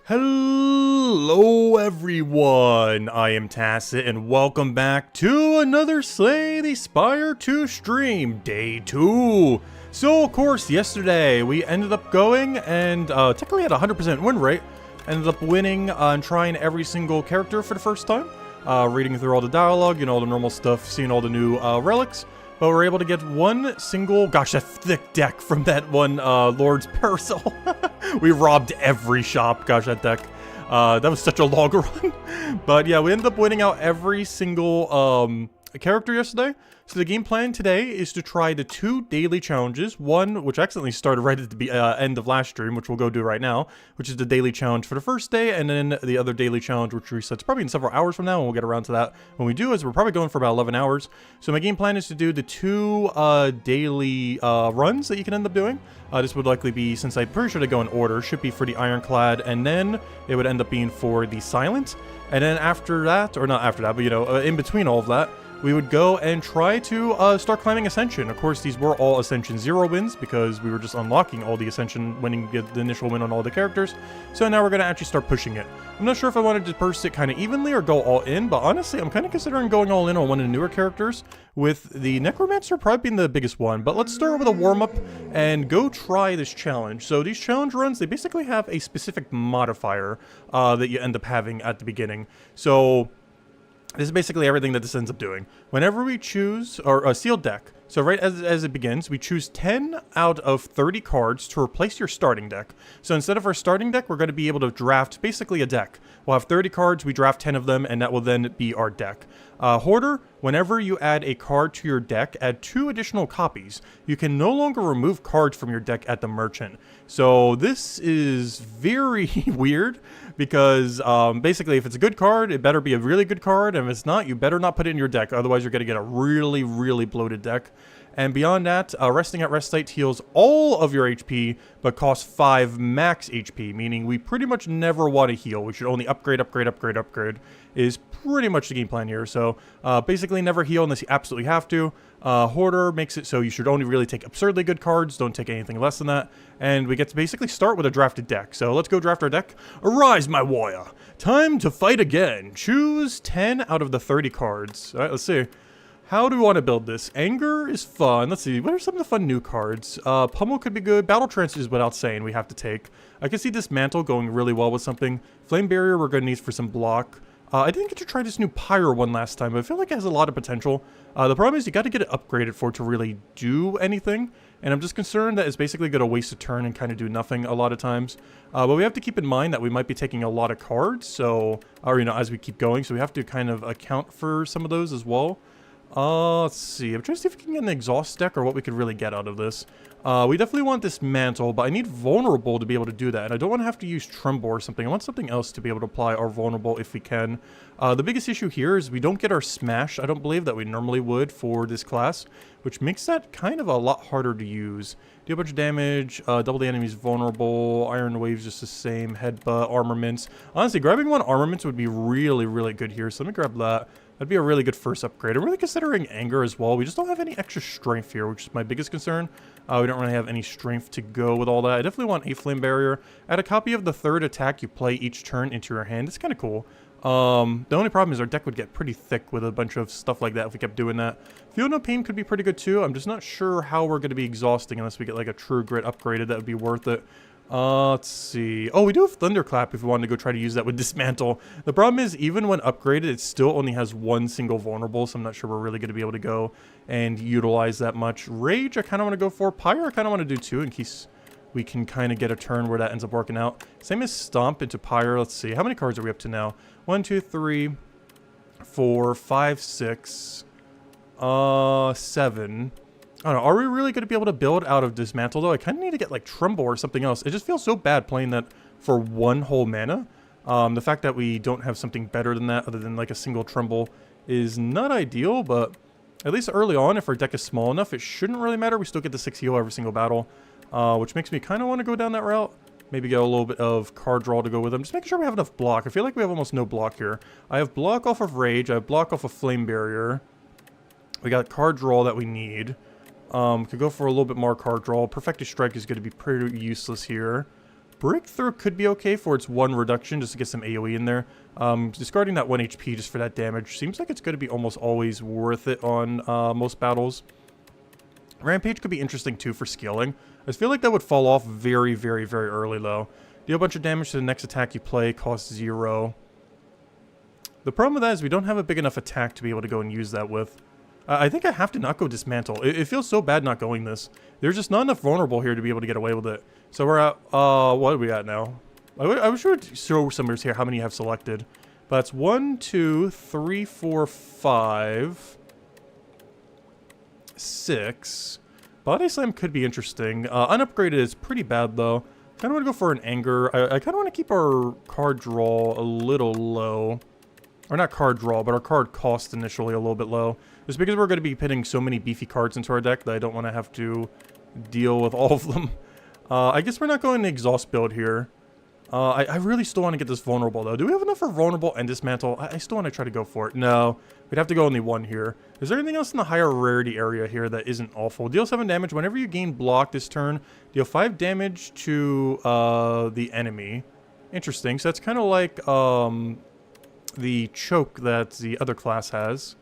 Hello everyone, I am Tacit and welcome back to another Slay the Spire 2 stream, day 2. So of course yesterday we ended up going and technically had a 100% win rate. Ended up winning and trying every single character for the first time. Reading through all the dialogue, you know, all the normal stuff, seeing all the new relics. But we're able to get one single, gosh, that thick deck from that one Lord's Parasol. We robbed every shop, gosh, that deck. That was such a long run. But yeah, we ended up winning out every single character yesterday. So the game plan today is to try the 2 daily challenges. One, which accidentally started right at the end of last stream, which we'll go do right now, which is the daily challenge for the first day, and then the other daily challenge, which resets probably in several hours from now, and we'll get around to that when we do, as we're probably going for about 11 hours. So my game plan is to do the 2 daily runs that you can end up doing. This would likely be, since I'm pretty sure they go in order, should be for the Ironclad, and then it would end up being for the Silent. And then after that, or not after that, but you know, in between all of that, we would go and try to start climbing Ascension. Of course, these were all Ascension 0 wins because we were just unlocking all the Ascension, winning the initial win on all the characters. So now we're going to actually start pushing it. I'm not sure if I wanted to burst it kind of evenly or go all in, but honestly, I'm kind of considering going all in on one of the newer characters, with the Necromancer probably being the biggest one. But let's start with a warm-up and go try this challenge. So these challenge runs, they basically have a specific modifier that you end up having at the beginning. So this is basically everything that this ends up doing. Whenever we choose, or a sealed deck, so right as it begins, we choose 10 out of 30 cards to replace your starting deck. So instead of our starting deck, we're going to be able to draft basically a deck. We'll have 30 cards, we draft 10 of them, and that will then be our deck. Hoarder, whenever you add a card to your deck, add 2 additional copies. You can no longer remove cards from your deck at the merchant. So this is very weird because basically if it's a good card, it better be a really good card, and if it's not, you better not put it in your deck, otherwise you're going to get a really, really bloated deck. And beyond that, resting at rest site heals all of your HP, but costs 5 max HP, meaning we pretty much never want to heal. We should only upgrade, is pretty much the game plan here. So basically never heal unless you absolutely have to. Hoarder makes it so you should only really take absurdly good cards, don't take anything less than that. And we get to basically start with a drafted deck. So let's go draft our deck. Arise, my warrior! Time to fight again. Choose 10 out of the 30 cards. Alright, let's see. How do we want to build this? Anger is fun. Let's see. What are some of the fun new cards? Pummel could be good. Battle Trance is without saying we have to take. I can see Dismantle going really well with something. Flame Barrier we're going to need for some block. I didn't get to try this new Pyre one last time, but I feel like it has a lot of potential. The problem is you got to get it upgraded for it to really do anything. And I'm just concerned that it's basically going to waste a turn and kind of do nothing a lot of times. But we have to keep in mind that we might be taking a lot of cards, so, or you know, as we keep going. So we have to kind of account for some of those as well. Let's see. I'm trying to see if we can get an exhaust deck or what we could really get out of this. We definitely want this mantle, but I need vulnerable to be able to do that. And I don't want to have to use tremble or something. I want something else to be able to apply our vulnerable if we can. The biggest issue here is we don't get our smash. I don't believe that we normally would for this class, which makes that kind of a lot harder to use. Deal a bunch of damage, double the enemy's vulnerable, iron waves just the same, headbutt, armaments. Honestly, grabbing one armaments would be really, really good here. So let me grab that. That'd be a really good first upgrade. I'm really considering anger as well. We just don't have any extra strength here, which is my biggest concern. We don't really have any strength to go with all that. I definitely want a flame barrier. Add a copy of the 3rd attack you play each turn into your hand. It's kind of cool. The only problem is our deck would get pretty thick with a bunch of stuff like that if we kept doing that. Feel No Pain could be pretty good too. I'm just not sure how we're going to be exhausting unless we get like a True Grit upgraded. That would be worth it. Let's see. Oh, we do have Thunderclap if we wanted to go try to use that with Dismantle. The problem is, even when upgraded, it still only has 1 single vulnerable, so I'm not sure we're really going to be able to go and utilize that much. Rage, I kind of want to go for. Pyre, I kind of want to do too, in case we can kind of get a turn where that ends up working out. Same as Stomp into Pyre. Let's see. How many cards are we up to now? 1, 2, 3, 4, 5, 6, 7. I don't know, are we really going to be able to build out of Dismantle, though? I kind of need to get, like, Tremble or something else. It just feels so bad playing that for 1 whole mana. The fact that we don't have something better than that, other than, like, a single Tremble, is not ideal, but at least early on, if our deck is small enough, it shouldn't really matter. We still get the 6 heal every single battle, which makes me kind of want to go down that route. Maybe get a little bit of card draw to go with them. Just making sure we have enough block. I feel like we have almost no block here. I have block off of Rage. I have block off of Flame Barrier. We got card draw that we need. Could go for a little bit more card draw. Perfected Strike is going to be pretty useless here. Breakthrough could be okay for its 1 reduction, just to get some AoE in there. Discarding that 1 HP just for that damage seems like it's going to be almost always worth it on most battles. Rampage could be interesting too for scaling. I feel like that would fall off very, very, very early though. Deal a bunch of damage to the next attack you play, cost 0. The problem with that is we don't have a big enough attack to be able to go and use that with. I think I have to not go Dismantle. It feels so bad not going this. There's just not enough vulnerable here to be able to get away with it. So we're at, what are we at now? I wish we would show somewhere here how many you have selected. But it's 1, 2, 3, 4, 5, 6. Body Slam could be interesting. Unupgraded is pretty bad though. Kind of want to go for an Anger. I kind of want to keep our card draw a little low. Or not card draw, but our card cost initially a little bit low. Just because we're going to be pitting so many beefy cards into our deck that I don't want to have to deal with all of them. I guess we're not going to exhaust build here. I really still want to get this vulnerable though. Do we have enough for vulnerable and dismantle? I still want to try to go for it. No, we'd have to go only 1 here. Is there anything else in the higher rarity area here that isn't awful? Deal 7 damage whenever you gain block this turn. Deal 5 damage to the enemy. Interesting. So that's kind of like the choke that the other class has.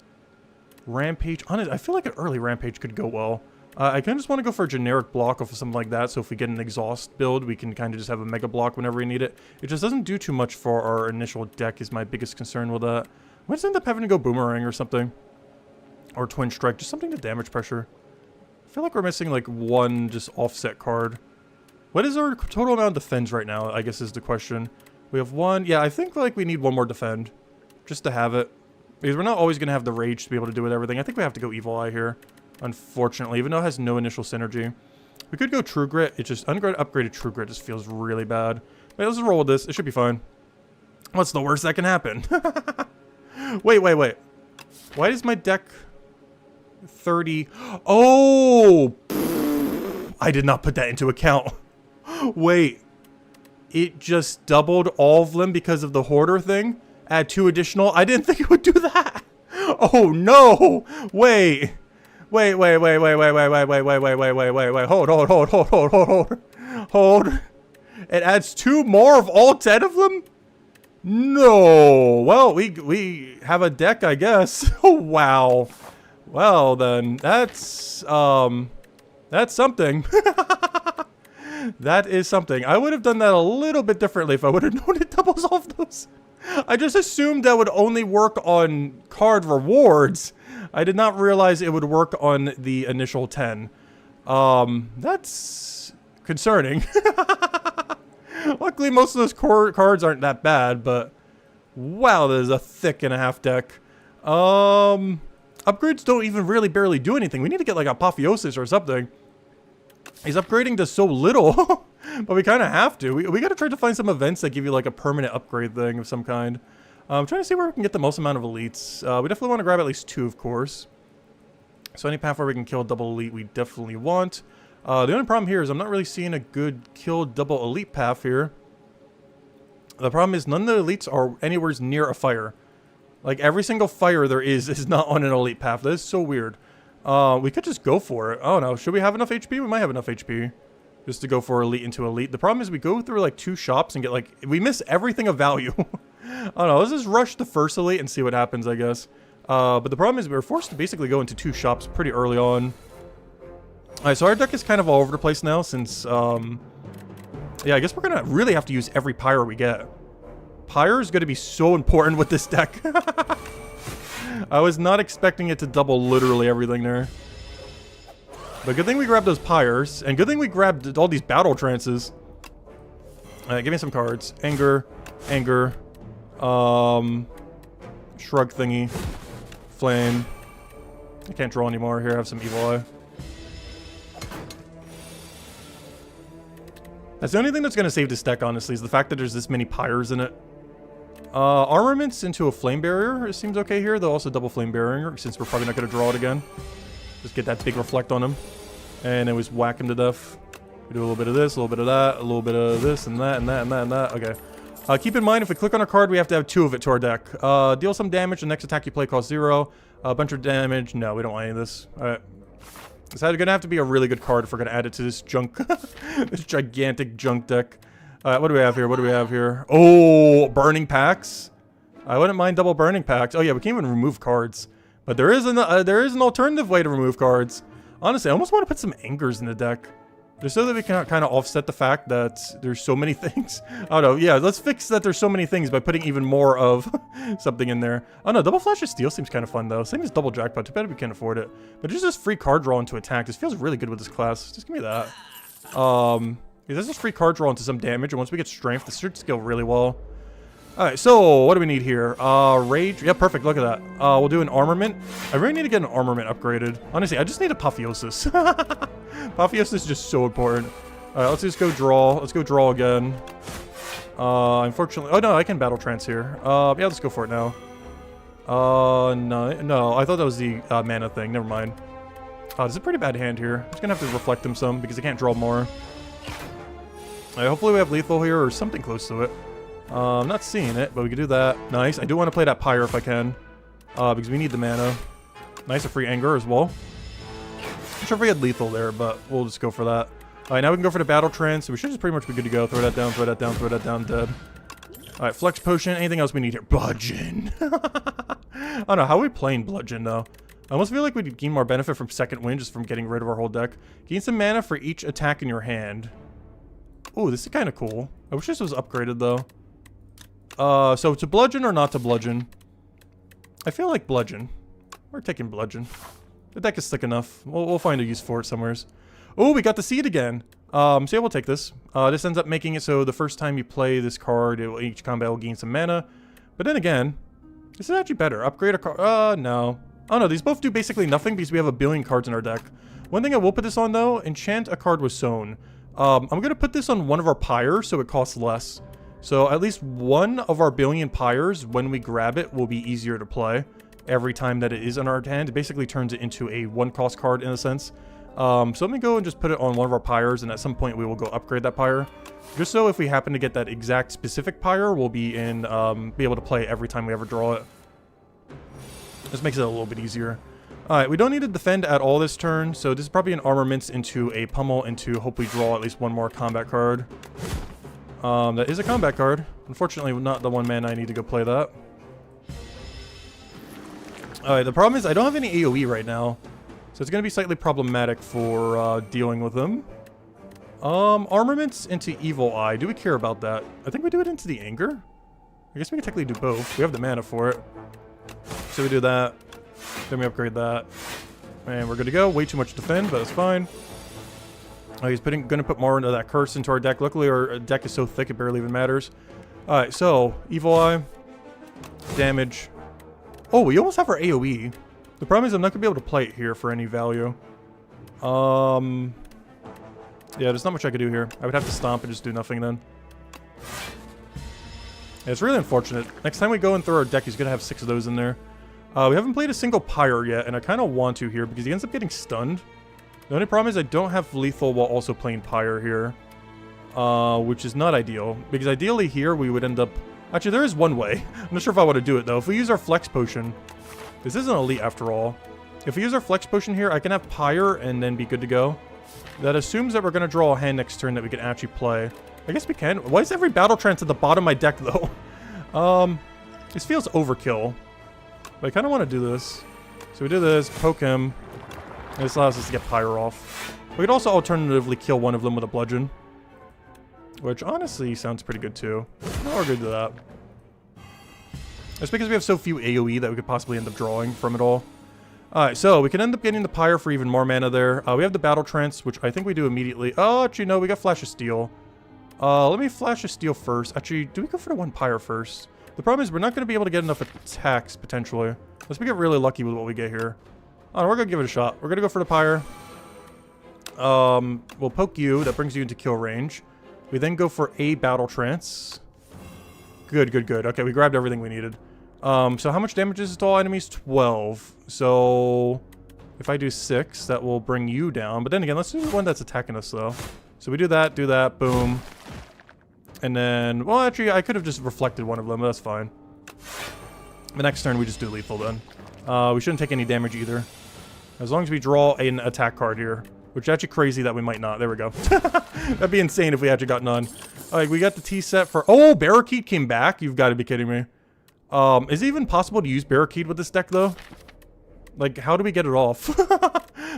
Rampage. Honestly, I feel like an early Rampage could go well. I kind of just want to go for a generic block off of something like that, so if we get an exhaust build, we can kind of just have a mega block whenever we need it. It just doesn't do too much for our initial deck is my biggest concern with that. We might end up having to go Boomerang or something. Or Twin Strike, just something to damage pressure. I feel like we're missing like 1 just offset card. What is our total amount of defense right now, I guess is the question. We have 1. Yeah, I think like we need 1 more defend. Just to have it. Because we're not always going to have the rage to be able to do with everything. I think we have to go Evil Eye here. Unfortunately, even though it has no initial synergy. We could go True Grit. It's just upgraded True Grit just feels really bad. Wait, let's just roll with this. It should be fine. What's the worst that can happen? Wait. Why is my deck 30? Oh! I did not put that into account. Wait. It just doubled all of them because of the Hoarder thing? Add 2 additional? I didn't think it would do that. Oh, no! Wait. Wait. Hold. It adds 2 more of all 10 of them? No. Well, we have a deck, I guess. Oh, wow. Well, then, that's something. That is something. I would have done that a little bit differently if I would have known it doubles all of those. I just assumed that would only work on card rewards. I did not realize it would work on the initial 10. That's concerning. Luckily, most of those cards aren't that bad, but wow, that is a thick and a half deck. Upgrades don't even really barely do anything. We need to get like Apotheosis or something. He's upgrading to so little, but we kind of have to. We got to try to find some events that give you like a permanent upgrade thing of some kind. I'm trying to see where we can get the most amount of elites. We definitely want to grab at least 2, of course. So any path where we can kill double elite, we definitely want. The only problem here is I'm not really seeing a good kill double elite path here. The problem is none of the elites are anywhere near a fire. Like every single fire there is not on an elite path. That is so weird. We could just go for it. Oh no, should we have enough HP? We might have enough HP. Just to go for elite into elite. The problem is we go through like 2 shops and get like... We miss everything of value. I don't know, let's just rush the first elite and see what happens, I guess. But the problem is we're forced to basically go into 2 shops pretty early on. Alright, so our deck is kind of all over the place now since... yeah, I guess we're gonna really have to use every pyre we get. Pyre is gonna be so important with this deck. I was not expecting it to double literally everything there. But good thing we grabbed those pyres, and good thing we grabbed all these battle trances. Alright, give me some cards. Anger. Shrug thingy. Flame. I can't draw anymore. Here, have some Evil Eye. That's the only thing that's going to save this deck, honestly, is the fact that there's this many pyres in it. Armaments into a Flame Barrier, it seems okay here. They'll also double Flame Barrier, since we're probably not going to draw it again. Just get that big reflect on him. And then we just whack him to death. We do a little bit of this, a little bit of that, a little bit of this, and that, and that, and that, and that. Okay. Keep in mind, if we click on a card, we have to have 2 of it to our deck. Deal some damage, the next attack you play costs 0. A bunch of damage. No, we don't want any of this. Alright. It's either going to have to be a really good card if we're going to add it to this junk. This gigantic junk deck. Alright, what do we have here? What do we have here? Oh, burning packs. I wouldn't mind double burning packs. Oh yeah, we can't even remove cards. But there is an alternative way to remove cards. Honestly, I almost want to put some angers in the deck. Just so that we can kind of offset the fact that there's so many things. Oh no, yeah, let's fix that there's so many things by putting even more of something in there. Oh no, double flash of steel seems kind of fun though. Same as double jackpot, too bad we can't afford it. But just this free card draw into attack. This feels really good with this class. Just give me that. This is free card draw into some damage, and once we get strength, this should scale really well. Alright, so what do we need here? Rage. Yeah, perfect. Look at that. We'll do an armament. I really need to get an armament upgraded. Honestly, I just need Apotheosis. Apotheosis is just so important. Alright, let's just go draw. Let's go draw again. Unfortunately... Oh, no, I can battle trance here. Yeah, let's go for it now. No, I thought that was the mana thing. Never mind. This is a pretty bad hand here. I'm just gonna have to reflect him some because I can't draw more. Alright, hopefully we have lethal here or something close to it. I'm not seeing it, but we can do that. Nice. I do want to play that Pyre if I can. Because we need the mana. Nice, a free anger as well. I'm sure if we had lethal there, but we'll just go for that. Alright, now we can go for the battle trance. So we should just pretty much be good to go. Throw that down, throw that down, throw that down, dead. Alright, flex potion. Anything else we need here? Bludgeon. I don't know. How are we playing Bludgeon, though? I almost feel like we'd gain more benefit from second wind just from getting rid of our whole deck. Gain some mana for each attack in your hand. Ooh, this is kind of cool. I wish this was upgraded, though. So to bludgeon or not to bludgeon? I feel like bludgeon. We're taking bludgeon. The deck is thick enough. We'll find a use for it somewhere. Oh, we got the seed again. So yeah, we'll take this. This ends up making it so the first time you play this card, each combat will gain some mana. But then again, this is actually better. Upgrade a card. No. Oh no, these both do basically nothing because we have a billion cards in our deck. One thing I will put this on though, enchant a card with sown. I'm gonna put this on one of our pyres so it costs less. So at least one of our billion pyres, when we grab it, will be easier to play. Every time that it is in our hand, it basically turns it into a one-cost card in a sense. So let me go and just put it on one of our pyres, and at some point we will go upgrade that pyre. Just so if we happen to get that exact specific pyre, we'll be in, be able to play every time we ever draw it. This makes it a little bit easier. Alright, we don't need to defend at all this turn, so this is probably an armaments into a pummel into hopefully draw at least one more combat card. That is a combat card. Unfortunately, not the one mana I need to go play that. Alright, the problem is I don't have any AoE right now. So it's going to be slightly problematic for dealing with them. Armaments into Evil Eye. Do we care about that? I think we do it into the Anger. I guess we can technically do both. We have the mana for it. So we do that. Then we upgrade that. And we're good to go. Way too much to defend, but it's fine. Oh, he's gonna put more into that curse into our deck. Luckily, our deck is so thick it barely even matters. Alright, so Evil Eye. Damage. Oh, we almost have our AoE. The problem is I'm not gonna be able to play it here for any value. Yeah, there's not much I could do here. I would have to stomp and just do nothing then. Yeah, it's really unfortunate. Next time we go in through our deck, he's gonna have 6 of those in there. We haven't played a single Pyre yet, and I kind of want to here because he ends up getting stunned. The only problem is I don't have lethal while also playing Pyre here. Which is not ideal. Because ideally here we would end up... Actually, there is one way. I'm not sure if I want to do it though. If we use our Flex Potion... This isn't elite after all. If we use our Flex Potion here, I can have Pyre and then be good to go. That assumes that we're going to draw a hand next turn that we can actually play. I guess we can. Why is every Battle Trance at the bottom of my deck though? This feels overkill. But I kind of want to do this. So we do this, poke him. And this allows us to get Pyre off. We could also alternatively kill one of them with a bludgeon. Which honestly sounds pretty good too. We're good to that. It's because we have so few AoE that we could possibly end up drawing from it all. Alright, so we can end up getting the Pyre for even more mana there. We have the Battle Trance, which I think we do immediately. Oh, actually no, we got Flash of Steel. Let me Flash of Steel first. Actually, do we go for the one Pyre first? The problem is we're not going to be able to get enough attacks, potentially. Unless we get really lucky with what we get here. Oh, we're going to give it a shot. We're going to go for the Pyre. We'll poke you. That brings you into kill range. We then go for a Battle Trance. Good, good, good. Okay, we grabbed everything we needed. So how much damage is it to all enemies? 12. So if I do 6, that will bring you down. But then again, let's do the one that's attacking us, though. So we do that, boom. And then, well, actually, I could have just reflected one of them, but that's fine. The next turn, we just do lethal then. We shouldn't take any damage either. As long as we draw an attack card here. Which is actually crazy that we might not. There we go. That'd be insane if we actually got none. Alright, we got the T set for... Oh, Barracuda came back? You've got to be kidding me. Is it even possible to use Barracuda with this deck, though? Like, how do we get it off?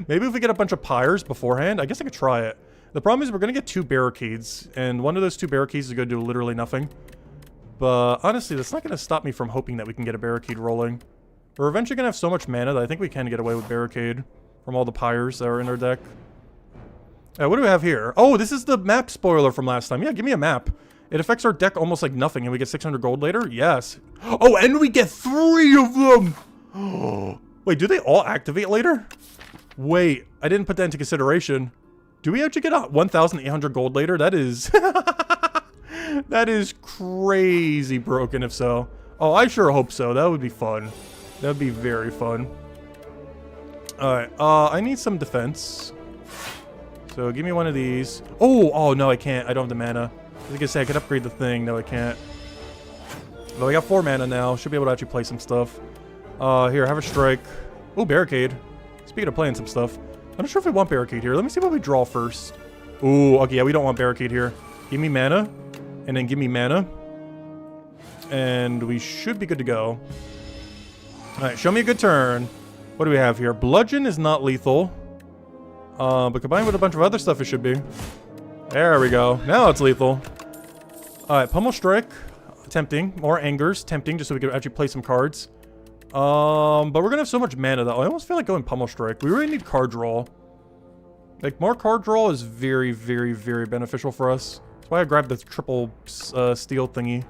Maybe if we get a bunch of Pyres beforehand? I guess I could try it. The problem is we're going to get 2 Barricades, and one of those 2 Barricades is going to do literally nothing. But, honestly, that's not going to stop me from hoping that we can get a Barricade rolling. We're eventually going to have so much mana that I think we can get away with Barricade from all the Pyres that are in our deck. What do we have here? Oh, this is the map spoiler from last time. Yeah, give me a map. It affects our deck almost like nothing, and we get 600 gold later? Yes. Oh, and we get 3 of them! Wait, do they all activate later? Wait, I didn't put that into consideration. Do we actually get 1,800 gold later? That is... that is crazy broken if so. Oh, I sure hope so. That would be fun. That would be very fun. Alright, I need some defense. So give me one of these. Oh no, I can't. I don't have the mana. I was gonna say I could upgrade the thing. No, I can't. But we got 4 mana now. Should be able to actually play some stuff. Here, have a strike. Oh, Barricade. Speaking of playing some stuff, I'm not sure if we want Barricade here. Let me see what we draw first. Ooh, okay, yeah, we don't want Barricade here. Give me mana, and then give me mana. And we should be good to go. Alright, show me a good turn. What do we have here? Bludgeon is not lethal. But combined with a bunch of other stuff, it should be. There we go. Now it's lethal. Alright, Pummel Strike. Tempting. More Angers. Tempting, just so we can actually play some cards. But we're gonna have so much mana, though. I almost feel like going Pummel Strike. We really need card draw. Like, more card draw is very, very, very beneficial for us. That's why I grabbed the triple steel thingy.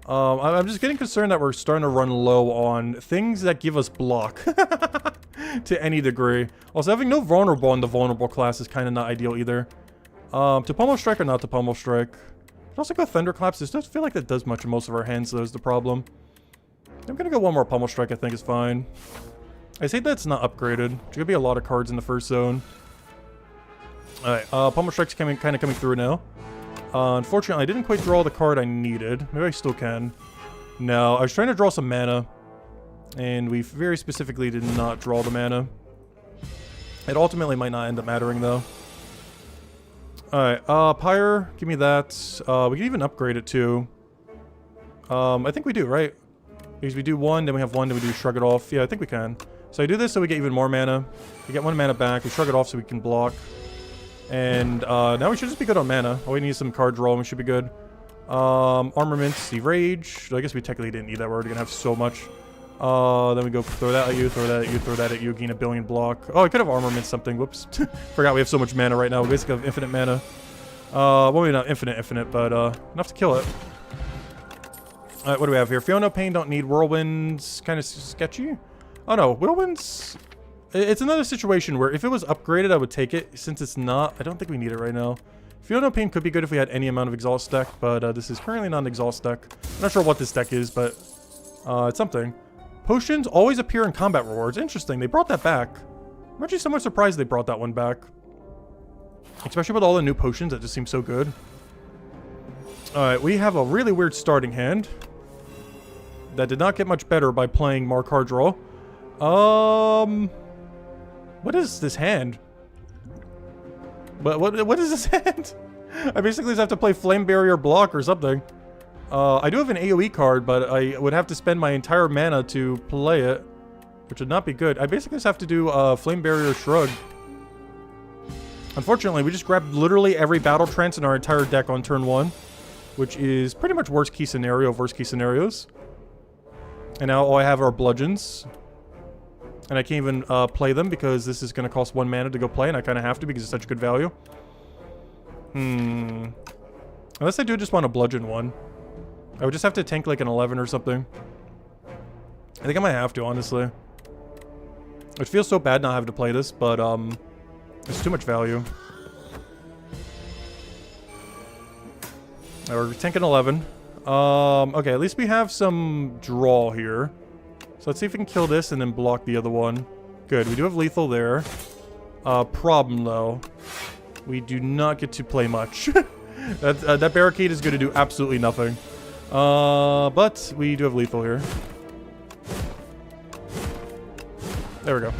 I'm just getting concerned that we're starting to run low on things that give us block. To any degree. Also, having no vulnerable in the vulnerable class is kind of not ideal either. To Pummel Strike or not to Pummel Strike? I'd also go Thunderclaps. This doesn't feel like that does much in most of our hands, so that's the problem. I'm gonna go one more Pummel Strike, I think is fine. I say that's not upgraded. There's gonna be a lot of cards in the first zone. Alright, Pummel Strike's kind of coming through now. Unfortunately, I didn't quite draw the card I needed. Maybe I still can. No, I was trying to draw some mana. And we very specifically did not draw the mana. It ultimately might not end up mattering, though. Alright, Pyre, give me that. We can even upgrade it, too. I think we do, right? Because we do 1, then we have 1, then we do Shrug It Off. Yeah, I think we can. So I do this so we get even more mana. We get 1 mana back, we Shrug It Off so we can block. And now we should just be good on mana. All we need is some card draw and we should be good. Armaments, the Rage. I guess we technically didn't need that. We're already gonna have so much. Then we go throw that at you, throw that at you, throw that at you, gain a billion block. Oh, I could have armament something. Whoops. Forgot we have so much mana right now. We basically have infinite mana. Well, maybe not infinite, but enough to kill it. Alright, what do we have here? Fiona Pain, don't need. Whirlwind's kind of sketchy. Oh no, Whirlwind's... It's another situation where if it was upgraded, I would take it. Since it's not, I don't think we need it right now. Fiona Pain could be good if we had any amount of Exhaust deck, but this is currently not an Exhaust deck. I'm not sure what this deck is, but it's something. Potions always appear in combat rewards. Interesting, they brought that back. I'm actually somewhat surprised they brought that one back. Especially with all the new potions, that just seems so good. Alright, we have a really weird starting hand. That did not get much better by playing more card draw. What is this hand? What is this hand? I basically just have to play Flame Barrier block or something. I do have an AoE card, but I would have to spend my entire mana to play it, which would not be good. I basically just have to do Flame Barrier Shrug. Unfortunately, we just grabbed literally every Battle Trance in our entire deck on turn 1, which is pretty much worst case scenario of worst case scenarios. And now all I have are Bludgeons. And I can't even play them because this is going to cost 1 mana to go play, and I kind of have to because it's such good value. Unless I do just want a Bludgeon one. I would just have to tank like an 11 or something. I think I might have to, honestly. It feels so bad not having to play this, but it's too much value. We're tanking 11. Okay, at least we have some draw here. So let's see if we can kill this and then block the other one. Good, we do have lethal there. Problem though. We do not get to play much. That barricade is going to do absolutely nothing. But we do have lethal here. There we go.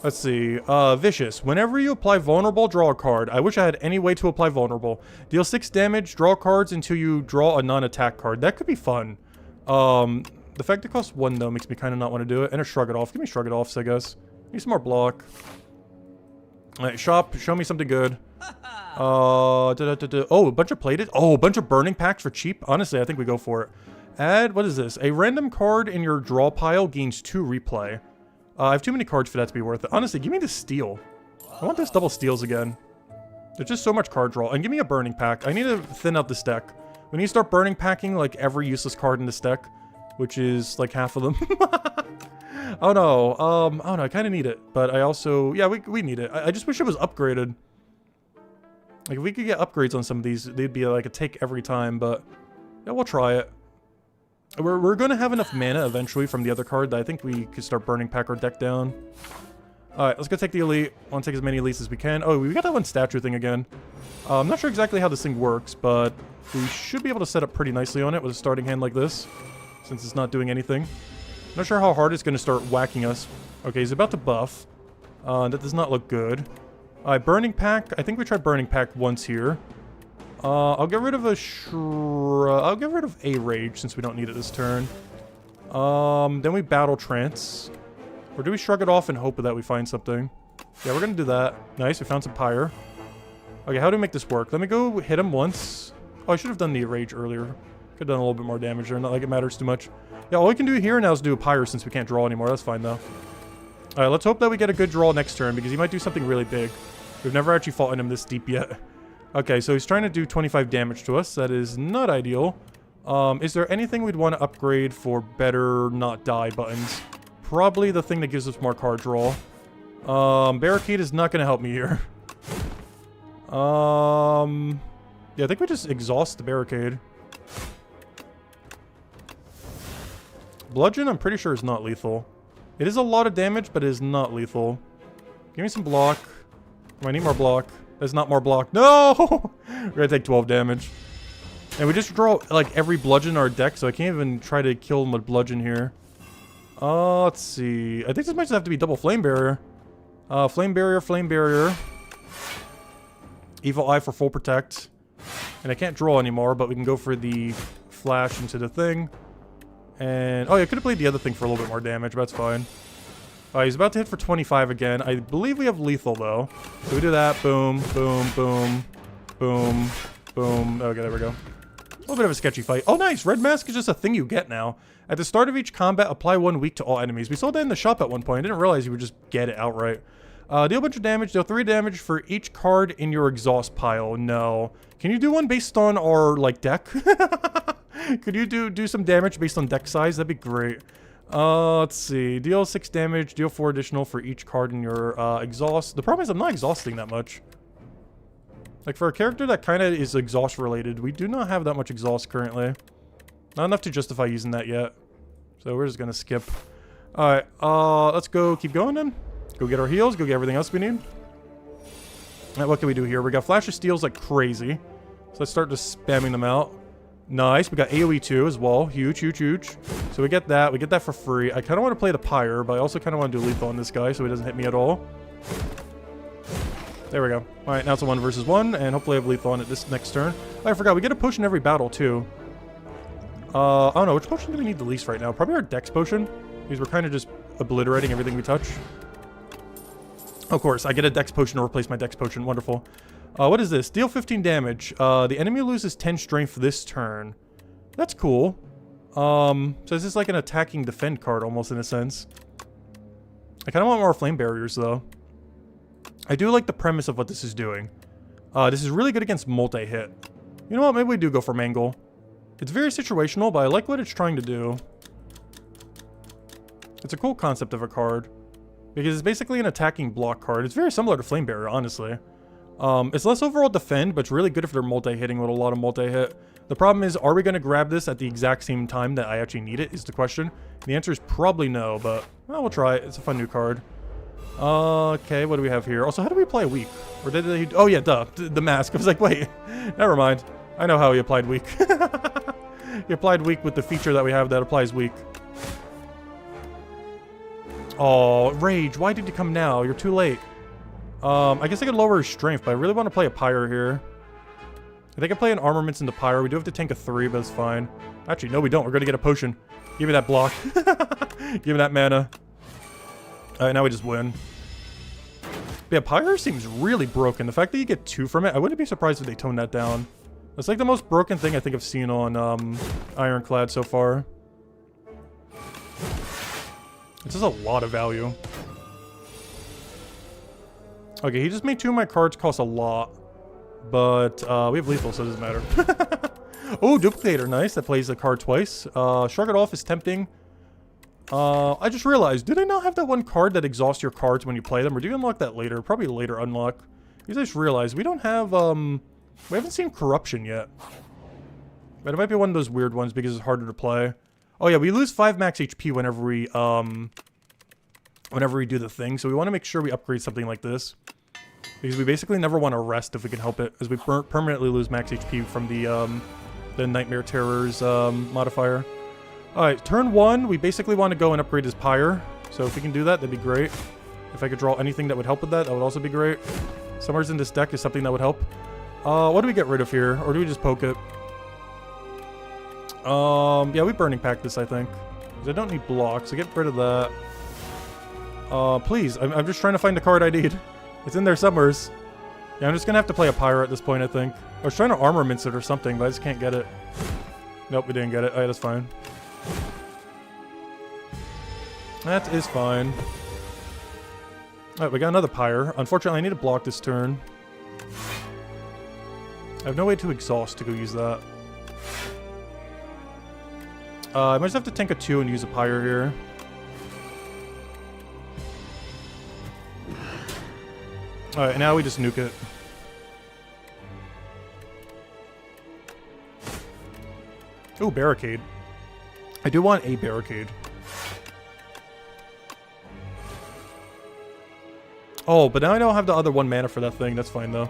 Let's see. Vicious. Whenever you apply vulnerable, draw a card. I wish I had any way to apply vulnerable. Deal 6 damage, draw cards until you draw a non-attack card. That could be fun. The fact it costs 1 though makes me kind of not want to do it. And a shrug it off. Give me shrug it offs, I guess. Need some more block. Alright, shop. Show me something good. Oh, a bunch of plated. Oh, a bunch of burning packs for cheap. Honestly, I think we go for it. Add, what is this? A random card in your draw pile gains 2 replay. I have too many cards for that to be worth it. Honestly, give me the steal. I want those double steals again. There's just so much card draw. And give me a burning pack. I need to thin out this deck. We need to start burning packing like every useless card in this deck, which is like half of them. Oh no. Oh no, I kind of need it. But I also, yeah, we need it. I just wish it was upgraded. Like if we could get upgrades on some of these, they'd be like a take every time, but yeah, we'll try it. We're going to have enough mana eventually from the other card that I think we could start burning pack our deck down. Alright, let's go take the elite. I want to take as many elites as we can. Oh, we got that one statue thing again. I'm not sure exactly how this thing works, but we should be able to set up pretty nicely on it with a starting hand like this, since it's not doing anything. Not sure how hard it's going to start whacking us. Okay, he's about to buff. That does not look good. Alright, burning pack. I think we tried burning pack once here. I'll get rid of I'll get rid of a rage since we don't need it this turn. Then we battle trance. Or do we shrug it off and hope that we find something? Yeah, we're gonna do that. Nice, we found some pyre. Okay, how do we make this work? Let me go hit him once. Oh, I should have done the rage earlier. Could have done a little bit more damage there, not like it matters too much. Yeah, all we can do here now is do a pyre since we can't draw anymore. That's fine though. Alright, let's hope that we get a good draw next turn because he might do something really big. We've never actually fought him this deep yet. Okay, so he's trying to do 25 damage to us. That is not ideal. Is there anything we'd want to upgrade for better not die buttons? Probably the thing that gives us more card draw. Barricade is not going to help me here. Yeah, I think we just exhaust the barricade. Bludgeon, I'm pretty sure is not lethal. It is a lot of damage, but it is not lethal. Give me some block. I need more block. There's not more block. No! We're gonna take 12 damage. And we just draw, like, every bludgeon in our deck, so I can't even try to kill him with bludgeon here. Let's see. I think this might just have to be double flame barrier. Flame barrier, flame barrier. Evil eye for full protect. And I can't draw anymore, but we can go for the flash into the thing. And, oh yeah, I could have played the other thing for a little bit more damage, but that's fine. He's about to hit for 25 again. I believe we have lethal, though. So we do that. Boom, boom, boom, boom, boom. Okay, there we go. A little bit of a sketchy fight. Oh, nice. Red mask is just a thing you get now. At the start of each combat, apply 1 weak to all enemies. We saw that in the shop at one point. I didn't realize you would just get it outright. Deal a bunch of damage. Deal 3 damage for each card in your exhaust pile. No. Can you do one based on our, like, deck? Could you do some damage based on deck size? That'd be great. Let's see. Deal 6 damage, deal 4 additional for each card in your exhaust. The problem is I'm not exhausting that much. Like for a character that kind of is exhaust related, we do not have that much exhaust currently. Not enough to justify using that yet. So we're just gonna skip. Alright, let's go keep going then. Go get our heals, go get everything else we need. Alright, what can we do here? We got flash of steals like crazy. So let's start just spamming them out. Nice, we got AoE too as well. Huge, huge, huge. So we get that for free. I kind of want to play the pyre, but I also kind of want to do lethal on this guy so he doesn't hit me at all. There we go. Alright, now it's a 1 versus 1, and hopefully I have lethal on it this next turn. Oh, I forgot, we get a potion every battle too. I don't know, which potion do we need the least right now? Probably our dex potion, because we're kind of just obliterating everything we touch. Of course, I get a dex potion to replace my dex potion. Wonderful. What is this? Deal 15 damage. The enemy loses 10 strength this turn. That's cool. So this is like an attacking defend card almost in a sense. I kind of want more flame barriers though. I do like the premise of what this is doing. This is really good against multi-hit. You know what? Maybe we do go for Mangle. It's very situational, but I like what it's trying to do. It's a cool concept of a card. Because it's basically an attacking block card. It's very similar to Flame Barrier, honestly. It's less overall defend, but it's really good if they're multi-hitting with a lot of multi-hit. The problem is, are we going to grab this at the exact same time that I actually need it, is the question. The answer is probably no, but well, we'll try it. It's a fun new card. Okay, what do we have here? Also, how do we apply weak? Or did they... Oh, yeah, duh. The mask. I was like, wait. Never mind. I know how he applied weak. He applied weak with the feature that we have that applies weak. Oh, Rage, why did you come now? You're too late. I guess I could lower his strength, but I really want to play a Pyre here. I think I play an Armaments into Pyre. We do have to tank a 3, but it's fine. Actually, no, we don't. We're going to get a potion. Give me that block. Give me that mana. Alright, now we just win. But yeah, Pyre seems really broken. The fact that you get 2 from it, I wouldn't be surprised if they toned that down. That's like the most broken thing I think I've seen on Ironclad so far. It's just a lot of value. Okay, he just made 2 of my cards cost a lot. But we have lethal, so it doesn't matter. Oh, Duplicator, nice. That plays the card twice. Shrug it off is tempting. I just realized, did I not have that one card that exhausts your cards when you play them? Or do you unlock that later? Probably later unlock. Because I just realized, we don't have, we haven't seen Corruption yet. But it might be one of those weird ones because it's harder to play. Oh yeah, we lose 5 max HP whenever we do the thing. So we want to make sure we upgrade something like this. Because we basically never want to rest if we can help it, as we permanently lose max HP from the Nightmare Terrors modifier. Alright, turn 1, we basically want to go and upgrade his Pyre. So if we can do that, that'd be great. If I could draw anything that would help with that, that would also be great. Somewhere in this deck is something that would help. What do we get rid of here? Or do we just poke it? Yeah, we Burning Pack this, I think. Because I don't need blocks, so get rid of that. Please, I'm just trying to find the card I need. It's in there somewheres. Yeah, I'm just gonna have to play a Pyre at this point, I think. I was trying to Armaments it or something, but I just can't get it. Nope, we didn't get it. Alright, that's fine. That is fine. Alright, we got another Pyre. Unfortunately, I need to block this turn. I have no way to exhaust to go use that. I might just have to tank a 2 and use a Pyre here. Alright, now we just nuke it. Ooh, Barricade. I do want a Barricade. Oh, but now I don't have the other 1 mana for that thing. That's fine, though.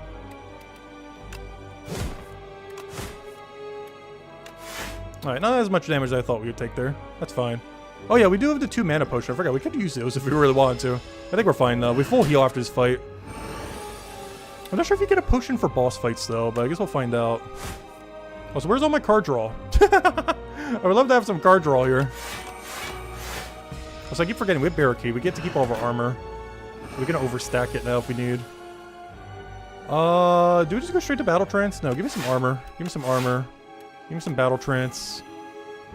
Alright, not as much damage as I thought we would take there. That's fine. Oh yeah, we do have the 2 mana potion. I forgot, we could use those if we really wanted to. I think we're fine, though. We full heal after this fight. I'm not sure if you get a potion for boss fights, though, but I guess we'll find out. Oh, so where's all my card draw? I would love to have some card draw here. Also, I keep forgetting, we have Barricade. We get to keep all of our armor. We can overstack it now if we need. Do we just go straight to Battle Trance? No, give me some armor. Give me some armor. Give me some Battle Trance.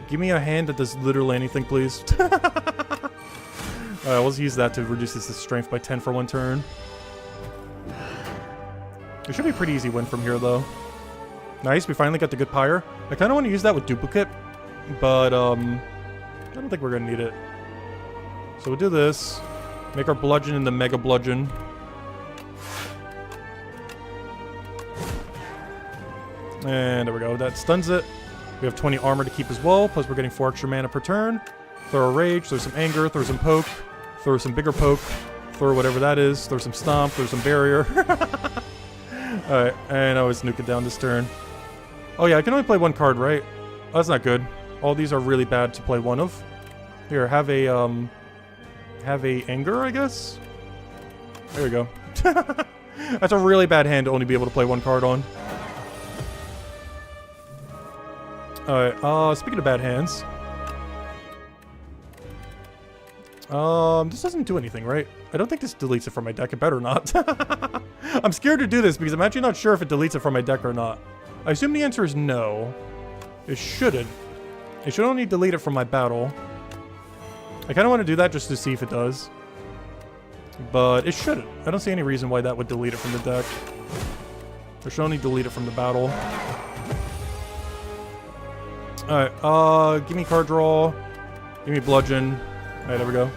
Give me a hand that does literally anything, please. Alright, let's use that to reduce this strength by 10 for 1 turn. It should be a pretty easy win from here, though. Nice, we finally got the good Pyre. I kind of want to use that with Duplicate, but I don't think we're going to need it. So we'll do this. Make our Bludgeon into Mega Bludgeon. And there we go. That stuns it. We have 20 armor to keep as well, plus we're getting 4 extra mana per turn. Throw a Rage, throw some Anger, throw some Poke, throw some bigger Poke, throw whatever that is, throw some Stomp, throw some Barrier. Alright, and I always nuke it down this turn. Oh yeah, I can only play 1 card, right? Oh, that's not good. All these are really bad to play 1 of. Here, have a Anger, I guess? There we go. That's a really bad hand to only be able to play 1 card on. Alright, speaking of bad hands. This doesn't do anything, right? I don't think this deletes it from my deck. It better not. I'm scared to do this because I'm actually not sure if it deletes it from my deck or not. I assume the answer is no. It shouldn't. It should only delete it from my battle. I kind of want to do that just to see if it does. But it shouldn't. I don't see any reason why that would delete it from the deck. It should only delete it from the battle. Alright, give me card draw. Give me Bludgeon. Alright, there we go.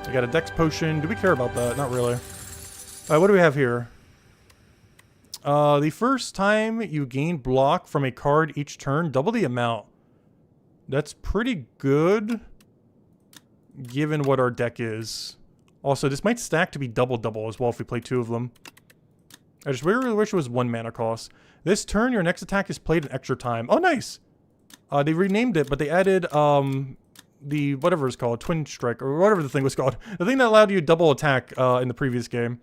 I got a Dex Potion. Do we care about that? Not really. Alright, what do we have here? The first time you gain block from a card each turn, double the amount. That's pretty good, given what our deck is. Also, this might stack to be double-double as well if we play 2 of them. I just really wish it was 1 mana cost. This turn, your next attack is played an extra time. Oh, nice! They renamed it, but they added the whatever it's called, twin strike, or whatever the thing was called. The thing that allowed you to double attack in the previous game.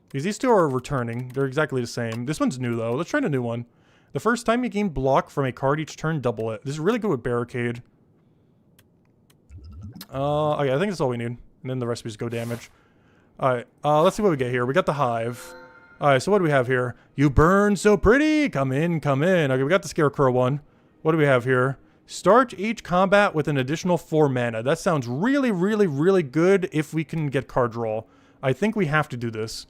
Because these two are returning. They're exactly the same. This one's new, though. Let's try a new one. The first time you gain block from a card each turn, double it. This is really good with Barricade. Okay, I think that's all we need. And then the rest of these go damage. Alright, let's see what we get here. We got the Hive. Alright, so what do we have here? You burn so pretty! Come in, come in. Okay, we got the Scarecrow one. What do we have here? Start each combat with an additional 4 mana. That sounds really, really, really good if we can get card draw. I think we have to do this.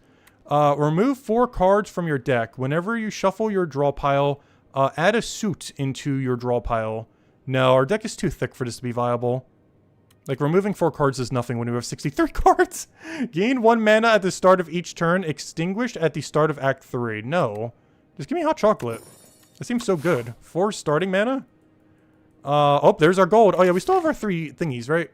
Remove 4 cards from your deck. Whenever you shuffle your draw pile, add a suit into your draw pile. No, our deck is too thick for this to be viable. Like, removing 4 cards is nothing when we have 63 cards. Gain 1 mana at the start of each turn. Extinguished at the start of Act 3. No. Just give me hot chocolate. That seems so good. 4 starting mana? Oh, there's our gold. Oh, yeah, we still have our 3 thingies, right?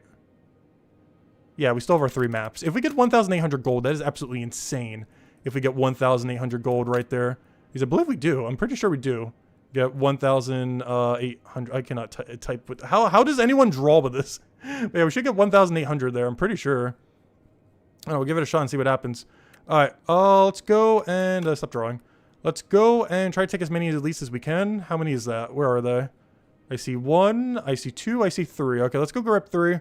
Yeah, we still have our 3 maps. If we get 1,800 gold, that is absolutely insane. If we get 1,800 gold right there. Because I believe we do. I'm pretty sure we do. Get 1,800. I cannot type with... How does anyone draw with this? Yeah, we should get 1,800 there. I'm pretty sure. Oh, we'll give it a shot and see what happens. Alright, let's go and... stop drawing. Let's go and try to take as many at least as we can. How many is that? Where are they? I see 1, I see 2, I see 3. Okay, let's go grab 3.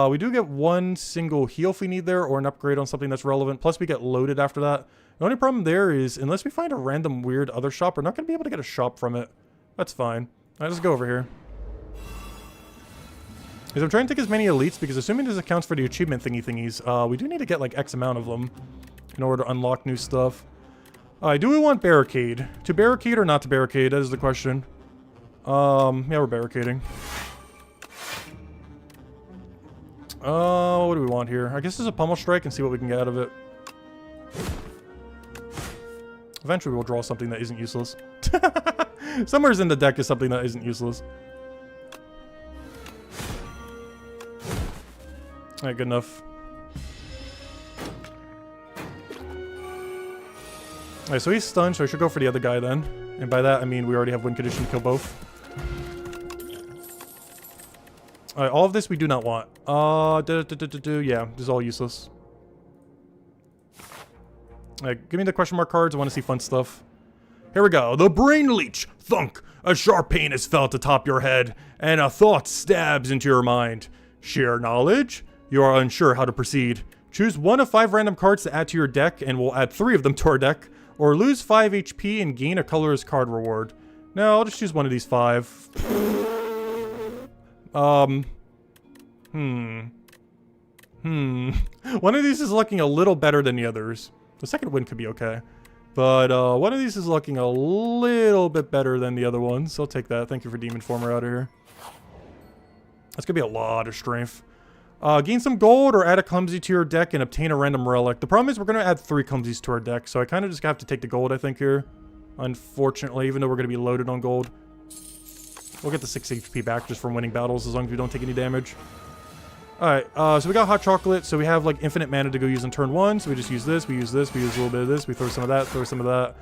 We do get 1 single heal if we need there, or an upgrade on something that's relevant. Plus, we get loaded after that. The only problem there is, unless we find a random weird other shop, we're not going to be able to get a shop from it. That's fine. Alright, let's go over here. Because I'm trying to take as many elites, because assuming this accounts for the achievement thingies, we do need to get like X amount of them in order to unlock new stuff. Alright, do we want barricade? To barricade or not to barricade? That is the question. Yeah, we're barricading. What do we want here? I guess there's a pummel strike and see what we can get out of it. Eventually we'll draw something that isn't useless. Somewhere's in the deck is something that isn't useless. Alright, good enough. Alright, so he's stunned, so I should go for the other guy then. And by that, I mean we already have win condition to kill both. Alright, all of this we do not want. Yeah, this is all useless. Alright, give me the question mark cards. I want to see fun stuff. Here we go. The Brain Leech. Thunk. A sharp pain is felt atop your head, and a thought stabs into your mind. Share knowledge? You are unsure how to proceed. Choose 1 of 5 random cards to add to your deck, and we'll add 3 of them to our deck. Or lose 5 HP and gain a colorless card reward. No, I'll just choose one of these 5. One of these is looking a little better than the others. The second win could be okay. But, one of these is looking a little bit better than the other ones. So I'll take that. Thank you for Demon Former out of here. That's gonna be a lot of strength. Gain some gold or add a clumsy to your deck and obtain a random relic. The problem is we're going to add 3 clumsies to our deck, so I kind of just have to take the gold, I think, here. Unfortunately, even though we're going to be loaded on gold. We'll get the 6 HP back just from winning battles as long as we don't take any damage. Alright, so we got hot chocolate, so we have like infinite mana to go use on turn 1, so we just use this, we use this, we use a little bit of this, we throw some of that, throw some of that.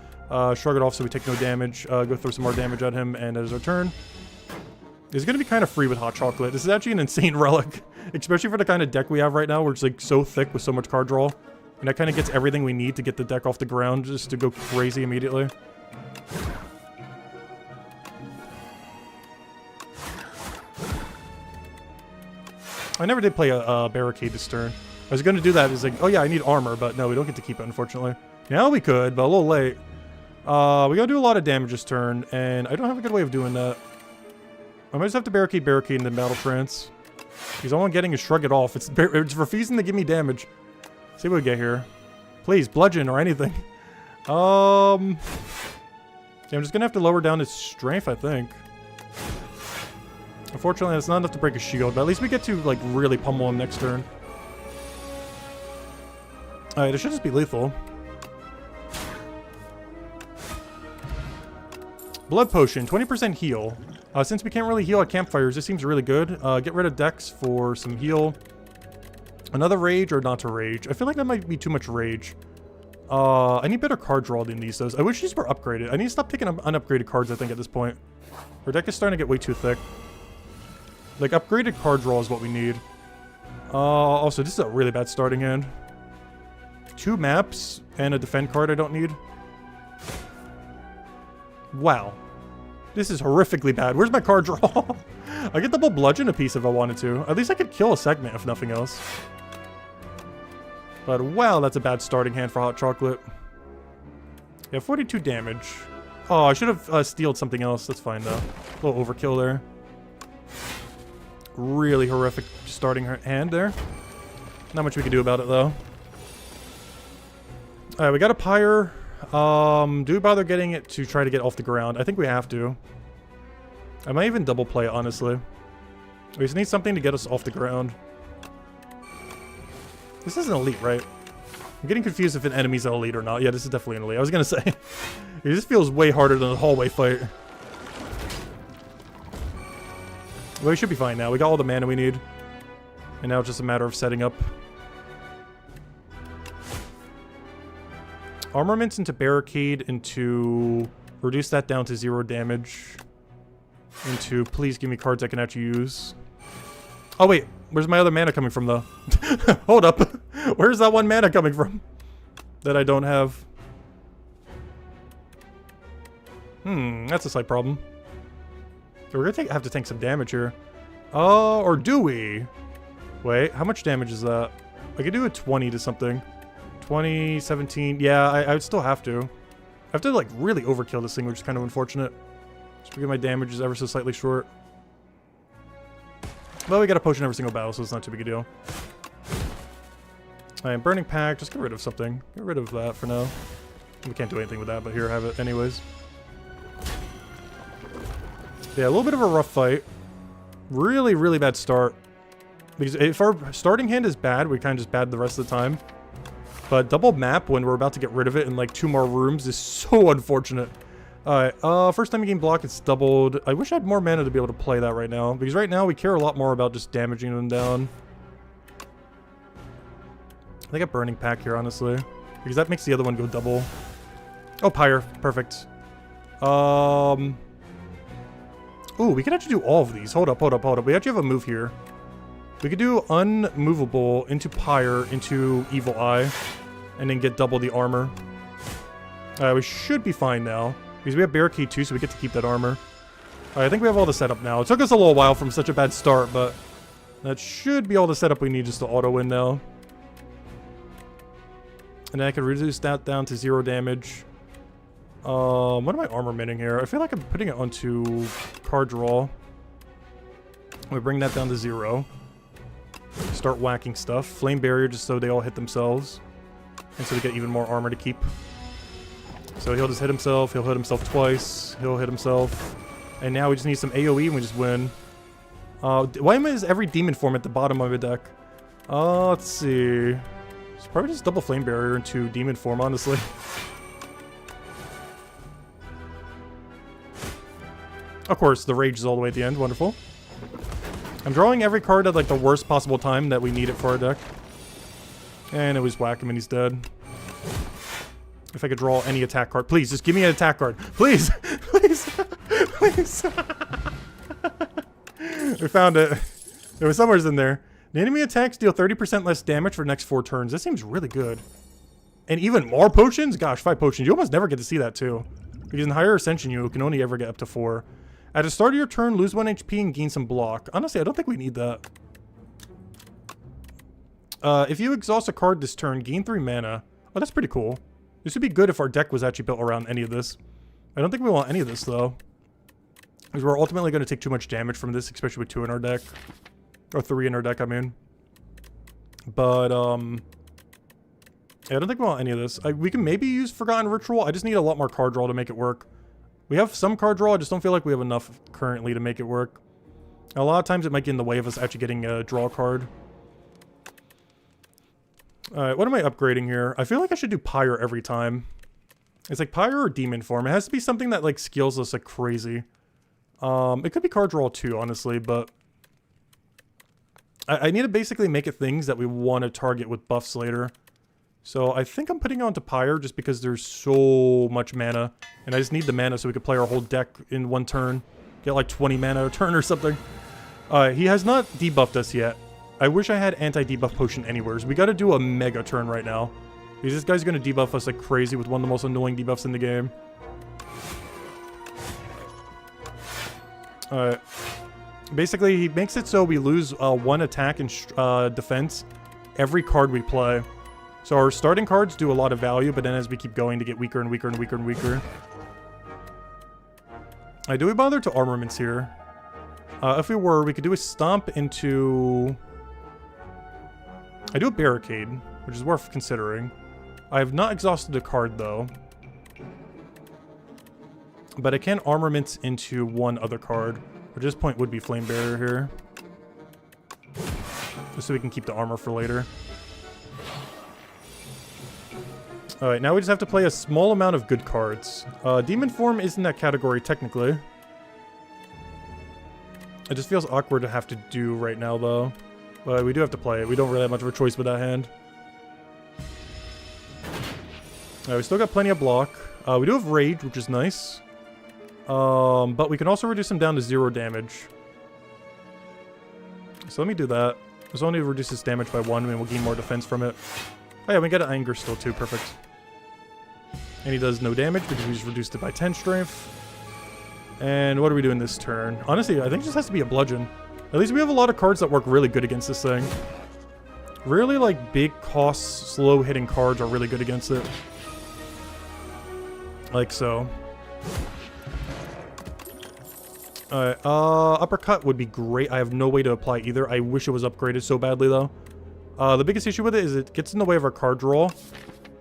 Shrug it off so we take no damage, go throw some more damage at him, and that is our turn. It's going to be kind of free with hot chocolate. This is actually an insane relic. Especially for the kind of deck we have right now, where it's like so thick with so much card draw. And that kind of gets everything we need to get the deck off the ground just to go crazy immediately. I never did play a barricade this turn. I was going to do that. It's like, oh yeah, I need armor, but no, we don't get to keep it, unfortunately. Now we could, but a little late. We got to do a lot of damage this turn, and I don't have a good way of doing that. I might just have to barricade and then battle trance. Because all I'm getting is shrug it off. It's refusing to give me damage. Let's see what we get here. Please, bludgeon or anything. Yeah, I'm just gonna have to lower down his strength, I think. Unfortunately, that's not enough to break a shield, but at least we get to, like, really pummel him next turn. Alright, it should just be lethal. Blood Potion, 20% heal. Since we can't really heal at campfires, this seems really good. Get rid of Dex for some heal. Another rage or not to rage? I feel like that might be too much rage. I need better card draw than these does. I wish these were upgraded. I need to stop taking unupgraded cards, I think, at this point. Our deck is starting to get way too thick. Like, upgraded card draw is what we need. Also, this is a really bad starting hand. 2 maps and a defend card I don't need. Wow. This is horrifically bad. Where's my card draw? I get double bludgeon a piece if I wanted to. At least I could kill a segment if nothing else. But wow, that's a bad starting hand for hot chocolate. Yeah, 42 damage. Oh, I should have stealed something else. That's fine though. A little overkill there. Really horrific starting hand there. Not much we can do about it though. Alright, we got a Pyre. Do we bother getting it to try to get off the ground? I think we have to. I might even double play it, honestly. We just need something to get us off the ground. This is an elite, right? I'm getting confused if an enemy's an elite or not. Yeah, this is definitely an elite. I was gonna say. It just feels way harder than the hallway fight. Well, we should be fine now. We got all the mana we need. And now it's just a matter of setting up. Armaments into barricade, into reduce that down to 0 damage, into please give me cards I can actually use. Oh wait, where's my other mana coming from though? Hold up, where's that 1 mana coming from that I don't have? That's a slight problem. We're gonna have to tank some damage here. Oh, or do we? Wait, how much damage is that? I could do a 20 to something. 20, 17. Yeah, I would still have to. I have to, like, really overkill this thing, which is kind of unfortunate. Just because my damage is ever so slightly short. Well, we got a potion every single battle, so it's not too big a deal. Alright, Burning Pack. Just get rid of something. Get rid of that for now. We can't do anything with that, but here, have it anyways. Yeah, a little bit of a rough fight. Really, really bad start. Because if our starting hand is bad, we kind of just bad the rest of the time. But double map when we're about to get rid of it in like 2 more rooms is so unfortunate. Alright, first time you gain block, it's doubled. I wish I had more mana to be able to play that right now. Because right now we care a lot more about just damaging them down. I think a Burning Pack here, honestly. Because that makes the other one go double. Oh, Pyre. Perfect. Ooh, we can actually do all of these. Hold up, hold up, hold up. We actually have a move here. We could do Unmovable into Pyre into Evil Eye. And then get double the armor. We should be fine now. Because we have Barricade too, so we get to keep that armor. I think we have all the setup now. It took us a little while from such a bad start, but that should be all the setup we need just to auto-win now. And then I can reduce that down to 0 damage. What am I armor minting here? I feel like I'm putting it onto card draw. We bring that down to 0. Start whacking stuff. Flame barrier just so they all hit themselves. And so we get even more armor to keep. So he'll just hit himself. He'll hit himself twice. He'll hit himself. And now we just need some AoE and we just win. Why is every demon form at the bottom of a deck? Let's see. It's probably just double flame barrier into demon form, honestly. Of course, the rage is all the way at the end. Wonderful. I'm drawing every card at like the worst possible time that we need it for our deck. And it was whack him and he's dead. If I could draw any attack card. Please, just give me an attack card. Please! Please! Please! We found it. It was somewhere in there. The enemy attacks deal 30% less damage for the next 4 turns. That seems really good. And even more potions? Gosh, 5 potions. You almost never get to see that too. Because in higher Ascension, you can only ever get up to 4. At the start of your turn, lose 1 HP and gain some block. Honestly, I don't think we need that. If you exhaust a card this turn, gain 3 mana. Oh, that's pretty cool. This would be good if our deck was actually built around any of this. I don't think we want any of this, though. Because we're ultimately going to take too much damage from this, especially with 2 in our deck. Or 3 in our deck, I mean. But, yeah, I don't think we want any of this. We can maybe use Forgotten Ritual. I just need a lot more card draw to make it work. We have some card draw, I just don't feel like we have enough currently to make it work. A lot of times it might get in the way of us actually getting a draw card. Alright, what am I upgrading here? I feel like I should do Pyre every time. It's like Pyre or Demon form. It has to be something that like skills us like crazy. It could be card draw too, honestly, but I need to basically make it things that we want to target with buffs later. So I think I'm putting it onto Pyre just because there's so much mana. And I just need the mana so we can play our whole deck in 1 turn. Get like 20 mana a turn or something. He has not debuffed us yet. I wish I had anti-debuff potion anywhere. We gotta do a mega turn right now. Because this guy's gonna debuff us like crazy with one of the most annoying debuffs in the game. Alright. Basically, he makes it so we lose 1 attack and defense every card we play. So our starting cards do a lot of value, but then as we keep going, they get weaker and weaker and weaker and weaker. Do we bother to armaments here? If we were, we could do a stomp into... I do a barricade, which is worth considering. I have not exhausted a card, though. But I can armaments into one other card, which at this point would be Flame Barrier here. Just so we can keep the armor for later. Alright, now we just have to play a small amount of good cards. Demon Form is in that category, technically. It just feels awkward to have to do right now, though. But we do have to play it. We don't really have much of a choice with that hand. Alright, we still got plenty of block. We do have Rage, which is nice. But we can also reduce him down to 0 damage. So let me do that. This only reduces damage by 1, and we'll gain more defense from it. Oh yeah, we get an Anger still too, perfect. And he does no damage because we just reduced it by 10 strength. And what are we doing this turn? Honestly, I think it just has to be a bludgeon. At least we have a lot of cards that work really good against this thing. Really, like, big cost, slow hitting cards are really good against it. Like so. Alright, uppercut would be great. I have no way to apply either. I wish it was upgraded so badly, though. The biggest issue with it is it gets in the way of our card draw.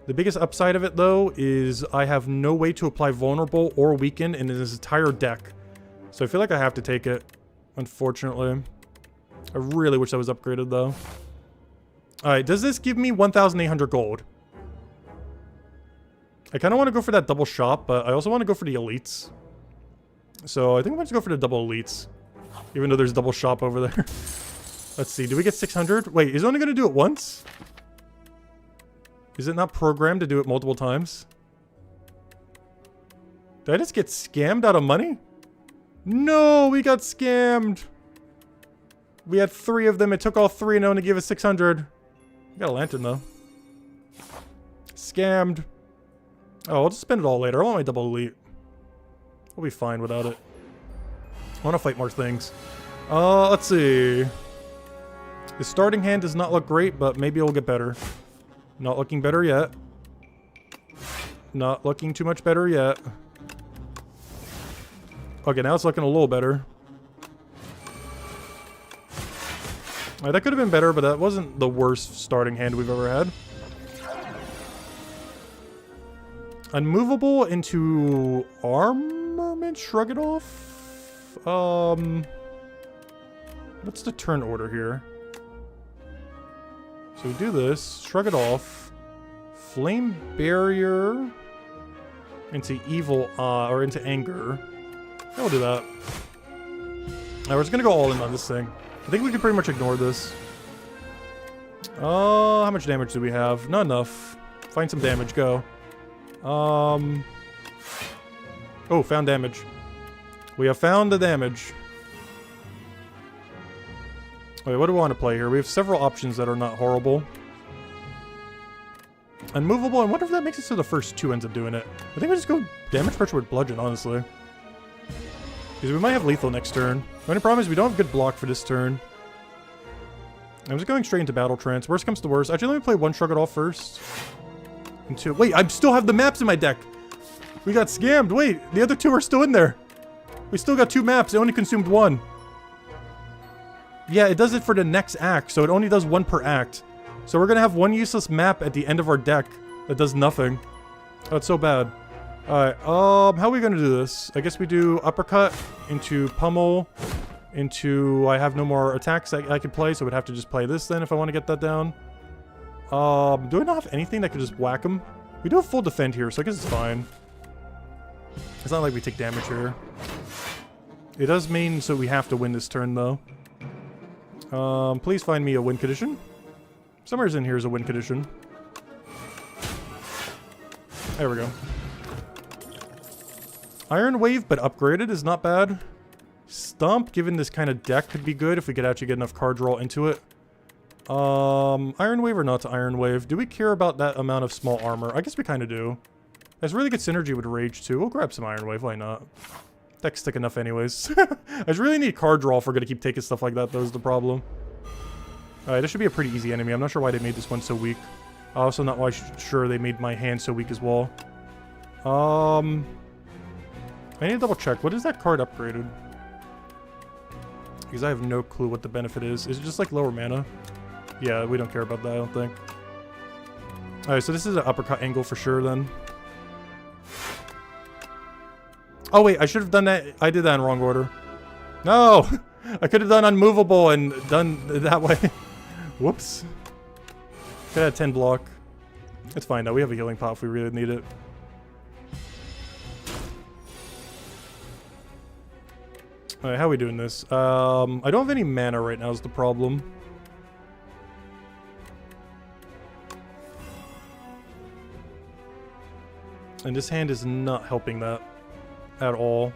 The biggest upside of it, though, is I have no way to apply vulnerable or weaken in this entire deck. So I feel like I have to take it, unfortunately. I really wish that was upgraded, though. Alright, does this give me 1,800 gold? I kind of want to go for that double shop, but I also want to go for the elites. So I think I'm going to go for the double elites. Even though there's double shop over there. Let's see, do we get 600? Wait, is it only going to do it once? Is it not programmed to do it multiple times? Did I just get scammed out of money? No, we got scammed. We had 3 of them. It took all 3 and only gave us 600. We got a lantern, though. Scammed. Oh, I'll just spend it all later. I want my double elite. We'll be fine without it. I want to fight more things. Let's see. The starting hand does not look great, but maybe it'll get better. Not looking better yet. Not looking too much better yet. Okay, now it's looking a little better. Alright, that could have been better, but that wasn't the worst starting hand we've ever had. Unmovable into armament, shrug it off. What's the turn order here? So we do this, shrug it off, flame barrier into evil, or into anger. Yeah, we'll do that. Alright, we're just gonna go all in on this thing. I think we can pretty much ignore this. How much damage do we have? Not enough. Find some damage, go. Oh, found damage. We have found the damage. Wait, what do we want to play here? We have several options that are not horrible. Unmovable, I wonder if that makes it so the first 2 ends up doing it. I think we just go damage pressure with bludgeon, honestly. Because we might have lethal next turn. The only problem is we don't have good block for this turn. I'm just going straight into battle trance. Worst comes to worst. Actually, let me play 1 shrug it off first. And 2. Wait, I still have the maps in my deck. We got scammed. Wait, the other 2 are still in there. We still got 2 maps. It only consumed 1. Yeah, it does it for the next act, so it only does 1 per act. So we're gonna have 1 useless map at the end of our deck that does nothing. Oh, it's so bad. Alright, how are we gonna do this? I guess we do uppercut into pummel into... I have no more attacks I can play, so we'd have to just play this then if I want to get that down. Do I not have anything that could just whack him? We do have full defend here, so I guess it's fine. It's not like we take damage here. It does mean so we have to win this turn, though. Please find me a win condition. Somewhere's in here is a win condition. There we go. Iron Wave, but upgraded is not bad. Stomp, given this kind of deck, could be good if we could actually get enough card draw into it. Iron Wave or not to Iron Wave? Do we care about that amount of small armor? I guess we kind of do. Has really good synergy with Rage too. We'll grab some Iron Wave, why not? Deck's thick enough anyways. I just really need card draw if we're gonna keep taking stuff like that, though, is the problem. Alright, this should be a pretty easy enemy. I'm not sure why they made this one so weak. Also not why sure they made my hand so weak as well. I need to double check. What is that card upgraded? Because I have no clue what the benefit is. Is it just like lower mana? Yeah, we don't care about that, I don't think. Alright, so this is an uppercut angle for sure then. Oh wait, I should have done that. I did that in wrong order. No! I could have done unmovable and done that way. Whoops. Could have 10 block. It's fine though, we have a healing pot if we really need it. Alright, how are we doing this? I don't have any mana right now is the problem. And this hand is not helping that at all.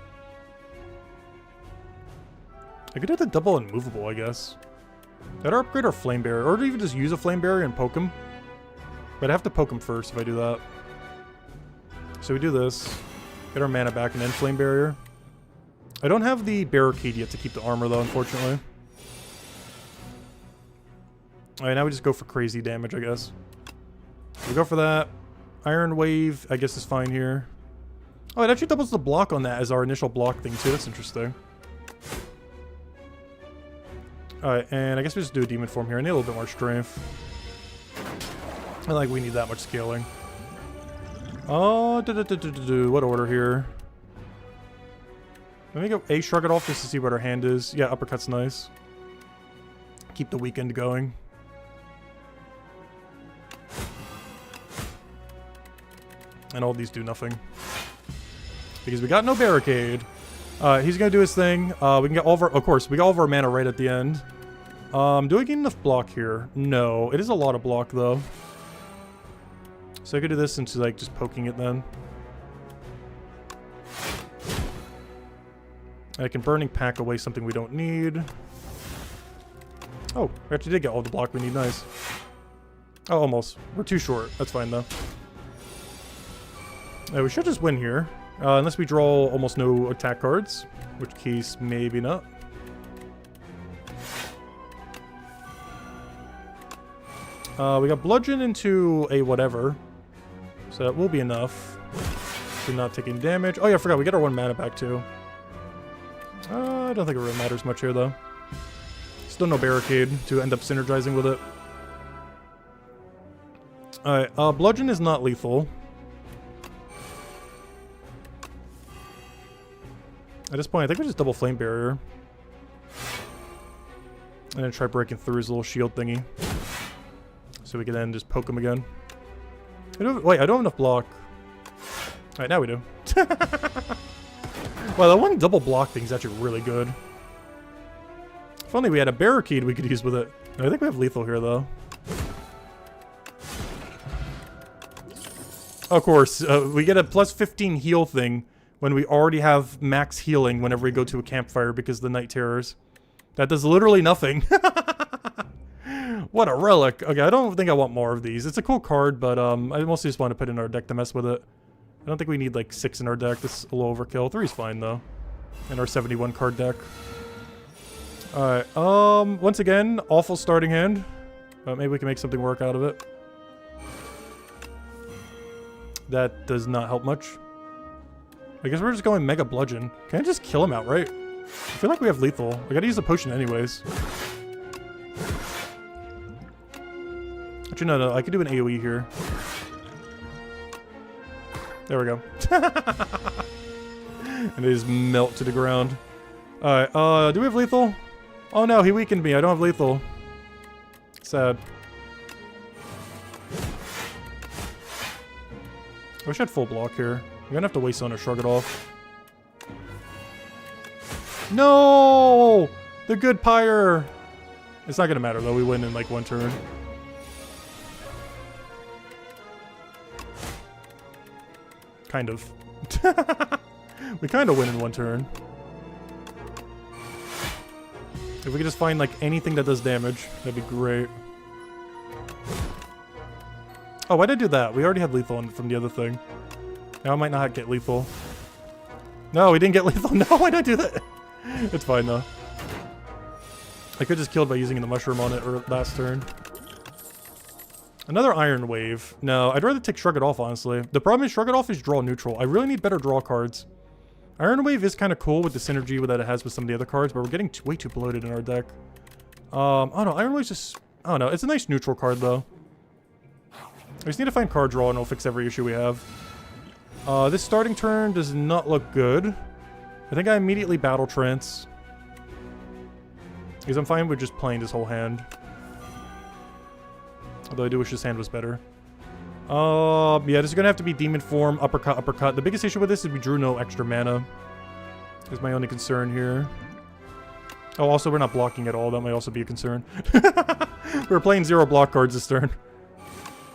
I could have the double unmovable, I guess. Better upgrade our flame barrier, or even just use a flame barrier and poke him. But I have to poke him first if I do that. So we do this, get our mana back, and then flame barrier. I don't have the barricade yet to keep the armor though, unfortunately. Alright, now we just go for crazy damage, I guess. We go for that. Iron Wave, I guess, is fine here. Oh, it actually doubles the block on that as our initial block thing too. That's interesting. Alright, and I guess we just do a demon form here. I need a little bit more strength. I don't think we need that much scaling. Oh, what order here? Let me go A shrug it off just to see what our hand is. Yeah, uppercut's nice. Keep the weekend going. And all these do nothing. Because we got no barricade. He's gonna do his thing. We can get all of our, of course, we got all of our mana right at the end. Do I get enough block here? No. It is a lot of block though. So I could do this into like just poking it then. I can Burning Pack away something we don't need. Oh, we actually did get all the block we need. Nice. Oh, almost. We're too short. That's fine though. We should just win here. Unless we draw almost no attack cards. Which case, maybe not. We got Bludgeon into a whatever. So that will be enough. To not taking damage. Oh yeah, I forgot. We get our 1 mana back too. I don't think it really matters much here though. Still no barricade to end up synergizing with it. Alright, Bludgeon is not lethal. At this point, I think we just double Flame Barrier. And then try breaking through his little shield thingy. So we can then just poke him again. Wait, I don't have enough block. Alright, now we do. Wow, that one double block thing is actually really good. If only we had a barricade we could use with it. I think we have lethal here, though. Of course, we get a plus 15 heal thing when we already have max healing whenever we go to a campfire because of the Night Terrors. That does literally nothing. What a relic. Okay, I don't think I want more of these. It's a cool card, but I mostly just want to put it in our deck to mess with it. I don't think we need like 6 in our deck. This is a little overkill. 3's fine though. In our 71 card deck. Alright, once again, awful starting hand. But maybe we can make something work out of it. That does not help much. I guess we're just going Mega Bludgeon. Can I just kill him outright? I feel like we have lethal. I gotta use the potion anyways. Actually, no, I could do an AoE here. There we go. And they just melt to the ground. Alright, do we have lethal? Oh no, he weakened me. I don't have lethal. Sad. I wish I had full block here. I'm gonna have to waste on to shrug it off. No! The good pyre! It's not gonna matter though, we win in like 1 turn. Kind of. We kind of win in 1 turn. If we could just find, like, anything that does damage, that'd be great. Oh, why did I do that? We already had lethal on from the other thing. Now I might not get lethal. No, we didn't get lethal. No, why did I do that? It's fine, though. I could just killed by using the mushroom on it or last turn. Another Iron Wave. No, I'd rather take Shrug It Off, honestly. The problem is Shrug It Off is draw neutral. I really need better draw cards. Iron Wave is kind of cool with the synergy that it has with some of the other cards, but we're getting way too bloated in our deck. Oh no, Iron Wave's just... I don't know. It's a nice neutral card, though. I just need to find card draw and it'll fix every issue we have. This starting turn does not look good. I think I immediately Battle Trance. Because I'm fine with just playing this whole hand. Although I do wish this hand was better. Yeah, this is going to have to be Demon Form, Uppercut, Uppercut. The biggest issue with this is we drew no extra mana. Is my only concern here. Oh, also we're not blocking at all. That might also be a concern. We're playing 0 block cards this turn.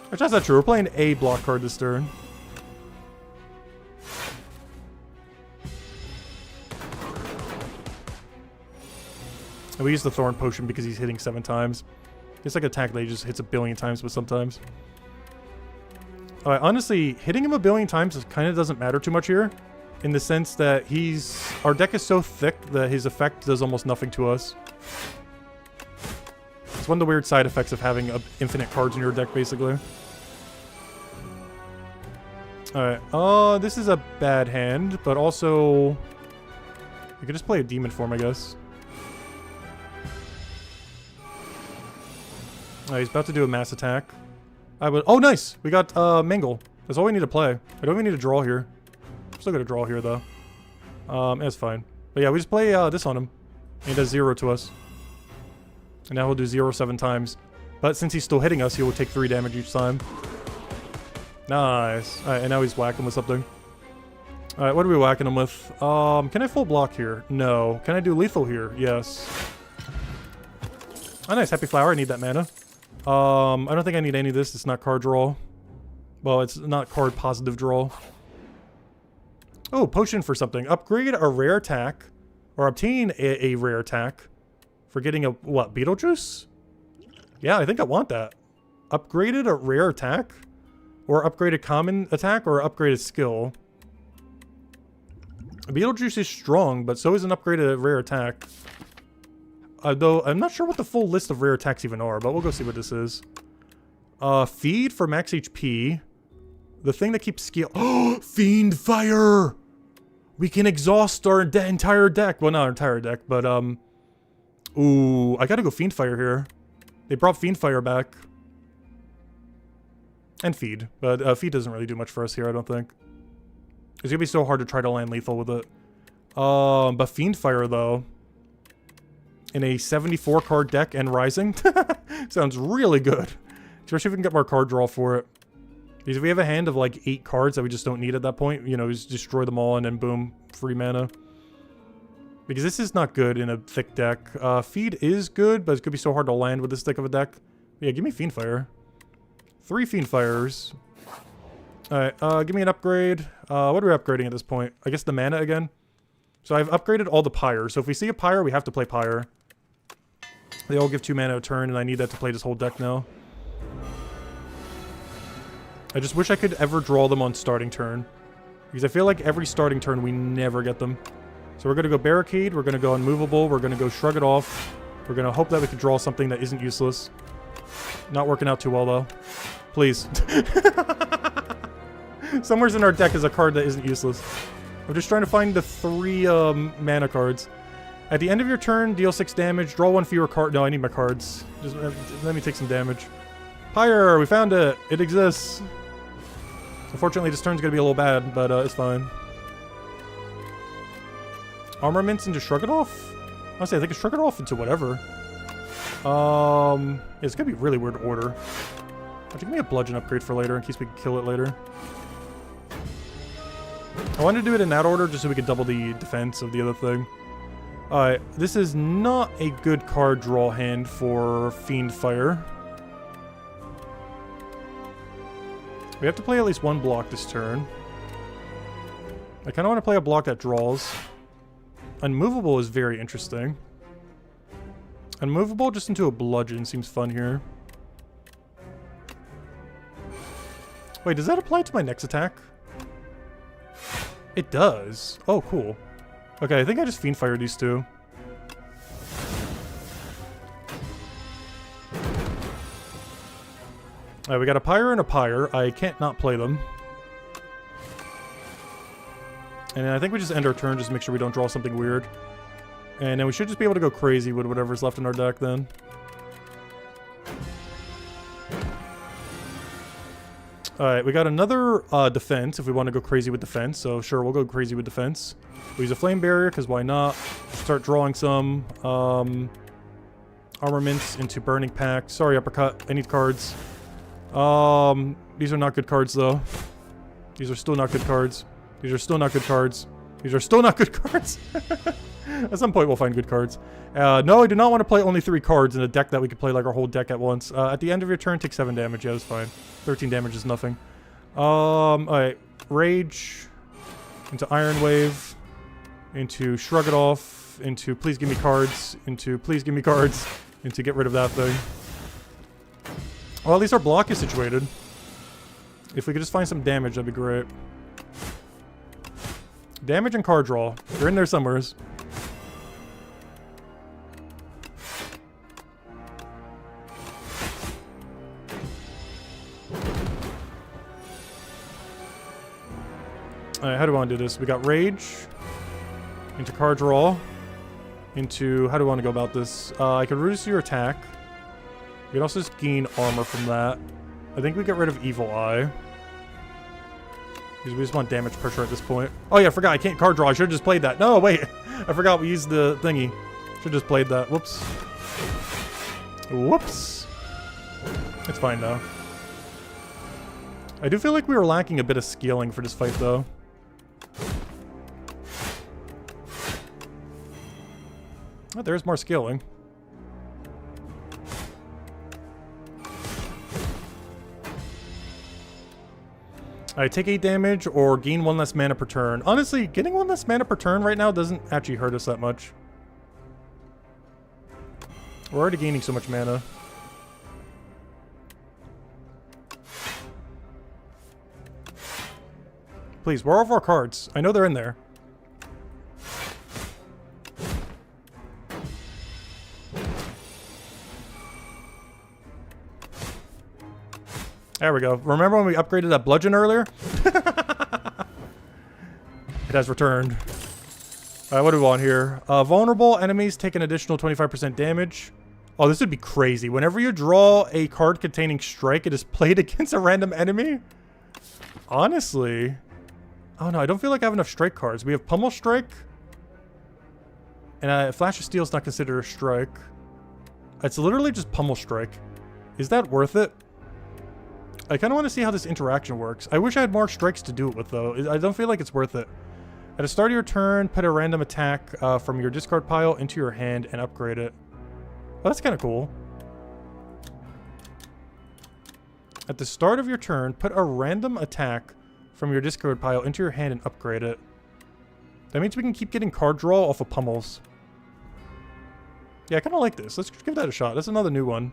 Which, that's not true. We're playing a block card this turn. And we use the Thorn Potion because he's hitting 7 times. It's like an attack that he just hits a billion times, but sometimes. Honestly, hitting him a billion times kind of doesn't matter too much here. In the sense that our deck is so thick that his effect does almost nothing to us. It's one of the weird side effects of having infinite cards in your deck, basically. Alright, this is a bad hand, but also... We could just play a Demon Form, I guess. He's about to do a mass attack. Oh, nice! We got Mangle. That's all we need to play. I don't even need to draw here. I'm still gonna draw here, though. That's fine. But yeah, we just play this on him. And he does 0 to us. And now he'll do 0 7 times. But since he's still hitting us, he will take 3 damage each time. Nice. Alright, and now he's whacking with something. Alright, what are we whacking him with? Can I full block here? No. Can I do lethal here? Yes. Oh, nice. Happy Flower. I need that mana. I don't think I need any of this. It's not card draw. Well, it's not card positive draw. Oh, potion for something. Upgrade a rare attack. Or obtain a rare attack. For getting a, what, Beetlejuice? Yeah, I think I want that. Upgraded a rare attack? Or upgraded common attack? Or upgraded skill? Beetlejuice is strong, but so is an upgraded rare attack. Though, I'm not sure what the full list of rare attacks even are, but we'll go see what this is. Feed for max HP. The thing that keeps skill. Oh, Fiend Fire! We can exhaust our entire deck. Well, not our entire deck, but, ooh, I gotta go Fiend Fire here. They brought Fiend Fire back. And Feed. But, Feed doesn't really do much for us here, I don't think. It's gonna be so hard to try to land lethal with it. But Fiend Fire, though. In a 74 card deck and rising. Sounds really good. Especially if we can get more card draw for it. Because if we have a hand of like 8 cards that we just don't need at that point, you know, just destroy them all and then boom, free mana. Because this is not good in a thick deck. Feed is good, but it's gonna be so hard to land with this thick of a deck. Yeah, give me Fiend Fire. 3 Fiend Fires. Alright, give me an upgrade. What are we upgrading at this point? I guess the mana again? So I've upgraded all the Pyre. So if we see a Pyre, we have to play Pyre. They all give 2 mana a turn, and I need that to play this whole deck now. I just wish I could ever draw them on starting turn. Because I feel like every starting turn, we never get them. So we're going to go Barricade, we're going to go Unmovable, we're going to go Shrug It Off. We're going to hope that we can draw something that isn't useless. Not working out too well, though. Please. Somewhere's in our deck is a card that isn't useless. I'm just trying to find the 3 mana cards. At the end of your turn, deal 6 damage, draw 1 fewer card. No, I need my cards. Just let me take some damage. Pyre, we found it. It exists. Unfortunately, this turn's gonna be a little bad, but it's fine. Armaments into Shrug It Off? Honestly, I think it's Shrug It Off into whatever. Yeah, it's gonna be a really weird order. Why don't you give me a bludgeon upgrade for later in case we can kill it later? I wanted to do it in that order just so we could double the defense of the other thing. Alright, this is not a good card draw hand for Fiend Fire. We have to play at least 1 block this turn. I kind of want to play a block that draws. Unmovable is very interesting. Unmovable just into a bludgeon seems fun here. Wait, does that apply to my next attack? It does. Oh, cool. Okay, I think I just Fiend Fire these two. Alright, we got a Pyre and a Pyre. I can't not play them. And then I think we just end our turn just to make sure we don't draw something weird. And then we should just be able to go crazy with whatever's left in our deck then. Alright, we got another defense if we want to go crazy with defense. So sure, we'll go crazy with defense. We'll use a Flame Barrier because why not? Start drawing some armaments into Burning Pact. Sorry, Uppercut. I need cards. These are not good cards though. These are still not good cards. These are still not good cards. These are still not good cards. At some point we'll find good cards. No, I do not want to play only 3 cards in a deck that we could play like our whole deck at once. At the end of your turn, take 7 damage. Yeah, that's fine. 13 damage is nothing. Alright. Rage. Into Iron Wave. Into Shrug It Off. Into Please Give Me Cards. Into Please Give Me Cards. Into Get Rid of that thing. Well, at least our block is situated. If we could just find some damage, that'd be great. Damage and card draw. They're in there somewheres. Alright, how do I want to do this? We got Rage. Into card draw. Into... How do I want to go about this? I can reduce your attack. We can also just gain armor from that. I think we get rid of Evil Eye. Because we just want damage pressure at this point. Oh yeah, I forgot. I can't card draw. I should have just played that. No, wait. I forgot we used the thingy. Should have just played that. Whoops. Whoops. It's fine now. I do feel like we were lacking a bit of scaling for this fight, though. Oh, there's more scaling. Alright, take 8 damage or gain 1 less mana per turn. Honestly, getting 1 less mana per turn right now doesn't actually hurt us that much. We're already gaining so much mana. Please, where are all of our cards? I know they're in there. There we go. Remember when we upgraded that bludgeon earlier? It has returned. Alright, what do we want here? Vulnerable enemies take an additional 25% damage. Oh, this would be crazy. Whenever you draw a card containing strike, it is played against a random enemy. Honestly. Oh no, I don't feel like I have enough strike cards. We have Pummel Strike. And Flash of Steel is not considered a strike. It's literally just Pummel Strike. Is that worth it? I kind of want to see how this interaction works. I wish I had more strikes to do it with, though. I don't feel like it's worth it. At the start of your turn, put a random attack from your discard pile into your hand and upgrade it. Well, that's kind of cool. At the start of your turn, put a random attack from your discard pile into your hand and upgrade it. That means we can keep getting card draw off of pummels. Yeah, I kind of like this. Let's give that a shot. That's another new one.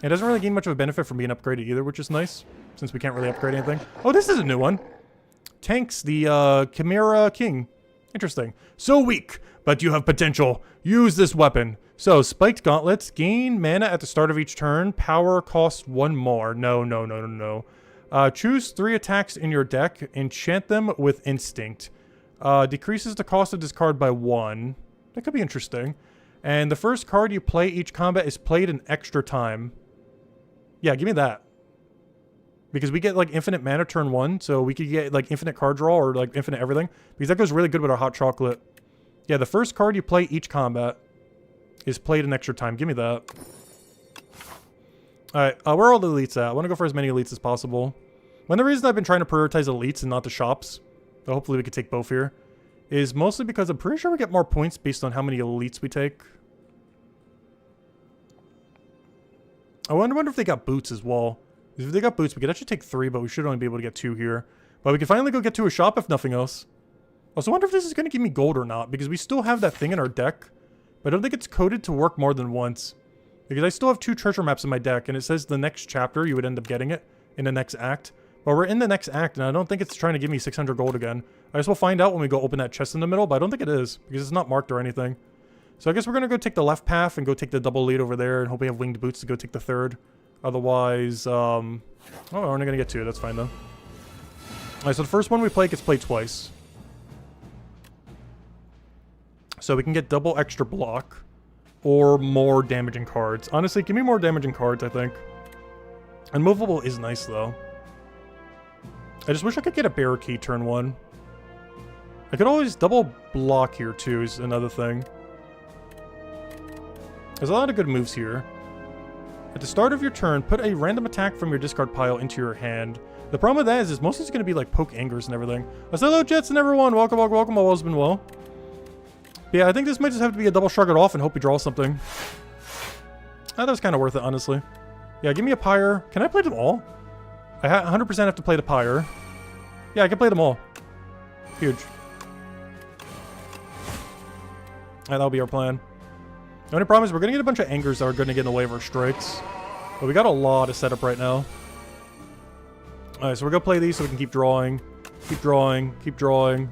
It doesn't really gain much of a benefit from being upgraded either, which is nice, since we can't really upgrade anything. Oh, this is a new one. Tanks the Chimera King. Interesting. So weak, but you have potential. Use this weapon. So, Spiked Gauntlets. Gain mana at the start of each turn. Power costs 1 more. No. Choose 3 attacks in your deck. Enchant them with Instinct. Decreases the cost of this card by 1. That could be interesting. And the first card you play each combat is played an extra time. Yeah, give me that. Because we get, like, infinite mana turn 1, so we could get, like, infinite card draw or, like, infinite everything. Because that goes really good with our hot chocolate. Yeah, the first card you play each combat is played an extra time. Give me that. Alright, where are all the elites at? I want to go for as many elites as possible. One of the reasons I've been trying to prioritize elites and not the shops, so hopefully we can take both here, is mostly because I'm pretty sure we get more points based on how many elites we take. I wonder if they got boots as well. If they got boots, we could actually take 3, but we should only be able to get 2 here. But we can finally go get to a shop if nothing else. I also wonder if this is going to give me gold or not, because we still have that thing in our deck. But But I don't think it's coded to work more than once. Because I still have 2 treasure maps in my deck, and it says the next chapter you would end up getting it in the next act. But we're in the next act, and I don't think it's trying to give me 600 gold again. I guess we'll find out when we go open that chest in the middle, but I don't think it is, because it's not marked or anything. So I guess we're going to go take the left path and go take the double lead over there, and hope we have winged boots to go take the third. Otherwise, oh, we're only going to get 2. That's fine, though. Alright, so the first one we play gets played twice. So we can get double extra block. Or more damaging cards. Honestly, give me more damaging cards, I think. Unmovable is nice, though. I just wish I could get a barricade turn 1. I could always double block here, too, is another thing. There's a lot of good moves here. At the start of your turn, put a random attack from your discard pile into your hand. The problem with that is mostly it's going to be like poke angers and everything. Hello, Jets and everyone. Welcome, welcome, welcome. All has been well. But yeah, I think this might just have to be a double shrug it off and hope we draw something. That was kind of worth it, honestly. Yeah, give me a pyre. Can I play them all? I 100% have to play the pyre. Yeah, I can play them all. Huge. That'll be our plan. The only problem is we're going to get a bunch of angers that are going to get in the way of our strikes. But we got a lot of setup right now. Alright, so we're going to play these so we can keep drawing. Keep drawing. Keep drawing.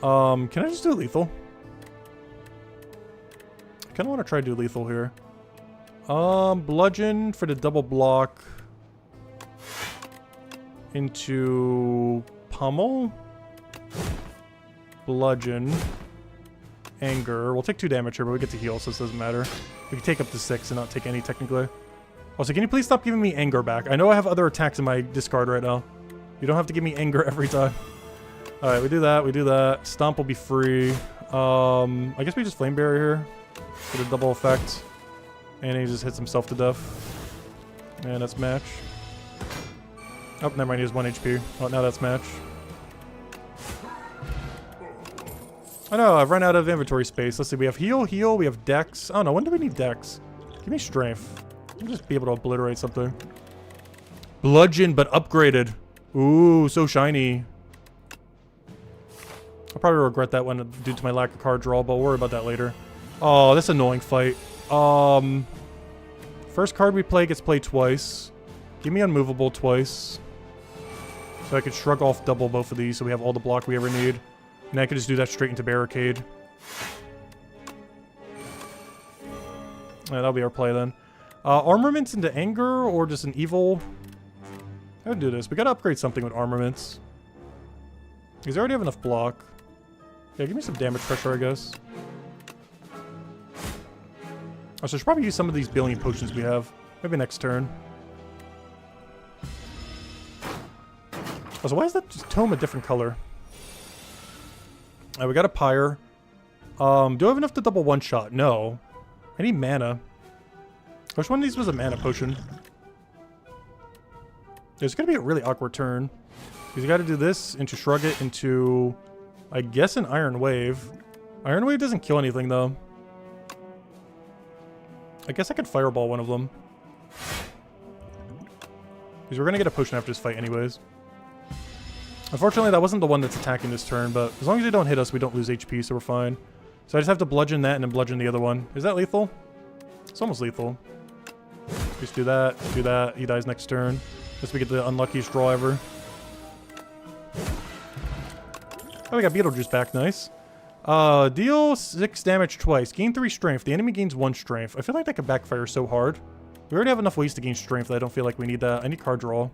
Can I just do lethal? I kind of want to try to do lethal here. Bludgeon for the double block. Into pummel. Bludgeon. Anger. We'll take 2 damage here, but we get to heal, so this doesn't matter. We can take up to 6 and not take any, technically. Also, can you please stop giving me anger back? I know I have other attacks in my discard right now. You don't have to give me anger every time. Alright, we do that, we do that. Stomp will be free. I guess we just Flame Barrier here. For the double effect. And he just hits himself to death. And that's match. Oh, never mind, he has 1 HP. Oh, now that's match. Oh no, I've run out of inventory space. Let's see, we have heal, heal, we have dex. Oh no, when do we need dex? Give me strength. I'll just be able to obliterate something. Bludgeon, but upgraded. Ooh, so shiny. I'll probably regret that one due to my lack of card draw, but we'll worry about that later. Oh, that's an annoying fight. First card we play gets played twice. Give me unmovable twice. So I could shrug off double both of these so we have all the block we ever need. And I could just do that straight into barricade. Yeah, that'll be our play then. Armaments into anger or just an evil? How to do this? We gotta upgrade something with armaments. Because I already have enough block. Yeah, give me some damage pressure, I guess. Oh, so I should probably use some of these billion potions we have. Maybe next turn. Oh, so why is that tome a different color? Alright, we got a pyre. Do I have enough to double one shot? No. I need mana. Which one of these was a mana potion? It's gonna be a really awkward turn. Because you gotta do this, into shrug it, into... I guess an Iron Wave. Iron Wave doesn't kill anything, though. I guess I could Fireball one of them. Because we're gonna get a potion after this fight anyways. Unfortunately, that wasn't the one that's attacking this turn, but as long as they don't hit us, we don't lose HP, so we're fine. So I just have to bludgeon that and then bludgeon the other one. Is that lethal? It's almost lethal. Just do that, he dies next turn. Guess we get the unluckiest draw ever. Oh, we got Beetlejuice back, nice. Deal 6 damage twice, gain 3 strength. The enemy gains 1 strength. I feel like that could backfire so hard. We already have enough ways to gain strength that I don't feel like we need that. I need card draw.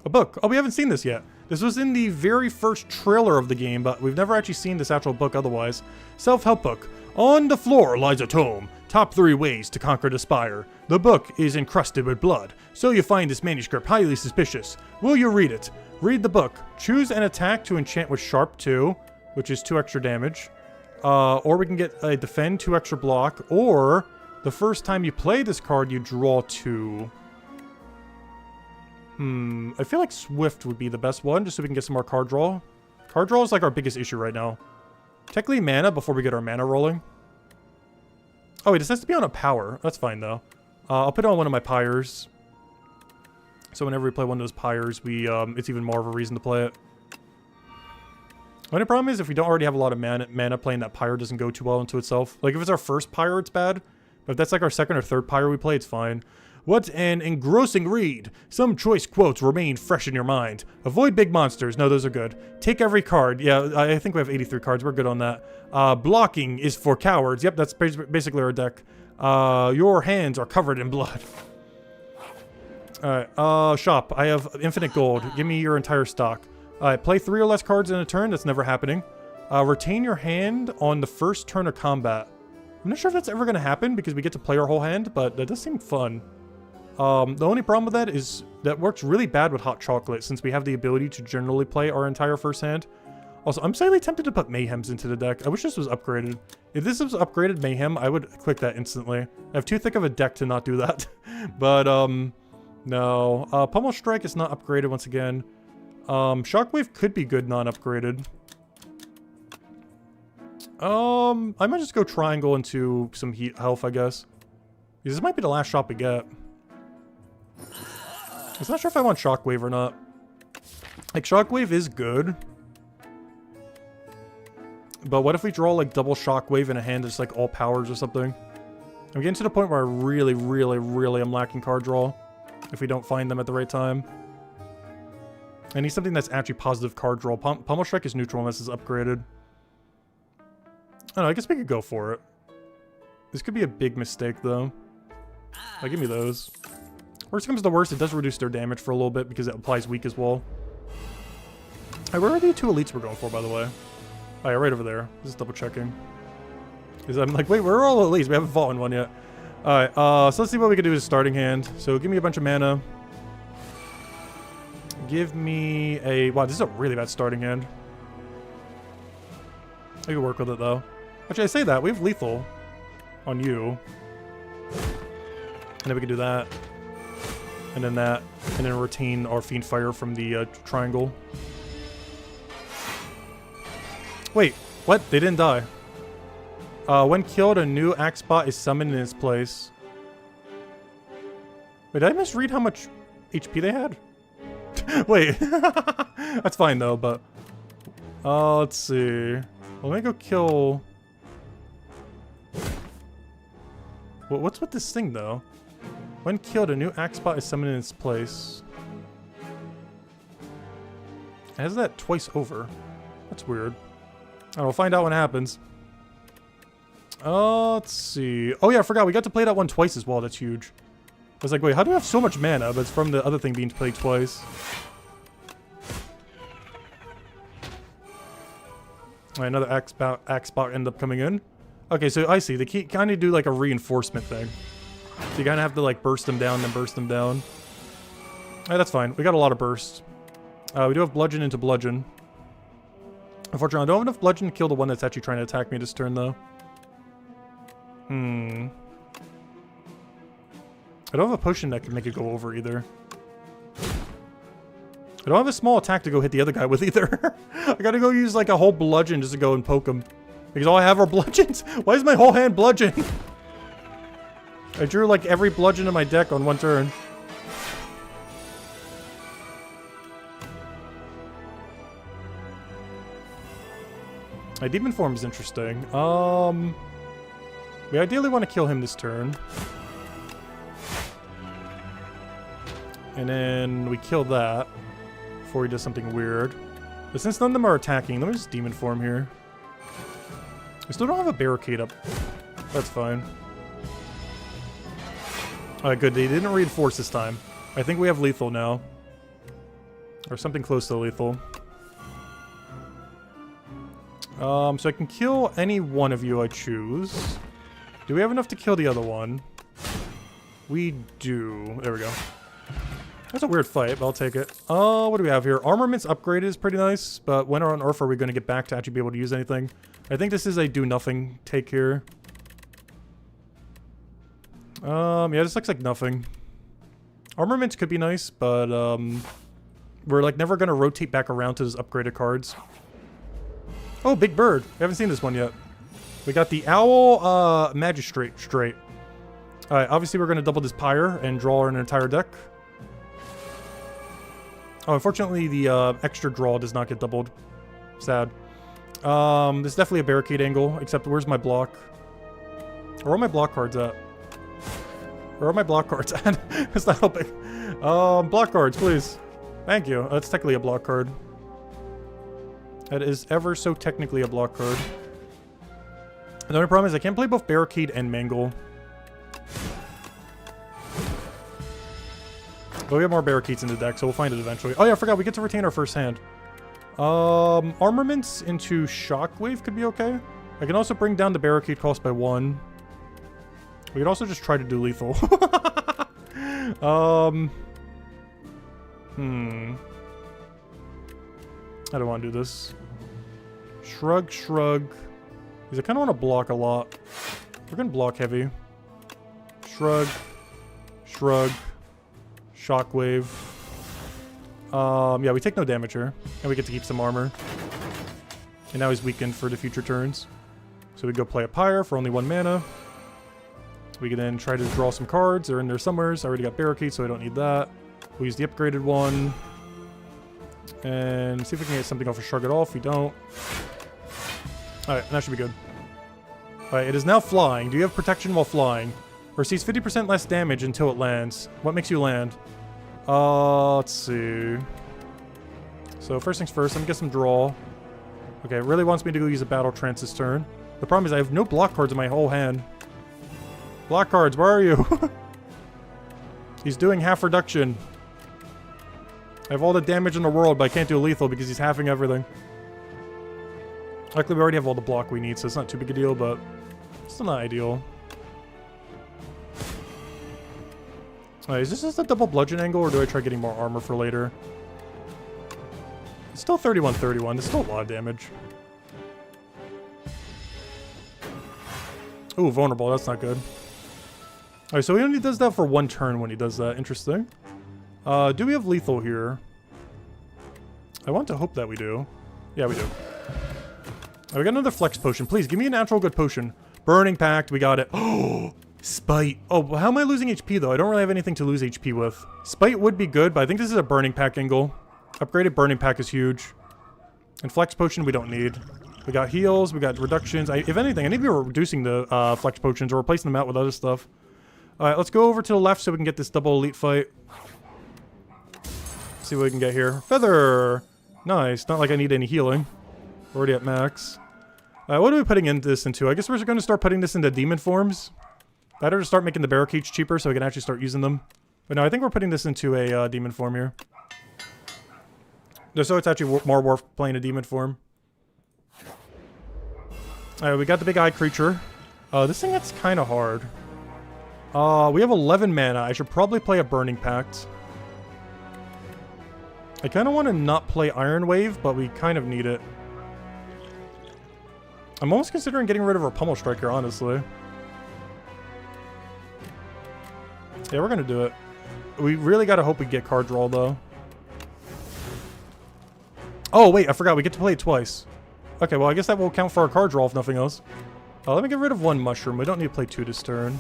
A book. Oh, we haven't seen this yet. This was in the very first trailer of the game, but we've never actually seen this actual book otherwise. Self-help book. On the floor lies a tome. Top 3 ways to conquer the spire. The book is encrusted with blood, so you find this manuscript highly suspicious. Will you read it? Read the book. Choose an attack to enchant with Sharp 2, which is 2 extra damage. Or we can get a defend 2 extra block, or the first time you play this card, you draw 2. I feel like Swift would be the best one, just so we can get some more card draw. Card draw is like our biggest issue right now. Technically mana before we get our mana rolling. Oh wait, this has to be on a power. That's fine though. I'll put it on one of my pyres. So whenever we play one of those pyres, we it's even more of a reason to play it. Only problem is if we don't already have a lot of mana playing that pyre doesn't go too well into itself. Like if it's our first pyre, it's bad. But if that's like our second or third pyre we play, it's fine. What an engrossing read. Some choice quotes remain fresh in your mind. Avoid big monsters. No, those are good. Take every card. Yeah, I think we have 83 cards. We're good on that. Blocking is for cowards. Yep, that's basically our deck. Your hands are covered in blood. Alright, shop. I have infinite gold. Give me your entire stock. Alright, play 3 or less cards in a turn. That's never happening. Retain your hand on the first turn of combat. I'm not sure if that's ever going to happen because we get to play our whole hand, but that does seem fun. The only problem with that is that works really bad with hot chocolate since we have the ability to generally play our entire first hand. Also, I'm slightly tempted to put Mayhems into the deck. I wish this was upgraded. If this was upgraded Mayhem, I would click that instantly. I have too thick of a deck to not do that. But, no. Pummel Strike is not upgraded once again. Shockwave could be good non-upgraded. I might just go Triangle into some health, I guess. Because this might be the last shop we get. I'm not sure if I want Shockwave or not. Like, Shockwave is good. But what if we draw, like, double Shockwave in a hand that's, like, all powers or something? I'm getting to the point where I really, really, really am lacking card draw. If we don't find them at the right time. I need something that's actually positive card draw. Pummel Strike is neutral unless it's upgraded. I don't know, I guess we could go for it. This could be a big mistake, though. Give me those. Worst comes to worst, it does reduce their damage for a little bit because it applies weak as well. Alright, where are the 2 elites we're going for, by the way? Oh yeah, right over there. Just double checking. Because I'm like, wait, where are all the elites? We haven't fought in one yet. Alright, so let's see what we can do with starting hand. So give me a bunch of mana. Give me a... Wow, this is a really bad starting hand. I can work with it, though. Actually, I say that. We have lethal on you. And then we can do that. And then that. And then retain our Fiend Fire from the triangle. Wait, what? They didn't die. When killed, a new axe bot is summoned in its place. Wait, did I misread how much HP they had? Wait. That's fine, though, but... let's see. Well, let me go kill... What's with this thing, though? When killed, a new axe bot is summoned in its place. It has that twice over. That's weird. We'll find out when it happens. Let's see. Oh yeah, I forgot. We got to play that one twice as well. That's huge. I was like, wait, how do we have so much mana? But it's from the other thing being played twice. Alright, another axe bot ended up coming in. Okay, so I see. They kind of do like a reinforcement thing. So you kind of have to like burst them down, then burst them down. Alright, that's fine. We got a lot of bursts. We do have bludgeon into bludgeon. Unfortunately, I don't have enough bludgeon to kill the one that's actually trying to attack me this turn, though. I don't have a potion that can make it go over, either. I don't have a small attack to go hit the other guy with, either. I gotta go use, like, a whole bludgeon just to go and poke him. Because all I have are bludgeons. Why is my whole hand bludgeon? I drew, like, every bludgeon in my deck on one turn. My demon form is interesting. We ideally want to kill him this turn. And then we kill that before he does something weird. But since none of them are attacking, let me just demon form here. We still don't have a barricade up. That's fine. Alright, good. They didn't reinforce this time. I think we have lethal now. Or something close to lethal. So I can kill any one of you I choose. Do we have enough to kill the other one? We do. There we go. That's a weird fight, but I'll take it. What do we have here? Armament's upgraded is pretty nice, but when on Earth are we going to get back to actually be able to use anything? I think this is a do-nothing take here. Yeah, this looks like nothing. Armament could be nice, but, we're, like, never going to rotate back around to those upgraded cards. Oh, Big Bird. We haven't seen this one yet. We got the Owl, Magistrate straight. Alright, obviously we're going to double this Pyre and draw an entire deck. Oh, unfortunately the extra draw does not get doubled. Sad. This is definitely a barricade angle, except where's my block? Where are my block cards at? Where are my block cards at? It's not helping. Block cards, please. Thank you. That's technically a block card. That is ever so technically a block card. The only problem is I can't play both barricade and mangle. But we have more barricades in the deck, so we'll find it eventually. Oh yeah, I forgot, we get to retain our first hand. Armaments into Shockwave could be okay. I can also bring down the barricade cost by 1. We could also just try to do lethal. I don't want to do this. Shrug, shrug. Because I kind of want to block a lot. We're going to block heavy. Shrug. Shrug. Shockwave. Yeah, we take no damage here. And we get to keep some armor. And now he's weakened for the future turns. So we go play a Pyre for only 1 mana. We can then try to draw some cards. They're in there somewhere. I already got Barricade, so I don't need that. We'll use the upgraded one. And see if we can get something off of Shrug it off. We don't. Alright, that should be good. Alright, it is now flying. Do you have protection while flying? Receives 50% less damage until it lands. What makes you land? Let's see. So first things first, I'm gonna get some draw. Okay, it really wants me to go use a Battle Trance this turn. The problem is I have no block cards in my whole hand. Block cards, where are you? He's doing half reduction. I have all the damage in the world, but I can't do lethal because he's halving everything. Luckily, we already have all the block we need, so it's not too big a deal, but still not ideal. Alright, is this just a double bludgeon angle, or do I try getting more armor for later? It's still 31-31. It's still a lot of damage. Ooh, vulnerable. That's not good. Alright, so he only does that for 1 turn when he does that. Interesting. Do we have lethal here? I want to hope that we do. Yeah, we do. Alright, we got another flex potion. Please, give me a natural good potion. Burning Pact, we got it. Oh, Spite. Oh, how am I losing HP, though? I don't really have anything to lose HP with. Spite would be good, but I think this is a Burning Pact angle. Upgraded Burning Pact is huge. And flex potion we don't need. We got heals, we got reductions. If anything, I need to be reducing the flex potions or replacing them out with other stuff. Alright, let's go over to the left so we can get this double elite fight. See what we can get here. Feather! Nice. Not like I need any healing. Already at max. What are we putting this into? I guess we're going to start putting this into demon forms. Better to start making the barricades cheaper so we can actually start using them. But no, I think we're putting this into a demon form here. Just so it's actually more worth playing a demon form. Alright, we got the big eye creature. This thing gets kind of hard. We have 11 mana. I should probably play a Burning Pact. I kind of want to not play Iron Wave, but we kind of need it. I'm almost considering getting rid of our Pummel Striker, honestly. Yeah, we're going to do it. We really got to hope we get card draw, though. Oh, wait, I forgot. We get to play it twice. Okay, well, I guess that will count for our card draw, if nothing else. Let me get rid of 1 mushroom. We don't need to play 2 this turn.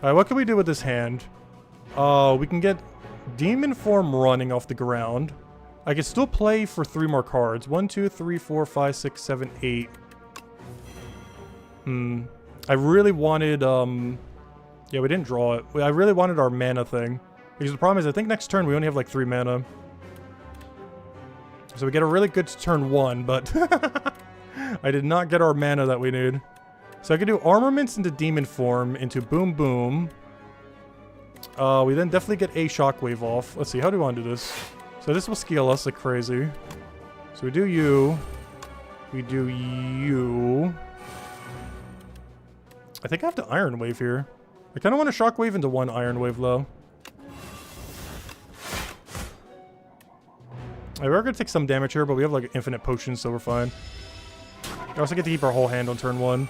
Alright, what can we do with this hand? We can get Demon Form running off the ground. I can still play for 3 more cards. 1, 2, 3, 4, 5, 6, 7, 8. I really wanted, yeah, we didn't draw it. I really wanted our mana thing. Because the problem is, I think next turn we only have like 3 mana. So we get a really good turn 1, but I did not get our mana that we need. So I can do armaments into demon form, into boom boom. We then definitely get a shockwave off. Let's see, how do we want to do this? So this will scale us like crazy. So we do you. We do you. I think I have to Iron Wave here. I kind of want to shockwave into 1 Iron Wave though. We're going to take some damage here, but we have like infinite potions, so we're fine. We also get to keep our whole hand on turn 1.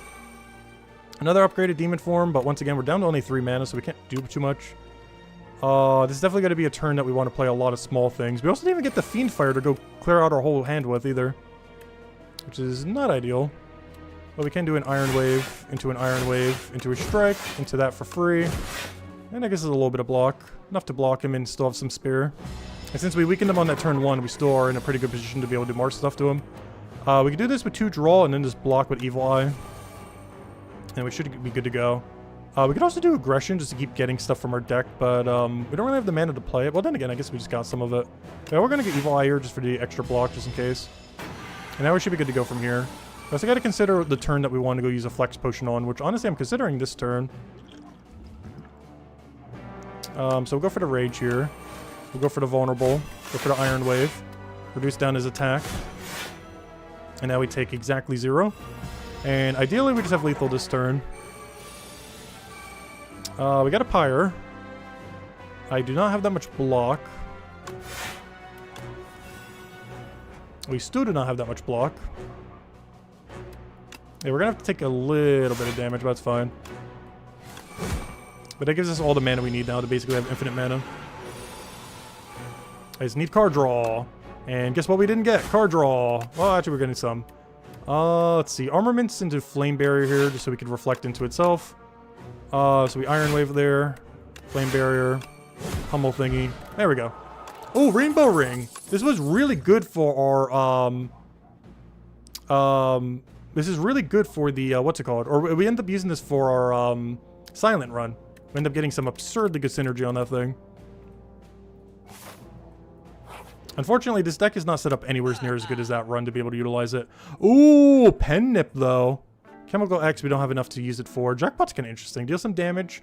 Another upgraded demon form, but once again, we're down to only 3 mana, so we can't do too much. This is definitely going to be a turn that we want to play a lot of small things. We also didn't even get the Fiend Fire to go clear out our whole hand with either. Which is not ideal. But we can do an Iron Wave, into a Strike, into that for free. And I guess it's a little bit of block. Enough to block him and still have some spare. And since we weakened him on that turn 1, we still are in a pretty good position to be able to do more stuff to him. We can do this with 2 draw and then just block with Evil Eye. And we should be good to go. We could also do Aggression just to keep getting stuff from our deck, but we don't really have the mana to play it. Well, then again, I guess we just got some of it. Yeah, we're going to get Evil Eye here just for the extra block, just in case. And now we should be good to go from here. We also got to consider the turn that we want to go use a Flex Potion on, which honestly I'm considering this turn. So we'll go for the Rage here. We'll go for the Vulnerable. Go for the Iron Wave. Reduce down his attack. And now we take exactly 0. And ideally we just have lethal this turn. We got a Pyre. I do not have that much block. We still do not have that much block. Yeah, we're gonna have to take a little bit of damage, but that's fine. But that gives us all the mana we need now to basically have infinite mana. I just need card draw. And guess what we didn't get? Card draw. Well, actually we're getting some. Let's see. Armaments into Flame Barrier here, just so we can reflect into itself. So we Iron Wave there. Flame Barrier. Hummel thingy. There we go. Oh, Rainbow Ring. This was really good for our, this is really good for the, what's it called? Or we end up using this for our, Silent Run. We end up getting some absurdly good synergy on that thing. Unfortunately, this deck is not set up anywhere near as good as that run to be able to utilize it. Ooh, Pen Nip, though. Chemical X, we don't have enough to use it for. Jackpot's kind of interesting. Deal some damage.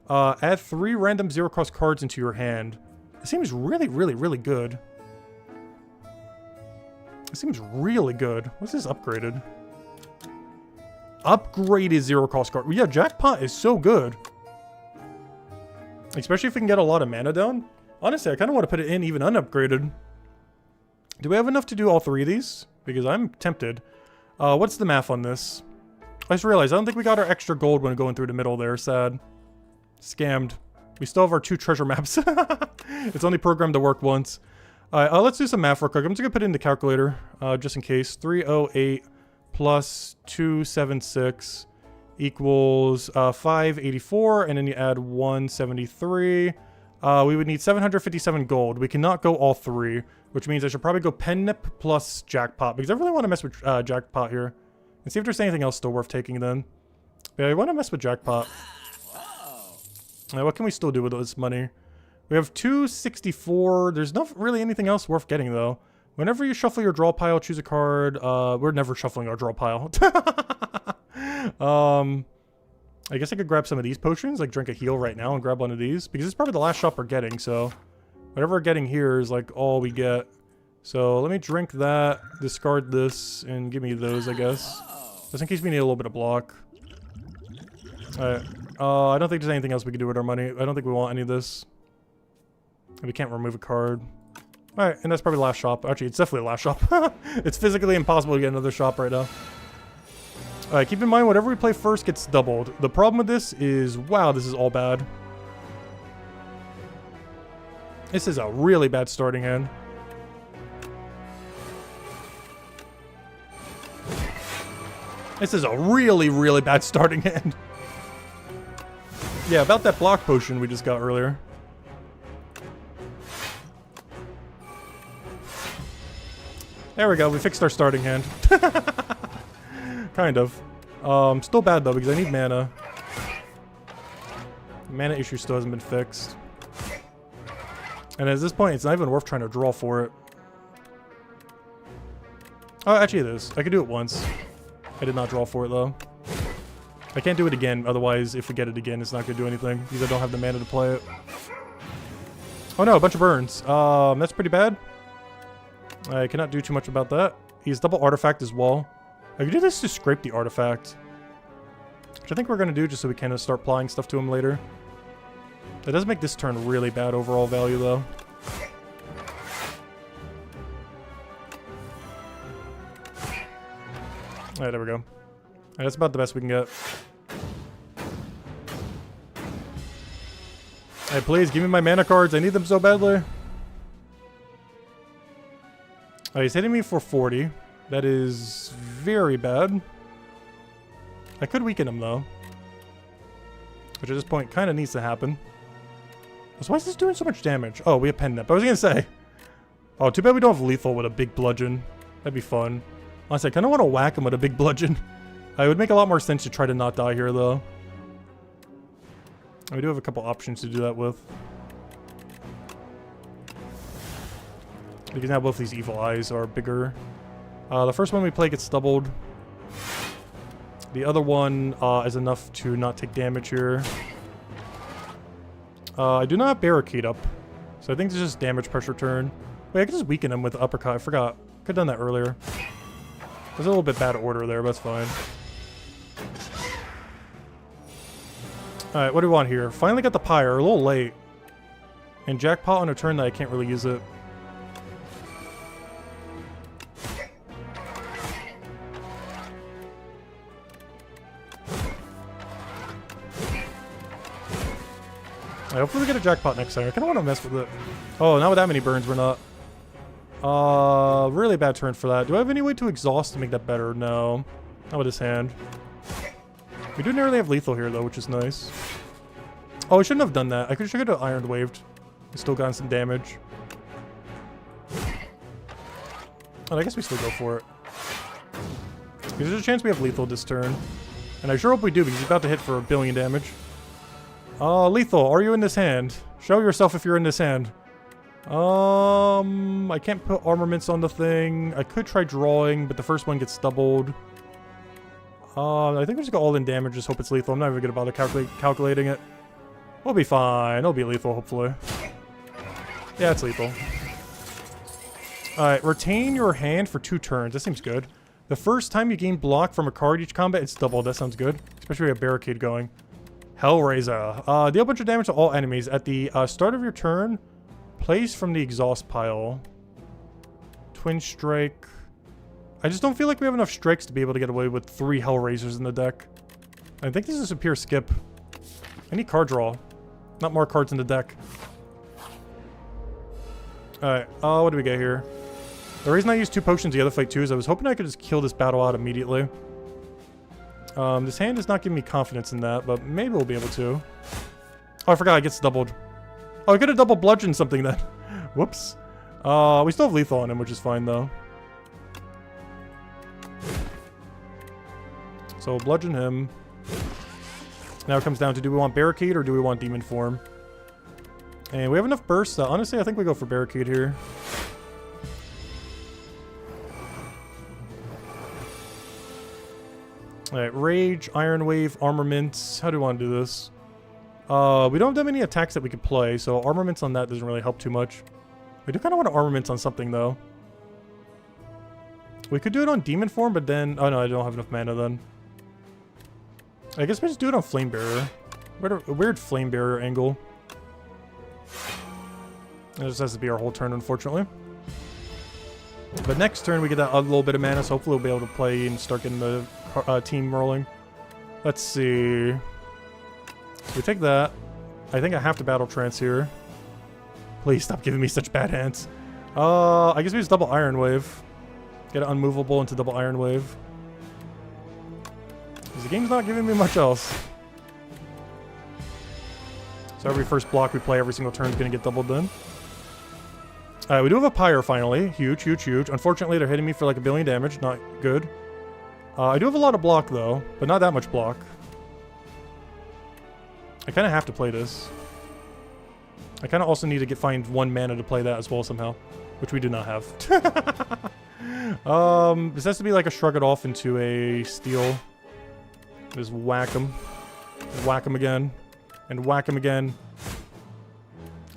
Add 3 random 0-cost cards into your hand. It seems really, really, really good. It seems really good. What's this upgraded? Upgraded 0-cost card. Yeah, Jackpot is so good. Especially if we can get a lot of mana down. Honestly, I kind of want to put it in even unupgraded. Do we have enough to do all 3 of these? Because I'm tempted. What's the math on this? I just realized I don't think we got our extra gold when going through the middle there. Sad. Scammed. We still have our 2 treasure maps. It's only programmed to work once. Alright, let's do some math real quick. I'm just going to put it in the calculator, just in case. 308 plus 276 equals 584, and then you add 173. We would need 757 gold. We cannot go all 3, which means I should probably go Pen Nip plus Jackpot, because I really want to mess with Jackpot here. And see if there's anything else still worth taking then. Yeah, I want to mess with Jackpot. What can we still do with this money? We have 264. There's not really anything else worth getting, though. Whenever you shuffle your draw pile, choose a card. We're never shuffling our draw pile. I guess I could grab some of these potions, like drink a heal right now and grab one of these. Because it's probably the last shop we're getting, so... whatever we're getting here is, like, all we get. So, let me drink that, discard this, and give me those, I guess. Just in case we need a little bit of block. Alright. I don't think there's anything else we can do with our money. I don't think we want any of this. We can't remove a card. Alright, and that's probably the last shop. Actually, it's definitely the last shop. It's physically impossible to get another shop right now. Alright, keep in mind, whatever we play first gets doubled. The problem with this is, wow, this is all bad. This is a really bad starting hand. This is a really, really bad starting hand. Yeah, about that block potion we just got earlier. There we go, we fixed our starting hand. Kind of. Still bad though, because I need mana. The mana issue still hasn't been fixed. And at this point, it's not even worth trying to draw for it. Oh, actually it is. I could do it once. I did not draw for it though. I can't do it again, otherwise if we get it again, it's not going to do anything, because I don't have the mana to play it. Oh no, a bunch of burns. That's pretty bad. I cannot do too much about that. He's double artifact as well. I could do this to scrape the artifact, which I think we're going to do just so we can start applying stuff to him later. That does make this turn really bad overall value though. Alright, there we go. Alright, that's about the best we can get. Alright, please, give me my mana cards. I need them so badly. Alright, he's hitting me for 40. That is very bad. I could weaken him, though. Which at this point kind of needs to happen. So why is this doing so much damage? Oh, we have Pen Nip. I was going to say. Oh, too bad we don't have lethal with a big bludgeon. That'd be fun. Honestly, I kind of want to whack him with a big bludgeon. It would make a lot more sense to try to not die here, though. We do have a couple options to do that with. Because now both these evil eyes are bigger. The first one we play gets doubled. The other one is enough to not take damage here. I do not have barricade up, so I think this is just damage pressure turn. Wait, I can just weaken him with the uppercut. I forgot. Could have done that earlier. There's a little bit bad order there, but that's fine. Alright, what do we want here? Finally got the Pyre. A little late. And jackpot on a turn that I can't really use it. Hopefully we get a jackpot next time. I kind of want to mess with it. Oh, not with that many burns, we're not. Really bad turn for that. Do I have any way to exhaust to make that better? No. Not with his hand. We do nearly have lethal here, though, which is nice. Oh, I shouldn't have done that. I should have iron waved. We still gotten some damage. Oh, I guess we still go for it. Because there's a chance we have lethal this turn. And I sure hope we do, because he's about to hit for 1 billion damage. Lethal, are you in this hand? Show yourself if you're in this hand. I can't put armaments on the thing. I could try drawing, but the first one gets doubled. I think we just go all in damage, just hope it's lethal. I'm not even gonna bother calculating it. We'll be fine. It'll be lethal, hopefully. Yeah, it's lethal. Alright, retain your hand for 2 turns. That seems good. The first time you gain block from a card each combat, it's doubled. That sounds good. Especially with a barricade going. Hellraiser. Deal a bunch of damage to all enemies. At the start of your turn, place from the exhaust pile. Twin Strike. I just don't feel like we have enough strikes to be able to get away with 3 Hellraisers in the deck. I think this is a pure skip. I need card draw. Not more cards in the deck. Alright, what do we get here? The reason I used 2 potions the other fight too is I was hoping I could just kill this battle out immediately. This hand is not giving me confidence in that, but maybe we'll be able to. Oh, I forgot it gets doubled. Oh, I could have double bludgeoned something then. Whoops. We still have lethal on him, which is fine though. So we'll bludgeon him. Now it comes down to, do we want barricade or do we want demon form? And we have enough bursts. Honestly, I think we go for barricade here. Alright, rage, iron wave, armaments. How do we want to do this? We don't have that many attacks that we could play, so armaments on that doesn't really help too much. We do kind of want armaments on something though. We could do it on demon form, but then... Oh no, I don't have enough mana then. I guess we just do it on Flame Bearer. A weird Flame Bearer angle. It just has to be our whole turn, unfortunately. But next turn we get that little bit of mana, so hopefully we'll be able to play and start getting the team rolling. Let's see. So we take that. I think I have to Battle Trance here. Please stop giving me such bad hands. I guess we just double Iron Wave. Get it unmovable into double Iron Wave. Because the game's not giving me much else. So every first block we play every single turn is going to get doubled then. We do have a Pyre finally. Huge, huge, huge. Unfortunately, they're hitting me for like 1 billion damage. Not good. I do have a lot of block though, but not that much block. I kind of have to play this. I kind of also need to find 1 mana to play that as well somehow, which we do not have. This has to be like a shrug it off into a steal. Just whack him. Whack him again. And whack him again.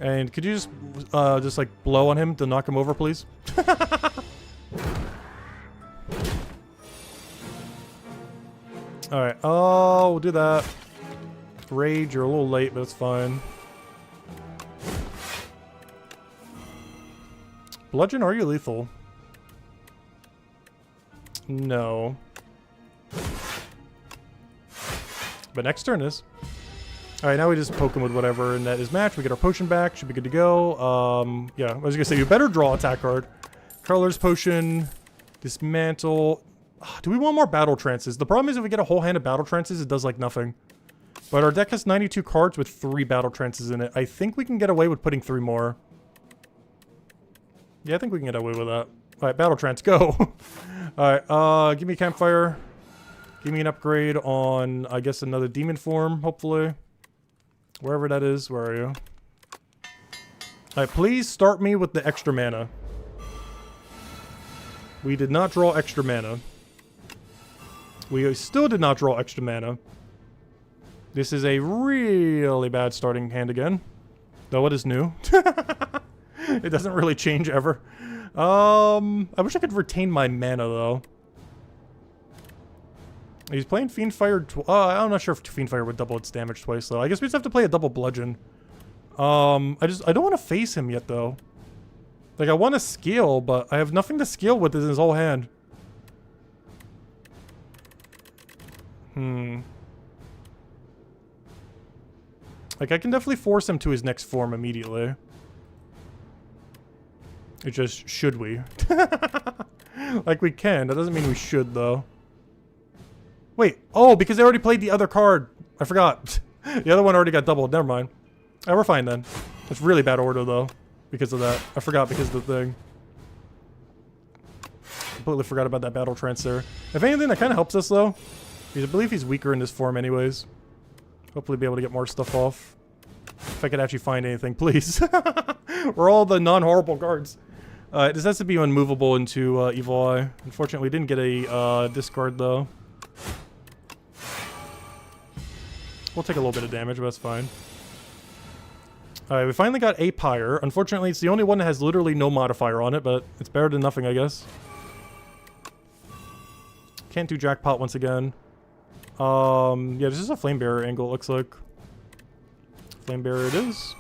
And could you just like blow on him to knock him over, please? Alright, we'll do that. Rage, you're a little late, but it's fine. Bludgeon, are you lethal? No. But next turn is. Alright, now we just poke him with whatever, and that is match. We get our potion back. Should be good to go. Yeah, I was gonna say, you better draw attack card. Color's Potion. Dismantle. Do we want more Battle Trances? The problem is if we get a whole hand of Battle Trances, it does like nothing. But our deck has 92 cards with 3 Battle Trances in it. I think we can get away with putting 3 more. Yeah, I think we can get away with that. Alright, Battle Trance, go! Alright, give me a campfire. Give me an upgrade on, I guess, another demon form, hopefully. Wherever that is, where are you? Alright, please start me with the extra mana. We did not draw extra mana. We still did not draw extra mana. This is a really bad starting hand again. Though it is new. It doesn't really change ever. I wish I could retain my mana, though. He's playing Fiendfire. I'm not sure if Fiendfire would double its damage twice, though. I guess we just have to play a double bludgeon. I don't want to face him yet, though. Like, I want to scale, but I have nothing to scale with in his whole hand. Like, I can definitely force him to his next form immediately. It just, should we? Like, we can. That doesn't mean we should, though. Wait. Oh, because they already played the other card. I forgot. The other one already got doubled. Never mind. Alright, we're fine then. It's really bad order, though. Because of that. I forgot because of the thing. Completely forgot about that battle trance there. If anything, that kind of helps us, though. Because I believe he's weaker in this form anyways. Hopefully be able to get more stuff off. If I could actually find anything, please. We're all the non-horrible cards. This has to be unmovable into Evil Eye. Unfortunately, we didn't get a discard, though. We'll take a little bit of damage, but that's fine. Alright, we finally got a Pyre. Unfortunately, it's the only one that has literally no modifier on it, but it's better than nothing, I guess. Can't do Jackpot once again. Yeah, this is a Flame Bearer angle, it looks like. Flame Bearer it is.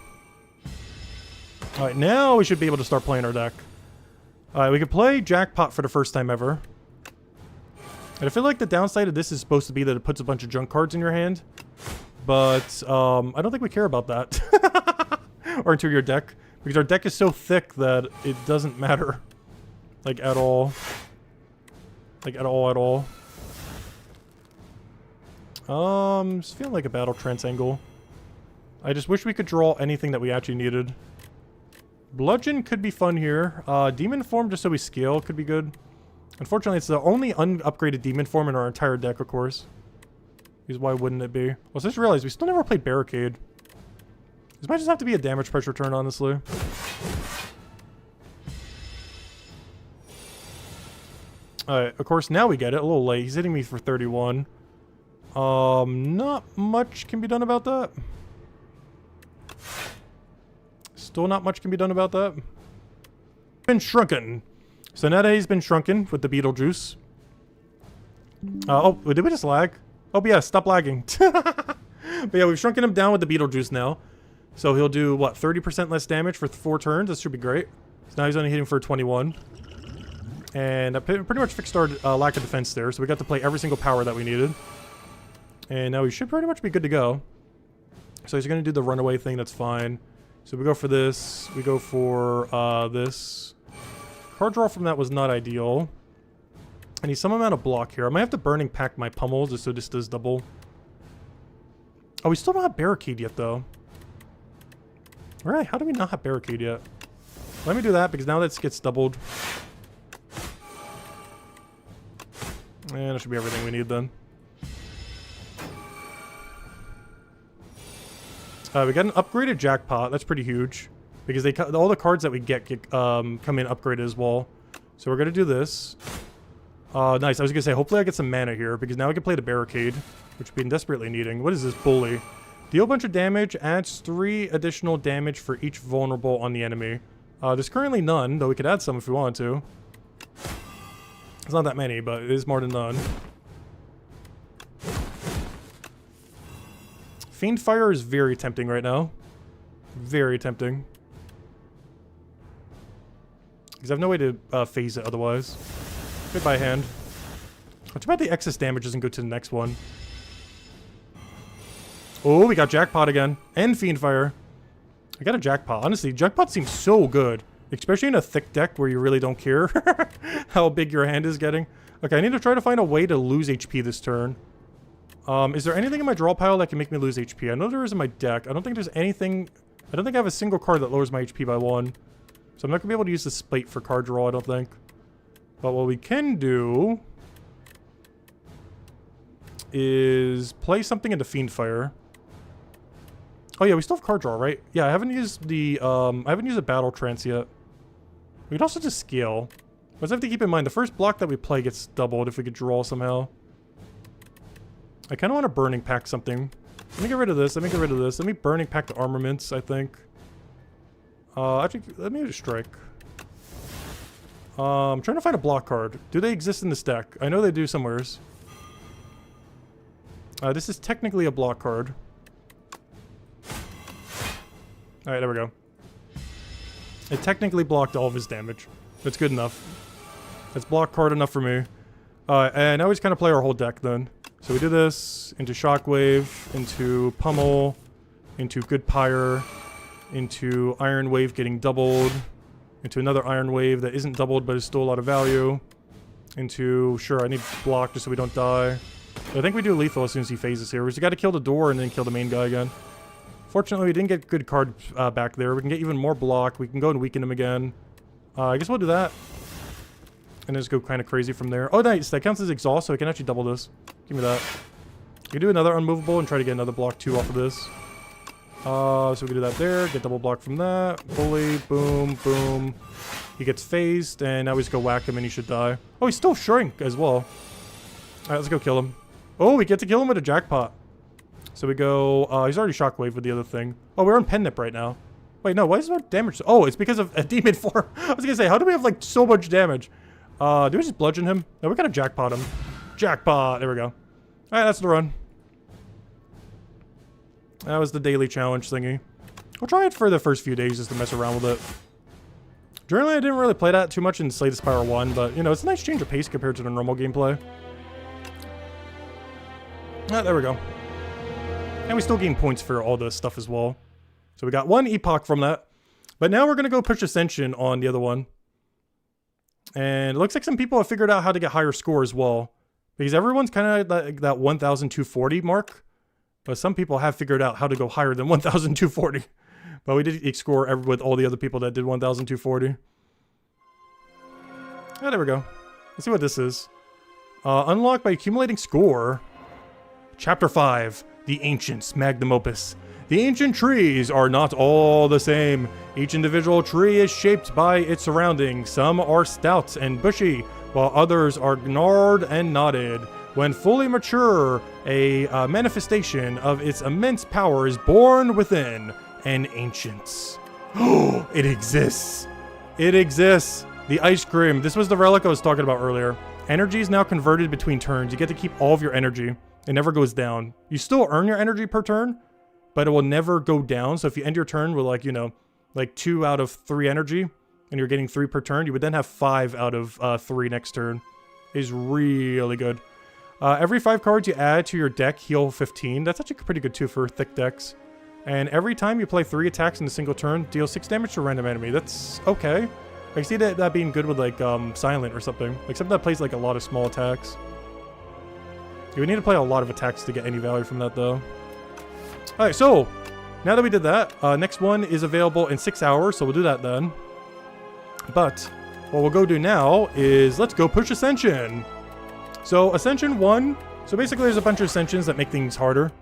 Alright, now we should be able to start playing our deck. Alright, we could play Jackpot for the first time ever. And I feel like the downside of this is supposed to be that it puts a bunch of junk cards in your hand. But, I don't think we care about that. Or into your deck. Because our deck is so thick that it doesn't matter. Like, at all. Like, at all. Just feeling like a battle trance angle. I just wish we could draw anything that we actually needed. Bludgeon could be fun here. Demon form, just so we scale, could be good. Unfortunately, it's the only unupgraded demon form in our entire deck, of course. Because why wouldn't it be? Well, so I just realized we still never played Barricade. This might just have to be a damage pressure turn, honestly. Alright, of course, now we get it. A little late. He's hitting me for 31. Not much can be done about that. Still not much can be done about that. Been shrunken. So now that he's been shrunken with the Beetlejuice. Oh, did we just lag? Oh, but yeah, stop lagging. But yeah, we've shrunken him down with the Beetlejuice now. So he'll do, what, 30% less damage for 4 turns? This should be great. So now he's only hitting for 21. And that pretty much fixed our lack of defense there. So we got to play every single power that we needed. And now we should pretty much be good to go. So he's going to do the runaway thing, that's fine. So we go for this. We go for this. Card draw from that was not ideal. I need some amount of block here. I might have to Burning Pact my Pummel just so this does double. Oh, we still don't have Barricade yet, though. Really? How do we not have Barricade yet? Let me do that, because now this gets doubled. And that should be everything we need, then. We got an upgraded Jackpot. That's pretty huge. Because all the cards that we get come in upgraded as well. So we're going to do this. Nice. I was going to say, hopefully I get some mana here. Because now we can play the Barricade. Which we've been desperately needing. What is this? Bully. Deal a bunch of damage. Adds 3 additional damage for each vulnerable on the enemy. There's currently none. Though we could add some if we wanted to. It's not that many, but it is more than none. Fiendfire is very tempting right now. Very tempting. Because I have no way to phase it otherwise. Goodbye, hand. Too bad the excess damage doesn't go to the next one. Oh, we got Jackpot again. And Fiendfire. I got a Jackpot. Honestly, Jackpot seems so good. Especially in a thick deck where you really don't care how big your hand is getting. Okay, I need to try to find a way to lose HP this turn. Is there anything in my draw pile that can make me lose HP? I know there is in my deck. I don't think there's anything... I don't think I have a single card that lowers my HP by 1. So I'm not going to be able to use the Spite for card draw, I don't think. But what we can do is play something into Fiendfire. Oh yeah, we still have card draw, right? Yeah, I haven't used the a battle trance yet. We could also just scale. But I have to keep in mind the first block that we play gets doubled if we could draw somehow. I kind of want to burning pack something. Let me get rid of this. Let me get rid of this. Let me burning pack the armaments, I think. Actually, let me just strike. I'm trying to find a block card. Do they exist in this deck? I know they do somewheres. This is technically a block card. Alright, there we go. It technically blocked all of his damage. That's good enough. That's block card enough for me. And now we just kind of play our whole deck then. So we do this into Shockwave, into Pummel, into Good Pyre, into Iron Wave getting doubled, into another Iron Wave that isn't doubled but is still a lot of value, into, sure, I need block just so we don't die. But I think we do lethal as soon as he phases here. We just got to kill the door and then kill the main guy again. Fortunately, we didn't get good card back there. We can get even more block. We can go and weaken him again. I guess we'll do that. And just go kind of crazy from there. Oh, nice. That counts as exhaust, so I can actually double this. Give me that. We can do another unmovable and try to get another block 2 off of this. So we can do that there. Get double block from that. Bully. Boom. Boom. He gets phased, and now we just go whack him, and he should die. Oh, he's still shrink as well. Alright, let's go kill him. Oh, we get to kill him with a jackpot. So we go... he's already shockwave with the other thing. Oh, we're on pen nip right now. Wait, no. Why is our damage... Oh, it's because of a demon form. I was gonna say, how do we have, like, so much damage? Do we just bludgeon him? No, we gotta jackpot him. Jackpot! There we go. Alright, that's the run. That was the daily challenge thingy. We'll try it for the first few days just to mess around with it. Generally, I didn't really play that too much in Slay the Spire 1, but, you know, it's a nice change of pace compared to the normal gameplay. Ah, there we go. And we still gain points for all this stuff as well. So we got 1 epoch from that. But now we're going to go push Ascension on the other one. And it looks like some people have figured out how to get higher score as well. Because everyone's kind of like that 1,240 mark. But some people have figured out how to go higher than 1,240. But we did score with all the other people that did 1,240. Ah, there we go. Let's see what this is. Unlocked by accumulating score. Chapter 5. The Ancients Magnum Opus. The ancient trees are not all the same. Each individual tree is shaped by its surroundings. Some are stout and bushy, while others are gnarled and knotted. When fully mature, a manifestation of its immense power is born within an ancient. Oh, it exists. It exists. The ice cream. This was the relic I was talking about earlier. Energy is now converted between turns. You get to keep all of your energy. It never goes down. You still earn your energy per turn, but it will never go down. So if you end your turn with, like, you know, like 2 out of 3 energy, and you're getting 3 per turn, you would then have 5 out of 3 next turn. It is really good. Every 5 cards you add to your deck heal 15. That's actually pretty good too for thick decks. And every time you play 3 attacks in a single turn, deal 6 damage to a random enemy. That's okay. I see that being good with, like, Silent or something. Like something that plays, like, a lot of small attacks. You would need to play a lot of attacks to get any value from that, though. Alright, so, now that we did that, next one is available in 6 hours, so we'll do that then. But, what we'll go do now is, let's go push Ascension! So, Ascension 1, so basically there's a bunch of Ascensions that make things harder.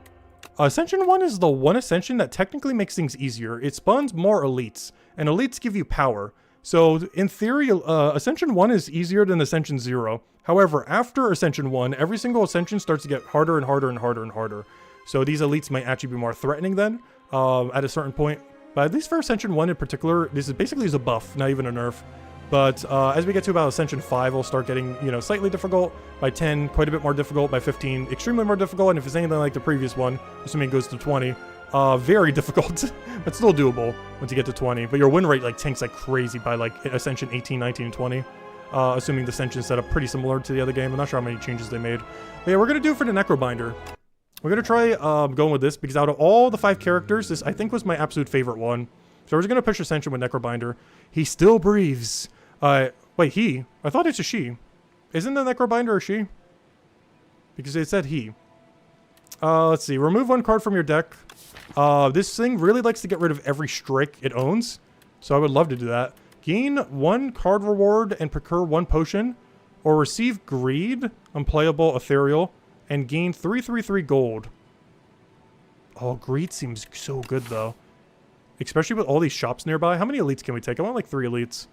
Ascension 1 is the one Ascension that technically makes things easier. It spawns more elites, and elites give you power. So, in theory, Ascension 1 is easier than Ascension 0. However, after Ascension 1, every single Ascension starts to get harder and harder and harder and harder. So these elites might actually be more threatening then, at a certain point. But at least for Ascension 1 in particular, this is basically a buff, not even a nerf. But as we get to about Ascension 5, it'll start getting, you know, slightly difficult. By 10, quite a bit more difficult. By 15, extremely more difficult. And if it's anything like the previous one, assuming it goes to 20, very difficult, but still doable once you get to 20. But your win rate, like, tanks like crazy by, like, Ascension 18, 19, and 20. Assuming the Ascension setup pretty similar to the other game. I'm not sure how many changes they made. But yeah, we're going to do it for the Necrobinder. We're going to try going with this, because out of all the 5 characters, this, I think, was my absolute favorite one. So we're just going to push Ascension with Necrobinder. He still breathes. Wait, he? I thought it's a she. Isn't the Necrobinder a she? Because it said he. Let's see. Remove 1 card from your deck. This thing really likes to get rid of every strike it owns. So I would love to do that. Gain 1 card reward and procure 1 potion. or receive greed, unplayable, ethereal, and gain 333 gold. Oh, greed seems so good though. Especially with all these shops nearby. How many elites can we take? I want like 3 elites.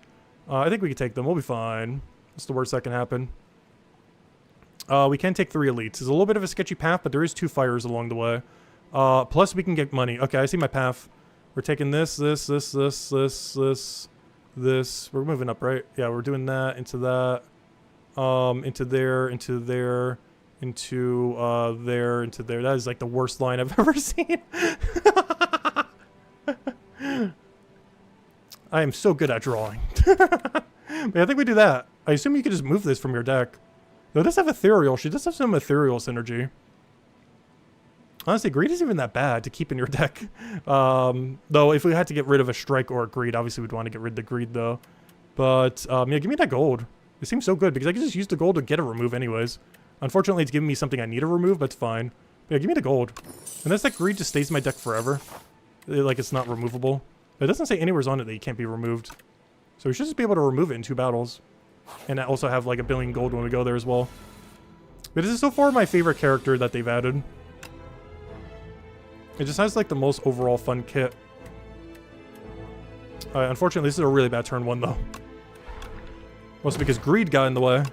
I think we can take them. We'll be fine. That's the worst that can happen. We can take 3 elites. It's a little bit of a sketchy path, but there is 2 fires along the way. Plus we can get money. Okay, I see my path. We're taking this. We're moving up, right? Yeah, we're doing that, into that. Into there, into there. Into there, into there. That is like the worst line I've ever seen. I am so good at drawing. But I think we do that. I assume you can just move this from your deck. Though it does have ethereal. She does have some ethereal synergy. Honestly, greed isn't even that bad to keep in your deck. Though if we had to get rid of a strike or a greed, obviously we'd want to get rid of the greed though. But yeah, give me that gold. It seems so good because I can just use the gold to get a remove anyways. Unfortunately, it's giving me something I need to remove, but it's fine. But yeah, give me the gold. And this that greed just stays in my deck forever. Like it's not removable. It doesn't say anywhere on it that you can't be removed. So we should just be able to remove it in 2 battles. And also have like 1 billion gold when we go there as well. But this is so far my favorite character that they've added. It just has like the most overall fun kit. Unfortunately, this is a really bad turn 1 though. Mostly because greed got in the way.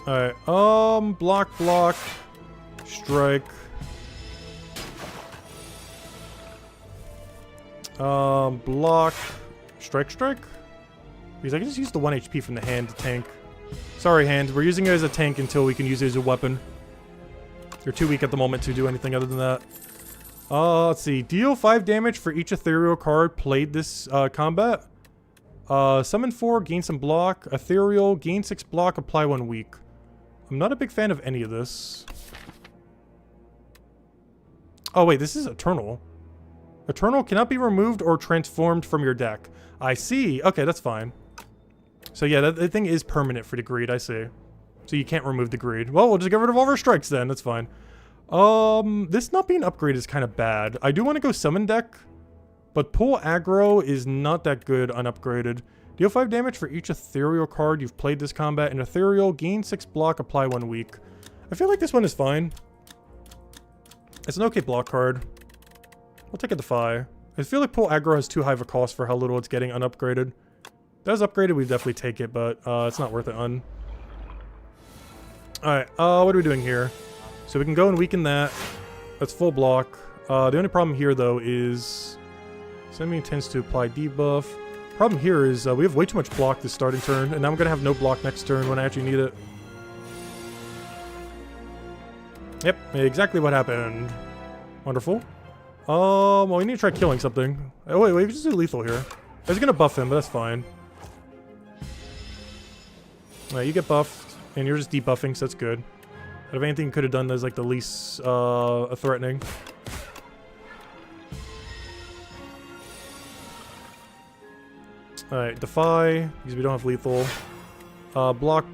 Alright, block, strike. Block, strike. Because I can just use the 1 HP from the hand to tank. Sorry, hand. We're using it as a tank until we can use it as a weapon. You're too weak at the moment to do anything other than that. Let's see. Deal 5 damage for each ethereal card played this combat. Summon 4, gain some block. Ethereal, gain 6 block, apply 1 weak. I'm not a big fan of any of this. Oh wait, this is Eternal. Eternal cannot be removed or transformed from your deck. I see. Okay, that's fine. So yeah, that thing is permanent for the greed, I see. So you can't remove the greed. Well, we'll just get rid of all our strikes then, that's fine. This not being upgraded is kind of bad. I do want to go summon deck, but pull aggro is not that good unupgraded. Deal 5 damage for each ethereal card you've played this combat. In ethereal, gain 6 block, apply 1 weak. I feel like this one is fine. It's an okay block card. We'll take a Defy. I feel like pull aggro has too high of a cost for how little it's getting unupgraded. If that was upgraded, we'd definitely take it, but it's not worth it un. Alright, what are we doing here? So we can go and weaken that. That's full block. The only problem here, though, is... Semi tends to apply debuff. Problem here is we have way too much block this starting turn, and now I'm going to have no block next turn when I actually need it. Yep, exactly what happened. Wonderful. Well, we need to try killing something. Oh, wait, we just do lethal here. I was going to buff him, but that's fine. Alright, you get buffed, and you're just debuffing, so that's good. Out of anything you could have done that's like the least threatening. Alright, Defy, because we don't have lethal. Block.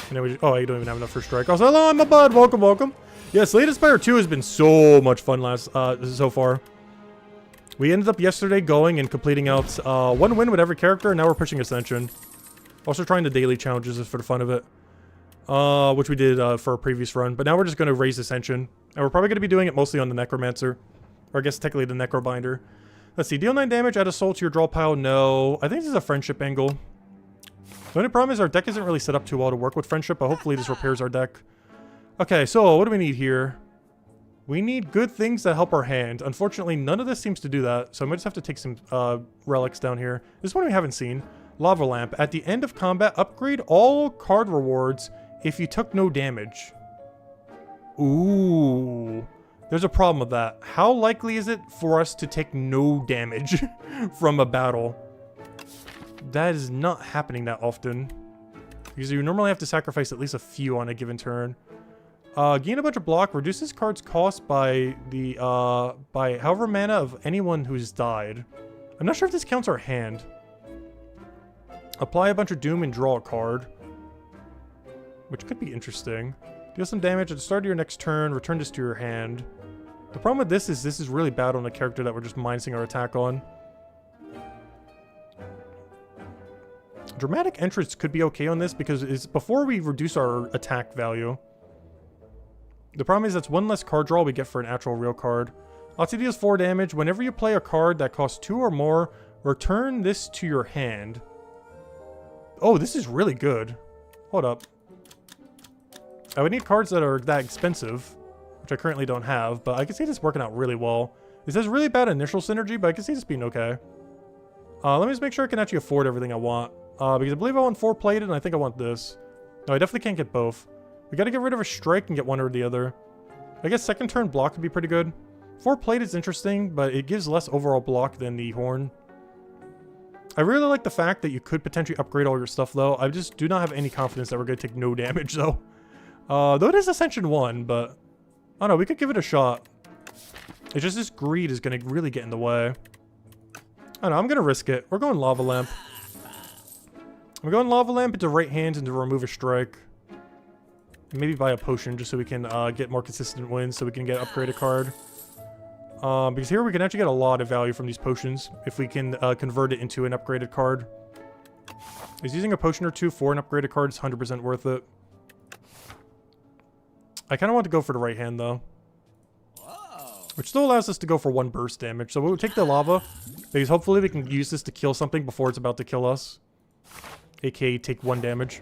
And then we just, oh, you don't even have enough for strike. Also, hello, my bud, welcome. Yeah, Slay the Spire 2 has been so much fun so far. We ended up yesterday going and completing out 1 win with every character, and now we're pushing Ascension. Also trying the daily challenges just for the fun of it. Which we did for a previous run. But now we're just going to raise Ascension. And we're probably going to be doing it mostly on the Necromancer. Or I guess technically the Necrobinder. Let's see, deal 9 damage, add a soul to your draw pile. No. I think this is a friendship angle. The only problem is our deck isn't really set up too well to work with friendship, but hopefully this repairs our deck. Okay, so what do we need here? We need good things that help our hand. Unfortunately, none of this seems to do that, so I might just have to take some relics down here. This one we haven't seen. Lava Lamp. At the end of combat, upgrade all card rewards if you took no damage. Ooh. There's a problem with that. How likely is it for us to take no damage from a battle? That is not happening that often. Because you normally have to sacrifice at least a few on a given turn. Gain a bunch of block. Reduce this card's cost by the by however mana of anyone who's died. I'm not sure if this counts our hand. Apply a bunch of doom and draw a card. Which could be interesting. Deal some damage at the start of your next turn. Return this to your hand. The problem with this is really bad on a character that we're just minusing our attack on. Dramatic Entrance could be okay on this because it's before we reduce our attack value. The problem is that's one less card draw we get for an actual real card. Otzi deals 4 damage. Whenever you play a card that costs 2 or more, return this to your hand. Oh, this is really good. Hold up. I would need cards that are that expensive, which I currently don't have, but I can see this working out really well. This has really bad initial synergy, but I can see this being okay. Let me just make sure I can actually afford everything I want. Because I believe I want 4-plated, and I think I want this. No, I definitely can't get both. We gotta get rid of a strike and get one or the other. I guess second turn block would be pretty good. 4-plated is interesting, but it gives less overall block than the horn. I really like the fact that you could potentially upgrade all your stuff, though. I just do not have any confidence that we're gonna take no damage, though. Though it is Ascension 1, but... I don't know, we could give it a shot. It's just this greed is gonna really get in the way. I don't know, I'm gonna risk it. We're going Lava Lamp. I'm going Lava Lamp into right hands and to remove a strike. Maybe buy a potion just so we can get more consistent wins so we can get upgraded card. Because here we can actually get a lot of value from these potions if we can convert it into an upgraded card. Is using a potion or two for an upgraded card is 100% worth it. I kind of want to go for the right hand though. Which still allows us to go for 1 burst damage. So we'll take the lava because hopefully we can use this to kill something before it's about to kill us. AKA take 1 damage.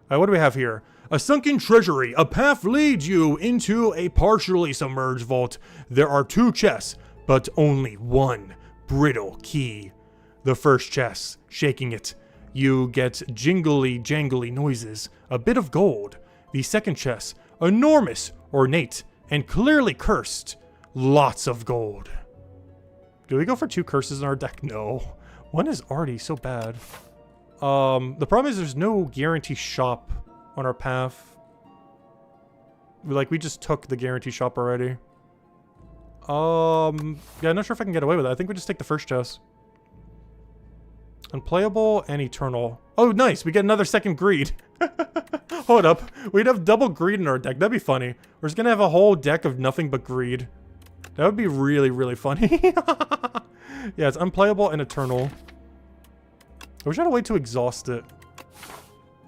What do we have here? A sunken treasury. A path leads you into a partially submerged vault. There are 2 chests, but only 1 brittle key. The first chest, shaking it, you get jingly jangly noises. A bit of gold. The second chest, enormous, ornate, and clearly cursed. Lots of gold. Do we go for 2 curses in our deck? No. 1 is already so bad. The problem is there's no guarantee shop on our path. We just took the guarantee shop already. Yeah, I'm not sure if I can get away with it. I think we just take the first chest. Unplayable and eternal. Oh, nice. We get another second greed. Hold up. We'd have double greed in our deck. That'd be funny. We're just gonna have a whole deck of nothing but greed. That would be really, really funny. Yeah, it's unplayable and eternal. I wish I had a way to exhaust it.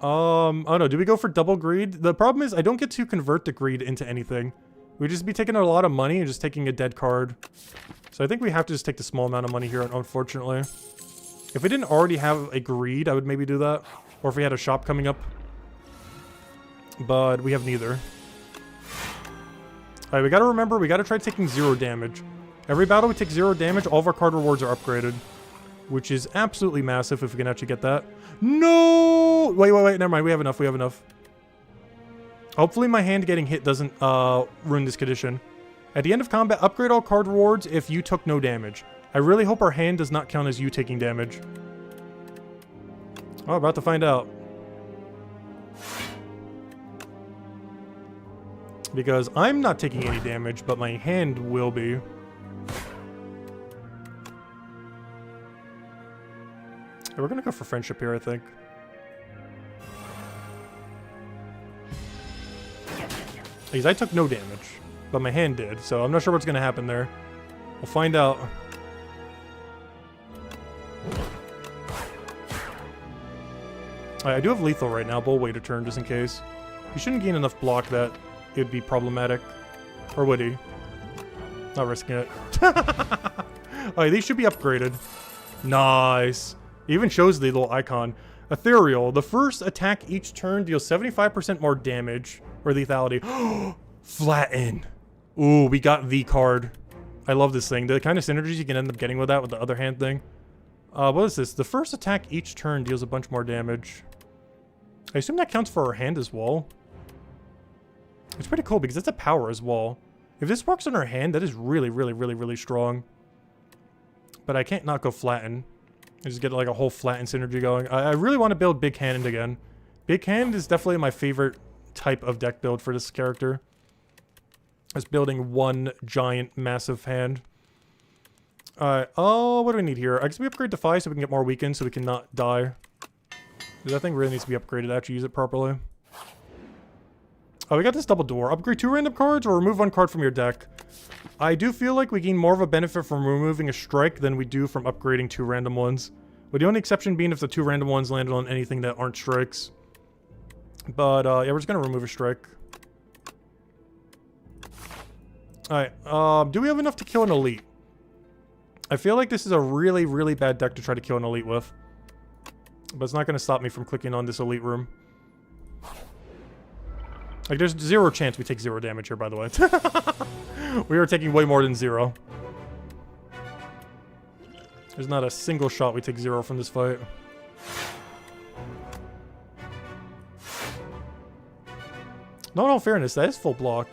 Oh no, do we go for double greed? The problem is I don't get to convert the greed into anything. We'd just be taking a lot of money and just taking a dead card. So I think we have to just take the small amount of money here, unfortunately. If we didn't already have a greed, I would maybe do that. Or if we had a shop coming up. But we have neither. Alright, we gotta remember, we gotta try taking 0 damage. Every battle we take 0 damage, all of our card rewards are upgraded. Which is absolutely massive if we can actually get that. No! Wait, never mind, we have enough. Hopefully my hand getting hit doesn't ruin this condition. At the end of combat, upgrade all card rewards if you took no damage. I really hope our hand does not count as you taking damage. Oh, about to find out. Because I'm not taking any damage, but my hand will be. We're gonna go for friendship here, I think. Because I took no damage, but my hand did, so I'm not sure what's gonna happen there. We'll find out. I do have lethal right now, but we'll wait a turn just in case. He shouldn't gain enough block that it would be problematic. Or would he? Not risking it. Alright, these should be upgraded. Nice. It even shows the little icon. Ethereal. The first attack each turn deals 75% more damage. Or lethality. Flatten. Ooh, we got the card. I love this thing. The kind of synergies you can end up getting with that with the other hand thing. What is this? The first attack each turn deals a bunch more damage. I assume that counts for our hand as well. It's pretty cool because it's a power as well. If this works on our hand, that is really, really, really, really strong. But I can't not go flatten. I just get like a whole flatten synergy going. I really want to build Big Hand again. Big Hand is definitely my favorite type of deck build for this character. It's building one giant, massive hand. Alright, what do we need here? I guess we upgrade Defy so we can get more weakened so we can not die. That thing really needs to be upgraded to actually use it properly. Oh, we got this double door. Upgrade 2 random cards or remove 1 card from your deck. I do feel like we gain more of a benefit from removing a strike than we do from upgrading 2 random ones. With the only exception being if the 2 random ones landed on anything that aren't strikes. But, yeah, we're just gonna remove a strike. Alright, do we have enough to kill an elite? I feel like this is a really, really bad deck to try to kill an elite with. But it's not gonna stop me from clicking on this elite room. Like, there's 0 chance we take 0 damage here, by the way. We are taking way more than 0. There's not a single shot we take 0 from this fight. No, in all fairness, that is full block.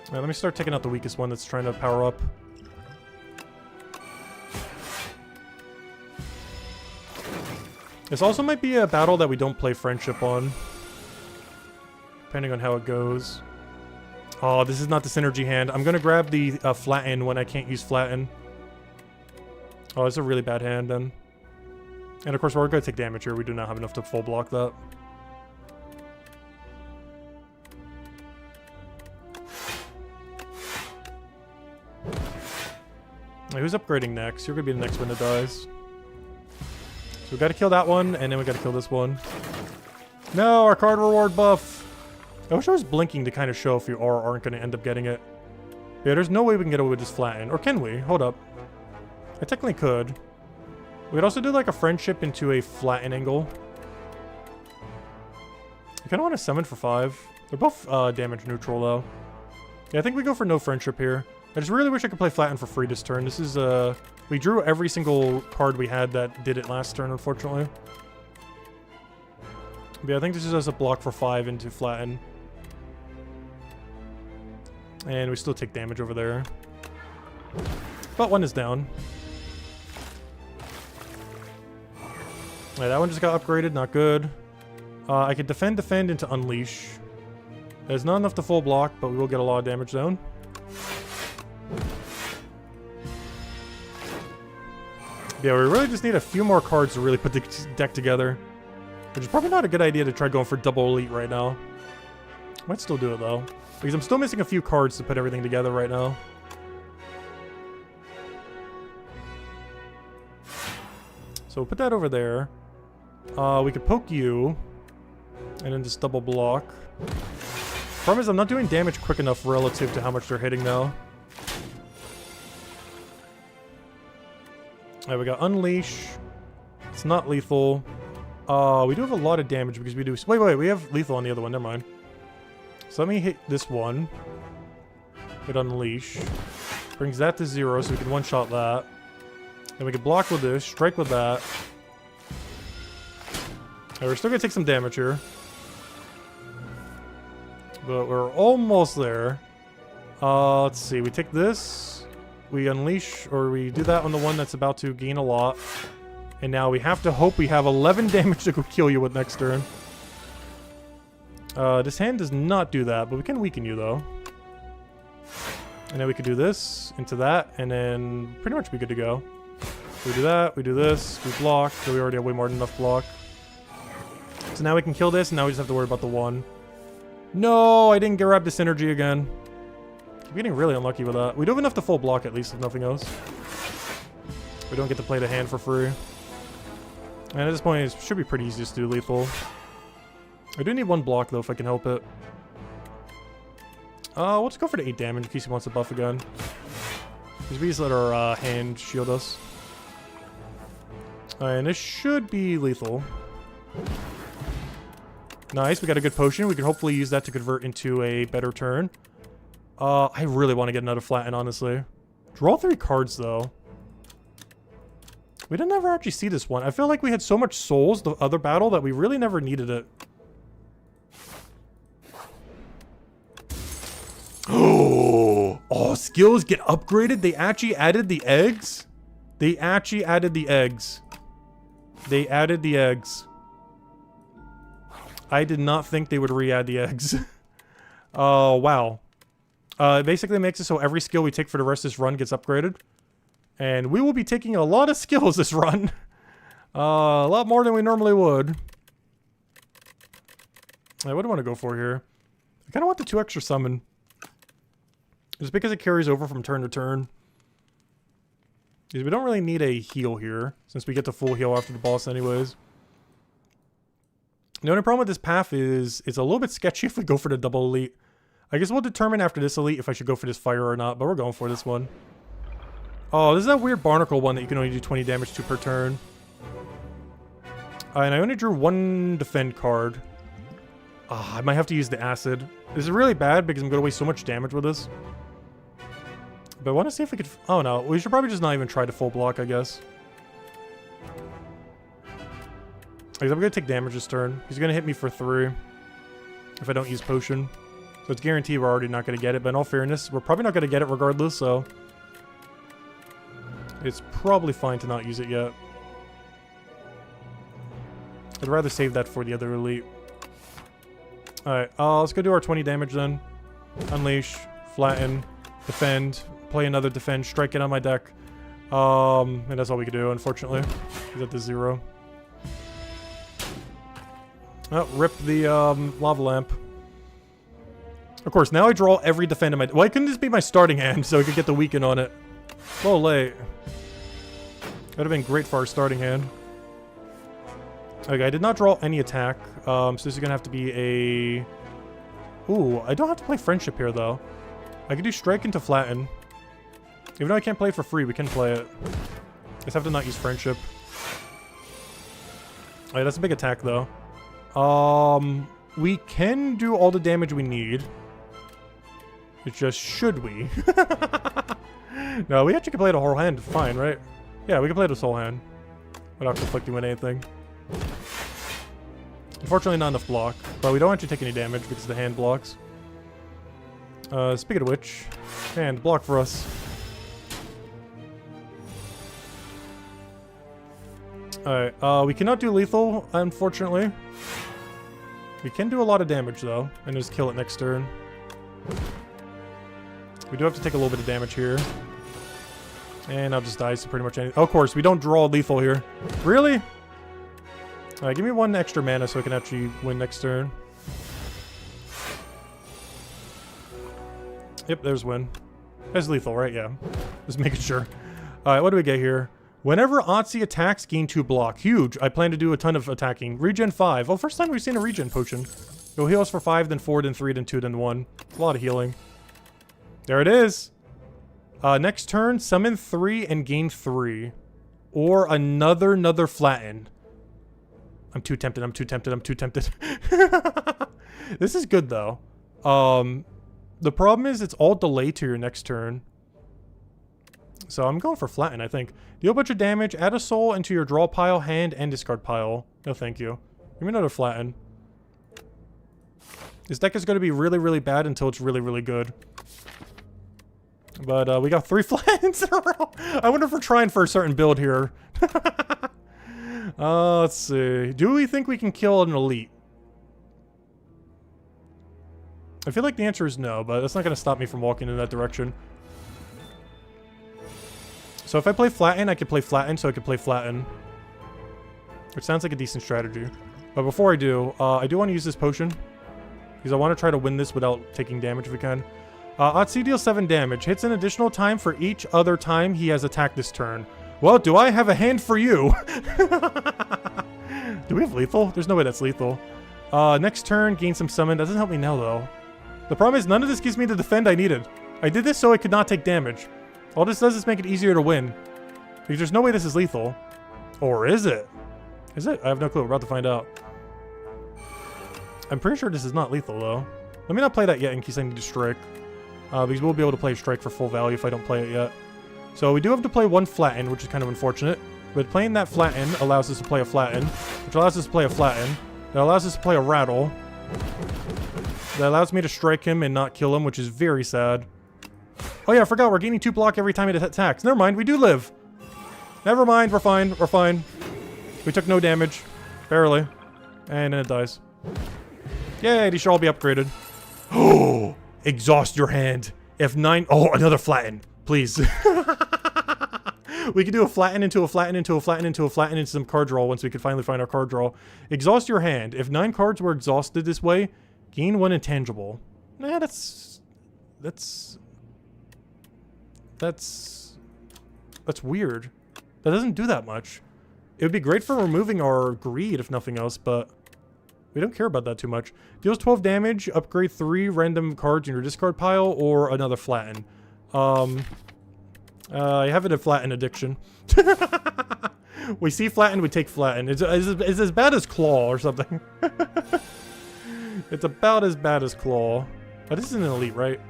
Alright, let me start taking out the weakest one that's trying to power up. This also might be a battle that we don't play Friendship on. Depending on how it goes. Oh, this is not the synergy hand. I'm gonna grab the Flatten when I can't use Flatten. Oh, it's a really bad hand then. And of course, we're gonna take damage here. We do not have enough to full block that. Right, who's upgrading next? You're gonna be the next one that dies. So we gotta kill that one, and then we gotta kill this one. No, our card reward buff! I wish I was blinking to kind of show if you are or aren't gonna end up getting it. Yeah, there's no way we can get away with just Flatten. Or can we? Hold up. I technically could. We could also do like a Friendship into a Flatten angle. I kinda want to summon for 5. They're both damage neutral though. Yeah, I think we go for no Friendship here. I just really wish I could play Flatten for free this turn. This is, we drew every single card we had that did it last turn, unfortunately. But yeah, I think this is just a block for 5 into Flatten. And we still take damage over there. But 1 is down. Alright, that one just got upgraded, not good. I could defend into Unleash. There's not enough to full block, but we will get a lot of damage down. Yeah, we really just need a few more cards to really put the deck together. Which is probably not a good idea to try going for double elite right now. Might still do it though. Because I'm still missing a few cards to put everything together right now. So we'll put that over there. We could poke you. And then just double block. Problem is I'm not doing damage quick enough relative to how much they're hitting now. Alright, we got Unleash. It's not lethal. We do have a lot of damage because we do... Wait, we have lethal on the other one. Never mind. So let me hit this one. Hit Unleash. Brings that to 0 so we can one-shot that. Then we can block with this, strike with that. Alright, we're still gonna take some damage here. But we're almost there. Let's see. We take this. We unleash, or we do that on the one that's about to gain a lot. And now we have to hope we have 11 damage to go kill you with next turn. This hand does not do that, but we can weaken you though. And then we could do this into that, and then pretty much be good to go. We do that, we do this, we block, so we already have way more than enough block. So now we can kill this, and now we just have to worry about the 1. No, I didn't grab the synergy again. I'm getting really unlucky with that. We do have enough to full block at least, if nothing else. We don't get to play the hand for free. And at this point, it should be pretty easy just to do lethal. I do need 1 block, though, if I can help it. We'll just go for the 8 damage in case he wants to buff again. Because we just let our hand shield us. Alright, and this should be lethal. Nice, we got a good potion. We can hopefully use that to convert into a better turn. I really want to get another Flatten, honestly. Draw 3 cards, though. We didn't ever actually see this one. I feel like we had so much souls the other battle that we really never needed it. Oh, skills get upgraded? They actually added the eggs? They actually added the eggs. They added the eggs. I did not think they would re-add the eggs. Oh, wow. It basically makes it so every skill we take for the rest of this run gets upgraded. And we will be taking a lot of skills this run. A lot more than we normally would. What do I want to go for here? I kind of want the 2 extra summon. Just because it carries over from turn to turn. We don't really need a heal here, since we get the full heal after the boss anyways. The only problem with this path is it's a little bit sketchy if we go for the double elite. I guess we'll determine after this elite if I should go for this fire or not, but we're going for this one. Oh, this is that weird barnacle one that you can only do 20 damage to per turn. And I only drew one defend card. I might have to use the acid. This is really bad because I'm going to waste so much damage with this. But I want to see if we could... Oh no, we should probably just not even try to full block, I guess. Because I'm going to take damage this turn. He's going to hit me for 3 if I don't use potion. So it's guaranteed we're already not going to get it. But in all fairness, we're probably not going to get it regardless, so... It's probably fine to not use it yet. I'd rather save that for the other elite. Alright, let's go do our 20 damage then. Unleash, flatten, defend, play another defend, strike it on my deck. And that's all we can do, unfortunately. He's at the 0. Oh, rip the lava lamp. Of course, now I draw every defend in my... Why couldn't this be my starting hand so I could get the weaken on it? A little late. That would have been great for our starting hand. Okay, I did not draw any attack. So this is going to have to be a... Ooh, I don't have to play Friendship here, though. I could do Strike into Flatten. Even though I can't play it for free, we can play it. Just have to not use Friendship. Alright, that's a big attack, though. We can do all the damage we need. It's just, should we? No, we actually can play the whole hand fine, right? Yeah, we can play this whole hand without conflicting with anything. Unfortunately, not enough block, but we don't actually take any damage because the hand blocks. Speaking of which, hand, block for us. Alright, we cannot do lethal, unfortunately. We can do a lot of damage, though, and just kill it next turn. We do have to take a little bit of damage here. And I'll just die to pretty much anything. Oh, of course, we don't draw lethal here. Really? Alright, give me 1 extra mana so I can actually win next turn. Yep, there's win. That's lethal, right? Yeah. Just making sure. Alright, what do we get here? Whenever Otzi attacks, gain 2 block. Huge. I plan to do a ton of attacking. Regen 5. Oh, first time we've seen a regen potion. It'll heal us for 5, then 4, then 3, then 2, then 1. A lot of healing. There it is. Next turn, summon 3 and gain 3. Or another flatten. I'm too tempted, I'm too tempted, I'm too tempted. This is good, though. The problem is it's all delayed to your next turn. So I'm going for flatten, I think. Deal a bunch of damage, add a soul into your draw pile, hand, and discard pile. No, thank you. Give me another flatten. This deck is going to be really, really bad until it's really, really good. But we got 3 flattens in a row. I wonder if we're trying for a certain build here. Let's see. Do we think we can kill an elite? I feel like the answer is no, but that's not going to stop me from walking in that direction. So if I play flatten, I could play flatten, so I could play flatten. Which sounds like a decent strategy. But before I do want to use this potion. Because I want to try to win this without taking damage if we can. Otzi deals 7 damage. Hits an additional time for each other time he has attacked this turn. Well, do I have a hand for you? Do we have lethal? There's no way that's lethal. Next turn, gain some summon. That doesn't help me now, though. The problem is none of this gives me the defend I needed. I did this so I could not take damage. All this does is make it easier to win. Because there's no way this is lethal. Or is it? Is it? I have no clue. We're about to find out. I'm pretty sure this is not lethal, though. Let me not play that yet in case I need to strike. Because we'll be able to play strike for full value if I don't play it yet. So we do have to play 1 flatten, which is kind of unfortunate. But playing that flatten allows us to play a flatten, which allows us to play a flatten. That allows us to play a rattle. That allows me to strike him and not kill him, which is very sad. Oh yeah, I forgot, we're gaining 2 block every time it attacks. Never mind, we do live. Never mind, we're fine, we're fine. We took no damage. Barely. And then it dies. Yay, these should all be upgraded. Oh! Exhaust your hand. F9. Oh, another flatten. Please. We could do a flatten into a flatten into a flatten into a flatten into some card draw once we could finally find our card draw. Exhaust your hand. If 9 cards were exhausted this way, gain 1 intangible. Nah, that's That's weird. That doesn't do that much. It would be great for removing our greed, if nothing else, but we don't care about that too much. Deals 12 damage, upgrade 3 random cards in your discard pile, or another flatten. I have a flatten addiction. We see flatten, we take flatten. It's as bad as claw or something. It's about as bad as claw. Oh, this is an elite, right?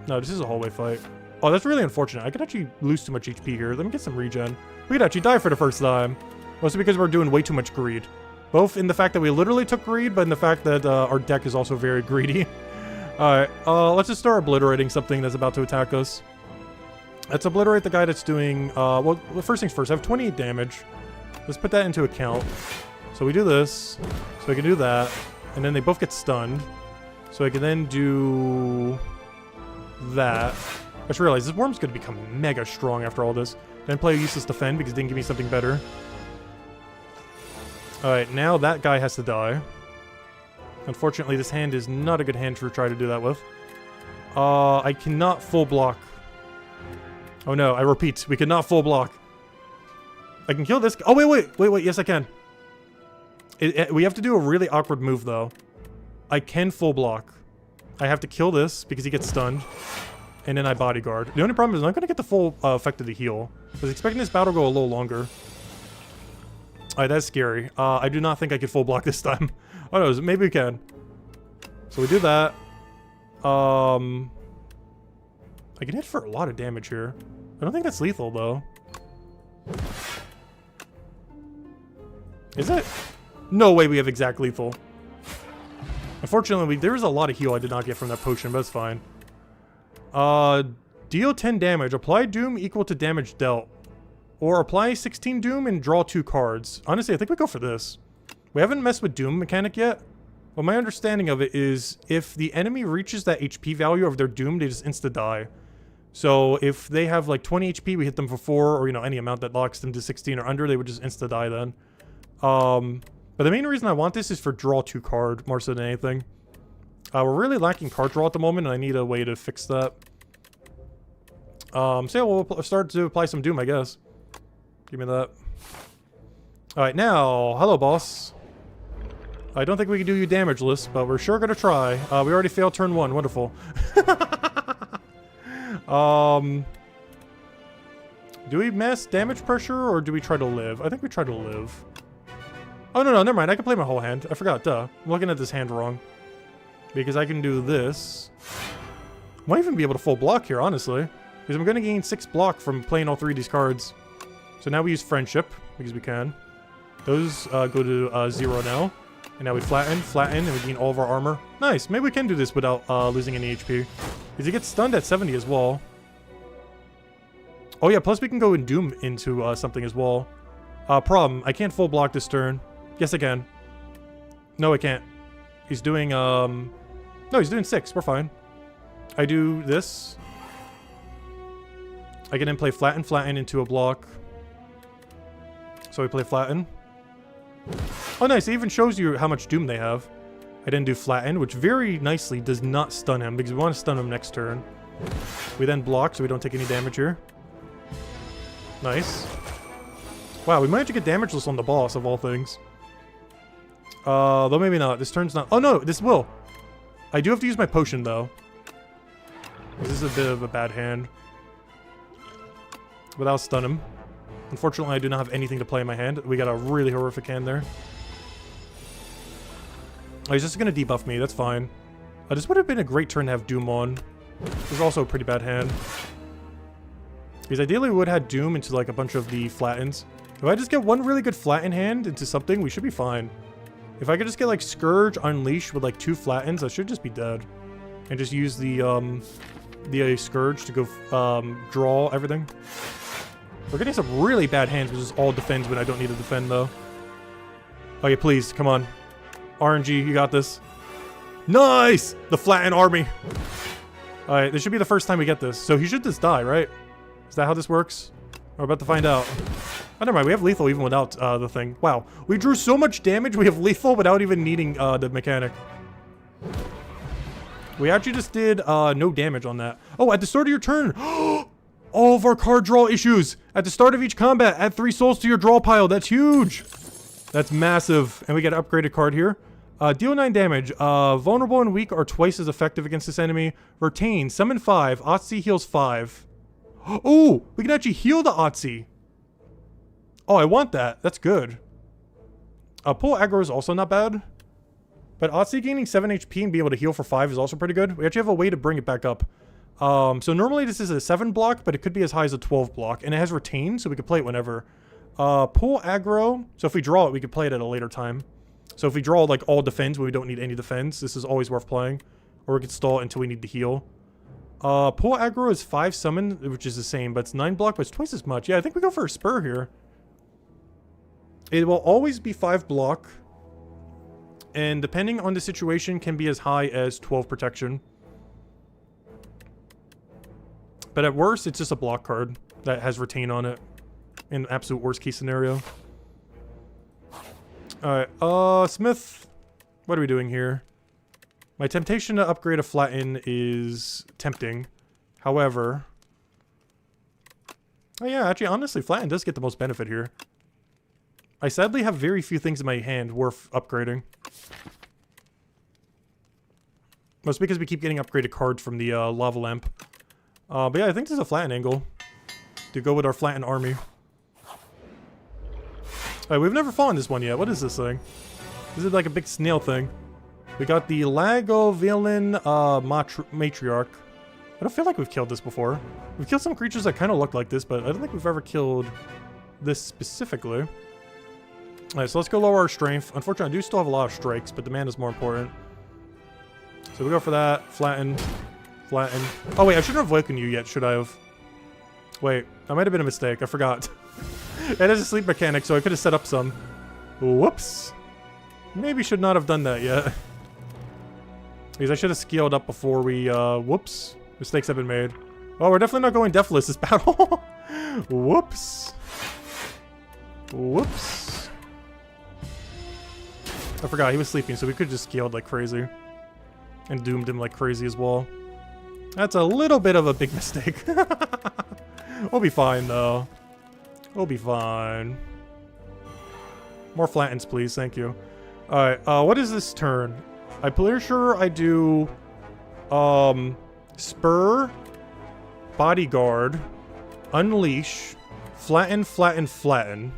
No, this is a hallway fight. Oh, that's really unfortunate. I could actually lose too much HP here. Let me get some regen. We could actually die for the first time. Mostly because we're doing way too much greed. Both in the fact that we literally took greed, but in the fact that our deck is also very greedy. Alright, let's just start obliterating something that's about to attack us. Let's obliterate the guy that's doing, well, first things first, I have 28 damage. Let's put that into account. So we do this, so I can do that, and then they both get stunned. So I can then do that. I just realized this worm's going to become mega strong after all this. Then play a useless defend because it didn't give me something better. Alright, now that guy has to die. Unfortunately, this hand is not a good hand to try to do that with. I cannot full block. Oh no, I repeat, we cannot full block. I can kill this. Oh, wait, yes I can. We have to do a really awkward move though. I can full block. I have to kill this because he gets stunned. And then I bodyguard. The only problem is I'm not going to get the full effect of the heal. I was expecting this battle to go a little longer. Alright, that's scary. I do not think I could full block this time. Oh no, maybe we can. So we do that. I can hit for a lot of damage here. I don't think that's lethal though. Is it? No way we have exact lethal. Unfortunately, there was a lot of heal I did not get from that potion, but it's fine. Deal 10 damage. Apply doom equal to damage dealt. Or apply 16 doom and draw 2 cards. Honestly, I think we go for this. We haven't messed with doom mechanic yet. But my understanding of it is if the enemy reaches that HP value of their doom, they just insta-die. So if they have like 20 HP, we hit them for 4, or you know, any amount that locks them to 16 or under, they would just insta-die then. But the main reason I want this is for draw 2 card, more so than anything. We're really lacking card draw at the moment, and I need a way to fix that. So yeah, we'll start to apply some doom, I guess. Give me that. Alright, now, hello, boss. I don't think we can do you damageless, but we're sure gonna try. We already failed turn 1. Wonderful. Do we mass damage pressure, or do we try to live? I think we try to live. Oh, no, never mind. I can play my whole hand. I forgot, duh. I'm looking at this hand wrong. Because I can do this. Might even be able to full block here, honestly. Because I'm going to gain 6 block from playing all 3 of these cards. So now we use Friendship, because we can. Those go to 0 now. And now we flatten, and we gain all of our armor. Nice. Maybe we can do this without losing any HP. Because he gets stunned at 70 as well. Oh yeah, plus we can go and Doom into something as well. Problem, I can't full block this turn. Yes, I can. No, I can't. He's doing, no, he's doing 6. We're fine. I do this. I can then play flatten into a block. So we play flatten. Oh, nice. It even shows you how much Doom they have. I didn't do flatten, which very nicely does not stun him, because we want to stun him next turn. We then block, so we don't take any damage here. Nice. Wow, we might have to get damageless on the boss, of all things. Though maybe not. This turn's not... Oh, no, this will. I do have to use my potion, though. This is a bit of a bad hand. But I'll stun him. Unfortunately, I do not have anything to play in my hand. We got a really horrific hand there. Oh, he's just going to debuff me. That's fine. This would have been a great turn to have Doom on. This is also a pretty bad hand. Because ideally, we would have had Doom into like a bunch of the flattens. If I just get one really good flatten hand into something, we should be fine. If I could just get like Scourge, Unleash with like 2 flattens, I should just be dead. And just use the Scourge to go draw everything. We're getting some really bad hands, which is all defends when I don't need to defend, though. Oh, yeah, please. Come on. RNG, you got this. Nice! The flattened army. Alright, this should be the first time we get this. So he should just die, right? Is that how this works? We're about to find out. Oh, never mind. We have lethal even without the thing. Wow. We drew so much damage, we have lethal without even needing the mechanic. We actually just did no damage on that. Oh, at the start of your turn. all of our card draw issues. At the start of each combat, add 3 souls to your draw pile. That's huge. That's massive. And we get an upgraded card here. Deal 9 damage. Vulnerable and weak are twice as effective against this enemy. Retain. Summon 5. Otzi heals 5. Oh, we can actually heal the Otzi. Oh, I want that. That's good. Pull aggro is also not bad. But Otzi gaining 7 HP and being able to heal for 5 is also pretty good. We actually have a way to bring it back up. So normally this is a 7 block, but it could be as high as a 12 block. And it has retain, so we could play it whenever. Pull aggro. So if we draw it, we could play it at a later time. So if we draw like all defense when we don't need any defense, this is always worth playing. Or we could stall until we need to heal. Pull aggro is 5 summon, which is the same, but it's 9 block, but it's twice as much. Yeah, I think we go for a spur here. It will always be 5 block. And depending on the situation, can be as high as 12 protection. But at worst, it's just a block card that has retain on it. In absolute worst case scenario. Alright, Smith. What are we doing here? My temptation to upgrade a flatten is tempting. However... Oh yeah, actually, honestly, flatten does get the most benefit here. I sadly have very few things in my hand worth upgrading. Most because we keep getting upgraded cards from the lava lamp. But yeah, I think there's a flatten angle to go with our flatten army. Alright, we've never fought in this one yet. What is this thing? Is it like a big snail thing? We got the Lagovillain Matriarch. I don't feel like we've killed this before. We've killed some creatures that kind of look like this, but I don't think we've ever killed this specifically. Alright, so let's go lower our strength. Unfortunately, I do still have a lot of strikes, but the mana is more important. So we go for that. Flatten. Flatten. Oh wait, I shouldn't have awakened you yet, should I have? Wait, that might have been a mistake. I forgot. It has a sleep mechanic, so I could have set up some. Whoops. Maybe should not have done that yet. Because I should have scaled up before we, whoops. Mistakes have been made. Oh, we're definitely not going deathless this battle. Whoops. Whoops. I forgot, he was sleeping, so we could have just scaled like crazy. And doomed him like crazy as well. That's a little bit of a big mistake. We'll be fine, though. We'll be fine. More flattens, please. Thank you. Alright, what is this turn? I'm pretty sure I do... Spur, Bodyguard, Unleash, Flatten, Flatten, Flatten.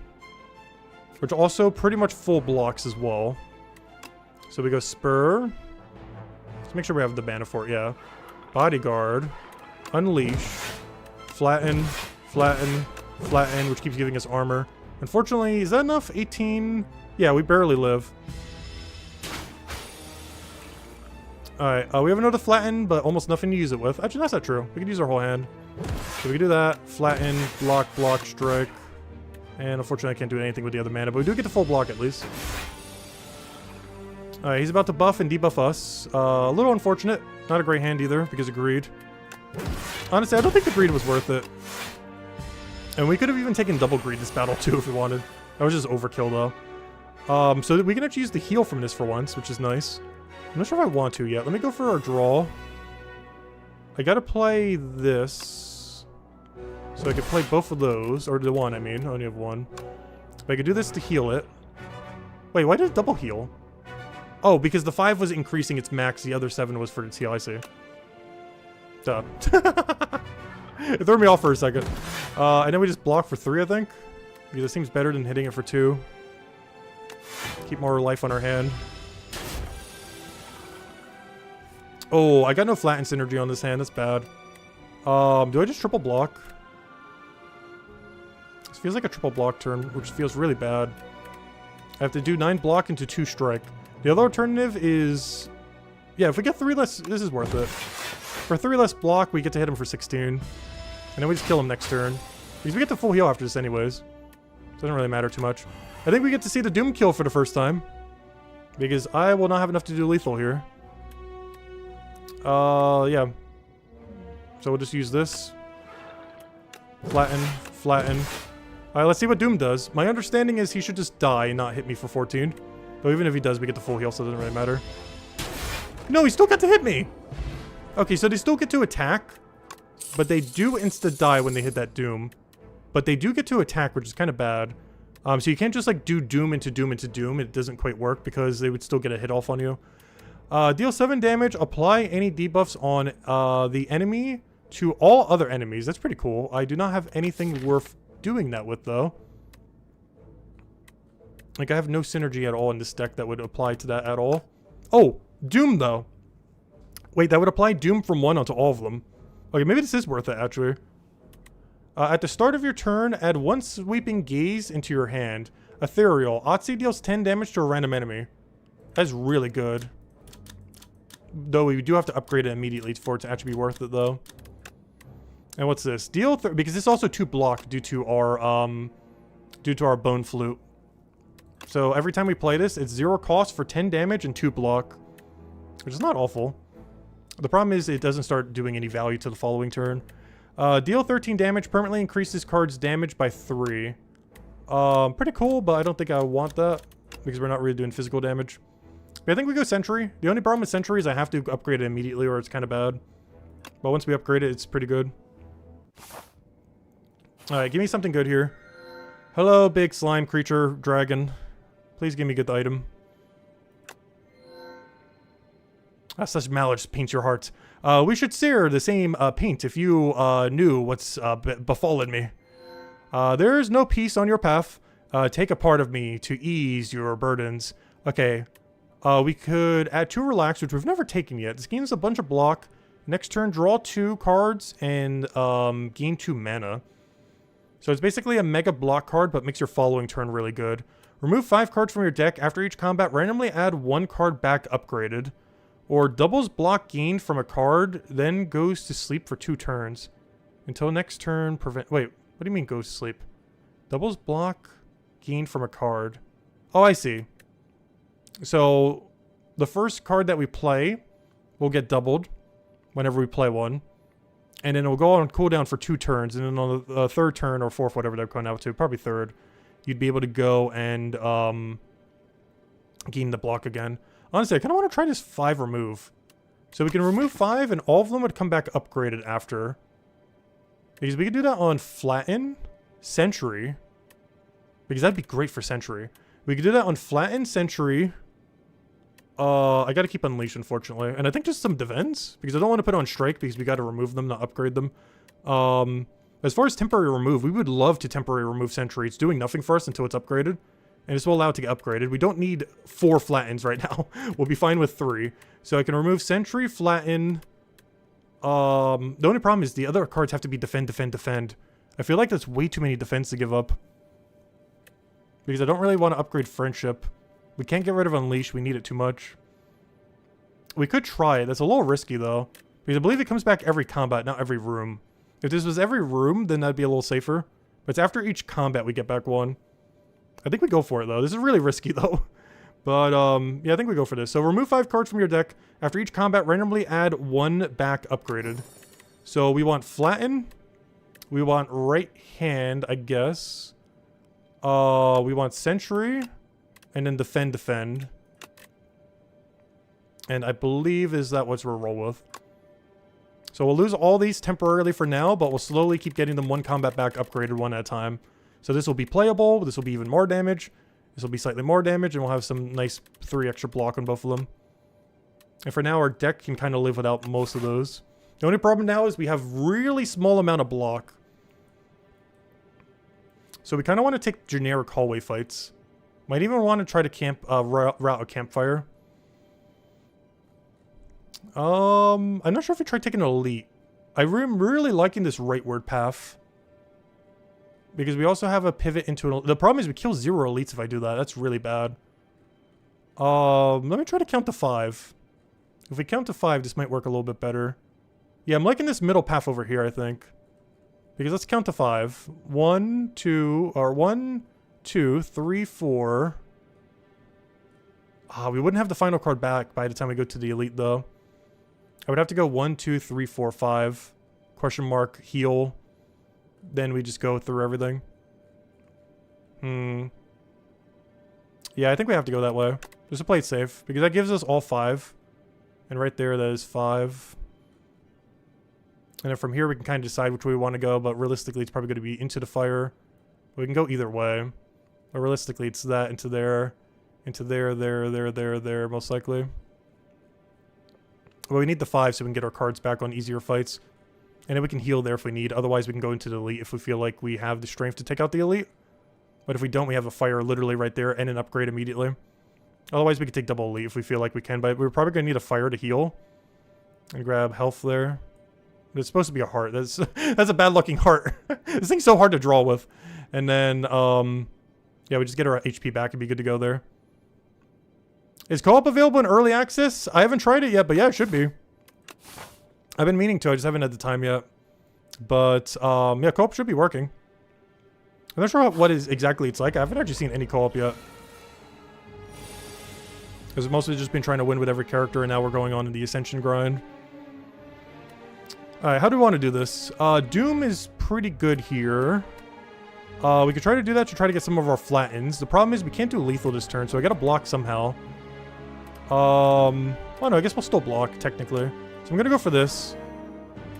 Which also pretty much full blocks as well. So we go Spur. Let's make sure we have the mana for it, yeah. Bodyguard, Unleash, Flatten, Flatten, Flatten, which keeps giving us armor. Unfortunately, is that enough? 18? Yeah, we barely live. Alright, we have another Flatten, but almost nothing to use it with. Actually, that's not true. We could use our whole hand. So we can do that. Flatten, block, block, strike. And unfortunately, I can't do anything with the other mana, but we do get the full block at least. Alright, he's about to buff and debuff us. A little unfortunate. Not a great hand either, because of greed. Honestly, I don't think the greed was worth it. And we could have even taken double greed this battle too if we wanted. That was just overkill though. So we can actually use the heal from this for once, which is nice. I'm not sure if I want to yet. Let me go for our draw. I gotta play this. So I could play both of those. Or the one, I mean. I only have one. But I could do this to heal it. Wait, why did it double heal? Oh, because the 5 was increasing its max, the other 7 was for its heal, I see. Duh. It threw me off for a second. And then we just block for 3, I think. Because it seems better than hitting it for 2. Keep more life on our hand. Oh, I got no flatten synergy on this hand, that's bad. Do I just triple block? This feels like a triple block turn, which feels really bad. I have to do 9 block into 2 strike. The other alternative is... Yeah, if we get 3 less... This is worth it. For 3 less block, we get to hit him for 16. And then we just kill him next turn. Because we get the full heal after this anyways. Doesn't really matter too much. I think we get to see the Doom kill for the first time. Because I will not have enough to do lethal here. Yeah. So we'll just use this. Flatten. Flatten. Alright, let's see what Doom does. My understanding is he should just die and not hit me for 14. But even if he does, we get the full heal, so it doesn't really matter. No, he still got to hit me! Okay, so they still get to attack. but they do insta-die when they hit that Doom. But they do get to attack, which is kind of bad. So you can't just like do Doom into Doom into Doom. It doesn't quite work because they would still get a hit off on you. Deal 7 damage. Apply any debuffs on the enemy to all other enemies. That's pretty cool. I do not have anything worth doing that with, though. Like, I have no synergy at all in this deck that would apply to that at all. Oh, Doom, though. Wait, that would apply Doom from 1 onto all of them. Okay, maybe this is worth it, actually. At the start of your turn, add 1 sweeping gaze into your hand. Ethereal. Otzi deals 10 damage to a random enemy. That's really good. Though we do have to upgrade it immediately for it to actually be worth it, though. And what's this? Deal because this is also 2 block due to our Bone Flute. So every time we play this, it's 0 cost for 10 damage and 2 block, which is not awful. The problem is it doesn't start doing any value to the following turn. Deal 13 damage, permanently increase this card's damage by 3. Pretty cool, but I don't think I want that because we're not really doing physical damage. But I think we go Sentry. The only problem with Sentry is I have to upgrade it immediately or it's kind of bad. But once we upgrade it, it's pretty good. Alright, give me something good here. Hello, big slime creature, dragon. Please give me a good item. Such malice paints your heart. We should share the same paint if you knew what's befallen me. There is no peace on your path. Take a part of me to ease your burdens. Okay. We could add 2 relax, which we've never taken yet. This gains a bunch of block. Next turn, draw 2 cards and gain 2 mana. So it's basically a mega block card, but makes your following turn really good. Remove 5 cards from your deck. After each combat, randomly add 1 card back upgraded. Or doubles block gained from a card, then goes to sleep for 2 turns. Until next turn, prevent... Wait, what do you mean goes to sleep? Doubles block gained from a card. Oh, I see. So, the first card that we play will get doubled whenever we play one. And then it will go on cooldown for 2 turns. And then on the 3rd turn, or 4th, whatever they're going out to, probably 3rd, you'd be able to go and gain the block again. Honestly, I kind of want to try this 5 remove. So we can remove 5 and all of them would come back upgraded after. Because we could do that on Flatten, Sentry. Because that'd be great for Sentry. We could do that on Flatten, Sentry. I gotta keep Unleash, unfortunately. And I think just some Defense. Because I don't want to put on Strike because we gotta remove them, not upgrade them. As far as temporary remove, we would love to temporary remove Sentry. It's doing nothing for us until it's upgraded. And it's will allow it to get upgraded. We don't need 4 Flattens right now. We'll be fine with 3. So I can remove Sentry, Flatten. The only problem is the other cards have to be Defend, Defend, Defend. I feel like that's way too many defense to give up. Because I don't really want to upgrade Friendship. We can't get rid of Unleash. We need it too much. We could try it. That's a little risky, though. Because I believe it comes back every combat, not every room. If this was every room, then that'd be a little safer. But it's after each combat we get back 1. I think we go for it, though. This is really risky, though. But, yeah, I think we go for this. So, remove 5 cards from your deck. After each combat, randomly add 1 back upgraded. So, we want Flatten. We want Right Hand, I guess. We want Sentry. And then Defend, Defend. And I believe is that what we'll roll with. So, we'll lose all these temporarily for now, but we'll slowly keep getting them 1 combat back upgraded 1 at a time. So this will be playable, this will be even more damage, this will be slightly more damage, and we'll have some nice 3 extra block on both of them. And for now, our deck can kind of live without most of those. The only problem now is we have really small amount of block. So we kind of want to take generic hallway fights. Might even want to try to route a campfire. I'm not sure if we try taking an elite. I'm really liking this rightward path. Because we also have a pivot into an... The problem is we kill 0 elites if I do that. That's really bad. Let me try to count to 5. If we count to 5, this might work a little bit better. Yeah, I'm liking this middle path over here, I think. Because let's count to 5. 1, 2, 3, 4. We wouldn't have the final card back by the time we go to the elite, though. I would have to go 1, 2, 3, 4, 5. Question mark, heal. Then we just go through everything. Yeah, I think we have to go that way. Just to play it safe. Because that gives us all 5. And right there, that is 5. And then from here, we can kind of decide which way we want to go, but realistically, it's probably going to be into the fire. We can go either way. But realistically, it's that, into there, there, most likely. Well, we need the 5 so we can get our cards back on easier fights. And then we can heal there if we need. Otherwise, we can go into the elite if we feel like we have the strength to take out the elite. But if we don't, we have a fire literally right there and an upgrade immediately. Otherwise, we can take double elite if we feel like we can. But we're probably going to need a fire to heal. And grab health there. It's supposed to be a heart. That's a bad looking heart. This thing's so hard to draw with. And then, yeah, we just get our HP back and be good to go there. Is co-op available in early access? I haven't tried it yet, but yeah, it should be. I've been meaning to. I just haven't had the time yet. But, yeah, co-op should be working. I'm not sure what exactly it's like. I haven't actually seen any co-op yet. Because we've mostly just been trying to win with every character, and now we're going on in the Ascension grind. Alright, how do we want to do this? Doom is pretty good here. We could try to do that to try to get some of our flattens. The problem is we can't do lethal this turn, so I gotta block somehow. Oh no, I guess we'll still block, technically. So I'm gonna go for this.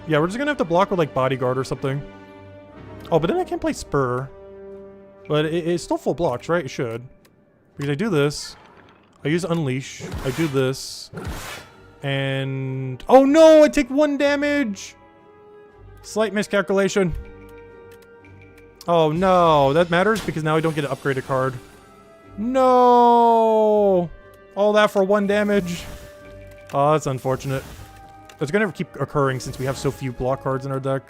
Yeah, we're just gonna have to block with, like, Bodyguard or something. Oh, but then I can't play Spur. But it's still full blocks, right? It should. Because I do this. I use Unleash. I do this. And... oh no! I take 1 damage! Slight miscalculation. Oh no, that matters because now I don't get an upgraded card. No! All that for 1 damage. Oh, that's unfortunate. It's gonna keep occurring since we have so few block cards in our deck.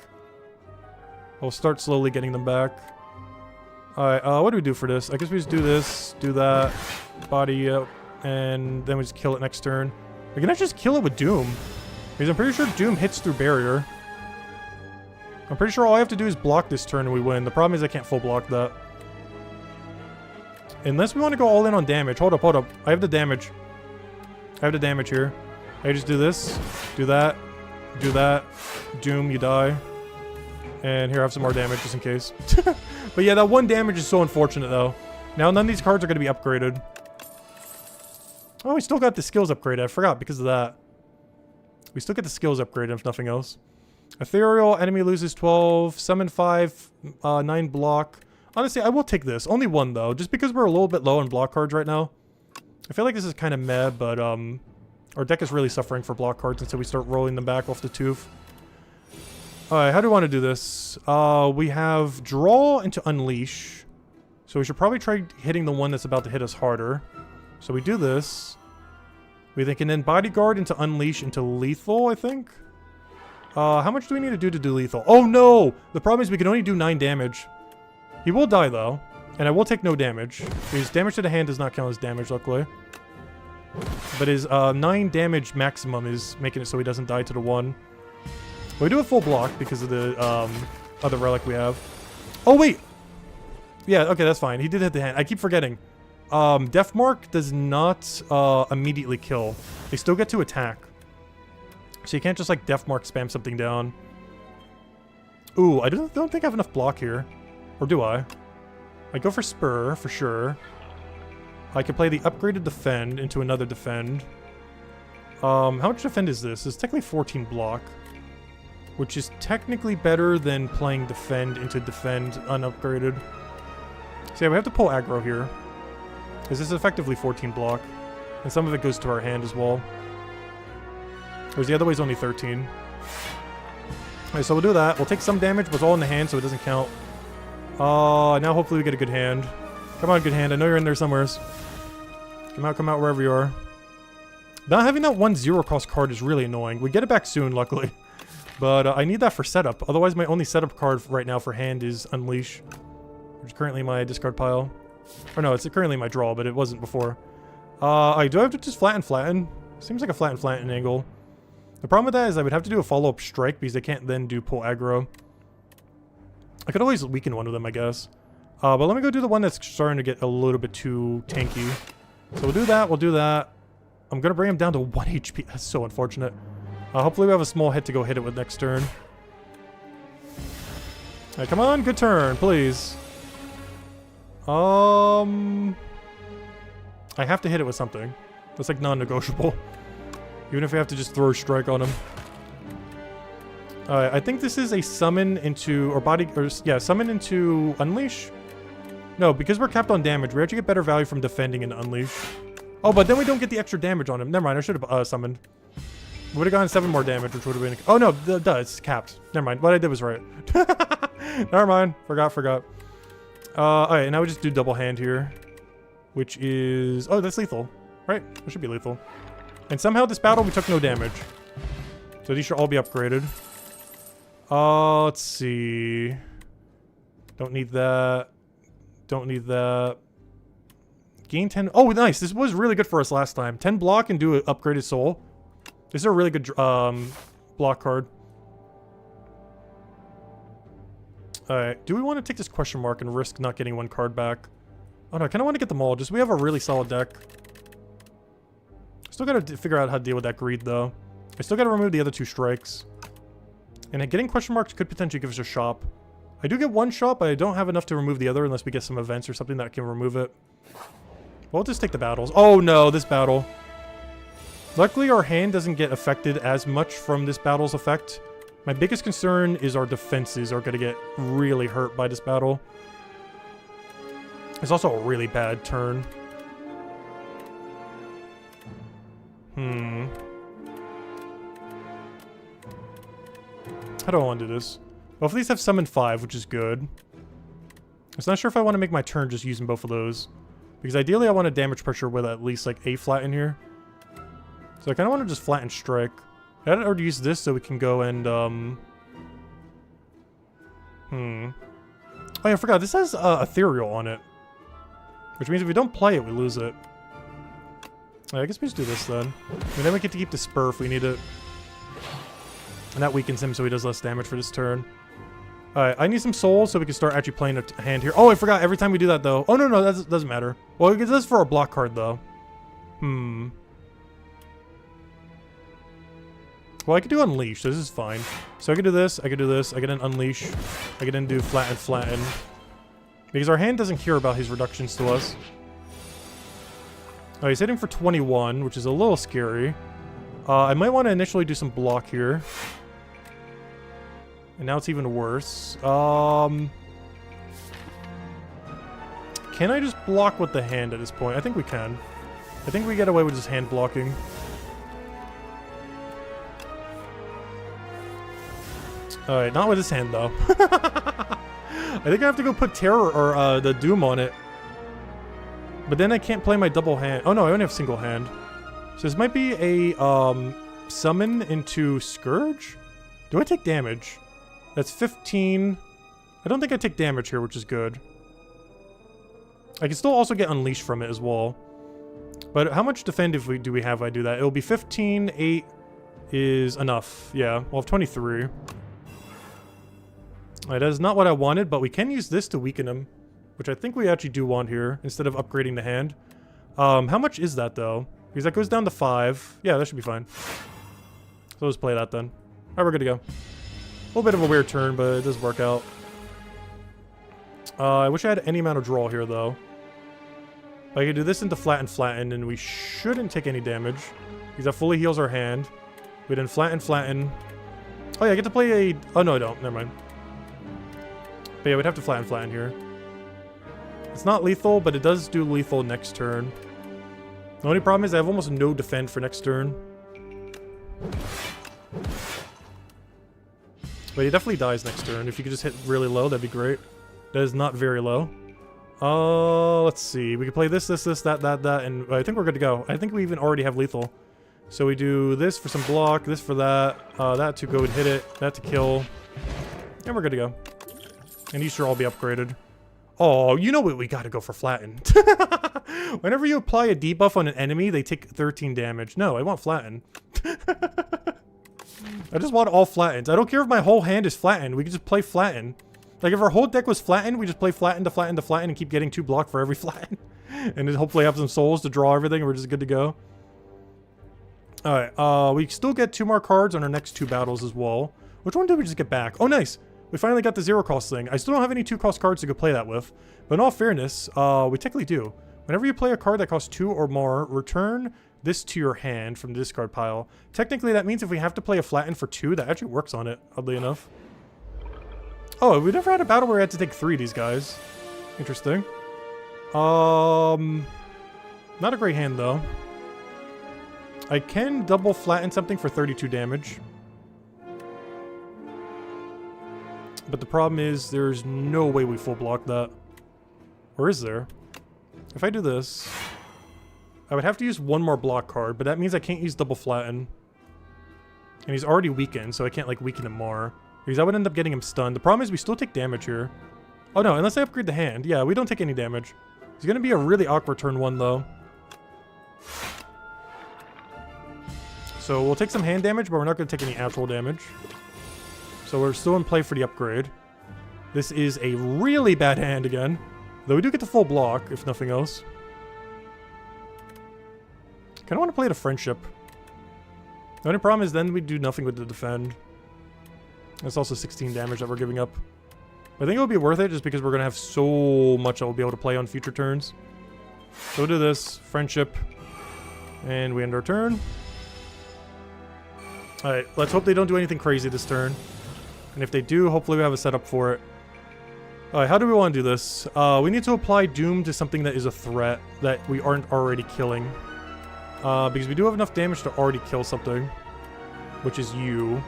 We'll start slowly getting them back. Alright, what do we do for this? I guess we just do this, do that, body up, and then we just kill it next turn. We can actually just kill it with Doom. Because I'm pretty sure Doom hits through barrier. I'm pretty sure all I have to do is block this turn and we win. The problem is I can't full block that. Unless we want to go all in on damage. Hold up, hold up. I have the damage. I have the damage here. I just do this, do that, Doom, you die. And here I have some more damage just in case. But yeah, that 1 damage is so unfortunate though. Now none of these cards are going to be upgraded. Oh, we still got the skills upgraded. I forgot because of that. We still get the skills upgraded if nothing else. Ethereal, enemy loses 12, summon 5, 9 block. Honestly, I will take this. Only 1 though, just because we're a little bit low on block cards right now. I feel like this is kind of meh, but our deck is really suffering for block cards until we start rolling them back off the tooth. Alright, how do we want to do this? We have draw into Unleash. So we should probably try hitting the one that's about to hit us harder. So we do this. We think, and then Bodyguard into Unleash into Lethal, I think. How much do we need to do lethal? Oh no! The problem is we can only do 9 damage. He will die though. And I will take no damage. His damage to the hand does not count as damage, luckily. But his 9 damage maximum is making it so he doesn't die to the 1. But we do a full block because of the other relic we have. Oh wait! Yeah, okay, that's fine. He did hit the hand. I keep forgetting. Death Mark does not immediately kill. They still get to attack. So you can't just like Death Mark spam something down. Ooh, I don't think I have enough block here. Or do I? I go for Spur, for sure. I can play the upgraded Defend into another Defend. How much Defend is this? It's technically 14 block. Which is technically better than playing Defend into Defend unupgraded. So yeah, we have to pull aggro here. Because this is effectively 14 block. And some of it goes to our hand as well. Whereas the other way is only 13. Alright, so we'll do that. We'll take some damage, but it's all in the hand, so it doesn't count. Now hopefully we get a good hand. Come on, good hand. I know you're in there somewheres. Come out wherever you are. Not having that 1 0 cost card is really annoying. We get it back soon, luckily. But I need that for setup. Otherwise, my only setup card right now for hand is Unleash. Which is currently my discard pile. Or no, it's currently my draw, but it wasn't before. Do I have to just flatten? Seems like a flatten angle. The problem with that is I would have to do a follow-up strike because I can't then do pull aggro. I could always weaken one of them, I guess. But let me go do the one that's starting to get a little bit too tanky. So we'll do that, I'm gonna bring him down to 1 HP. That's so unfortunate. Hopefully we have a small hit to go hit it with next turn. Alright, come on, good turn, please. I have to hit it with something. That's like non-negotiable. Even if we have to just throw a strike on him. I think this is a summon into, or body, or yeah, summon into unleash. No, because we're capped on damage, we actually get better value from defending and unleash. Oh, but then we don't get the extra damage on him. Never mind, I should have summoned. We would have gotten 7 more damage, which would have been... Oh, no, it's capped. Never mind, what I did was right. Never mind, forgot. Alright, now we just do double hand here. Which is... Oh, that's lethal, right? It should be lethal. And somehow this battle, we took no damage. So these should all be upgraded. Let's see. Don't need that. Don't need that. Gain 10. Oh, nice. This was really good for us last time. 10 block and do an upgraded soul. This is a really good block card. Alright. Do we want to take this question mark and risk not getting 1 card back? Oh no, I kind of want to get them all. Just we have a really solid deck. Still got to figure out how to deal with that greed, though. I still got to remove the other 2 strikes. And getting question marks could potentially give us a shop. I do get 1 shop, but I don't have enough to remove the other unless we get some events or something that can remove it. We'll just take the battles. Oh no, this battle. Luckily, our hand doesn't get affected as much from this battle's effect. My biggest concern is our defenses are going to get really hurt by this battle. It's also a really bad turn. How do I want to do this? Both of these have summon 5, which is good. I'm not sure if I want to make my turn just using both of those. Because ideally I want a damage pressure with at least like a flat in here. So I kind of want to just flatten strike. I had already used this so we can go and Oh yeah, I forgot. This has Ethereal on it. Which means if we don't play it, we lose it. I guess we just do this then. And then we get to keep the spur if we need it. And that weakens him so he does less damage for this turn. Alright, I need some souls so we can start actually playing a hand here. Oh, I forgot. Every time we do that, though. Oh, no, that doesn't matter. Well, this is for our block card, though. Well, I could do Unleash. This is fine. So I could do this. I could do this. I could then Unleash. I could then do Flatten. Because our hand doesn't care about his reductions to us. Oh, he's hitting for 21, which is a little scary. I might want to initially do some block here. And now it's even worse. Can I just block with the hand at this point? I think we can. I think we get away with just hand blocking. Alright, not with his hand though. I think I have to go put Terror or the Doom on it. But then I can't play my double hand. Oh no, I only have single hand. So this might be a summon into Scourge? Do I take damage? That's 15. I don't think I take damage here, which is good. I can still also get Unleashed from it as well. But how much defend do we have if I do that? It'll be 15, 8 is enough. Yeah, we'll have 23. Alright, that is not what I wanted, but we can use this to weaken him. Which I think we actually do want here, instead of upgrading the hand. How much is that, though? Because that goes down to 5. Yeah, that should be fine. So let's play that then. Alright, we're good to go. A little bit of a weird turn, but it does work out. I wish I had any amount of draw here, though. I could do this into Flatten, and we shouldn't take any damage. Because that fully heals our hand. We then Flatten. Oh yeah, I get to play a... Oh no, I don't. Never mind. But yeah, we'd have to Flatten here. It's not lethal, but it does do lethal next turn. The only problem is I have almost no defend for next turn. But he definitely dies next turn. If you could just hit really low, that'd be great. That is not very low. Let's see. We can play this, that, and I think we're good to go. I think we even already have lethal. So we do this for some block, this for that, that to go and hit it, that to kill. And we're good to go. And these should all be upgraded. Oh, you know what? We gotta go for Flatten. Whenever you apply a debuff on an enemy, they take 13 damage. No, I want Flatten. I just want all Flattens. I don't care if my whole hand is Flattened. We can just play Flatten. Like, if our whole deck was Flattened, we just play Flatten to Flatten to Flatten and keep getting 2 block for every Flatten. And then hopefully have some souls to draw everything and we're just good to go. Alright, we still get 2 more cards on our next 2 battles as well. Which one did we just get back? Oh, nice! We finally got the 0 cost thing. I still don't have any 2 cost cards to go play that with. But in all fairness, we technically do. Whenever you play a card that costs 2 or more, return this to your hand from the discard pile. Technically, that means if we have to play a flatten for 2, that actually works on it, oddly enough. Oh, we never had a battle where we had to take 3 of these guys. Interesting. Not a great hand, though. I can double flatten something for 32 damage. But the problem is, there's no way we full block that. Or is there? If I do this, I would have to use 1 more block card, but that means I can't use double flatten. And he's already weakened, so I can't, like, weaken him more. Because I would end up getting him stunned. The problem is we still take damage here. Oh no, unless I upgrade the hand. Yeah, we don't take any damage. It's gonna be a really awkward turn 1, though. So we'll take some hand damage, but we're not gonna take any actual damage. So we're still in play for the upgrade. This is a really bad hand again. Though we do get the full block, if nothing else. Kinda wanna play the friendship. The only problem is then we do nothing with the defend. That's also 16 damage that we're giving up. I think it would be worth it just because we're gonna have so much that we'll be able to play on future turns. So we'll do this, friendship, and we end our turn. Alright, let's hope they don't do anything crazy this turn. And if they do, hopefully we have a setup for it. Alright, how do we want to do this? We need to apply Doom to something that is a threat that we aren't already killing. Because we do have enough damage to already kill something. Which is you.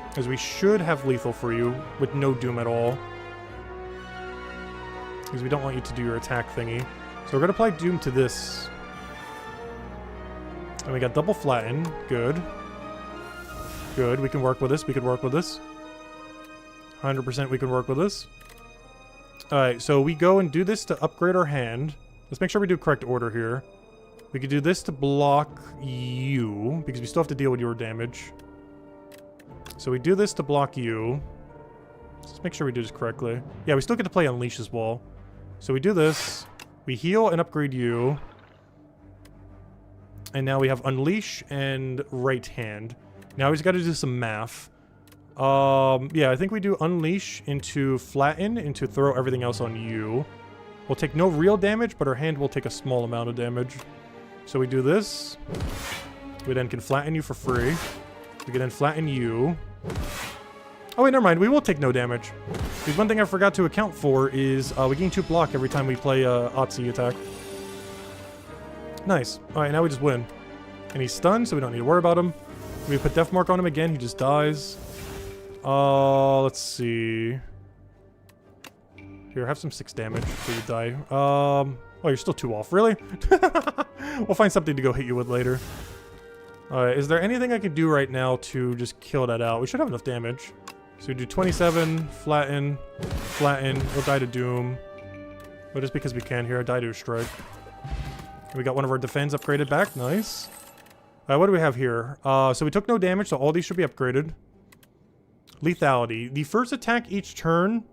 Because we should have lethal for you with no Doom at all. Because we don't want you to do your attack thingy. So we're going to apply Doom to this. And we got double flatten. Good. Good. We can work with this. We can work with this. 100% we can work with this. Alright, so we go and do this to upgrade our hand. Let's make sure we do correct order here. We could do this to block you, because we still have to deal with your damage. So we do this to block you. Let's make sure we do this correctly. Yeah, we still get to play Unleash as well. So we do this. We heal and upgrade you. And now we have Unleash and Right Hand. Now we just got to do some math. Yeah, I think we do Unleash into Flatten into throw everything else on you. We'll take no real damage, but our hand will take a small amount of damage. So we do this. We then can flatten you for free. We can then flatten you. Oh wait, never mind. We will take no damage. Because one thing I forgot to account for is we gain 2 block every time we play Otzi attack. Nice. Alright, now we just win. And he's stunned, so we don't need to worry about him. We put Death Mark on him again, he just dies. Let's see. Here, have some 6 damage before you die. Oh, you're still 2 off. Really? We'll find something to go hit you with later. Alright, is there anything I can do right now to just kill that out? We should have enough damage. So we do 27, flatten, flatten. We'll die to Doom. But just because we can here, die to a strike. And we got one of our defense upgraded back. Nice. What do we have here? So we took no damage, so all these should be upgraded. Lethality. The first attack each turn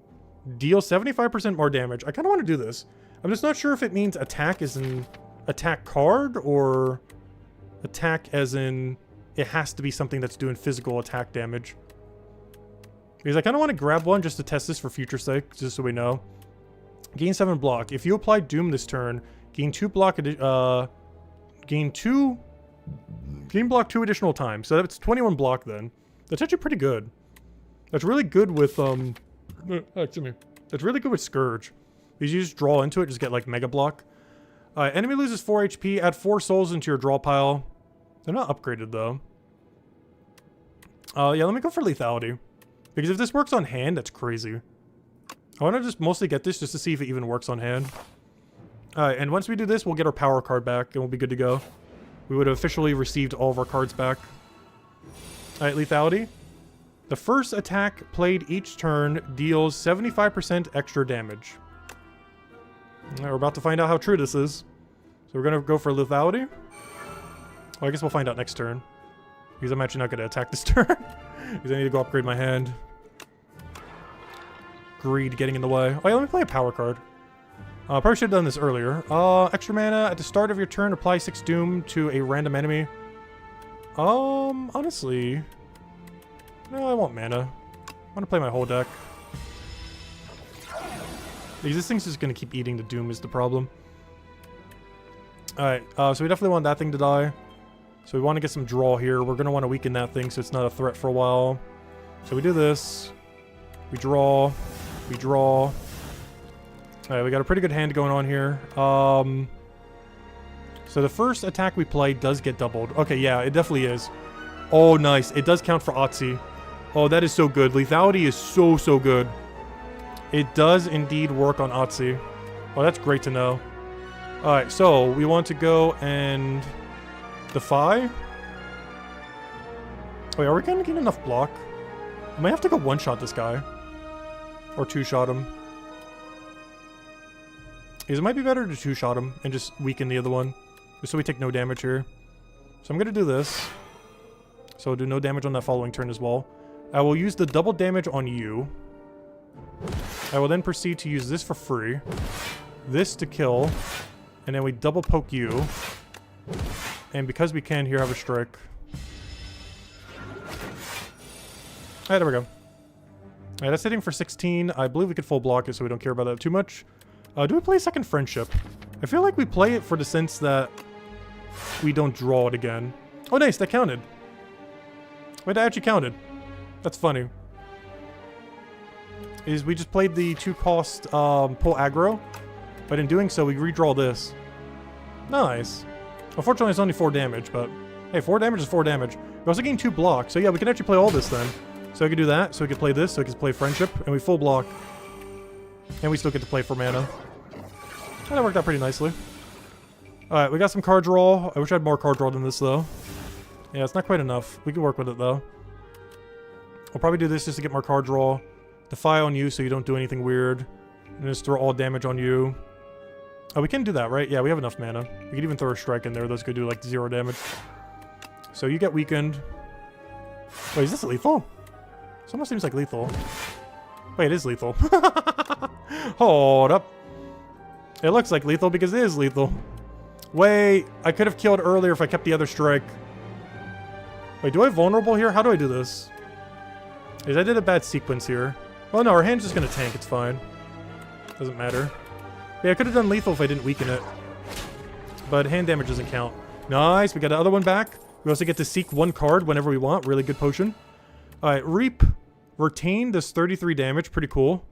deals 75% more damage. I kind of want to do this. I'm just not sure if it means attack as in attack card or attack as in it has to be something that's doing physical attack damage. Because I kind of want to grab one just to test this for future sake, just so we know. Gain 7 block. If you apply Doom this turn, gain 2 block, gain block 2 additional times. So that's 21 block then. That's actually pretty good. That's really good with, excuse me. That's really good with Scourge. Because you just draw into it, just get like Mega Block. Enemy loses 4 HP, add 4 souls into your draw pile. They're not upgraded though. Yeah, let me go for lethality. Because if this works on hand, that's crazy. I want to just mostly get this just to see if it even works on hand. And once we do this, we'll get our power card back and we'll be good to go. We would have officially received all of our cards back. Alright, lethality. The first attack played each turn deals 75% extra damage. We're about to find out how true this is. So we're going to go for lethality. Well, I guess we'll find out next turn. Because I'm actually not going to attack this turn. Because I need to go upgrade my hand. Greed getting in the way. Oh yeah, let me play a power card. Probably should have done this earlier. Extra mana. At the start of your turn, apply 6 Doom to a random enemy. Honestly... No, I want mana. I want to play my whole deck. Because this thing's just going to keep eating the Doom is the problem. Alright, so we definitely want that thing to die. So we want to get some draw here. We're going to want to weaken that thing so it's not a threat for a while. So we do this. We draw. We draw. Alright, we got a pretty good hand going on here. So the first attack we play does get doubled. Okay, yeah, it definitely is. Oh, nice. It does count for Otzi. Oh, that is so good. Lethality is so, so good. It does indeed work on Otzi. Oh, that's great to know. Alright, so we want to go and defy. Wait, are we going to get enough block? I might have to go one-shot this guy. Or two-shot him. Because it might be better to two-shot him and just weaken the other one. Just so we take no damage here. So I'm going to do this. So do no damage on that following turn as well. I will use the double damage on you. I will then proceed to use this for free. This to kill. And then we double poke you. And because we can here, have a strike. Alright, there we go. Alright, that's hitting for 16. I believe we could full block it, so we don't care about that too much. Do we play Second Friendship? I feel like we play it for the sense that we don't draw it again. Oh, nice, that counted. Wait, that actually counted. That's funny. Is we just played the 2-cost pull aggro, but in doing so, we redraw this. Nice. Unfortunately, it's only 4 damage, but hey, 4 damage is 4 damage. We're also getting 2 blocks, so yeah, we can actually play all this then. So I can do that, so we can play this, so we can play Friendship, and we full block. And we still get to play for mana. And that worked out pretty nicely. Alright, we got some card draw. I wish I had more card draw than this, though. Yeah, it's not quite enough. We can work with it, though. We'll probably do this just to get more card draw. Defy on you so you don't do anything weird. And just throw all damage on you. Oh, we can do that, right? Yeah, we have enough mana. We could even throw a strike in there. Those could do, like, 0 damage. So you get weakened. Wait, is this lethal? This almost seems like lethal. Wait, it is lethal. Hold up. It looks like lethal because it is lethal. Wait, I could have killed earlier if I kept the other strike. Wait, do I vulnerable here? How do I do this? Because I did a bad sequence here. Oh no, our hand's just gonna tank, it's fine. Doesn't matter. Yeah, I could have done lethal if I didn't weaken it. But hand damage doesn't count. Nice, we got the other one back. We also get to seek 1 card whenever we want. Really good potion. Alright, Reap. Retain does 33 damage, pretty cool.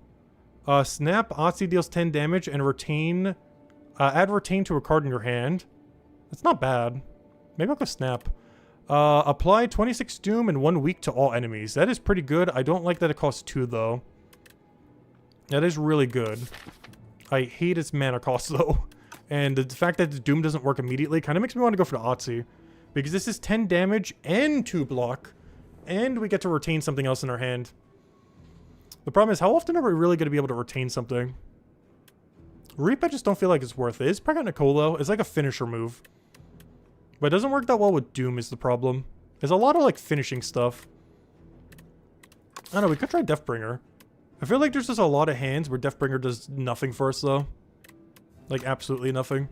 Snap, Otzi deals 10 damage, and Retain... add Retain to a card in your hand. That's not bad. Maybe I'll go Snap. Apply 26 Doom and 1 weak to all enemies. That is pretty good. I don't like that it costs 2, though. That is really good. I hate its mana cost, though. And the fact that the Doom doesn't work immediately kind of makes me want to go for the Otzi. Because this is 10 damage and 2 block. And we get to retain something else in our hand. The problem is, how often are we really going to be able to retain something? Reap, I just don't feel like it's worth it. It's probably got Nicolo. It's like a finisher move. But it doesn't work that well with Doom is the problem. There's a lot of, like, finishing stuff. I don't know, we could try Deathbringer. I feel like there's just a lot of hands where Deathbringer does nothing for us, though. Like, absolutely nothing.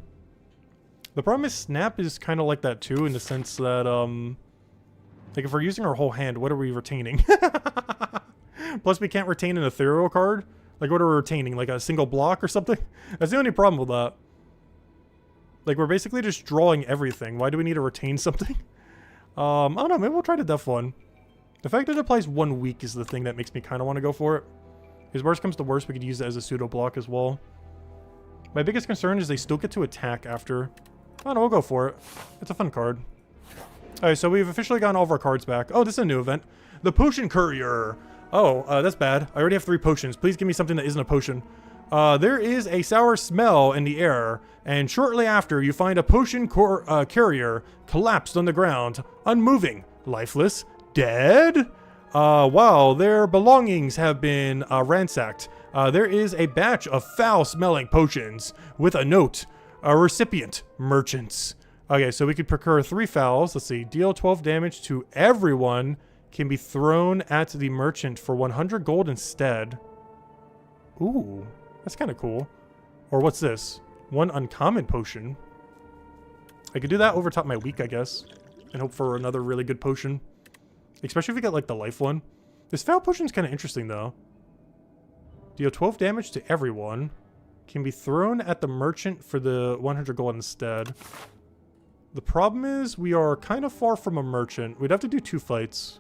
The problem is Snap is kind of like that, too, in the sense that, like, if we're using our whole hand, what are we retaining? Plus, we can't retain an ethereal card. Like, what are we retaining? Like, a single block or something? That's the only problem with that. Like, we're basically just drawing everything. Why do we need to retain something? I don't know. Maybe we'll try the Death one. The fact that it applies 1 week is the thing that makes me kind of want to go for it. Because worst comes to worst, we could use it as a pseudo block as well. My biggest concern is they still get to attack after. I don't know. We'll go for it. It's a fun card. Alright, so we've officially gotten all of our cards back. Oh, this is a new event. The Potion Courier. Oh, that's bad. I already have 3 potions. Please give me something that isn't a potion. There is a sour smell in the air, and shortly after, you find a potion carrier collapsed on the ground, unmoving, lifeless, dead. While their belongings have been ransacked, there is a batch of foul-smelling potions with a note. A recipient, merchants. Okay, so we could procure 3 fouls. Let's see. Deal 12 damage to everyone. Can be thrown at the merchant for 100 gold instead. Ooh, that's kind of cool. Or what's this? 1 uncommon potion. I could do that over top my weak, I guess. And hope for another really good potion. Especially if we get, like, the life one. This foul potion's kind of interesting, though. Deal 12 damage to everyone. can be thrown at the merchant for the 100 gold instead. The problem is we are kind of far from a merchant. We'd have to do 2 fights.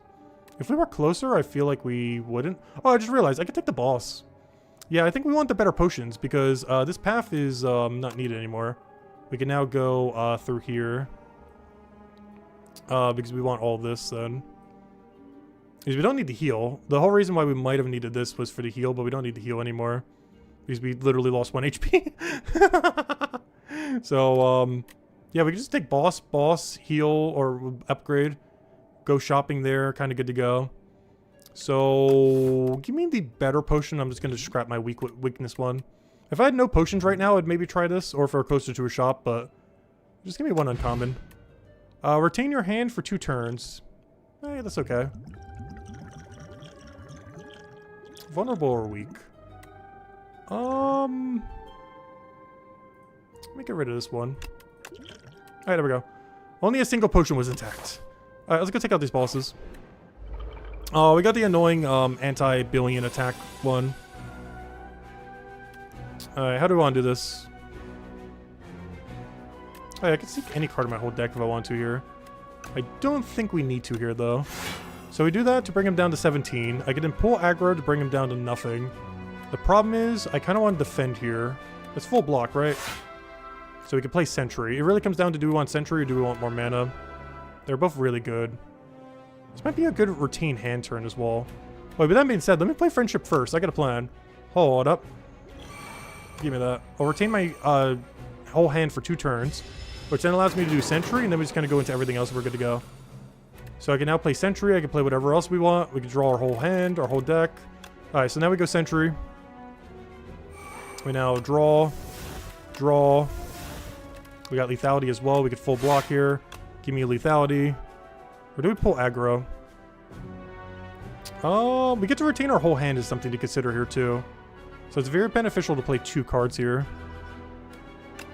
If we were closer, I feel like we wouldn't. Oh, I just realized I could take the boss. Yeah, I think we want the better potions because this path is not needed anymore. We can now go through here because we want all this then. Because we don't need to heal. The whole reason why we might have needed this was for the heal, but we don't need to heal anymore. Because we literally lost 1 HP. So, yeah, we can just take boss, heal, or upgrade. Go shopping there, kind of good to go. So, give me the better potion. I'm just going to scrap my weakness one. If I had no potions right now, I'd maybe try this, or if we're closer to a shop, but just give me one uncommon. Retain your hand for 2 turns. Hey, that's okay. Vulnerable or weak? Let me get rid of this one. Alright, there we go. Only a single potion was intact. Alright, let's go take out these bosses. Oh, we got the annoying anti-billion attack one. Alright, how do I want to do this? Alright, I can seek any card in my whole deck if I want to here. I don't think we need to here, though. So we do that to bring him down to 17. I can then pull aggro to bring him down to nothing. The problem is, I kind of want to defend here. It's full block, right? So we can play Sentry. It really comes down to, do we want Sentry or do we want more mana? They're both really good. This might be a good retain hand turn as well. Wait, but that being said, let me play Friendship first. I got a plan. Hold up. Give me that. I'll retain my whole hand for 2 turns, which then allows me to do Sentry, and then we just kind of go into everything else and we're good to go. So I can now play Sentry. I can play whatever else we want. We can draw our whole hand, our whole deck. Alright, so now we go Sentry. We now draw. Draw. We got lethality as well. We could full block here. Give me a lethality. Or do we pull aggro? We get to retain our whole hand is something to consider here too. So it's very beneficial to play 2 cards here.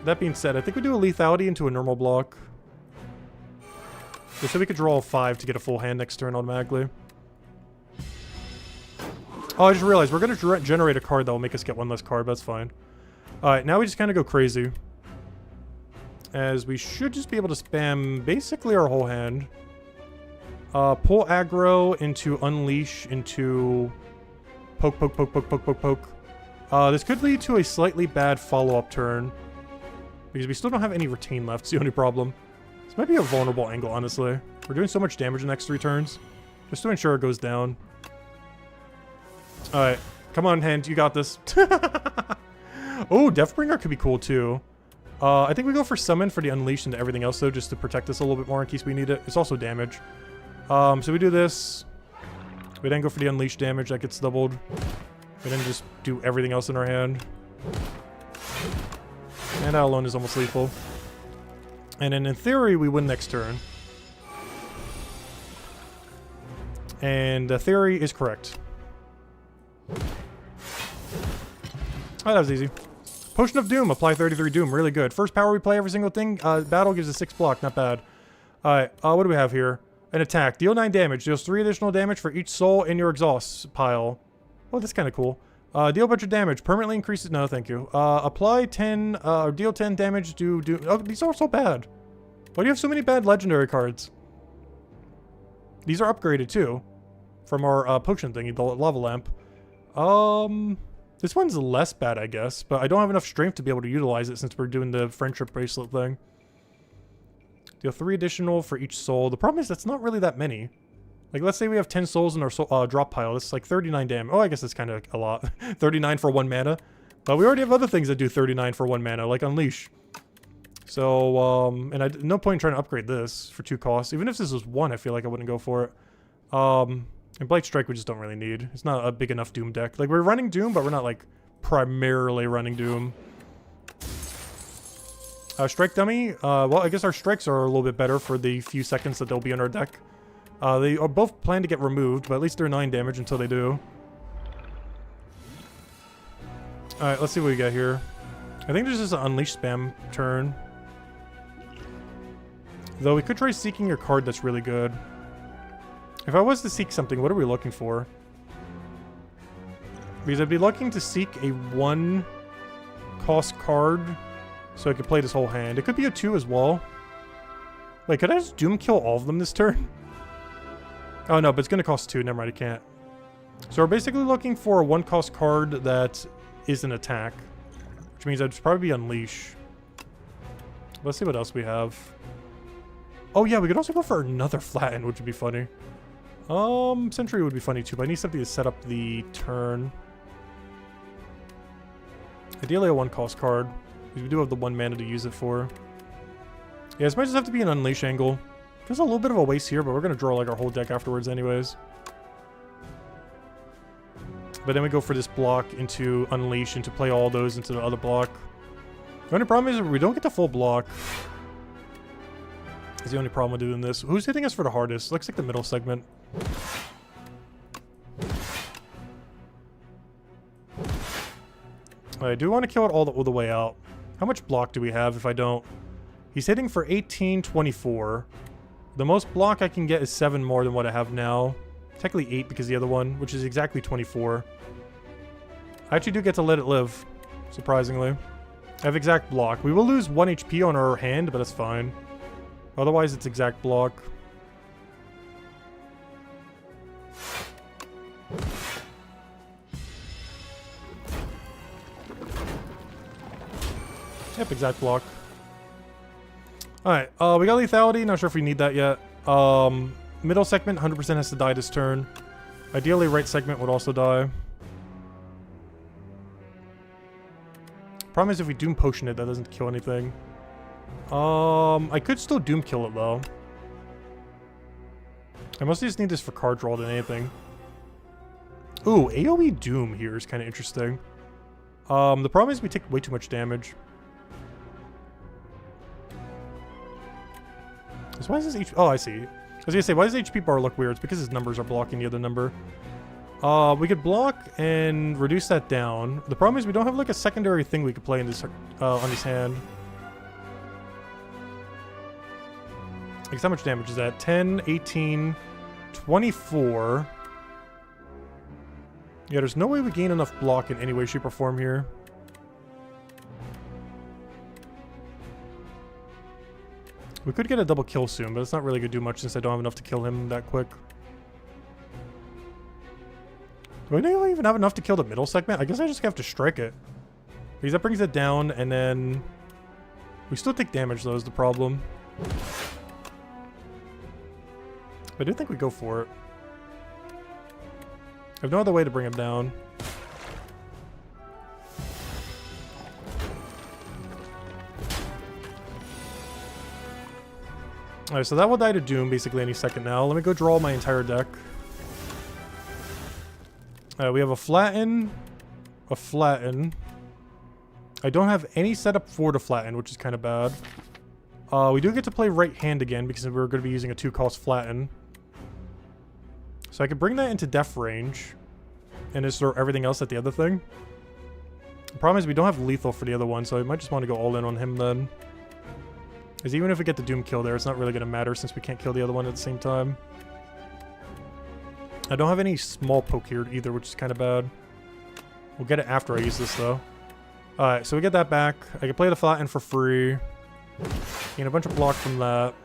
That being said, I think we do a lethality into a normal block. So we could draw 5 to get a full hand next turn automatically. Oh, I just realized we're going to generate a card that will make us get 1 less card, but that's fine. Alright, now we just kind of go crazy. As we should just be able to spam basically our whole hand. Pull aggro into unleash into poke, poke, poke, poke, poke, poke, poke. This could lead to a slightly bad follow-up turn. Because we still don't have any retain left, it's the only problem. This might be a vulnerable angle, honestly. We're doing so much damage in the next 3 turns. Just to ensure it goes down. Alright. Come on, hand. You got this. Oh, Deathbringer could be cool, too. I think we go for Summon for the Unleash into everything else, though, just to protect us a little bit more in case we need it. It's also damage. So we do this. We then go for the Unleash damage. That gets doubled. We then just do everything else in our hand. And that alone is almost lethal. And then in theory, we win next turn. And the theory is correct. Oh, that was easy. Potion of Doom. Apply 33 Doom. Really good. First power we play every single thing. Battle gives a 6 block. Not bad. Alright. What do we have here? An attack. Deal 9 damage. Deals 3 additional damage for each soul in your exhaust pile. Oh, that's kind of cool. Deal a bunch of damage. Permanently increases... No, thank you. Apply 10... deal 10 damage. Do... Oh, these are so bad. Why do you have so many bad legendary cards? These are upgraded, too. From our potion thingy, the lava lamp. This one's less bad, I guess. But I don't have enough strength to be able to utilize it since we're doing the friendship bracelet thing. Deal 3 additional for each soul. The problem is that's not really that many. Like, let's say we have 10 souls in our soul, drop pile. That's like 39 damage. Oh, I guess that's kind of a lot. 39 for 1 mana. But we already have other things that do 39 for 1 mana, like Unleash. So, and no point in trying to upgrade this for 2 costs. Even if this was 1, I feel like I wouldn't go for it. And Blight Strike we just don't really need. It's not a big enough Doom deck. Like, we're running Doom, but we're not, like, primarily running Doom. Strike Dummy. Well, I guess our strikes are a little bit better for the few seconds that they'll be in our deck. They are both planned to get removed, but at least they're 9 damage until they do. Alright, let's see what we got here. I think this is an Unleash spam turn. Though we could try seeking your card that's really good. If I was to seek something, what are we looking for? Because I'd be looking to seek a 1 card, so I could play this whole hand. It could be a 2 as well. Wait, could I just Doom kill all of them this turn? Oh no, but it's gonna cost 2. Never mind, I can't. So we're basically looking for a 1-cost card that is an attack, which means I'd probably be Unleash. Let's see what else we have. Oh yeah, we could also go for another Flatten, which would be funny. Sentry would be funny too, but I need something to set up the turn. Ideally a 1-cost card, because we do have the 1 mana to use it for. Yeah, this might just have to be an Unleash angle. There's a little bit of a waste here, but we're going to draw like our whole deck afterwards anyways. But then we go for this block into Unleash and to play all those into the other block. The only problem is we don't get the full block. Is the only problem with doing this. Who's hitting us for the hardest? Looks like the middle segment. I do want to kill it all the way out. How much block do we have if I don't? He's hitting for 1824. The most block I can get is 7 more than what I have now. Technically 8 because the other one, which is exactly 24. I actually do get to let it live, surprisingly. I have exact block. We will lose 1 HP on our hand, but that's fine. Otherwise, it's exact block. Yep, exact block. Alright, we got lethality. Not sure if we need that yet. Middle segment 100% has to die this turn. Ideally, right segment would also die. Problem is if we Doom Potion it, that doesn't kill anything. I could still Doom kill it though. I mostly just need this for card draw than anything. Ooh, AoE Doom here is kind of interesting. The problem is we take way too much damage. So why is this HP? Oh, I see. I was gonna say, why does HP bar look weird? It's because his numbers are blocking the other number. We could block and reduce that down. The problem is we don't have like a secondary thing we could play in this on his hand. Like, how much damage is that? 10, 18, 24. Yeah, there's no way we gain enough block in any way, shape, or form here. We could get a double kill soon, but it's not really going to do much since I don't have enough to kill him that quick. Do I even have enough to kill the middle segment? I guess I just have to strike it. Because that brings it down, and then... we still take damage, though, is the problem. I do think we go for it. I have no other way to bring him down. Alright, so that will die to Doom basically any second now. Let me go draw my entire deck. Alright, we have a Flatten. A Flatten. I don't have any setup for the Flatten, which is kind of bad. We do get to play right hand again because we're going to be using a 2-cost Flatten. So I could bring that into def range. And just throw everything else at the other thing. The problem is we don't have lethal for the other one, so I might just want to go all in on him then. Because even if we get the Doom kill there, it's not really going to matter since we can't kill the other one at the same time. I don't have any small poke here either, which is kind of bad. We'll get it after I use this, though. Alright, so we get that back. I can play the Flatten for free. Gain a bunch of block from that.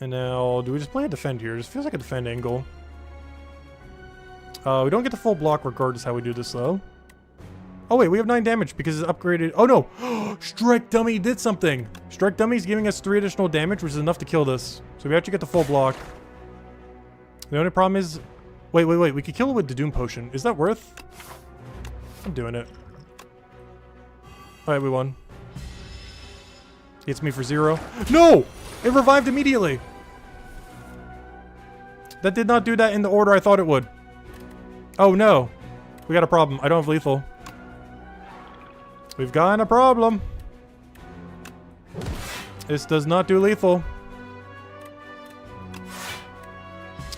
And now, do we just play a defend here? It just feels like a defend angle. We don't get the full block regardless how we do this, though. Oh wait, we have 9 damage because it's upgraded. Oh no! Strike Dummy did something! Strike Dummy is giving us 3 additional damage, which is enough to kill this. So we actually get the full block. The only problem is... Wait. We could kill it with the Doom Potion. Is that worth? I'm doing it. Alright, we won. Hits me for 0. No! It revived immediately! That did not do that in the order I thought it would. Oh no. We got a problem. I don't have lethal. We've got a problem. This does not do lethal.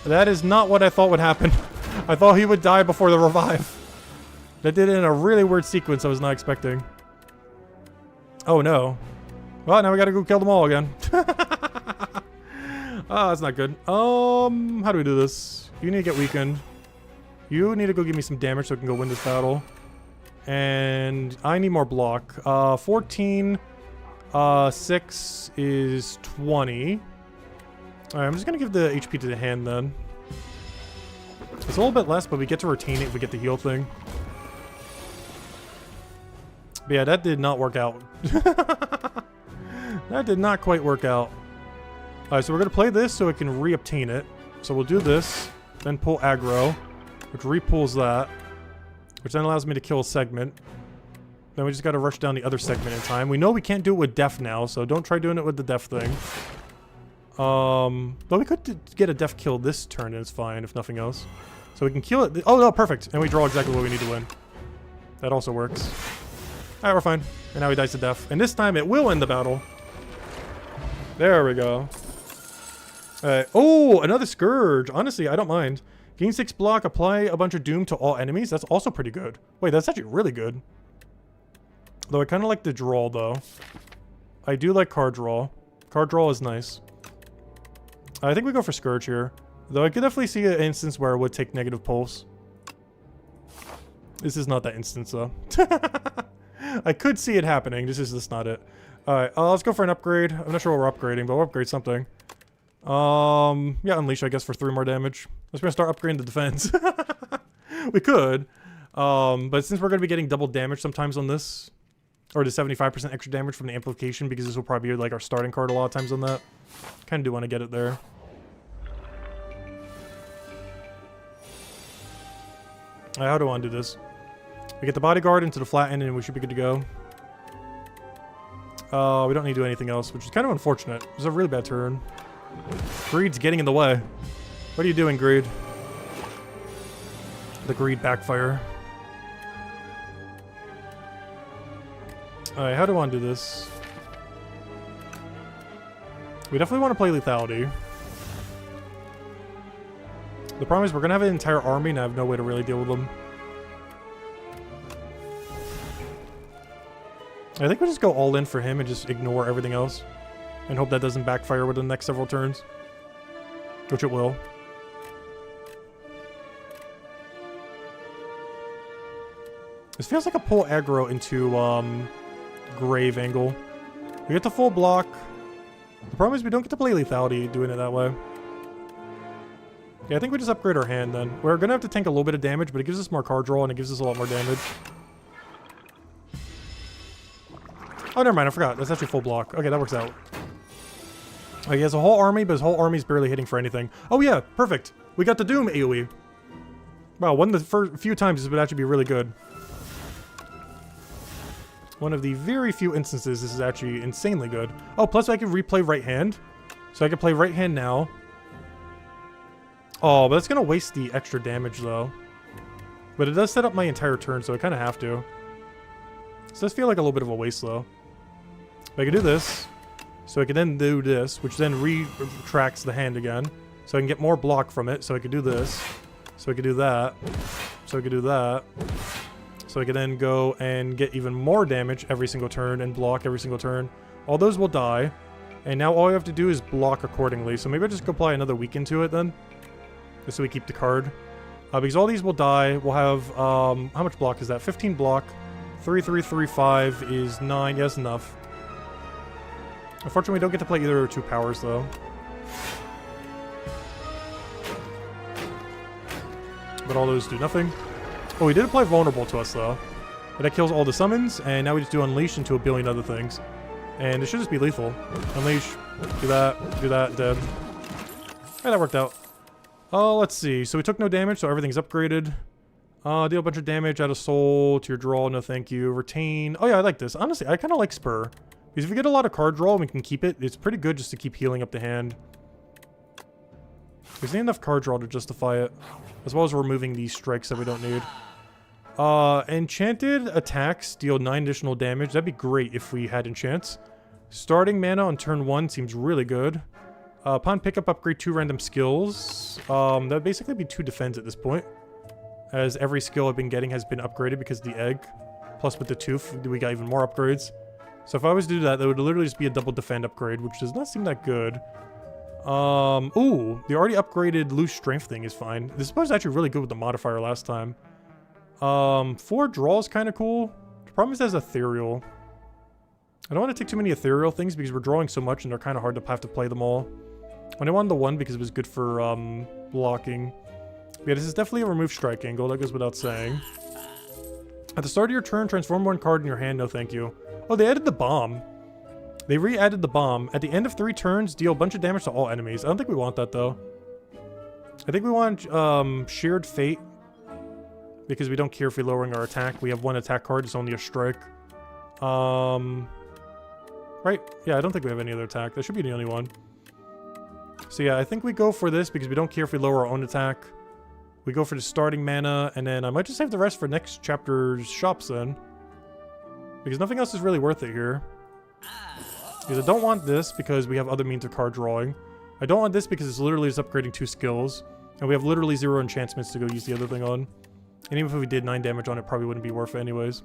That is not what I thought would happen. I thought he would die before the revive. That did it in a really weird sequence I was not expecting. Oh no. Well, now we gotta go kill them all again. Oh, that's not good. How do we do this? You need to get weakened. You need to go give me some damage so I can go win this battle. And I need more block. 14, 6 is 20. Alright, I'm just gonna give the HP to the hand then. It's a little bit less, but we get to retain it if we get the heal thing. But yeah, that did not work out. That did not quite work out. Alright, so we're gonna play this so it can re-obtain it. So we'll do this, then pull aggro, which re-pulls that, which then allows me to kill a segment. Then we just gotta rush down the other segment in time. We know we can't do it with def now, so don't try doing it with the def thing. But we could get a def kill this turn and it's fine, if nothing else. So we can kill it. Oh no, perfect. And we draw exactly what we need to win. That also works. Alright, we're fine. And now he dies to def. And this time it will end the battle. There we go. Alright. Oh, another Scourge. Honestly, I don't mind. Gain 6 block, apply a bunch of doom to all enemies. That's also pretty good. Wait, that's actually really good. Though I kind of like the draw, though. I do like card draw. Card draw is nice. I think we go for Scourge here. Though I could definitely see an instance where it would take negative pulse. This is not that instance, though. I could see it happening. This is just not it. Alright, let's go for an upgrade. I'm not sure what we're upgrading, but we'll upgrade something. Yeah, Unleash, I guess, for 3 more damage. Let's gonna start upgrading the defense. We could. But since we're gonna be getting double damage sometimes on this, or the 75% extra damage from the amplification, because this will probably be like our starting card a lot of times on that. Kinda do want to get it there. Alright, how do I want to do this? We get the bodyguard into the flat end and we should be good to go. We don't need to do anything else, which is kind of unfortunate. It was a really bad turn. Greed's getting in the way. What are you doing, Greed? The Greed backfire. Alright, how do I want to do this? We definitely want to play lethality. The problem is we're going to have an entire army and I have no way to really deal with them. I think we just go all in for him and just ignore everything else. And hope that doesn't backfire within the next several turns. Which it will. This feels like a pull aggro into Grave angle. We get the full block. The problem is we don't get to play lethality doing it that way. Yeah, I think we just upgrade our hand then. We're gonna have to tank a little bit of damage, but it gives us more card draw and it gives us a lot more damage. Oh, never mind, I forgot. That's actually full block. Okay, that works out. Oh, he has a whole army, but his whole army's barely hitting for anything. Oh yeah, perfect. We got the Doom AoE. Wow, one of the first few times this would actually be really good. One of the very few instances this is actually insanely good. Oh, plus I can replay right hand. So I can play right hand now. Oh, but it's going to waste the extra damage, though. But it does set up my entire turn, so I kind of have to. So it does feel like a little bit of a waste, though. But I can do this. So I can then do this, which then retracts the hand again. So I can get more block from it. So I could do this. So I could do that. So I could do that. So I could then go and get even more damage every single turn and block every single turn. All those will die. And now all I have to do is block accordingly. So maybe I'll just apply another weaken to it then. Just so we keep the card. Because all these will die. We'll have, how much block is that? 15 block. 3, 3, 3, 5 is 9. Yeah, that's enough. Unfortunately, we don't get to play either 2 powers, though. But all those do nothing. Oh, he did apply vulnerable to us, though. But that kills all the summons, and now we just do unleash into a billion other things. And it should just be lethal. Unleash, do that, dead. Yeah, that worked out. Let's see. So we took no damage, so everything's upgraded. Deal a bunch of damage, add a soul to your draw, no thank you. Retain. Oh yeah, I like this. Honestly, I kind of like Spur. Because if we get a lot of card draw and we can keep it, it's pretty good just to keep healing up the hand. There's not enough card draw to justify it. As well as removing these strikes that we don't need. Enchanted attacks deal 9 additional damage. That'd be great if we had enchants. Starting mana on turn 1 seems really good. Upon pickup, upgrade 2 random skills. That'd basically be 2 defense at this point. As every skill I've been getting has been upgraded because of the egg. Plus with the tooth, we got even more upgrades. So if I was to do that, that would literally just be a double defend upgrade, which does not seem that good. Ooh, the already upgraded loose strength thing is fine. This was actually really good with the modifier last time. 4 draw is kind of cool. The problem is it has ethereal. I don't want to take too many ethereal things because we're drawing so much and they're kind of hard to have to play them all. And I wanted the 1 because it was good for, blocking. Yeah, this is definitely a remove strike angle, that goes without saying. At the start of your turn, transform 1 card in your hand, no thank you. Oh, they added the bomb. They re-added the bomb. At the end of 3 turns, deal a bunch of damage to all enemies. I don't think we want that, though. I think we want, Shared Fate. Because we don't care if we're lowering our attack. We have 1 attack card, it's only a strike. Right? Yeah, I don't think we have any other attack. That should be the only one. So yeah, I think we go for this because we don't care if we lower our own attack. We go for the starting mana, and then I might just save the rest for next chapter's shops then. Because nothing else is really worth it here. Because I don't want this because we have other means of card drawing. I don't want this because it's literally just upgrading 2 skills. And we have literally 0 enchantments to go use the other thing on. And even if we did 9 damage on it, probably wouldn't be worth it anyways.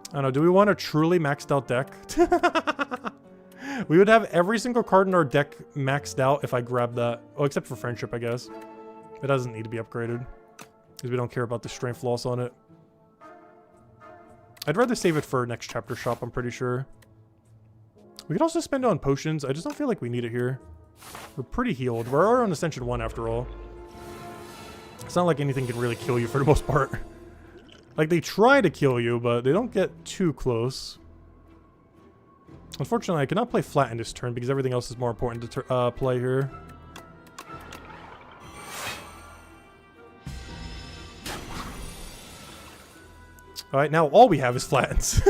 I don't know, do we want a truly maxed out deck? We would have every single card in our deck maxed out if I grabbed that. Oh, except for Friendship, I guess. It doesn't need to be upgraded. Because we don't care about the strength loss on it. I'd rather save it for next chapter shop, I'm pretty sure. We could also spend it on potions. I just don't feel like we need it here. We're pretty healed. We're already on Ascension 1 after all. It's not like anything can really kill you for the most part. Like, they try to kill you, but they don't get too close. Unfortunately, I cannot play flat in this turn because everything else is more important to play here. Alright, now all we have is flattens.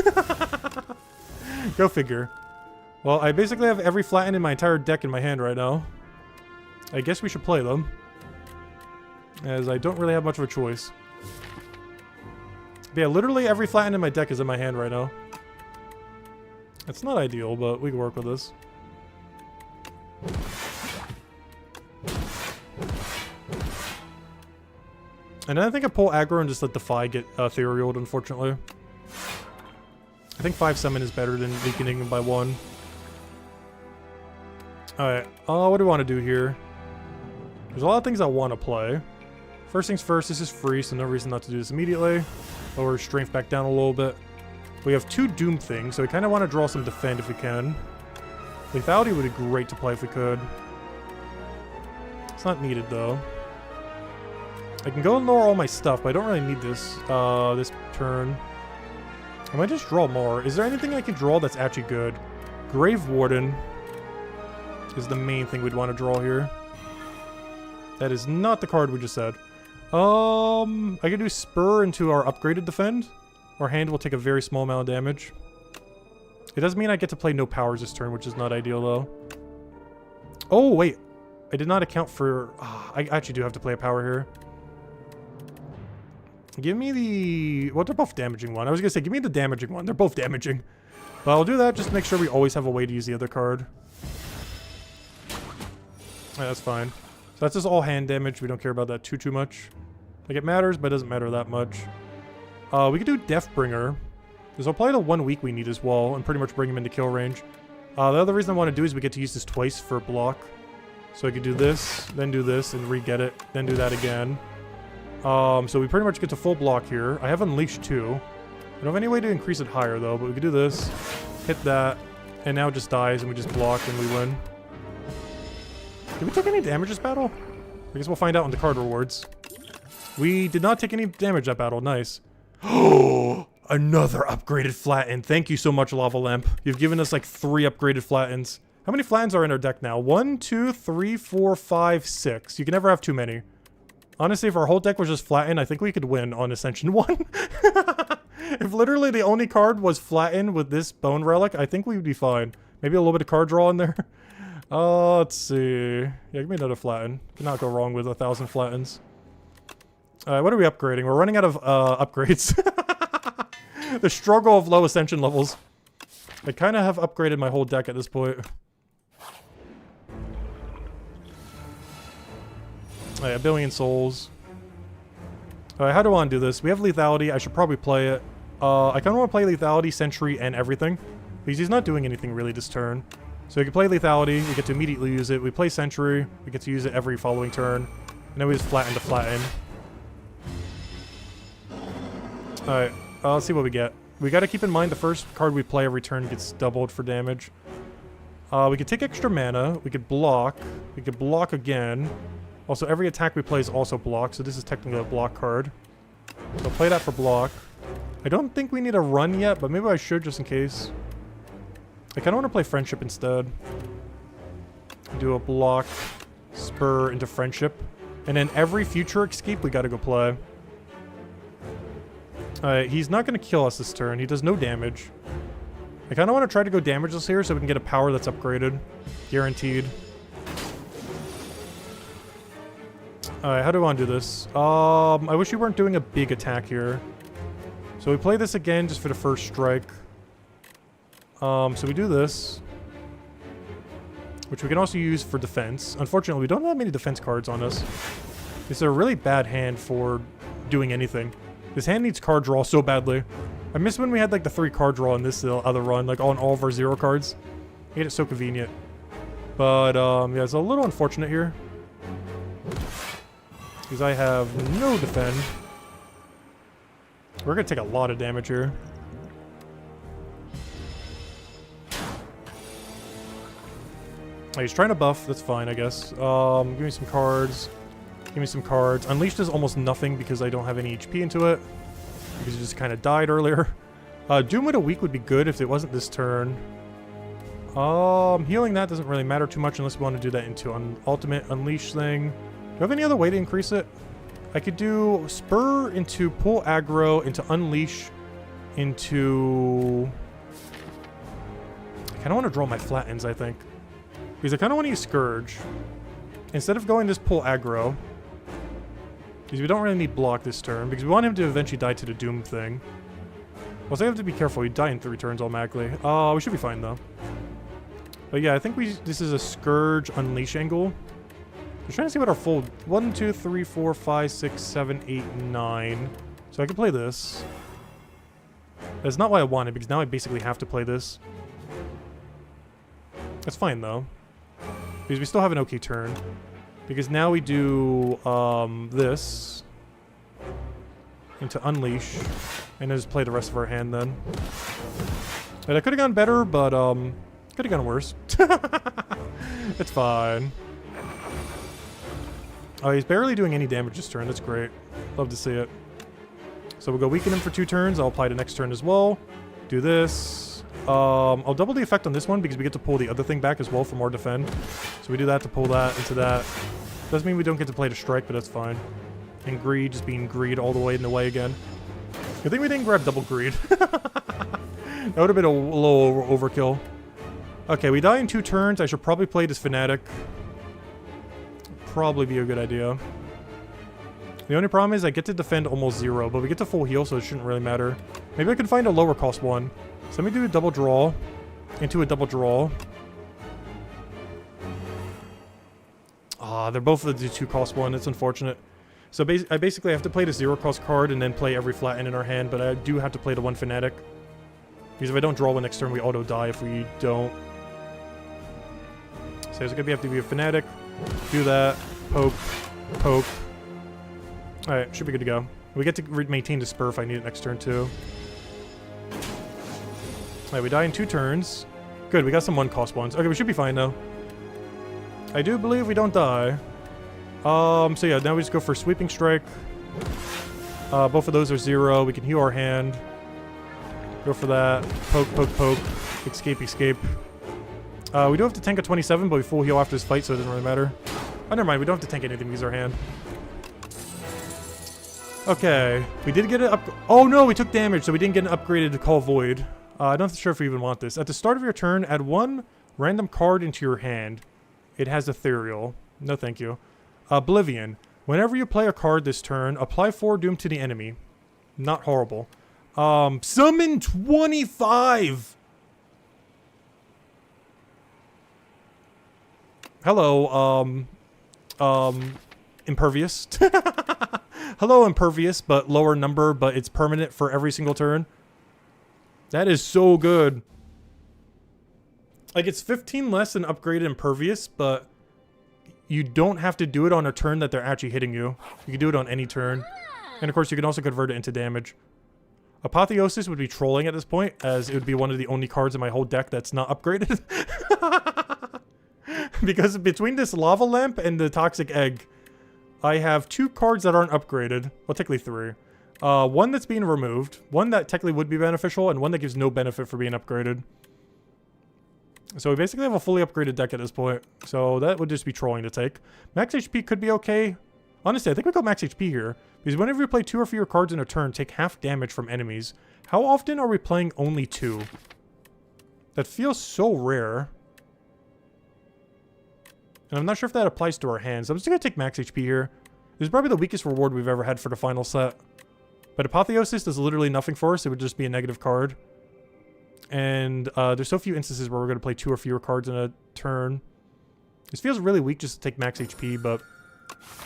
Go figure. Well, I basically have every flatten in my entire deck in my hand right now. I guess we should play them. As I don't really have much of a choice. But yeah, literally every flatten in my deck is in my hand right now. It's not ideal, but we can work with this. And then I think I pull aggro and just let Defy get etherealed, unfortunately. I think 5 summon is better than weakening him by 1. Alright, what do we want to do here? There's a lot of things I want to play. First things first, this is free, so no reason not to do this immediately. Lower strength back down a little bit. We have 2 Doom things, so we kind of want to draw some defend if we can. Lethality would be great to play if we could. It's not needed, though. I can go and lower all my stuff, but I don't really need this, this turn. I might just draw more. Is there anything I can draw that's actually good? Grave Warden is the main thing we'd want to draw here. That is not the card we just said. I can do Spur into our upgraded defend. Our hand will take a very small amount of damage. It does mean I get to play no powers this turn, which is not ideal, though. Oh, wait. I did not account for... I actually do have to play a power here. Give me the... Well, they're both damaging one. I was going to say, give me the damaging one. They're both damaging. But I'll do that just to make sure we always have a way to use the other card. Yeah, that's fine. So that's just all hand damage. We don't care about that too much. Like, it matters, but it doesn't matter that much. We could do Deathbringer. Because I'll play the 1 week we need as well, and pretty much bring him into kill range. The other reason I want to do is we get to use this twice for block. So I could do this, then do this, and re-get it, then do that again. So we pretty much get to full block here. I have Unleash 2. I don't have any way to increase it higher, though, but we could do this, hit that, and now it just dies, and we just block, and we win. Did we take any damage this battle? I guess we'll find out in the card rewards. We did not take any damage that battle. Nice. Oh, another upgraded flatten. Thank you so much, Lava Lamp. You've given us like 3 upgraded flattens. How many flattens are in our deck now? 1, 2, 3, 4, 5, 6. You can never have too many. Honestly, if our whole deck was just flattened, I think we could win on Ascension 1. If literally the only card was flattened with this Bone Relic, I think we'd be fine. Maybe a little bit of card draw in there. Let's see. Yeah, give me another flatten. Cannot go wrong with 1,000 flattens. Alright, what are we upgrading? We're running out of upgrades. The struggle of low Ascension levels. I kind of have upgraded my whole deck at this point. Alright, 1 billion souls. Alright, how do I want to do this? We have lethality. I should probably play it. I kind of want to play lethality, sentry, and everything. Because he's not doing anything really this turn. So we can play lethality, we get to immediately use it. We play sentry, we get to use it every following turn. And then we just flatten to flatten. Alright, let's see what we get. We gotta keep in mind the first card we play every turn gets doubled for damage. We could take extra mana, we could block again. Also, every attack we play is also block, so this is technically a block card. So play that for block. I don't think we need a run yet, but maybe I should just in case. I kinda wanna play friendship instead. Do a block, spur into friendship. And then every future escape we gotta go play. Alright, he's not going to kill us this turn. He does no damage. I kind of want to try to go damageless here so we can get a power that's upgraded. Guaranteed. Alright, how do I want to do this? I wish we weren't doing a big attack here. So we play this again just for the first strike. So we do this. Which we can also use for defense. Unfortunately, we don't have many defense cards on us. This is a really bad hand for doing anything. This hand needs card draw so badly. I miss when we had like the 3 card draw in this other run, like on all of our 0 cards. Made it so convenient. But yeah, it's a little unfortunate here. Because I have no defend. We're gonna take a lot of damage here. Oh, he's trying to buff, that's fine I guess. Give me some cards. Give me some cards. Unleash does almost nothing because I don't have any HP into it. Because it just kind of died earlier. Doom with a weak would be good if it wasn't this turn. Healing that doesn't really matter too much unless we want to do that into an ultimate unleash thing. Do you have any other way to increase it? I could do spur into pull aggro, into unleash, into... I kind of want to draw my flattens, I think. Because I kind of want to use Scourge. Instead of going this pull aggro, because we don't really need block this turn, because we want him to eventually die to the Doom thing. Also, I have to be careful, he'd die in 3 turns automatically. We should be fine though. But yeah, I think this is a Scourge Unleash angle. I'm trying to see what our full 1, 2, 3, 4, 5, 6, 7, 8, 9. So I can play this. That's not what I wanted, because now I basically have to play this. That's fine though. Because we still have an okay turn. Because now we do this into Unleash. And then just play the rest of our hand then. And I could have gone better, but could have gone worse. It's fine. Oh, he's barely doing any damage this turn. That's great. Love to see it. So we'll go weaken him for 2 turns. I'll apply the next turn as well. Do this. I'll double the effect on this one because we get to pull the other thing back as well for more defend. So we do that to pull that into that. Doesn't mean we don't get to play the strike, but that's fine. And greed, just being greed all the way in the way again. Good thing we didn't grab double greed. That would have been a little overkill. Okay, we die in 2 turns. I should probably play this Fanatic. Probably be a good idea. The only problem is I get to defend almost 0, but we get to full heal, so it shouldn't really matter. Maybe I can find a lower cost one. So let me do a double draw into a double draw. They're both the 2 cost one. It's unfortunate. So I basically have to play the 0 cost card and then play every flatten in our hand, but I do have to play the 1 Fanatic. Because if I don't draw one next turn, we auto die if we don't. So it's gonna have to be a Fanatic. Do that. Poke. Poke. Alright, should be good to go. We get to maintain the spur if I need it next turn too. Alright, we die in 2 turns. Good, we got some 1 cost ones. Okay, we should be fine though. I do believe we don't die. So yeah, now we just go for Sweeping Strike. Both of those are 0. We can heal our hand. Go for that. Poke, poke, poke. Escape, escape. We do have to tank a 27, but we full heal after this fight, so it doesn't really matter. Oh, never mind. We don't have to tank anything. We use our hand. Okay. We did get it up. Oh, no. We took damage, so we didn't get an upgraded to Call Void. I'm not sure if we even want this. At the start of your turn, add 1 random card into your hand. It has Ethereal. No, thank you. Oblivion. Whenever you play a card this turn, apply 4 Doom to the enemy. Not horrible. Summon 25! Hello, Impervious. Hello, Impervious, but lower number, but it's permanent for every single turn. That is so good. Like, it's 15 less than upgraded Impervious, but you don't have to do it on a turn that they're actually hitting you. You can do it on any turn. And of course, you can also convert it into damage. Apotheosis would be trolling at this point, as it would be one of the only cards in my whole deck that's not upgraded. Because between this Lava Lamp and the Toxic Egg, I have 2 cards that aren't upgraded. Well, technically 3. One that's being removed, one that technically would be beneficial, and one that gives no benefit for being upgraded. So we basically have a fully upgraded deck at this point. So that would just be trolling to take. Max HP could be okay. Honestly, I think we go max HP here. Because whenever you play 2 or fewer cards in a turn, take half damage from enemies. How often are we playing only 2? That feels so rare. And I'm not sure if that applies to our hands. I'm just going to take max HP here. This is probably the weakest reward we've ever had for the final set. But Apotheosis does literally nothing for us. It would just be a negative card. And there's so few instances where we're going to play 2 or fewer cards in a turn. This feels really weak just to take max HP, but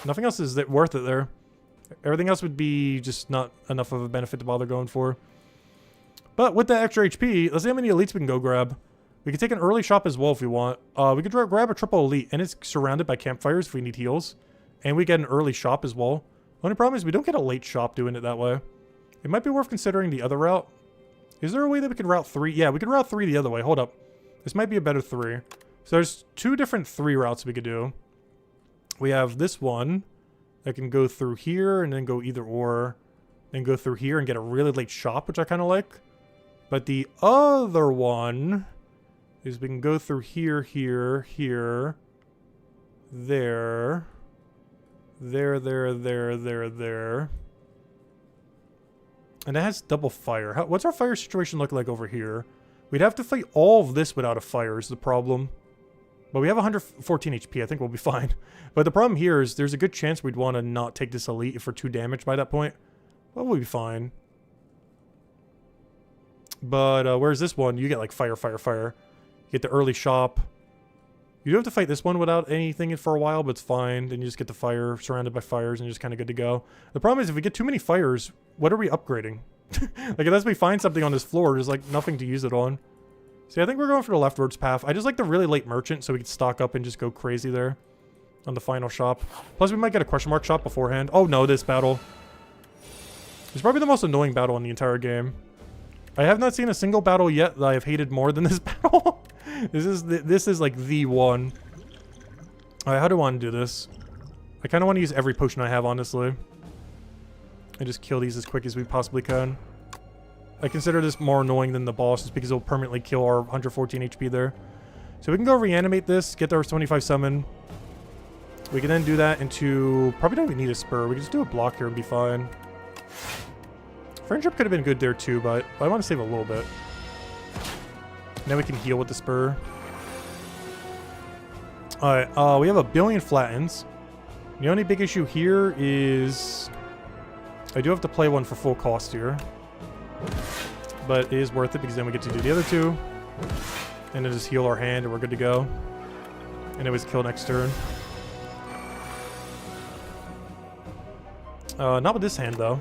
nothing else is worth it there. Everything else would be just not enough of a benefit to bother going for. But with that extra HP, let's see how many elites we can go grab. We can take an early shop as well if we want. We could grab a triple elite, and it's surrounded by campfires if we need heals. And we get an early shop as well. Only problem is we don't get a late shop doing it that way. It might be worth considering the other route. Is there a way that we could route 3? Yeah, we could route 3 the other way. Hold up. This might be a better 3. So there's 2 different 3 routes we could do. We have this one that can go through here and then go either or. Then go through here and get a really late shop, which I kind of like. But the other one is we can go through here, here, here, there, there. And it has double fire. What's our fire situation look like over here? We'd have to fight all of this without a fire is the problem. But we have 114 HP. I think we'll be fine. But the problem here is there's a good chance we'd want to not take this elite if we're 2 damage by that point. But we'll be fine. But where's this one? You get like fire, fire, fire. You get the early shop. You do have to fight this one without anything for a while, but it's fine. Then you just get the fire, surrounded by fires, and you're just kind of good to go. The problem is if we get too many fires, what are we upgrading? Like, unless we find something on this floor, there's like nothing to use it on. See, I think we're going for the leftwards path. I just like the really late merchant so we can stock up and just go crazy there on the final shop. Plus, we might get a question mark shop beforehand. Oh no, this battle. It's probably the most annoying battle in the entire game. I have not seen a single battle yet that I have hated more than this battle. This is like the one. Alright, how do I want to do this? I kind of want to use every potion I have, honestly. And just kill these as quick as we possibly can. I consider this more annoying than the boss just because it'll permanently kill our 114 HP there. So we can go reanimate this, get our 25 summon. We can then do that into... Probably don't even need a spur. We can just do a block here and be fine. Friendship could have been good there too, but I want to save a little bit. Now we can heal with the spur. Alright, we have a billion flattens. The only big issue here is... I do have to play one for full cost here. But it is worth it because then we get to do the other 2. And then just heal our hand and we're good to go. And it was kill next turn. Not with this hand though.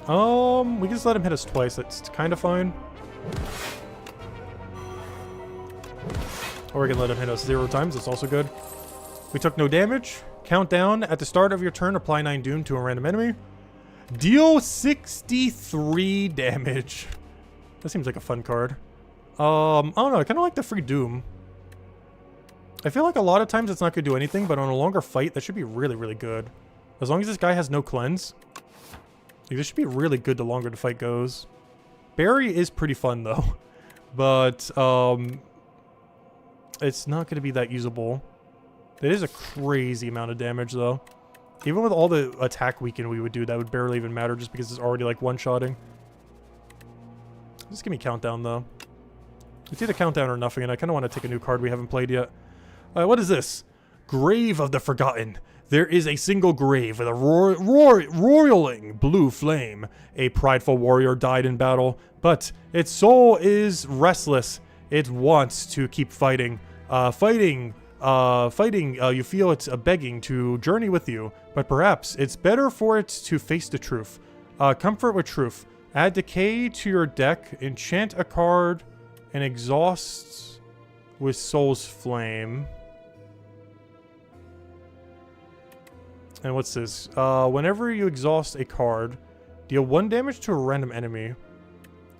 We can just let him hit us twice. That's kind of fine. Or we can let him hit us 0 times. That's also good. We took no damage. Countdown. At the start of your turn, apply 9 doom to a random enemy. Deal 63 damage. That seems like a fun card. I don't know. I kind of like the free doom. I feel like a lot of times it's not going to do anything, but on a longer fight, that should be really, really good. As long as this guy has no cleanse. Like, this should be really good the longer the fight goes. Barry is pretty fun, though. But, it's not going to be that usable. It is a crazy amount of damage, though. Even with all the attack weaken we would do, that would barely even matter just because it's already, like, one-shotting. Just give me countdown, though. It's either countdown or nothing, and I kind of want to take a new card we haven't played yet. What is this? Grave of the Forgotten. There is a single grave with a roiling blue flame. A prideful warrior died in battle, but its soul is restless. It wants to keep fighting. You feel it's begging to journey with you, but perhaps it's better for it to face the truth. Comfort with truth. Add decay to your deck, enchant a card, and exhausts with Soul's Flame. And what's this? Whenever you exhaust a card, deal 1 damage to a random enemy.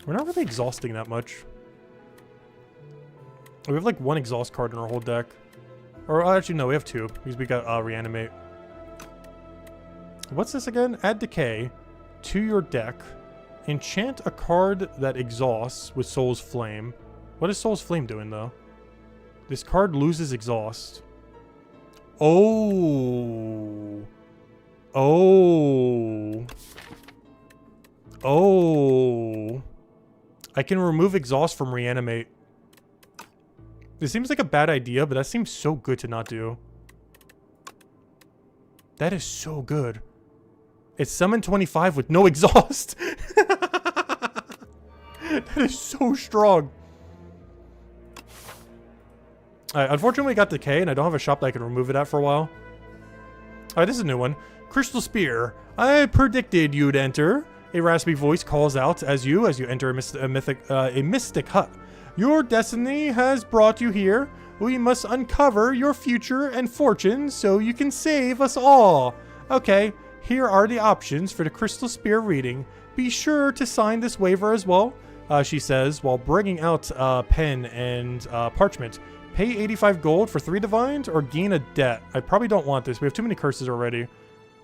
We're not really exhausting that much. We have like 1 exhaust card in our whole deck. Or actually no, we have 2, because we got Reanimate. What's this again? Add Decay to your deck. Enchant a card that exhausts with Soul's Flame. What is Soul's Flame doing though? This card loses exhaust. Oh. Oh. Oh. I can remove exhaust from Reanimate. This seems like a bad idea, but that seems so good to not do. That is so good. It's summon 25 with no exhaust. That is so strong. Alright, unfortunately we got Decay, and I don't have a shop that I can remove it at for a while. Alright, this is a new one. Crystal Spear. I predicted you'd enter. A raspy voice calls out as you enter a mystic hut. Your destiny has brought you here. We must uncover your future and fortune so you can save us all. Okay, here are the options for the Crystal Spear reading. Be sure to sign this waiver as well, she says, while bringing out pen and parchment. Pay 85 gold for 3 divines or gain a debt. I probably don't want this. We have too many curses already.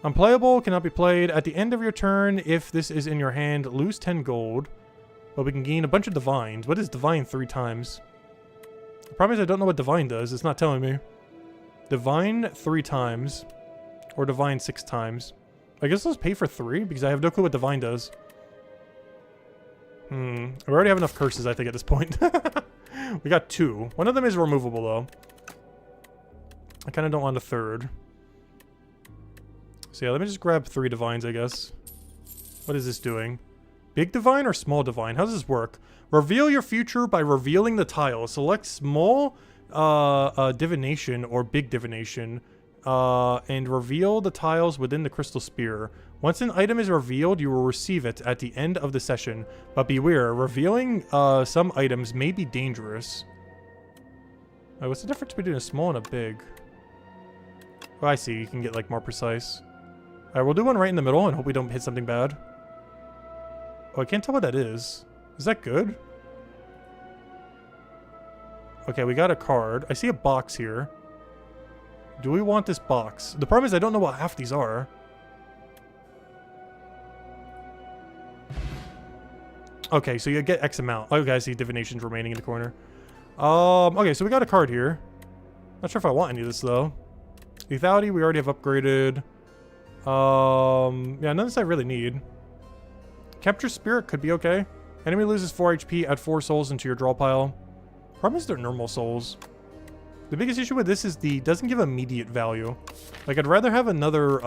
Unplayable, cannot be played. At the end of your turn, if this is in your hand, lose 10 gold. But we can gain a bunch of divines. What is divine 3 times? The problem is I don't know what divine does. It's not telling me. Divine 3 times. Or divine 6 times. I guess let's pay for 3 because I have no clue what divine does. We already have enough curses, I think, at this point. We got 2. One of them is removable, though. I kind of don't want a 3rd. So yeah, let me just grab 3 divines, I guess. What is this doing? Big divine or small divine? How does this work? Reveal your future by revealing the tile. Select small divination or big divination and reveal the tiles within the Crystal Spear. Once an item is revealed, you will receive it at the end of the session. But beware, revealing some items may be dangerous. What's the difference between a small and a big? Oh, I see. You can get like more precise. Alright, we'll do one right in the middle and hope we don't hit something bad. Oh, I can't tell what that is. Is that good? Okay, we got a card. I see a box here. Do we want this box? The problem is I don't know what half these are. Okay, so you get X amount. Okay, I see divinations remaining in the corner. Okay, so we got a card here. Not sure if I want any of this, though. Lethality, we already have upgraded. Yeah, none of this I really need. Capture Spirit could be okay. Enemy loses 4 HP, add 4 souls into your draw pile. Problem is they're normal souls. The biggest issue with this is the doesn't give immediate value. Like, I'd rather have another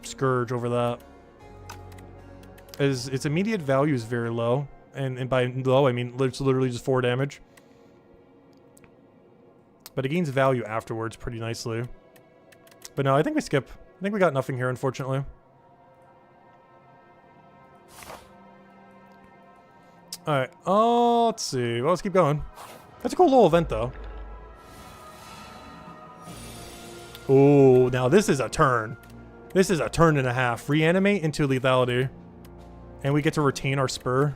Scourge over that. As its immediate value is very low. And by low, I mean it's literally just 4 damage. But it gains value afterwards pretty nicely. But no, I think we skip. I think we got nothing here, unfortunately. Alright, let's see. Well, let's keep going. That's a cool little event, though. Oh, now this is a turn. This is a turn and a half. Reanimate into lethality. And we get to retain our spur.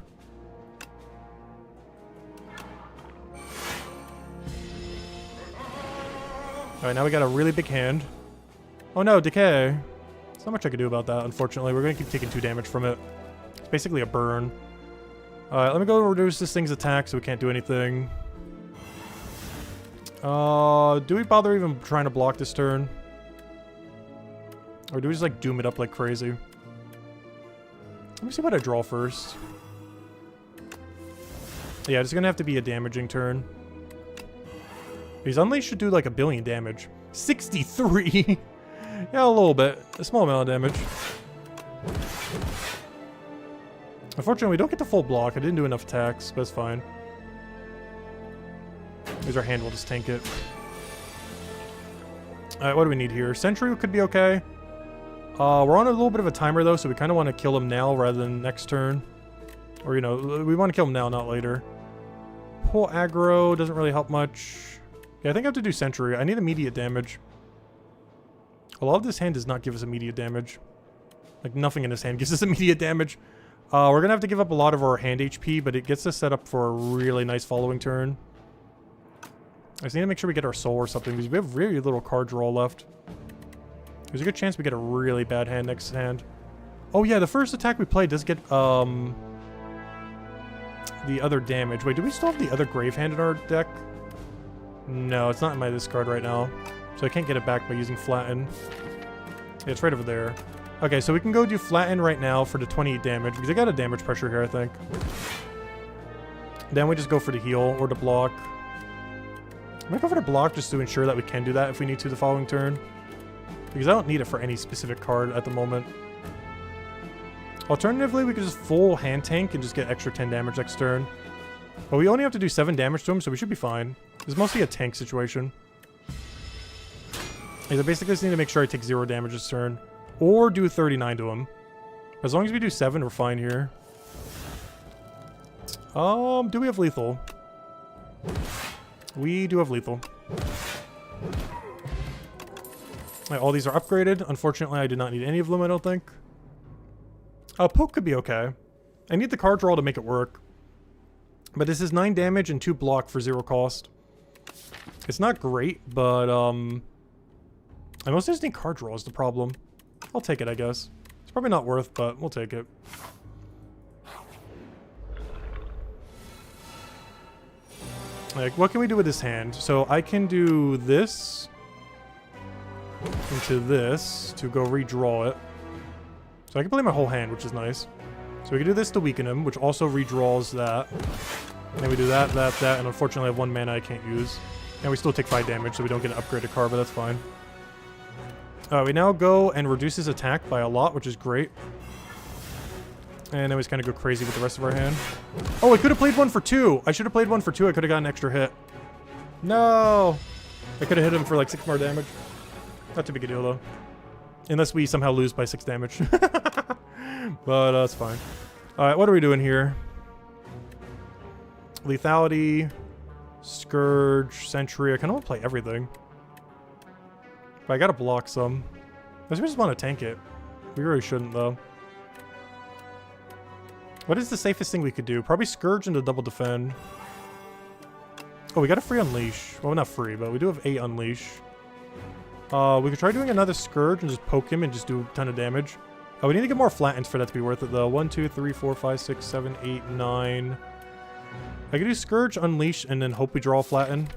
Alright, now we got a really big hand. Oh no, decay. There's not much I can do about that, unfortunately. We're going to keep taking 2 damage from it. It's basically a burn. Alright, let me go reduce this thing's attack so we can't do anything. Do we bother even trying to block this turn? Or do we just like doom it up like crazy? Let me see what I draw first. Yeah, it's gonna have to be a damaging turn. These Unleash should do like 1 billion damage. 63! Yeah, a little bit. A small amount of damage. Unfortunately, we don't get the full block. I didn't do enough attacks, but it's fine. Use our hand, we'll just tank it. Alright, what do we need here? Sentry could be okay. We're on a little bit of a timer, though, so we kind of want to kill him now rather than next turn. Or, you know, we want to kill him now, not later. pull aggro doesn't really help much. Yeah, I think I have to do Sentry. I need immediate damage. A lot of this hand does not give us immediate damage. Like, nothing in this hand gives us immediate damage. We're gonna have to give up a lot of our hand HP, but it gets us set up for a really nice following turn. I just need to make sure we get our soul or something, because we have very little card draw left. There's a good chance we get a really bad hand next hand. Oh yeah, the first attack we play does get, the other damage. Wait, do we still have the other Grave Hand in our deck? No, it's not in my discard right now. So I can't get it back by using Flatten. Yeah, it's right over there. Okay, so we can go do Flatten right now for the 28 damage, because I got a damage pressure here, I think. Then we just go for the heal, or the block. I'm gonna go for the block just to ensure that we can do that if we need to the following turn. Because I don't need it for any specific card at the moment. Alternatively, we could just full hand tank and just get extra 10 damage next turn. But we only have to do 7 damage to him, so we should be fine. It's mostly a tank situation. I basically just need to make sure I take 0 damage this turn. Or do 39 to him. As long as we do 7, we're fine here. Do we have lethal? We do have lethal. Right, all these are upgraded. Unfortunately, I did not need any of them, I don't think. Poke could be okay. I need the card draw to make it work. But this is 9 damage and 2 block for 0 cost. It's not great, but I mostly just need card draw is the problem. I'll take it, I guess. It's probably not worth, but we'll take it. Like, what can we do with this hand? So I can do this into this to go redraw it. So I can play my whole hand, which is nice. So we can do this to weaken him, which also redraws that. And then we do that, and unfortunately I have 1 mana I can't use. And we still take 5 damage, so we don't get an upgraded card, but that's fine. We now go and reduce his attack by a lot, which is great. And then we just kind of go crazy with the rest of our hand. Oh, I could have played 1 for 2. I should have played 1 for 2. I could have gotten an extra hit. No! I could have hit him for like 6 more damage. Not too big a deal, though. Unless we somehow lose by 6 damage. But that's fine. Alright, what are we doing here? Lethality, Scourge, Sentry. I kind of want to play everything. But I gotta block some. I just want to tank it. We really shouldn't, though. What is the safest thing we could do? Probably Scourge into double defend. Oh, we got a free Unleash. Well, not free, but we do have 8 Unleash. We could try doing another Scourge and just poke him and just do a ton of damage. Oh, we need to get more Flattens for that to be worth it, though. 1, 2, 3, 4, 5, 6, 7, 8, 9. I could do Scourge, Unleash, and then hope we draw a Flatten.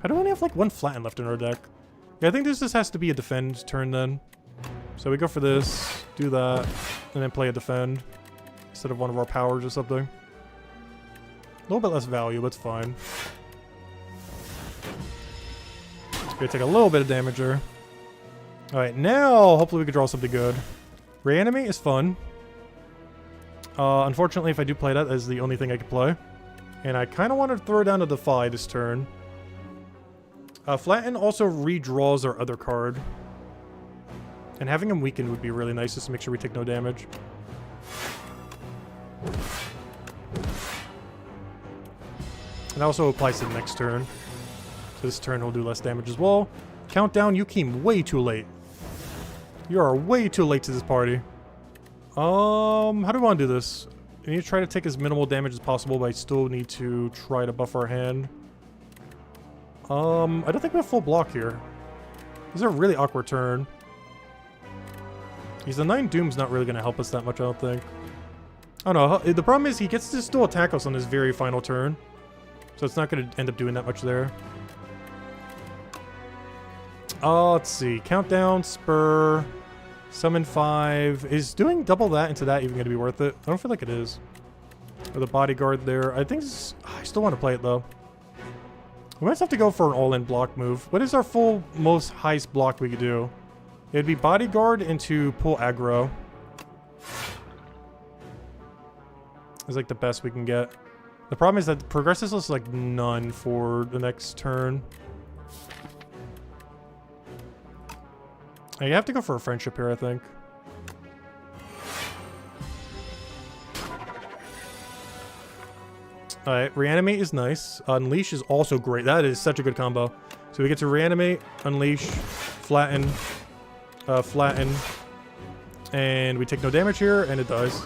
I don't only have like 1 Flatten left in our deck. Yeah, I think this just has to be a defend turn then. So we go for this, do that, and then play a defend instead of one of our powers or something. A little bit less value, but it's fine. Gonna take a little bit of damage there. Alright, now hopefully we can draw something good. Reanimate is fun. Unfortunately, if I do play that, that's the only thing I can play. And I kind of want to throw down a Defy this turn. Flatten also redraws our other card. And having him weakened would be really nice just to make sure we take no damage. And that also applies to the next turn. So this turn will do less damage as well. Countdown, you came way too late. You are way too late to this party. How do we want to do this? I need to try to take as minimal damage as possible, but I still need to try to buff our hand. I don't think we have full block here. This is a really awkward turn. Because the 9 Doom's not really going to help us that much, I don't think. I don't know. The problem is he gets to still attack us on his very final turn. So it's not going to end up doing that much there. Let's see. Countdown, Spur, Summon 5. Is doing double that into that even going to be worth it? I don't feel like it is. With a Bodyguard there. I think this is, I still want to play it though. We might have to go for an all-in block move. What is our full most highest block we could do? It'd be Bodyguard into pull aggro. It's like the best we can get. The problem is that progresses is like none for the next turn. You have to go for a friendship here, I think. Alright, reanimate is nice. Unleash is also great. That is such a good combo. So we get to reanimate, unleash, flatten, flatten, and we take no damage here, and it dies.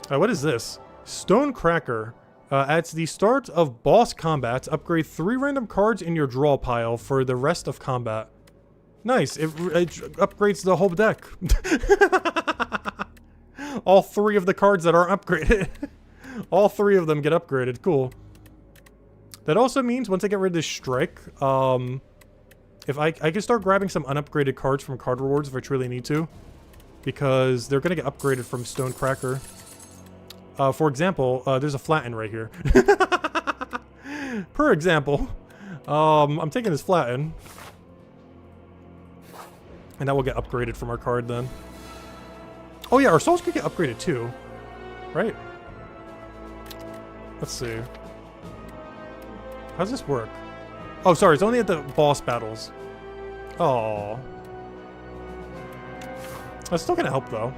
What is this? Stone Cracker. At the start of boss combat, upgrade 3 random cards in your draw pile for the rest of combat. Nice. It upgrades the whole deck. All 3 of the cards that aren't upgraded. All 3 of them get upgraded. Cool. That also means once I get rid of this strike, if I can start grabbing some unupgraded cards from card rewards if I truly need to. Because they're going to get upgraded from Stone Cracker. For example, there's a flatten right here. Per example, I'm taking this flatten. And that will get upgraded from our card then. Oh yeah, our souls could get upgraded too. Right? Let's see. How does this work? Oh, sorry, it's only at the boss battles. Oh. That's still gonna help though.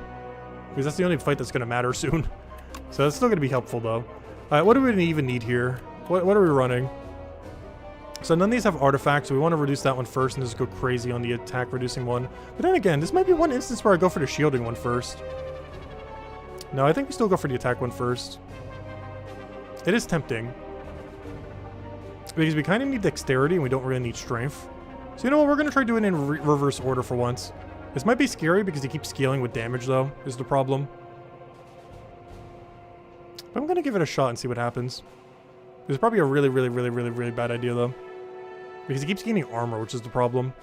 Because that's the only fight that's gonna matter soon. So that's still gonna be helpful though. Alright, what do we even need here? What are we running? So none of these have artifacts, so we want to reduce that one first and just go crazy on the attack reducing one. But then again, this might be one instance where I go for the shielding one first. No, I think we still go for the attack one first. It is tempting. Because we kind of need dexterity and we don't really need strength. So you know what, we're going to try doing it in reverse order for once. This might be scary because he keeps scaling with damage though, is the problem. But I'm going to give it a shot and see what happens. It's probably a really bad idea though. Because he keeps gaining armor, which is the problem.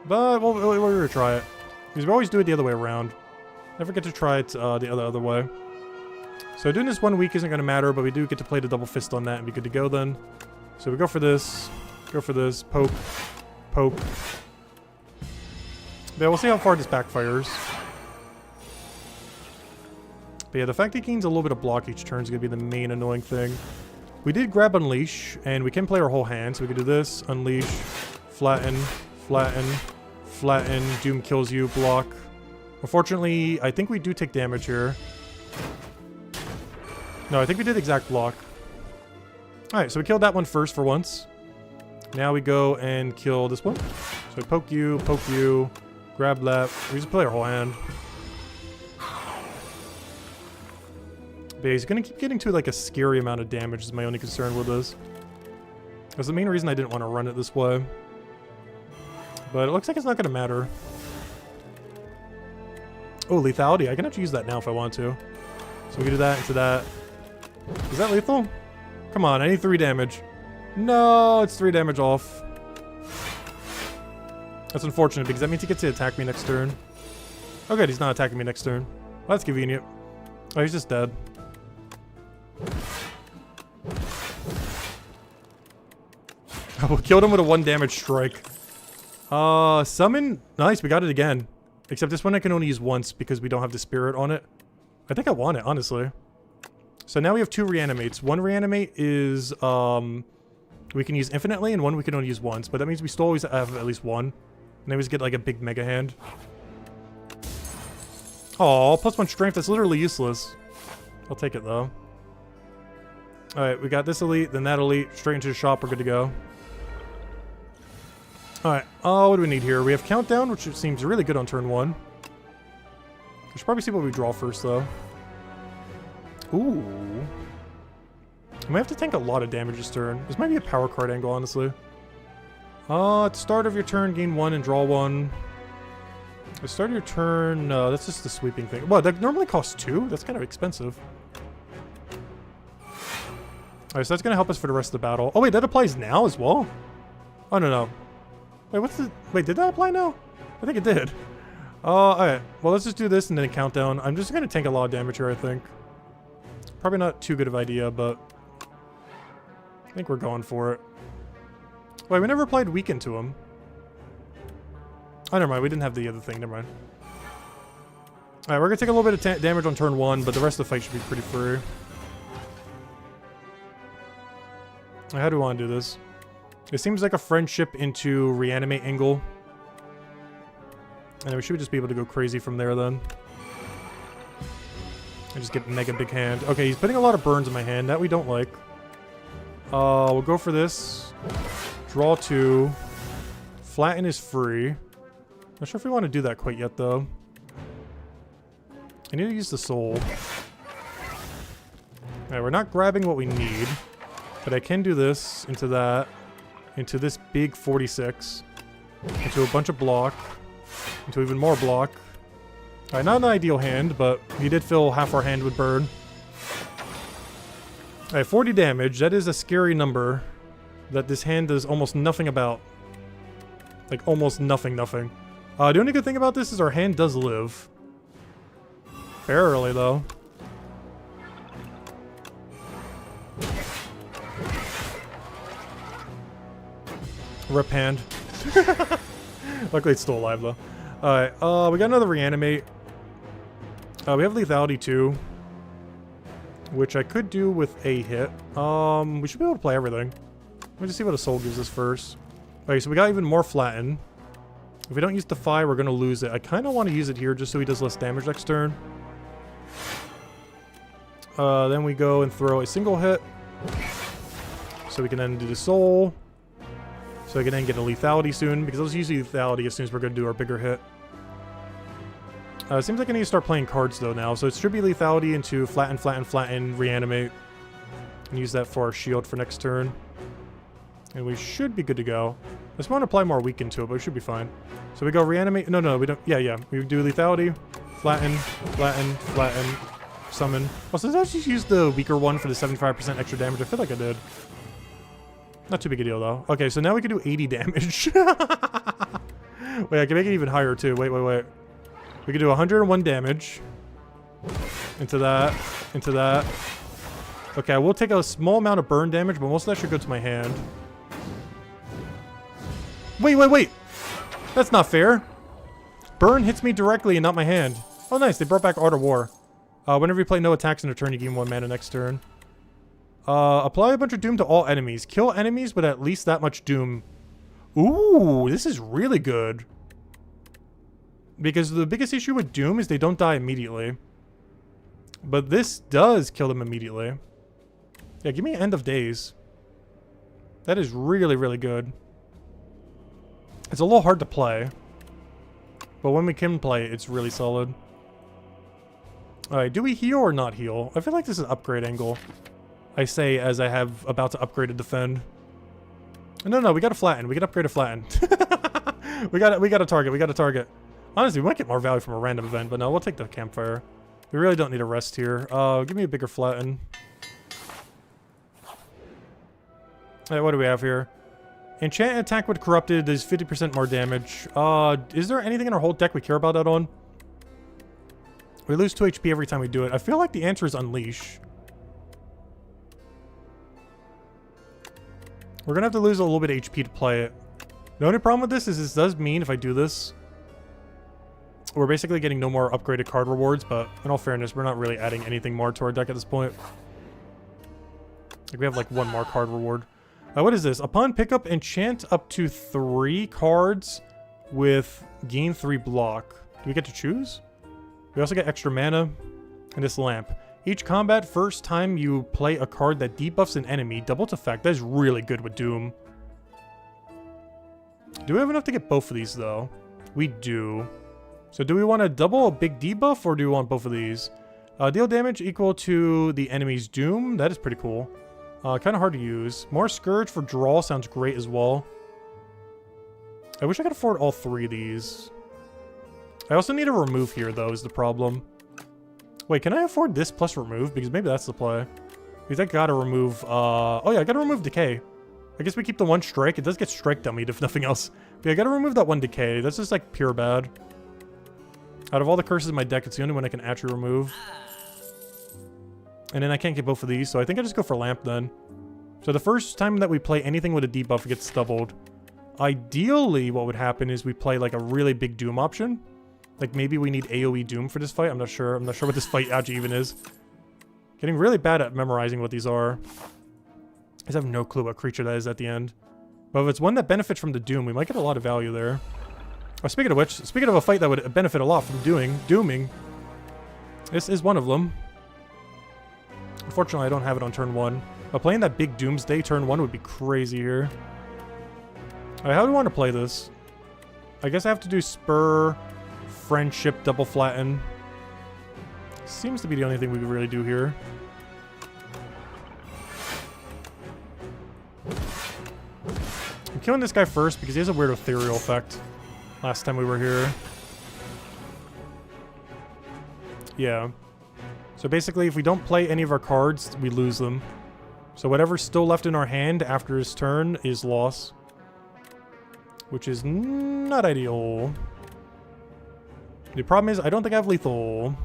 But we're going to try it. Because we always do it the other way around. Never get to try it the other way. So doing this 1 week isn't going to matter, but we do get to play the double fist on that and be good to go then. So we go for this, poke, poke. Yeah, we'll see how far this backfires. But yeah, the fact he gains a little bit of block each turn is going to be the main annoying thing. We did grab Unleash, and we can play our whole hand, so we can do this, Unleash, flatten, flatten, flatten, Doom kills you, block. Unfortunately, I think we do take damage here. No, I think we did exact block. Alright, so we killed that one first for once. Now we go and kill this one. So we poke you, grab that. We just play our whole hand. But he's gonna keep getting to like a scary amount of damage is my only concern with this. That's the main reason I didn't want to run it this way. But it looks like it's not gonna matter. Oh, lethality. I can actually use that now if I want to. So we can do that into that. Is that lethal? Come on, I need 3 damage. No, it's 3 damage off. That's unfortunate because that means he gets to attack me next turn. Oh good, he's not attacking me next turn. Well, that's convenient. Oh, he's just dead. Oh, killed him with a 1 damage strike. Summon. Nice, we got it again. Except this one I can only use once because we don't have the spirit on it. I think I want it, honestly. So now we have 2 reanimates. 1 reanimate is, we can use infinitely, and 1 we can only use once. But that means we still always have at least 1. And then we always get like a big mega hand. Oh, +1 strength, that's literally useless. I'll take it though. Alright, we got this elite, then that elite, straight into the shop, we're good to go. Alright, what do we need here? We have countdown, which seems really good on turn 1. We should probably see what we draw first though. Ooh. I might have to tank a lot of damage this turn. This might be a power card angle, honestly. At the start of your turn, gain 1 and draw 1. At the start of your turn, no, that's just the sweeping thing. Well, that normally costs 2? That's kind of expensive. Alright, so that's going to help us for the rest of the battle. Oh wait, that applies now as well? Oh, no. Wait, what's the... Wait, did that apply now? I think it did. Alright. Well, let's just do this and then countdown. I'm just going to tank a lot of damage here, I think. Probably not too good of an idea, but... I think we're going for it. Wait, we never applied weaken to him. Oh, never mind. We didn't have the other thing. Never mind. Alright, we're going to take a little bit of damage on turn 1, but the rest of the fight should be pretty free. How do we want to do this? It seems like a friendship into reanimate angle. And we should just be able to go crazy from there then. I just get mega big hand. Okay, he's putting a lot of burns in my hand. That we don't like. We'll go for this. Draw 2. Flatten is free. Not sure if we want to do that quite yet, though. I need to use the soul. Alright, we're not grabbing what we need. But I can do this into that. Into this big 46. Into a bunch of block. Into even more block. Alright, not an ideal hand, but he did fill half our hand with burn. Alright, 40 damage. That is a scary number that this hand does almost nothing about. Like, almost nothing. The only good thing about this is our hand does live. Barely, though. Rip hand. Luckily it's still alive, though. Alright, we got another reanimate. We have lethality, too. Which I could do with a hit. We should be able to play everything. Let me just see what a soul gives us first. Okay, so we got even more flatten. If we don't use Defy, we're going to lose it. I kind of want to use it here just so he does less damage next turn. Then we go and throw a single hit. So we can then do the soul. So I can then get a lethality soon, because I'll use lethality as soon as we're going to do our bigger hit. Seems like I need to start playing cards though now, so it should be lethality into flatten, reanimate. And use that for our shield for next turn. And we should be good to go. I just want to apply more weaken to it, but we should be fine. So we go reanimate. No, we don't. Yeah. We do lethality, flatten, summon. Also, did I just use the weaker one for the 75% extra damage? I feel like I did. Not too big a deal, though. Okay, so now we can do 80 damage. Wait, I can make it even higher, too. Wait. We can do 101 damage. Into that. Okay, I will take a small amount of burn damage, but most of that should go to my hand. Wait. That's not fair. Burn hits me directly and not my hand. Oh, nice. They brought back Art of War. Whenever you play no attacks in a turn, you gain 1 mana next turn. Apply a bunch of Doom to all enemies. Kill enemies with at least that much Doom. Ooh, this is really good. Because the biggest issue with Doom is they don't die immediately. But this does kill them immediately. Yeah, give me End of Days. That is really, really good. It's a little hard to play. But when we can play, it's really solid. Alright, do we heal or not heal? I feel like this is an upgrade angle. I say as I have about to upgrade a defend. No, we gotta flatten. We can upgrade a flatten. we got a target. Honestly, we might get more value from a random event, but no, we'll take the campfire. We really don't need a rest here. Give me a bigger flatten. Alright, what do we have here? Enchant attack with corrupted does 50% more damage. Is there anything in our whole deck we care about that on? We lose 2 HP every time we do it. I feel like the answer is Unleash. We're gonna have to lose a little bit of HP to play it. The only problem with this is this does mean if I do this, we're basically getting no more upgraded card rewards, but in all fairness, we're not really adding anything more to our deck at this point. Like we have like 1 more card reward. What is this? Upon pickup, enchant up to 3 cards with gain 3 block. Do we get to choose? We also get extra mana and this lamp. Each combat, first time you play a card that debuffs an enemy, doubles effect. That is really good with Doom. Do we have enough to get both of these, though? We do. So do we want to double a big debuff, or do we want both of these? Deal damage equal to the enemy's Doom. That is pretty cool. Kind of hard to use. More Scourge for draw sounds great as well. I wish I could afford all 3 of these. I also need a remove here, though, is the problem. Wait, can I afford this plus remove? Because maybe that's the play. Because I gotta remove, oh yeah, I gotta remove Decay. I guess we keep the 1 strike. It does get strike dummied if nothing else. But yeah, I gotta remove that 1 Decay. That's just like pure bad. Out of all the curses in my deck, it's the only one I can actually remove. And then I can't get both of these, so I think I just go for Lamp then. So the first time that we play anything with a debuff, it gets doubled. Ideally, what would happen is we play like a really big Doom option. Like maybe we need AoE Doom for this fight. I'm not sure. I'm not sure what this fight actually even is. Getting really bad at memorizing what these are. I just have no clue what creature that is at the end. But if it's one that benefits from the Doom, we might get a lot of value there. Oh, speaking of which, speaking of a fight that would benefit a lot from dooming, this is one of them. Unfortunately, I don't have it on turn 1. But playing that big Doomsday turn 1 would be crazy here. Alright, how do I want to play this? I guess I have to do Spur, Friendship, Double Flatten. Seems to be the only thing we could really do here. I'm killing this guy first because he has a weird ethereal effect. Last time we were here. Yeah. So basically, if we don't play any of our cards, we lose them. So whatever's still left in our hand after his turn is loss. Which is not ideal. The problem is, I don't think I have lethal.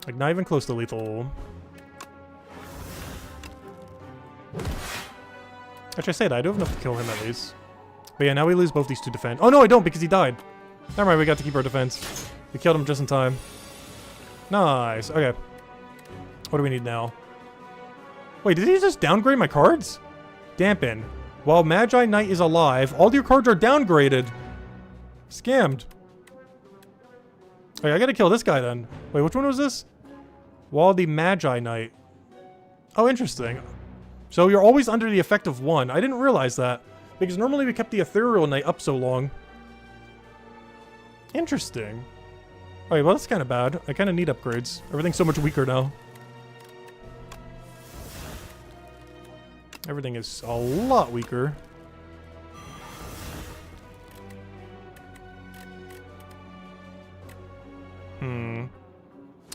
Like, not even close to lethal. Actually, I say that. I do have enough to kill him at least. But yeah, now we lose both these two defense. Oh, no, I don't, because he died. Never mind, we got to keep our defense. We killed him just in time. Nice. Okay. What do we need now? Wait, did he just downgrade my cards? Dampen. While Magi Knight is alive, all your cards are downgraded. Scammed. Okay, I gotta kill this guy then. Wait, which one was this? While the Magi Knight. Oh, interesting. So you're always under the effect of 1. I didn't realize that. Because normally we kept the Ethereal Knight up so long. Interesting. Alright, well that's kind of bad. I kind of need upgrades. Everything's so much weaker now. Everything is a lot weaker.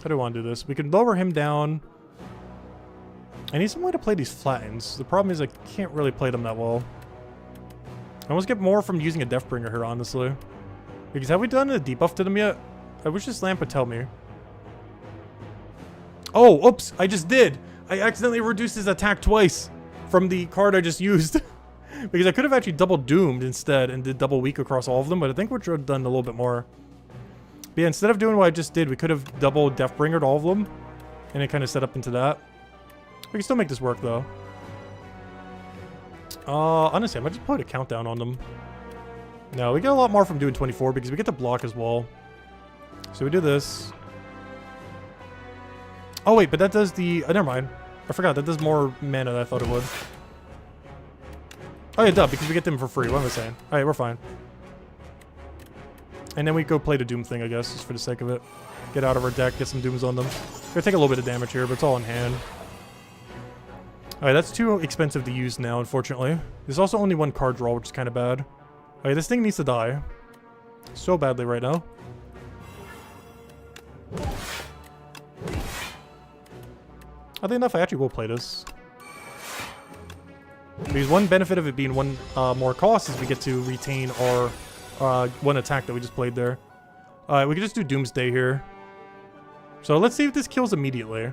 How do I want to do this? We can lower him down. I need some way to play these flattens. The problem is I can't really play them that well. I almost get more from using a Deathbringer here, honestly. Because have we done a debuff to them yet? I wish this lamp would tell me. Oh, oops! I just did! I accidentally reduced his attack twice from the card I just used. Because I could have actually double doomed instead and did double weak across all of them, but I think we should have done a little bit more. But yeah, instead of doing what I just did, we could have double Deathbringered all of them. And it kind of set up into that. We can still make this work, though. Honestly, I might just put a countdown on them. No, we get a lot more from doing 24 because we get to block as well. So we do this. Oh, wait, but that does the... never mind. I forgot, that does more mana than I thought it would. Oh, yeah, duh, because we get them for free. What am I saying? Alright, we're fine. And then we go play the Doom thing, I guess, just for the sake of it. Get out of our deck, get some Dooms on them. Gonna take a little bit of damage here, but it's all in hand. Alright, that's too expensive to use now, unfortunately. There's also only one card draw, which is kind of bad. Alright, this thing needs to die. So badly right now. Oddly enough, I actually will play this. Because one benefit of it being one more cost is we get to retain our one attack that we just played there. Alright, we can just do Doomsday here. So let's see if this kills immediately.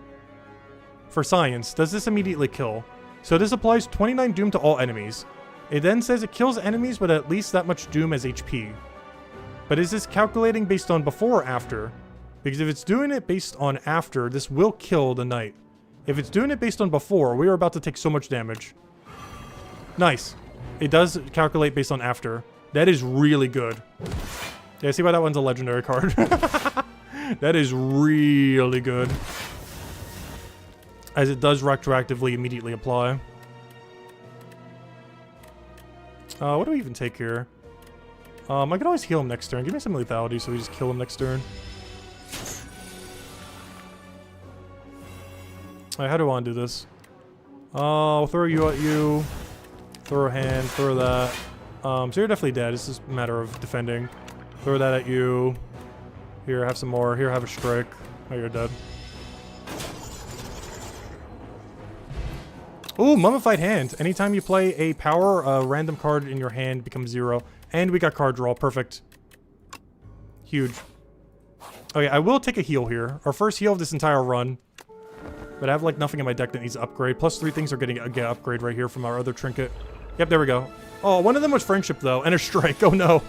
For science, does this immediately kill? So this applies 29 Doom to all enemies. It then says it kills enemies with at least that much Doom as HP. But is this calculating based on before or after? Because if it's doing it based on after, this will kill the knight. If it's doing it based on before, we are about to take so much damage. Nice. It does calculate based on after. That is really good. Yeah, see why that one's a legendary card. That is really good. As it does retroactively immediately apply. What do we even take here? I can always heal him next turn. Give me some lethality so we just kill him next turn. Alright, how do I want to do this? I'll throw you at you. Throw a hand, throw that. So you're definitely dead. It's just a matter of defending. Throw that at you. Here, have some more. Here, have a strike. Oh, you're dead. Ooh, Mummified Hand. Anytime you play a power, a random card in your hand becomes 0. And we got card draw. Perfect. Huge. Okay, I will take a heal here. Our first heal of this entire run. But I have, like, nothing in my deck that needs to upgrade. Plus 3 things are getting a upgrade right here from our other trinket. Yep, there we go. Oh, one of them was Friendship, though. And a Strike. Oh, no.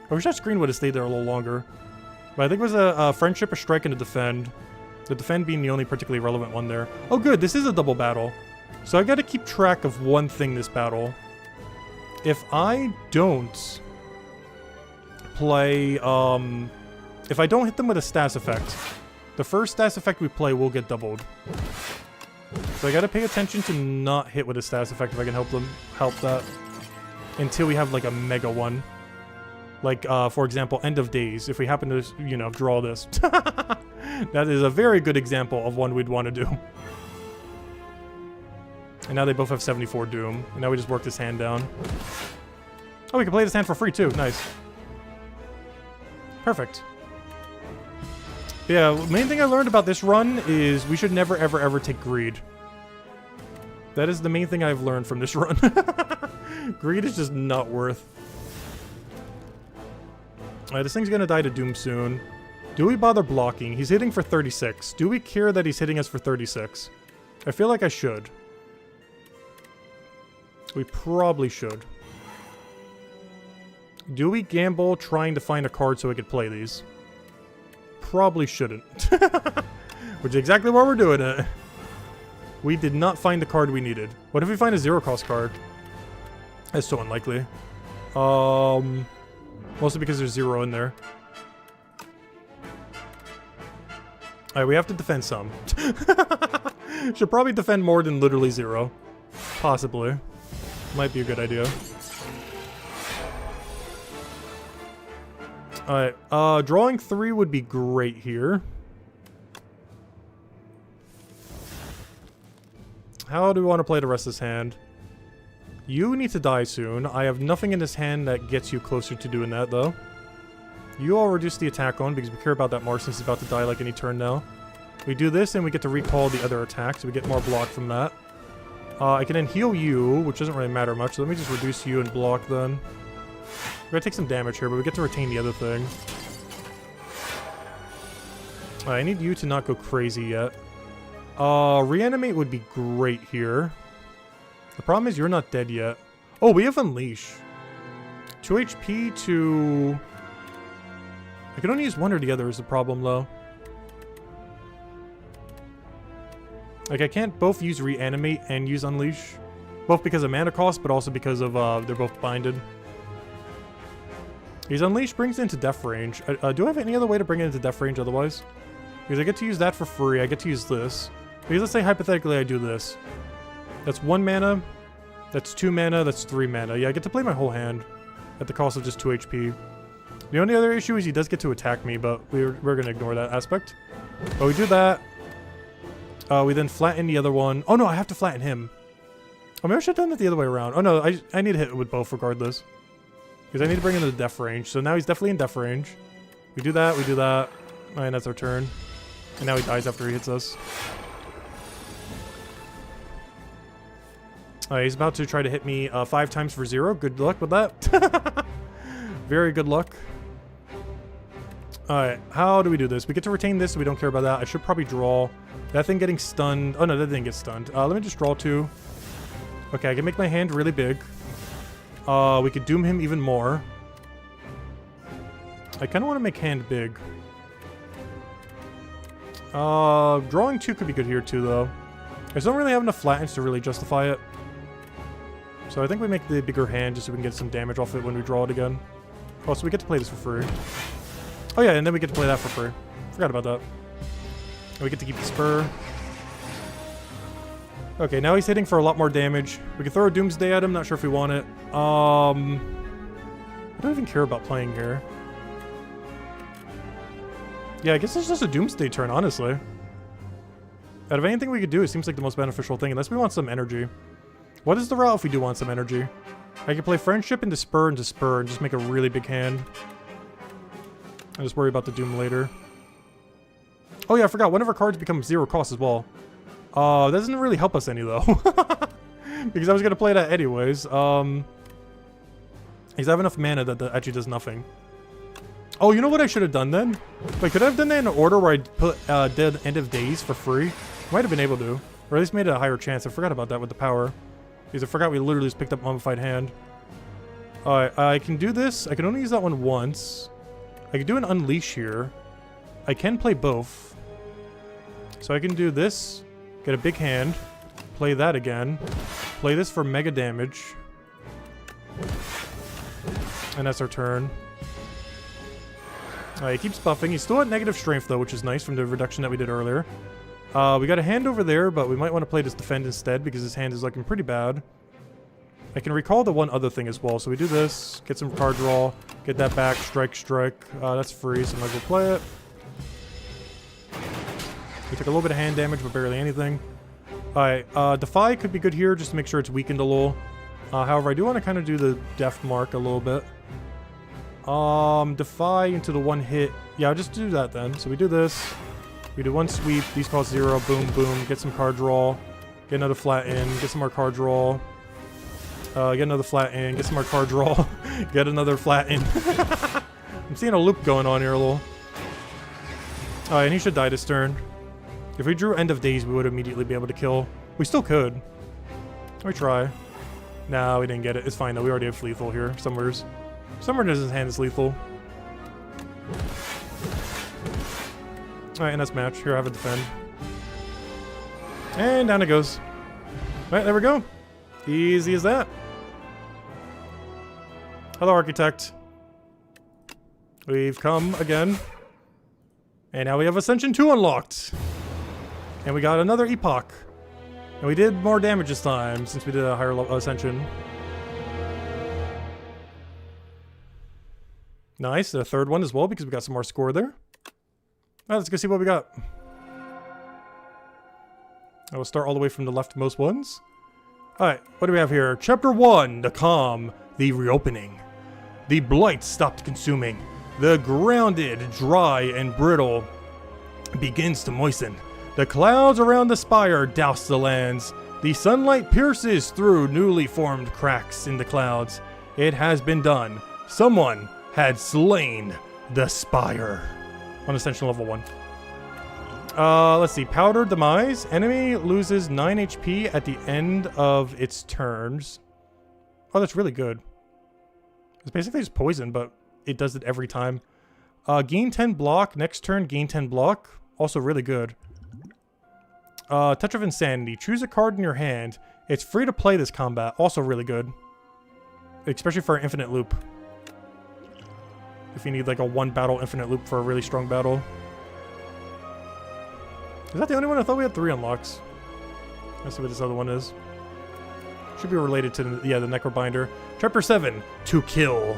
I wish that screen would have stayed there a little longer. But I think it was a Friendship, a Strike, and a Defend. The Defend being the only particularly relevant one there. Oh, good. This is a double battle. So I got to keep track of one thing this battle. If I don't play, if I don't hit them with a status effect, The first status effect we play will get doubled. So I gotta pay attention to not hit with a status effect if I can help that. Until we have like a mega one. Like, for example, End of Days. If we happen to, you know, draw this. That is a very good example of one we'd want to do. And now they both have 74 Doom. And now we just work this hand down. Oh, we can play this hand for free too. Nice. Perfect. Yeah, main thing I learned about this run is we should never, ever, ever take Greed. That is the main thing I've learned from this run. Greed is just not worth. Alright, this thing's gonna die to Doom soon. Do we bother blocking? He's hitting for 36. Do we care that he's hitting us for 36? I feel like I should. We probably should. Do we gamble trying to find a card so we could play these? Probably shouldn't. Which is exactly why we're doing it. We did not find the card we needed. What if we find a 0-cost card? That's so unlikely. Mostly because there's 0 in there. Alright, we have to defend some. Should probably defend more than literally 0. Possibly. Might be a good idea. Alright, drawing 3 would be great here. How do we want to play the rest of this hand? You need to die soon. I have nothing in this hand that gets you closer to doing that, though. You all reduce the attack on because we care about that more since he's about to die like any turn now. We do this and we get to recall the other attack, so we get more block from that. I can then heal you, which doesn't really matter much, so let me just reduce you and block then. We're gonna take some damage here, but we get to retain the other thing. I need you to not go crazy yet. Reanimate would be great here. The problem is you're not dead yet. Oh, we have Unleash. 2 HP to... I can only use one or the other is the problem, though. Like, I can't both use Reanimate and use Unleash. Both because of mana cost, but also because of, they're both binded. His Unleash brings it into death range. Do I have any other way to bring it into death range otherwise? Because I get to use that for free. I get to use this. Because let's say, hypothetically, I do this. That's 1 mana. That's 2 mana. That's 3 mana. Yeah, I get to play my whole hand at the cost of just 2 HP. The only other issue is he does get to attack me, but we're going to ignore that aspect. But we do that. We then flatten the other one. Oh, no, I have to flatten him. Oh, maybe I should have done it the other way around. Oh, no, I need to hit with both regardless. Because I need to bring him to the death range. So now he's definitely in death range. We do that, we do that. And that's our turn. And now he dies after he hits us. He's about to try to hit me 5 times for 0. Good luck with that. Very good luck. Alright, how do we do this? We get to retain this, so we don't care about that. I should probably draw. That thing getting stunned. Oh no, that didn't get stunned. Let me just draw 2. Okay, I can make my hand really big. We could doom him even more. I kind of want to make hand big. Drawing 2 could be good here too, though. I just don't really have enough flattens to really justify it. So I think we make the bigger hand just so we can get some damage off it when we draw it again. Oh, so we get to play this for free. Oh yeah, and then we get to play that for free. Forgot about that. And we get to keep the spur. Okay, now he's hitting for a lot more damage. We can throw a Doomsday at him, not sure if we want it. I don't even care about playing here. Yeah, I guess it's just a Doomsday turn, honestly. Out of anything we could do, it seems like the most beneficial thing, unless we want some energy. What is the route if we do want some energy? I could play Friendship into Spur and just make a really big hand. I'll just worry about the Doom later. Oh yeah, I forgot. One of our cards becomes 0 cost as well. That doesn't really help us any, though. Because I was going to play that anyways. He's have enough mana that actually does nothing. Oh, you know what I should have done then? Wait, could I have done that in an order where I put did End of Days for free? Might have been able to. Or at least made it a higher chance. I forgot about that with the power. Because I forgot we literally just picked up Mummified Hand. Alright, I can do this. I can only use that one once. I can do an Unleash here. I can play both. So I can do this. Get a big hand. Play that again. Play this for mega damage. And that's our turn. He keeps buffing. He's still at negative strength, though, which is nice from the reduction that we did earlier. We got a hand over there, but we might want to play this defend instead because his hand is looking pretty bad. I can recall the one other thing as well. So we do this, get some card draw, get that back, strike, strike. That's free, so I might as well play it. We took a little bit of hand damage, but barely anything. Alright, Defy could be good here just to make sure it's weakened a little. However, I do want to kind of do the Death Mark a little bit. Defy into the one hit. Yeah, I'll just do that then. So we do this. We do one sweep. These cost 0. Boom, boom. Get some card draw. Get another flat in. Get some more card draw. Get another flat in. Get some more card draw. Get another flat in. I'm seeing a loop going on here a little. Alright, and he should die this turn. If we drew End of Days, we would immediately be able to kill. We still could. Let me try. Nah, we didn't get it. It's fine though. We already have lethal here. Somewhere in his hand is lethal. Alright, and that's match. Here, I have a defend. And down it goes. Alright, there we go. Easy as that. Hello, Architect. We've come again. And now we have Ascension 2 unlocked. And we got another Epoch. And we did more damage this time since we did a higher level Ascension. Nice, the third one as well because we got some more score there. Alright, let's go see what we got. I will start all the way from the leftmost ones. Alright, what do we have here? Chapter 1, the calm, the reopening. The blight stopped consuming. The grounded, dry, and brittle begins to moisten. The clouds around the spire douse the lands. The sunlight pierces through newly formed cracks in the clouds. It has been done. Someone had slain the spire. On Ascension level 1. Let's see. Powder Demise. Enemy loses 9 HP at the end of its turns. Oh, that's really good. It's basically just poison, but it does it every time. Gain 10 block. Next turn, gain 10 block. Also really good. Touch of Insanity. Choose a card in your hand. It's free to play this combat. Also really good. Especially for an infinite loop. If you need like a one battle infinite loop for a really strong battle. Is that the only one? I thought we had 3 unlocks. Let's see what this other one is. Should be related to the Necrobinder. Chapter 7, To Kill.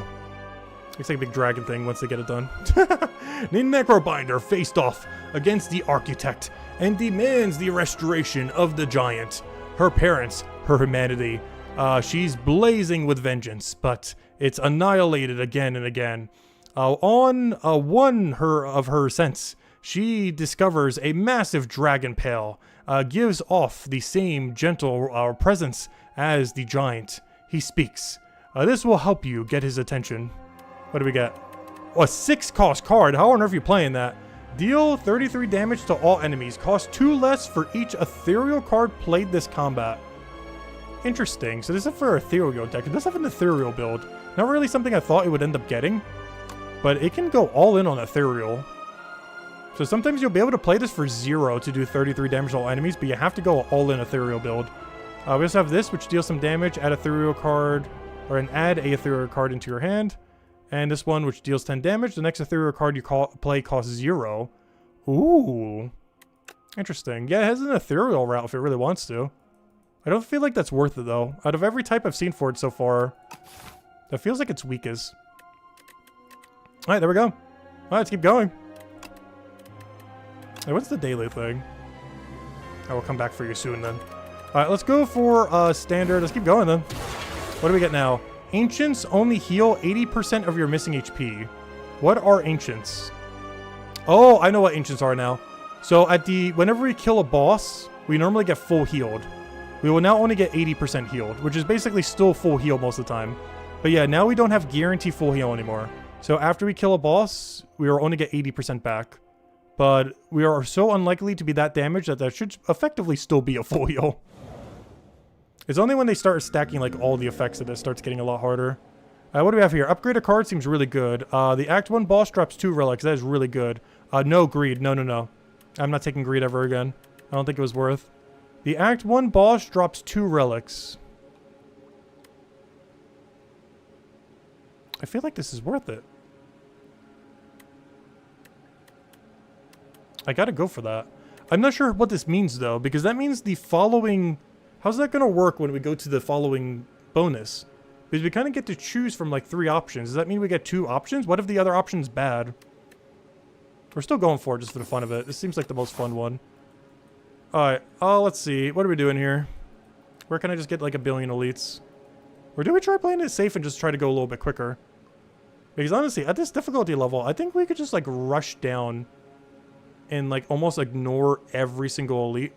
Looks like a big dragon thing once they get it done. The Necrobinder faced off against the Architect and demands the restoration of the giant. Her parents, her humanity. She's blazing with vengeance, but it's annihilated again and again. On one of her sense, she discovers a massive dragon pail, gives off the same gentle presence as the giant. He speaks. This will help you get his attention. What do we get? Oh, a 6-cost card. How on earth are you playing that? Deal 33 damage to all enemies. Cost 2 less for each ethereal card played this combat. Interesting. So this is for ethereal deck. It does have an ethereal build. Not really something I thought it would end up getting. But it can go all in on ethereal. So sometimes you'll be able to play this for 0 to do 33 damage to all enemies, but you have to go all in ethereal build. We also have this, which deals some damage. Add ethereal card, or add a ethereal card into your hand. And this one, which deals 10 damage. The next ethereal card you play costs 0. Ooh. Interesting. Yeah, it has an ethereal route if it really wants to. I don't feel like that's worth it, though. Out of every type I've seen for it so far, that feels like it's weakest. Alright, there we go. Alright, let's keep going. Hey, what's the daily thing? I will come back for you soon, then. Alright, let's go for standard. Let's keep going, then. What do we get now? Ancients only heal 80% of your missing HP. What are Ancients? Oh, I know what Ancients are now. So whenever we kill a boss, we normally get full healed. We will now only get 80% healed, which is basically still full heal most of the time. But yeah, now we don't have guaranteed full heal anymore. So after we kill a boss, we will only get 80% back. But we are so unlikely to be that damaged that should effectively still be a full heal. It's only when they start stacking like all the effects that it starts getting a lot harder. What do we have here? Upgrade a card seems really good. The Act 1 boss drops 2 relics. That is really good. No greed. No. I'm not taking greed ever again. I don't think it was worth. The Act 1 boss drops 2 relics. I feel like this is worth it. I gotta go for that. I'm not sure what this means, though, because that means the following... How's that gonna work when we go to the following bonus? Because we kind of get to choose from, like, 3 options. Does that mean we get 2 options? What if the other option's bad? We're still going for it just for the fun of it. This seems like the most fun one. Alright, let's see. What are we doing here? Where can I just get, like, 1 billion elites? Or do we try playing it safe and just try to go a little bit quicker? Because honestly, at this difficulty level, I think we could just, like, rush down and, like, almost ignore every single elite.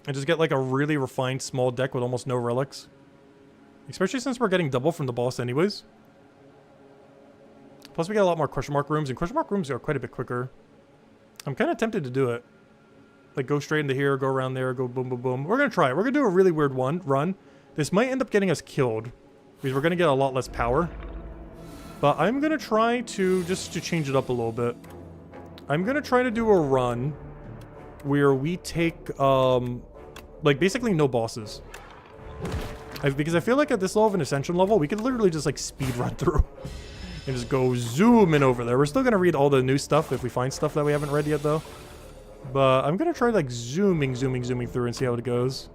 And just get, like, a really refined small deck with almost no relics. Especially since we're getting double from the boss anyways. Plus we get a lot more question mark rooms, and question mark rooms are quite a bit quicker. I'm kind of tempted to do it. Like, go straight into here, go around there, go boom, boom, boom. We're going to try it. We're going to do a really weird run. This might end up getting us killed, because we're going to get a lot less power. But I'm going to try to, just to change it up a little bit. I'm going to try to do a run where we take, like, basically no bosses. Because I feel like at this level of an Ascension level, we could literally just, like, speed run through. And just go zooming over there. We're still going to read all the new stuff if we find stuff that we haven't read yet, though. But I'm going to try, like, zooming through and see how it goes.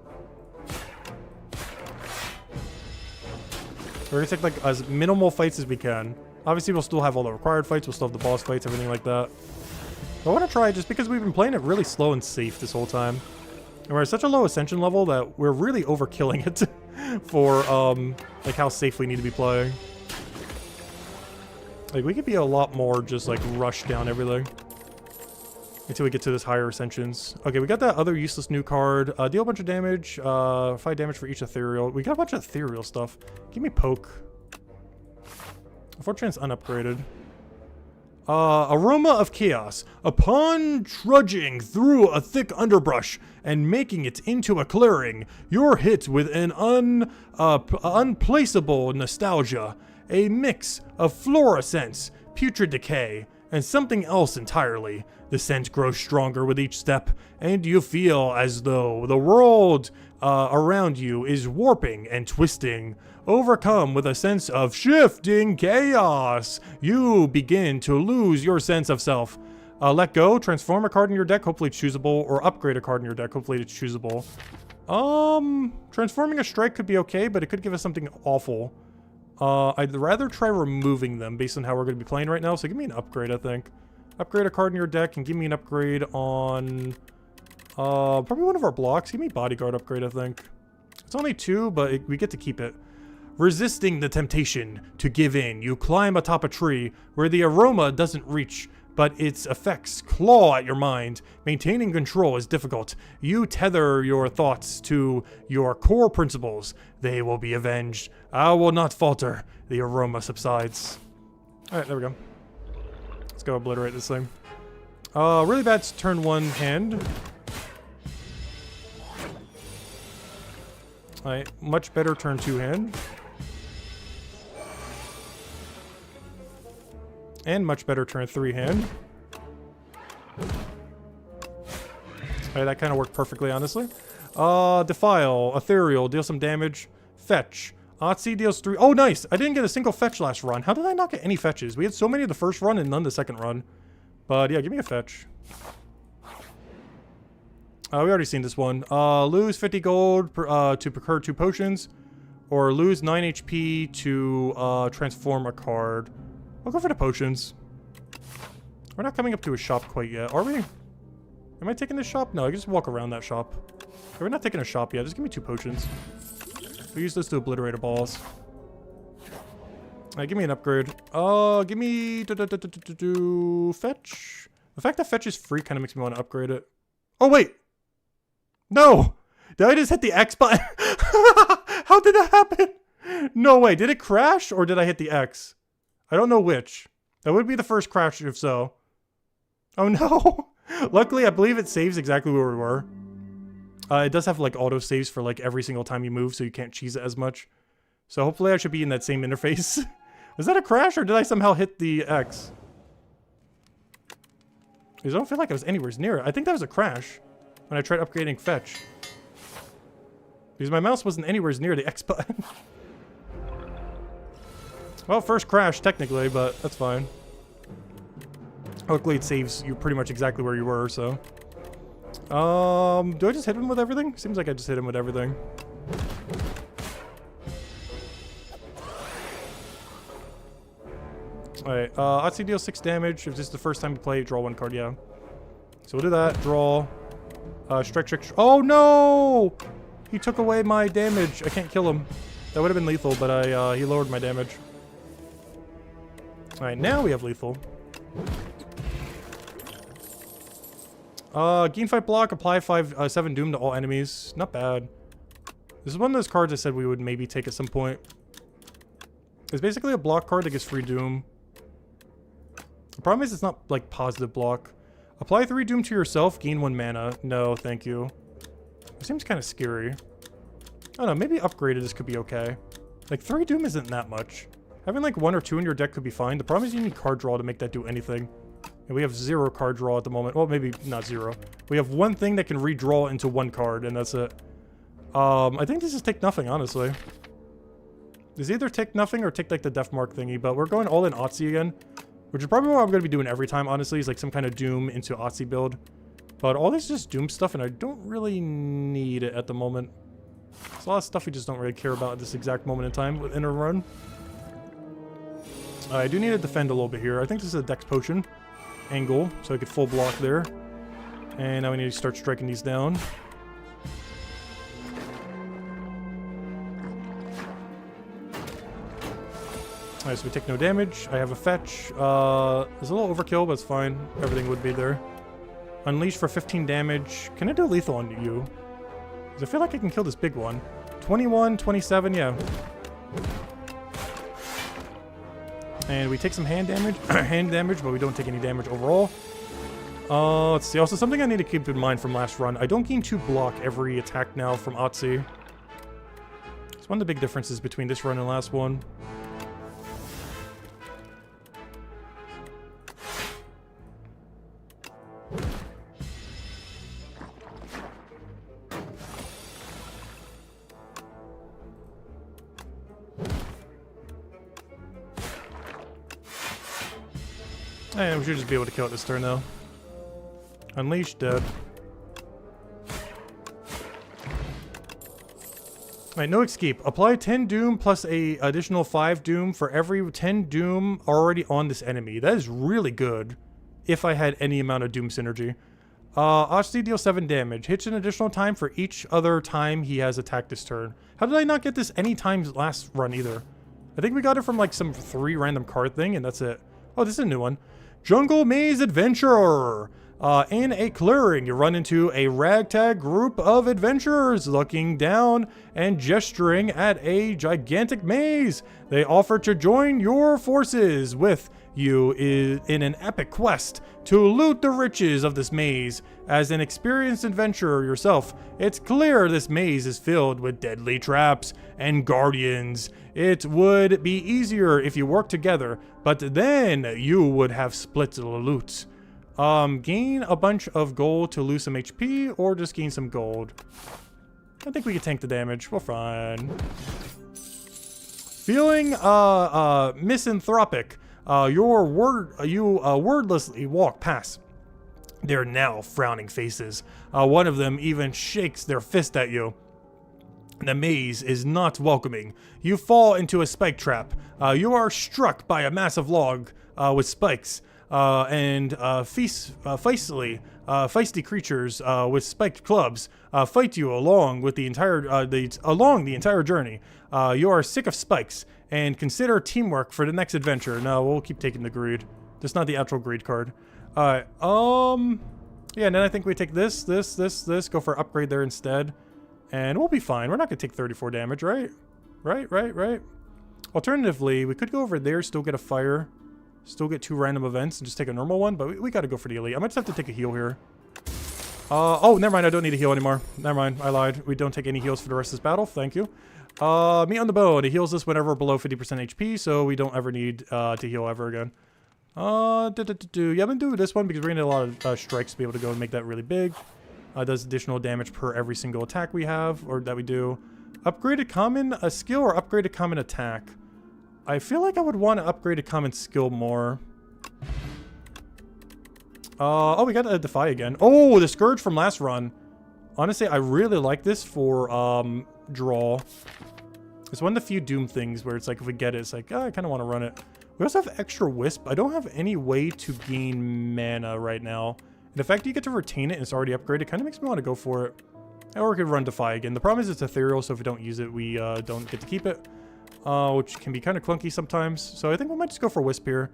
We're going to take, like, as minimal fights as we can. Obviously, we'll still have all the required fights. We'll still have the boss fights, everything like that. But I want to try just because we've been playing it really slow and safe this whole time. And we're at such a low Ascension level that we're really overkilling it for, like, how safe we need to be playing. Like, we could be a lot more just, like, rush down everything. Until we get to this higher Ascensions. Okay, we got that other useless new card. Deal a bunch of damage. 5 damage for each ethereal. We got a bunch of ethereal stuff. Give me poke. Unfortunately, it's unupgraded. Aroma of Chaos. Upon trudging through a thick underbrush and making it into a clearing, you're hit with an unplaceable nostalgia. A mix of fluorescence, putrid decay, and something else entirely. The scent grows stronger with each step, and you feel as though the world around you is warping and twisting. Overcome with a sense of shifting chaos, you begin to lose your sense of self. Let go, transform a card in your deck, hopefully it's choosable, or upgrade a card in your deck, hopefully it's choosable. Transforming a strike could be okay, but it could give us something awful. I'd rather try removing them based on how we're going to be playing right now, so give me an upgrade, I think. Upgrade a card in your deck and give me an upgrade on probably one of our blocks. Give me bodyguard upgrade, I think. It's only 2, but we get to keep it. Resisting the temptation to give in, you climb atop a tree where the aroma doesn't reach, but its effects claw at your mind. Maintaining control is difficult. You tether your thoughts to your core principles. They will be avenged. I will not falter. The aroma subsides. Alright, there we go. Let's go obliterate this thing. Really bad turn 1 hand. Alright, much better turn 2 hand. And much better turn 3 hand. Alright, that kind of worked perfectly, honestly. Defile, Ethereal, deal some damage. Fetch. Otzi deals 3. Oh, nice! I didn't get a single fetch last run. How did I not get any fetches? We had so many the first run and none the second run. But yeah, give me a fetch. We already seen this one. Lose 50 gold to procure 2 potions. Or lose 9 HP to transform a card. I'll go for the potions. We're not coming up to a shop quite yet, are we? Am I taking this shop? No, I can just walk around that shop. Okay, we're not taking a shop yet. Just give me 2 potions. We use this to obliterate a boss. Alright, give me an upgrade. Give me fetch. The fact that fetch is free kind of makes me want to upgrade it. Oh, wait! No! Did I just hit the X button? How did that happen? No way. Did it crash or did I hit the X? I don't know which. That would be the first crash if so. Oh no! Luckily, I believe it saves exactly where we were. It does have like auto saves for like every single time you move, so you can't cheese it as much. So hopefully I should be in that same interface. Was that a crash or did I somehow hit the X? Because I don't feel like I was anywhere near it. I think that was a crash when I tried upgrading fetch. Because my mouse wasn't anywhere near the X button. Well, first crash technically, but that's fine. Hopefully it saves you pretty much exactly where you were, so. Do I just hit him with everything? Seems like I just hit him with everything. Alright, Otzi deals 6 damage. If this is the first time you play, draw 1 card, yeah. So we'll do that. Draw. Strike. Oh no! He took away my damage. I can't kill him. That would have been lethal, but he lowered my damage. Alright, now we have lethal. Gain 5 block, apply 7 doom to all enemies. Not bad. This is one of those cards I said we would maybe take at some point. It's basically a block card that gets free doom. The problem is it's not like positive block. Apply 3 doom to yourself, gain 1 mana. No, thank you. It seems kind of scary. I don't know, maybe upgraded this could be okay. Like 3 doom isn't that much. Having like 1 or 2 in your deck could be fine. The problem is you need card draw to make that do anything. And we have 0 card draw at the moment. Well, maybe not 0. We have 1 thing that can redraw into 1 card, and that's it. I think this is take nothing, honestly. It's either take nothing or take like the Death Mark thingy, but we're going all in Otzi again. Which is probably what I'm going to be doing every time, honestly, is like some kind of Doom into Otzi build. But all this is just Doom stuff, and I don't really need it at the moment. There's a lot of stuff we just don't really care about at this exact moment in time within a run. I do need to defend a little bit here. I think this is a Dex Potion angle, so I could full block there. And now we need to start striking these down. Alright, so we take no damage. I have a fetch. There's a little overkill, but it's fine. Everything would be there. Unleash for 15 damage. Can I do lethal on you? Because I feel like I can kill this big one. 21, 27, yeah. And we take some hand damage, but we don't take any damage overall. Let's see. Also, something I need to keep in mind from last run. I don't gain 2 block every attack now from Otzi. It's one of the big differences between this run and last one. And we should just be able to kill it this turn, though. Unleash, dead. Alright, no escape. Apply 10 Doom plus a additional 5 Doom for every 10 Doom already on this enemy. That is really good, if I had any amount of Doom synergy. Oshti deals 7 damage. Hits an additional time for each other time he has attacked this turn. How did I not get this any times last run, either? I think we got it from, like, some 3 random card thing, and that's it. Oh, this is a new one. Jungle Maze Adventurer. In a clearing, you run into a ragtag group of adventurers looking down and gesturing at a gigantic maze. They offer to join your forces with you in an epic quest to loot the riches of this maze. As an experienced adventurer yourself, it's clear this maze is filled with deadly traps and guardians. It would be easier if you worked together, but then you would have split the loot. Gain a bunch of gold to lose some HP, or just gain some gold. I think we can tank the damage. We're fine. Feeling misanthropic, you wordlessly walk past their now frowning faces. One of them even shakes their fist at you. The maze is not welcoming. You fall into a spike trap. You are struck by a massive log with spikes. And feisty creatures with spiked clubs fight you along with the entire journey. You are sick of spikes and consider teamwork for the next adventure. No, we'll keep taking the greed. Just not the actual greed card. Yeah, and then I think we take this, go for upgrade there instead, and we'll be fine. We're not gonna take 34 damage, right? Right. Alternatively, we could go over there, still get a fire. Still get 2 random events and just take a normal one, but we gotta go for the elite. I might just have to take a heal here. Oh, never mind. I don't need a heal anymore. Never mind. I lied. We don't take any heals for the rest of this battle. Thank you. Meat on the bone. It heals us whenever below 50% HP, so we don't ever need to heal ever again. Yeah, I'm gonna do this one because we're gonna need a lot of strikes to be able to go and make that really big. Does additional damage per every single attack we have, or that we do. Upgraded common skill or upgraded common attack? I feel like I would want to upgrade a common skill more. Oh, we got a Defy again. Oh, the Scourge from last run. Honestly, I really like this for draw. It's one of the few Doom things where it's like, if we get it, it's like, oh, I kind of want to run it. We also have extra Wisp. I don't have any way to gain mana right now. And the fact that you get to retain it and it's already upgraded kind of makes me want to go for it. Or we could run Defy again. The problem is it's ethereal, so if we don't use it, we don't get to keep it. Which can be kind of clunky sometimes. So I think we might just go for Wisp here.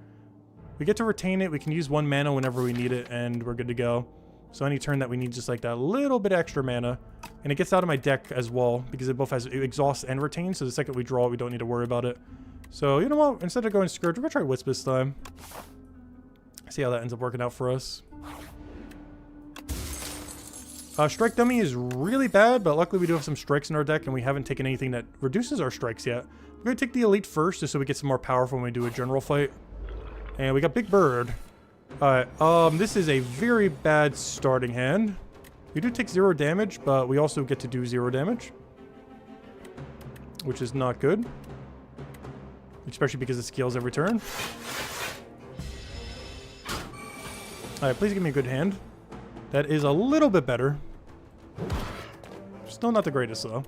We get to retain it. We can use 1 mana whenever we need it, and we're good to go. So any turn that we need just like that little bit extra mana. And it gets out of my deck as well, because it both has Exhaust and Retain, so the second we draw it, we don't need to worry about it. So, you know what? Instead of going Scourge, we're going to try Wisp this time. See how that ends up working out for us. Strike Dummy is really bad, but luckily we do have some strikes in our deck, and we haven't taken anything that reduces our strikes yet. We're going to take the Elite first, just so we get some more powerful when we do a general fight. And we got Big Bird. Alright, this is a very bad starting hand. We do take 0 damage, but we also get to do 0 damage. Which is not good. Especially because it scales every turn. Alright, please give me a good hand. That is a little bit better. Still not the greatest, though.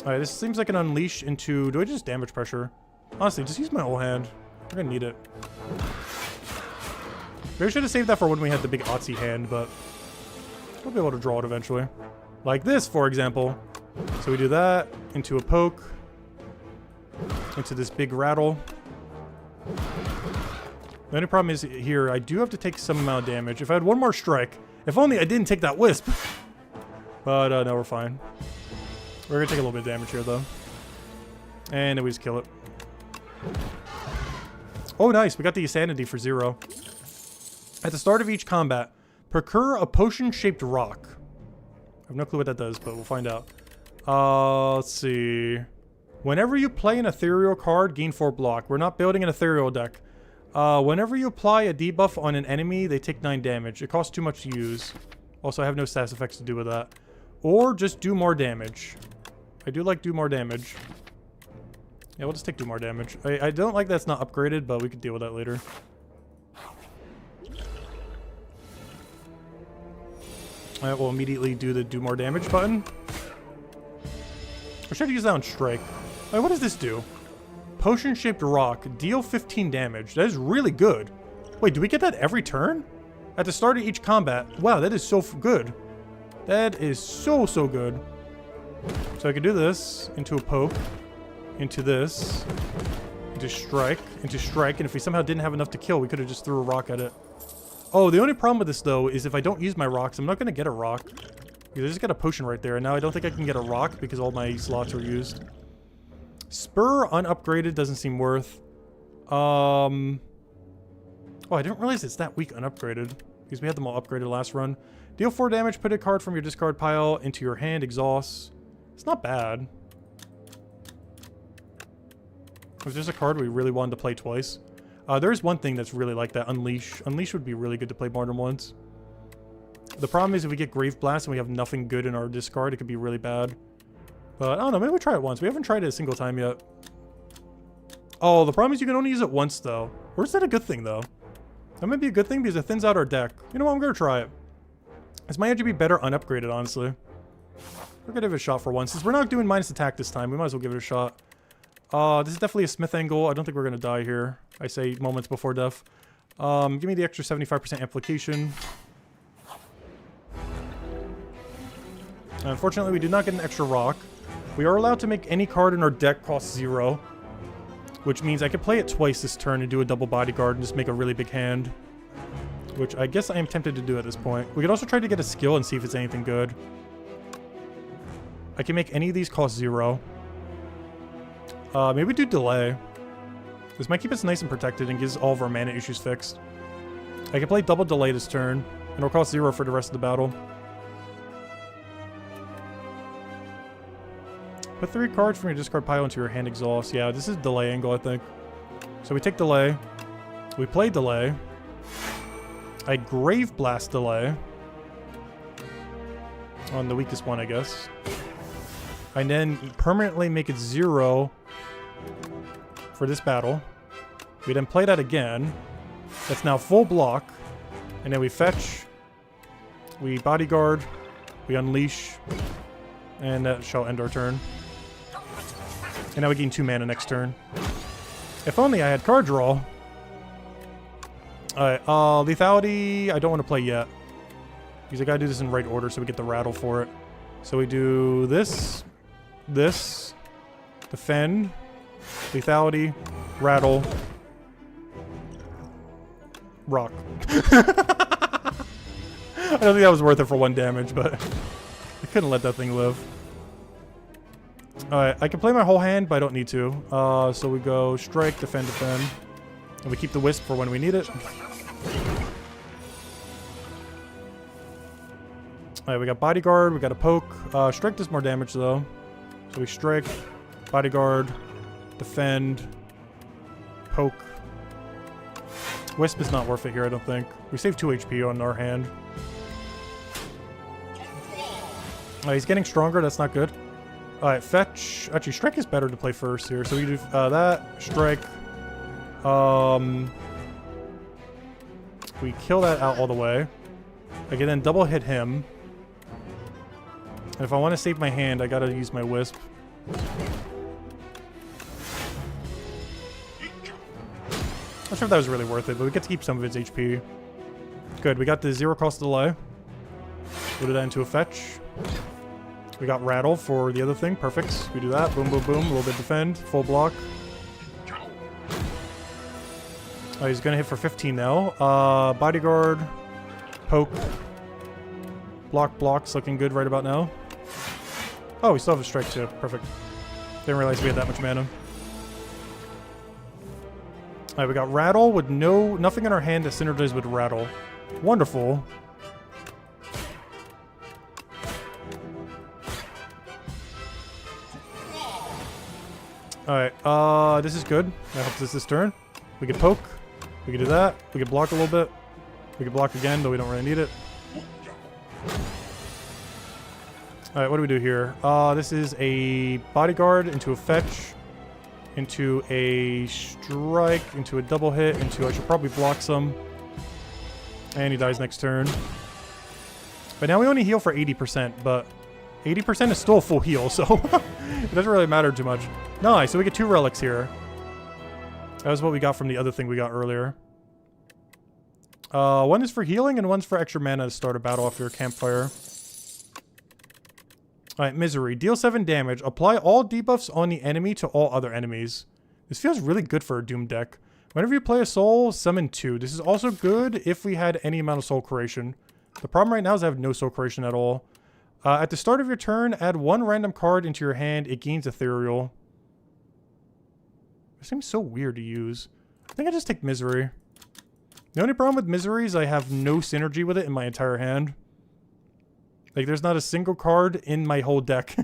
Alright, this seems like an unleash into... Do I just damage pressure? Honestly, just use my whole hand. We're gonna need it. Maybe I should have saved that for when we had the big Otzi hand, but... we'll be able to draw it eventually. Like this, for example. So we do that, into a poke. Into this big rattle. The only problem is here, I do have to take some amount of damage. If I had 1 more strike, if only I didn't take that Wisp. But no, we're fine. We're gonna take a little bit of damage here, though. And then we just kill it. Oh, nice. We got the Insanity for 0. At the start of each combat, procure a potion-shaped rock. I have no clue what that does, but we'll find out. Let's see. Whenever you play an ethereal card, gain 4 block. We're not building an ethereal deck. Whenever you apply a debuff on an enemy, they take 9 damage. It costs too much to use. Also, I have no stats effects to do with that. Or just do more damage. I do like do more damage. Yeah, we'll just take 2 more damage. I don't like that's not upgraded, but we could deal with that later. Alright, we'll immediately do the do more damage button. I should use that on strike. Wait, what does this do? Potion-shaped rock. Deal 15 damage. That is really good. Wait, do we get that every turn? At the start of each combat. Wow, that is so good. That is so good. So I can do this into a poke. Into this. Into strike. Into strike. And if we somehow didn't have enough to kill, we could have just threw a rock at it. Oh, the only problem with this, though, is if I don't use my rocks, I'm not going to get a rock. Because I just got a potion right there. And now I don't think I can get a rock because all my slots are used. Spur unupgraded doesn't seem worth. Oh, I didn't realize it's that weak unupgraded. Because we had them all upgraded last run. Deal 4 damage, put a card from your discard pile into your hand, exhaust. It's not bad. Was this a card we really wanted to play twice? There is one thing that's really like that, Unleash. Unleash would be really good to play more than once. The problem is if we get Grave Blast and we have nothing good in our discard, it could be really bad. But I don't know, maybe we'll try it once. We haven't tried it a single time yet. Oh, the problem is you can only use it once, though. Or is that a good thing, though? That might be a good thing because it thins out our deck. You know what, I'm going to try it. This might actually be better unupgraded, honestly. We're going to give it a shot for once. Since we're not doing minus attack this time, we might as well give it a shot. This is definitely a Smith angle. I don't think we're going to die here. I say moments before death. Give me the extra 75% amplification. Unfortunately, we did not get an extra rock. We are allowed to make any card in our deck cost 0. Which means I could play it twice this turn and do a double bodyguard and just make a really big hand. Which I guess I am tempted to do at this point. We could also try to get a skill and see if it's anything good. I can make any of these cost 0. Maybe do delay. This might keep us nice and protected and gives all of our mana issues fixed. I can play double delay this turn, and it'll cost 0 for the rest of the battle. Put 3 cards from your discard pile into your hand, exhaust. Yeah, this is delay angle, I think. So we take delay. We play delay. I Grave Blast delay. On the weakest one, I guess. And then permanently make it 0 for this battle. We then play that again. That's now full block. And then we fetch. We bodyguard. We unleash. And that shall end our turn. And now we gain 2 mana next turn. If only I had card draw. Alright, lethality, I don't want to play yet. Because I gotta do this in right order so we get the rattle for it. So we do this, defend, lethality, rattle, rock. I don't think that was worth it for 1 damage, but I couldn't let that thing live. Alright, I can play my whole hand, but I don't need to. So we go strike, defend, defend. And we keep the wisp for when we need it. Alright, we got bodyguard, we got a poke. Strike does more damage though. So we strike, bodyguard, defend, poke. Wisp is not worth it here, I don't think. We save 2 HP on our hand. He's getting stronger, that's not good. Alright, fetch. Actually, strike is better to play first here. So we do that, strike. We kill that out all the way. I can then double hit him. And if I want to save my hand, I gotta use my wisp. Not sure if that was really worth it, but we get to keep some of its HP. Good, we got the 0 cost delay. Put that into a fetch. We got rattle for the other thing, perfect. We do that, boom, boom, boom, a little bit defend, full block. Oh, he's gonna hit for 15 now. Bodyguard, poke, block, blocks, looking good right about now. Oh, we still have a strike too, perfect. Didn't realize we had that much mana. Alright, we got rattle with nothing in our hand that synergizes with rattle. Wonderful. Alright, this is good. That helps us this turn. We can poke. We can do that. We can block a little bit. We can block again, though we don't really need it. Alright, what do we do here? This is a bodyguard into a fetch, into a strike, into a double hit, into I should probably block some. And he dies next turn. But now we only heal for 80%, but 80% is still a full heal, so it doesn't really matter too much. Nice, so we get 2 relics here. That was what we got from the other thing we got earlier. One is for healing and one's for extra mana to start a battle after a campfire. Alright, Misery. Deal 7 damage. Apply all debuffs on the enemy to all other enemies. This feels really good for a Doom deck. Whenever you play a soul, summon 2. This is also good if we had any amount of soul creation. The problem right now is I have no soul creation at all. At the start of your turn, add 1 random card into your hand. It gains ethereal. It seems so weird to use. I think I just take Misery. The only problem with Misery is I have no synergy with it in my entire hand. Like, there's not a single card in my whole deck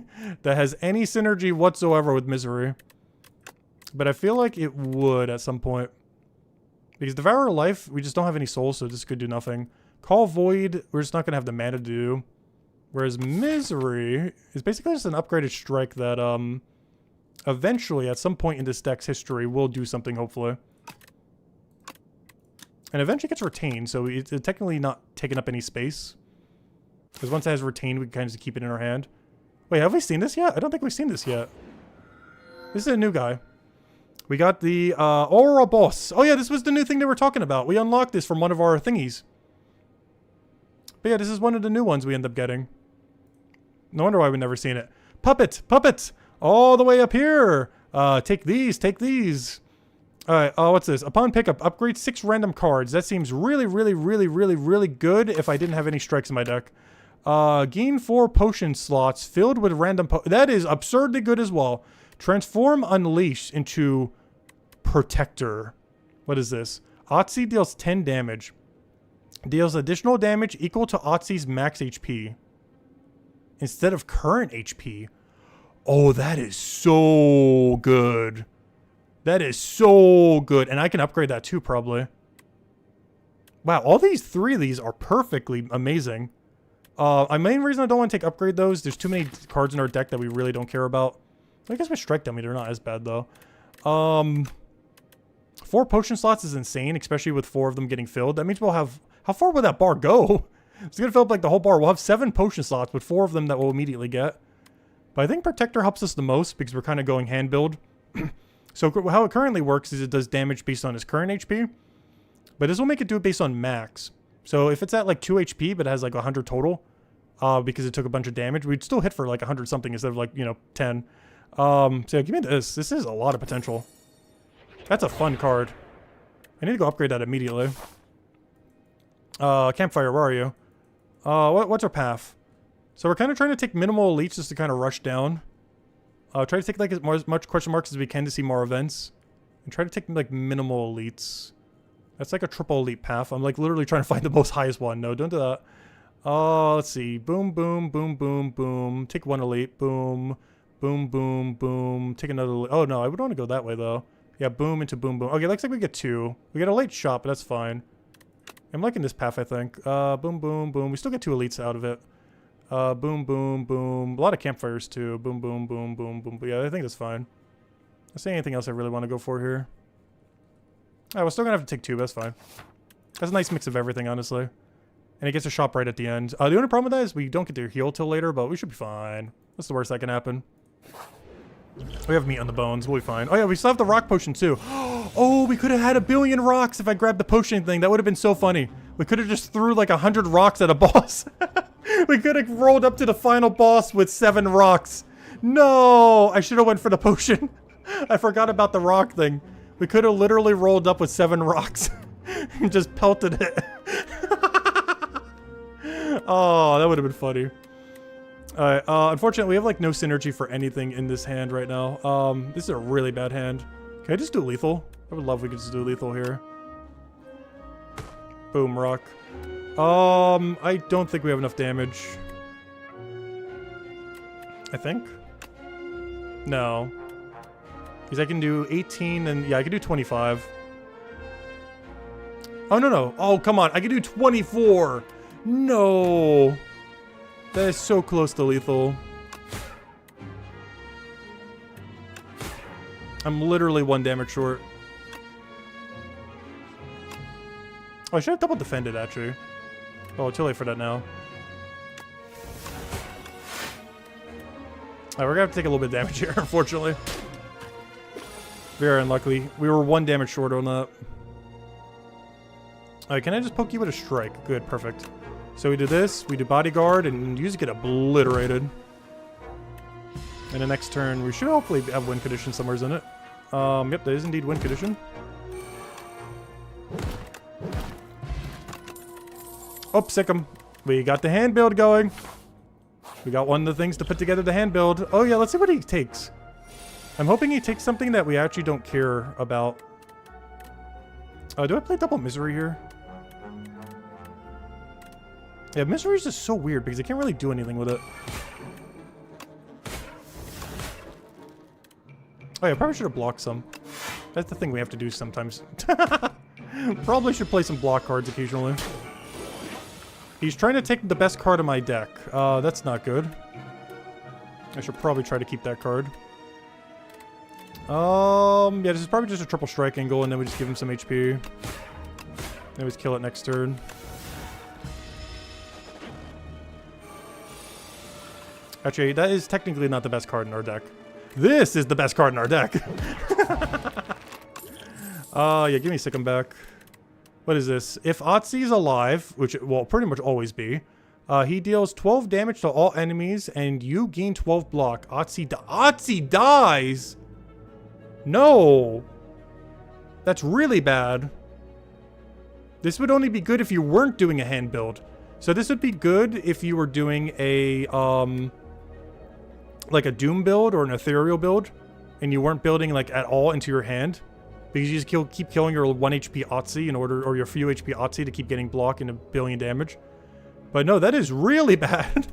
that has any synergy whatsoever with Misery. But I feel like it would at some point. Because Devourer Life, we just don't have any souls, so this could do nothing. Call Void, we're just not going to have the mana to do. Whereas Misery is basically just an upgraded strike that, eventually, at some point in this deck's history, will do something, hopefully. And eventually gets retained, so it's technically not taking up any space. Because once it has retained, we can kind of just keep it in our hand. Wait, have we seen this yet? I don't think we've seen this yet. This is a new guy. We got the Aura Boss. Oh yeah, this was the new thing they were talking about. We unlocked this from one of our thingies. But yeah, this is one of the new ones we end up getting. No wonder why we've never seen it. Puppet! Puppet! All the way up here! Take these, take these. Alright, what's this? Upon pickup, upgrade 6 random cards. That seems really, really, really, really, really good if I didn't have any strikes in my deck. Gain 4 potion slots filled with random that is absurdly good as well. Transform Unleash into Protector. What is this? Otzi deals 10 damage. Deals additional damage equal to Otzi's max HP. Instead of current HP. Oh, that is so good. That is so good. And I can upgrade that too, probably. Wow, all these 3 of these are perfectly amazing. My main reason I don't want to take upgrade those, there's too many cards in our deck that we really don't care about. I guess with Strike Dummy, they're not as bad, though. 4 potion slots is insane, especially with 4 of them getting filled. That means we'll have... How far will that bar go? It's going to fill up like the whole bar. We'll have 7 potion slots with 4 of them that we'll immediately get. But I think Protector helps us the most because we're kind of going hand build. So how it currently works is it does damage based on his current HP. But this will make it do it based on max. So if it's at like 2 HP but it has like 100 total, because it took a bunch of damage, we'd still hit for like 100 something instead of like, you know, 10. So yeah, give me this. This is a lot of potential. That's a fun card. I need to go upgrade that immediately. Campfire, where are you? What's our path? So we're kind of trying to take minimal elites just to kind of rush down. Try to take like as much question marks as we can to see more events. And try to take like minimal elites. That's like a triple elite path. I'm like literally trying to find the most highest one. No, don't do that. Let's see. Boom, boom, boom, boom, boom. Take 1 elite. Boom. Boom, boom, boom. Take another elite. Oh no, I would want to go that way though. Yeah, boom into boom, boom. Okay, looks like we get 2. We get a late shot, but that's fine. I'm liking this path, I think. Boom, boom, boom. We still get 2 elites out of it. Boom, boom, boom. A lot of campfires, too. Boom, boom, boom, boom, boom. But yeah, I think that's fine. Is there anything else I really want to go for here? Alright, we're still going to have to take 2, but that's fine. That's a nice mix of everything, honestly. And it gets a shop right at the end. The only problem with that is we don't get to heal till later, but we should be fine. What's the worst that can happen? We have meat on the bones. We'll be fine. Oh yeah, we still have the rock potion too. Oh, we could have had 1 billion rocks if I grabbed the potion thing. That would have been so funny. We could have just threw like 100 rocks at a boss. We could have rolled up to the final boss with 7 rocks. No, I should have went for the potion. I forgot about the rock thing. We could have literally rolled up with 7 rocks and just pelted it. Oh, that would have been funny. Alright, unfortunately, we have, like, no synergy for anything in this hand right now. This is a really bad hand. Can I just do lethal? I would love if we could just do lethal here. Boom, rock. I don't think we have enough damage. I think? No. Because I can do 18 and... Yeah, I can do 25. Oh, no, no. Oh, come on. I can do 24. No. That is so close to lethal. I'm literally 1 damage short. Oh, I should have double defended, actually. Oh, too late for that now. Alright, we're gonna have to take a little bit of damage here, unfortunately. Very unlucky. We were 1 damage short on that. Alright, can I just poke you with a strike? Good, perfect. So we do this, we do bodyguard, and you just get obliterated. And the next turn, we should hopefully have win condition somewhere in it. Yep, that is indeed win condition. Oh, sick 'em. We got the hand build going. We got one of the things to put together the hand build. Oh yeah, let's see what he takes. I'm hoping he takes something that we actually don't care about. Do I play double misery here? Yeah, misery is just so weird because I can't really do anything with it. Oh yeah, probably should have blocked some. That's the thing we have to do sometimes. Probably should play some block cards occasionally. He's trying to take the best card of my deck. That's not good. I should probably try to keep that card. Yeah, this is probably just a triple strike angle, and then we just give him some HP. Then we just kill it next turn. Actually, that is technically not the best card in our deck. This is the best card in our deck. Yeah, give me Sick 'em back. What is this? If Otzi is alive, which it will pretty much always be, he deals 12 damage to all enemies, and you gain 12 block. Otzi dies? No. That's really bad. This would only be good if you weren't doing a hand build. So this would be good if you were doing a, like a Doom build or an Ethereal build, and you weren't building like at all into your hand, because you just keep killing your 1 HP Otzi in order, or your few HP Otzi to keep getting block and 1 billion damage. But no, that is really bad.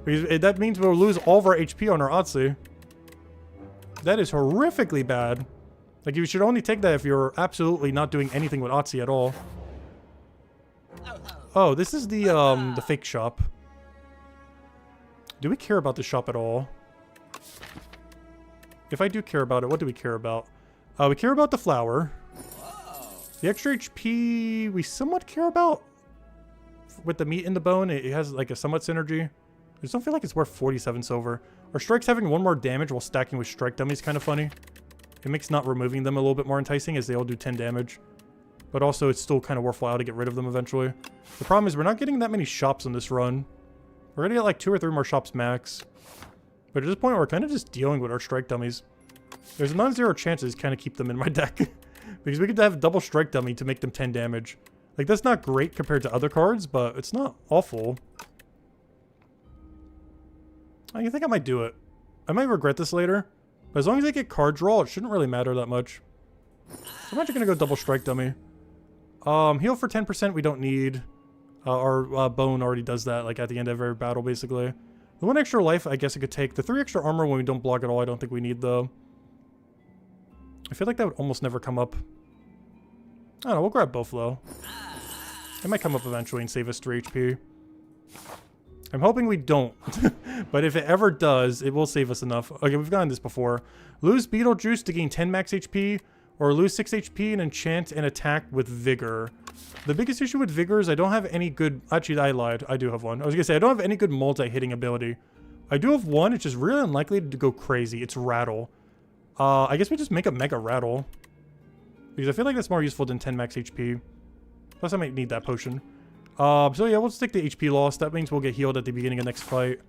Because that means we'll lose all of our HP on our Otzi. That is horrifically bad. Like, you should only take that if you're absolutely not doing anything with Otzi at all. Oh, this is the fake shop. Do we care about the shop at all? If I do care about it, what do we care about? We care about the flower. The extra HP we somewhat care about. With the meat in the bone, it has like a somewhat synergy. I just don't feel like it's worth 47 silver. Are strikes having 1 more damage while stacking with strike dummies kind of funny? It makes not removing them a little bit more enticing as they all do 10 damage. But also it's still kind of worthwhile to get rid of them eventually. The problem is we're not getting that many shops on this run. We're gonna get like 2 or 3 more shops max. But at this point we're kind of just dealing with our strike dummies. There's a non-zero chance to just kind of keep them in my deck. Because we could have double strike dummy to make them 10 damage. Like, that's not great compared to other cards, but it's not awful. I think I might do it. I might regret this later. But as long as I get card draw, it shouldn't really matter that much. So I'm actually going to go double strike dummy. Heal for 10% we don't need. Our bone already does that, like, at the end of every battle, basically. The 1 extra life, I guess I could take. The 3 extra armor when we don't block at all, I don't think we need, though. I feel like that would almost never come up. I don't know, we'll grab both, though. It might come up eventually and save us 3 HP. I'm hoping we don't. But if it ever does, it will save us enough. Okay, we've gotten this before. Lose Beetlejuice to gain 10 max HP, or lose 6 HP and enchant and attack with Vigor. The biggest issue with Vigor is I don't have any good... Actually, I lied. I do have one. I was going to say, I don't have any good multi-hitting ability. I do have one. It's just really unlikely to go crazy. It's Rattle. I guess we just make a Mega Rattle. Because I feel like that's more useful than 10 max HP. Plus, I might need that potion. So yeah, we'll stick to HP loss. That means we'll get healed at the beginning of next fight.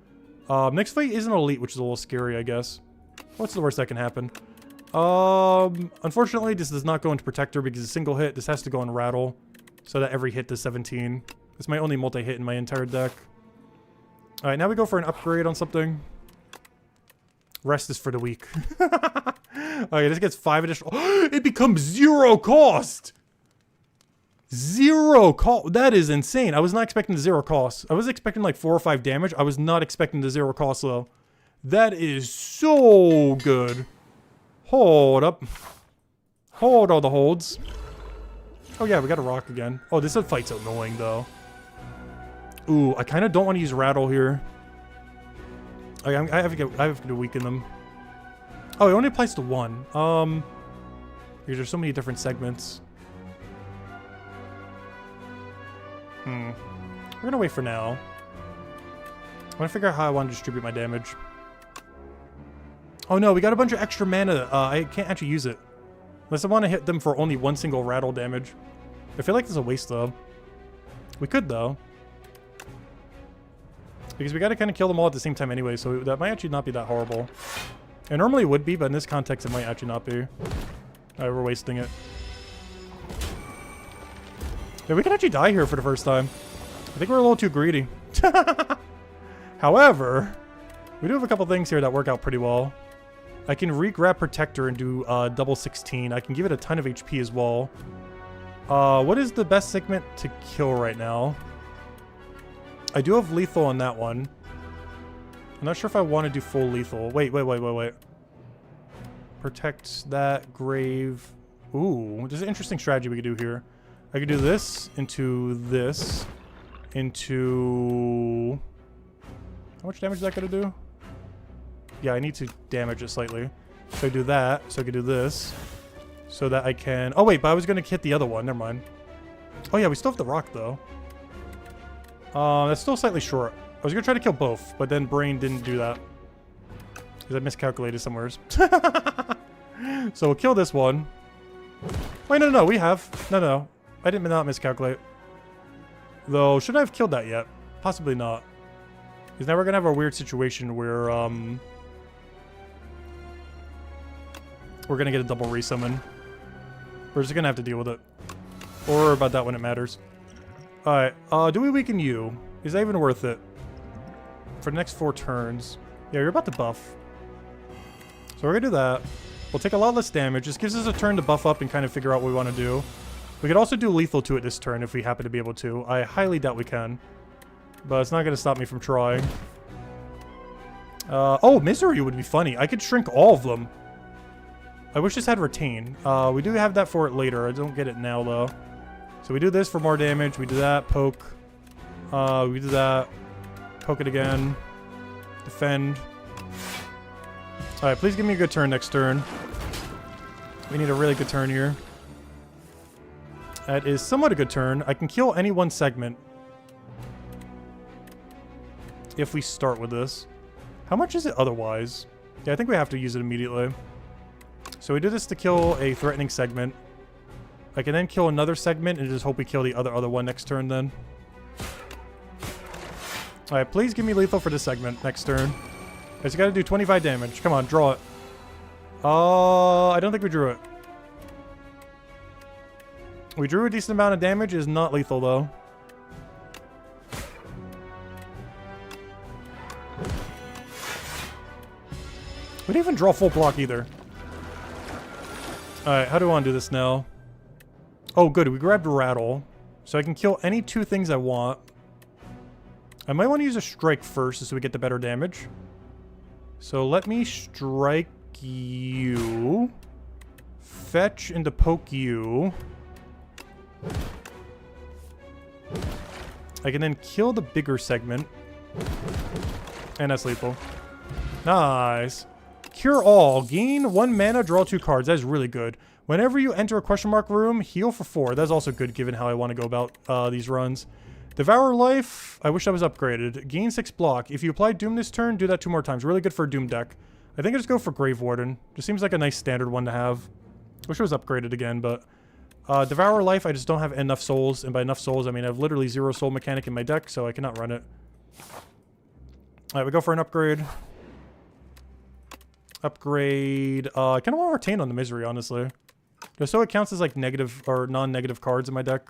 Next fight is an elite, which is a little scary, I guess. What's the worst that can happen? Unfortunately, this does not go into Protector because it's a single hit. This has to go in Rattle. So that every hit does 17. It's my only multi-hit in my entire deck. Alright, now we go for an upgrade on something. Rest is for the weak. Okay, this gets 5 additional... It becomes 0 cost! 0 cost. That is insane. I was not expecting the 0 cost. I was expecting like 4 or 5 damage. I was not expecting the 0 cost though. That is so good. Hold up. Hold all the holds. Oh yeah, we got a rock again. Oh, this fight's annoying though. Ooh, I kind of don't want to use Rattle here. I have to weaken them. Oh, it only applies to 1. Because there's so many different segments. We're gonna wait for now. I want to figure out how I want to distribute my damage. Oh no, we got a bunch of extra mana. I can't actually use it. Unless I want to hit them for only 1 single Rattle damage. I feel like this is a waste though. We could though. Because we gotta kind of kill them all at the same time anyway, so that might actually not be that horrible. It normally would be, but in this context it might actually not be. Alright, we're wasting it. Yeah, we can actually die here for the first time. I think we're a little too greedy. However, we do have a couple things here that work out pretty well. I can re-grab Protector and do double 16. I can give it a ton of HP as well. What is the best segment to kill right now? I do have lethal on that one. I'm not sure if I want to do full lethal. Wait. Protect that grave. Ooh, there's an interesting strategy we could do here. I could do this into this into... How much damage is that going to do? Yeah, I need to damage it slightly. So I do that. So I could do this. So that I can... Oh, wait, but I was going to hit the other one. Never mind. Oh, yeah, we still have the rock, though. That's still slightly short. I was going to try to kill both, but then Brain didn't do that. Because I miscalculated somewhere. So we'll kill this one. Wait, no, we have. No. I did not miscalculate. Though, should I have killed that yet? Possibly not. Because now we're going to have a weird situation where, we're going to get a double resummon. We're just going to have to deal with it. Or about that when it matters. Alright, do we weaken you? Is that even worth it? For the next 4 turns. Yeah, you're about to buff. So we're going to do that. We'll take a lot less damage. This gives us a turn to buff up and kind of figure out what we want to do. We could also do lethal to it this turn if we happen to be able to. I highly doubt we can. But it's not going to stop me from trying. Oh, Misery would be funny. I could shrink all of them. I wish this had Retain. We do have that for it later. I don't get it now, though. So we do this for more damage. We do that. Poke. We do that. Poke it again. Defend. Alright, please give me a good turn next turn. We need a really good turn here. That is somewhat a good turn. I can kill any one segment. If we start with this. How much is it otherwise? Yeah, I think we have to use it immediately. So we do this to kill a threatening segment. I can then kill another segment and just hope we kill the other one next turn then. Alright, please give me lethal for this segment next turn. Guys, you gotta do 25 damage. Come on, draw it. I don't think we drew it. We drew a decent amount of damage. It is not lethal though. We didn't even draw full block either. Alright, how do I want to do this now? Oh, good. We grabbed Rattle. So I can kill any two things I want. I might want to use a strike first so we get the better damage. So let me strike you. Fetch into poke you. I can then kill the bigger segment. And that's lethal. Nice. Cure all. Gain 1 mana, draw 2 cards. That is really good. Whenever you enter a question mark room, heal for 4. That's also good given how I want to go about these runs. Devour life. I wish I was upgraded. Gain 6 block. If you apply Doom this turn, do that 2 more times. Really good for a Doom deck. I think I just go for Grave Warden. Just seems like a nice standard one to have. Wish it was upgraded again, but... Devour life, I just don't have enough souls. And by enough souls, I mean I have literally 0 soul mechanic in my deck, so I cannot run it. Alright, we go for an upgrade. Upgrade. I kind of want to retain on the Misery, honestly. Just so it counts as like negative or non-negative cards in my deck.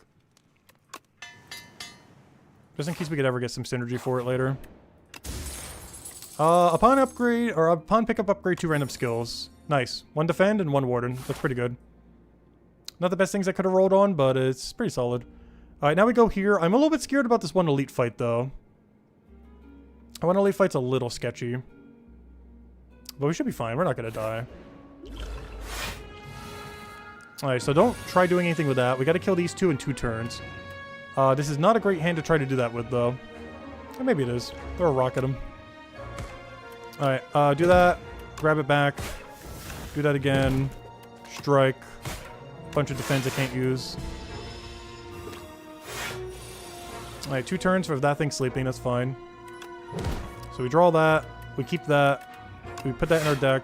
Just in case we could ever get some synergy for it later. Upon upgrade, or upon pickup, upgrade 2 random skills. Nice. 1 defend and 1 warden. That's pretty good. Not the best things I could have rolled on, but it's pretty solid. Alright, now we go here. I'm a little bit scared about this one elite fight, though. One elite fight's a little sketchy. But we should be fine. We're not going to die. Alright, so don't try doing anything with that. We got to kill these 2 in 2 turns. This is not a great hand to try to do that with, though. Or maybe it is. Throw a rock at him. Alright, do that. Grab it back. Do that again. Strike. Bunch of defense I can't use. Alright, 2 turns for that thing sleeping. That's fine. So we draw that. We keep that. We put that in our deck.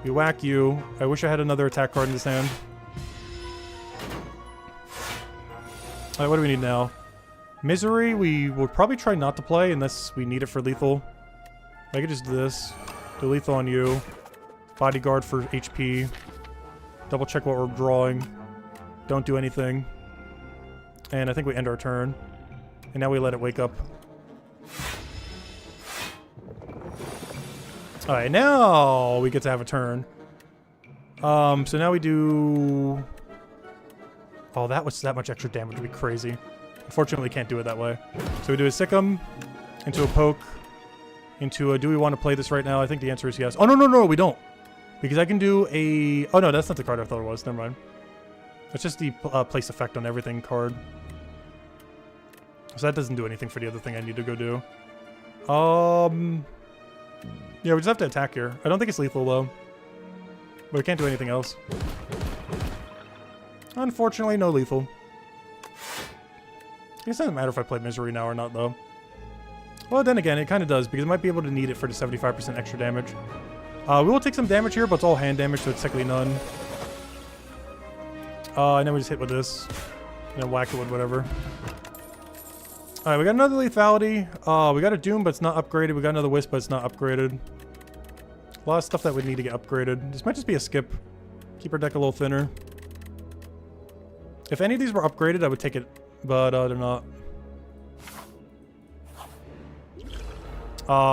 We whack you. I wish I had another attack card in this hand. Alright, what do we need now? Misery, we will probably try not to play unless we need it for lethal. I could just do this. Do lethal on you. Bodyguard for HP. Double check what we're drawing. Don't do anything. And I think we end our turn. And now we let it wake up. Alright, now we get to have a turn. So now we do... Oh, that was that much extra damage would be crazy. Unfortunately, can't do it that way. So we do a Sick'em, into a Poke, into a... Do we want to play this right now? I think the answer is yes. Oh, no, we don't. Because I can do a... Oh, no, that's not the card I thought it was. Never mind. That's just the place effect on everything card. So that doesn't do anything for the other thing I need to go do. Yeah, we just have to attack here. I don't think it's lethal, though. But we can't do anything else. Unfortunately, no lethal. I guess it doesn't matter if I play Misery now or not, though. Well, then again, it kind of does, because I might be able to need it for the 75% extra damage. We will take some damage here, but it's all hand damage, so it's technically none. And then we just hit with this. And then whack it with whatever. Alright, we got another lethality. We got a Doom, but it's not upgraded. We got another Wisp, but it's not upgraded. A lot of stuff that would need to get upgraded. This might just be a skip. Keep our deck a little thinner. If any of these were upgraded, I would take it, but they're not.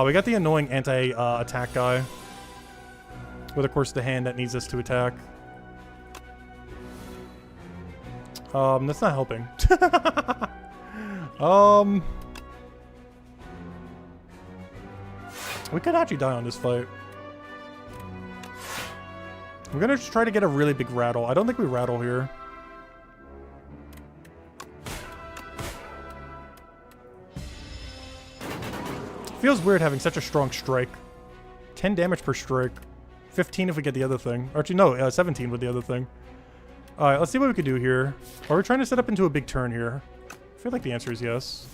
We got the annoying anti-attack guy. With, of course, the hand that needs us to attack. That's not helping. We could actually die on this fight. We're gonna try to get a really big rattle. I don't think we rattle here. Feels weird having such a strong strike. 10 damage per strike. 15 if we get the other thing. Or actually, no, 17 with the other thing. Alright, let's see what we can do here. Are we trying to set up into a big turn here? I feel like the answer is yes.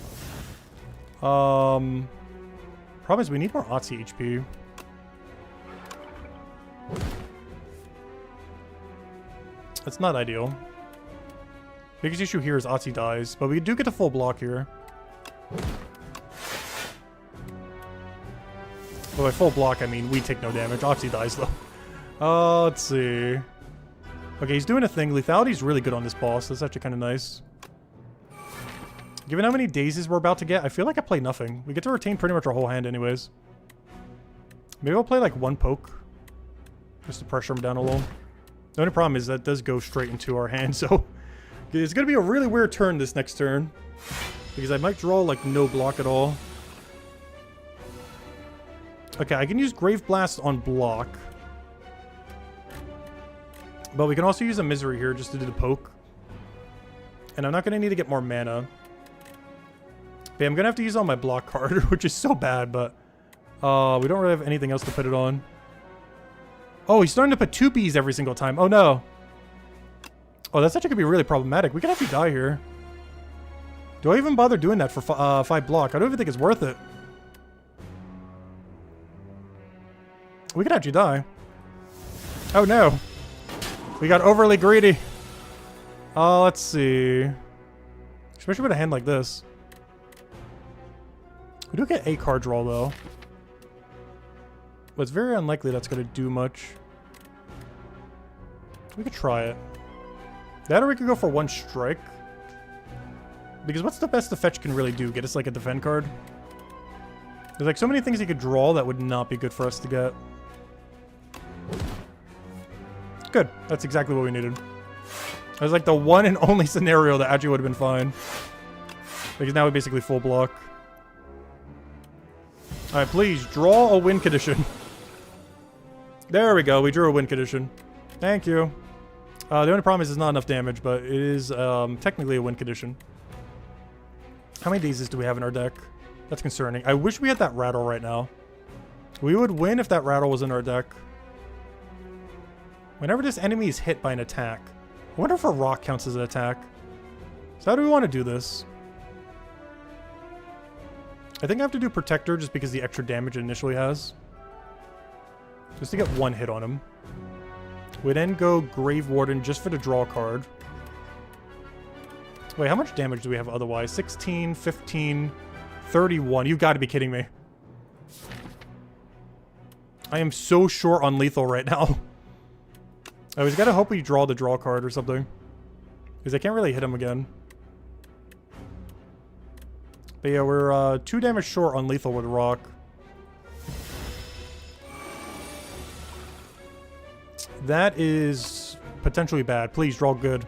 Problem is we need more Otzi HP. That's not ideal. Biggest issue here is Otzi dies, but we do get a full block here. Well, by full block, I mean we take no damage. Otzi dies, though. Let's see. Okay, he's doing a thing. Lethality's really good on this boss. That's actually kind of nice. Given how many dazes we're about to get, I feel like I play nothing. We get to retain pretty much our whole hand anyways. Maybe I'll play like one poke. Just to pressure him down a little. The only problem is that does go straight into our hand, so... It's going to be a really weird turn this next turn. Because I might draw like no block at all. Okay, I can use Grave Blast on block. But we can also use a Misery here just to do the poke. And I'm not going to need to get more mana. Okay, I'm going to have to use it on my block card, which is so bad, but... we don't really have anything else to put it on. Oh, he's starting to put 2 Bs every single time. Oh, no. Oh, that's actually going to be really problematic. We could actually die here. Do I even bother doing that for 5 block? I don't even think it's worth it. We could actually die. Oh, no. We got overly greedy. Let's see. Especially with a hand like this. We do get a card draw, though. But it's very unlikely that's going to do much. We could try it. That or we could go for 1 strike. Because what's the best the fetch can really do? Get us like a defend card? There's like so many things he could draw that would not be good for us to get. Good. That's exactly what we needed. That was like the one and only scenario that actually would have been fine. Because now we basically full block. Alright, please, draw a win condition. There we go, we drew a win condition. Thank you. The only problem is it's not enough damage, but it is technically a win condition. How many dazes do we have in our deck? That's concerning. I wish we had that rattle right now. We would win if that rattle was in our deck. Whenever this enemy is hit by an attack, I wonder if a rock counts as an attack. So how do we want to do this? I think I have to do Protector just because the extra damage it initially has. Just to get 1 hit on him. We then go Grave Warden just for the draw card. Wait, how much damage do we have otherwise? 16, 15, 31. You've got to be kidding me. I am so short on lethal right now. I was gotta hope we draw the draw card or something. Because I can't really hit him again. But yeah, we're 2 damage short on lethal with rock. That is potentially bad. Please draw good.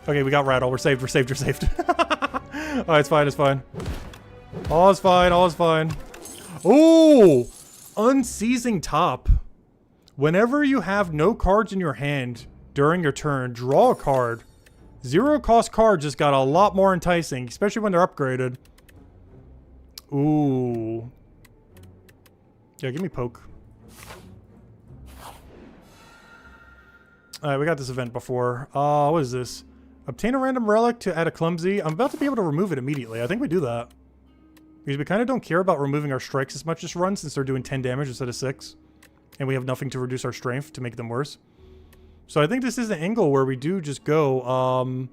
Okay, we got rattle. We're saved. We're saved. We're saved. Oh, it's fine. It's fine. All is fine. All is fine. Oh! Unseizing Top. Whenever you have no cards in your hand during your turn, draw a card. 0 cost cards just got a lot more enticing, especially when they're upgraded. Ooh. Yeah, give me poke. Alright, we got this event before. What is this? Obtain a random relic to add a clumsy. I'm about to be able to remove it immediately. I think we do that. Because we kind of don't care about removing our strikes as much this run since they're doing 10 damage instead of 6. And we have nothing to reduce our strength to make them worse. So I think this is an angle where we do just go,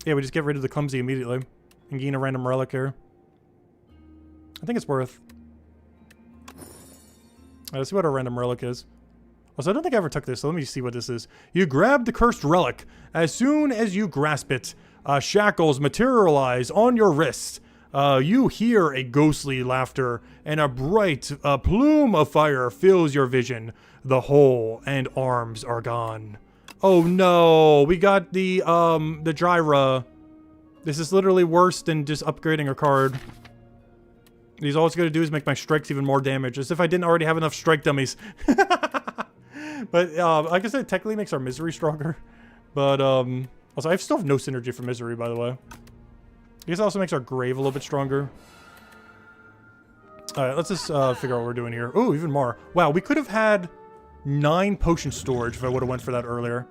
yeah, we just get rid of the clumsy immediately. And gain a random relic here. I think it's worth. Let's see what our random relic is. Also, I don't think I ever took this, so let me see what this is. You grab the cursed relic. As soon as you grasp it, shackles materialize on your wrist. You hear a ghostly laughter, and a bright plume of fire fills your vision. The hole and arms are gone. Oh no, we got the Gyra. This is literally worse than just upgrading a card. These all it's gonna do is make my strikes even more damage, as if I didn't already have enough strike dummies. But, like I said, it technically makes our Misery stronger. But, also, I still have no synergy for Misery, by the way. I guess it also makes our Grave a little bit stronger. Alright, let's just, figure out what we're doing here. Ooh, even more. Wow, we could have had 9 potion storage if I would have went for that earlier.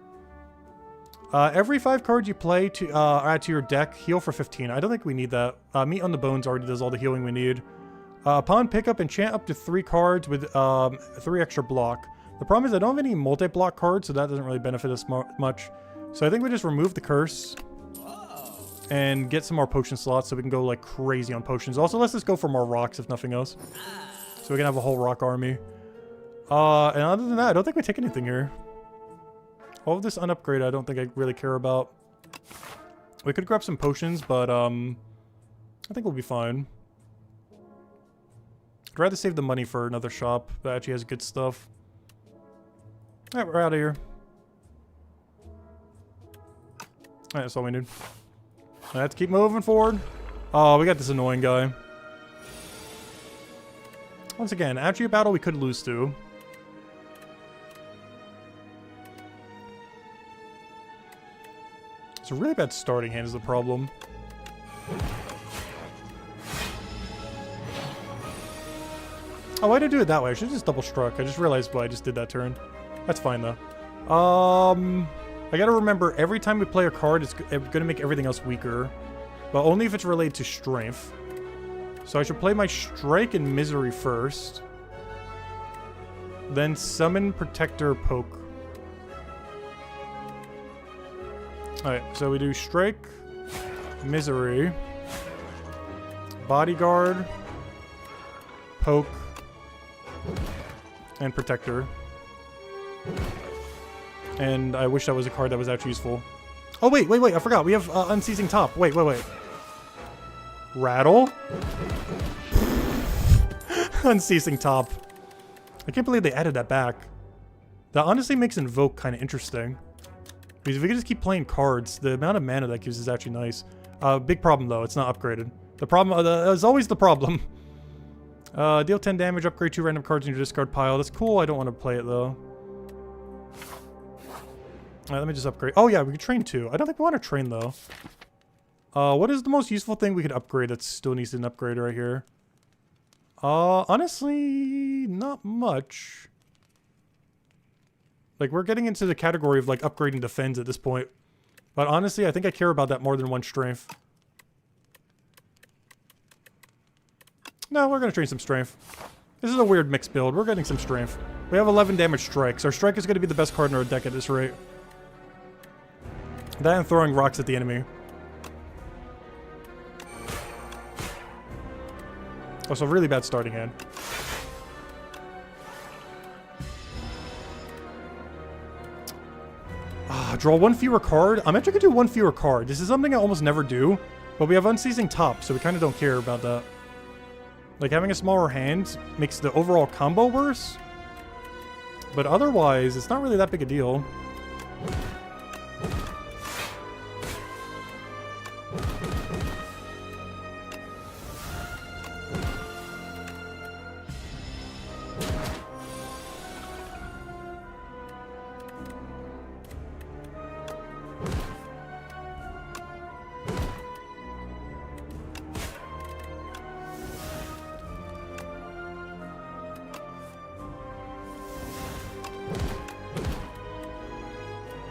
Every 5 cards you play to add to your deck, heal for 15. I don't think we need that. Meat on the Bones already does all the healing we need. Upon pickup, enchant up to 3 cards with 3 extra block. The problem is I don't have any multi-block cards, so that doesn't really benefit us much. So I think we just remove the curse and get some more potion slots so we can go like crazy on potions. Also, let's just go for more rocks if nothing else. So we can have a whole rock army. And other than that, I don't think we take anything here. All of this unupgraded, I don't think I really care about. We could grab some potions, but I think we'll be fine. I'd rather save the money for another shop that actually has good stuff. Alright, we're out of here. Alright, that's all we need. Let's keep moving forward. Oh, we got this annoying guy. Once again, actually a battle we could lose to. It's a really bad starting hand is the problem. Oh, why did I do it that way? I should have just double struck. I just realized why I just did that turn. That's fine though. I gotta remember every time we play a card, it's gonna make everything else weaker. But only if it's related to strength. So I should play my Strike and Misery first. Then summon Protector Poke. Alright, so we do Strike, Misery, Bodyguard, Poke, and Protector. And I wish that was a card that was actually useful. Oh, wait, I forgot. We have Unceasing Top. Wait. Rattle? Unceasing Top. I can't believe they added that back. That honestly makes Invoke kind of interesting. Because if we could just keep playing cards, the amount of mana that gives is actually nice. Big problem though, it's not upgraded. The problem is always the problem. Deal 10 damage, upgrade 2 random cards in your discard pile. That's cool, I don't want to play it though. Alright, let me just upgrade. Oh yeah, we can train too. I don't think we want to train though. What is the most useful thing we could upgrade that still needs an upgrade right here? Honestly, not much. Like, we're getting into the category of, like, upgrading defense at this point. But honestly, I think I care about that more than 1 strength. No, we're gonna train some strength. This is a weird mixed build. We're getting some strength. We have 11 damage strikes. Our strike is gonna be the best card in our deck at this rate. That and throwing rocks at the enemy. Also, really bad starting hand. Draw 1 fewer card. I'm actually gonna do 1 fewer card. This is something I almost never do, but we have Unceasing Top, so we kind of don't care about that. Like, having a smaller hand makes the overall combo worse, but otherwise, it's not really that big a deal.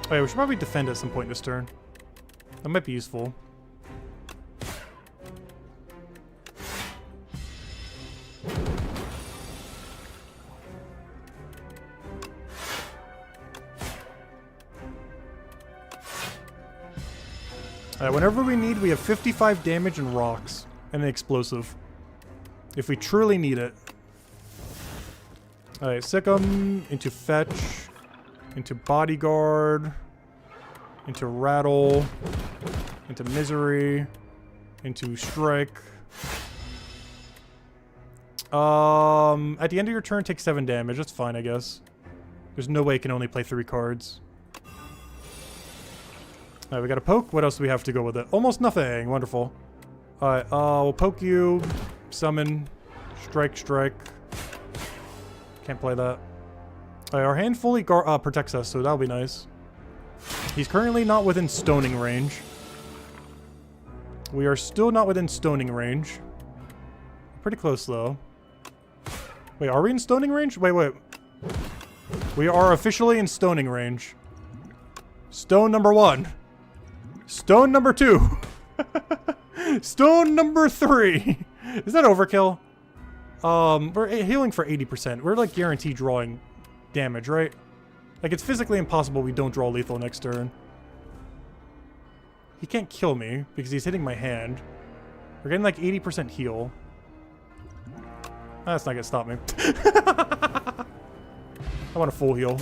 Oh yeah, we should probably defend at some point this turn. That might be useful. Alright, whenever we need, we have 55 damage and rocks. And an explosive. If we truly need it. Alright, sick 'em into fetch. Into Bodyguard, into Rattle, into Misery, into Strike. At the end of your turn, take 7 damage. That's fine, I guess. There's no way it can only play 3 cards. Alright, we got a poke. What else do we have to go with it? Almost nothing. Wonderful. Alright, we'll poke you. Summon. Strike. Can't play that. Our hand fully protects us, so that'll be nice. He's currently not within stoning range. We are still not within stoning range. Pretty close, though. Wait, are we in stoning range? Wait. We are officially in stoning range. Stone number 1. Stone number 2. Stone number 3. Is that overkill? We're healing for 80%. We're like guaranteed drawing damage, right? Like it's physically impossible we don't draw lethal next turn. He can't kill me because he's hitting my hand. We're getting like 80% heal. That's not gonna stop me. I want a full heal.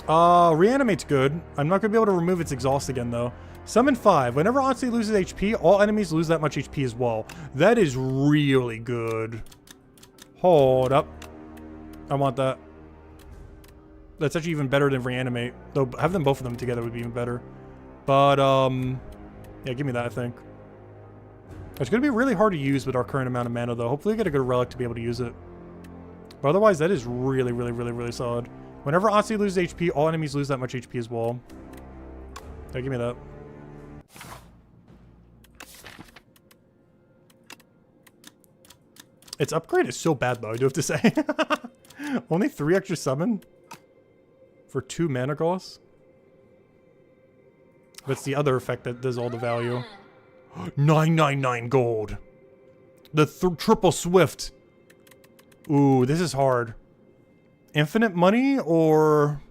Reanimate's good. I'm not gonna be able to remove its exhaust again though. Summon 5. Whenever Otzi loses HP, all enemies lose that much HP as well. That is really good. Hold up. I want that. That's actually even better than reanimate. Though having both of them together would be even better. But yeah, give me that, I think. It's gonna be really hard to use with our current amount of mana though. Hopefully I get a good relic to be able to use it. But otherwise that is really, really, really, really solid. Whenever Otzi loses HP, all enemies lose that much HP as well. Yeah, give me that. Its upgrade is so bad though, I do have to say. Only 3 extra summon for 2 mana costs. But it's the other effect that does all the value. 999 gold. The triple swift. Ooh, this is hard. Infinite money or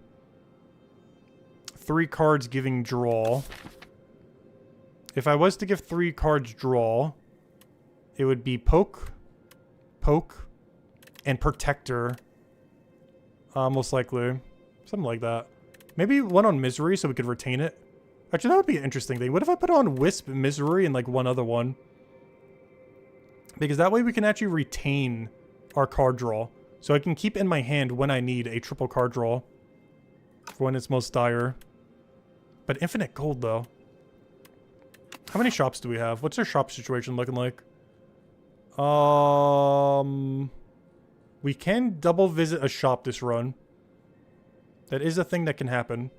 3 cards giving draw. If I was to give 3 cards draw, it would be poke, and protector. Most likely. Something like that. Maybe one on misery so we could retain it. Actually, that would be an interesting thing. What if I put on wisp, misery, and like one other one? Because that way we can actually retain our card draw. So I can keep in my hand when I need a triple card draw. For when it's most dire. But infinite gold though. How many shops do we have? What's our shop situation looking like? We can double visit a shop this run. That is a thing that can happen.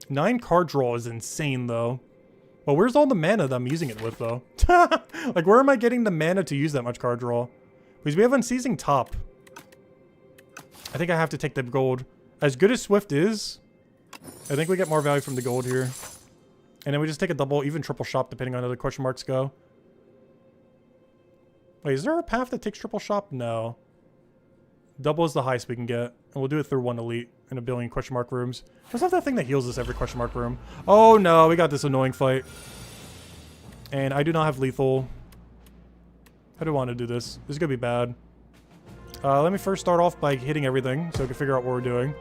9 card draw is insane though. Well, where's all the mana that I'm using it with though? Like where am I getting the mana to use that much card draw? Because we have Unseizing Top. I think I have to take the gold. As good as Swift is, I think we get more value from the gold here. And then we just take a double, even triple shop depending on how the question marks go. Wait, is there a path that takes triple shop? No. Double is the highest we can get. And we'll do it through 1 elite and a billion question mark rooms. Let's have that thing that heals us every question mark room. Oh no, we got this annoying fight. And I do not have lethal. I do want to do this. This is going to be bad. Let me first start off by hitting everything so I can figure out what we're doing.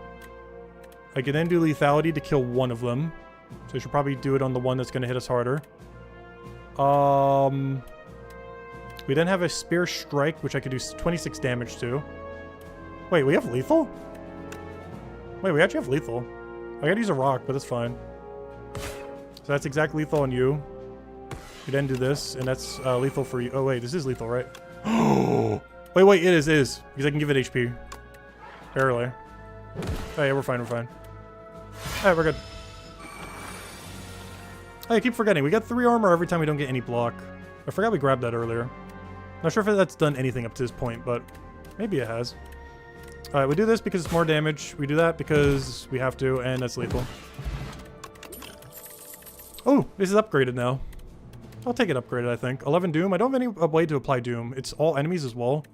I can then do lethality to kill one of them. So I should probably do it on the one that's going to hit us harder. We then have a Spear Strike, which I could do 26 damage to. Wait, we have lethal? Wait, we actually have lethal. I gotta use a rock, but that's fine. So that's exact lethal on you. You then do this, and that's lethal for you. Oh wait, this is lethal, right? Oh, wait, it is. Because I can give it HP. Barely. Oh yeah, we're fine. Alright, we're good. Oh, I keep forgetting. We got 3 armor every time we don't get any block. I forgot we grabbed that earlier. Not sure if that's done anything up to this point, but maybe it has. Alright, we do this because it's more damage. We do that because we have to, and that's lethal. Oh, this is upgraded now. I'll take it upgraded, I think. 11 Doom. I don't have any way to apply Doom. It's all enemies as well.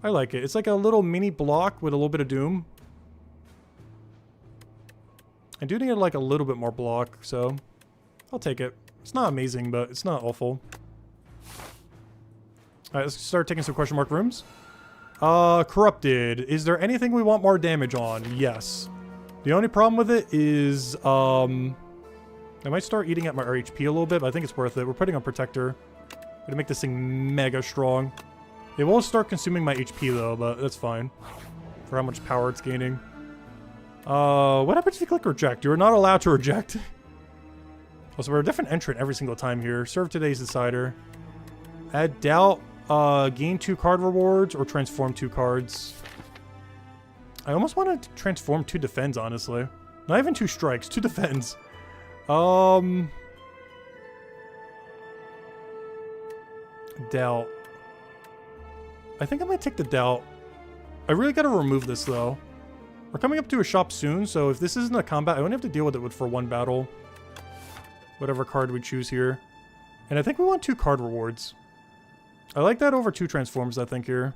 I like it. It's like a little mini block with a little bit of Doom. I do need like a little bit more block, so I'll take it. It's not amazing, but it's not awful. Alright, let's start taking some question mark rooms. Corrupted. Is there anything we want more damage on? Yes. The only problem with it is, I might start eating at my HP a little bit, but I think it's worth it. We're putting on Protector. Gonna make this thing mega strong. It will start consuming my HP though, but that's fine. For how much power it's gaining. What happens if you click reject? You're not allowed to reject. Also, we're a different entrant every single time here. Serve today's decider. Add doubt. Gain 2 card rewards or transform 2 cards. I almost want to transform 2 defends, honestly. Not even 2 strikes, 2 defends. Doubt. I think I might take the doubt. I really gotta remove this though. We're coming up to a shop soon, so if this isn't a combat, I only have to deal with it for one battle. Whatever card we choose here. And I think we want 2 card rewards. I like that over 2 transforms, I think, here.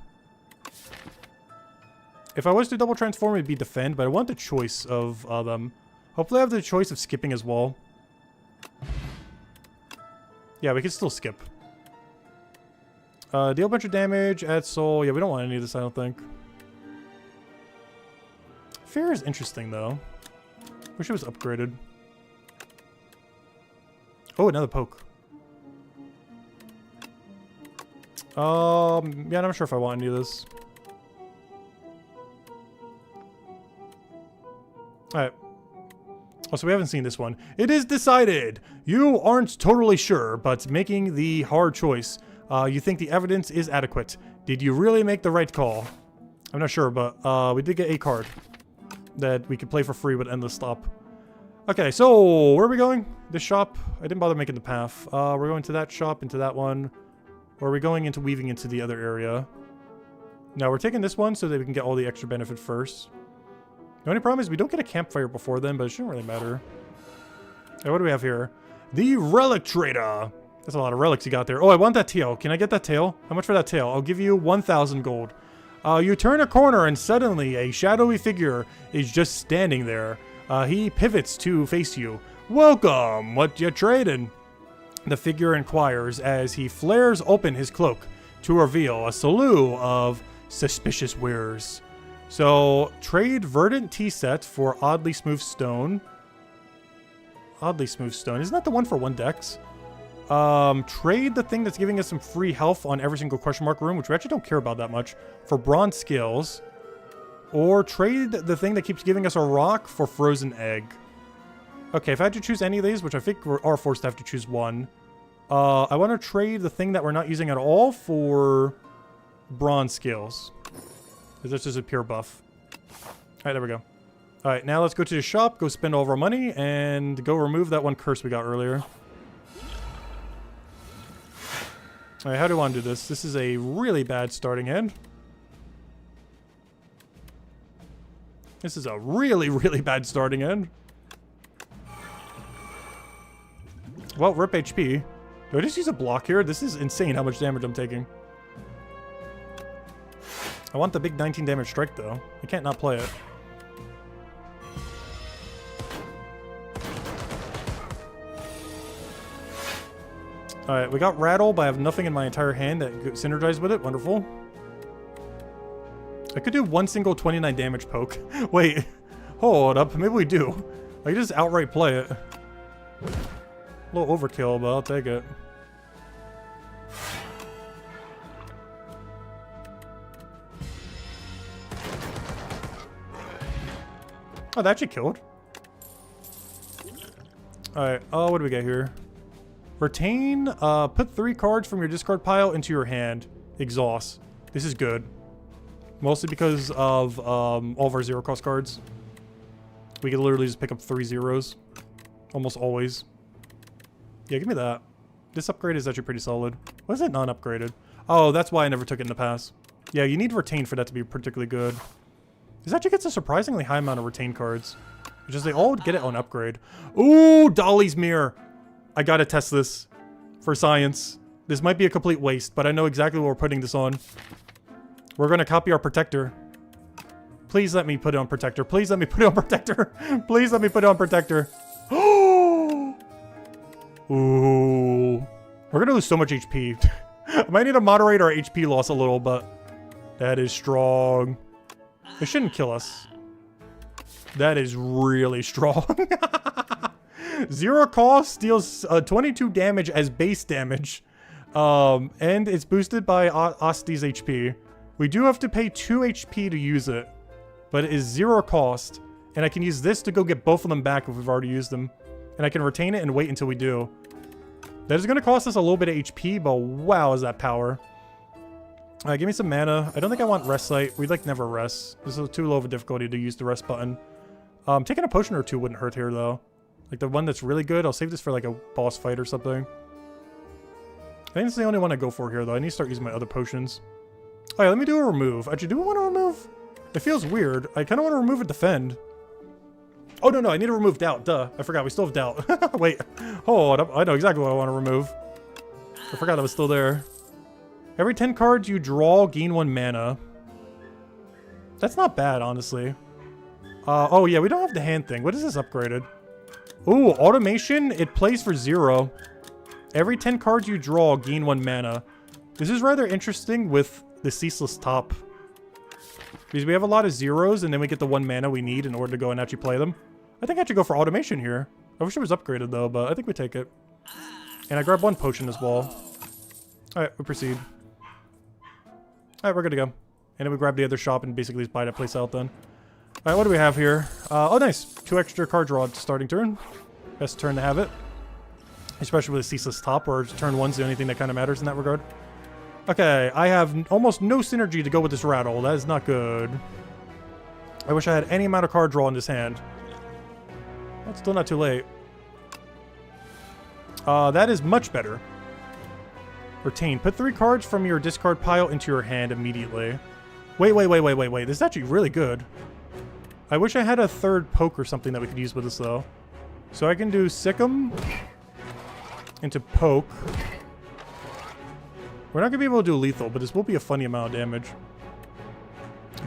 If I was to double transform, it'd be defend, but I want the choice of them. Hopefully I have the choice of skipping as well. Yeah, we can still skip. Deal a bunch of damage, add soul. Yeah, we don't want any of this, I don't think. Fear is interesting, though. Wish it was upgraded. Oh, another poke. Yeah, I'm not sure if I want any of this. Alright. Oh, so we haven't seen this one. It is decided! You aren't totally sure, but making the hard choice. You think the evidence is adequate. Did you really make the right call? I'm not sure, but we did get a card that we could play for free with Endless Stop. Okay, so where are we going? This shop? I didn't bother making the path. We're going to that shop, into that one. Or are we going into weaving into the other area? No, we're taking this one so that we can get all the extra benefit first. The only problem is we don't get a campfire before then, but it shouldn't really matter. Okay, what do we have here? The Relic Trader. That's a lot of relics you got there. Oh, I want that tail. Can I get that tail? How much for that tail? I'll give you 1,000 gold. You turn a corner and suddenly a shadowy figure is just standing there. He pivots to face you. Welcome, what you trading? The figure inquires as he flares open his cloak to reveal a slew of suspicious wares. So, trade Verdant Tea Set for Oddly Smooth Stone. Oddly Smooth Stone. Isn't that the one for 1 dex? Trade the thing that's giving us some free health on every single question mark room, which we actually don't care about that much, for bronze scales. Or trade the thing that keeps giving us a rock for frozen egg. Okay, if I had to choose any of these, which I think we are forced to have to choose one, I want to trade the thing that we're not using at all for bronze scales. This is a pure buff. Alright, there we go. Alright, now let's go to the shop, go spend all of our money, and go remove that one curse we got earlier. Alright, how do I want to do this? This is a really bad starting hand. This is a really, really bad starting hand. Well, rip HP. Do I just use a block here? This is insane how much damage I'm taking. I want the big 19 damage strike, though. I can't not play it. Alright, we got Rattle, but I have nothing in my entire hand that could synergize with it. Wonderful. I could do one single 29 damage poke. Wait, hold up. Maybe we do. I could just outright play it. A little overkill, but I'll take it. Oh, that actually killed. Alright, what do we get here? Retain, put 3 cards from your discard pile into your hand. Exhaust. This is good. Mostly because of all of our 0-cost cards. We can literally just pick up 3 zeros. Almost always. Yeah, give me that. This upgrade is actually pretty solid. Why is it non-upgraded? Oh, that's why I never took it in the past. Yeah, you need Retain for that to be particularly good. This actually gets a surprisingly high amount of Retain cards. Which is they all get it on upgrade. Ooh, Dolly's Mirror. I gotta test this for science. This might be a complete waste, but I know exactly what we're putting this on. We're gonna copy our Protector. Please let me put it on Protector. Please let me put it on Protector. Please let me put it on Protector. Ooh. We're gonna lose so much HP. I might need to moderate our HP loss a little, but that is strong. It shouldn't kill us. That is really strong. 0 cost deals 22 damage as base damage. And it's boosted by Osti's HP. We do have to pay 2 HP to use it. But it is 0 cost. And I can use this to go get both of them back if we've already used them. And I can retain it and wait until we do. That is going to cost us a little bit of HP, but wow, is that power. Give me some mana. I don't think I want Rest Sight. We'd like never rest. This is too low of a difficulty to use the rest button. Taking a potion or 2 wouldn't hurt here, though. Like the one that's really good. I'll save this for like a boss fight or something. I think it's the only one I go for here, though. I need to start using my other potions. Oh yeah, let me do a remove. Actually, do we want to remove? It feels weird. I kind of want to remove a defend. Oh, no, I need to remove doubt. Duh. I forgot. We still have doubt. Wait. Hold up. I know exactly what I want to remove. I forgot I was still there. Every 10 cards you draw, gain 1 mana. That's not bad, honestly. Oh, yeah, we don't have the hand thing. What is this upgraded? Ooh, automation. It plays for 0. Every 10 cards you draw, gain 1 mana. This is rather interesting with the Ceaseless Top. Because we have a lot of zeros, and then we get the 1 mana we need in order to go and actually play them. I think I should go for automation here. I wish it was upgraded, though, but I think we take it. And I grab 1 potion as well. Alright, we proceed. Alright, we're good to go. And then we grab the other shop and basically just buy that place out then. Alright, what do we have here? Oh, nice. 2 extra card draw at starting turn. Best turn to have it. Especially with a Ceaseless Top, where turn 1's the only thing that kind of matters in that regard. Okay, I have almost no synergy to go with this rattle. That is not good. I wish I had any amount of card draw in this hand. Well, it's still not too late. That is much better. Retain. Put 3 cards from your discard pile into your hand immediately. Wait. This is actually really good. I wish I had a 3rd poke or something that we could use with this, though. So I can do Sick'em into poke. We're not going to be able to do lethal, but this will be a funny amount of damage.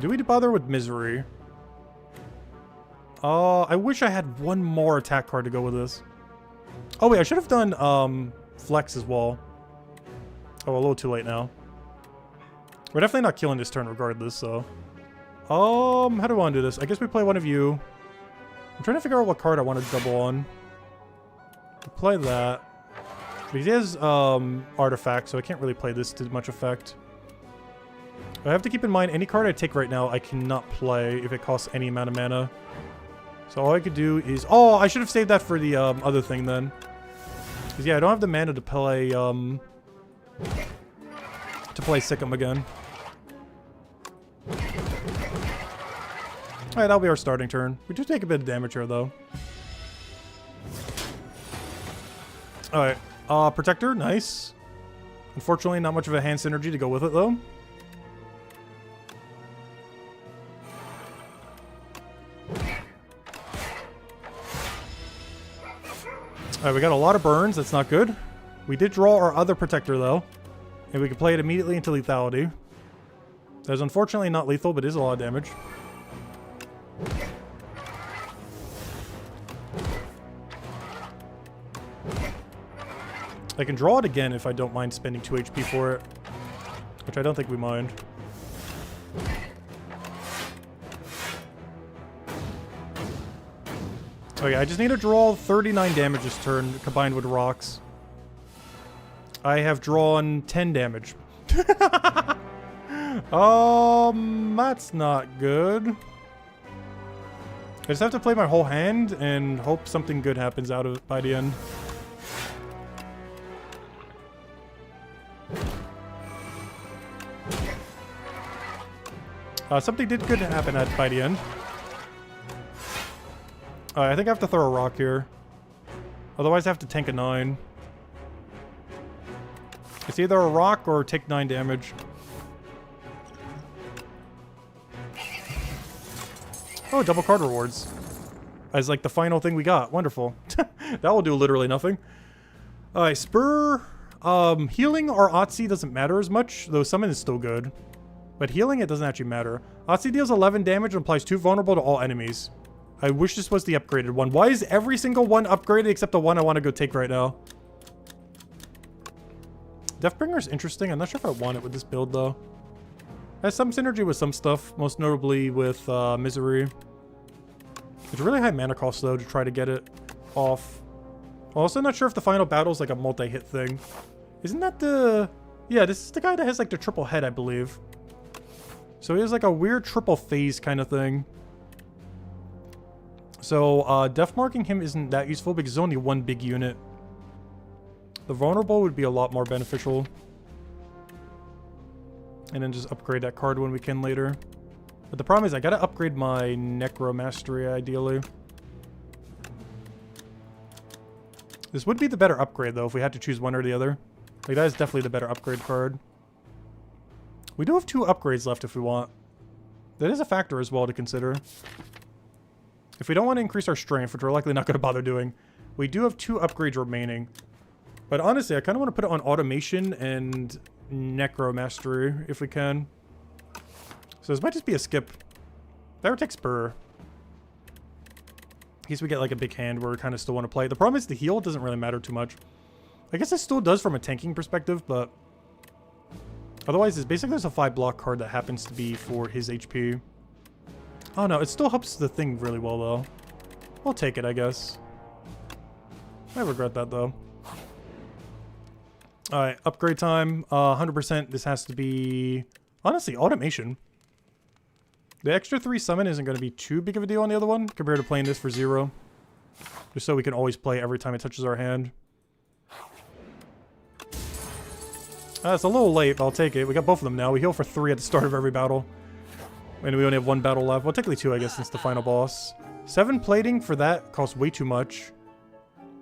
Do we bother with Misery? I wish I had 1 more attack card to go with this. Oh, wait, I should have done Flex as well. Oh, a little too late now. We're definitely not killing this turn regardless, so... how do I want to do this? I guess we play one of you. I'm trying to figure out what card I want to double on. We play that. But he has artifact, so I can't really play this to much effect. I have to keep in mind, any card I take right now, I cannot play if it costs any amount of mana. So all I could do is... Oh, I should have saved that for the other thing then. Because yeah, I don't have the mana to play Sick'em again. Alright, that'll be our starting turn. We do take a bit of damage here, though. Alright. Protector, nice. Unfortunately, not much of a hand synergy to go with it, though. Alright, we got a lot of burns. That's not good. We did draw our other protector, though. And we can play it immediately into lethality. That is unfortunately not lethal, but is a lot of damage. I can draw it again if I don't mind spending 2 HP for it. Which I don't think we mind. Okay, I just need to draw 39 damage this turn, combined with rocks. I have drawn 10 damage. That's not good. I just have to play my whole hand and hope something good happens out of it by the end. Something did good happen by the end. I think I have to throw a rock here. Otherwise I have to tank a 9. It's either a rock or take 9 damage. Oh, double card rewards. As like the final thing we got. Wonderful. That will do literally nothing. Alright, Spur. Healing or Otzi doesn't matter as much, though summon is still good. But healing, it doesn't actually matter. Otzi deals 11 damage and applies 2 vulnerable to all enemies. I wish this was the upgraded one. Why is every single one upgraded except the one I want to go take right now? Deathbringer's interesting. I'm not sure if I want it with this build, though. It has some synergy with some stuff, most notably with Misery. It's a really high mana cost, though, to try to get it off. I'm also not sure if the final battle's like a multi-hit thing. Isn't that the... Yeah, this is the guy that has like the triple head, I believe. So he has like a weird triple phase kind of thing. So, death marking him isn't that useful because it's only one big unit. The vulnerable would be a lot more beneficial. And then just upgrade that card when we can later. But the problem is I gotta upgrade my Necromastery, ideally. This would be the better upgrade, though, if we had to choose one or the other. Like, that is definitely the better upgrade card. We do have 2 upgrades left if we want. That is a factor as well to consider. If we don't want to increase our strength, which we're likely not going to bother doing, we do have 2 upgrades remaining. But honestly, I kind of want to put it on automation and necromastery if we can. So this might just be a skip. That would take spur. In case we get like a big hand where we kind of still want to play. The problem is the heal doesn't really matter too much. I guess it still does from a tanking perspective, but otherwise it's basically just a 5 block card that happens to be for his HP. Oh no, it still helps the thing really well though. We'll take it, I guess. I regret that though. Alright, upgrade time. 100%. This has to be, honestly, automation. The extra 3 summon isn't going to be too big of a deal on the other one compared to playing this for 0. Just so we can always play every time it touches our hand. It's a little late, but I'll take it. We got both of them now. We heal for 3 at the start of every battle. And we only have 1 battle left. Well, technically 2, I guess, since the final boss. 7 plating for that costs way too much.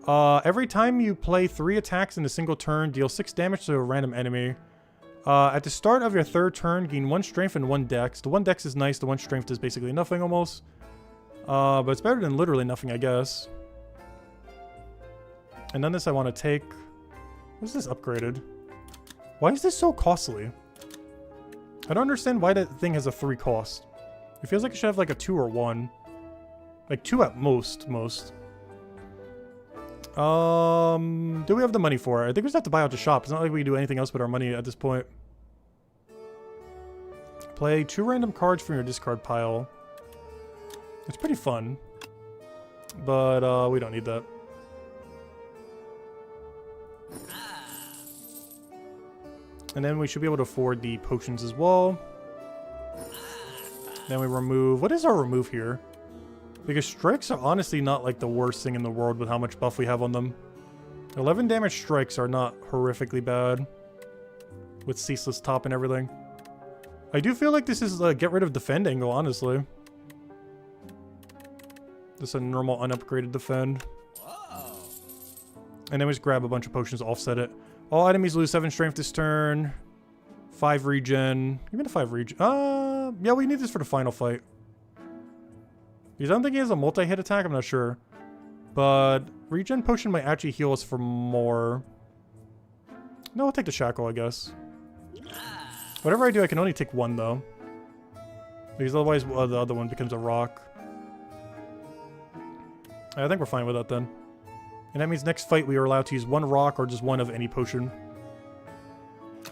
Every time you play 3 attacks in a single turn, deal 6 damage to a random enemy. At the start of your 3rd turn, gain 1 strength and 1 dex. The 1 dex is nice, the 1 strength is basically nothing almost. But it's better than literally nothing, I guess. And then this I want to take. What's this upgraded? Why is this so costly? I don't understand why that thing has a 3 cost. It feels like it should have like a 2 or 1. Like 2 at most. Do we have the money for it? I think we just have to buy out the shop. It's not like we can do anything else with our money at this point. Play 2 random cards from your discard pile. It's pretty fun. But, we don't need that. And then we should be able to afford the potions as well. Then we remove... What is our remove here? Because strikes are honestly not like the worst thing in the world with how much buff we have on them. 11 damage strikes are not horrifically bad. With ceaseless top and everything. I do feel like this is get rid of defend angle, honestly. Just a normal unupgraded defend. And then we just grab a bunch of potions to offset it. All enemies lose 7 strength this turn. 5 regen. Even a 5 regen. Yeah, we need this for the final fight. Because I don't think he has a multi-hit attack, I'm not sure. But regen potion might actually heal us for more. No, I'll take the shackle, I guess. Whatever I do, I can only take 1 though. Because otherwise the other one becomes a rock. I think we're fine with that then. And that means next fight we are allowed to use 1 rock or just 1 of any potion.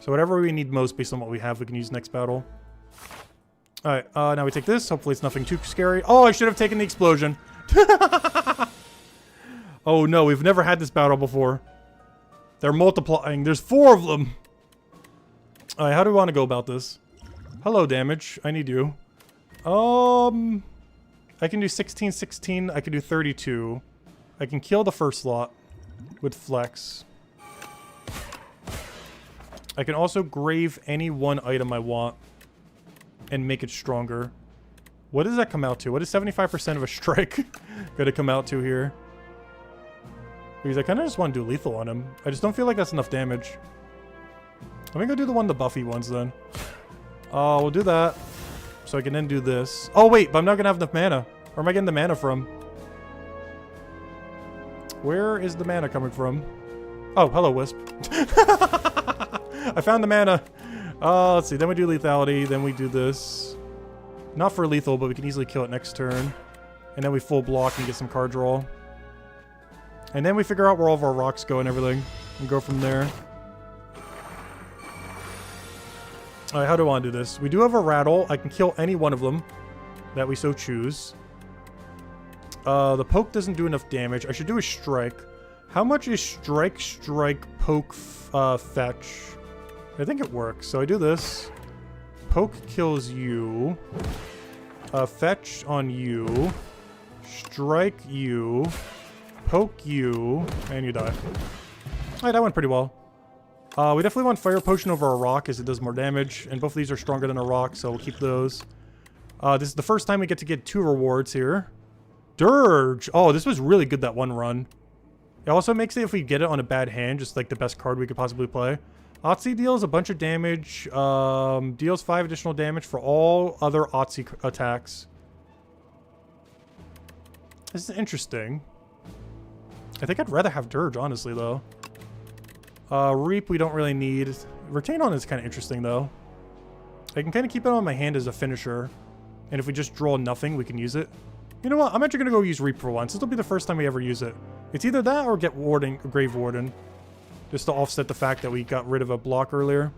So whatever we need most based on what we have, we can use next battle. Alright, now we take this. Hopefully it's nothing too scary. Oh, I should have taken the explosion. Oh no, we've never had this battle before. They're multiplying. There's 4 of them. Alright, how do we want to go about this? Hello, damage. I need you. I can do 16, 16. I can do 32. I can kill the first slot with flex. I can also grave any 1 item I want and make it stronger. What does that come out to? What is 75% of a strike gonna come out to here? Because I kind of just want to do lethal on him. I just don't feel like that's enough damage. Let me go do the buffy ones then. We'll do that. So I can then do this. Oh wait, but I'm not gonna have enough mana. Where am I getting the mana from? Where is the mana coming from? Oh, hello, Wisp. I found the mana. Let's see. Then we do lethality. Then we do this. Not for lethal, but we can easily kill it next turn. And then we full block and get some card draw. And then we figure out where all of our rocks go and everything. And go from there. Alright, how do I want to do this? We do have a rattle. I can kill any one of them that we so choose. The poke doesn't do enough damage. I should do a strike. How much is strike, poke, fetch? I think it works. So I do this. Poke kills you. Fetch on you. Strike you. Poke you. And you die. Alright, that went pretty well. We definitely want Fire Potion over a rock as it does more damage. And both of these are stronger than a rock, so we'll keep those. This is the first time we get to get 2 rewards here. Dirge! Oh, this was really good that one run. It also makes it if we get it on a bad hand, just like the best card we could possibly play. Otzi deals a bunch of damage, deals 5 additional damage for all other Otzi attacks. This is interesting. I think I'd rather have Dirge, honestly, though. Reap we don't really need. Retain on is kind of interesting, though. I can kind of keep it on my hand as a finisher. And if we just draw nothing, we can use it. You know what? I'm actually going to go use Reap for once. This will be the first time we ever use it. It's either that or get Grave Warden. Just to offset the fact that we got rid of a block earlier.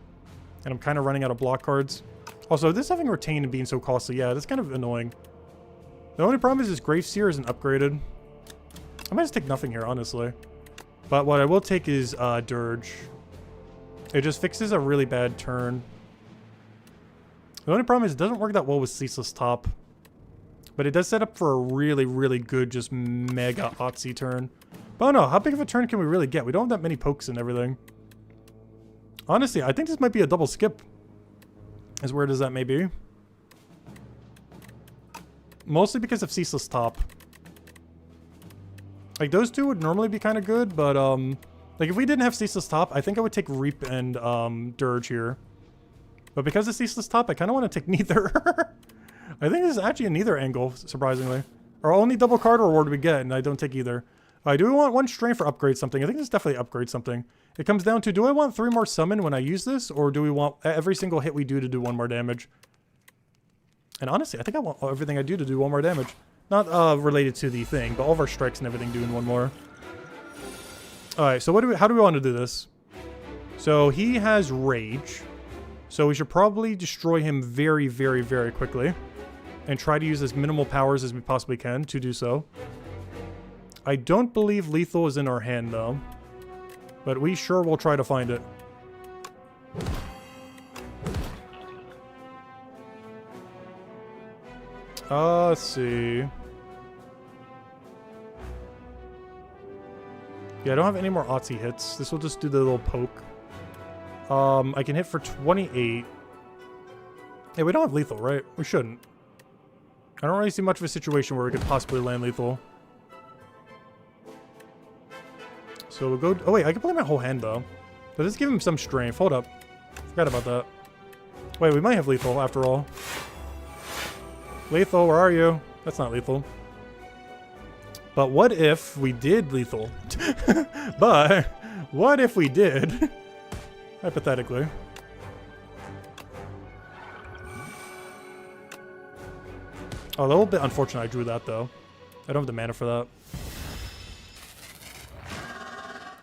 And I'm kind of running out of block cards. Also, this having Retain and being so costly, yeah, that's kind of annoying. The only problem is this Grave Seer isn't upgraded. I might just take nothing here, honestly. But what I will take is Dirge. It just fixes a really bad turn. The only problem is it doesn't work that well with Ceaseless Top. But it does set up for a really, really good, just mega Otzi turn. But I don't know, how big of a turn can we really get? We don't have that many pokes and everything. Honestly, I think this might be a double skip. As weird as that may be. Mostly because of Ceaseless Top. Like, those two would normally be kind of good, but, like, if we didn't have Ceaseless Top, I think I would take Reap and, Dirge here. But because of Ceaseless Top, I kind of want to take neither. I think this is actually a neither angle, surprisingly. Our only double card reward we get, and I don't take either. Do we want 1 strain for upgrade something? I think this definitely upgrade something. It comes down to, do I want 3 more summon when I use this, or do we want every single hit we do 1 more damage? And honestly, I think I want everything I do to do 1 more damage. Not related to the thing, but all of our strikes and everything doing 1 more. Alright, so how do we want to do this? So he has Rage. So we should probably destroy him very, very, very quickly. And try to use as minimal powers as we possibly can to do so. I don't believe lethal is in our hand, though. But we sure will try to find it. Let's see. Yeah, I don't have any more Otzi hits. This will just do the little poke. I can hit for 28. Yeah, we don't have lethal, right? We shouldn't. I don't really see much of a situation where we could possibly land lethal. So we'll go... Oh, wait, I can play my whole hand, though. Does this give him some strength? Hold up. Forgot about that. Wait, we might have lethal, after all. Lethal, where are you? That's not lethal. But what if we did lethal? But what if we did? Hypothetically. Oh, a little bit unfortunate I drew that, though. I don't have the mana for that.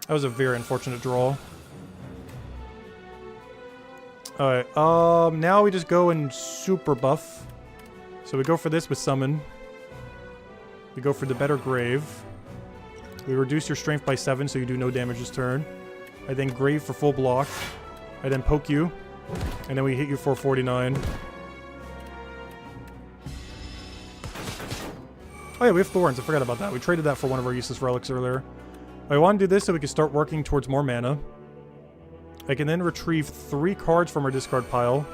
That was a very unfortunate draw. Alright, now we just go and super buff. So we go for this with Summon. We go for the Better Grave. We reduce your strength by 7 so you do no damage this turn. I then Grave for full block. I then poke you. And then we hit you for 49. Oh yeah, we have Thorns. I forgot about that. We traded that for one of our useless relics earlier. I want to do this so we can start working towards more mana. I can then retrieve 3 cards from our discard pile.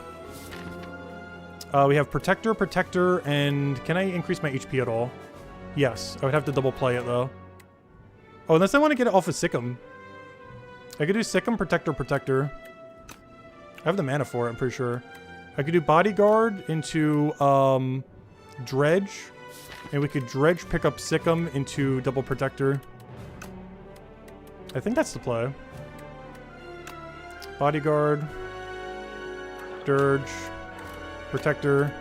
We have Protector, Protector, and can I increase my HP at all? Yes. I would have to double play it, though. Oh, unless I want to get it off of Sikkim. I could do Sikkim, Protector, Protector. I have the mana for it, I'm pretty sure. I could do Bodyguard into Dredge. And we could Dredge pick up Sikkim into double Protector. I think that's the play. Bodyguard. Dirge. Protector.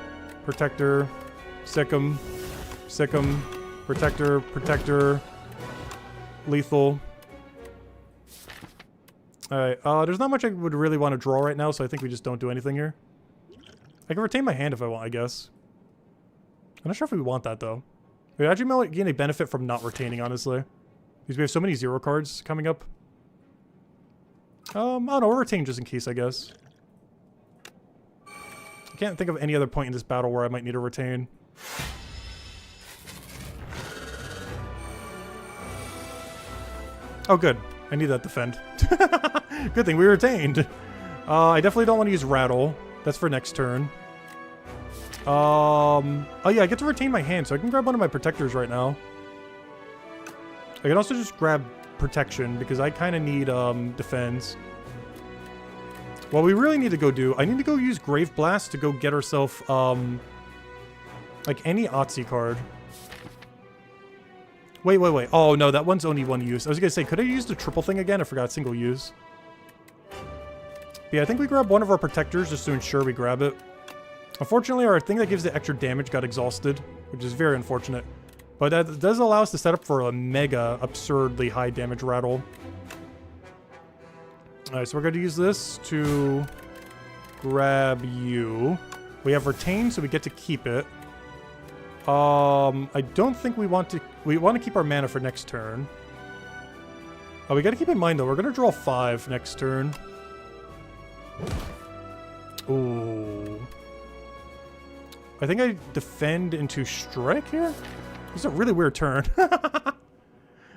Protector. Sikkim. Sikkim. Protector. Protector. Lethal. Alright, there's not much I would really want to draw right now, so I think we just don't do anything here. I can retain my hand if I want, I guess. I'm not sure if we want that, though. We actually might gain a benefit from not retaining, honestly. Because we have so many 0 cards coming up. I don't know, we'll retain just in case, I guess. I can't think of any other point in this battle where I might need to retain. Oh, good. I need that defend. Good thing we retained. I definitely don't want to use Rattle. That's for next turn. Oh yeah, I get to retain my hand, so I can grab one of my protectors right now. I can also just grab protection, because I kind of need defense. What we really need to go do, I need to go use Grave Blast to go get ourselves, like any Otzi card. Wait. Oh, no, that one's only one use. I was gonna say, could I use the triple thing again? I forgot, single use. But yeah, I think we grab one of our protectors just to ensure we grab it. Unfortunately, our thing that gives the extra damage got exhausted, which is very unfortunate. But that does allow us to set up for a mega absurdly high damage rattle. Alright, so we're going to use this to grab you. We have retained, so we get to keep it. I don't think we want to... We want to keep our mana for next turn. Oh, we got to keep in mind, though, we're going to draw 5 next turn. Ooh. I think I defend into strike here? This is a really weird turn.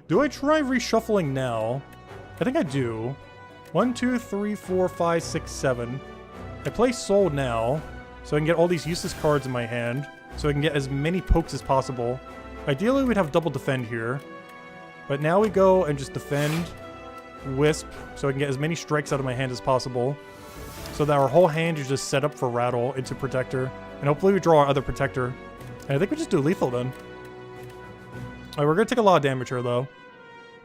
Do I try reshuffling now? I think I do. 1, 2, 3, 4, 5, 6, 7. I play Soul now, so I can get all these useless cards in my hand, so I can get as many pokes as possible. Ideally, we'd have double defend here. But now we go and just defend, Wisp, so I can get as many strikes out of my hand as possible. So that our whole hand is just set up for Rattle into Protector. And hopefully we draw our other Protector. And I think we just do lethal then. Alright, we're going to take a lot of damage here, though.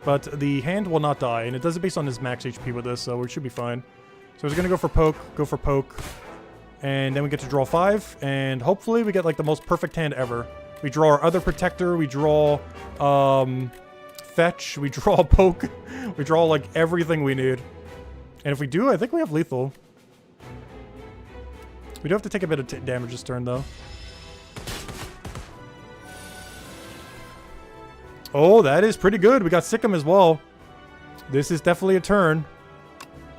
But the hand will not die, and it does it based on his max HP with this, so we should be fine. So we're going to go for poke, and then we get to draw 5, and hopefully we get, like, the most perfect hand ever. We draw our other Protector, we draw, Fetch, we draw Poke, we draw, like, everything we need. And if we do, I think we have lethal. We do have to take a bit of damage this turn, though. Oh, that is pretty good. We got Sikkim as well. This is definitely a turn.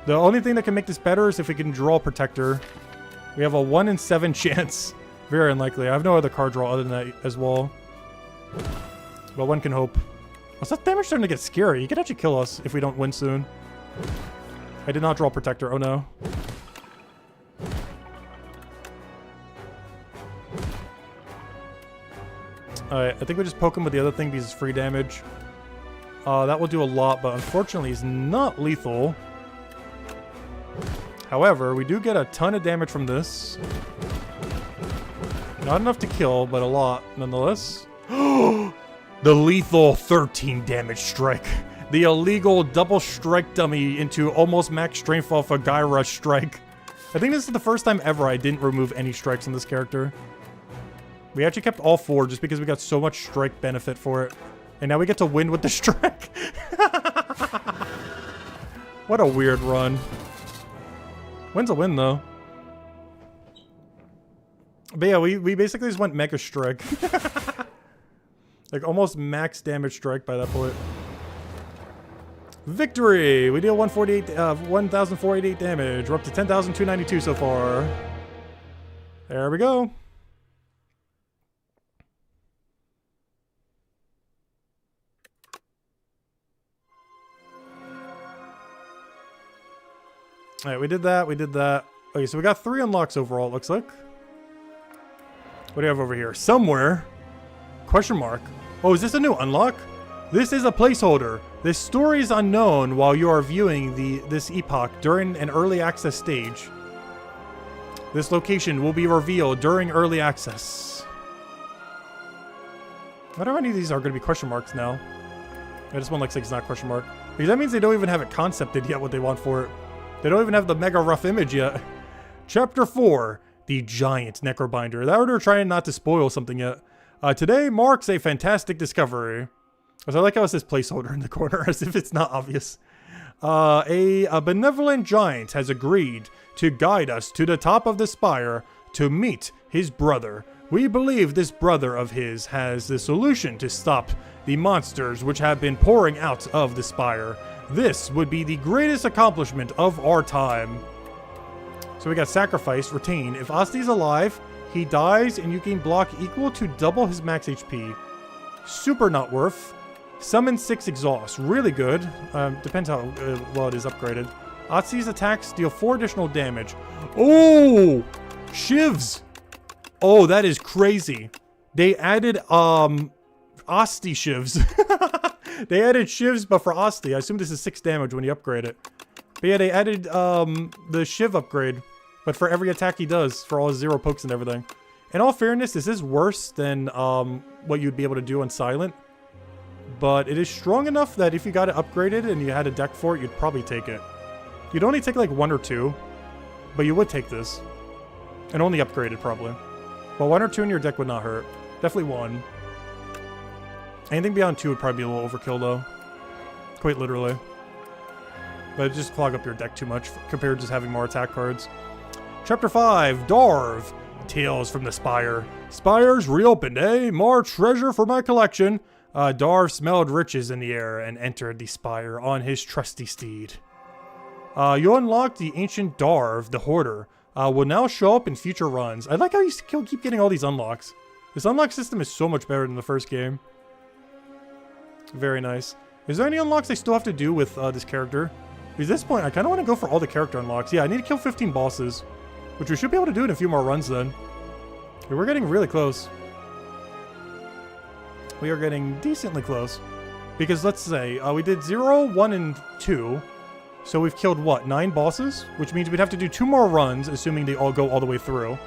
The only thing that can make this better is if we can draw Protector. We have a 1 in 7 chance. Very unlikely. I have no other card draw other than that as well. But one can hope. What's that damage starting to get scary? He could actually kill us if we don't win soon. I did not draw Protector. Oh no. Alright, I think we just poke him with the other thing because it's free damage. That will do a lot, but unfortunately he's not lethal. However, we do get a ton of damage from this. Not enough to kill, but a lot nonetheless. The lethal 13 damage strike. The illegal double strike dummy into almost max strength off a Guy Rush strike. I think this is the first time ever I didn't remove any strikes on this character. We actually kept all 4 just because we got so much strike benefit for it. And now we get to win with the strike. What a weird run. Win's a win, though. But yeah, we basically just went Mega Strike. Like, almost max damage strike by that point. Victory! We deal 1,488 damage. We're up to 10,292 so far. There we go. Alright, we did that, Okay, so we got 3 unlocks overall, it looks like. What do you have over here? Somewhere. Question mark. Oh, is this a new unlock? This is a placeholder. This story is unknown while you are viewing this epoch during an early access stage. This location will be revealed during early access. I wonder how many of these are going to be question marks now. I just want like it's not question mark. Because that means they don't even have it concepted yet what they want for it. They don't even have the mega rough image yet. Chapter 4, the giant Necrobinder. That they're trying not to spoil something yet. Today marks a fantastic discovery. So I like how it says placeholder in the corner, as if it's not obvious. A benevolent giant has agreed to guide us to the top of the spire to meet his brother. We believe this brother of his has the solution to stop the monsters which have been pouring out of the spire. This would be the greatest accomplishment of our time. So we got sacrifice, retain. If Asti's alive, he dies and you gain block equal to double his max HP. Super not worth. Summon 6 exhaust. Really good. Depends how well it is upgraded. Asti's attacks deal 4 additional damage. Oh! Shivs! Oh, that is crazy. They added, Asti shivs. They added shivs, but for Asti. I assume this is 6 damage when you upgrade it. But yeah, they added the Shiv upgrade. But for every attack he does, for all his 0 pokes and everything. In all fairness, this is worse than what you'd be able to do on Silent. But it is strong enough that if you got it upgraded and you had a deck for it, you'd probably take it. You'd only take like 1 or 2. But you would take this. And only upgraded, probably. Well, 1 or 2 in your deck would not hurt. Definitely 1. Anything beyond 2 would probably be a little overkill, though. Quite literally. But it just clog up your deck too much compared to just having more attack cards. Chapter 5, Darv. Tales from the Spire. Spires reopened, eh? More treasure for my collection. Darv smelled riches in the air and entered the Spire on his trusty steed. You unlocked the ancient Darv, the Hoarder. Will now show up in future runs. I like how you keep getting all these unlocks. This unlock system is so much better than the first game. Very nice. Is there any unlocks I still have to do with this character? Because at this point, I kind of want to go for all the character unlocks. Yeah, I need to kill 15 bosses. Which we should be able to do in a few more runs then. Okay, we're getting really close. We are getting decently close. Because let's say, we did 0, 1, and 2. So we've killed, what, 9 bosses? Which means we'd have to do 2 more runs, assuming they all go all the way through.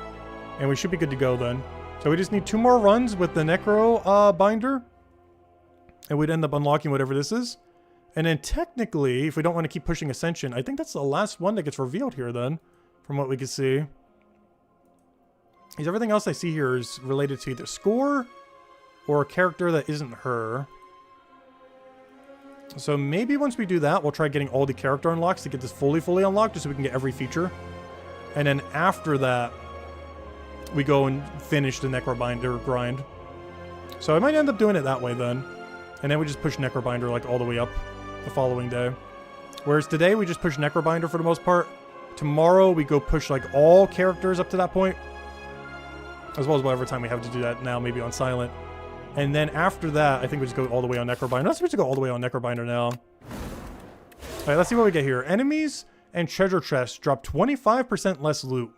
And we should be good to go then. So we just need 2 more runs with the Necrobinder. And we'd end up unlocking whatever this is. And then technically, if we don't want to keep pushing Ascension, I think that's the last one that gets revealed here then. From what we can see. Because everything else I see here is related to either score or a character that isn't her. So maybe once we do that, we'll try getting all the character unlocks to get this fully unlocked, just so we can get every feature. And then after that, we go and finish the Necrobinder grind. So I might end up doing it that way then. And then we just push Necrobinder like all the way up the following day. Whereas today, we just push Necrobinder for the most part. Tomorrow, we go push, like, all characters up to that point. As well as whatever time we have to do that now, maybe on Silent. And then after that, I think we just go all the way on Necrobinder. Let's just go all the way on Necrobinder now. Alright, let's see what we get here. Enemies and treasure chests drop 25% less loot.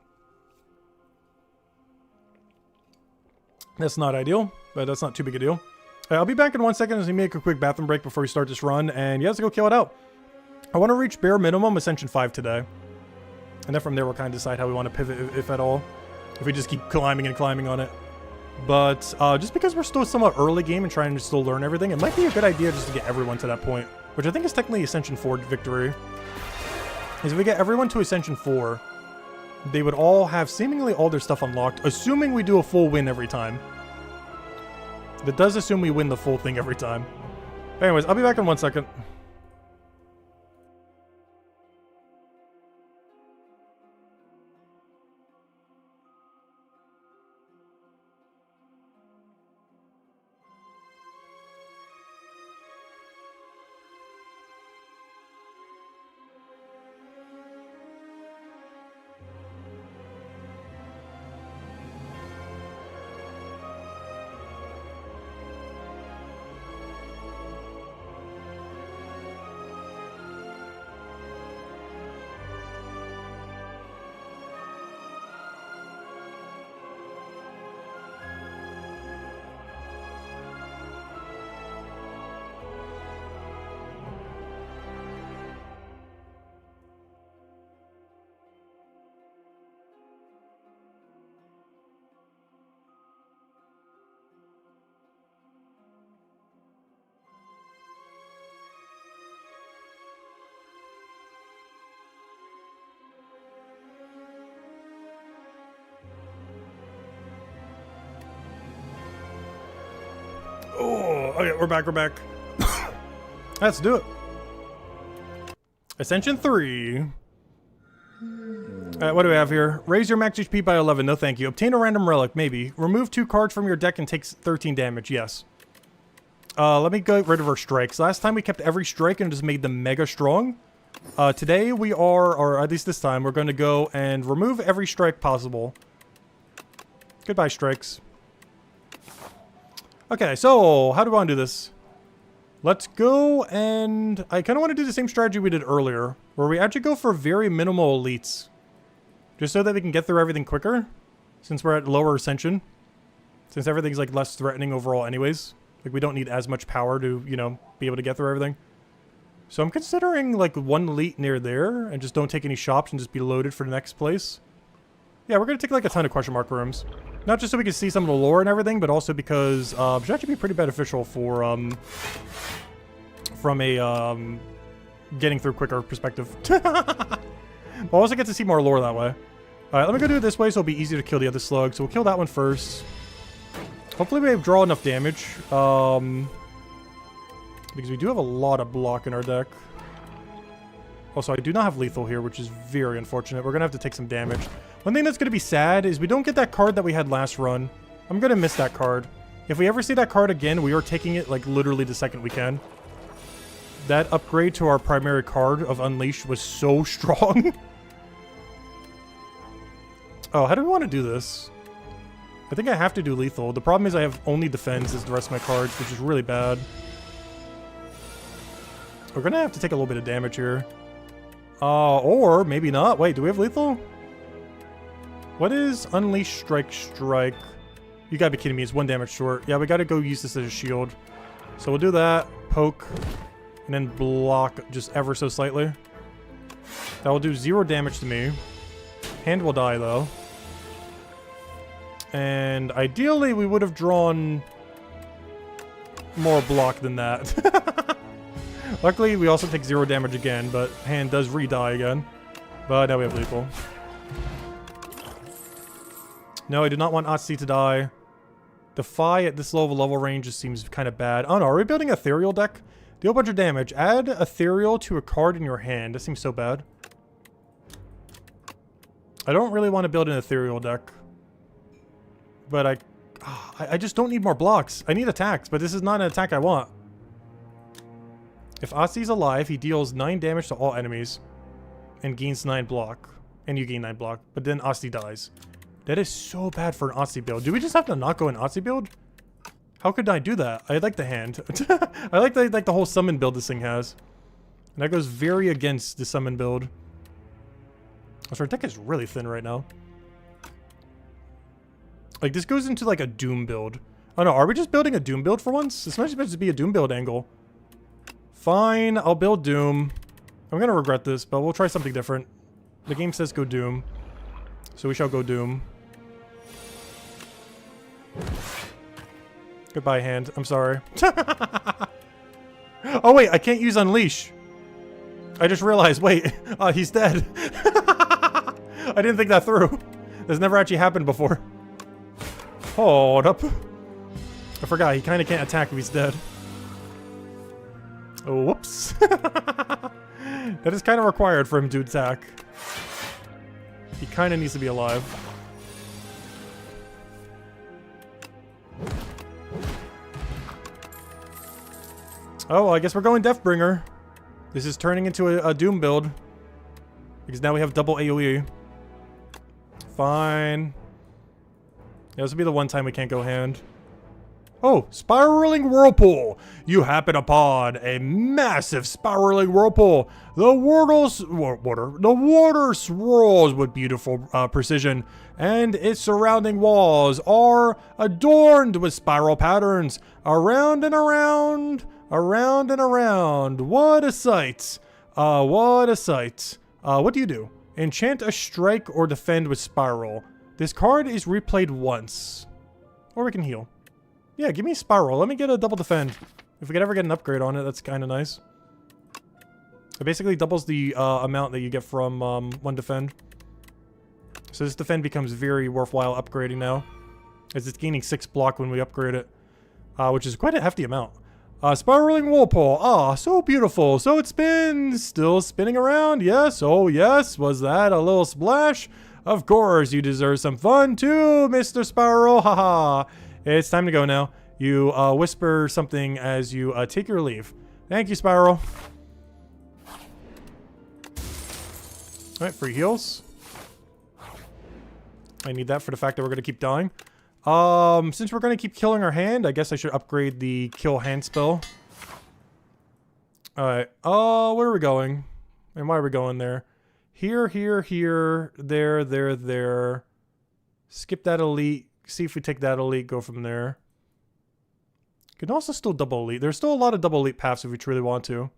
That's not ideal, but that's not too big a deal. I'll be back in 1 second as we make a quick bathroom break before we start this run. And yeah, let's go kill it out. I want to reach bare minimum Ascension 5 today. And then from there, we'll kind of decide how we want to pivot, if at all. If we just keep climbing and climbing on it. But just because we're still somewhat early game and trying to still learn everything, it might be a good idea just to get everyone to that point. Which I think is technically Ascension 4 victory. Because if we get everyone to Ascension 4, they would all have seemingly all their stuff unlocked, assuming we do a full win every time. That does assume we win the full thing every time. Anyways, I'll be back in 1 second. Oh, okay, we're back. Let's do it. Ascension 3. What do we have here? Raise your max HP by 11. No, thank you. Obtain a random relic. Maybe. Remove 2 cards from your deck and takes 13 damage. Yes. Let me get rid of our strikes. Last time we kept every strike and just made them mega strong. Today we are, or at least this time, we're going to go and remove every strike possible. Goodbye, strikes. Okay, so how do I want to do this? Let's go and I kind of want to do the same strategy we did earlier, where we actually go for very minimal elites. Just so that we can get through everything quicker, since we're at lower Ascension. Since everything's like less threatening overall anyways. Like we don't need as much power to, you know, be able to get through everything. So I'm considering like 1 elite near there and just don't take any shops and just be loaded for the next place. Yeah, we're gonna take like a ton of question mark rooms. Not just so we can see some of the lore and everything, but also because it should actually be pretty beneficial for from a getting through quicker perspective. We'll also get to see more lore that way. Alright, let me go do it this way so it'll be easier to kill the other slug. So we'll kill that one first. Hopefully we draw enough damage. Because we do have a lot of block in our deck. Also, I do not have lethal here, which is very unfortunate. We're going to have to take some damage. One thing that's going to be sad is we don't get that card that we had last run. I'm going to miss that card. If we ever see that card again, we are taking it like literally the second we can. That upgrade to our primary card of Unleash was so strong. Oh, how do we want to do this? I think I have to do lethal. The problem is I have only defense as the rest of my cards, which is really bad. We're gonna have to take a little bit of damage here. Or maybe not. Wait, do we have lethal? What is Unleash Strike? You gotta be kidding me, it's 1 damage short. Yeah, we gotta go use this as a shield. So we'll do that, poke, and then block just ever so slightly. That will do 0 damage to me. Hand will die though. And ideally we would have drawn more block than that. Luckily we also take 0 damage again, but hand does re-die again. But now we have lethal. No, I do not want Otzi to die. Defy at this low of a level range just seems kind of bad. Oh no, are we building Ethereal deck? Deal a bunch of damage. Add Ethereal to a card in your hand. That seems so bad. I don't really want to build an Ethereal deck. But I just don't need more blocks. I need attacks, but this is not an attack I want. If Otzi's alive, he deals 9 damage to all enemies. And gains 9 block. And you gain 9 block. But then Otzi dies. That is so bad for an Otzi build. Do we just have to not go an Otzi build? How could I do that? I like the hand. I like the whole summon build this thing has. And that goes very against the summon build. So our deck is really thin right now. Like, this goes into, like, a Doom build. Oh, no. Are we just building a Doom build for once? This might just be a Doom build angle. Fine. I'll build Doom. I'm gonna regret this, but we'll try something different. The game says go Doom. So we shall go Doom. Goodbye, hand. I'm sorry. Oh, wait. I can't use Unleash. I just realized. Wait. He's dead. I didn't think that through. This never actually happened before. Hold up. I forgot, he kind of can't attack if he's dead. Oh, whoops. That is kind of required for him to attack. He kind of needs to be alive. Oh, I guess we're going Deathbringer. This is turning into a Doom build. Because now we have double AoE. Fine. Yeah, this will be the one time we can't go hand. Oh, Spiraling Whirlpool! You happen upon a massive spiraling whirlpool. The water swirls with beautiful precision, and its surrounding walls are adorned with spiral patterns. Around and around, around and around. What a sight! What a sight! What do you do? Enchant a strike or defend with spiral. This card is replayed once. Or we can heal. Yeah, give me Spiral. Let me get a double defend. If we could ever get an upgrade on it, that's kind of nice. It basically doubles the amount that you get from one defend. So this defend becomes very worthwhile upgrading now. As it's gaining 6 block when we upgrade it. Which is quite a hefty amount. Spiraling Whirlpool. Ah, so beautiful. So it spins. Still spinning around. Yes. Oh, yes. Was that a little splash? Of course, you deserve some fun too, Mr. Spiral. Haha. It's time to go now. You whisper something as you take your leave. Thank you, Spiral. Alright, free heals. I need that for the fact that we're going to keep dying. Since we're going to keep killing our hand, I guess I should upgrade the kill hand spell. Alright. Where are we going? And why are we going there? Here, here, here, there, there, there. Skip that elite. See if we take that elite, go from there. Can also still double elite. There's still a lot of double elite paths if we truly want to.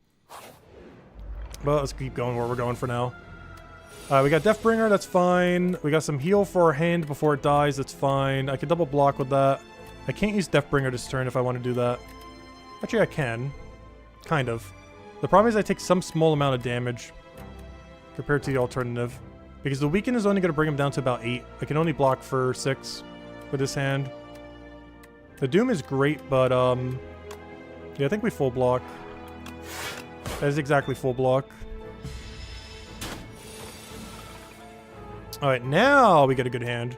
But let's keep going where we're going for now. We got Deathbringer, that's fine. We got some heal for our hand before it dies, that's fine. I can double block with that. I can't use Deathbringer this turn if I want to do that. Actually, I can. Kind of. The problem is I take some small amount of damage compared to the alternative. Because the weaken is only going to bring him down to about 8. I can only block for 6 with this hand. The Doom is great, but yeah, I think we full block. That is exactly full block. Alright, now we get a good hand.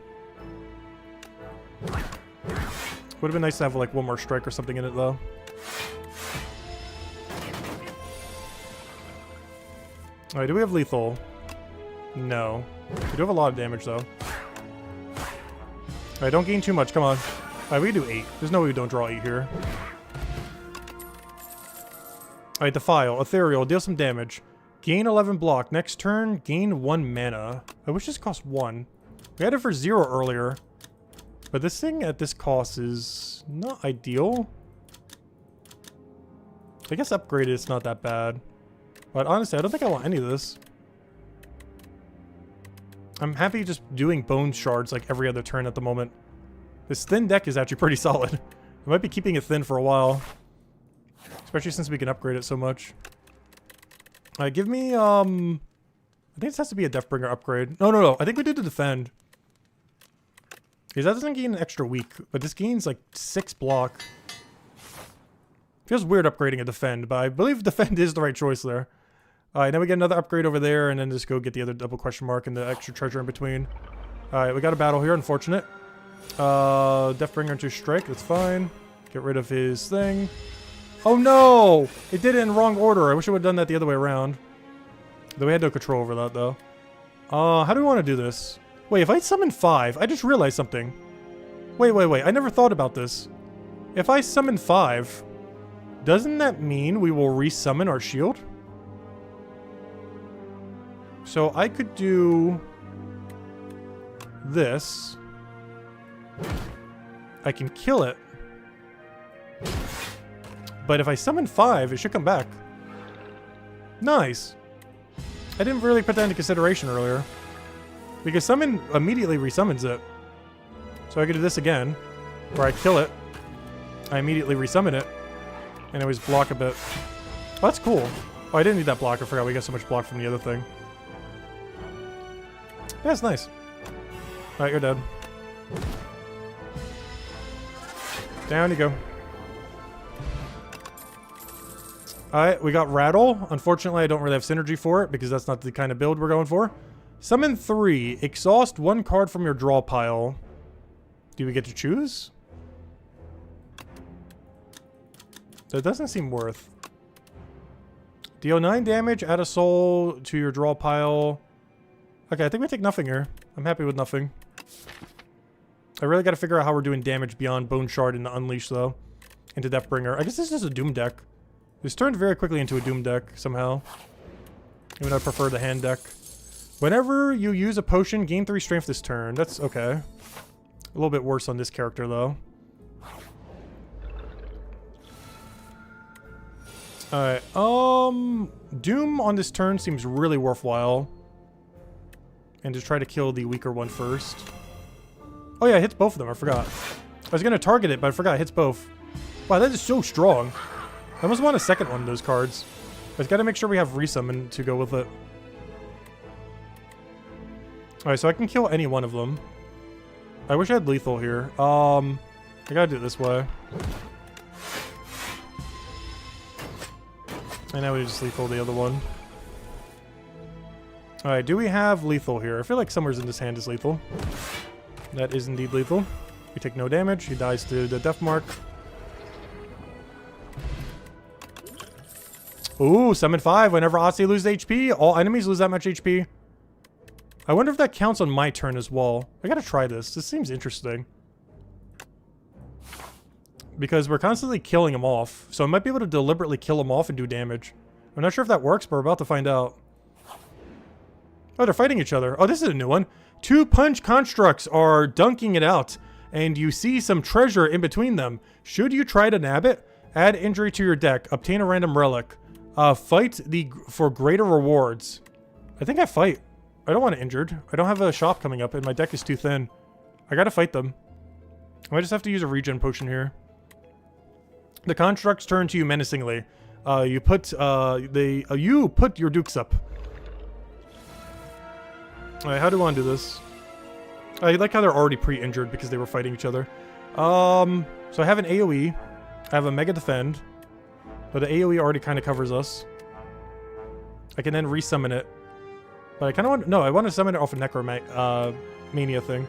Would have been nice to have like one more strike or something in it though. Alright, do we have lethal? No. We do have a lot of damage though. Alright, don't gain too much, come on. Alright, we can do 8. There's no way we don't draw 8 here. Alright, Defile. Ethereal. Deal some damage. Gain 11 block. Next turn, gain 1 mana. I wish this cost 1. We had it for 0 earlier. But this thing at this cost is not ideal. I guess upgraded it's not that bad. But honestly, I don't think I want any of this. I'm happy just doing bone shards like every other turn at the moment. This thin deck is actually pretty solid. I might be keeping it thin for a while. Especially since we can upgrade it so much. Alright, give me, I think this has to be a Deathbringer upgrade. No. I think we do the defend. Because that doesn't gain an extra weak, but this gains like 6 block. Feels weird upgrading a defend, but I believe defend is the right choice there. Alright, now we get another upgrade over there, and then just go get the other double question mark and the extra treasure in between. Alright, we got a battle here, unfortunate. Deathbringer into strike, that's fine. Get rid of his thing. Oh no! It did it in wrong order. I wish I would have done that the other way around. Though we had no control over that, though. How do we want to do this? Wait, if I summon 5, I just realized something. Wait. I never thought about this. If I summon 5, doesn't that mean we will resummon our shield? So I could do this. I can kill it. But if I summon 5, it should come back. Nice. I didn't really put that into consideration earlier. Because summon immediately resummons it. So I could do this again. Where I kill it. I immediately resummon it. And always block a bit. Oh, that's cool. Oh, I didn't need that block. I forgot we got so much block from the other thing. Yeah, that's nice. Alright, you're dead. Down you go. Alright, we got Rattle. Unfortunately, I don't really have synergy for it because that's not the kind of build we're going for. Summon 3. Exhaust 1 card from your draw pile. Do we get to choose? That doesn't seem worth. Deal 9 damage, add a soul to your draw pile. Okay, I think we take nothing here. I'm happy with nothing. I really gotta figure out how we're doing damage beyond Bone Shard and Unleash, though. Into Deathbringer. I guess this is a Doom deck. This turned very quickly into a Doom deck, somehow. Even though I prefer the hand deck. Whenever you use a potion, gain 3 strength this turn. That's okay. A little bit worse on this character, though. Alright, Doom on this turn seems really worthwhile. And just try to kill the weaker one first. Oh yeah, it hits both of them, I forgot. I was gonna target it, but I forgot it hits both. Wow, that is so strong. I almost want a second one of those cards. But gotta make sure we have resummon to go with it. Alright, so I can kill any one of them. I wish I had lethal here. I gotta do it this way. And now we just lethal the other one. Alright, do we have lethal here? I feel like somewhere's in this hand is lethal. That is indeed lethal. We take no damage. He dies to the death mark. Ooh, summon 5. Whenever Aussie loses HP, all enemies lose that much HP. I wonder if that counts on my turn as well. I gotta try this. This seems interesting. Because we're constantly killing him off. So I might be able to deliberately kill him off and do damage. I'm not sure if that works, but we're about to find out. Oh, they're fighting each other. Oh, this is a new one. 2 punch constructs are dunking it out. And you see some treasure in between them. Should you try to nab it? Add injury to your deck. Obtain a random relic. Fight for greater rewards. I think I fight. I don't want it injured. I don't have a shop coming up and my deck is too thin. I gotta fight them. I might just have to use a regen potion here. The constructs turn to you menacingly. You put your dukes up. Alright, how do I want to do this? I like how they're already pre-injured because they were fighting each other. So I have an AoE. I have a Mega Defend. But the AoE already kind of covers us. I can then resummon it. But I kind of want... No, I want to summon it off a Necromania thing.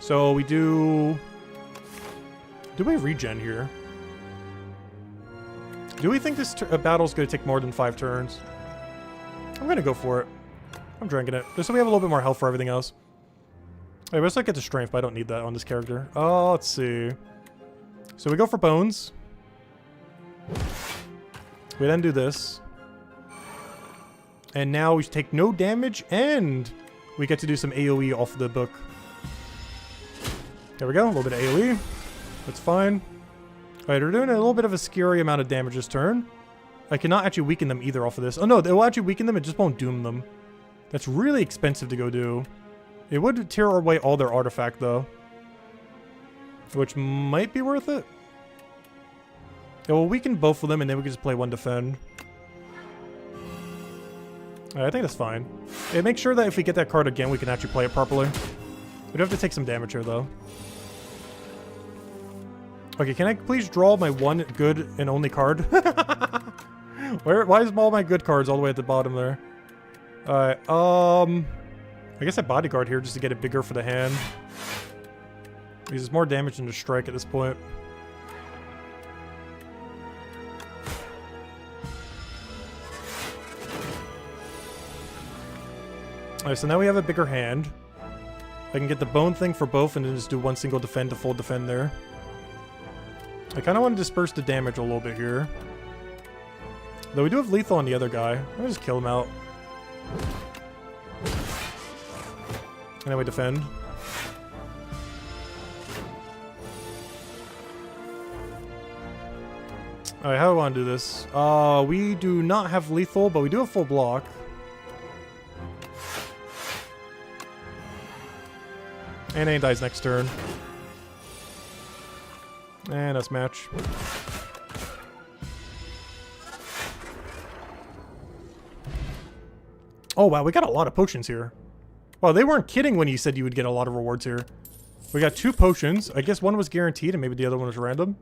So we do... Do we regen here? Do we think this battle's going to take more than 5 turns? I'm going to go for it. I'm drinking it. Just so we have a little bit more health for everything else. Alright, let's not get to strength, but I don't need that on this character. Oh, let's see. So we go for bones. We then do this. And now we take no damage, and we get to do some AoE off the book. There we go, a little bit of AoE. That's fine. Alright, we're doing a little bit of a scary amount of damage this turn. I cannot actually weaken them either off of this. Oh no, it will actually weaken them, it just won't doom them. That's really expensive to go do. It would tear away all their artifact, though. Which might be worth it. It will weaken both of them, and then we can just play one defend. I think that's fine. It makes sure that if we get that card again, we can actually play it properly. We do have to take some damage here, though. Okay, can I please draw my one good and only card? Why is all my good cards all the way at the bottom there? Alright, I guess I bodyguard here just to get it bigger for the hand. Because it's more damage than just strike at this point. Alright, so now we have a bigger hand. I can get the bone thing for both and then just do one single defend to full defend there. I kind of want to disperse the damage a little bit here. Though we do have lethal on the other guy. I'm gonna just kill him out. And then we defend. Alright, how do I want to do this? We do not have lethal, but we do have full block. And Aang dies next turn. And that's match. Oh wow, we got a lot of potions here. Wow, they weren't kidding when you said you would get a lot of rewards here. We got 2 potions. I guess one was guaranteed and maybe the other one was random.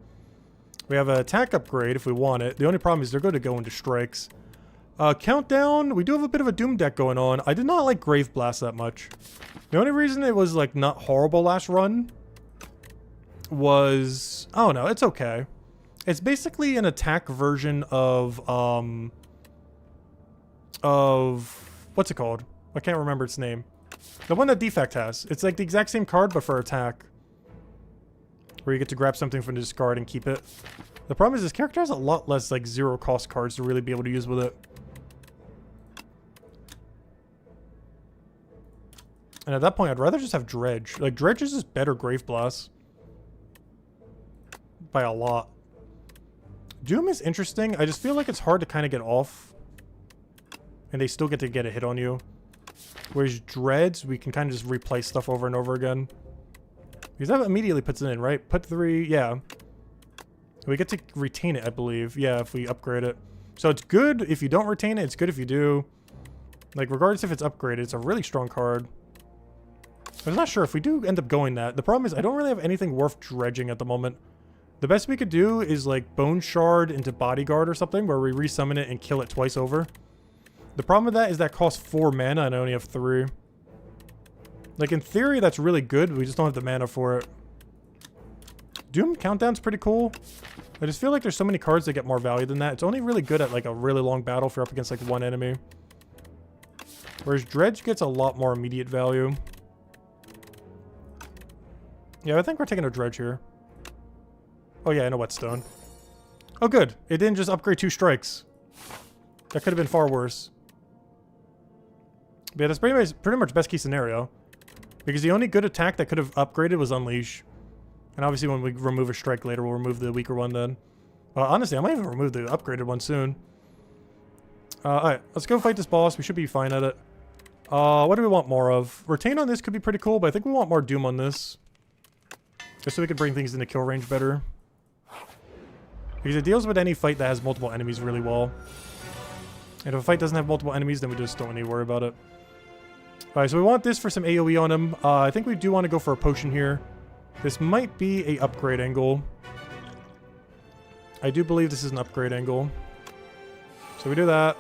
We have an attack upgrade if we want it. The only problem is they're going to go into strikes. Countdown, we do have a bit of a Doom deck going on. I did not like Grave Blast that much. The only reason it was like not horrible last run was... Oh no, it's okay. It's basically an attack version of what's it called? I can't remember its name. The one that Defect has. It's like the exact same card, but for attack. Where you get to grab something from the discard and keep it. The problem is this character has a lot less like 0 cost cards to really be able to use with it. And at that point, I'd rather just have Dredge. Like, Dredge is just better Grave Blast. By a lot. Doom is interesting. I just feel like it's hard to kind of get off. And they still get to get a hit on you. Whereas Dreads, we can kind of just replay stuff over and over again. Because that immediately puts it in, right? Put 3, yeah. We get to retain it, I believe. Yeah, if we upgrade it. So it's good if you don't retain it. It's good if you do. Like, regardless if it's upgraded, it's a really strong card. I'm not sure if we do end up going that. The problem is I don't really have anything worth dredging at the moment. The best we could do is like Bone Shard into Bodyguard or something where we resummon it and kill it twice over. The problem with that is that costs 4 mana and I only have 3. Like in theory that's really good, but we just don't have the mana for it. Doom Countdown's pretty cool. I just feel like there's so many cards that get more value than that. It's only really good at like a really long battle if you're up against like one enemy. Whereas Dredge gets a lot more immediate value. Yeah, I think we're taking a Dredge here. Oh yeah, and a Whetstone. Oh good, it didn't just upgrade 2 strikes. That could have been far worse. But yeah, that's pretty much best case scenario. Because the only good attack that could have upgraded was Unleash. And obviously when we remove a strike later, we'll remove the weaker one then. Well, honestly, I might even remove the upgraded one soon. Alright, let's go fight this boss. We should be fine at it. What do we want more of? Retain on this could be pretty cool, but I think we want more Doom on this. Just so we can bring things into kill range better. Because it deals with any fight that has multiple enemies really well. And if a fight doesn't have multiple enemies, then we just don't need to worry about it. Alright, so we want this for some AoE on him. I think we do want to go for a potion here. This might be a upgrade angle. I do believe this is an upgrade angle. So we do that.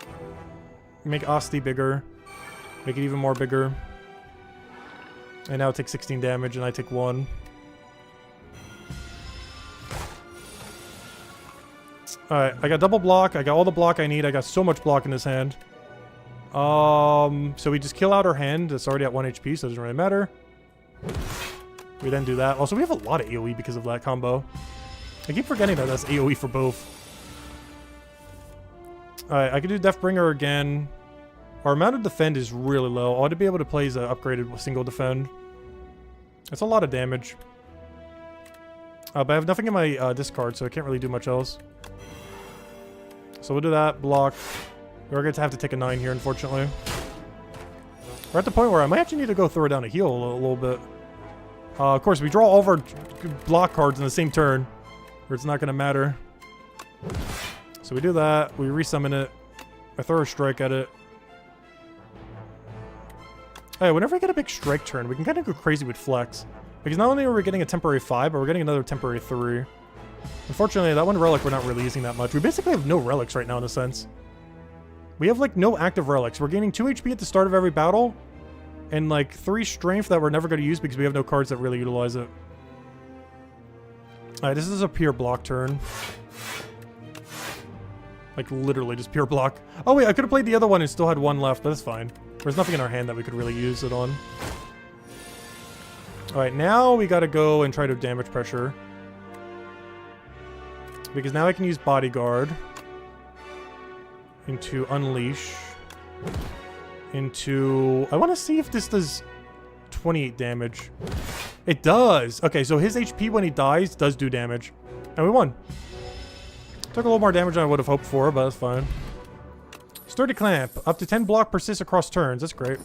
Make Asti bigger. Make it even more bigger. And now it takes 16 damage and I take 1. Alright, I got double block. I got all the block I need. I got so much block in this hand. So we just kill out our hand. It's already at 1 HP, so it doesn't really matter. We then do that. Also, we have a lot of AoE because of that combo. I keep forgetting that that's AoE for both. Alright, I can do Deathbringer again. Our amount of defend is really low. All I'd be able to play is an upgraded single defend. That's a lot of damage. But I have nothing in my discard, so I can't really do much else. So we'll do that. Block. We're going to have to take a 9 here, unfortunately. We're at the point where I might actually need to go throw down a heal a little bit. Of course, we draw all of our block cards in the same turn, where it's not going to matter. So we do that. We resummon it. I throw a strike at it. Hey, whenever I get a big strike turn, we can kind of go crazy with flex. Because not only are we getting a temporary 5, but we're getting another temporary 3. Unfortunately, that one relic we're not really using that much. We basically have no relics right now in a sense. We have like no active relics. We're gaining 2 HP at the start of every battle. And like 3 strength that we're never going to use because we have no cards that really utilize it. Alright, this is a pure block turn. Like literally just pure block. Oh wait, I could have played the other one and still had 1 left, but that's fine. There's nothing in our hand that we could really use it on. Alright, now we gotta go and try to damage pressure. Because now I can use Bodyguard. Into Unleash. Into... I want to see if this does 28 damage. It does! Okay, so his HP when he dies does do damage. And we won. Took a little more damage than I would have hoped for, but that's fine. Sturdy Clamp. Up to 10 block persists across turns. That's great.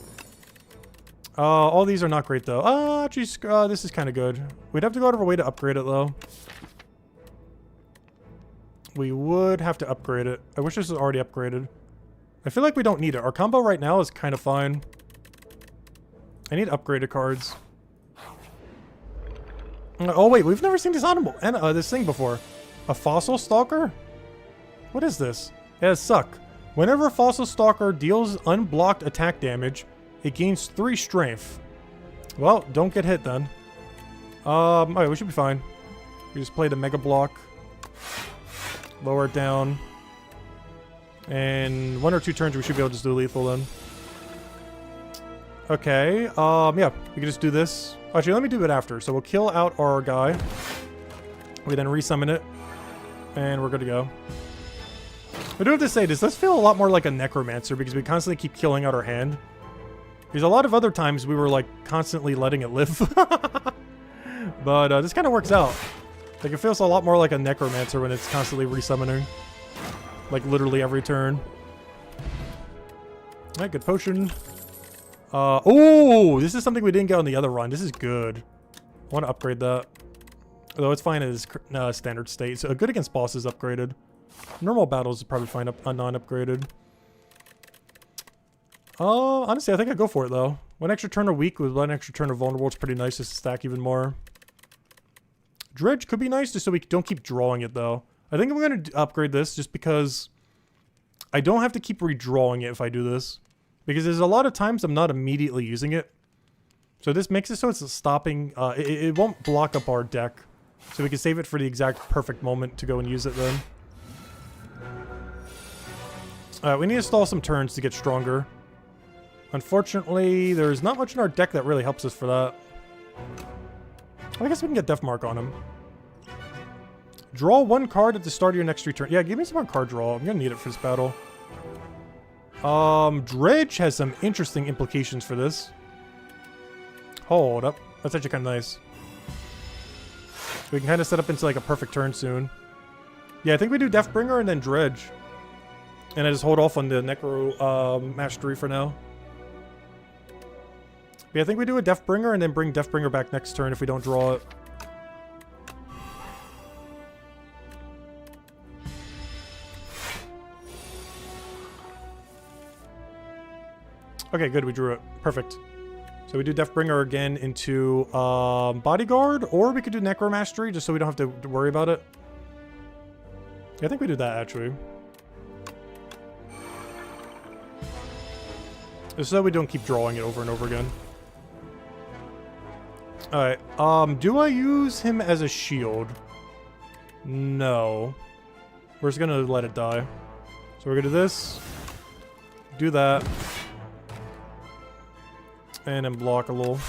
All these are not great, though. Actually, this is kind of good. We'd have to go out of our way to upgrade it, though. We would have to upgrade it. I wish this was already upgraded. I feel like we don't need it. Our combo right now is kind of fine. I need upgraded cards. Oh, wait. We've never seen this animal and this thing before. A Fossil Stalker? What is this? It has Suck. Whenever a Fossil Stalker deals unblocked attack damage, it gains 3 strength. Well, don't get hit then. Alright, we should be fine. We just play the Mega Block. Lower it down. And 1 or 2 turns we should be able to just do lethal then. Okay, yeah, we can just do this. Actually, let me do it after. So we'll kill out our guy. We then resummon it. And we're good to go. I do have to say, this does feel a lot more like a Necromancer because we constantly keep killing out our hand. Because a lot of other times we were like constantly letting it live. But this kind of works out. Like it feels a lot more like a Necromancer when it's constantly resummoning. Like literally every turn. Alright, good potion. Oh, this is something we didn't get on the other run. This is good. I want to upgrade that. Although it's fine as standard state. So good against bosses upgraded. Normal battles is probably fine non-upgraded. Honestly, I think I'd go for it though. 1 extra turn a week with 1 extra turn of vulnerable is pretty nice just to stack even more. Dredge could be nice just so we don't keep drawing it though. I think I'm going to upgrade this just because I don't have to keep redrawing it if I do this. Because there's a lot of times I'm not immediately using it. So this makes it so it's stopping, it won't block up our deck. So we can save it for the exact perfect moment to go and use it then. Alright, we need to stall some turns to get stronger. Unfortunately, there's not much in our deck that really helps us for that. I guess we can get Death Mark on him. Draw 1 card at the start of your next return. Yeah, give me some more card draw. I'm gonna need it for this battle. Dredge has some interesting implications for this. Hold up. That's actually kind of nice. We can kind of set up into like a perfect turn soon. Yeah, I think we do Deathbringer and then Dredge. And I just hold off on the Necro Mastery for now. But yeah, I think we do a Deathbringer and then bring Deathbringer back next turn if we don't draw it. Okay, good, we drew it. Perfect. So we do Deathbringer again into Bodyguard, or we could do Necromastery just so we don't have to worry about it. Yeah, I think we do that actually. Just so we don't keep drawing it over and over again. Alright, do I use him as a shield? No. We're just gonna let it die. So we're gonna do this. Do that. And then block a little.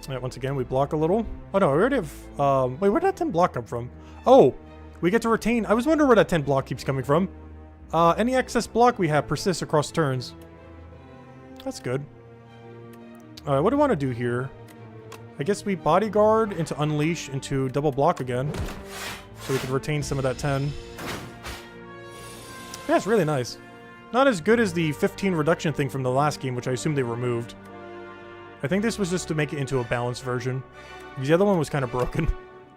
Alright, once again, we block a little. Oh no, we already have, wait, where did that 10 block come from? Oh! We get to retain. I was wondering where that 10 block keeps coming from. Any excess block we have persists across turns. That's good. Alright, what do I want to do here? I guess we Bodyguard into Unleash into double block again. So we can retain some of that 10. Yeah, it's really nice. Not as good as the 15 reduction thing from the last game, which I assume they removed. I think this was just to make it into a balanced version. Because the other one was kind of broken.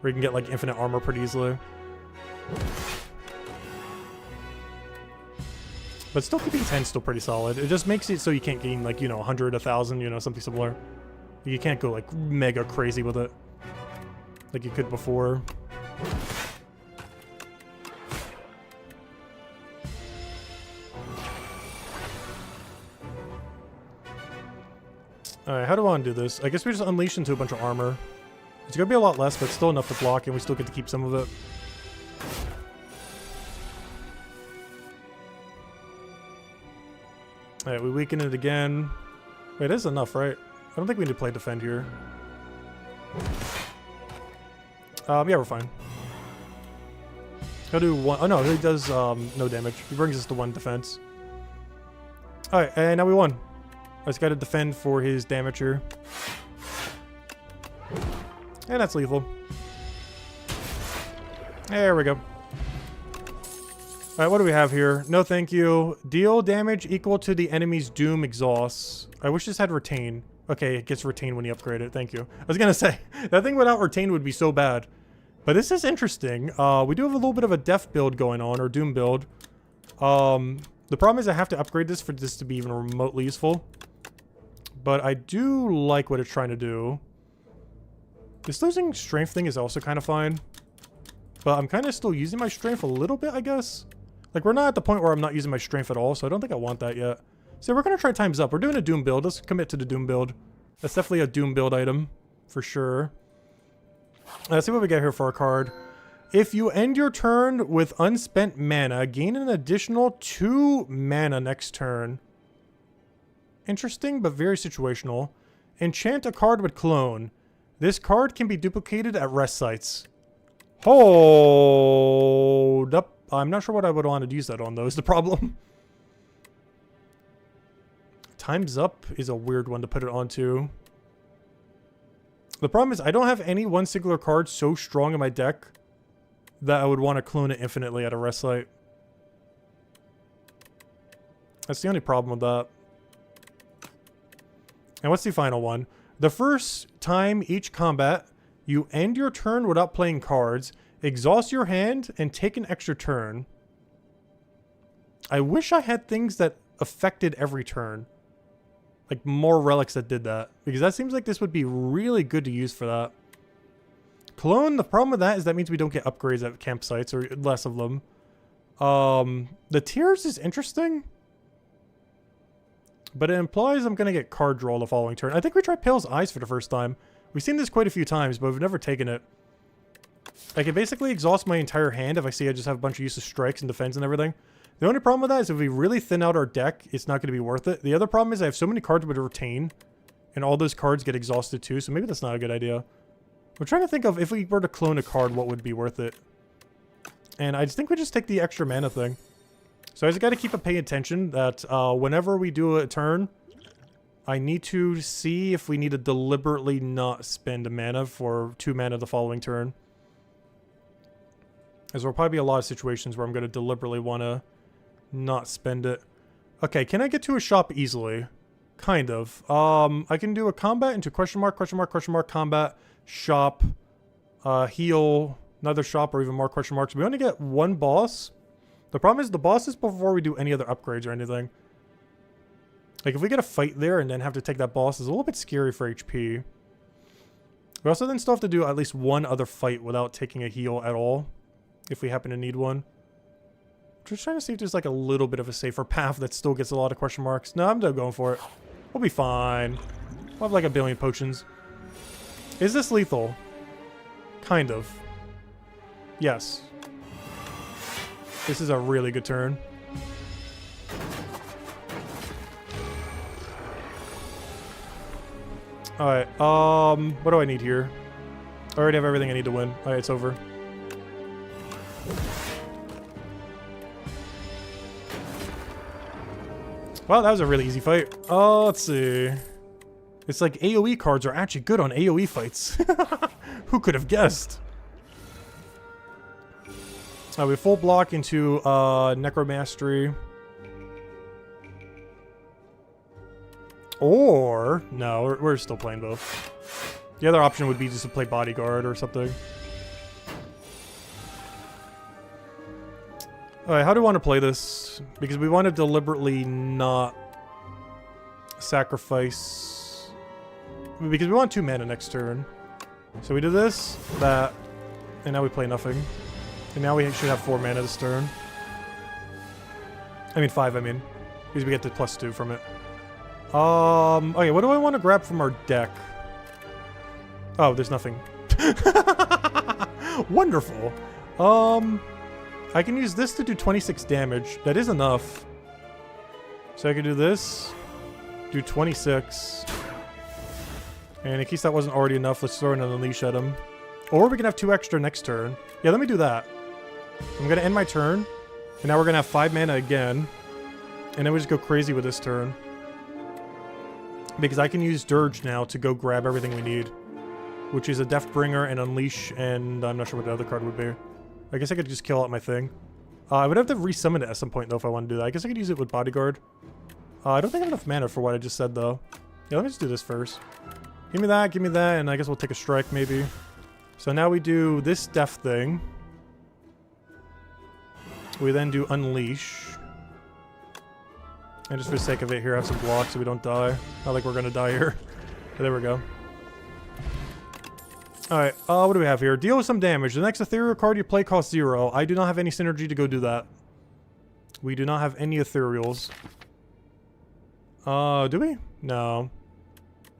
Where you can get like infinite armor pretty easily. But still keeping 10 still pretty solid. It just makes it so you can't gain like, you know, 100, 1,000, you know, something similar. You can't go like mega crazy with it. Like you could before. Alright, how do I want to do this? I guess we just unleash into a bunch of armor. It's gonna be a lot less, but still enough to block, and we still get to keep some of it. Alright, we weaken it again. Wait, it is enough, right? I don't think we need to play defend here. Yeah, we're fine. He'll do one. Oh no, he does no damage. He brings us to 1 defense. Alright, and now we won. I just gotta defend for his damage here. And that's lethal. There we go. Alright, what do we have here? No thank you. Deal damage equal to the enemy's doom exhausts. I wish this had retain. Okay, it gets retained when you upgrade it. Thank you. I was gonna say, that thing without retain would be so bad. But this is interesting. We do have a little bit of a death build going on, or doom build. The problem is I have to upgrade this for this to be even remotely useful. But I do like what it's trying to do. This losing strength thing is also kind of fine. But I'm kind of still using my strength a little bit, I guess. Like, we're not at the point where I'm not using my strength at all, so I don't think I want that yet. So we're going to try times up. We're doing a Doom build. Let's commit to the Doom build. That's definitely a Doom build item, for sure. Let's see what we get here for our card. If you end your turn with unspent mana, gain an additional 2 mana next turn. Interesting, but very situational. Enchant a card with clone. This card can be duplicated at rest sites. Hold up. I'm not sure what I would want to use that on, though, is the problem. Time's Up is a weird one to put it onto. The problem is I don't have any one singular card so strong in my deck that I would want to clone it infinitely at a rest site. That's the only problem with that. And what's the final one? The first time each combat, you end your turn without playing cards, exhaust your hand, and take an extra turn. I wish I had things that affected every turn. Like more relics that did that. Because that seems like this would be really good to use for that. Clone, the problem with that is that means we don't get upgrades at campsites, or less of them. The tiers is interesting. But it implies I'm going to get card draw the following turn. I think we tried Pale's Eyes for the first time. We've seen this quite a few times, but we've never taken it. I can basically exhaust my entire hand if I see I just have a bunch of useless strikes and defense and everything. The only problem with that is if we really thin out our deck, it's not going to be worth it. The other problem is I have so many cards with a retain, and all those cards get exhausted too, so maybe that's not a good idea. I'm trying to think of if we were to clone a card, what would be worth it. And I just think we just take the extra mana thing. So I just got to keep paying attention that whenever we do a turn, I need to see if we need to deliberately not spend a mana for 2 mana the following turn. As there'll probably be a lot of situations where I'm going to deliberately want to not spend it. Okay, can I get to a shop easily? Kind of. I can do a combat into question mark, combat, shop, heal, another shop, or even more question marks. We only get one boss. The problem is the boss is before we do any other upgrades or anything. Like, if we get a fight there and then have to take that boss, is a little bit scary for HP. We also then still have to do at least one other fight without taking a heal at all, if we happen to need one. Just trying to see if there's like a little bit of a safer path that still gets a lot of question marks. No, I'm done going for it. We'll be fine. We'll have like a billion potions. Is this lethal? Kind of. Yes. This is a really good turn. Alright, what do I need here? I already have everything I need to win. Alright, it's over. Wow, that was a really easy fight. Oh, let's see. It's like AoE cards are actually good on AoE fights. Who could have guessed? We full block into Necromastery. Or, no, we're still playing both. The other option would be just to play Bodyguard or something. Alright, how do we want to play this? Because we want to deliberately not sacrifice... Because we want 2 mana next turn. So we do this, that, and now we play nothing. And now we should have 4 mana this turn. I mean 5, I mean. Because we get the +2 from it. Okay, what do I want to grab from our deck? Oh, there's nothing. Wonderful. I can use this to do 26 damage. That is enough. So I can do this. Do 26. And in case that wasn't already enough, let's throw in an Unleash at him. Or we can have 2 extra next turn. Yeah, let me do that. I'm going to end my turn. And now we're going to have 5 mana again. And then we just go crazy with this turn. Because I can use Dirge now to go grab everything we need. Which is a Deathbringer and Unleash, and I'm not sure what the other card would be. I guess I could just kill out my thing. I would have to resummon it at some point, though, if I want to do that. I guess I could use it with Bodyguard. I don't think I have enough mana for what I just said, though. Yeah, let me just do this first. Give me that, and I guess we'll take a strike, maybe. So now we do this Death thing. We then do Unleash. And just for the sake of it here, have some blocks so we don't die. Not like we're gonna die here. But there we go. Alright, what do we have here? Deal with some damage. The next ethereal card you play costs 0. I do not have any synergy to go do that. We do not have any ethereals. Do we? No.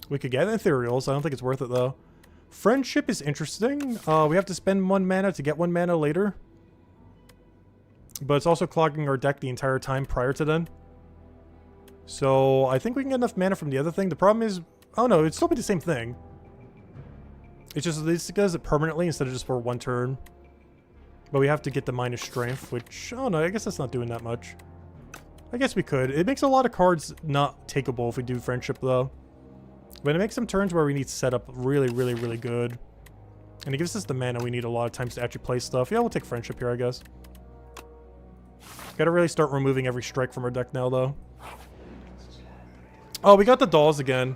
We could get ethereals. I don't think it's worth it, though. Friendship is interesting. We have to spend 1 mana to get 1 mana later. But it's also clogging our deck the entire time prior to then. So, I think we can get enough mana from the other thing. The problem is... Oh no, it'd still be the same thing. It's just this does it permanently instead of just for 1 turn. But we have to get the minus strength, which... Oh no, I guess that's not doing that much. I guess we could. It makes a lot of cards not takeable if we do friendship, though. But it makes some turns where we need setup really, really, really good. And it gives us the mana we need a lot of times to actually play stuff. Yeah, we'll take friendship here, I guess. Gotta really start removing every strike from our deck now, though. Oh, we got the dolls again.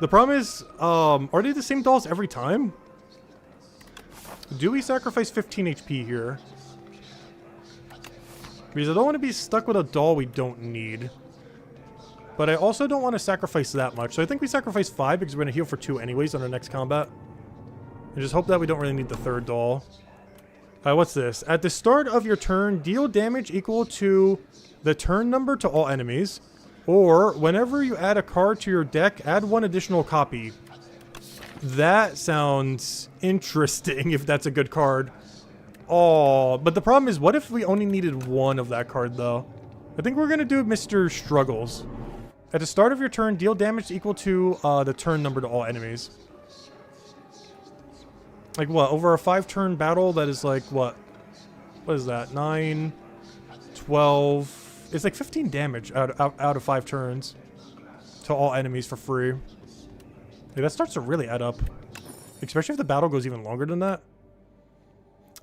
The problem is, are they the same dolls every time? Do we sacrifice 15 HP here? Because I don't want to be stuck with a doll we don't need. But I also don't want to sacrifice that much. So I think we sacrifice 5 because we're going to heal for 2 anyways on our next combat. And just hope that we don't really need the 3rd doll. What's this? At the start of your turn, deal damage equal to the turn number to all enemies. Or, whenever you add a card to your deck, add 1 additional copy. That sounds interesting if that's a good card. Oh, but the problem is, what if we only needed 1 of that card, though? I think we're going to do Mr. Struggles. At the start of your turn, deal damage equal to the turn number to all enemies. Like what? Over a 5-turn battle, that is like, what? What is that? 9, 12... It's like 15 damage out of 5 turns to all enemies for free. Like, that starts to really add up. Especially if the battle goes even longer than that.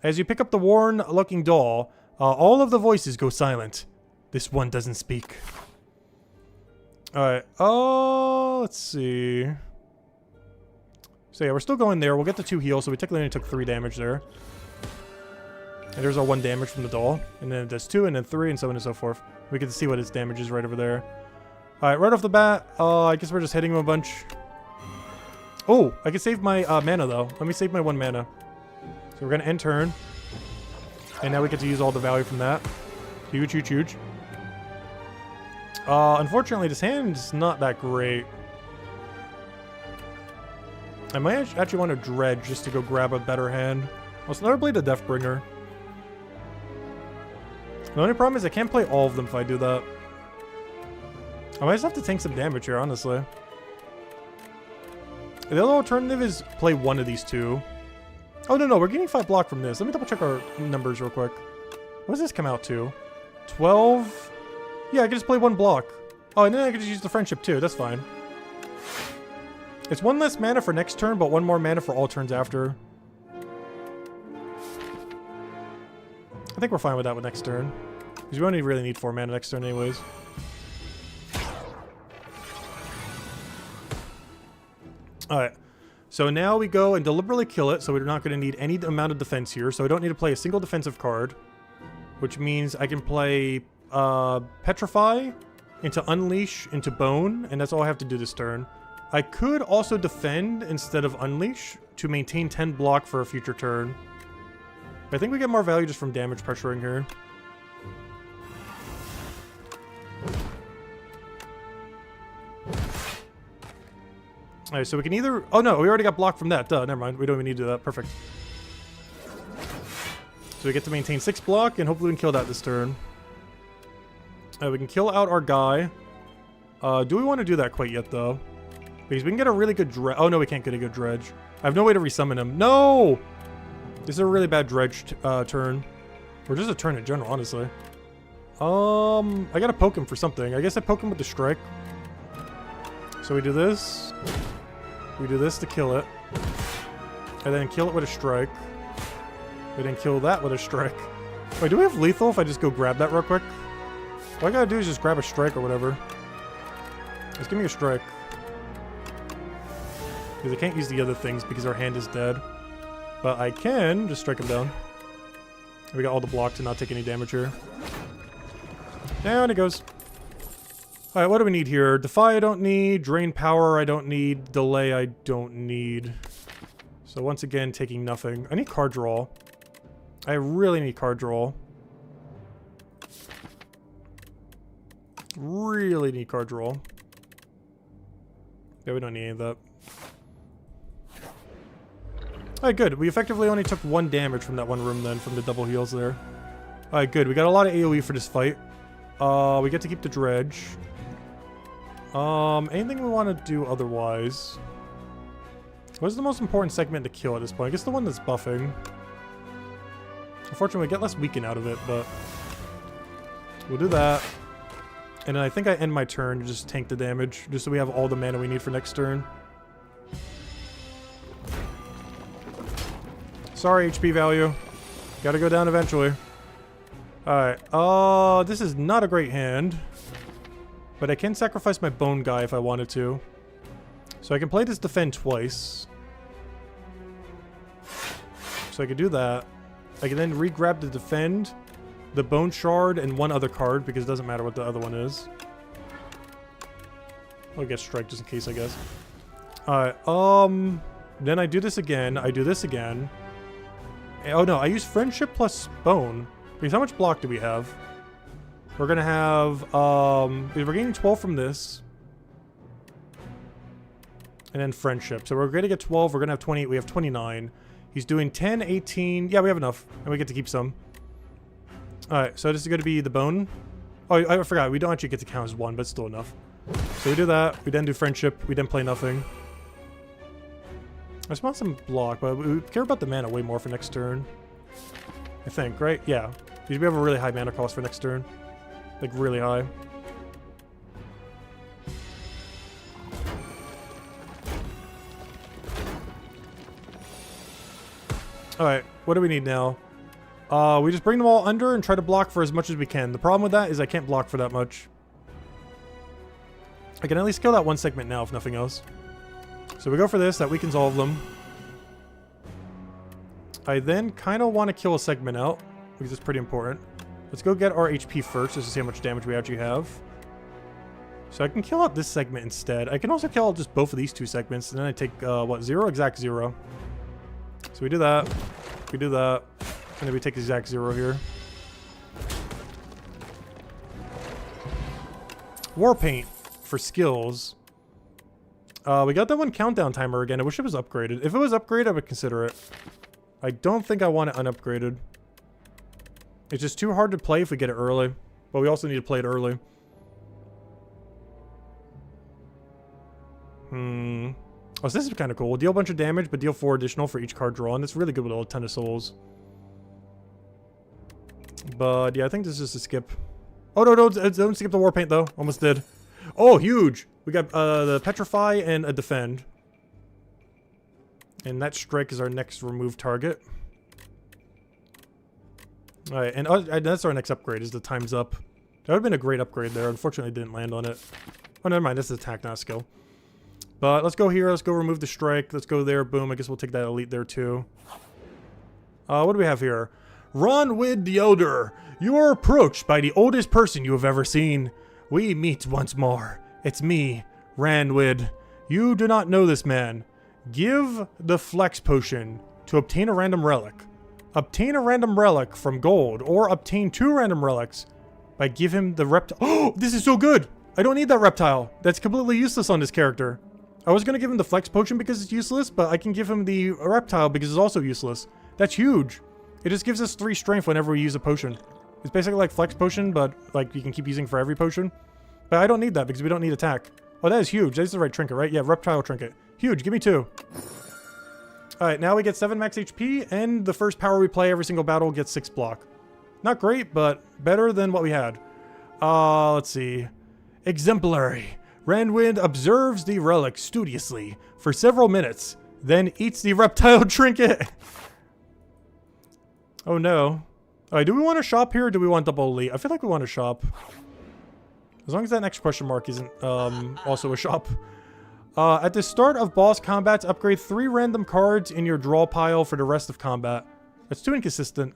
As you pick up the worn-looking doll, all of the voices go silent. This one doesn't speak. Alright, let's see. So yeah, we're still going there. We'll get the 2 heals, so we technically only took 3 damage there. And there's our 1 damage from the doll. And then it does 2, and then 3, and so on and so forth. We can see what its damage is right over there. Alright, right off the bat, I guess we're just hitting him a bunch. Oh, I can save my mana, though. Let me save my 1 mana. So we're going to end turn. And now we get to use all the value from that. Huge, huge, huge. Unfortunately, this hand's not that great. I might actually want to dredge just to go grab a better hand. Oh, it's another Blade of Deathbringer. The only problem is I can't play all of them if I do that. I might just have to tank some damage here, honestly. The other alternative is play one of these 2. Oh, no, we're getting 5 block from this. Let me double check our numbers real quick. What does this come out to? 12? Yeah, I can just play 1 block. Oh, and then I can just use the friendship too. That's fine. It's 1 less mana for next turn, but 1 more mana for all turns after. I think we're fine with that with next turn. Because we only really need 4 mana next turn anyways. Alright. So now we go and deliberately kill it, so we're not going to need any amount of defense here. So I don't need to play a single defensive card. Which means I can play Petrify into Unleash into Bone, and that's all I have to do this turn. I could also defend instead of Unleash to maintain 10 block for a future turn. I think we get more value just from damage pressuring here. Alright, so we can either... Oh no, we already got blocked from that. Duh, never mind. We don't even need to do that. Perfect. So we get to maintain 6 block, and hopefully we can kill that this turn. We can kill out our guy. Do we want to do that quite yet, though? Because we can get a really good dredge. Oh no, we can't get a good dredge. I have no way to resummon him. No! This is a really bad dredge turn. Or just a turn in general, honestly. I gotta poke him for something. I guess I poke him with the strike. So we do this. We do this to kill it. And then kill it with a strike. We then kill that with a strike. Wait, do we have lethal if I just go grab that real quick? All I gotta do is just grab a strike or whatever. Just give me a strike. Because I can't use the other things because our hand is dead. But I can just strike him down. We got all the block to not take any damage here. Down it goes. Alright, what do we need here? Defy I don't need. Drain power I don't need. Delay I don't need. So once again, taking nothing. I need card draw. I really need card draw. Really need card draw. Yeah, we don't need any of that. Alright, good. We effectively only took 1 damage from that 1 room then, from the double heals there. Alright, good. We got a lot of AoE for this fight. We get to keep the dredge. Anything we want to do otherwise? What's the most important segment to kill at this point? I guess the one that's buffing. Unfortunately, we get less weaken out of it, but... we'll do that. And then I think I end my turn to just tank the damage, just so we have all the mana we need for next turn. Sorry, HP value. Gotta go down eventually. Alright, this is not a great hand. But I can sacrifice my bone guy if I wanted to. So I can play this defend twice. So I could do that. I can then re-grab the defend, the bone shard, and 1 other card, because it doesn't matter what the other one is. I'll get strike just in case, I guess. Alright, then I do this again, I do this again. Oh no, I use friendship plus bone. Because how much block do we have? We're gonna have, we're getting 12 from this. And then friendship. So we're gonna get 12, we're gonna have 28, we have 29. He's doing 10, 18, yeah, we have enough. And we get to keep some. Alright, so this is gonna be the bone. Oh, I forgot, we don't actually get to count as 1, but it's still enough. So we do that, we then do friendship, we then play nothing. I just want some block, but we care about the mana way more for next turn. I think, right? Yeah. Because we have a really high mana cost for next turn. Like, really high. Alright, what do we need now? We just bring them all under and try to block for as much as we can. The problem with that is I can't block for that much. I can at least kill that one segment now, if nothing else. So we go for this. That weakens all of them. I then kind of want to kill a segment out, because it's pretty important. Let's go get our HP first, just to see how much damage we actually have. So I can kill out this segment instead. I can also kill out just both of these two segments, and then I take, what, 0? Exact 0. So we do that. We do that. And then we take exact 0 here. War Paint for skills. We got that one countdown timer again. I wish it was upgraded. If it was upgraded, I would consider it. I don't think I want it unupgraded. It's just too hard to play if we get it early. But we also need to play it early. Oh, so this is kind of cool. We'll deal a bunch of damage, but deal 4 additional for each card drawn. It's really good with a ton of souls. But yeah, I think this is just a skip. Oh, no, don't skip the War Paint, though. Almost did. Oh, huge! We got the Petrify and a Defend. And that Strike is our next remove target. Alright, and that's our next upgrade, is the Time's Up. That would have been a great upgrade there. Unfortunately, didn't land on it. Oh, never mind. This is attack, not skill. But let's go here. Let's go remove the Strike. Let's go there. Boom. I guess we'll take that Elite there, too. What do we have here? Ronwid the Elder. You are approached by the oldest person you have ever seen. We meet once more. It's me, Ranwid. You do not know this man. Give the Flex Potion to obtain a random relic. Obtain a random relic from gold, or obtain 2 random relics by give him the reptile. Oh, this is so good! I don't need that reptile. That's completely useless on this character. I was going to give him the Flex Potion because it's useless, but I can give him the reptile because it's also useless. That's huge. It just gives us 3 strength whenever we use a potion. It's basically like Flex Potion, but like you can keep using for every potion. But I don't need that because we don't need attack. Oh, that is huge. That is the right trinket, right? Yeah, reptile trinket. Huge. Give me 2. Alright, now we get 7 max HP, and the first power we play every single battle gets 6 block. Not great, but better than what we had. Let's see. Exemplary. Ranwid observes the relic studiously for several minutes, then eats the reptile trinket. Oh no. Alright, do we want to shop here, or do we want double elite? I feel like we want to shop. As long as that next question mark isn't also a shop. At the start of boss combats, upgrade 3 random cards in your draw pile for the rest of combat. That's too inconsistent.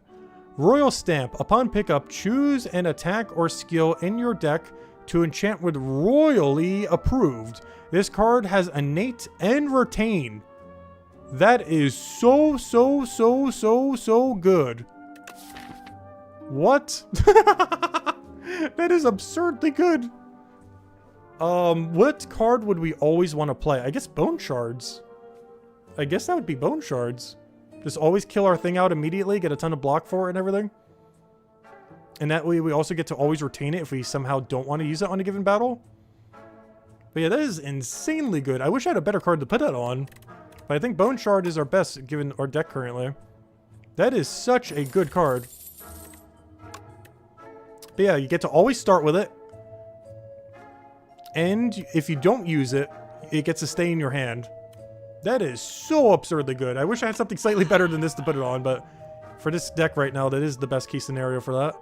Royal Stamp. Upon pickup, choose an attack or skill in your deck to enchant with royally approved. This card has innate and retain. That is so good. What? That is absurdly good. What card would we always want to play? I guess Bone Shards. I guess that would be Bone Shards. Just always kill our thing out immediately, get a ton of block for it and everything. And that way we also get to always retain it if we somehow don't want to use it on a given battle. But yeah, that is insanely good. I wish I had a better card to put that on. But I think Bone Shard is our best given our deck currently. That is such a good card. But yeah, you get to always start with it. And if you don't use it, it gets to stay in your hand. That is so absurdly good. I wish I had something slightly better than this to put it on, but for this deck right now, that is the best case scenario for that.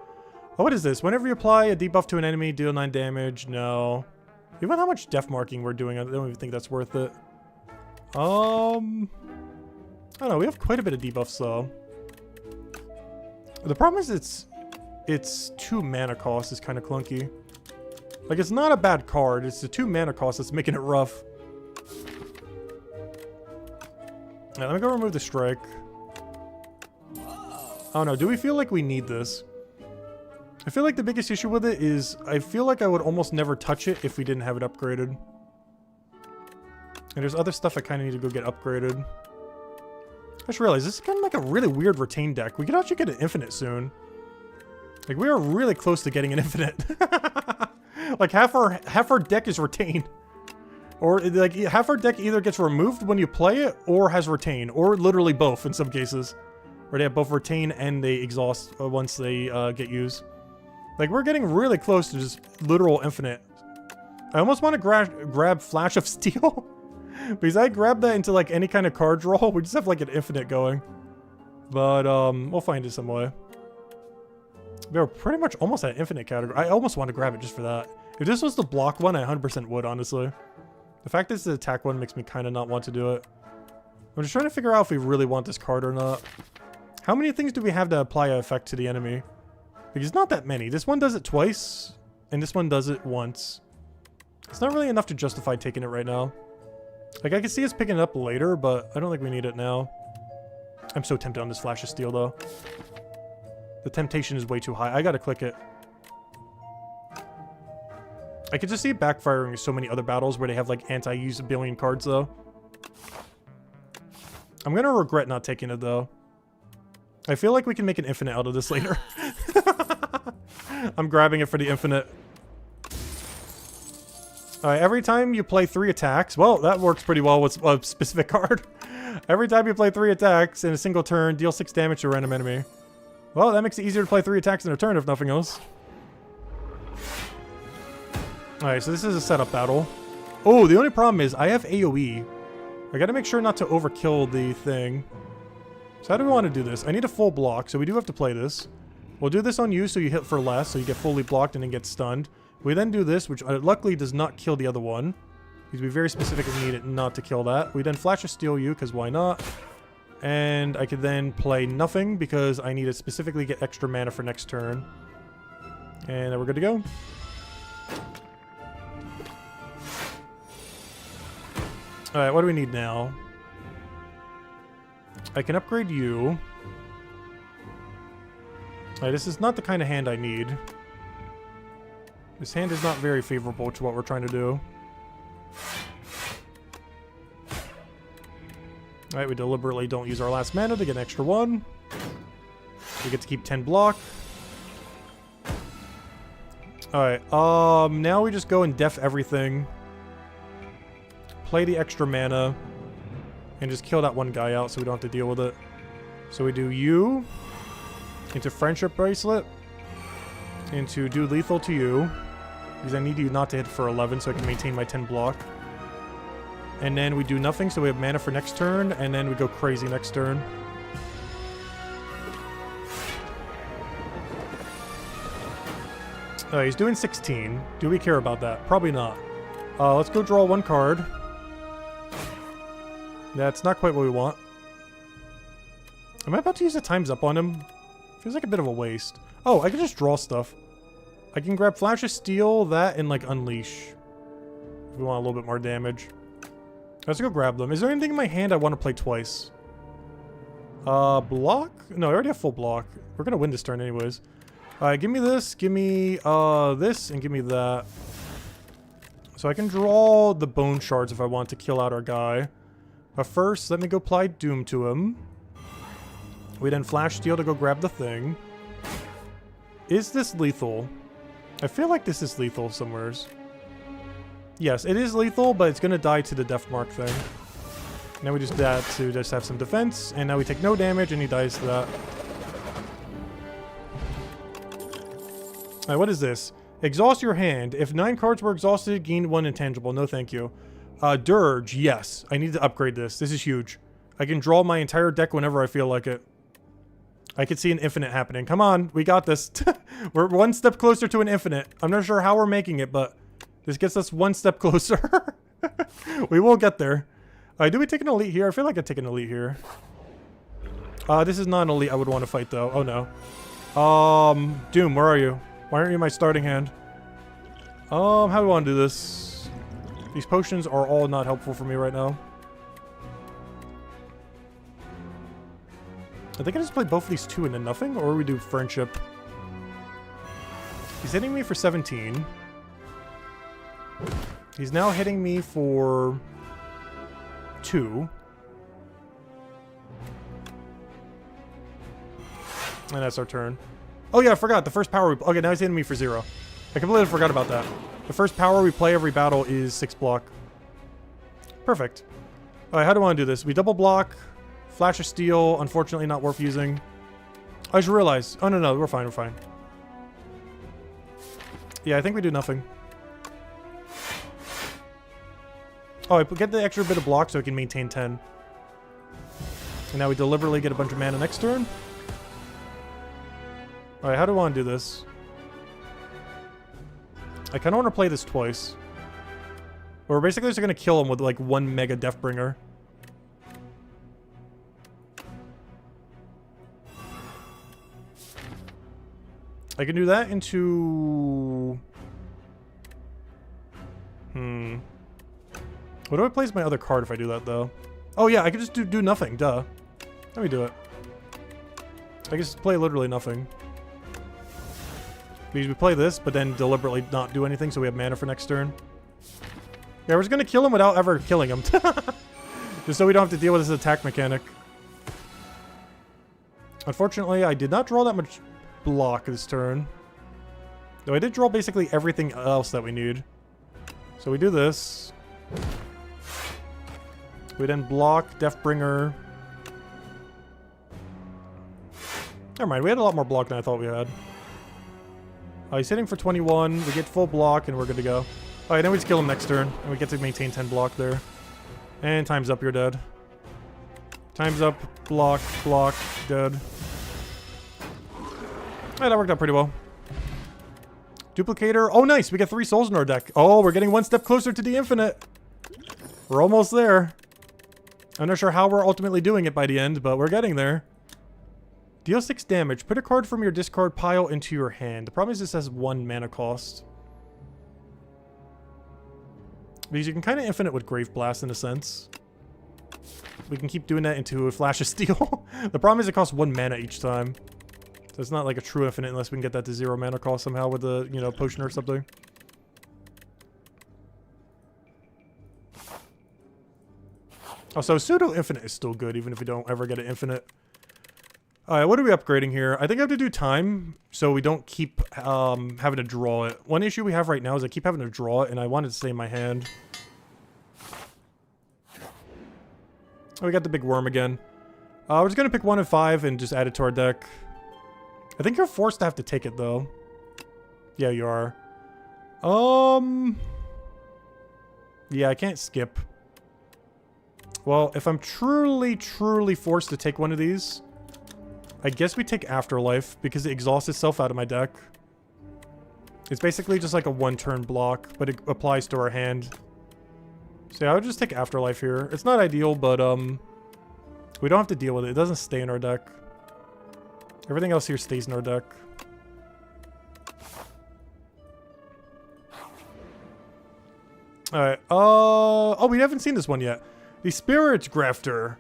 Oh, what is this? Whenever you apply a debuff to an enemy, deal 9 damage. No. Even how much def marking we're doing, I don't even think that's worth it. I don't know. We have quite a bit of debuffs, though. The problem is it's 2 mana cost is kind of clunky. Like, it's not a bad card. It's the 2 mana cost that's making it rough. Yeah, let me go remove the Strike. I don't know. Do we feel like we need this? I feel like the biggest issue with it is I feel like I would almost never touch it if we didn't have it upgraded. And there's other stuff I kind of need to go get upgraded. I just realized this is kind of like a really weird retain deck. We could actually get an infinite soon. Like, we are really close to getting an infinite. Like, half our deck is retain. Or, like, half our deck either gets removed when you play it, or has retain. Or literally both in some cases. Where they have both retain and they exhaust once they get used. Like, we're getting really close to just literal infinite. I almost want to grab Flash of Steel. Because I grab that into, like, any kind of card draw. We just have, like, an infinite going. But, we'll find it some way. We're pretty much almost at infinite category. I almost want to grab it just for that. If this was the block one, I 100% would, honestly. The fact that it's the attack one makes me kind of not want to do it. I'm just trying to figure out if we really want this card or not. How many things do we have to apply an effect to the enemy? Because not that many. This one does it twice, and this one does it once. It's not really enough to justify taking it right now. Like, I can see us picking it up later, but I don't think we need it now. I'm so tempted on this Flash of Steel, though. The temptation is way too high. I gotta click it. I could just see it backfiring in so many other battles where they have, like, anti-use a billion cards, though. I'm gonna regret not taking it, though. I feel like we can make an infinite out of this later. I'm grabbing it for the infinite. Alright, every time you play 3 attacks... Well, that works pretty well with a specific card. Every time you play 3 attacks in a single turn, deal 6 damage to a random enemy. Well, that makes it easier to play 3 attacks in a turn, if nothing else. Alright, so this is a setup battle. Oh, the only problem is I have AoE. I gotta make sure not to overkill the thing. So how do we want to do this? I need a full block, so we do have to play this. We'll do this on you, so you hit for less, so you get fully blocked and then get stunned. We then do this, which luckily does not kill the other one. Because we very specifically need it not to kill that. We then Flash of Steel you, because why not? And I could then play nothing, because I need to specifically get extra mana for next turn. And then we're good to go. Alright, what do we need now? I can upgrade you. Alright, this is not the kind of hand I need. This hand is not very favorable to what we're trying to do. Alright, we deliberately don't use our last mana to get an extra 1. We get to keep 10 block. Alright, now we just go and def everything. Play the extra mana. And just kill that one guy out so we don't have to deal with it. So we do you. Into Friendship Bracelet. Into do lethal to you. Because I need you not to hit for 11 so I can maintain my 10 block. And then we do nothing so we have mana for next turn. And then we go crazy next turn. He's doing 16. Do we care about that? Probably not. Let's go draw 1 card. That's not quite what we want. Am I about to use the time's up on him? Feels like a bit of a waste. Oh, I can just draw stuff. I can grab Flash of Steel, that, and like Unleash. If we want a little bit more damage. Let's go grab them. Is there anything in my hand I want to play twice? Block? No, I already have full block. We're gonna win this turn anyways. Give me this, give me this, and give me that. So I can draw the Bone Shards if I want to kill out our guy. But first, let me go apply Doom to him. We then Flash Steel to go grab the thing. Is this lethal? I feel like this is lethal somewheres. Yes, it is lethal, but it's gonna die to the Death Mark thing. Now we just do that to just have some defense, and now we take no damage, and he dies to that. Alright, what is this? Exhaust your hand. If 9 cards were exhausted, gain 1 intangible. No thank you. Dirge, yes. I need to upgrade this. This is huge. I can draw my entire deck whenever I feel like it. I could see an infinite happening. Come on, we got this. We're 1 step closer to an infinite. I'm not sure how we're making it, but this gets us 1 step closer. We will get there. Do we take an elite here? I feel like I'd take an elite here. This is not an elite I would want to fight, though. Oh, no. Doom, where are you? Why aren't you my starting hand? How do we want to do this? These potions are all not helpful for me right now. I think I just play both of these 2 and then nothing, or we do Friendship. He's hitting me for 17. He's now hitting me for 2. And that's our turn. Oh yeah, I forgot. The first power okay, now he's hitting me for 0. I completely forgot about that. The first power we play every battle is 6 block. Perfect. Alright, how do I want to do this? We double block. Flash of Steel, unfortunately not worth using. I just realized. Oh, no, we're fine, we're fine. Yeah, I think we do nothing. Oh, I get the extra bit of block so I can maintain 10. And now we deliberately get a bunch of mana next turn. Alright, how do I want to do this? I kind of want to play this twice. We're basically just going to kill him with like 1 Mega Deathbringer. I can do that into... What do I place my other card if I do that, though? Oh, yeah, I could just do nothing. Duh. Let me do it. I can just play literally nothing. Because we play this, but then deliberately not do anything so we have mana for next turn. Yeah, we're just going to kill him without ever killing him. Just so we don't have to deal with this attack mechanic. Unfortunately, I did not draw that much block this turn. Though I did draw basically everything else that we need. So we do this. We then block Deathbringer. Never mind, we had a lot more block than I thought we had. He's hitting for 21. We get full block and we're good to go. Alright, then we just kill him next turn. And we get to maintain 10 block there. And time's up, you're dead. Time's up, block, dead. Alright, that worked out pretty well. Duplicator. Oh, nice. We got 3 souls in our deck. Oh, we're getting one step closer to the infinite. We're almost there. I'm not sure how we're ultimately doing it by the end, but we're getting there. Deal 6 damage. Put a card from your discard pile into your hand. The problem is this has 1 mana cost. Because you can kind of infinite with Grave Blast in a sense. We can keep doing that into a Flash of Steel. The problem is it costs 1 mana each time. So it's not like a true infinite unless we can get that to 0 mana cost somehow with a, you know, potion or something. Also, pseudo infinite is still good even if we don't ever get an infinite. Alright, what are we upgrading here? I think I have to do time so we don't keep having to draw it. One issue we have right now is I keep having to draw it and I want it to stay in my hand. Oh, we got the big worm again. We're just going to pick 1 and 5 and just add it to our deck. I think you're forced to have to take it though. Yeah, you are. Yeah, I can't skip. Well, if I'm truly forced to take one of these, I guess we take Afterlife because it exhausts itself out of my deck. It's basically just like a 1-turn block, but it applies to our hand. So yeah, I would just take Afterlife here. It's not ideal, but we don't have to deal with it. It doesn't stay in our deck. Everything else here stays in our deck. Alright, oh, we haven't seen this one yet. The Spirit Grafter.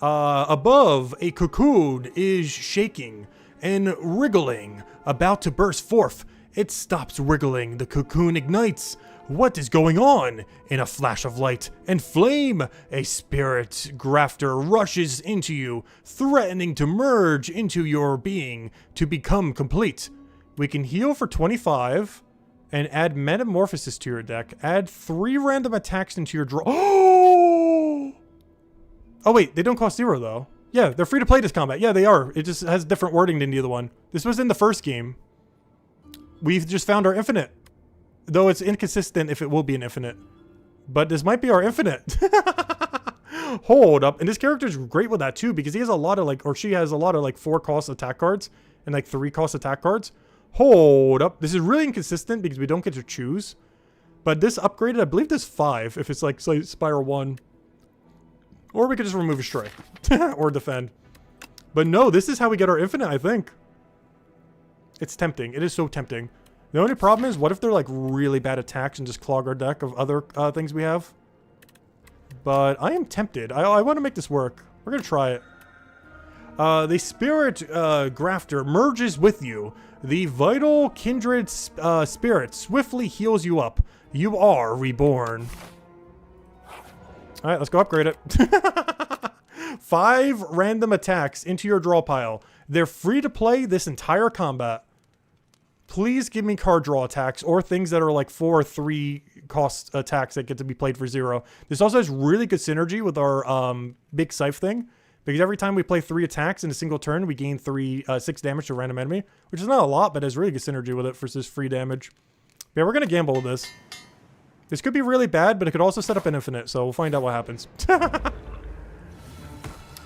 Above, a cocoon is shaking and wriggling, about to burst forth. It stops wriggling. The cocoon ignites. What is going on? In a flash of light and flame, a spirit grafter rushes into you, threatening to merge into your being to become complete. We can heal for 25 and add Metamorphosis to your deck. Add 3 random attacks into your draw. Oh wait, they don't cost 0 though. Yeah, they're free to play this combat. Yeah, they are. It just has different wording than the other one. This was in the first game. We've just found our infinite. Though it's inconsistent if it will be an infinite. But this might be our infinite. Hold up. And this character's great with that too, because he has a lot of like, or she has a lot of like 4-cost attack cards and like 3-cost attack cards. Hold up. This is really inconsistent because we don't get to choose. But this upgraded, I believe there's 5 if it's like Slay the Spire 1. Or we could just remove a Stray. Or defend. But no, this is how we get our infinite, I think. It's tempting. It is so tempting. The only problem is, what if they're like really bad attacks and just clog our deck of other things we have? But I am tempted. I want to make this work. We're going to try it. The Spirit Grafter merges with you. The vital kindred spirit swiftly heals you up. You are reborn. Alright, let's go upgrade it. 5 random attacks into your draw pile. They're free to play this entire combat. Please give me card draw attacks or things that are like 4 or 3 cost attacks that get to be played for 0. This also has really good synergy with our big scythe thing. Because every time we play 3 attacks in a single turn, we gain 6 damage to a random enemy. Which is not a lot, but has really good synergy with it versus free damage. But yeah, we're going to gamble with this. This could be really bad, but it could also set up an infinite, so we'll find out what happens.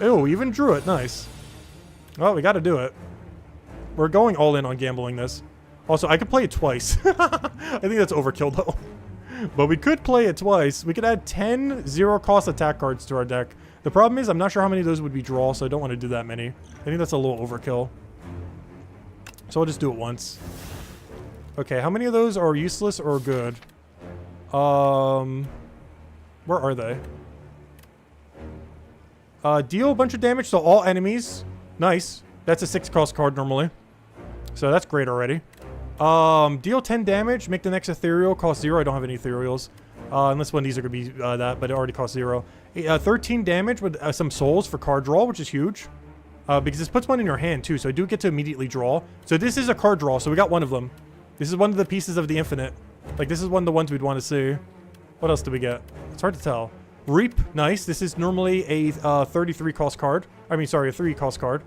Ew, we even drew it. Nice. Well, we got to do it. We're going all in on gambling this. Also, I could play it twice. I think that's overkill though. But we could play it twice. We could add 10 zero-cost attack cards to our deck. The problem is I'm not sure how many of those would be draw, so I don't want to do that many. I think that's a little overkill. So I'll just do it once. Okay, how many of those are useless or good? Where are they? Deal a bunch of damage to all enemies. Nice. That's a 6-cost card normally. So that's great already. Deal 10 damage, make the next ethereal, cost 0. I don't have any ethereals. Unless one of these are going to be that, but it already costs 0. 13 damage with some souls for card draw, which is huge. Because this puts one in your hand too, so I do get to immediately draw. So this is a card draw, so we got one of them. This is one of the pieces of the infinite. Like, this is one of the ones we'd want to see. What else do we get? It's hard to tell. Reap, nice. This is normally a 33 cost card. I mean, sorry, a 3 cost card.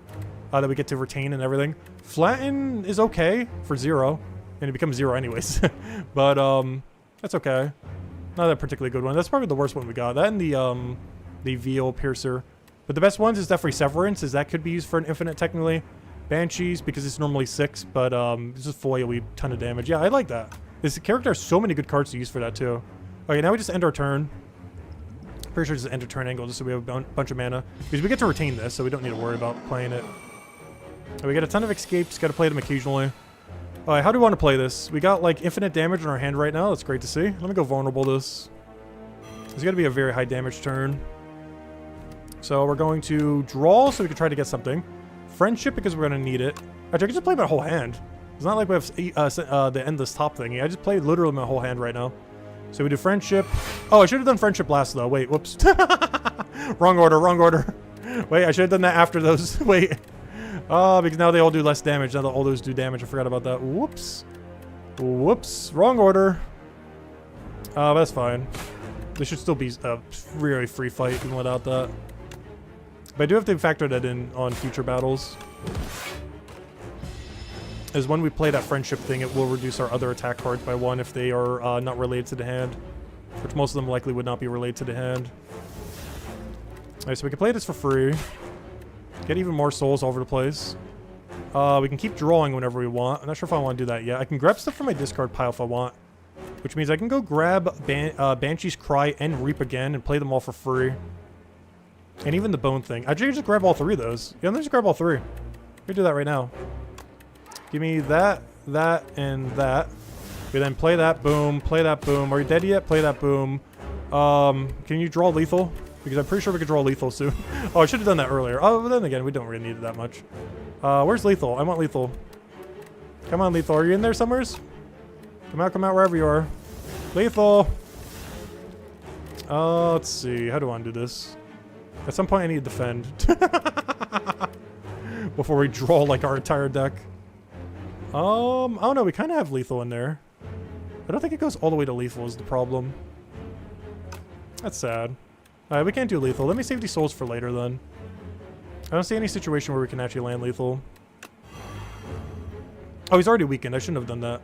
That we get to retain and everything. Flatten is okay for 0. And it becomes 0 anyways. But, that's okay. Not a particularly good one. That's probably the worst one we got. That and the Veil Piercer. But the best ones is definitely Severance, as that could be used for an infinite technically. Banshees, because it's normally 6, but this is foil, we ton of damage. Yeah, I like that. This character has so many good cards to use for that too. Okay, now we just end our turn. Pretty sure just end our turn angle just so we have a bunch of mana. Because we get to retain this, so we don't need to worry about playing it. We get a ton of escapes, gotta play them occasionally. Alright, how do we want to play this? We got like infinite damage in our hand right now, that's great to see. Let me go vulnerable this. It's gotta be a very high damage turn. So we're going to draw so we can try to get something. Friendship because we're going to need it. Actually, I can just play my whole hand. It's not like we have the endless top thingy. I just played literally my whole hand right now. So we do friendship. Oh, I should have done friendship last though. Wait, whoops. Wrong order, wrong order. Wait, I should have done that after those. Wait. Oh, because now they all do less damage. Now that all those do damage. I forgot about that. Whoops. Whoops. Wrong order. That's fine. This should still be a really free fight even without that. But I do have to factor that in on future battles. As when we play that friendship thing, it will reduce our other attack cards by 1 if they are not related to the hand. Which most of them likely would not be related to the hand. Alright, so we can play this for free. Get even more souls all over the place. We can keep drawing whenever we want. I'm not sure if I want to do that yet. I can grab stuff from my discard pile if I want. Which means I can go grab Banshee's Cry and Reap again and play them all for free. And even the bone thing. Actually, just grab all 3 of those. Yeah, let me just grab all 3. We do that right now. Give me that, that, and that. We then play that, boom, play that, boom. Are you dead yet? Play that, boom. Can you draw lethal? Because I'm pretty sure we could draw lethal soon. Oh, I should have done that earlier. Oh, but then again, we don't really need it that much. Where's lethal? I want lethal. Come on, lethal. Are you in there somewheres? Come out wherever you are. Lethal! Let's see. How do I want to do this? At some point, I need to defend. Before we draw, like, our entire deck. Oh no, we kind of have lethal in there. I don't think it goes all the way to lethal is the problem. That's sad. Alright, we can't do lethal. Let me save these souls for later, then. I don't see any situation where we can actually land lethal. Oh, he's already weakened. I shouldn't have done that.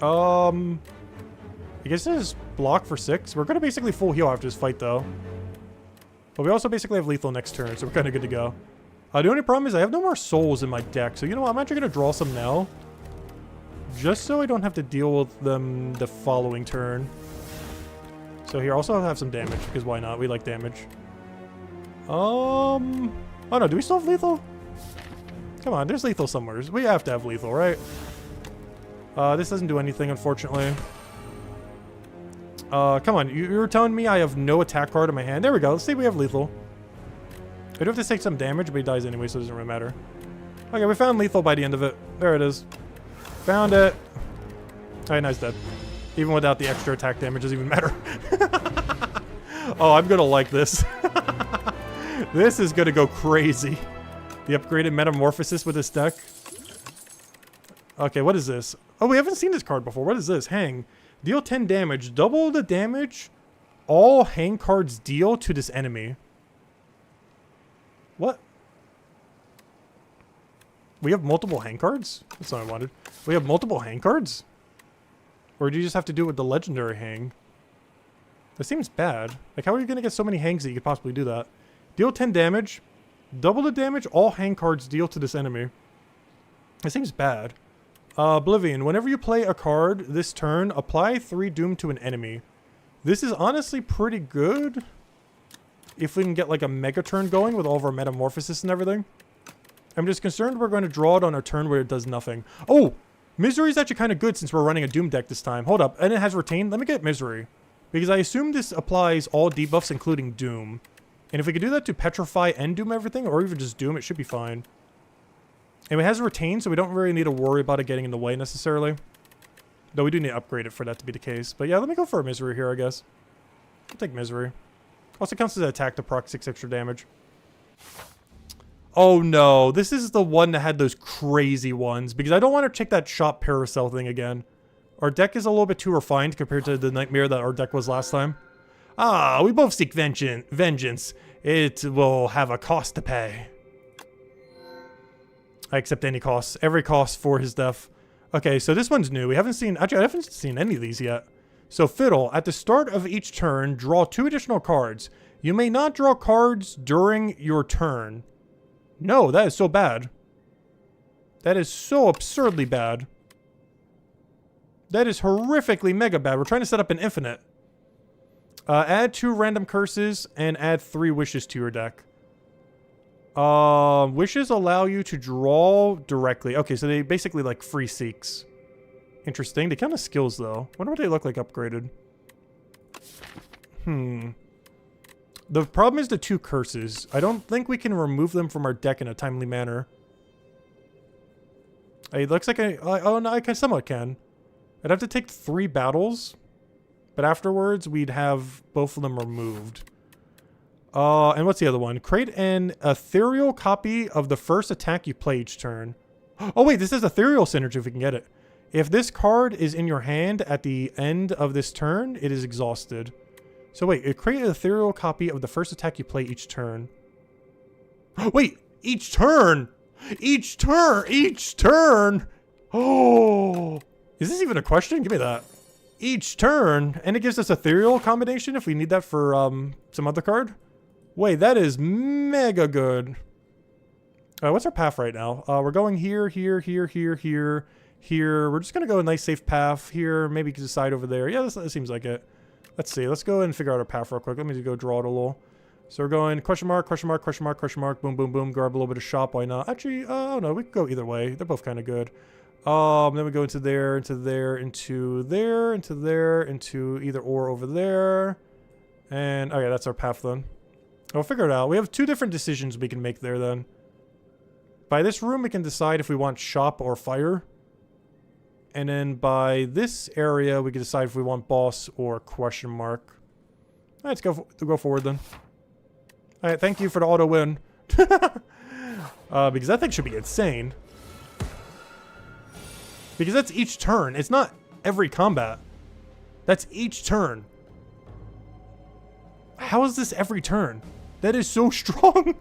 I guess this is block for 6. We're going to basically full heal after this fight, though. But we also basically have lethal next turn, so we're kind of good to go. The only problem is I have no more souls in my deck, so you know what? I'm actually going to draw some now. Just so I don't have to deal with them the following turn. So here, also have some damage, because why not? We like damage. Oh no, do we still have lethal? Come on, there's lethal somewhere. We have to have lethal, right? This doesn't do anything, unfortunately. Come on, you were telling me I have no attack card in my hand. There we go. Let's see if we have lethal. I do have to take some damage, but he dies anyway, so it doesn't really matter. Okay, we found lethal by the end of it. There it is. Found it. Alright, now he's dead. Even without the extra attack damage, doesn't even matter. Oh, I'm gonna like this. This is gonna go crazy. The upgraded Metamorphosis with this deck. Okay, what is this? Oh, we haven't seen this card before. What is this? Hang. Deal 10 damage. Double the damage all hang cards deal to this enemy. What? We have multiple hang cards? That's what I wanted. We have multiple hang cards? Or do you just have to do it with the legendary hang? That seems bad. Like, how are you going to get so many hangs that you could possibly do that? Deal 10 damage. Double the damage all hang cards deal to this enemy. This seems bad. Oblivion. Whenever you play a card this turn, apply 3 Doom to an enemy. This is honestly pretty good. If we can get like a mega turn going with all of our metamorphosis and everything. I'm just concerned we're going to draw it on a turn where it does nothing. Oh! Misery is actually kind of good since we're running a Doom deck this time. Hold up. And it has Retain. Let me get Misery. Because I assume this applies all debuffs including Doom. And if we could do that to Petrify and Doom everything, or even just Doom, it should be fine. And it has a Retain, so we don't really need to worry about it getting in the way necessarily. Though we do need to upgrade it for that to be the case. But yeah, let me go for a Misery here, I guess. I'll take Misery. Also counts as an attack to proc 6 extra damage. Oh no, this is the one that had those crazy ones. Because I don't want to check that shop Paracel thing again. Our deck is a little bit too refined compared to the nightmare that our deck was last time. Ah, we both seek vengeance. It will have a cost to pay. I accept any costs. Every cost for his death. Okay, so this one's new. We haven't seen... Actually, I haven't seen any of these yet. So, Fiddle. At the start of each turn, draw 2 additional cards. You may not draw cards during your turn. No, that is so bad. That is so absurdly bad. That is horrifically mega bad. We're trying to set up an infinite. Add 2 random curses and add 3 wishes to your deck. Wishes allow you to draw directly. Okay, so they basically like free seeks. Interesting. They count as skills though. Wonder what they look like upgraded. The problem is the 2 curses. I don't think we can remove them from our deck in a timely manner. It looks like oh no, I somewhat can. I'd have to take 3 battles, but afterwards we'd have both of them removed. And what's the other one? Create an ethereal copy of the first attack you play each turn. Oh wait, this is ethereal synergy if we can get it. If this card is in your hand at the end of this turn, it is exhausted. So wait, create an ethereal copy of the first attack you play each turn. Wait, each turn! Each turn! Each turn! Oh! Is this even a question? Give me that. Each turn, and it gives us ethereal combination if we need that for some other card. Wait, that is mega good. What's our path right now? We're going here, here, here, here, here, here. We're just gonna go a nice safe path here. Maybe you can decide over there. Yeah, that seems like it. Let's see. Let's go ahead and figure out our path real quick. Let me just go draw it a little. So we're going question mark, question mark, question mark, question mark, boom, boom, boom. Grab a little bit of shop. Why not? Actually, oh no, we can go either way. They're both kind of good. Then we go into there, into there, into there, into there, into either or over there. And, okay, that's our path then. We'll figure it out. We have 2 different decisions we can make there then. By this room, we can decide if we want shop or fire. And then by this area, we can decide if we want boss or question mark. Alright, let's go forward then. Alright, thank you for the auto win. Because that thing should be insane. Because that's each turn. It's not every combat. That's each turn. How is this every turn? That is so strong.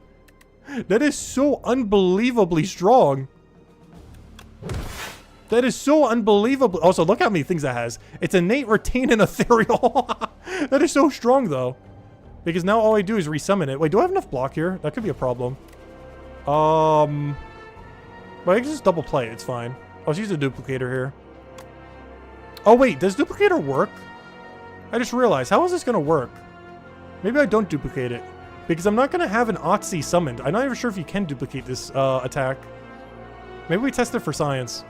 That is so unbelievably strong. That is so unbelievable. Also, look how many things that has. It's innate, retain, and ethereal. That is so strong, though. Because now all I do is resummon it. Wait, do I have enough block here? That could be a problem. But I can just double play it. It's fine. I'll use a duplicator here. Oh, wait. Does duplicator work? I just realized. How is this going to work? Maybe I don't duplicate it. Because I'm not going to have an Otzi summoned. I'm not even sure if you can duplicate this attack. Maybe we test it for science.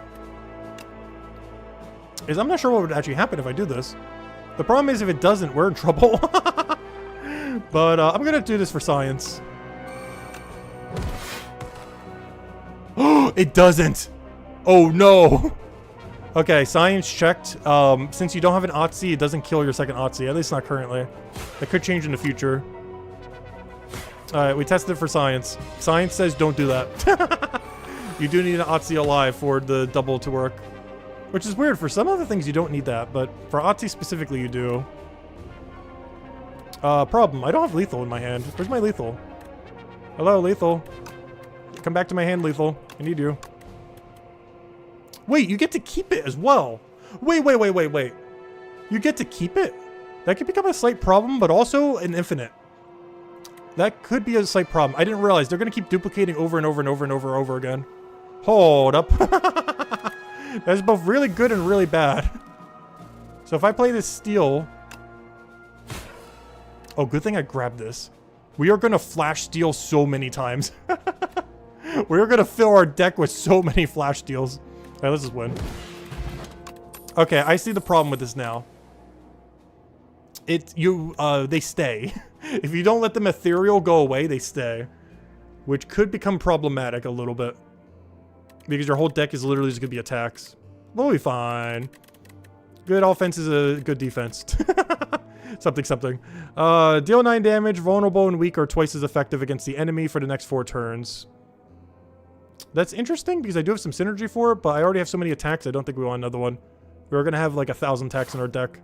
Because I'm not sure what would actually happen if I do this. The problem is if it doesn't, we're in trouble. But I'm going to do this for science. It doesn't. Oh, no. Okay, science checked. Since you don't have an Otzi, it doesn't kill your second Otzi. At least not currently. That could change in the future. Alright, we tested it for science. Science says don't do that. You do need an Otzi alive for the double to work. Which is weird. For some other things, you don't need that. But for Otzi specifically, you do. Problem. I don't have lethal in my hand. Where's my lethal? Hello, lethal. Come back to my hand, lethal. I need you. Wait, you get to keep it as well. Wait. You get to keep it? That could become a slight problem, but also an infinite. That could be a slight problem. I didn't realize they're going to keep duplicating over and over and over and over again. Hold up. That's both really good and really bad. So if I play this steel... Oh, good thing I grabbed this. We are going to flash steal so many times. We're going to fill our deck with so many flash steals. All right, let's just win. Okay, I see the problem with this now. They stay. If you don't let them ethereal go away, they stay. Which could become problematic a little bit. Because your whole deck is literally just going to be attacks. We'll be fine. Good offense is a good defense. Something, something. Deal 9 damage. Vulnerable and weak are twice as effective against the enemy for the next 4 turns. That's interesting because I do have some synergy for it, but I already have so many attacks, I don't think we want another one. We're going to have like 1,000 attacks in our deck.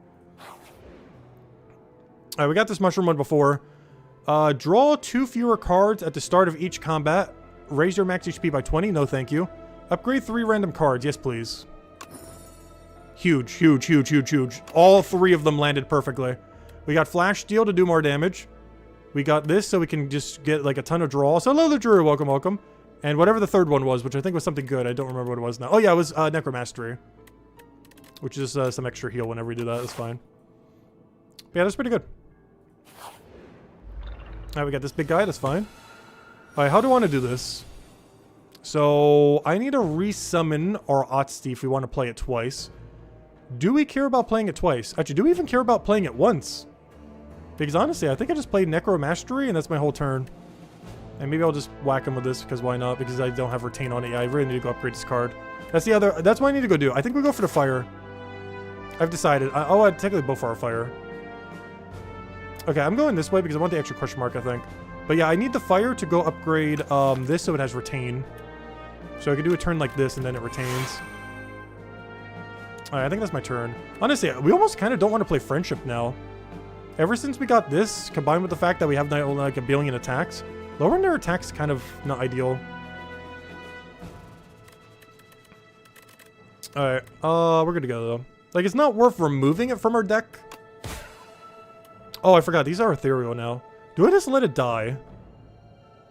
Alright, we got this mushroom one before. Draw 2 fewer cards at the start of each combat. Raise your max HP by 20. No, thank you. Upgrade 3 random cards. Yes, please. Huge, huge, huge, huge, huge. All 3 of them landed perfectly. We got Flash Steel to do more damage. We got this so we can just get like a ton of draws. Hello, the Druid. Welcome, welcome. And whatever the third one was, which I think was something good. I don't remember what it was now. Oh, yeah, it was Necromastery. Which is some extra heal whenever we do that. That's fine. But yeah, that's pretty good. Alright, we got this big guy. That's fine. Alright, how do I want to do this? So, I need to resummon our Otsti if we want to play it twice. Do we care about playing it twice? Actually, do we even care about playing it once? Because honestly, I think I just played Necromastery and that's my whole turn. And maybe I'll just whack him with this because why not? Because I don't have Retain on it. Yeah, I really need to go upgrade this card. That's the other... That's what I need to go do. I think we go for the fire. I've decided. I'd technically go for our fire. Okay, I'm going this way because I want the extra question mark, I think. But yeah, I need the fire to go upgrade this so it has Retain. So I can do a turn like this and then it retains. Alright, I think that's my turn. Honestly, we almost kind of don't want to play Friendship now. Ever since we got this, combined with the fact that we have like a billion attacks, lowering their attacks is kind of not ideal. Alright, we're good to go though. Like, it's not worth removing it from our deck. Oh, I forgot. These are ethereal now. Do I just let it die?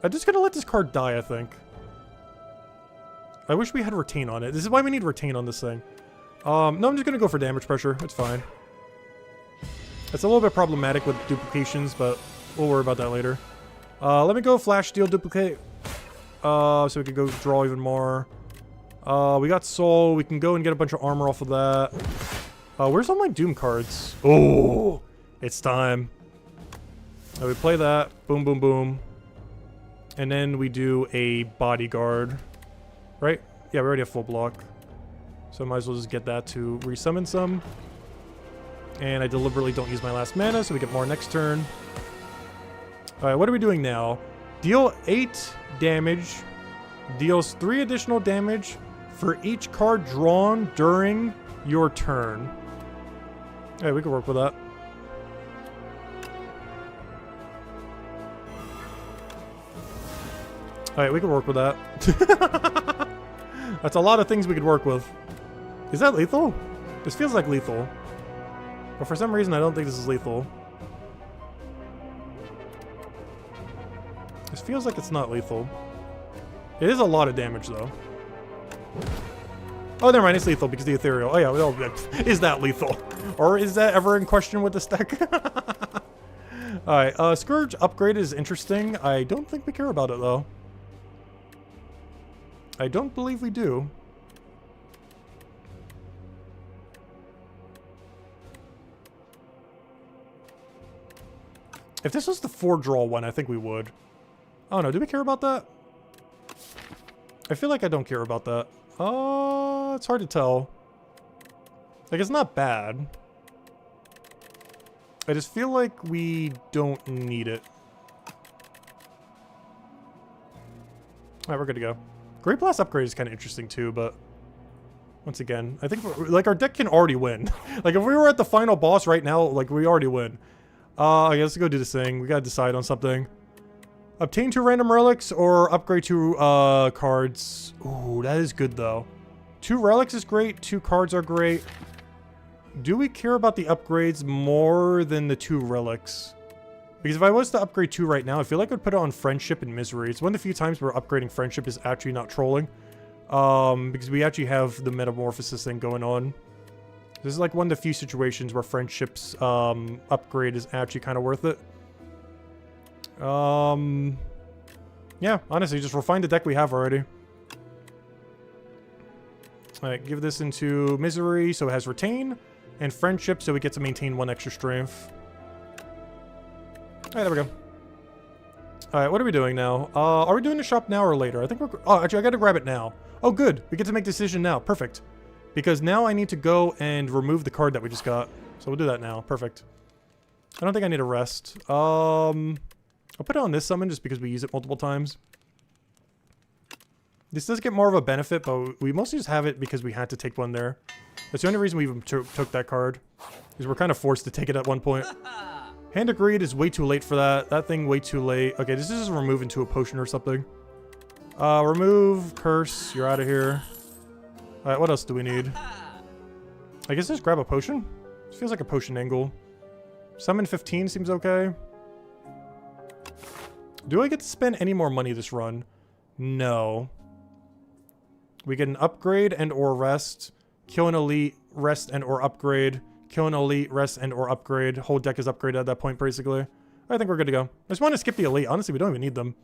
I'm just gonna let this card die, I think. I wish we had Retain on it. This is why we need Retain on this thing. No, I'm just gonna go for damage pressure. It's fine. It's a little bit problematic with duplications, but we'll worry about that later. Let me go Flash Steel duplicate. So we can go draw even more. We got Soul. We can go and get a bunch of armor off of that. Where's all my Doom cards? Oh, it's time. We play that. Boom, boom, boom. And then we do a Bodyguard. Right? Yeah, we already have full block. So I might as well just get that to resummon some. And I deliberately don't use my last mana, so we get more next turn. Alright, what are we doing now? Deal 8 damage. Deals 3 additional damage for each card drawn during your turn. Alright, we can work with that. Alright, we can work with that. That's a lot of things we could work with. Is that lethal? This feels like lethal. But for some reason, I don't think this is lethal. This feels like it's not lethal. It is a lot of damage, though. Oh, never mind. It's lethal because the ethereal. Oh, yeah. Well, is that lethal? Or is that ever in question with this deck? Alright. Scourge upgrade is interesting. I don't think we care about it, though. I don't believe we do. If this was the 4-draw one, I think we would. Oh no, do we care about that? I feel like I don't care about that. It's hard to tell. Like, it's not bad. I just feel like we don't need it. Alright, we're good to go. Great Blast upgrade is kind of interesting too, but once again, I think like our deck can already win. Like if we were at the final boss right now, like we already win. I guess let's go do this thing. We gotta decide on something. Obtain 2 random relics or upgrade 2 cards. Ooh, that is good though. 2 relics is great. 2 cards are great. Do we care about the upgrades more than the 2 relics? Because if I was to upgrade 2 right now, I feel like I'd put it on Friendship and Misery. It's one of the few times where upgrading Friendship is actually not trolling. Because we actually have the metamorphosis thing going on. This is like one of the few situations where friendships upgrade is actually kind of worth it. Yeah, honestly, just refine the deck we have already. Alright, give this into Misery so it has Retain, and Friendship so we get to maintain 1 extra strength. Alright, there we go. Alright, what are we doing now? Are we doing the shop now or later? I think we're... Oh, actually, I gotta grab it now. Oh, good. We get to make a decision now. Perfect. Because now I need to go and remove the card that we just got. So we'll do that now. Perfect. I don't think I need a rest. I'll put it on this summon just because we use it multiple times. This does get more of a benefit, but we mostly just have it because we had to take one there. That's the only reason we even took that card. Because we're kind of forced to take it at one point. Hand of Greed is way too late for that. That thing way too late. Okay, this is just remove into a potion or something. Remove, curse, you're out of here. Alright, what else do we need? I guess just grab a potion? This feels like a potion angle. Summon 15 seems okay. Do I get to spend any more money this run? No. We get an upgrade and or rest. Kill an elite, rest and or upgrade. Kill an elite, rest and or upgrade. Whole deck is upgraded at that point, basically. I think we're good to go. I just want to skip the elite. Honestly, we don't even need them.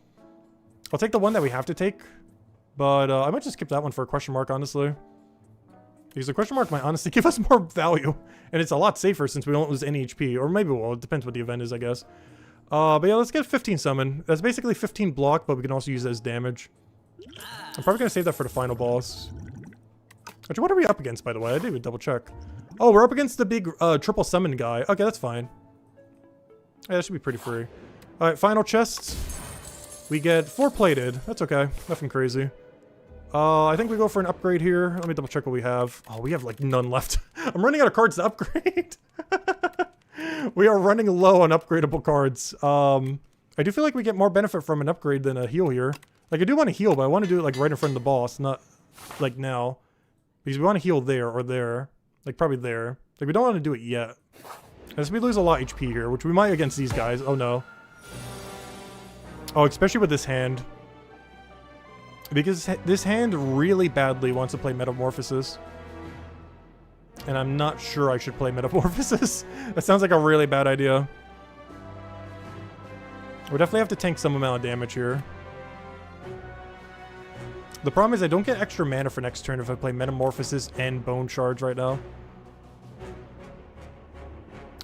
I'll take the one that we have to take. But I might just skip that one for a question mark, honestly. Because the question mark might honestly give us more value. And it's a lot safer since we don't lose any HP. Or maybe well, it depends what the event is, I guess. But yeah, let's get 15 summon. That's basically 15 block, but we can also use that as damage. I'm probably going to save that for the final boss. Actually, what are we up against, by the way? I didn't even double check. Oh, we're up against the big triple summon guy. Okay, that's fine. Yeah, that should be pretty free. Alright, final chest. We get 4 plated. That's okay. Nothing crazy. I think we go for an upgrade here. Let me double check what we have. Oh, we have like none left. I'm running out of cards to upgrade. We are running low on upgradable cards. I do feel like we get more benefit from an upgrade than a heal here. Like, I do want to heal, but I want to do it like right in front of the boss, not like now. Because we want to heal there or there. Like, probably there. Like, we don't want to do it yet. As we lose a lot of HP here, which we might against these guys. Oh, no. Oh, especially with this hand. Because this hand really badly wants to play Metamorphosis. And I'm not sure I should play Metamorphosis. That sounds like a really bad idea. We'll definitely have to tank some amount of damage here. The problem is I don't get extra mana for next turn if I play Metamorphosis and Bone Charge right now.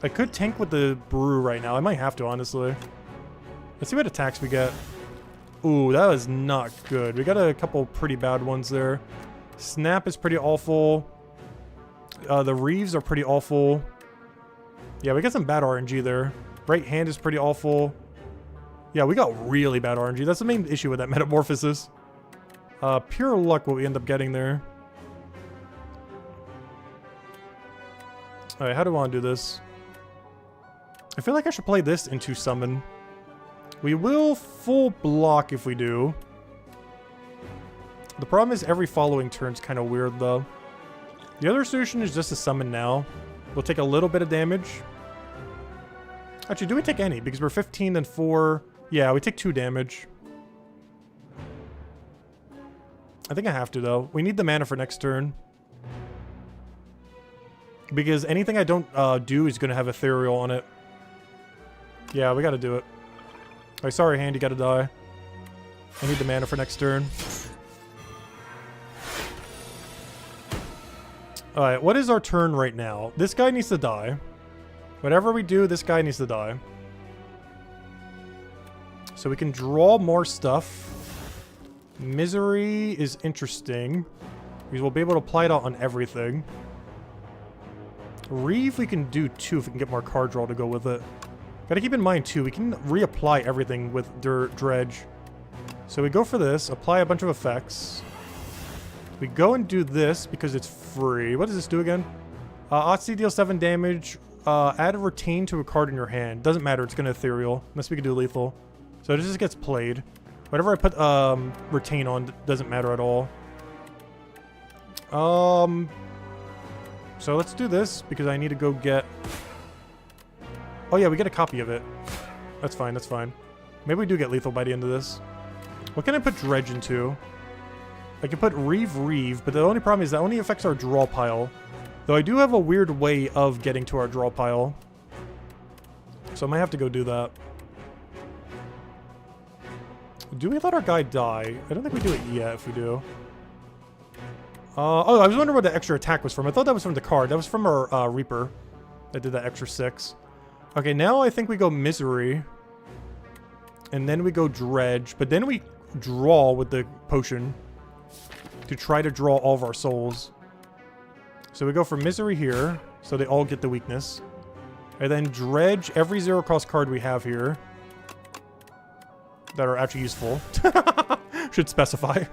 I could tank with the Brew right now. I might have to, honestly. Let's see what attacks we get. Ooh, that was not good. We got a couple pretty bad ones there. Snap is pretty awful. The Reeves are pretty awful. Yeah, we got some bad RNG there. Right hand is pretty awful. Yeah, we got really bad RNG. That's the main issue with that Metamorphosis. Pure luck what we end up getting there. Alright, how do I want to do this? I feel like I should play this into summon. We will full block if we do. The problem is every following turn's kind of weird though. The other solution is just to summon now. We'll take a little bit of damage. Actually, do we take any? Because we're 15 and 4. Yeah, we take 2 damage. I think I have to though. We need the mana for next turn. Because anything I don't do is going to have Ethereal on it. Yeah, we got to do it. Alright, sorry, hand, you got to die. I need the mana for next turn. Alright, what is our turn right now? This guy needs to die. Whatever we do, this guy needs to die. So we can draw more stuff. Misery is interesting. Because we'll be able to apply it out on everything. Reeve we can do too if we can get more card draw to go with it. Gotta keep in mind too, we can reapply everything with Dredge. So we go for this, apply a bunch of effects. We go and do this because it's free. What does this do again? Otzi deals 7 damage. Add a retain to a card in your hand. Doesn't matter, it's gonna ethereal. Unless we can do lethal. So it just gets played. Whatever I put retain on doesn't matter at all. So let's do this because I need to go get... Oh yeah, we get a copy of it. That's fine, that's fine. Maybe we do get lethal by the end of this. What can I put Dredge into? I can put Reeve, but the only problem is that only affects our draw pile. Though I do have a weird way of getting to our draw pile. So I might have to go do that. Do we let our guy die? I don't think we do it yet if we do. Oh, I was wondering what the extra attack was from. I thought that was from the card. That was from our Reaper. That did that extra 6. Okay, now I think we go Misery. And then we go Dredge. But then we draw with the potion. To try to draw all of our souls. So we go for Misery here. So they all get the weakness. And then Dredge every 0-cost card we have here. That are actually useful. Should specify.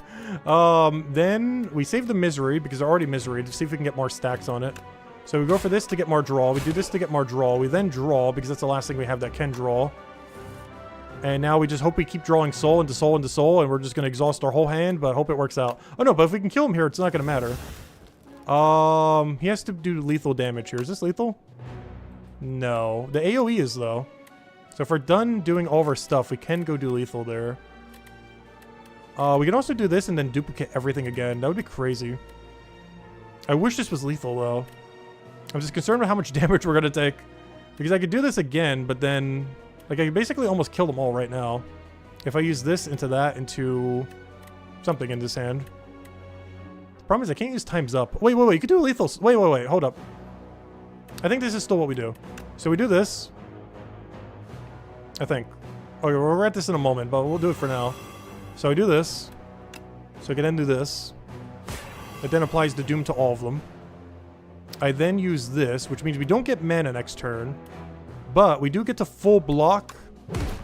Then we save the Misery because they're already Misery to see if we can get more stacks on it. So we go for this to get more draw. We do this to get more draw. We then draw because that's the last thing we have that can draw. And now we just hope we keep drawing soul into soul into soul, and we're just going to exhaust our whole hand, but hope it works out. Oh no, but if we can kill him here, it's not going to matter. He has to do lethal damage here. Is this lethal? No. The AoE is, though. So if we're done doing all of our stuff, we can go do lethal there. We can also do this and then duplicate everything again. That would be crazy. I wish this was lethal, though. I'm just concerned with how much damage we're going to take. Because I could do this again, but then... Like, I could basically almost kill them all right now. If I use this into that, into... something in this hand. The problem is I can't use times up. Wait. You could do a lethal... Wait. Hold up. I think this is still what we do. So we do this. I think. Okay, we'll at this in a moment, but we'll do it for now. So I do this. So I can then do this. It then applies the Doom to all of them. I then use this, which means we don't get mana next turn. But we do get to full block,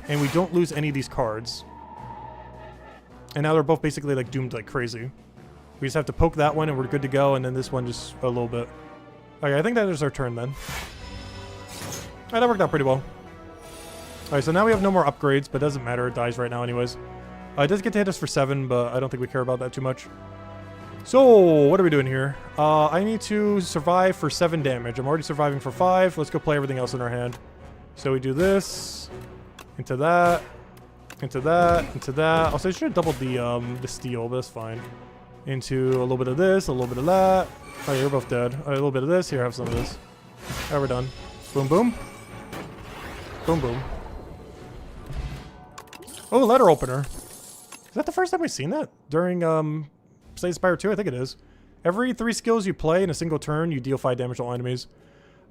and we don't lose any of these cards. And now they're both basically like doomed like crazy. We just have to poke that one, and we're good to go, and then this one just a little bit. Okay, I think that is our turn then. Alright, that worked out pretty well. Alright, so now we have no more upgrades, but it doesn't matter. It dies right now anyways. It does get to hit us for 7, but I don't think we care about that too much. So, what are we doing here? I need to survive for 7 damage. I'm already surviving for 5. Let's go play everything else in our hand. So we do this. Into that. Into that. Into that. Also, I should have doubled the steel, but that's fine. Into a little bit of this, a little bit of that. Oh, you're both dead. Alright, a little bit of this. Here, have some of this. Alright, we're done. Boom, boom. Boom, boom. Oh, letter opener. Is that the first time we've seen that? During, Slay the Spire 2? I think it is. Every 3 skills you play in a single turn, you deal 5 damage to all enemies.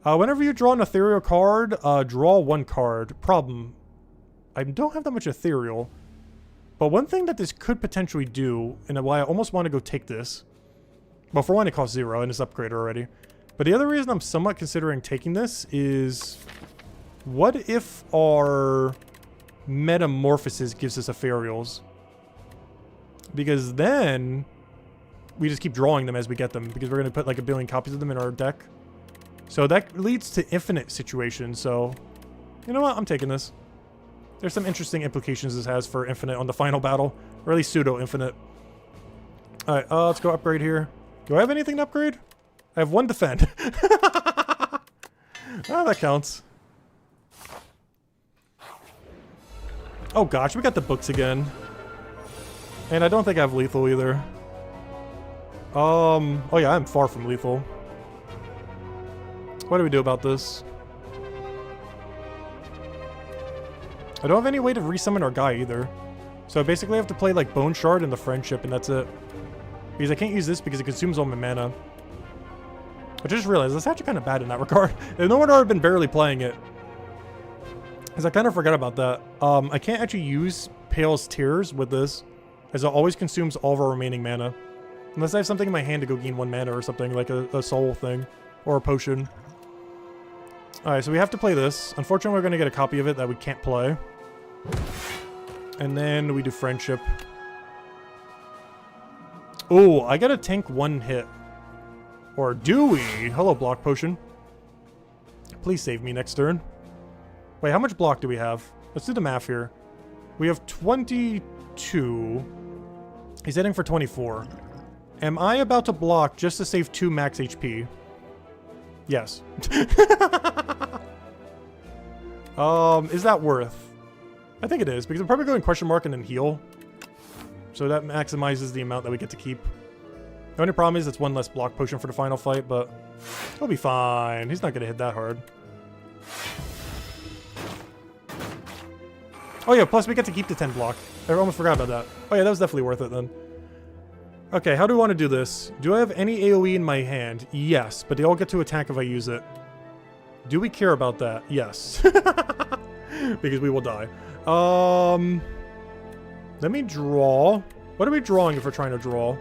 Whenever you draw an ethereal card, draw 1 card. Problem. I don't have that much ethereal. But one thing that this could potentially do, and why I almost want to go take this. Well, for one, it costs 0 and it's upgraded already. But the other reason I'm somewhat considering taking this is... What if our Metamorphosis gives us ethereals? Because then... we just keep drawing them as we get them, because we're going to put like a billion copies of them in our deck. So that leads to infinite situations, so... You know what? I'm taking this. There's some interesting implications this has for infinite on the final battle. Or at least pseudo-infinite. Alright, let's go upgrade here. Do I have anything to upgrade? I have 1 defend. Oh, that counts. Oh gosh, we got the books again. And I don't think I have lethal either. Oh yeah, I'm far from lethal. What do we do about this? I don't have any way to resummon our guy either. So I basically have to play like Bone Shard and the Friendship, and that's it. Because I can't use this because it consumes all my mana. I just realized that's actually kind of bad in that regard. And no wonder I've been barely playing it. Because I kind of forgot about that. I can't actually use Pale's Tears with this, as it always consumes all of our remaining mana. Unless I have something in my hand to go gain 1 mana or something, like a soul thing. Or a potion. Alright, so we have to play this. Unfortunately, we're going to get a copy of it that we can't play. And then we do Friendship. Oh, I gotta tank 1 hit. Or do we? Hello, block potion. Please save me next turn. Wait, how much block do we have? Let's do the math here. We have 22. He's heading for 24. Am I about to block just to save 2 max HP? Yes. Is that worth? I think it is, because I'm probably going question mark and then heal. So that maximizes the amount that we get to keep. The only problem is it's one less block potion for the final fight, but he'll be fine. He's not going to hit that hard. Oh yeah, plus we get to keep the 10 block. I almost forgot about that. Oh yeah, that was definitely worth it then. Okay, how do we want to do this? Do I have any AoE in my hand? Yes, but they all get to attack if I use it. Do we care about that? Yes. Because we will die. Let me draw. What are we drawing if we're trying to draw?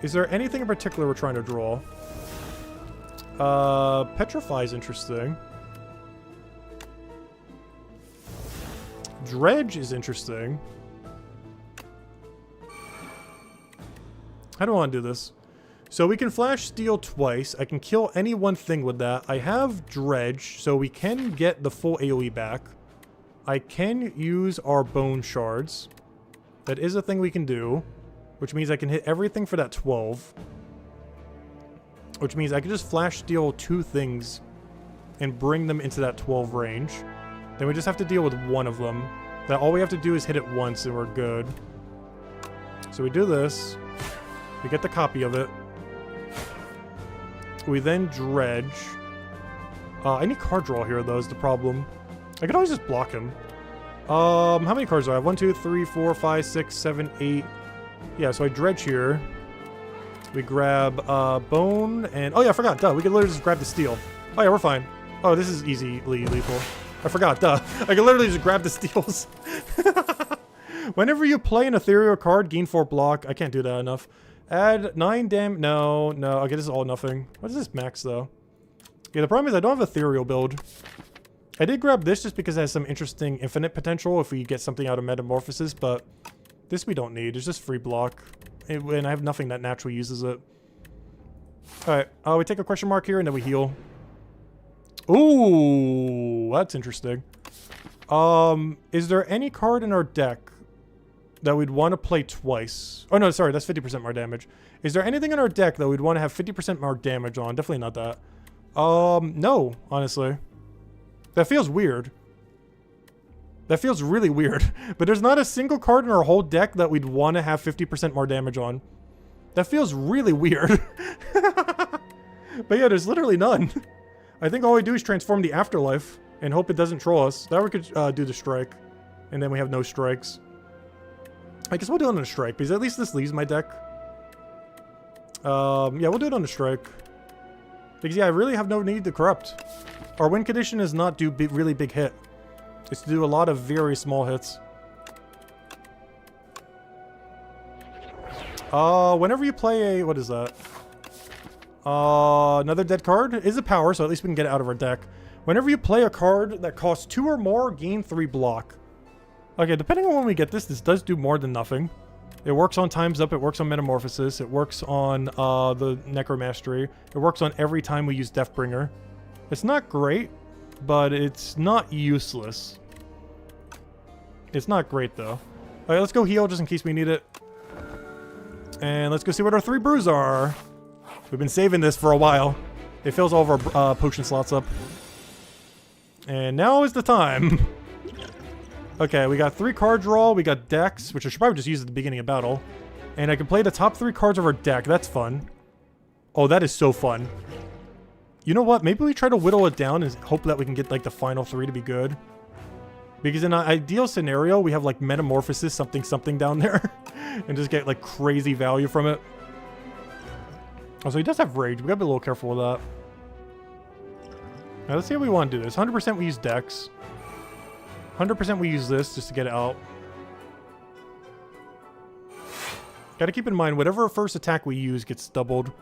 Is there anything in particular we're trying to draw? Petrify is interesting. Dredge is interesting. How do I want to do this? So we can flash steel twice. I can kill any one thing with that. I have Dredge, so we can get the full AoE back. I can use our bone shards. That is a thing we can do. Which means I can hit everything for that 12. Which means I can just flash steal 2 things and bring them into that 12 range. Then we just have to deal with one of them. That all we have to do is hit it once and we're good. So we do this. We get the copy of it. We then dredge. I need card draw here though is the problem. I could always just block him. How many cards do I have? 1, 2, 3, 4, 5, 6, 7, 8. Yeah, so I dredge here. We grab bone and... Oh yeah, I forgot. Duh, we can literally just grab the steel. Oh yeah, we're fine. Oh, this is easily lethal. I forgot. Duh. I can literally just grab the steals. Whenever you play an ethereal card, gain 4 block. I can't do that enough. Add 9 dam... No. Okay, this is all nothing. What is this max, though? Yeah, the problem is I don't have ethereal build. I did grab this just because it has some interesting infinite potential if we get something out of Metamorphosis, but this we don't need. It's just free block. And I have nothing that naturally uses it. Alright, we take a question mark here and then we heal. Ooh, that's interesting. Is there any card in our deck that we'd want to play twice? Oh no, sorry, that's 50% more damage. Is there anything in our deck that we'd want to have 50% more damage on? Definitely not that. No, honestly. That feels weird. That feels really weird. But there's not a single card in our whole deck that we'd want to have 50% more damage on. That feels really weird. But yeah, there's literally none. I think all we do is transform the Afterlife and hope it doesn't troll us. That we could do the strike. And then we have no strikes. I guess we'll do it on the strike because at least this leaves my deck. Yeah, we'll do it on the strike. Because yeah, I really have no need to corrupt. Our win condition is not do really big hit. It's to do a lot of very small hits. Whenever you play a... What is that? Another dead card is a power, so at least we can get it out of our deck. Whenever you play a card that costs 2 or more, gain 3 block. Okay, depending on when we get this does do more than nothing. It works on Time's Up, it works on Metamorphosis, it works on the Necromastery. It works on every time we use Deathbringer. It's not great, but it's not useless. It's not great, though. Alright, let's go heal just in case we need it. And let's go see what our 3 brews are. We've been saving this for a while. It fills all of our potion slots up. And now is the time. Okay, we got 3 card draw, we got decks, which I should probably just use at the beginning of battle. And I can play the top 3 cards of our deck. That's fun. Oh, that is so fun. You know what? Maybe we try to whittle it down and hope that we can get, like, the final 3 to be good. Because in an ideal scenario, we have, like, Metamorphosis something down there. And just get, like, crazy value from it. Oh, so he does have Rage. We gotta be a little careful with that. Now, let's see how we want to do this. 100% we use Dex. 100% we use this just to get it out. Gotta keep in mind, whatever first attack we use gets doubled.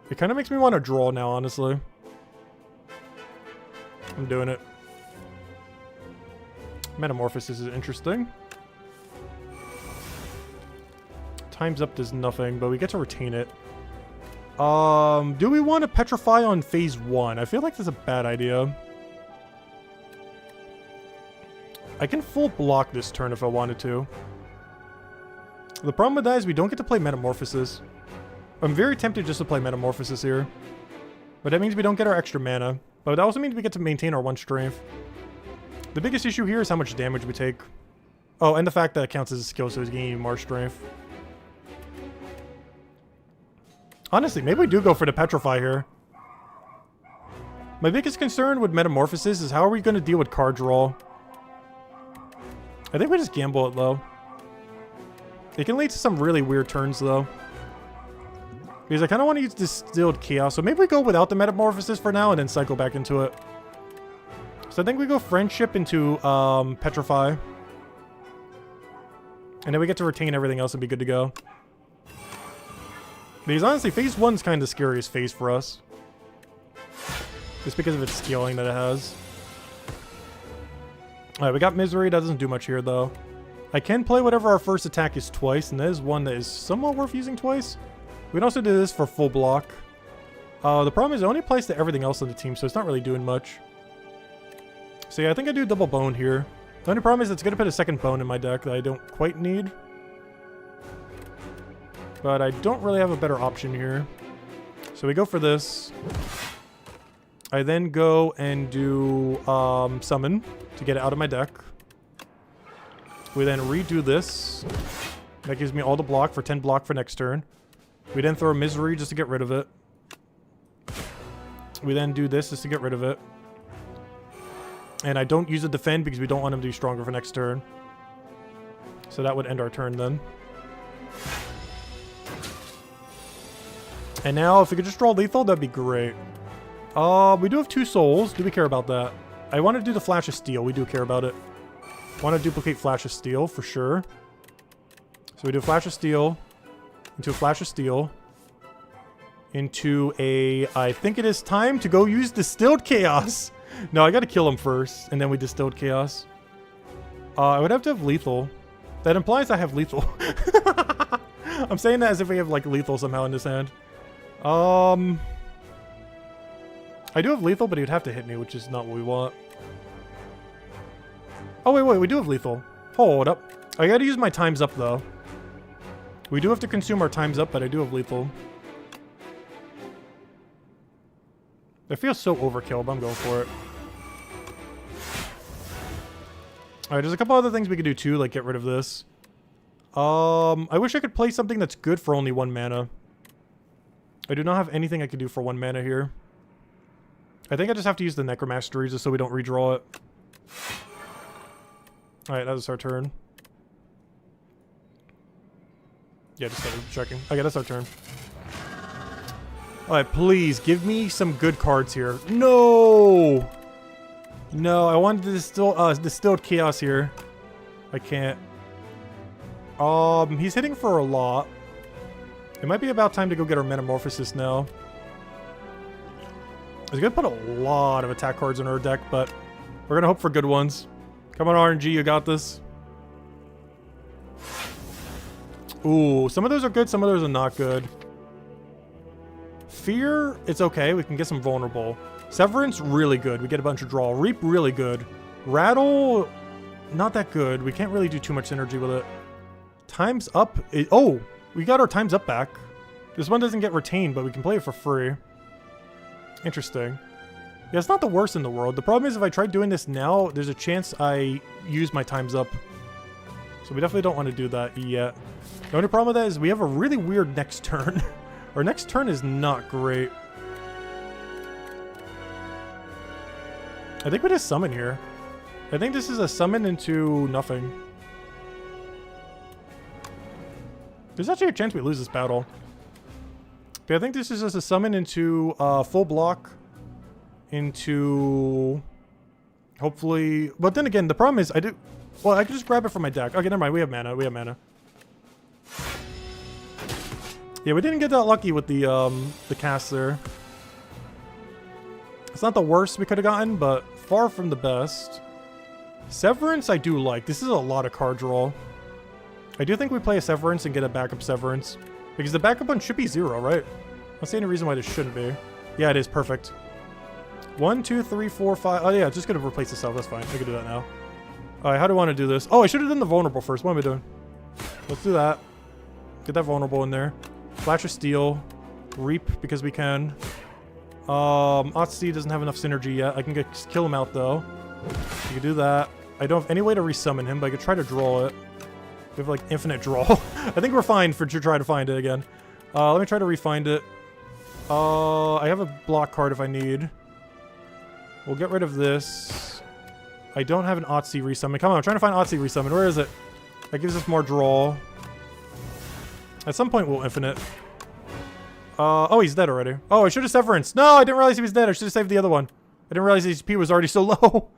It kind of makes me want to draw now, honestly. I'm doing it. Metamorphosis is interesting. Time's Up does nothing, but we get to retain it. Do we want to Petrify on phase 1? I feel like that's a bad idea. I can full block this turn if I wanted to. The problem with that is we don't get to play Metamorphosis. I'm very tempted just to play Metamorphosis here. But that means we don't get our extra mana. But that also means we get to maintain our 1 strength. The biggest issue here is how much damage we take. Oh, and the fact that it counts as a skill, so he's gaining more strength. Honestly, maybe we do go for the Petrify here. My biggest concern with Metamorphosis is how are we going to deal with card draw? I think we just gamble it low. It can lead to some really weird turns, though. Because I kind of want to use Distilled Chaos, so maybe we go without the Metamorphosis for now and then cycle back into it. So I think we go Friendship into Petrify. And then we get to retain everything else and be good to go. Because honestly, phase 1's kind of the scariest phase for us. Just because of its scaling that it has. Alright, we got Misery. That doesn't do much here, though. I can play whatever our first attack is twice, and that is one that is somewhat worth using twice. We can also do this for full block. The problem is it only applies to everything else on the team, so it's not really doing much. So yeah, I think I do double bone here. The only problem is it's going to put a second bone in my deck that I don't quite need. But I don't really have a better option here. So we go for this. I then go and do Summon to get it out of my deck. We then redo this. That gives me all the block for 10 block for next turn. We then throw Misery just to get rid of it. We then do this just to get rid of it. And I don't use a Defend because we don't want him to be stronger for next turn. So that would end our turn then. And now, if we could just draw lethal, that'd be great. We do have 2 souls. Do we care about that? I want to do the Flash of Steel. We do care about it. Want to duplicate Flash of Steel for sure. So we do Flash of Steel into a Flash of Steel into a... I think it is time to go use Distilled Chaos. No, I got to kill him first, and then we Distilled Chaos. I would have to have lethal. That implies I have lethal. I'm saying that as if we have like lethal somehow in this hand. I do have lethal, but he would have to hit me, which is not what we want. Oh, wait, we do have lethal. Hold up. I gotta use my times up, though. We do have to consume our times up, but I do have lethal. It feels so overkill, but I'm going for it. Alright, there's a couple other things we could do, too, like get rid of this. I wish I could play something that's good for only 1 mana. I do not have anything I could do for 1 mana here. I think I just have to use the Necromastery just so we don't redraw it. Alright, that was our turn. Yeah, just started checking. Okay, that's our turn. Alright, please, give me some good cards here. No! No, I wanted to Distilled Chaos here. I can't. He's hitting for a lot. It might be about time to go get our Metamorphosis now. I was gonna put a lot of attack cards in our deck, but we're gonna hope for good ones. Come on, RNG, you got this. Ooh, some of those are good, some of those are not good. Fear, it's okay. We can get some vulnerable. Severance, really good. We get a bunch of draw. Reap, really good. Rattle, not that good. We can't really do too much synergy with it. Time's up. Oh, we got our time's up back. This one doesn't get retained, but we can play it for free. Interesting. Yeah, it's not the worst in the world. The problem is if I try doing this now, there's a chance I use my time's up. So we definitely don't want to do that yet. The only problem with that is we have a really weird next turn. Our next turn is not great. I think we just summon here. I think this is a summon into nothing. There's actually a chance we lose this battle. But I think this is just a summon into full block. Into... Hopefully... But then again, the problem is I do... Well, I can just grab it from my deck. Okay, never mind. We have mana. We have mana. Yeah, we didn't get that lucky with the cast there. It's not the worst we could have gotten, but far from the best. Severance I do like. This is a lot of card draw. I do think we play a Severance and get a backup Severance. Because the backup one should be 0, right? I don't see any reason why this shouldn't be. Yeah, it is. Perfect. 1, 2, 3, 4, 5. Oh, yeah, it's just going to replace itself. That's fine. I can do that now. Alright, how do I want to do this? Oh, I should have done the vulnerable first. What am I doing? Let's do that. Get that vulnerable in there. Flash of Steel. Reap, because we can. Otzi doesn't have enough synergy yet. I can kill him out, though. You can do that. I don't have any way to resummon him, but I could try to draw it. We have like infinite draw. I think we're fine for to try to find it again. Let me try to refind it. I have a block card if I need. We'll get rid of this. I don't have an Otzi resummon. Come on, I'm trying to find Otzi resummon. Where is it? That gives us more draw. At some point we'll infinite. Oh, he's dead already. Oh, I should have Severance. No, I didn't realize he was dead. I should have saved the other one. I didn't realize his HP was already so low.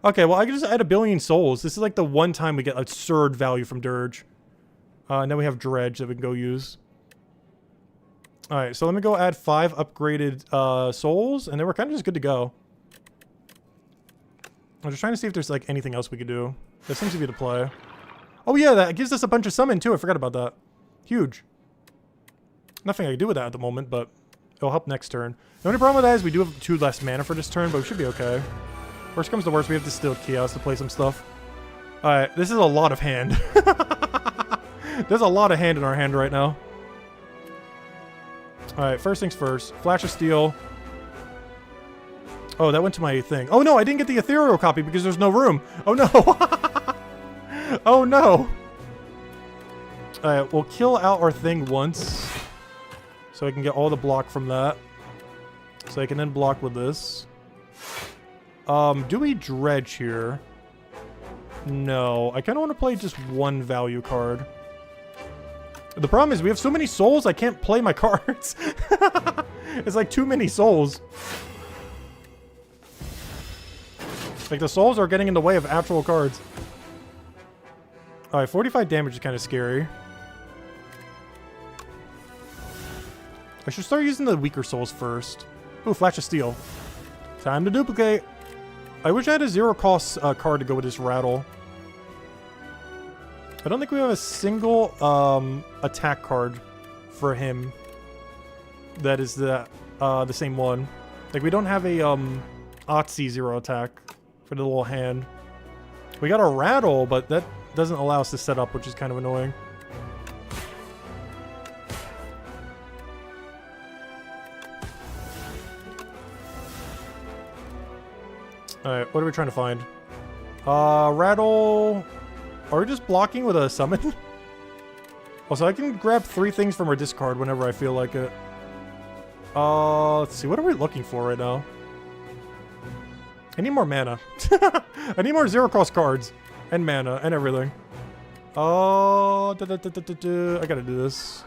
Okay, well, I can just add 1 billion souls. This is like the one time we get absurd value from Dirge. And then we have Dredge that we can go use. Alright, so let me go add 5 upgraded souls, and then we're kind of just good to go. I'm just trying to see if there's like anything else we could do. That seems to be the play. Oh yeah, that gives us a bunch of summon too. I forgot about that. Huge. Nothing I can do with that at the moment, but it'll help next turn. The only problem with that is we do have 2 less mana for this turn, but we should be okay. Worst comes to worst, we have Distilled Chaos to play some stuff. Alright, this is a lot of hand. There's a lot of hand in our hand right now. Alright, first things first. Flash of Steel. Oh, that went to my thing. Oh no, I didn't get the ethereal copy because there's no room. Oh no. Oh no. Alright, we'll kill out our thing once. So I can get all the block from that. So I can then block with this. Do we Dredge here? No. I kind of want to play just 1 value card. The problem is we have so many souls, I can't play my cards. It's like too many souls. Like the souls are getting in the way of actual cards. Alright, 45 damage is kind of scary. I should start using the weaker souls first. Ooh, Flash of Steel. Time to duplicate. I wish I had a 0 cost card to go with this Rattle. I don't think we have a single attack card for him that is the same one. Like we don't have a Otzi 0 attack for the little hand. We got a Rattle, but that doesn't allow us to set up, which is kind of annoying. Alright, what are we trying to find? Rattle... Are we just blocking with a summon? Also, I can grab 3 things from our discard whenever I feel like it. Let's see, what are we looking for right now? I need more mana. I need more 0 cost cards. And mana, and everything. I gotta do this.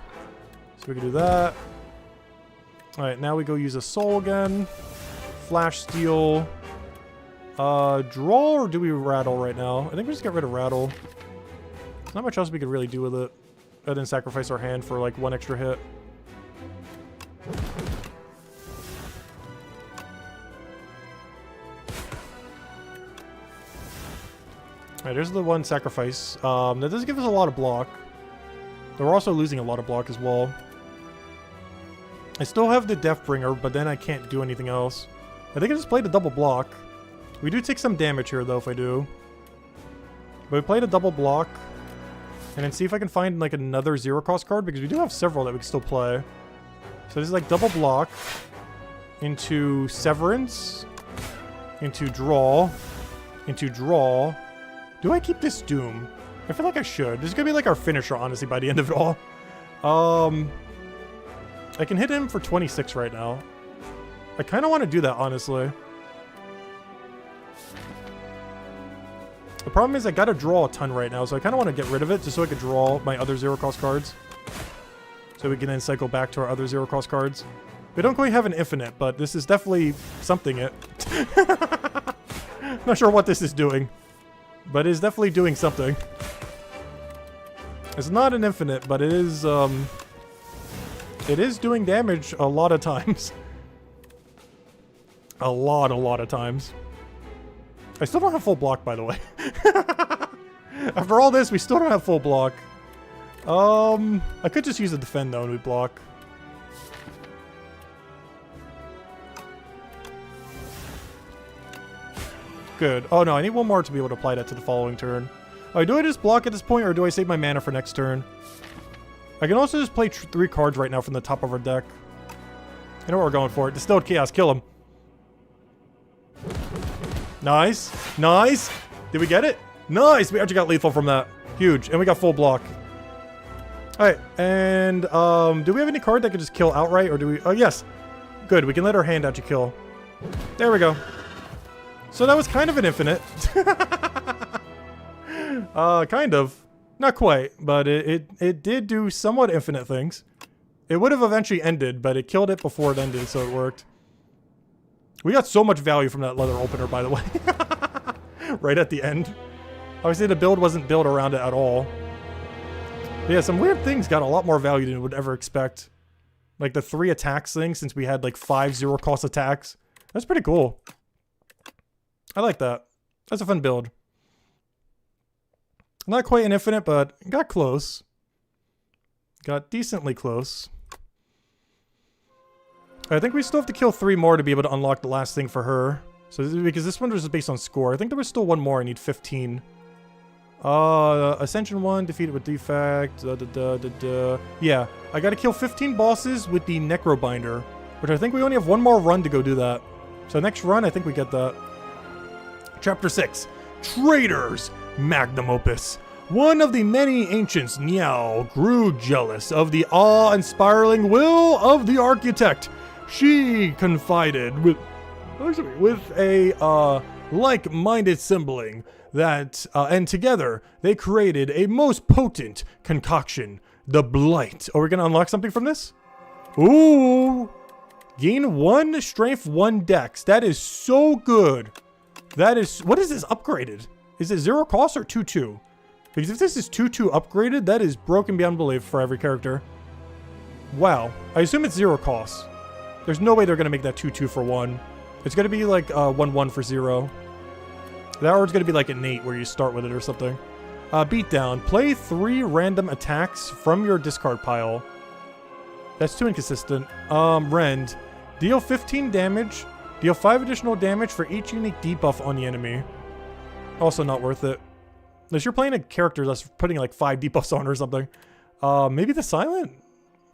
So we can do that. Alright, now we go use a soul again. Flash Steel. Draw, or do we Rattle right now? I think we just get rid of Rattle. There's not much else we could really do with it. Other than sacrifice our hand for like 1 extra hit. Alright, there's the 1 sacrifice. That does give us a lot of block. But we're also losing a lot of block as well. I still have the Deathbringer, but then I can't do anything else. I think I just played a double block. We do take some damage here, though, if I do. But we played a double block. And then see if I can find, like, another 0 cost card, because we do have several that we can still play. So this is, like, double block. Into Severance. Into Draw. Into Draw. Do I keep this Doom? I feel like I should. This is gonna be, like, our finisher, honestly, by the end of it all. I can hit him for 26 right now. I kind of want to do that, honestly. The problem is I gotta draw a ton right now, so I kind of want to get rid of it just so I could draw my other 0 cost cards. So we can then cycle back to our other 0 cost cards. We don't quite have an infinite, but this is definitely something it. Not sure what this is doing, but it is definitely doing something. It's not an infinite, but it is doing damage a lot of times. A lot of times. I still don't have full block, by the way. After all this, we still don't have full block. I could just use a defend, though, and we block. Good. Oh, no, I need 1 more to be able to apply that to the following turn. Oh, do I just block at this point, or do I save my mana for next turn? I can also just play 3 cards right now from the top of our deck. You know what we're going for. Distilled Chaos, kill him. Nice. Nice. Did we get it? Nice! We actually got lethal from that. Huge. And we got full block. Alright, and do we have any card that could just kill outright, or do we... Oh, yes. Good, we can let our hand actually kill. There we go. So that was kind of an infinite. Kind of. Not quite, but it did do somewhat infinite things. It would have eventually ended, but it killed it before it ended, so it worked. We got so much value from that leather opener, by the way. Right at the end. Obviously, the build wasn't built around it at all. But yeah, some weird things got a lot more value than you would ever expect. Like the 3 attacks thing, since we had like 5 0-cost attacks. That's pretty cool. I like that. That's a fun build. Not quite an infinite, but got close. Got decently close. I think we still have to kill 3 more to be able to unlock the last thing for her. So, because this one was based on score. I think there was still 1 more. I need 15. Ascension 1, defeated with defect. Yeah, I gotta kill 15 bosses with the Necrobinder. Which I think we only have 1 more run to go do that. So next run, I think we get that. Chapter 6. Traitors! Magnum Opus. One of the many ancients, Niao, grew jealous of the awe-inspiring will of the architect. She confided with a like-minded sibling that, and together they created a most potent concoction, the Blight. Are we gonna unlock something from this? Ooh! Gain 1 strength, 1 dex. That is so good. That is, what is this upgraded? Is it 0 cost or 2-2? Because if this is 2-2 upgraded, that is broken beyond belief for every character. Wow. I assume it's 0 cost. There's no way they're going to make that 2-2 for 1. It's going to be like 1-1 for 0. That or it's going to be like innate where you start with it or something. Beatdown. Play 3 random attacks from your discard pile. That's too inconsistent. Rend. Deal 15 damage. Deal 5 additional damage for each unique debuff on the enemy. Also not worth it. Unless you're playing a character that's putting like 5 debuffs on or something. Maybe the Silent?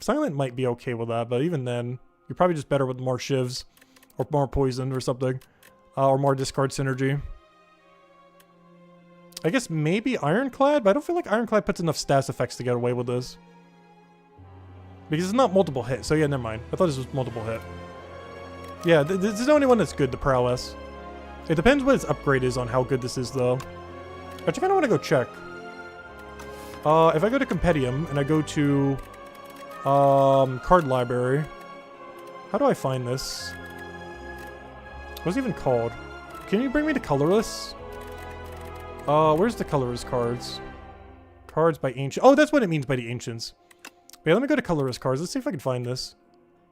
Silent might be okay with that, but even then, you're probably just better with more shivs. Or more poison or something. Or more discard synergy. I guess maybe Ironclad, but I don't feel like Ironclad puts enough stats effects to get away with this. Because it's not multiple hit, so yeah, never mind. I thought this was multiple hit. Yeah, this is the only one that's good, the Prowess. It depends what its upgrade is on how good this is, though. Actually, I kind of want to go check. If I go to Compendium and I go to Card Library, how do I find this? What's it even called? Can you bring me to Colorless? Where's the Colorless cards? Cards by Ancient. Oh, that's what it means by the Ancients. Yeah, let me go to Colorless cards. Let's see if I can find this.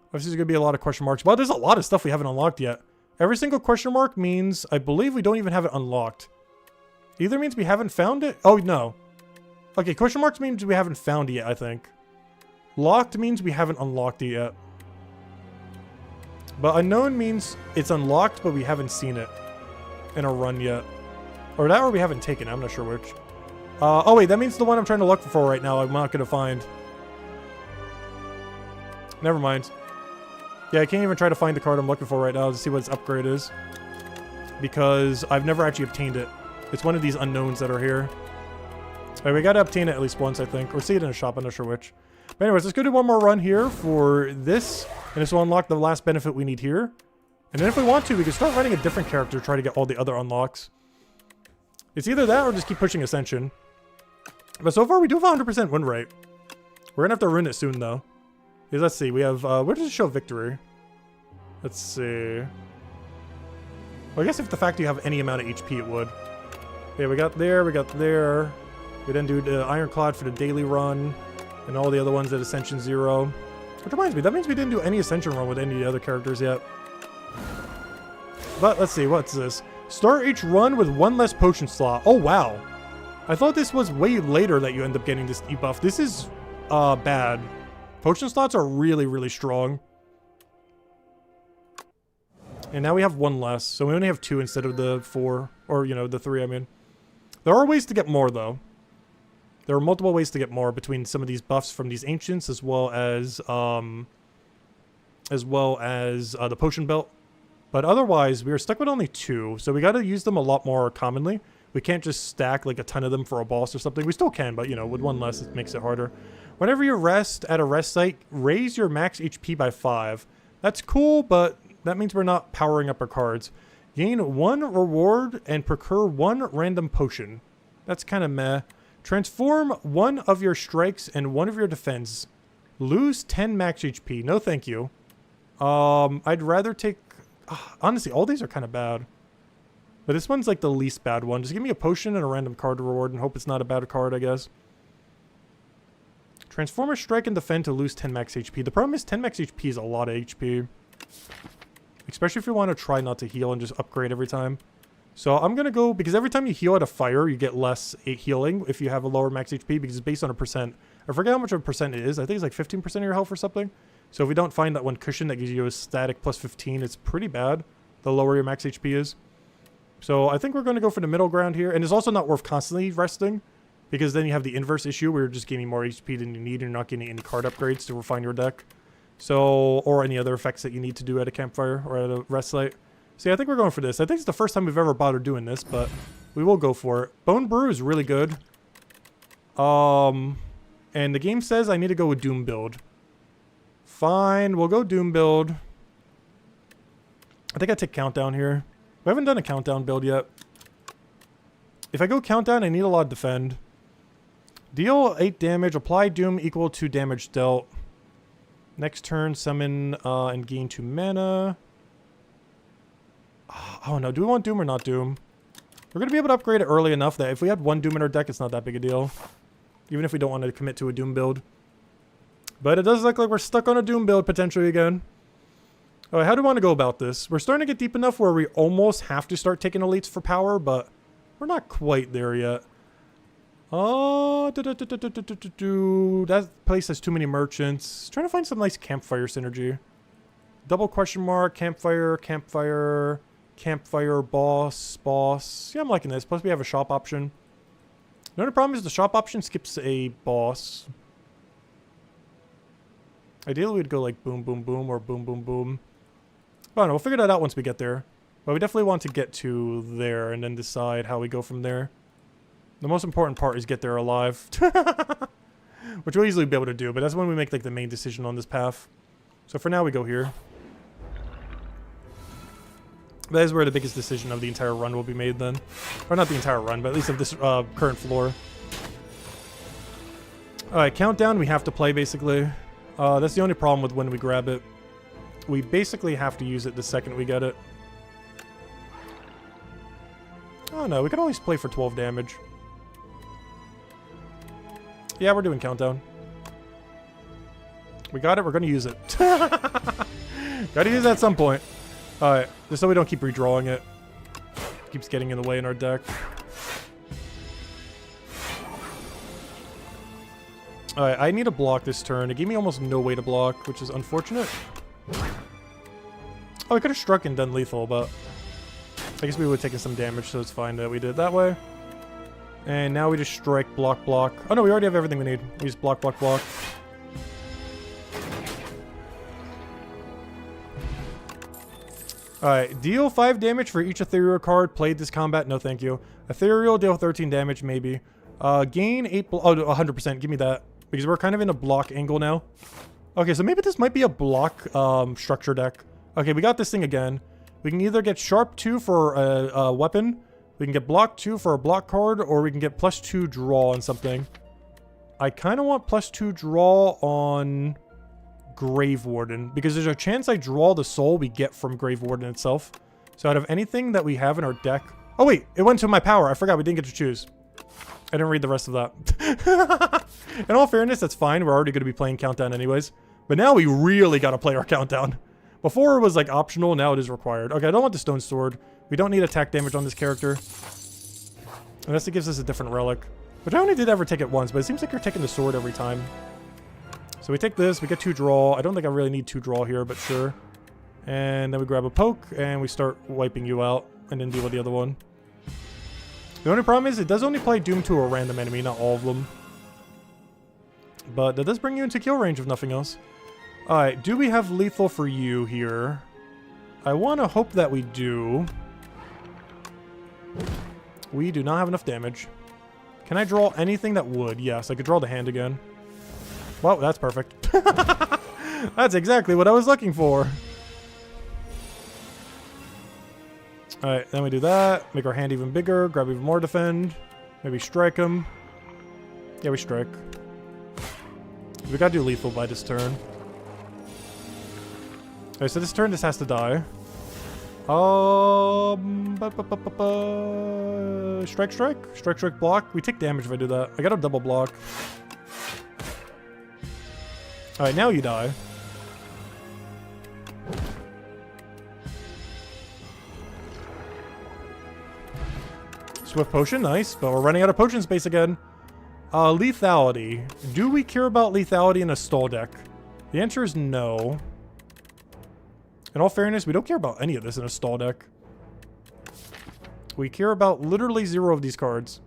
Obviously, there's going to be a lot of question marks. Well, there's a lot of stuff we haven't unlocked yet. Every single question mark means, I believe we don't even have it unlocked. Either means we haven't found it. Oh, no. Okay, question marks means we haven't found it yet, I think. Locked means we haven't unlocked it yet. But unknown means it's unlocked, but we haven't seen it in a run yet. Or that, or we haven't taken it. I'm not sure which. Oh, wait, that means the one I'm trying to look for right now I'm not going to find. Never mind. Yeah, I can't even try to find the card I'm looking for right now to see what its upgrade is. Because I've never actually obtained it. It's one of these unknowns that are here. Alright, we gotta obtain it at least once, I think. Or see it in a shop, I'm not sure which. But anyways, let's go do one more run here for this. And this will unlock the last benefit we need here. And then if we want to, we can start running a different character to try to get all the other unlocks. It's either that or just keep pushing Ascension. But so far, we do have 100% win rate. We're gonna have to ruin it soon, though. Because let's see, we have, where does it show victory? Let's see. Well, I guess if the fact you have any amount of HP, it would. Okay, we got there, we got there. We then do the Ironclad for the daily run. And all the other ones at Ascension 0. Which reminds me, that means we didn't do any Ascension run with any of the other characters yet. But let's see, what's this? Start each run with 1 less potion slot. Oh, wow. I thought this was way later that you end up getting this debuff. This is bad. Potion slots are really, really strong. And now we have 1 less. So we only have 2 instead of the 4. Or, you know, the 3, I mean. There are ways to get more, though. There are multiple ways to get more between some of these buffs from these Ancients as well as the Potion Belt. But otherwise, we are stuck with only 2. So we got to use them a lot more commonly. We can't just stack like a ton of them for a boss or something. We still can, but you know, with one less, it makes it harder. Whenever you rest at a rest site, raise your max HP by 5. That's cool, but that means we're not powering up our cards. Gain 1 reward and procure 1 random potion. That's kind of meh. Transform 1 of your strikes and 1 of your defense. Lose 10 max HP. No thank you. I'd rather take... honestly, all these are kind of bad. But this one's like the least bad one. Just give me a potion and a random card reward and hope it's not a bad card, I guess. Transform a strike and defend to lose 10 max HP. The problem is 10 max HP is a lot of HP. Especially if you want to try not to heal and just upgrade every time. So I'm going to go, because every time you heal at a fire, you get less healing if you have a lower max HP, because it's based on a percent. I forget how much of a percent it is. I think it's like 15% of your health or something. So if we don't find that one cushion that gives you a static plus 15, it's pretty bad, the lower your max HP is. So I think we're going to go for the middle ground here. And it's also not worth constantly resting, because then you have the inverse issue where you're just gaining more HP than you need and you're not getting any card upgrades to refine your deck. So, or any other effects that you need to do at a campfire or at a rest site. So yeah, I think we're going for this. I think it's the first time we've ever bothered doing this, but we will go for it. Bone Brew is really good. And the game says I need to go with Doom build. Fine, we'll go Doom build. I think I take Countdown here. We haven't done a Countdown build yet. If I go Countdown, I need a lot of defend. Deal 8 damage, apply Doom equal to damage dealt. Next turn, summon and gain 2 mana. Oh no, do we want Doom or not Doom? We're going to be able to upgrade it early enough that if we had 1 Doom in our deck, it's not that big a deal. Even if we don't want to commit to a Doom build. But it does look like we're stuck on a Doom build potentially again. Alright, how do we want to go about this? We're starting to get deep enough where we almost have to start taking elites for power, but we're not quite there yet. That place has too many merchants. Trying to find some nice campfire synergy. Double question mark, campfire, campfire, campfire, boss, boss. Yeah, I'm liking this. Plus we have a shop option. The only problem is the shop option skips a boss. Ideally we'd go like boom, boom, boom, or boom, boom, boom. I don't know, we'll figure that out once we get there. But we definitely want to get to there and then decide how we go from there. The most important part is get there alive. Which we'll easily be able to do, but that's when we make like the main decision on this path. So for now we go here. That is where the biggest decision of the entire run will be made then. Or not the entire run, but at least of this current floor. Alright, Countdown we have to play basically. That's the only problem with when we grab it. We basically have to use it the second we get it. Oh no, we can always play for 12 damage. Yeah, we're doing Countdown. We got it, we're gonna use it. Gotta use it at some point. Alright, just so we don't keep redrawing it. Keeps getting in the way in our deck. Alright, I need to block this turn. It gave me almost no way to block, which is unfortunate. Oh, we could have struck and done lethal, but I guess we would have taken some damage, so it's fine that we did it that way. And now we just strike, block, block. Oh no, we already have everything we need. We just block, block, block. Alright, deal 5 damage for each ethereal card played this combat. No thank you. Ethereal, deal 13 damage, maybe. Gain 8... Oh, 100%. Give me that. Because we're kind of in a block angle now. Okay, so maybe this might be a block structure deck. Okay, we got this thing again. We can either get sharp 2 for a weapon, we can get block 2 for a block card, or we can get +2 draw on something. I kind of want +2 draw on Grave Warden, because there's a chance I draw the soul we get from Grave Warden itself. So out of anything that we have in our deck... Oh wait, it went to my power. I forgot we didn't get to choose. I didn't read the rest of that. In all fairness, that's fine. We're already going to be playing Countdown anyways. But now we really got to play our Countdown. Before it was like optional, now it is required. Okay, I don't want the Stone Sword. We don't need attack damage on this character. Unless it gives us a different relic. Which I only did ever take it once, but it seems like you're taking the sword every time. So we take this, we get 2 draw. I don't think I really need 2 draw here, but sure. And then we grab a poke, and we start wiping you out, and then deal with the other one. The only problem is it does only play Doom to a random enemy, not all of them. But that does bring you into kill range if nothing else. Alright, do we have lethal for you here? I want to hope that we do. We do not have enough damage. Can I draw anything that would? Yes, I could draw the hand again. Well, that's perfect. That's exactly what I was looking for. Alright, then we do that. Make our hand even bigger. Grab even more defend. Maybe strike him. Yeah, we strike. We gotta do lethal by this turn. Alright, so this turn this has to die. Strike, strike. Strike, strike, block. We take damage if I do that. I got a double block. Alright, now you die. Swift potion, nice. But we're running out of potion space again. Lethality. Do we care about lethality in a stall deck? The answer is no. In all fairness, we don't care about any of this in a stall deck. We care about literally 0 of these cards.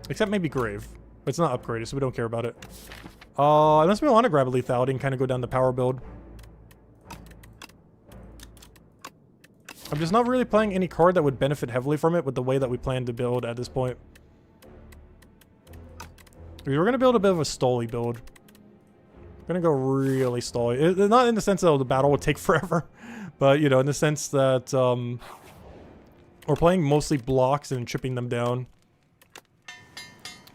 Except maybe Grave. But it's not upgraded, so we don't care about it. Unless we want to grab a lethality and kind of go down the power build. I'm just not really playing any card that would benefit heavily from it with the way that we plan to build at this point. We're going to build a bit of a stally build. We're going to go really stally. Not in the sense that the battle would take forever, but, you know, in the sense that we're playing mostly blocks and chipping them down.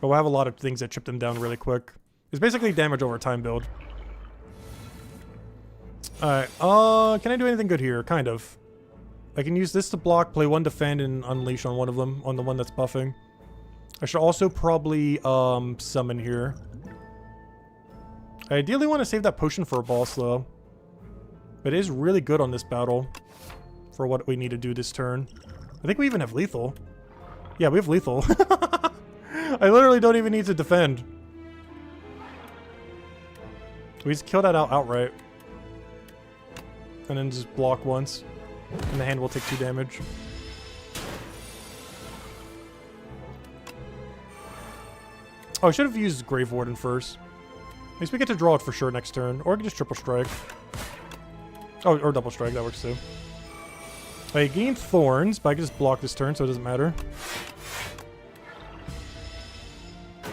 But we'll have a lot of things that chip them down really quick. It's basically damage over time build. Alright, can I do anything good here? Kind of. I can use this to block, play 1 defend, and unleash on one of them, on the one that's buffing. I should also probably summon here. I ideally want to save that potion for a boss, though. But it is really good on this battle for what we need to do this turn. I think we even have lethal. Yeah, we have lethal. I literally don't even need to defend. We just kill that out outright. And then just block once. And the hand will take 2 damage. Oh, I should have used Grave Warden first. At least we get to draw it for sure next turn. Or I can just triple strike. Oh, or double strike, that works too. I gained Thorns, but I can just block this turn, so it doesn't matter.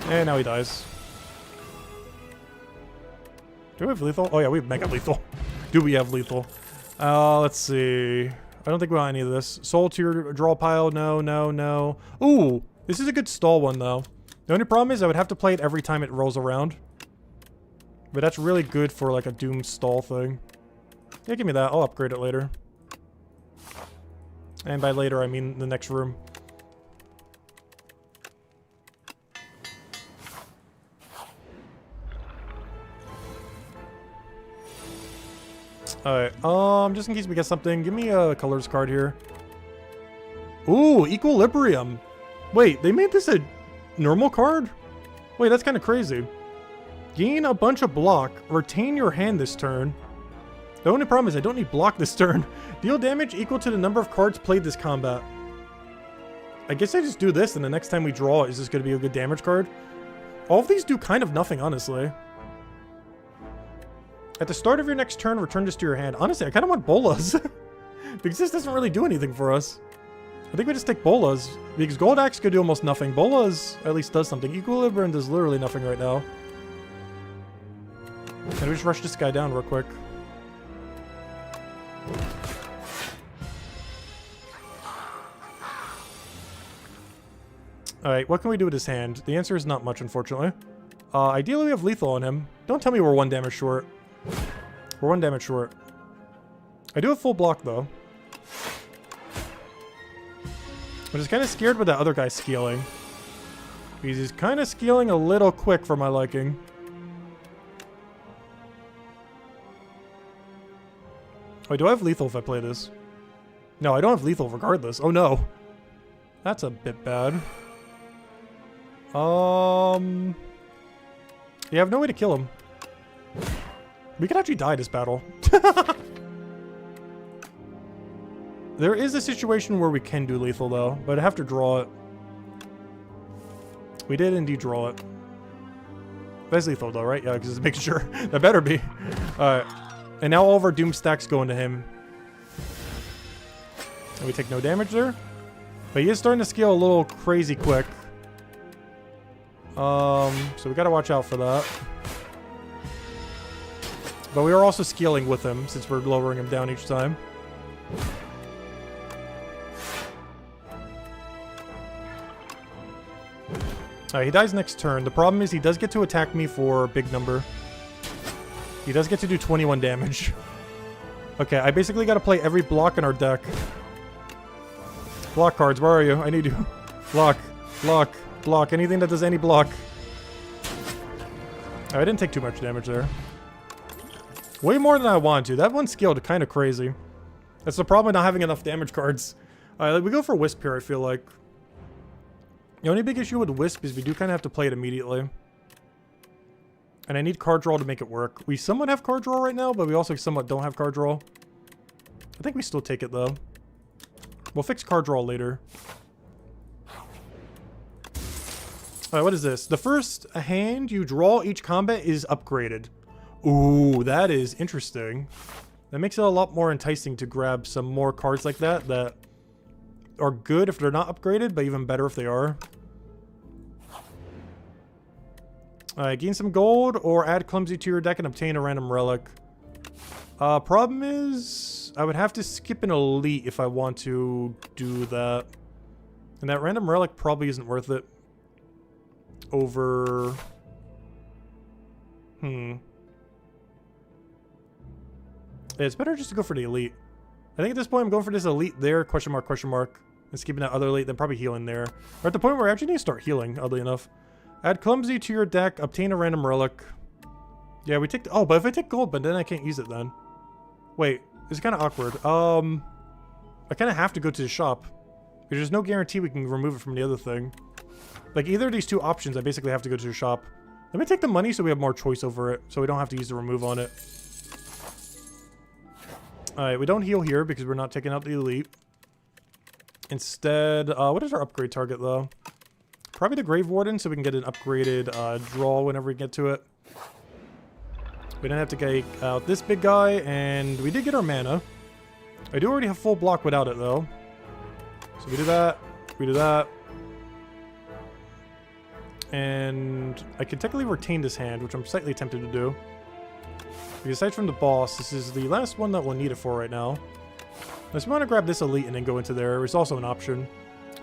And now he dies. Do we have lethal? Oh yeah, we have mega lethal. Do we have lethal? Let's see. I don't think we want any of this. Soul to your draw pile. No, no, no. Ooh, this is a good stall one, though. The only problem is I would have to play it every time it rolls around. But that's really good for, like, a Doom stall thing. Yeah, give me that. I'll upgrade it later. And by later, I mean the next room. Alright, just in case we get something, give me a colors card here. Ooh, Equilibrium. Wait, they made this a normal card? Wait, that's kind of crazy. Gain a bunch of block, retain your hand this turn. The only problem is I don't need block this turn. Deal damage equal to the number of cards played this combat. I guess I just do this, and the next time we draw, is this going to be a good damage card? All of these do kind of nothing, honestly. At the start of your next turn, return this to your hand. Honestly, I kind of want bolas. Because this doesn't really do anything for us. I think we just take bolas. Because Gold Axe could do almost nothing. Bolas at least does something. Equilibrium does literally nothing right now. And we just rush this guy down real quick. Alright, what can we do with his hand? The answer is not much, unfortunately. Ideally, we have lethal on him. Don't tell me we're 1 damage short. We're 1 damage short. I do have full block, though. I'm just kind of scared with that other guy scaling. Because he's kind of scaling a little quick for my liking. Wait, do I have lethal if I play this? No, I don't have lethal regardless. Oh, no. That's a bit bad. You have no way to kill him. We could actually die this battle. There is a situation where we can do lethal, though, but I have to draw it. We did indeed draw it. That's lethal, though, right? Yeah, because it's making sure. That better be. Alright. And now all of our Doom stacks go into him. And we take no damage there. But he is starting to scale a little crazy quick. So we gotta watch out for that. But we are also scaling with him since we're lowering him down each time. Alright, he dies next turn. The problem is he does get to attack me for a big number. He does get to do 21 damage. Okay, I basically gotta play every block in our deck. Block cards, where are you? I need you. Block, block, block. Anything that does any block. Oh, I didn't take too much damage there. Way more than I want to. That one scaled kind of crazy. That's the problem with not having enough damage cards. Alright, we go for Wisp here, I feel like. The only big issue with Wisp is we do kind of have to play it immediately. And I need card draw to make it work. We somewhat have card draw right now, but we also somewhat don't have card draw. I think we still take it, though. We'll fix card draw later. Alright, what is this? The first hand you draw each combat is upgraded. Ooh, that is interesting. That makes it a lot more enticing to grab some more cards like that that are good if they're not upgraded, but even better if they are. Alright, gain some gold or add Clumsy to your deck and obtain a random relic. Problem is, I would have to skip an elite if I want to do that. And that random relic probably isn't worth it. Over... It's better just to go for the elite. I think at this point I'm going for this elite there, question mark, and skipping that other elite, then probably healing there. We're at the point where I actually need to start healing, oddly enough. Add Clumsy to your deck, obtain a random relic. Yeah, we take... Oh, but if I take gold, but then I can't use it then. Wait, it's kind of awkward. I kind of have to go to the shop. There's no guarantee we can remove it from the other thing. Like, either of these two options, I basically have to go to the shop. Let me take the money so we have more choice over it, so we don't have to use the remove on it. Alright, we don't heal here because we're not taking out the elite. Instead, what is our upgrade target, though? Probably the Grave Warden, so we can get an upgraded draw whenever we get to it. We didn't have to get out this big guy, and we did get our mana. I do already have full block without it, though. So we do that, we do that. And I can technically retain this hand, which I'm slightly tempted to do. Because aside from the boss, this is the last one that we'll need it for right now. Unless we want to grab this elite and then go into there, it's also an option.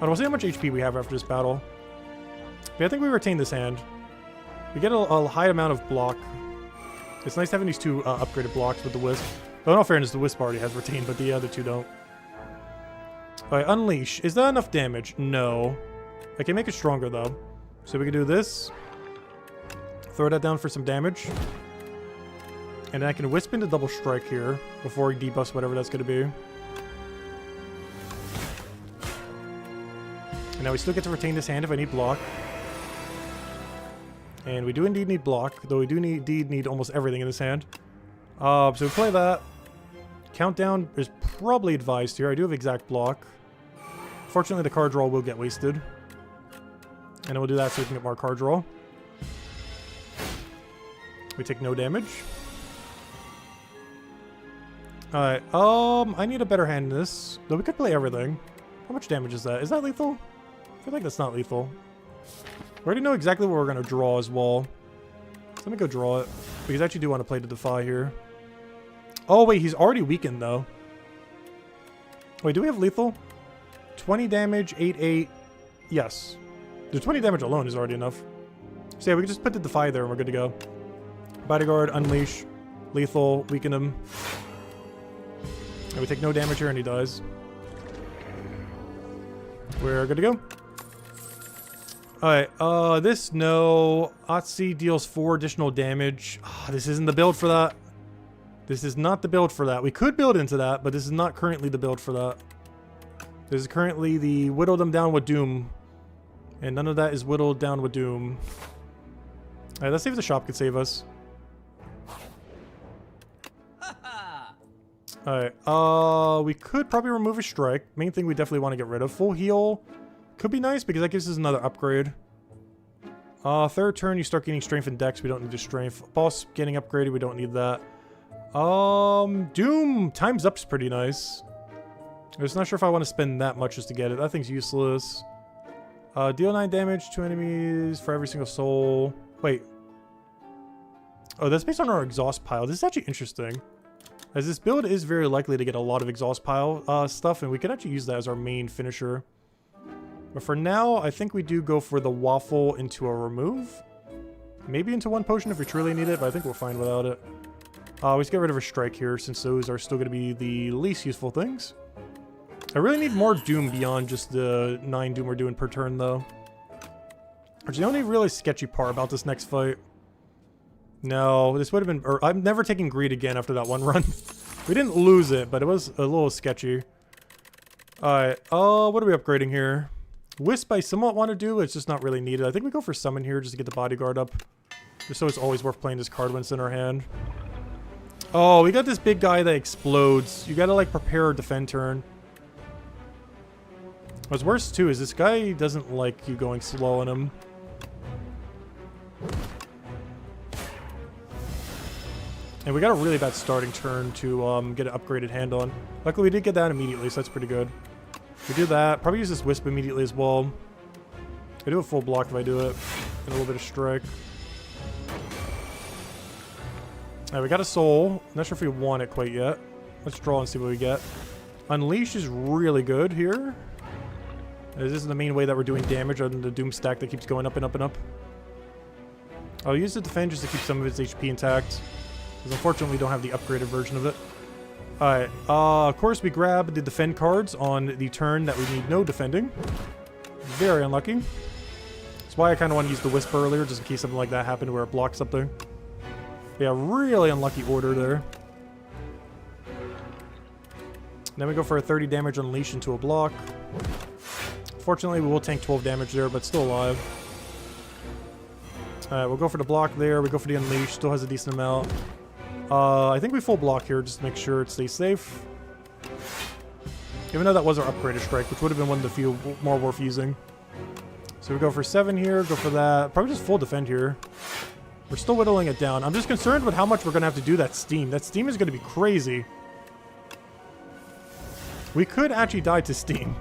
I don't see how much HP we have after this battle. But I think we retain this hand. We get a high amount of block. It's nice having these two upgraded blocks with the Wisp. But in all fairness, the Wisp already has retained, but the other two don't. Alright, Unleash. Is that enough damage? No. I can make it stronger, though. So we can do this. Throw that down for some damage. And then I can Wisp into Double Strike here before he debuffs whatever that's going to be. And now we still get to retain this hand if I need block. And we do indeed need block, though we do indeed need almost everything in this hand. So we play that. Countdown is probably advised here. I do have exact block. Fortunately, the card draw will get wasted. And then we'll do that so we can get more card draw. We take no damage. Alright, I need a better hand in this. Though we could play everything. How much damage is that? Is that lethal? I feel like that's not lethal. We already know exactly what we're going to draw as well. So let me go draw it. Because I actually do want to play the Defy here. Oh, wait, he's already weakened, though. Wait, do we have lethal? 20 damage, 8-8. Yes. The 20 damage alone is already enough. So yeah, we can just put the Defy there and we're good to go. Bodyguard, Unleash, lethal, weaken him. And we take no damage here and he dies. We're good to go. Alright, this, no. Otzi deals 4 additional damage. This isn't the build for that. This is not the build for that. We could build into that, but this is not currently the build for that. This is currently the Whittle them down with Doom. And none of that is whittled down with Doom. Alright, let's see if the shop could save us. Alright, we could probably remove a strike. Main thing we definitely want to get rid of. Full heal could be nice because that gives us another upgrade. Third turn you start getting strength and dex. We don't need the strength. Boss getting upgraded. We don't need that. Doom times up is pretty nice. I'm just not sure if I want to spend that much just to get it. That thing's useless. Deal 9 damage to enemies for every single soul. Wait. Oh, that's based on our exhaust pile. This is actually interesting, as this build is very likely to get a lot of exhaust pile stuff, and we could actually use that as our main finisher. But for now, I think we do go for the waffle into a remove. Maybe into 1 potion if we truly need it, but I think we're fine without it. Let's get rid of a strike here, since those are still going to be the least useful things. I really need more doom beyond just the 9 doom we're doing per turn, though. Which is the only really sketchy part about this next fight. No, this would have been... Or I'm never taking greed again after that one run. We didn't lose it, but it was a little sketchy. Alright, what are we upgrading here? Wisp I somewhat want to do, it's just not really needed. I think we go for Summon here just to get the bodyguard up. Just so it's always worth playing this card when it's in our hand. Oh, we got this big guy that explodes. You gotta, like, prepare a defend turn. What's worse, too, is this guy doesn't like you going slow on him. And we got a really bad starting turn to get an upgraded hand on. Luckily, we did get that immediately, so that's pretty good. We do that. Probably use this Wisp immediately as well. I do a full block if I do it. And a little bit of strike. Alright, we got a soul. Not sure if we want it quite yet. Let's draw and see what we get. Unleash is really good here. This is the main way that we're doing damage on the Doom stack that keeps going up and up and up. I'll use the defend just to keep some of its HP intact. Because unfortunately we don't have the upgraded version of it. Alright, of course we grab the defend cards on the turn that we need no defending. Very unlucky. That's why I kind of want to use the Wisp earlier, just in case something like that happened where it blocks something. Yeah, really unlucky order there. Then we go for a 30 damage Unleash into a block. Fortunately, we will tank 12 damage there, but still alive. Alright, we'll go for the block there. We go for the Unleash. Still has a decent amount. I think we full block here just to make sure it stays safe. Even though that was our upgraded strike, which would have been one of the few more worth using. So we go for 7 here. Go for that. Probably just full defend here. We're still whittling it down. I'm just concerned with how much we're going to have to do that Steam. That Steam is going to be crazy. We could actually die to Steam.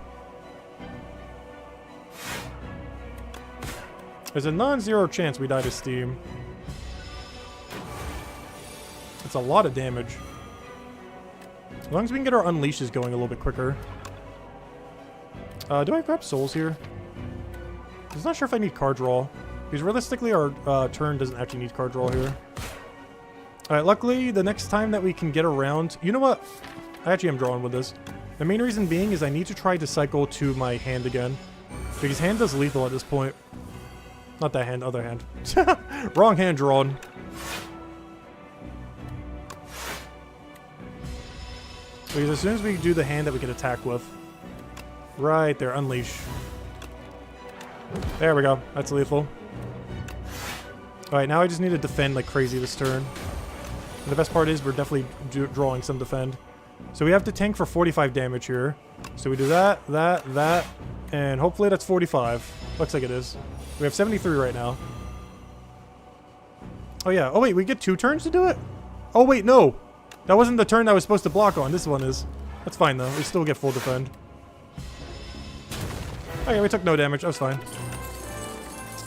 There's a non-zero chance we die to Steam. It's a lot of damage. As long as we can get our Unleashes going a little bit quicker. Do I grab Souls here? I'm not sure if I need card draw. Because realistically, our turn doesn't actually need card draw here. Alright, luckily, the next time that we can get around... You know what? I actually am drawing with this. The main reason being is I need to try to cycle to my hand again. Because hand does lethal at this point. Not that hand, other hand. Wrong hand drawn. Because as soon as we do the hand that we can attack with. Right there, Unleash. There we go. That's lethal. Alright, now I just need to defend like crazy this turn. And the best part is we're definitely drawing some defend. So we have to tank for 45 damage here. So we do that, that, and hopefully that's 45. Looks like it is. We have 73 right now. Oh yeah. Oh wait, we get 2 turns to do it? Oh wait, no. That wasn't the turn I was supposed to block on. This one is. That's fine though. We still get full defend. Oh yeah, we took no damage. That was fine.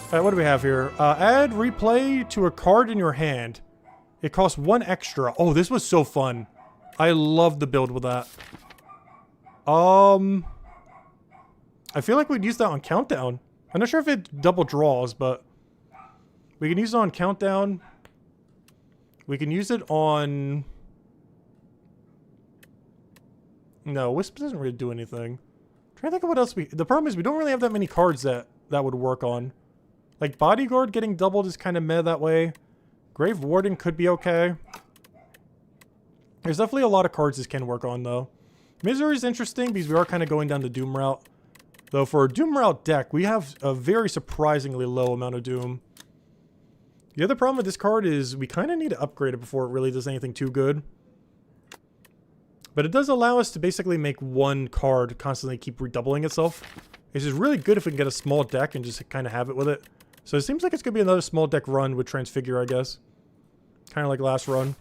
Alright, what do we have here? Add replay to a card in your hand. It costs 1 extra. Oh, this was so fun. I love the build with that. I feel like we'd use that on Countdown. I'm not sure if it double draws, but we can use it on Countdown. We can use it on... No, Wisp doesn't really do anything. I'm trying to think of what else we... The problem is we don't really have that many cards that would work on. Like, Bodyguard getting doubled is kind of meh that way. Grave Warden could be okay. There's definitely a lot of cards this can work on, though. Misery is interesting because we are kind of going down the Doom route. Though for a Doom route deck, we have a very surprisingly low amount of Doom. The other problem with this card is we kind of need to upgrade it before it really does anything too good. But it does allow us to basically make one card constantly keep redoubling itself. Which is really good if we can get a small deck and just kind of have it with it. So it seems like it's going to be another small deck run with Transfigure, I guess. Kind of like last run.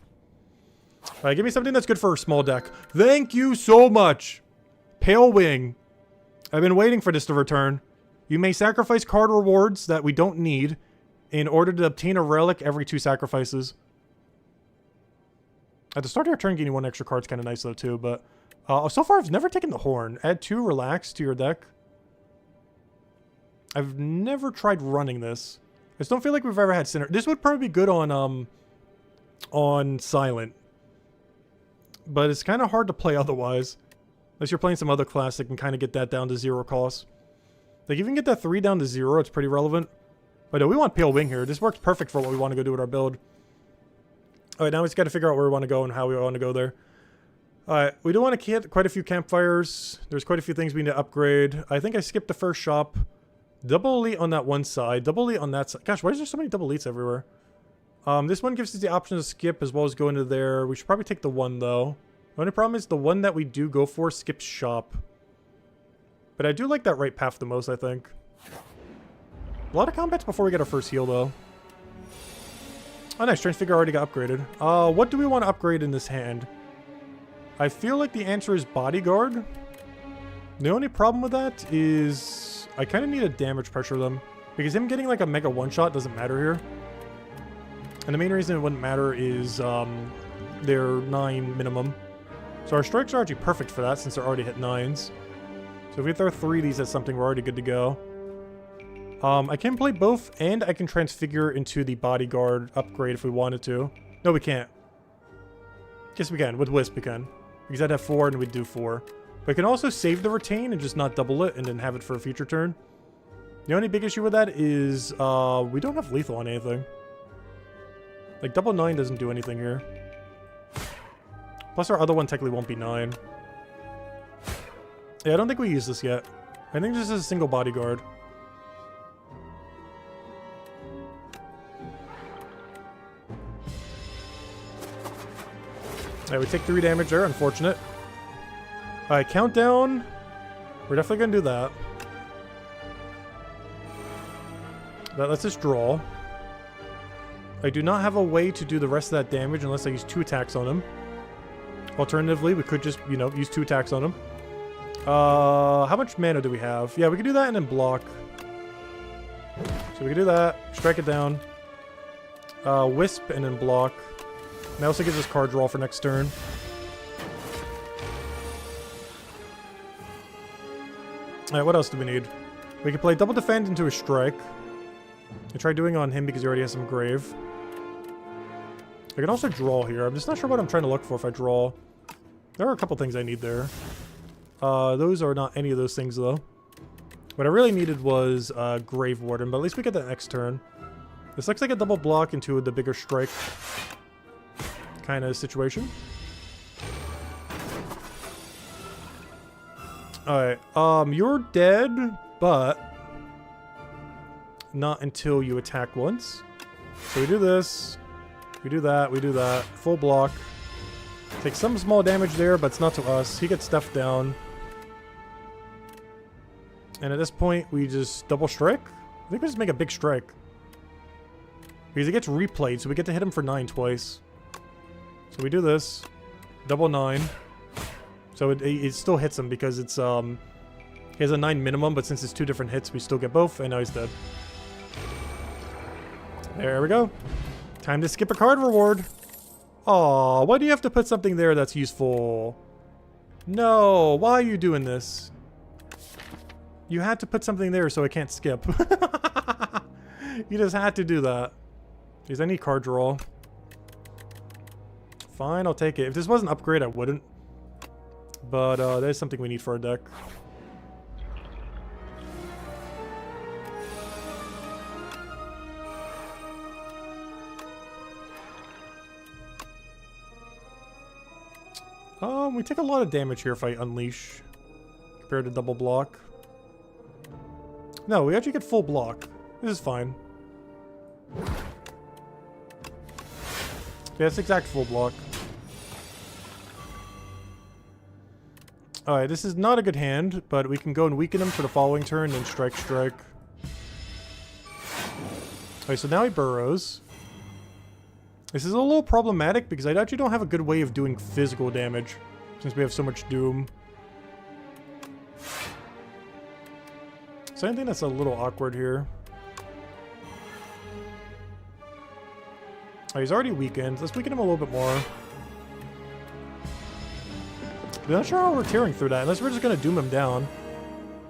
Alright, give me something that's good for a small deck. Thank you so much! Pale Wing. I've been waiting for this to return. You may sacrifice card rewards that we don't need in order to obtain a relic every 2 sacrifices. At the start of your turn, getting 1 extra card is kind of nice though too, but so far I've never taken the Horn. Add 2 Relax to your deck. I've never tried running this. I just don't feel like we've ever had Sinner. This would probably be good on Silent. But it's kind of hard to play otherwise. Unless you're playing some other class that can kind of get that down to 0 cost. Like, if you can get that 3 down to 0, it's pretty relevant. But no, we want Pale Wing here. This works perfect for what we want to go do with our build. Alright, now we just got to figure out where we want to go and how we want to go there. Alright, we do want to get quite a few campfires. There's quite a few things we need to upgrade. I think I skipped the first shop. Double elite on that one side. Double elite on that side. Gosh, why is there so many double elites everywhere? This one gives us the option to skip as well as go into there. We should probably take the one, though. The only problem is the one that we do go for skips shop. But I do like that right path the most, I think. A lot of combats before we get our first heal, though. Oh, nice. Strength Figure already got upgraded. What do we want to upgrade in this hand? I feel like the answer is Bodyguard. The only problem with that is I kind of need to damage pressure them. Because him getting like a mega one-shot doesn't matter here. And the main reason it wouldn't matter is they're 9 minimum. So our strikes are actually perfect for that since they're already hit 9s. So if we throw 3 of these at something, we're already good to go. I can play both, and I can transfigure into the Bodyguard upgrade if we wanted to. No, we can't. Yes, we can. With Wisp, we can. Because I'd have 4, and we'd do 4. But we can also save the Retain and just not double it, and then have it for a future turn. The only big issue with that is we don't have lethal on anything. Like, double 9 doesn't do anything here. Plus, our other one technically won't be 9. Yeah, I don't think we use this yet. I think this is a single Bodyguard. Alright, we take 3 damage there, unfortunate. Alright, countdown. We're definitely gonna do that. That lets us draw. I do not have a way to do the rest of that damage unless I use 2 attacks on him. Alternatively, we could just, you know, use 2 attacks on him. How much mana do we have? Yeah, we can do that and then block. So we can do that, strike it down. Wisp and then block. And that also gives us card draw for next turn. Alright, what else do we need? We can play double defend into a strike. I try doing on him because he already has some grave. I can also draw here. I'm just not sure what I'm trying to look for if I draw. There are a couple things I need there. Those are not any of those things though. What I really needed was Grave Warden, but at least we get that next turn. This looks like a double block into the bigger strike kind of situation. Alright, you're dead, but not until you attack once. So we do this, we do that, we do that. Full block. Take some small damage there, but it's not to us. He gets stuffed down. And at this point, we just double strike? I think we just make a big strike. Because it gets replayed, so we get to hit him for 9 twice. So we do this. Double 9. So it still hits him because it's, he has a 9 minimum, but since it's 2 different hits, we still get both, and now he's dead. There we go. Time to skip a card reward. Aw, why do you have to put something there that's useful? No, why are you doing this? You had to put something there so I can't skip. You just had to do that. Is any card draw? Fine, I'll take it. If this wasn't upgrade, I wouldn't. But that is something we need for our deck. We take a lot of damage here if I unleash compared to double block. No, we actually get full block. This is fine. Yeah, it's exact full block. Alright, this is not a good hand, but we can go and weaken him for the following turn, then strike, strike. Alright, so now he burrows. This is a little problematic because I actually don't have a good way of doing physical damage, since we have so much doom. So anything that's a little awkward here. Oh, he's already weakened. Let's weaken him a little bit more. I'm not sure how we're tearing through that, unless we're just going to doom him down.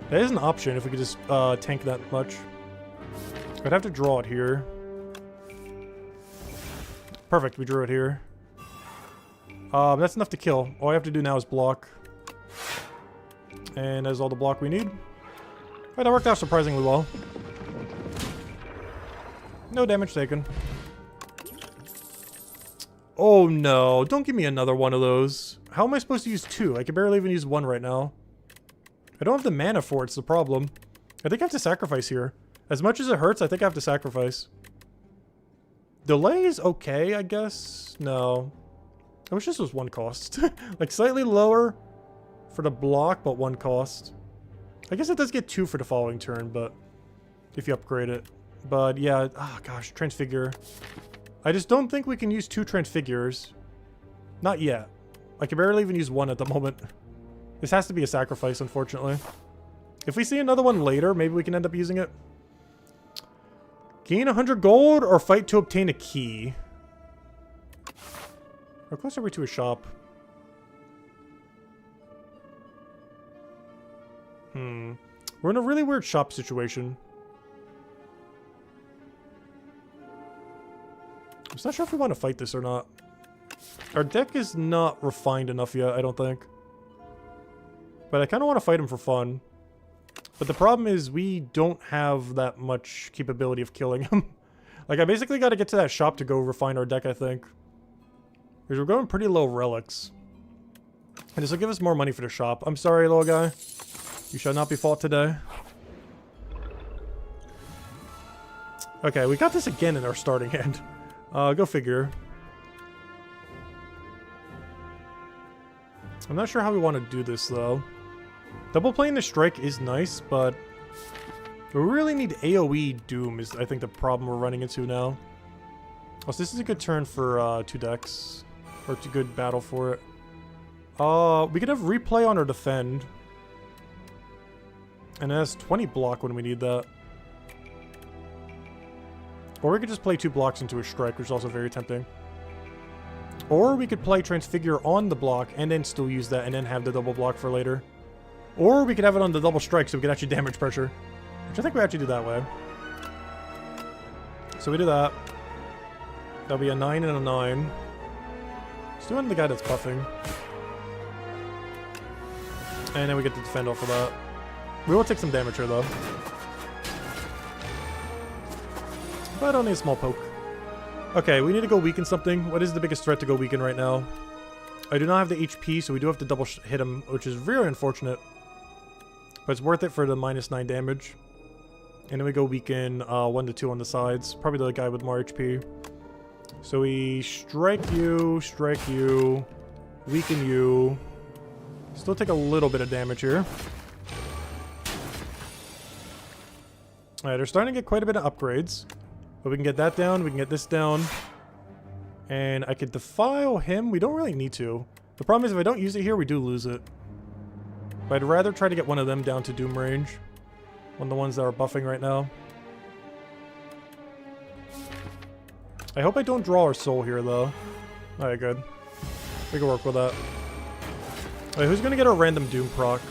That is an option if we could just tank that much. I'd have to draw it here. Perfect, we drew it here. That's enough to kill. All I have to do now is block. And that's all the block we need. Alright, that worked out surprisingly well. No damage taken. Oh no, don't give me another one of those. How am I supposed to use two? I can barely even use one right now. I don't have the mana for it's the problem. I think I have to sacrifice here. As much as it hurts, I think I have to sacrifice. Delay is okay, I guess. No. I wish this was one cost. Like slightly lower for the block, but one cost. I guess it does get two for the following turn, but if you upgrade it. But yeah, oh gosh, Transfigure. I just don't think we can use two Transfigures. Not yet. I can barely even use one at the moment. This has to be a sacrifice, unfortunately. If we see another one later, maybe we can end up using it. Gain 100 gold or fight to obtain a key. How close are we to a shop? We're in a really weird shop situation. I'm just not sure if we want to fight this or not. Our deck is not refined enough yet, I don't think. But I kind of want to fight him for fun. But the problem is we don't have that much capability of killing him. Like, I basically got to get to that shop to go refine our deck, I think. Because we're going pretty low relics. And this will give us more money for the shop. I'm sorry, little guy. You shall not be fought today. Okay, we got this again in our starting hand. Go figure. I'm not sure how we want to do this, though. Double playing the strike is nice, but we really need AoE Doom is, I think, the problem we're running into now. Oh, so this is a good turn for two decks. Or it's a good battle for it. We could have replay on or defend. And it has 20 block when we need that. Or we could just play 2 blocks into a strike, which is also very tempting. Or we could play Transfigure on the block and then still use that and then have the double block for later. Or we could have it on the double strike so we could actually damage pressure. Which I think we actually do that way. So we do that. That'll be a 9 and a 9. Let's do it on the guy that's buffing. And then we get to defend off of that. We will take some damage here, though. But only a small poke. Okay, we need to go weaken something. What is the biggest threat to go weaken right now? I do not have the HP, so we do have to double hit him, which is very unfortunate. But it's worth it for the -9 damage. And then we go weaken 1 to 2 on the sides. Probably the guy with more HP. So we strike you, weaken you. Still take a little bit of damage here. Alright, they're starting to get quite a bit of upgrades. But we can get that down, we can get this down. And I could defile him. We don't really need to. The problem is if I don't use it here, we do lose it. But I'd rather try to get one of them down to Doom range. One of the ones that are buffing right now. I hope I don't draw our soul here, though. Alright, good. We can work with that. Alright, who's gonna get a random Doom proc?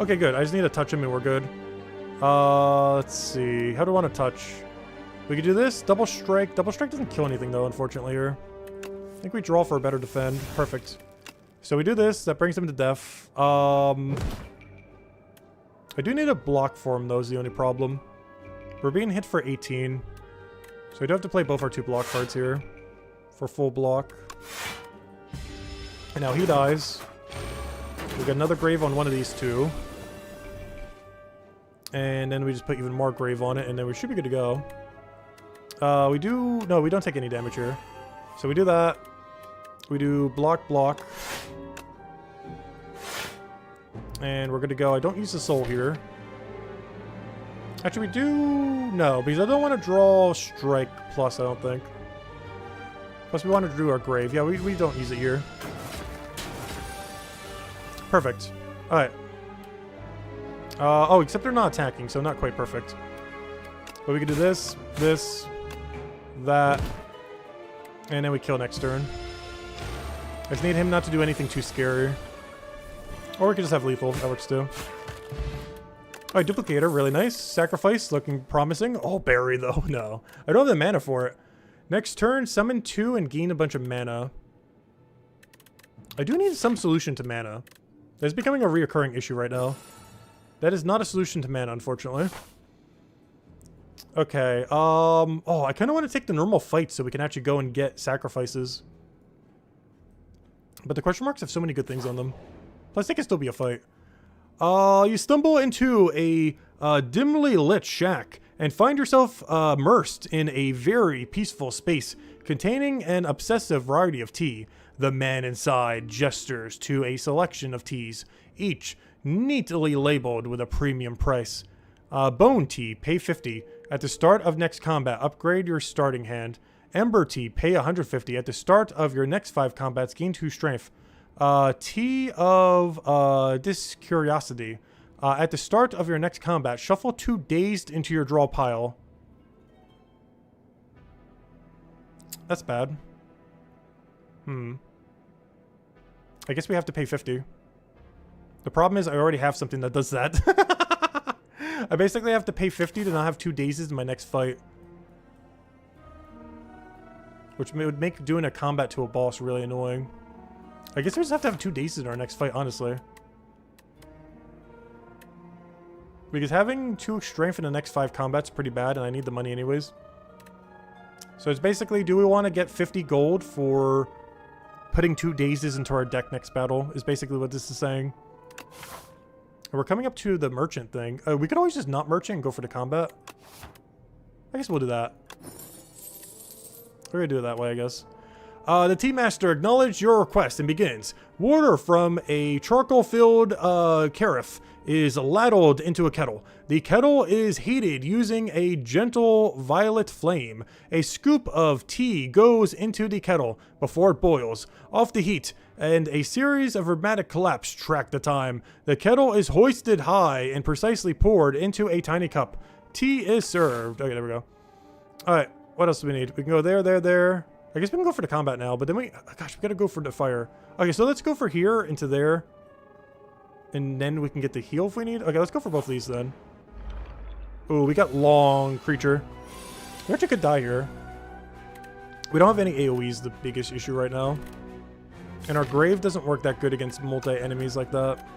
Okay, good. I just need to touch him and we're good. Let's see. How do I want to touch? We could do this. Double strike. Double strike doesn't kill anything, though, unfortunately, here. I think we draw for a better defend. Perfect. So we do this. That brings him to death. I do need a block for him, though, is the only problem. We're being hit for 18. So we do have to play both our 2 block cards here. For full block. And now he dies. We got another grave on one of these 2. And then we just put even more grave on it, and then we should be good to go. We do... No, we don't take any damage here. So we do that. We do block, block. And we're good to go. I don't use the soul here. Actually, we do... No, because I don't want to draw strike plus, I don't think. Plus, we want to do our grave. Yeah, we don't use it here. Perfect. Alright. Oh, except they're not attacking, so not quite perfect. But we can do this, this, that, and then we kill next turn. I just need him not to do anything too scary. Or we could just have lethal, that works too. Alright, Duplicator, really nice. Sacrifice, looking promising. Oh, Berry though, no. I don't have the mana for it. Next turn, summon 2 and gain a bunch of mana. I do need some solution to mana. That's becoming a reoccurring issue right now. That is not a solution to mana, unfortunately. Okay, oh, I kind of want to take the normal fight so we can actually go and get sacrifices. But the question marks have so many good things on them. Plus, they can still be a fight. You stumble into a dimly lit shack and find yourself immersed in a very peaceful space containing an obsessive variety of tea. The man inside gestures to a selection of teas, each neatly labeled with a premium price. Bone tea, pay 50. At the start of next combat, upgrade your starting hand. Ember tea, pay 150. At the start of your next 5 combats, gain 2 strength. Tea of Discuriosity. At the start of your next combat, shuffle 2 dazed into your draw pile. That's bad. I guess we have to pay 50. The problem is I already have something that does that. I basically have to pay 50 to not have 2 dazes in my next fight. Which would make doing a combat to a boss really annoying. I guess we just have to have 2 dazes in our next fight, honestly. Because having 2 strength in the next 5 combats is pretty bad, and I need the money anyways. So it's basically, do we want to get 50 gold for putting 2 dazes into our deck next battle, is basically what this is saying. And we're coming up to the merchant thing. We could always just not merchant and go for the combat. I guess we'll do that. We're gonna do it that way, I guess. The Tea Master acknowledges your request and begins. Water from a charcoal-filled carafe is ladled into a kettle. The kettle is heated using a gentle violet flame. A scoop of tea goes into the kettle before it boils. Off the heat, and a series of rhythmic claps track the time. The kettle is hoisted high and precisely poured into a tiny cup. Tea is served. Okay, there we go. Alright, what else do we need? We can go there, there, there. I guess we can go for the combat now, but then we gotta go for the fire. Okay, so let's go for here into there. And then we can get the heal if we need. Okay, let's go for both of these then. Ooh, we got long creature. We actually could die here. We don't have any AoEs, the biggest issue right now. And our grave doesn't work that good against multi-enemies like that.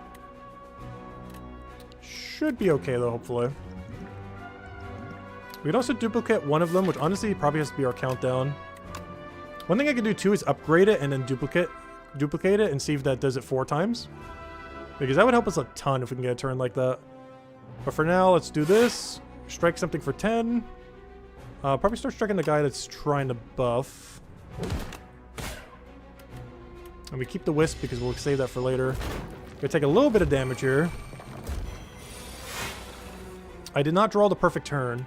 Should be okay though, hopefully. We can also duplicate one of them, which honestly probably has to be our countdown. One thing I can do too is upgrade it and then duplicate it and see if that does it 4 times. Because that would help us a ton if we can get a turn like that. But for now, let's do this. Strike something for 10. Probably start striking the guy that's trying to buff. And we keep the wisp because we'll save that for later. Gonna take a little bit of damage here. I did not draw the perfect turn.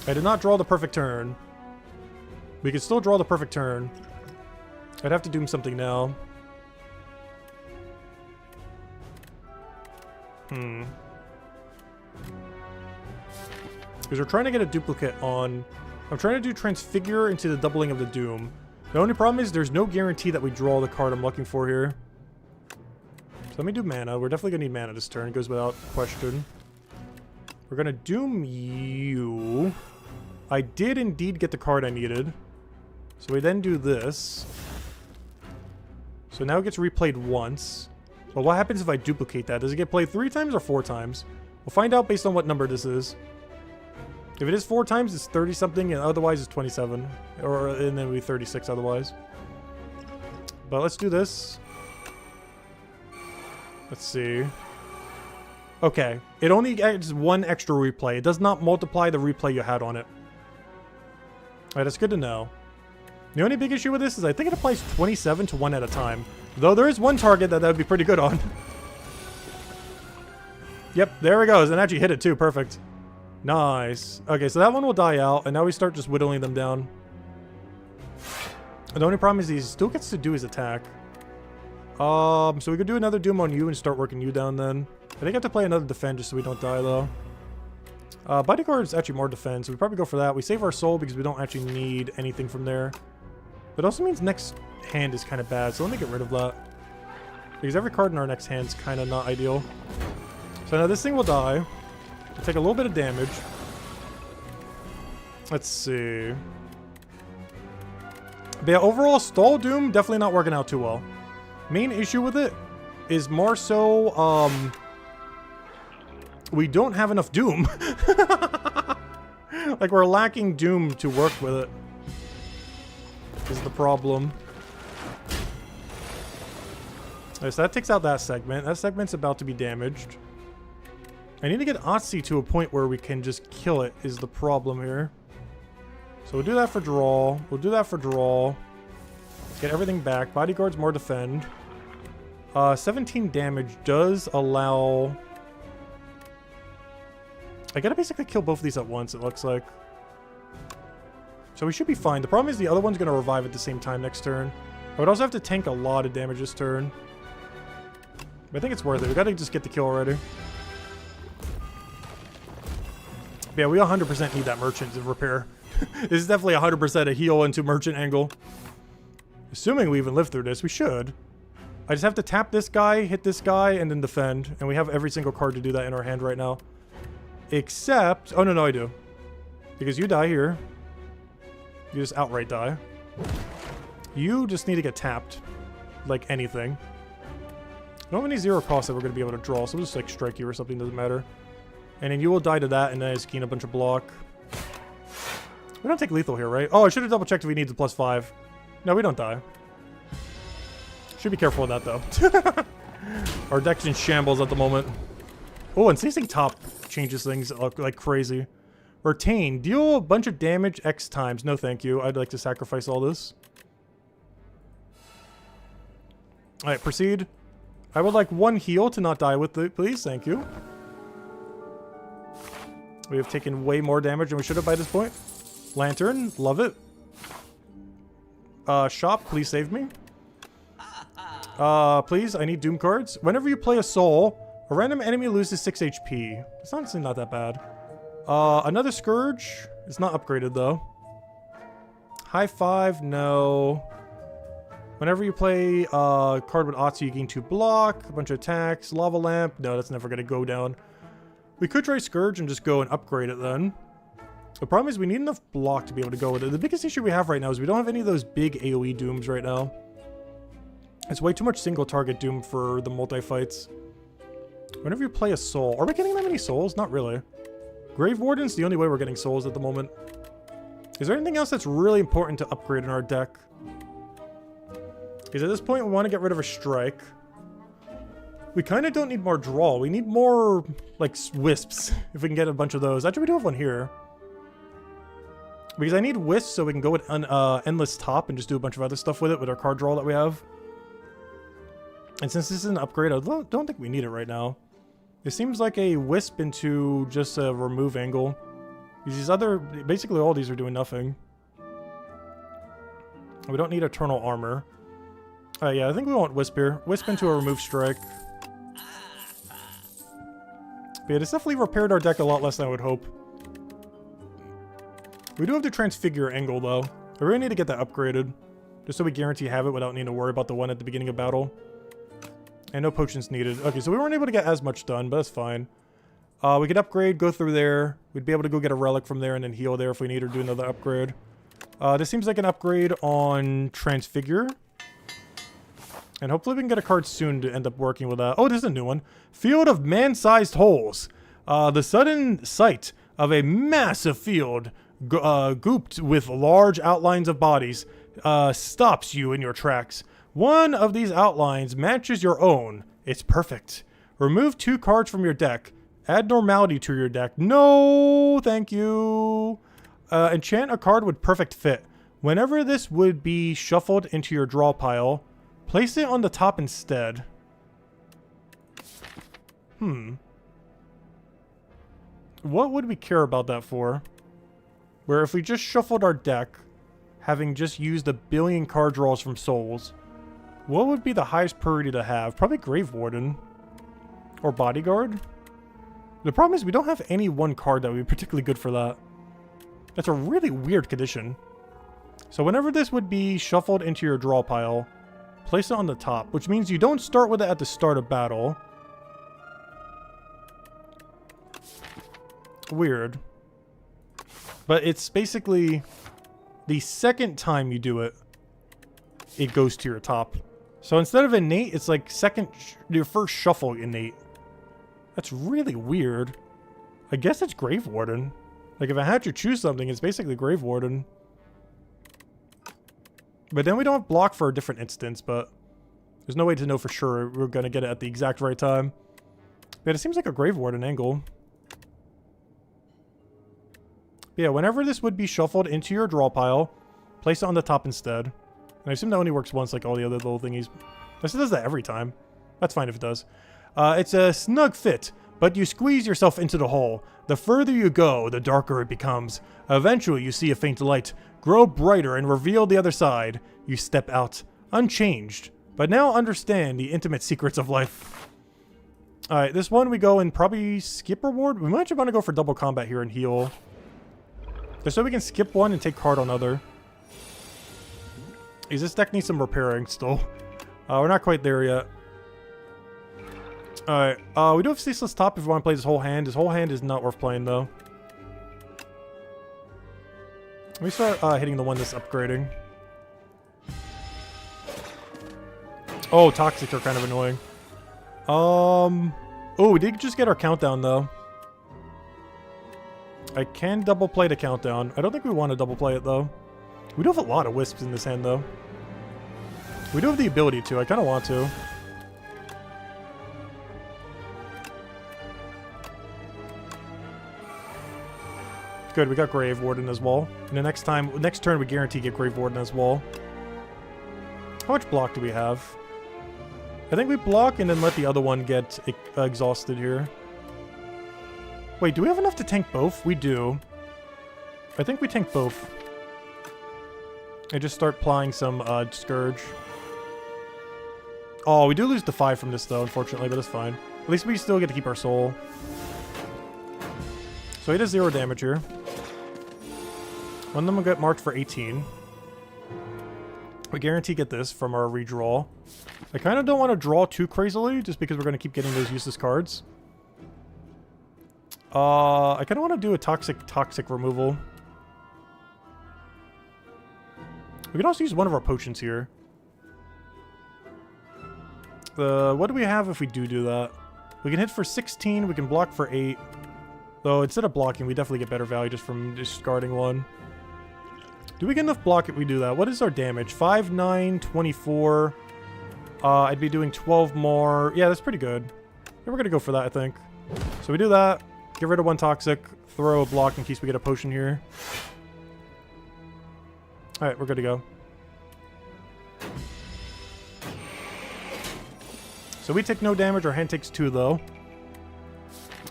I did not draw the perfect turn. We can still draw the perfect turn. I'd have to do something now. Because we're trying to get a duplicate on... I'm trying to do Transfigure into the doubling of the Doom. The only problem is there's no guarantee that we draw the card I'm looking for here. So let me do mana. We're definitely going to need mana this turn. It goes without question. We're going to Doom you. I did indeed get the card I needed. So we then do this. So now it gets replayed once. But what happens if I duplicate that? Does it get played 3 times or 4 times? We'll find out based on what number this is. If it is 4 times, it's 30 something, and otherwise it's 27. And then it'll be 36 otherwise. But let's do this. Let's see. Okay. It only adds 1 extra replay. It does not multiply the replay you had on it. Alright, that's good to know. The only big issue with this is I think it applies 27 to 1 at a time. Though there is 1 target that would be pretty good on. Yep, there it goes. And actually hit it too. Perfect. Nice. Okay, so that one will die out. And now we start just whittling them down. And the only problem is he still gets to do his attack. So we could do another Doom on you and start working you down then. I think I have to play another defend just so we don't die, though. Bodyguard is actually more defense, so we probably go for that. We save our soul because we don't actually need anything from there. But it also means next hand is kind of bad, so let me get rid of that. Because every card in our next hand is kind of not ideal. So now this thing will die. We'll take a little bit of damage. Let's see. But yeah, overall, Stall Doom definitely not working out too well. Main issue with it is more so, we don't have enough Doom. Like, we're lacking Doom to work with it. Is the problem. Alright, so that takes out that segment. That segment's about to be damaged. I need to get Otzi to a point where we can just kill it, is the problem here. So we'll do that for draw. We'll do that for draw. Get everything back. Bodyguard's more defend. 17 damage does allow... I gotta basically kill both of these at once, it looks like. So we should be fine. The problem is the other one's gonna revive at the same time next turn. I would also have to tank a lot of damage this turn. But I think it's worth it. We gotta just get the kill already. But yeah, we 100% need that merchant to repair. This is definitely 100% a heal into merchant angle. Assuming we even live through this, we should. I just have to tap this guy, hit this guy, and then defend. And we have every single card to do that in our hand right now. Except... Oh, no, I do. Because you die here. You just outright die. You just need to get tapped. Like anything. I don't have any zero cost that we're going to be able to draw, so we'll just like strike you or something, doesn't matter. And then you will die to that, and then I just gain a bunch of block. We don't take lethal here, right? Oh, I should have double checked if we need the +5. No, we don't die. Should be careful with that, though. Our deck's in shambles at the moment. Oh, and seizing top changes things like crazy. Retain. Deal a bunch of damage X times. No, thank you. I'd like to sacrifice all this. Alright, proceed. I would like one heal to not die with it, please. Thank you. We have taken way more damage than we should have by this point. Lantern. Love it. Shop. Please save me. Please. I need Doom cards. Whenever you play a soul, a random enemy loses 6 HP. It's honestly not that bad. Another Scourge. It's not upgraded, though. High Five. No. Whenever you play a card with Otsu, you gain 2 block, a bunch of attacks. Lava Lamp. No, that's never going to go down. We could try Scourge and just go and upgrade it then. The problem is we need enough block to be able to go with it. The biggest issue we have right now is we don't have any of those big AoE Dooms right now. It's way too much single target Doom for the multi-fights. Whenever you play a soul... Are we getting that many souls? Not really. Grave Warden's the only way we're getting souls at the moment. Is there anything else that's really important to upgrade in our deck? Because at this point we want to get rid of a strike. We kind of don't need more draw. We need more, like, wisps. If we can get a bunch of those. Actually, we do have one here. Because I need wisps so we can go with an endless top and just do a bunch of other stuff with it with our card draw that we have. And since this is an upgrade, I don't think we need it right now. It seems like a wisp into just a remove angle. These other... Basically, all these are doing nothing. We don't need Eternal Armor. Yeah, I think we want Wisp here. Wisp into a remove strike. But yeah, it's definitely repaired our deck a lot less than I would hope. We do have to Transfigure Angle, though. I really need to get that upgraded. Just so we guarantee have it without needing to worry about the one at the beginning of battle. And no potions needed. Okay, so we weren't able to get as much done, but that's fine. We could upgrade, go through there. We'd be able to go get a relic from there and then heal there if we need or do another upgrade. This seems like an upgrade on Transfigure. And hopefully we can get a card soon to end up working with that. Oh, this is a new one. Field of Man-Sized Holes. The sudden sight of a massive field gooped with large outlines of bodies stops you in your tracks. One of these outlines matches your own. It's perfect. Remove 2 cards from your deck. Add normality to your deck. No, thank you. Enchant a card with perfect fit. Whenever this would be shuffled into your draw pile, place it on the top instead. What would we care about that for? Where if we just shuffled our deck, having just used 1 billion card draws from souls, what would be the highest priority to have? Probably Grave Warden. Or Bodyguard. The problem is we don't have any one card that would be particularly good for that. That's a really weird condition. So whenever this would be shuffled into your draw pile, place it on the top, which means you don't start with it at the start of battle. Weird. But it's basically the second time you do it, it goes to your top. So instead of innate, it's like your first shuffle innate. That's really weird. I guess it's Grave Warden. Like, if I had to choose something, it's basically Grave Warden. But then we don't have block for a different instance, but there's no way to know for sure we're going to get it at the exact right time. But it seems like a Grave Warden angle. But yeah, whenever this would be shuffled into your draw pile, place it on the top instead. And I assume that only works once, like all the other little thingies. This does that every time. That's fine if it does. It's a snug fit, but you squeeze yourself into the hole. The further you go, the darker it becomes. Eventually, you see a faint light grow brighter and reveal the other side. You step out, unchanged, but now understand the intimate secrets of life. Alright, this one we go and probably skip reward. We might actually want to go for double combat here and heal. Just so we can skip one and take card on other. This deck needs some repairing still. We're not quite there yet. Alright, we do have Ceaseless Top if we want to play this whole hand. This whole hand is not worth playing, though. Let me start hitting the one that's upgrading. Oh, Toxic are kind of annoying. Oh, we did just get our countdown, though. I can double play the countdown. I don't think we want to double play it, though. We do have a lot of Wisps in this hand, though. We do have the ability to. I kind of want to. Good, we got Grave Warden as well. And the next turn, we guarantee get Grave Warden as well. How much block do we have? I think we block and then let the other one get exhausted here. Wait, do we have enough to tank both? We do. I think we tank both. I just start applying some Scourge. Oh, we do lose the 5 from this though, unfortunately, but that's fine. At least we still get to keep our soul. So he does 0 damage here. One of them will get marked for 18. We guarantee get this from our redraw. I kind of don't want to draw too crazily, just because we're going to keep getting those useless cards. I kind of want to do a toxic removal. We can also use one of our potions here. What do we have if we do that? We can hit for 16, we can block for 8. Though instead of blocking, we definitely get better value just from discarding one. Do we get enough block if we do that? What is our damage? 5, 9, 24. I'd be doing 12 more. Yeah, that's pretty good. Yeah, we're going to go for that, I think. So we do that. Get rid of one toxic. Throw a block in case we get a potion here. Alright, we're good to go. So we take no damage. Our hand takes 2, though.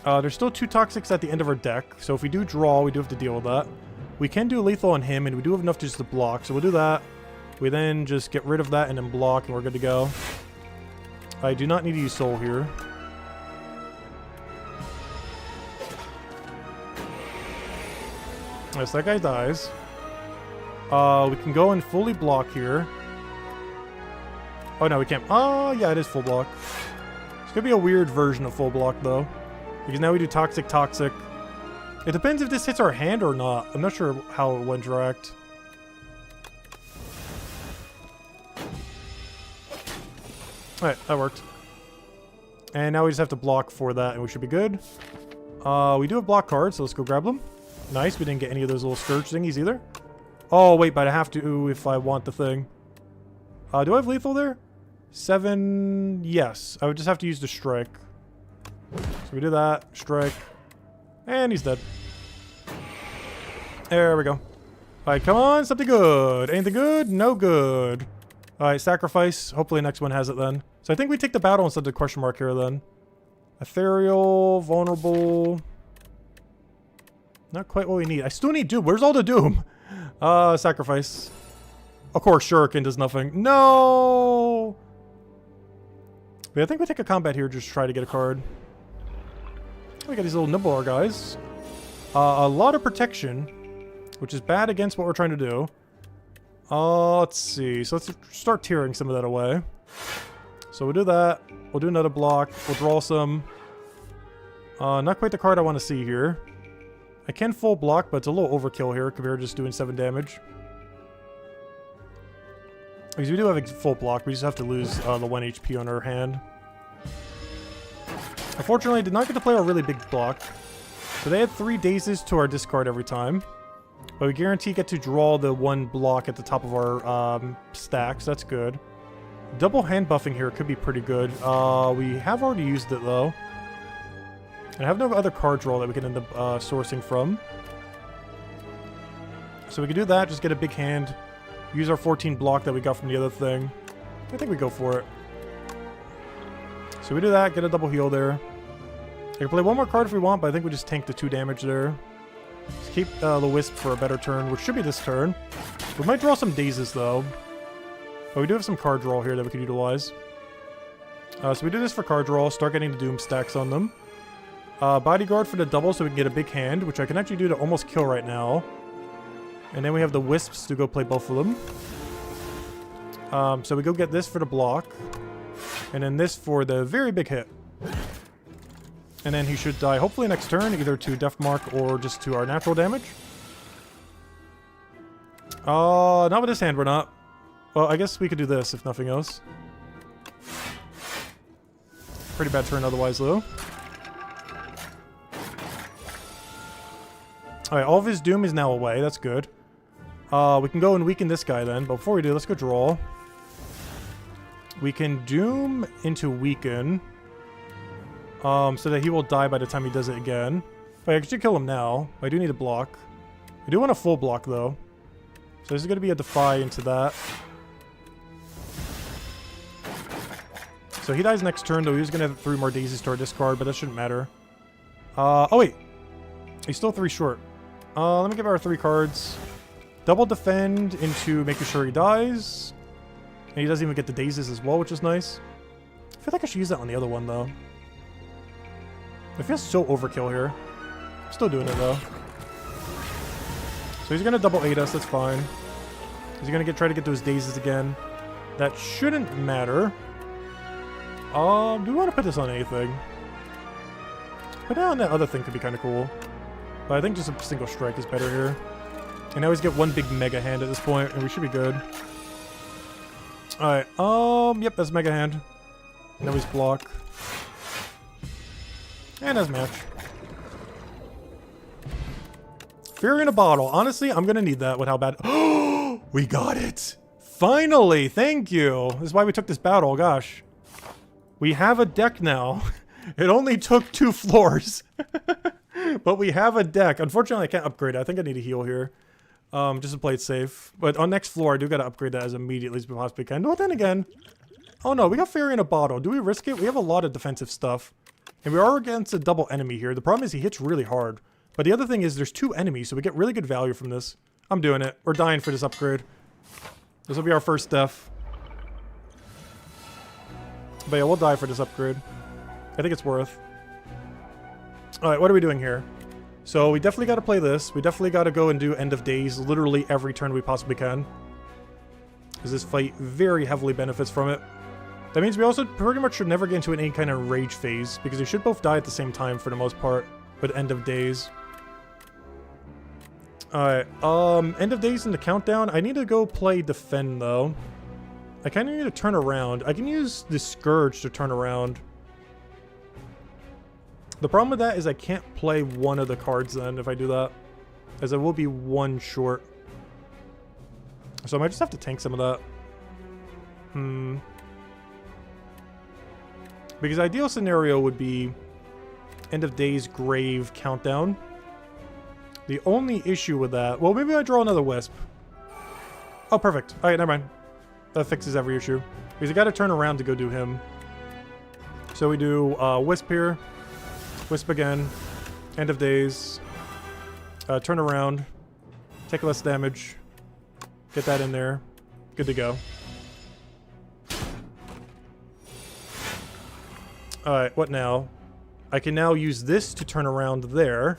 There's still 2 toxics at the end of our deck. So if we do draw, we do have to deal with that. We can do lethal on him, and we do have enough just to block. So we'll do that. We then just get rid of that and then block, and we're good to go. I do not need to use soul here. Yes, that guy dies. We can go and fully block here. Oh, no, we can't. Oh, yeah, it is full block. It's going to be a weird version of full block, though. Because now we do toxic. It depends if this hits our hand or not. I'm not sure how it went direct. Alright, that worked. And now we just have to block for that, and we should be good. We do have block cards, so let's go grab them. Nice, we didn't get any of those little Scourge thingies either. Oh, wait, but I have to if I want the thing. Do I have lethal there? 7... Yes, I would just have to use the strike. So we do that, strike. And he's dead. There we go. Alright, come on, something good. Anything good? No good. Alright, sacrifice. Hopefully the next one has it then. So I think we take the battle instead of the question mark here then. Ethereal, vulnerable. Not quite what we need. I still need Doom. Where's all the Doom? Sacrifice. Of course, Shuriken does nothing. No! But I think we take a combat here just to try to get a card. We got these little Nibbler guys. A lot of protection, which is bad against what we're trying to do. Let's see. So let's start tearing some of that away. So we'll do that. We'll do another block. We'll draw some. Not quite the card I want to see here. I can full block, but it's a little overkill here compared to just doing 7 damage. Because we do have a full block, we just have to lose the 1 HP on our hand. Unfortunately, I did not get to play a really big block. So they had 3 dazes to our discard every time. But we guarantee get to draw the 1 block at the top of our stacks. That's good. Double hand buffing here could be pretty good. We have already used it though. And I have no other card draw that we can end up sourcing from. So we can do that, just get a big hand. Use our 14 block that we got from the other thing. I think we go for it. So we do that, get a double heal there. I can play 1 more card if we want, but I think we just tank the 2 damage there. Just keep the Wisp for a better turn, which should be this turn. We might draw some dazes though. But we do have some card draw here that we could utilize. So we do this for card draw, start getting the Doom stacks on them. Bodyguard for the double so we can get a big hand, which I can actually do to almost kill right now. And then we have the Wisps to go play both of them. So we go get this for the block. And then this for the very big hit. And then he should die hopefully next turn, either to Death Mark or just to our natural damage. Not with this hand, we're not. Well, I guess we could do this, if nothing else. Pretty bad turn otherwise, though. Alright, all of his Doom is now away. That's good. We can go and weaken this guy then. But before we do, let's go draw. We can Doom into Weaken. So that he will die by the time he does it again. But I should kill him now. I do need a block. I do want a full block, though. So this is going to be a Defy into that. So he dies next turn, though. He's going to have 3 more daisies to our discard, but that shouldn't matter. Oh, wait. He's still 3 short. Let me give our 3 cards. Double defend into making sure he dies. And he doesn't even get the daisies as well, which is nice. I feel like I should use that on the other one, though. It feels so overkill here. I'm still doing it, though. So he's going to double 8 us, that's fine. He's going to try to get those daisies again. That shouldn't matter. Do we want to put this on anything? Put down that other thing could be kind of cool. But I think just a single strike is better here. And I always get 1 big mega hand at this point, and we should be good. Alright, yep, that's mega hand. Now he's block. And that's match. Fury in a bottle. Honestly, I'm gonna need that with how bad... Oh, we got it! Finally! Thank you! This is why we took this battle, gosh. We have a deck now. It only took 2 floors. But we have a deck. Unfortunately, I can't upgrade it. I think I need a heal here. Just to play it safe. But on next floor, I do gotta upgrade that as immediately as we possibly can. But then again... Oh no, we got Fury in a bottle. Do we risk it? We have a lot of defensive stuff. And we are against a double enemy here. The problem is he hits really hard. But the other thing is there's 2 enemies, so we get really good value from this. I'm doing it. We're dying for this upgrade. This will be our first death. But yeah, we'll die for this upgrade. I think it's worth. Alright, what are we doing here? So we definitely got to play this. We definitely got to go and do End of Days literally every turn we possibly can. Because this fight very heavily benefits from it. That means we also pretty much should never get into any kind of rage phase, because we should both die at the same time for the most part, but End of Days. Alright, End of Days in the countdown. I need to go play Defend, though. I kind of need to turn around. I can use the Scourge to turn around. The problem with that is I can't play one of the cards then if I do that, as I will be 1 short. So I might just have to tank some of that. Because ideal scenario would be End of Days, Grave, Countdown. The only issue with that... Well, maybe I draw another Wisp. Oh, perfect. Alright, never mind. That fixes every issue. Because I gotta turn around to go do him. So we do Wisp here. Wisp again. End of Days. Turn around. Take less damage. Get that in there. Good to go. Alright, what now? I can now use this to turn around there.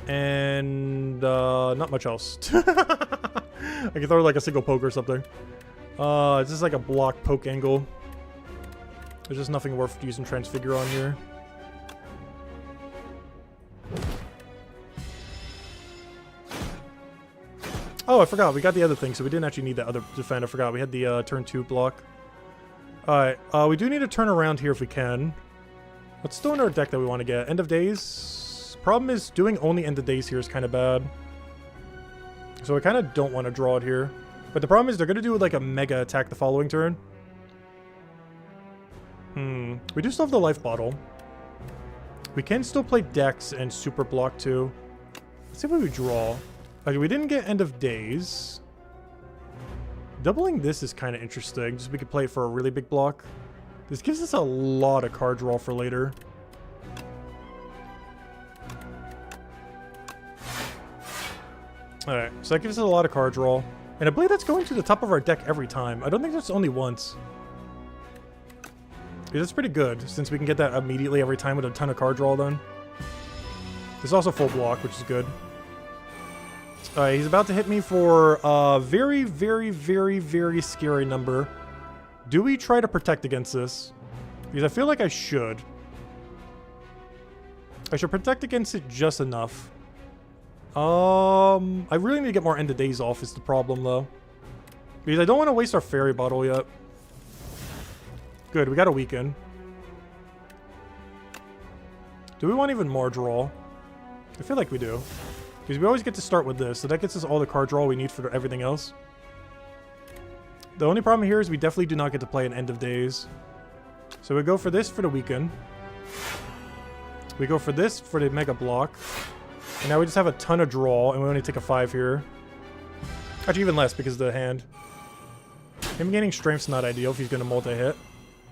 And, not much else. I can throw like a single poke or something. It's just like a block poke angle. There's just nothing worth using Transfigure on here. Oh, I forgot. We got the other thing, so we didn't actually need that other defend. I forgot. We had the turn 2 block. Alright, we do need to turn around here if we can. Let's throw in our deck that we want to get. End of Days. Problem is, doing only End of Days here is kind of bad. So I kind of don't want to draw it here. But the problem is they're going to do like a mega attack the following turn. We do still have the life bottle. We can still play Dex and super block too. Let's see what we draw. Okay, we didn't get End of Days. Doubling this is kind of interesting. Just we could play it for a really big block. This gives us a lot of card draw for later. Alright, so that gives us a lot of card draw. And I believe that's going to the top of our deck every time. I don't think that's only once. Yeah, that's pretty good, since we can get that immediately every time with a ton of card draw then. There's also full block, which is good. Alright, he's about to hit me for a very, very, very, very scary number. Do we try to protect against this? Because I feel like I should. I should protect against it just enough. I really need to get more End of Days off is the problem, though. Because I don't want to waste our Fairy Bottle yet. Good, we got a weaken. Do we want even more draw? I feel like we do. Because we always get to start with this, so that gets us all the card draw we need for everything else. The only problem here is we definitely do not get to play an End of Days. So we go for this for the weaken. We go for this for the mega block. And now we just have a ton of draw, and we only take a 5 here. Actually, even less because of the hand. Him gaining strength's not ideal if he's going to multi-hit.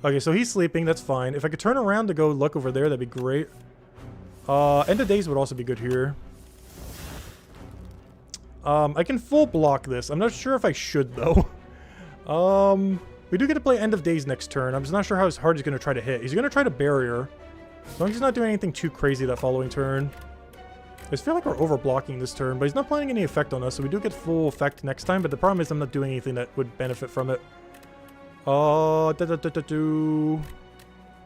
Okay, so he's sleeping. That's fine. If I could turn around to go look over there, that'd be great. End of Days would also be good here. I can full block this. I'm not sure if I should, though. We do get to play End of Days next turn. I'm just not sure how hard he's going to try to hit. He's going to try to barrier. As long as he's not doing anything too crazy that following turn. I just feel like we're over-blocking this turn, but he's not planning any effect on us, so we do get full effect next time, but the problem is I'm not doing anything that would benefit from it. We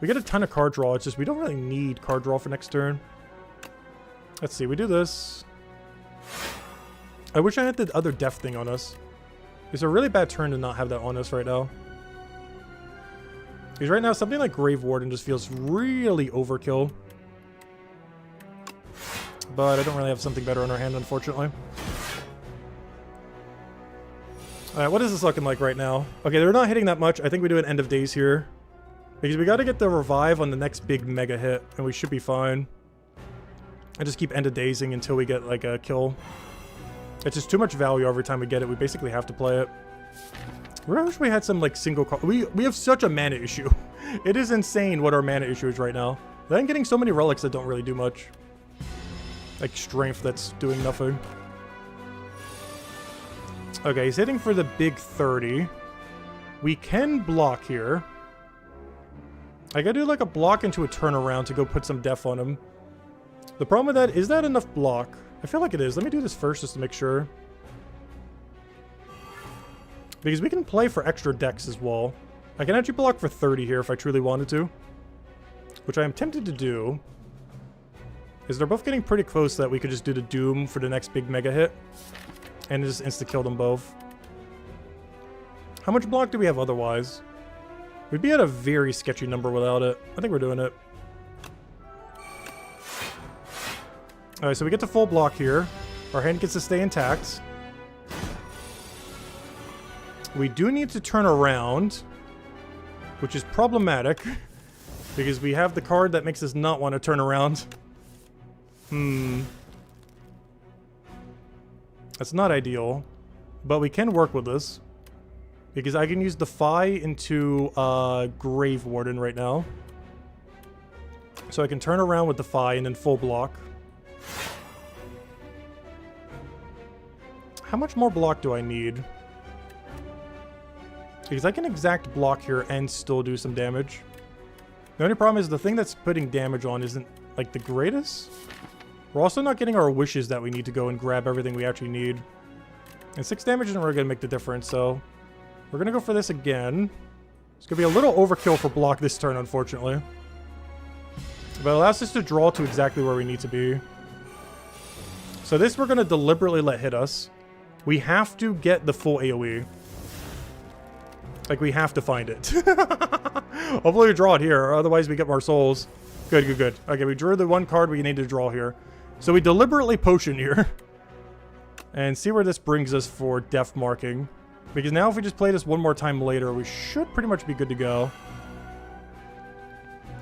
get a ton of card draw, it's just we don't really need card draw for next turn. Let's see, we do this. I wish I had the other death thing on us. It's a really bad turn to not have that on us right now. Because right now, something like Grave Warden just feels really overkill. But I don't really have something better on our hand, unfortunately. Alright, what is this looking like right now? Okay, they're not hitting that much. I think we do an End of Days here. Because we gotta get the revive on the next big mega hit, and we should be fine. I just keep End of Dazing until we get, like, a kill. It's just too much value every time we get it. We basically have to play it. I wish we had some, like, single card. We have such a mana issue. It is insane what our mana issue is right now. I'm getting so many relics that don't really do much. Like strength that's doing nothing. Okay, he's hitting for the big 30. We can block here. I gotta do like a block into a turnaround to go put some def on him. The problem with that, is that enough block? I feel like it is. Let me do this first just to make sure. Because we can play for extra decks as well. I can actually block for 30 here if I truly wanted to. Which I am tempted to do. Is they're both getting pretty close that we could just do the Doom for the next big mega hit. And just insta-kill them both. How much block do we have otherwise? We'd be at a very sketchy number without it. I think we're doing it. Alright, so we get to full block here. Our hand gets to stay intact. We do need to turn around, which is problematic. Because we have the card that makes us not want to turn around. That's not ideal, but we can work with this. Because I can use Defy into Grave Warden right now. So I can turn around with Defy and then full block. How much more block do I need? Because I can exact block here and still do some damage. The only problem is the thing that's putting damage on isn't, like, the greatest. We're also not getting our wishes that we need to go and grab everything we actually need. And 6 damage isn't really going to make the difference, so... We're going to go for this again. It's going to be a little overkill for block this turn, unfortunately. But it allows us to draw to exactly where we need to be. So this we're going to deliberately let hit us. We have to get the full AoE. Like, we have to find it. Hopefully we draw it here, or otherwise we get more souls. Good, good, good. Okay, we drew the one card we need to draw here. So we deliberately potion here. And see where this brings us for death marking. Because now if we just play this one more time later, we should pretty much be good to go.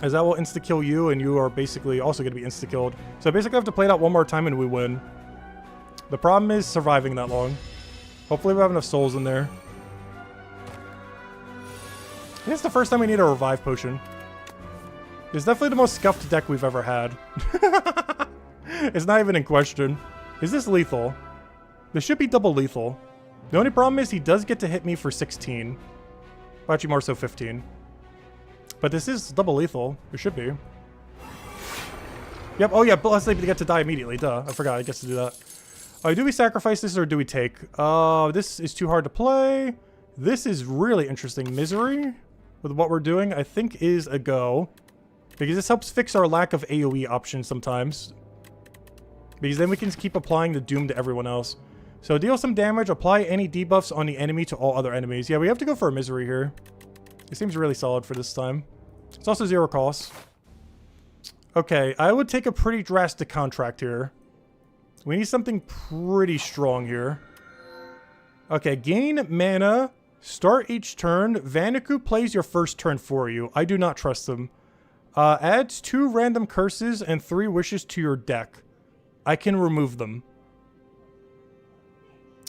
As that will insta-kill you, and you are basically also going to be insta-killed. So I basically have to play that one more time and we win. The problem is surviving that long. Hopefully we have enough souls in there. I think it's the first time we need a revive potion. It's definitely the most scuffed deck we've ever had. It's not even in question. Is this lethal? This should be double lethal. The only problem is he does get to hit me for 16. Well, actually more so 15. But this is double lethal. It should be. Yep. Oh yeah, plus they get to die immediately. Duh. I forgot I get to do that. Do we sacrifice this or do we take? This is too hard to play. This is really interesting. Misery with what we're doing, I think, is a go. Because this helps fix our lack of AoE options sometimes. Because then we can keep applying the doom to everyone else. So deal some damage, apply any debuffs on the enemy to all other enemies. Yeah, we have to go for a misery here. It seems really solid for this time. It's also 0 cost. Okay, I would take a pretty drastic contract here. We need something pretty strong here. Okay, gain mana, start each turn. Vaniku plays your first turn for you. I do not trust them. Adds 2 random curses and 3 wishes to your deck. I can remove them.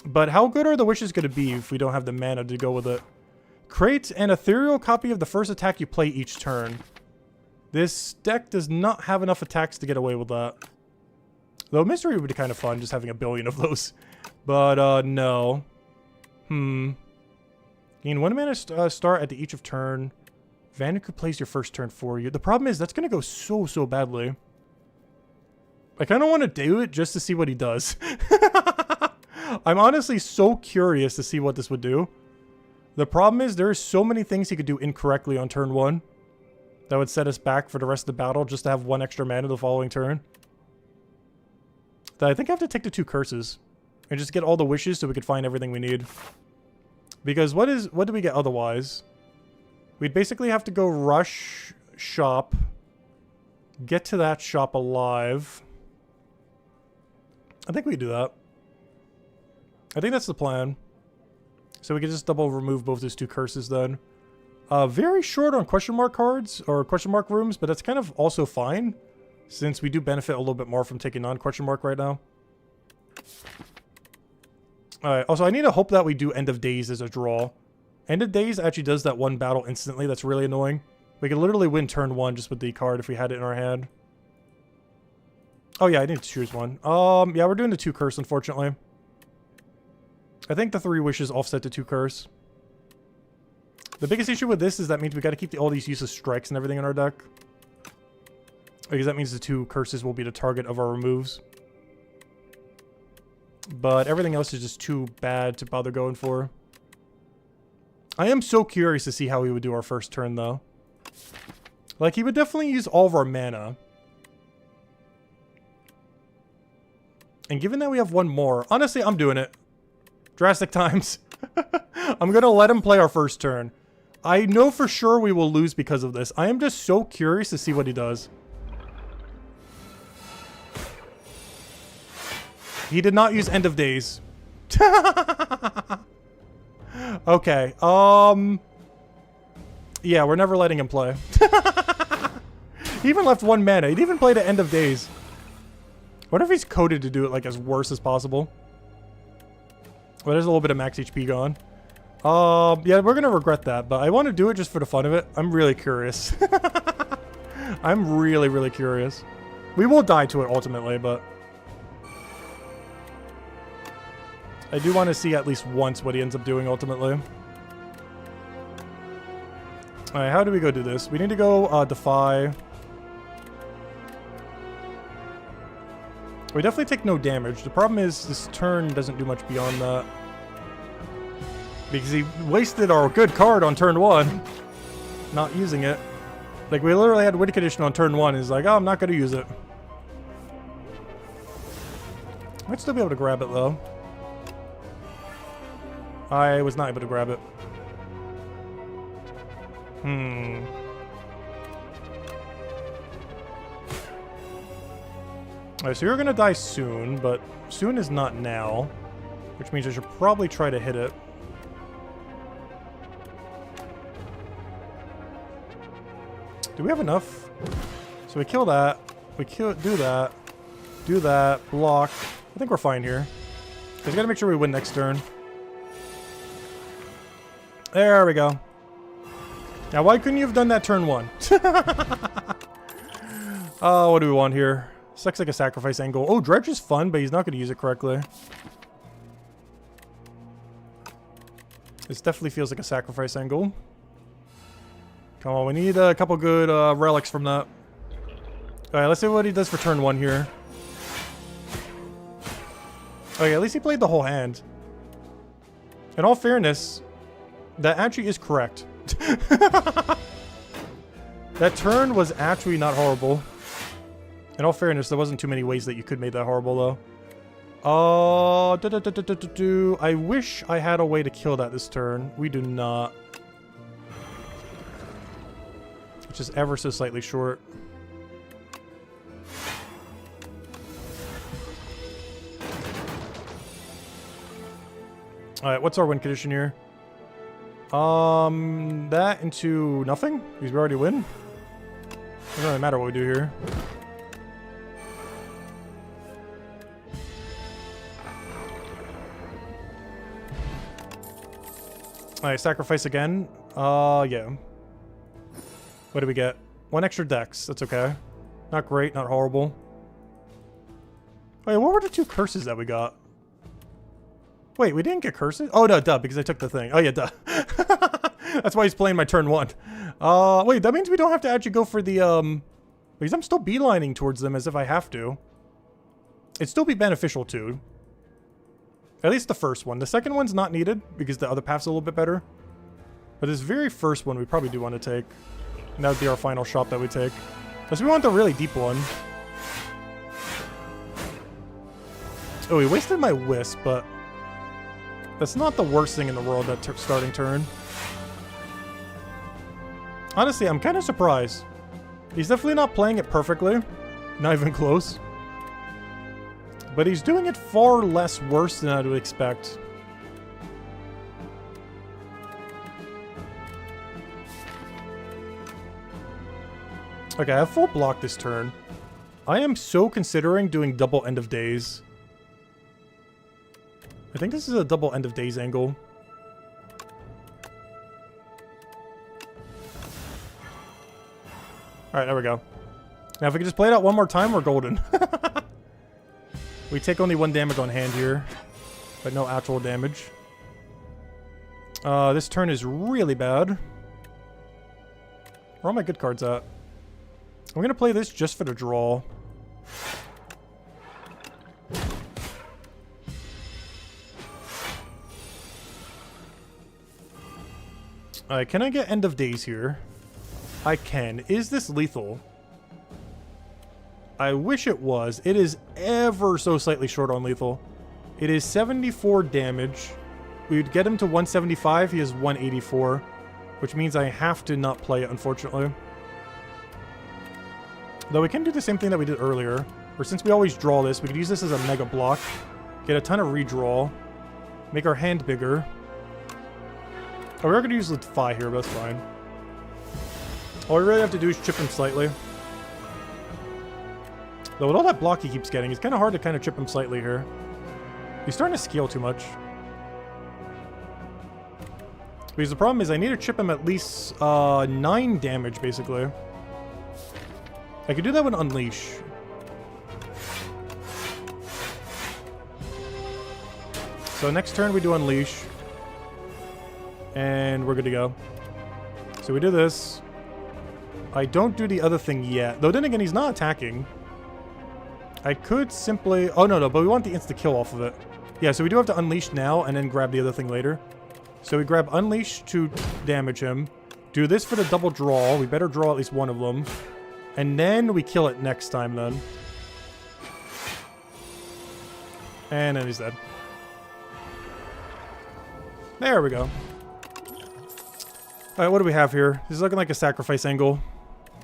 But how good are the wishes going to be if we don't have the mana to go with it? Create an ethereal copy of the first attack you play each turn. This deck does not have enough attacks to get away with that. Though Mystery would be kind of fun, just having a billion of those. But, no. Gain 1 mana start at the each of turn. Vaniku plays your first turn for you. The problem is, that's going to go so badly. I kind of want to do it just to see what he does. I'm honestly so curious to see what this would do. The problem is, there's so many things he could do incorrectly on turn 1. That would set us back for the rest of the battle just to have 1 extra mana the following turn. That I think I have to take the 2 curses. And just get all the wishes so we could find everything we need. Because what do we get otherwise? We'd basically have to go rush shop. Get to that shop alive. I think we do that. I think that's the plan. So we can just double remove both those 2 curses then. Very short on question mark cards, or question mark rooms, but that's kind of also fine. Since we do benefit a little bit more from taking on question mark right now. Alright, also I need to hope that we do End of Days as a draw. End of Days actually does that 1 battle instantly, that's really annoying. We could literally win turn 1 just with the card if we had it in our hand. Oh yeah, I need to choose one. Yeah, we're doing the 2 curse, unfortunately. I think the 3 wishes offset the 2 curse. The biggest issue with this is that means we gotta keep all these useless strikes and everything in our deck. Because that means the 2 curses will be the target of our removes. But everything else is just too bad to bother going for. I am so curious to see how he would do our first turn, though. Like, he would definitely use all of our mana. And given that we have 1 more, honestly, I'm doing it. Drastic times. I'm gonna let him play our first turn. I know for sure we will lose because of this. I am just so curious to see what he does. He did not use End of Days. Okay, yeah, we're never letting him play. He even left 1 mana. He'd even played at End of Days. What if he's coded to do it, like, as worse as possible? Well, there's a little bit of max HP gone. Yeah, we're gonna regret that, but I want to do it just for the fun of it. I'm really curious. I'm really curious. We will die to it ultimately, but... I do want to see at least once what he ends up doing ultimately. Alright, how do we go do this? We need to go Defy. We definitely take no damage. The problem is this turn doesn't do much beyond that. Because he wasted our good card on turn 1. Not using it. Like, we literally had win condition on turn 1. He's like, oh, I'm not going to use it. Might still be able to grab it, though. I was not able to grab it. Alright, so you're gonna die soon, but soon is not now. Which means I should probably try to hit it. Do we have enough? So we kill that. We do that. Do that. Block. I think we're fine here. Just gotta make sure we win next turn. There we go. Now, why couldn't you have done that turn 1? Oh, what do we want here? This looks like a sacrifice angle. Oh, Dredge is fun, but he's not going to use it correctly. This definitely feels like a sacrifice angle. Come on, we need a couple good relics from that. Alright, let's see what he does for turn 1 here. Okay, at least he played the whole hand. In all fairness, that actually is correct. That turn was actually not horrible. In all fairness, there wasn't too many ways that you could make that horrible, though. I wish I had a way to kill that this turn. We do not. Which is ever so slightly short. Alright, what's our win condition here? That into nothing? Because we already win? Doesn't really matter what we do here. Alright, sacrifice again. Yeah. What do we get? 1 extra dex. That's okay. Not great, not horrible. Wait, what were the 2 curses that we got? Wait, we didn't get curses? Oh, no, duh, because I took the thing. Oh, yeah, duh. That's why he's playing my turn 1. Wait, that means we don't have to actually go for the, because I'm still beelining towards them as if I have to. It'd still be beneficial, too. At least the first one. The second one's not needed, because the other path's a little bit better. But this very first one we probably do want to take. And that would be our final shot that we take. Unless we want the really deep one. Oh, he wasted my Wisp, but that's not the worst thing in the world, that starting turn. Honestly, I'm kind of surprised. He's definitely not playing it perfectly. Not even close. But he's doing it far less worse than I would expect. Okay, I have full block this turn. I am so considering doing double end of days. I think this is a double end of days angle. Alright, there we go. Now if we can just play it out one more time, we're golden. We take only 1 damage on hand here, but no actual damage. This turn is really bad. Where are all my good cards at? I'm gonna play this just for the draw. Alright, can I get end of days here? I can. Is this lethal? I wish it was. It is ever so slightly short on lethal. It is 74 damage. We would get him to 175. He has 184. Which means I have to not play it, unfortunately. Though we can do the same thing that we did earlier. Where since we always draw this, we could use this as a mega block. Get a ton of redraw. Make our hand bigger. Oh, we're going to use the Defy here, but that's fine. All we really have to do is chip him slightly. Though with all that block he keeps getting, it's kind of hard to kind of chip him slightly here. He's starting to scale too much. Because the problem is I need to chip him at least 9 damage, basically. I could do that with Unleash. So next turn we do Unleash. And we're good to go. So So we do this. I don't do the other thing yet. Though then again, he's not attacking. I could simply... Oh, no, but we want the insta-kill off of it. Yeah, so we do have to unleash now and then grab the other thing later. So we grab unleash to damage him. Do this for the double draw. We better draw at least one of them. And then we kill it next time then. And then he's dead. There we go. Alright, what do we have here? This is looking like a sacrifice angle.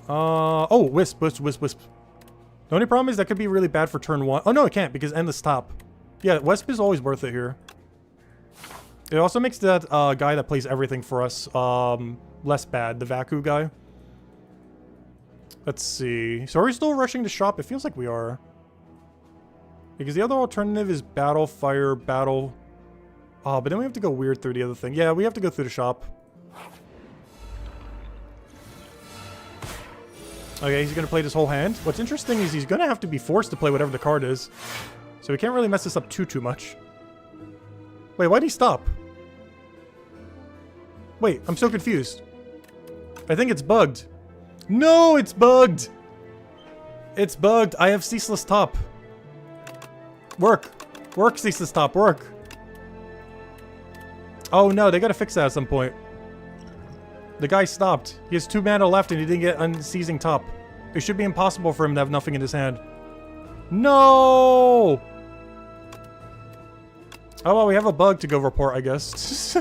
Oh, wisp. The only problem is that could be really bad for turn 1. Oh, no, it can't because endless top. Yeah, wisp is always worth it here. It also makes that guy that plays everything for us less bad, the Vaku guy. Let's see. So are we still rushing to shop? It feels like we are. Because the other alternative is battle, fire, battle. Oh, but then we have to go weird through the other thing. Yeah, we have to go through the shop. Okay, he's going to play this whole hand. What's interesting is he's going to have to be forced to play whatever the card is. So we can't really mess this up too much. Wait, why'd he stop? Wait, I'm so confused. I think it's bugged. No, it's bugged! It's bugged. I have ceaseless top. Work. Work, ceaseless top. Work. Oh no, they gotta fix that at some point. The guy stopped. He has 2 mana left and he didn't get unseizing top. It should be impossible for him to have nothing in his hand. No! Oh well, we have a bug to go report, I guess.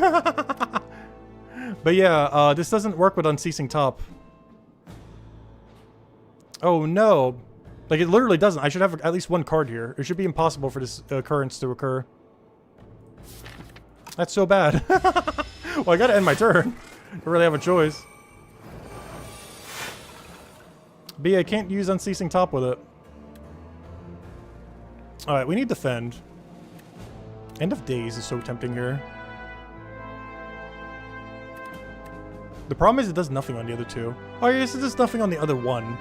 But yeah, this doesn't work with unceasing top. Oh no. Like, it literally doesn't. I should have at least 1 card here. It should be impossible for this occurrence to occur. That's so bad. Well, I gotta end my turn. I don't really have a choice. But yeah, I can't use unceasing top with it. Alright, we need defend. End of days is so tempting here. The problem is it does nothing on the other 2. Oh, yes, it does nothing on the other 1.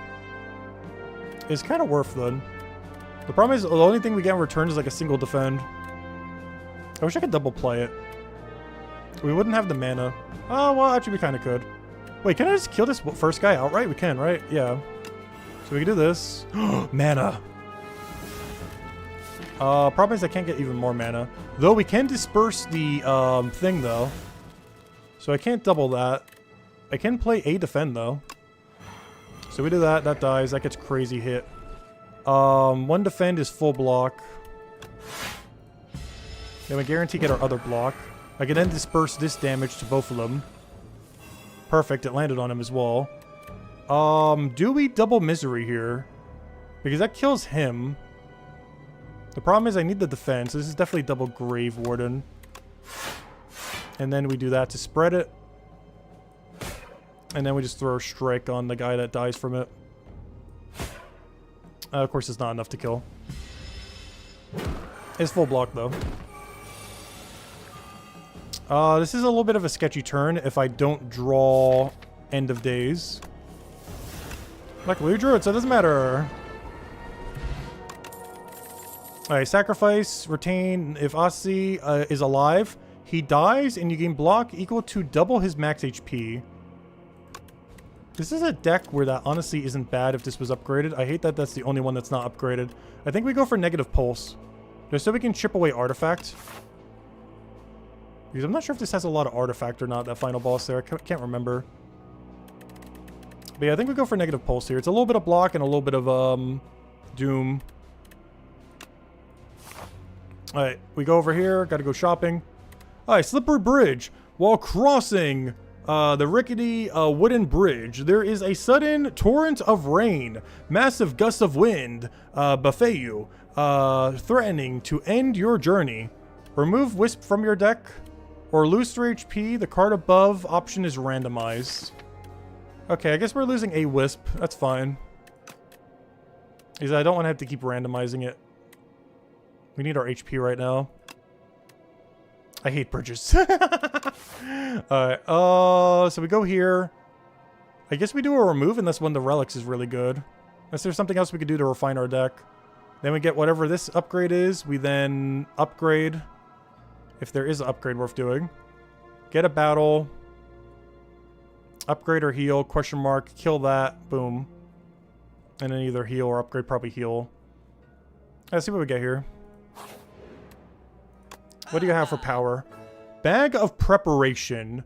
It's kind of worth then. The problem is the only thing we get in return is like a single defend. I wish I could double play it. We wouldn't have the mana. Oh, well, actually we kind of could. Wait, can I just kill this first guy outright? We can, right? Yeah. So we can do this. Mana. Problem is I can't get even more mana. Though we can disperse the thing though. So I can't double that. I can play a defend though. So we do that, that dies, that gets crazy hit. 1 defend is full block. Then we guarantee get our other block. I can then disperse this damage to both of them. Perfect, it landed on him as well. Do we double misery here? Because that kills him. The problem is I need the defense. This is definitely double Grave Warden. And then we do that to spread it. And then we just throw a strike on the guy that dies from it. Of course, it's not enough to kill. It's full block, though. This is a little bit of a sketchy turn if I don't draw End of Days. Luckily, we drew it, so it doesn't matter. Alright, sacrifice, retain. If Asi is alive, he dies, and you gain block equal to double his max HP. This is a deck where that honestly isn't bad if this was upgraded. I hate that that's the only one that's not upgraded. I think we go for negative pulse. Just so we can chip away artifact. Because I'm not sure if this has a lot of artifact or not, that final boss there. I can't remember. But yeah, I think we go for negative pulse here. It's a little bit of block and a little bit of doom. Alright, we go over here. Gotta go shopping. Alright, slippery bridge. While crossing the rickety wooden bridge, there is a sudden torrent of rain, massive gusts of wind buffet you, threatening to end your journey. Remove Wisp from your deck, or lose 3 HP. The card above option is randomized. Okay, I guess we're losing a Wisp. That's fine. Because I don't want to have to keep randomizing it. We need our HP right now. I hate bridges. Alright, so we go here. I guess we do a remove unless one of the relics is really good. Unless there's something else we could do to refine our deck. Then we get whatever this upgrade is. We then upgrade. If there is an upgrade worth doing. Get a battle. Upgrade or heal, question mark, kill that, boom. And then either heal or upgrade, probably heal. Let's see what we get here. What do you have for power? Bag of Preparation.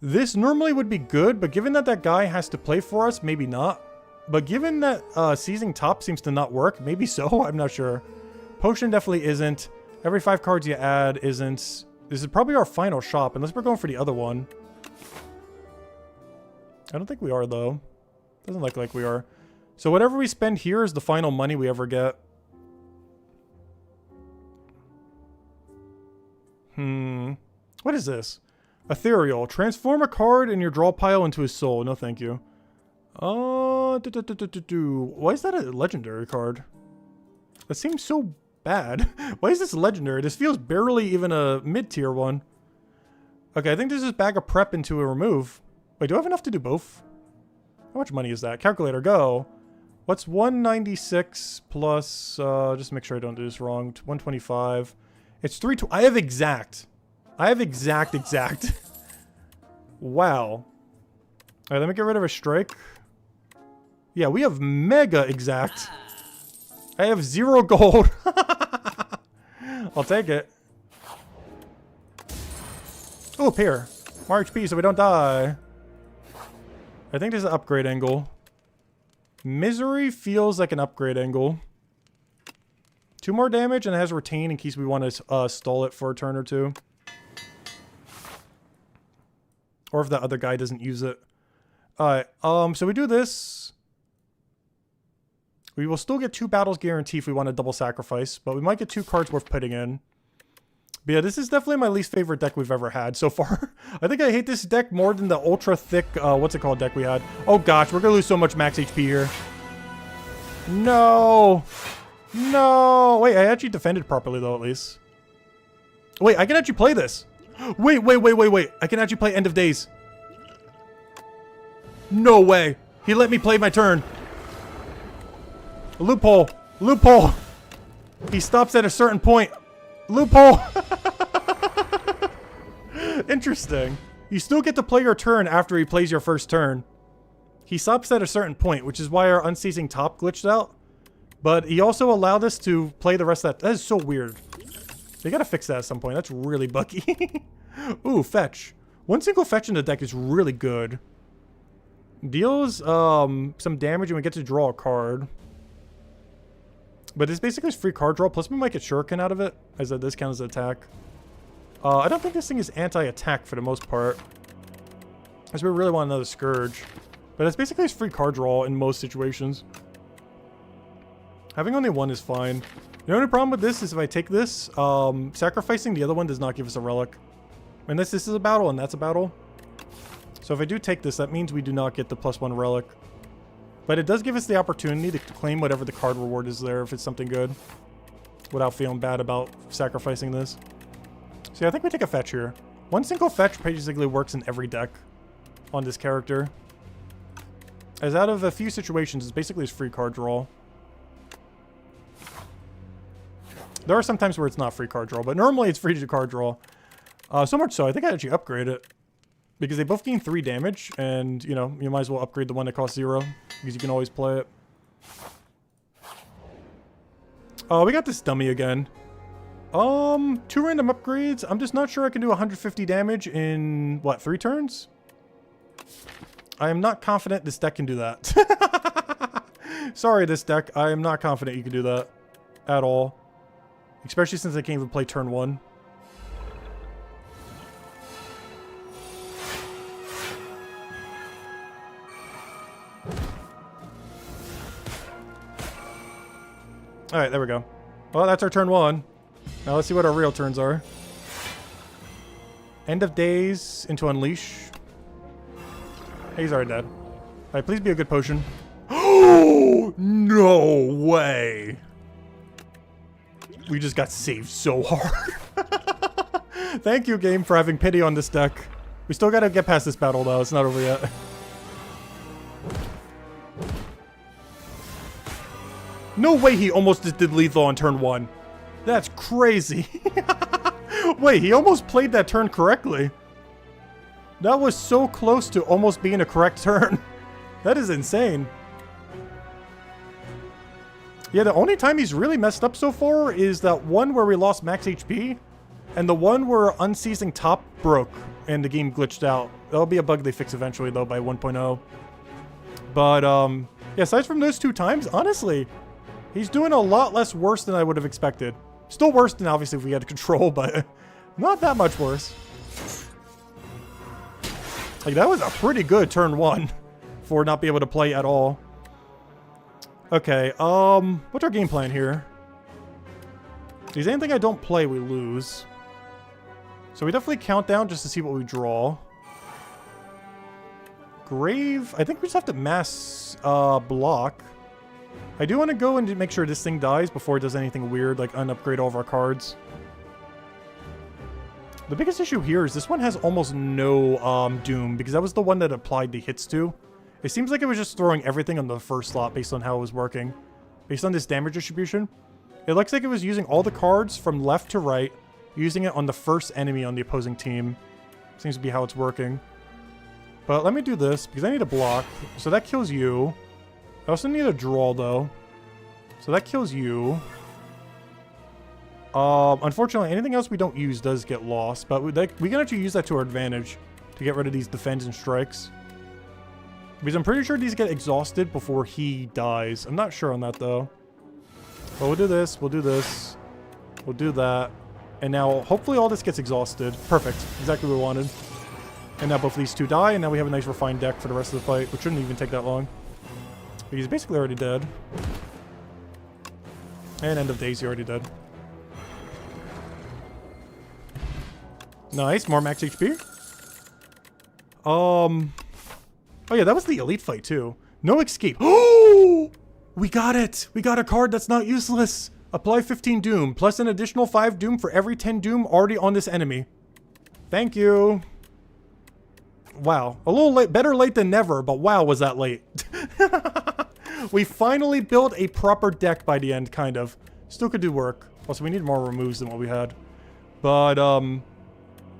This normally would be good, but given that that guy has to play for us, maybe not. But given that seizing top seems to not work, maybe so, I'm not sure. Potion definitely isn't. Every 5 cards you add isn't. This is probably our final shop, unless we're going for the other one. I don't think we are, though. Doesn't look like we are. So whatever we spend here is the final money we ever get. What is this? Ethereal. Transform a card in your draw pile into a soul. No, thank you. Why is that a legendary card? That seems so bad. Why is this legendary? This feels barely even a mid-tier one. Okay, I think this is bag of prep into a remove. Wait, do I have enough to do both? How much money is that? Calculator, go. What's 196 plus, just make sure I don't do this wrong, 125. It's 320. I have exact. I have exact. Wow. All right, let me get rid of a strike. Yeah, we have mega exact. I have 0 gold. I'll take it. Oh, pair. More HP so we don't die. I think there's an upgrade angle. Misery feels like an upgrade angle. 2 more damage and it has retain in case we want to stall it for a turn or 2. Or if that other guy doesn't use it. Alright, so we do this. We will still get 2 battles guarantee if we want to double sacrifice, but we might get 2 cards worth putting in. But yeah, this is definitely my least favorite deck we've ever had so far. I think I hate this deck more than the ultra thick, what's it called, deck we had. Oh gosh, we're gonna lose so much max HP here. No! No! Wait, I actually defended properly though, at least. Wait, I can actually play this. Wait. I can actually play End of Days. No way. He let me play my turn. Loophole. Loophole. He stops at a certain point. Loophole. Interesting. You still get to play your turn after he plays your first turn. He stops at a certain point, which is why our unceasing top glitched out. But he also allowed us to play the rest of that. That is so weird. They gotta fix that at some point. That's really buggy. Ooh, fetch. 1 single fetch in the deck is really good. Deals some damage and we get to draw a card. But this basically is free card draw, plus we might get Shuriken out of it, as this counts as an attack. I don't think this thing is anti-attack for the most part. Because we really want another Scourge. But it's basically just free card draw in most situations. Having only 1 is fine. The only problem with this is if I take this, sacrificing the other one does not give us a relic. Unless this is a battle and that's a battle. So if I do take this, that means we do not get the +1 relic. But it does give us the opportunity to claim whatever the card reward is there if it's something good. Without feeling bad about sacrificing this. So yeah, I think we take a fetch here. 1 single fetch basically works in every deck on this character. As out of a few situations, it's basically just free card draw. There are some times where it's not free card draw, but normally it's free to card draw. So much so, I think I actually upgrade it. Because they both gain 3 damage, and, you know, you might as well upgrade the one that costs 0. Because you can always play it. Oh, we got this dummy again. 2 random upgrades. I'm just not sure I can do 150 damage in, what, 3 turns? I am not confident this deck can do that. Sorry, this deck. I am not confident you can do that. At all. Especially since I can't even play turn 1. Alright, there we go. Well, that's our turn 1. Now let's see what our real turns are. End of Days into Unleash. Hey, he's already dead. Alright, please be a good potion. Oh, no way. We just got saved so hard. Thank you, game, for having pity on this deck. We still gotta get past this battle, though. It's not over yet. No way he almost just did lethal on turn 1. That's crazy. Wait, he almost played that turn correctly. That was so close to almost being a correct turn. That is insane. Yeah, the only time he's really messed up so far is that one where we lost max HP, and the one where Unseizing Top broke and the game glitched out. That'll be a bug they fix eventually, though, by 1.0. But, yeah, aside from those 2 times, honestly, he's doing a lot less worse than I would have expected. Still worse than, obviously, if we had control, but not that much worse. Like, that was a pretty good turn 1 for not being able to play at all. Okay, what's our game plan here? If there's anything I don't play, we lose. So we definitely count down just to see what we draw. Grave, I think we just have to mass block. I do want to go and make sure this thing dies before it does anything weird, like unupgrade all of our cards. The biggest issue here is this one has almost no Doom, because that was the one that applied the hits to. It seems like it was just throwing everything on the first slot based on how it was working. Based on this damage distribution. It looks like it was using all the cards from left to right, using it on the first enemy on the opposing team. Seems to be how it's working. But let me do this, because I need a block. So that kills you. I also need a draw, though. So that kills you. Unfortunately, anything else we don't use does get lost. But we can actually use that to our advantage to get rid of these defends and strikes. Because I'm pretty sure these get exhausted before he dies. I'm not sure on that, though. But we'll do this. We'll do this. We'll do that. And now, hopefully all this gets exhausted. Perfect. Exactly what we wanted. And now both of these 2 die, and now we have a nice refined deck for the rest of the fight, which shouldn't even take that long. But he's basically already dead. And end of days, he's already dead. Nice. More max HP. Oh yeah, that was the elite fight too. No escape. Oh! We got it! We got a card that's not useless! Apply 15 Doom, plus an additional 5 Doom for every 10 Doom already on this enemy. Thank you. Wow. A little late, better late than never, but wow, was that late. We finally built a proper deck by the end, kind of. Still could do work. Also, we need more removes than what we had. But,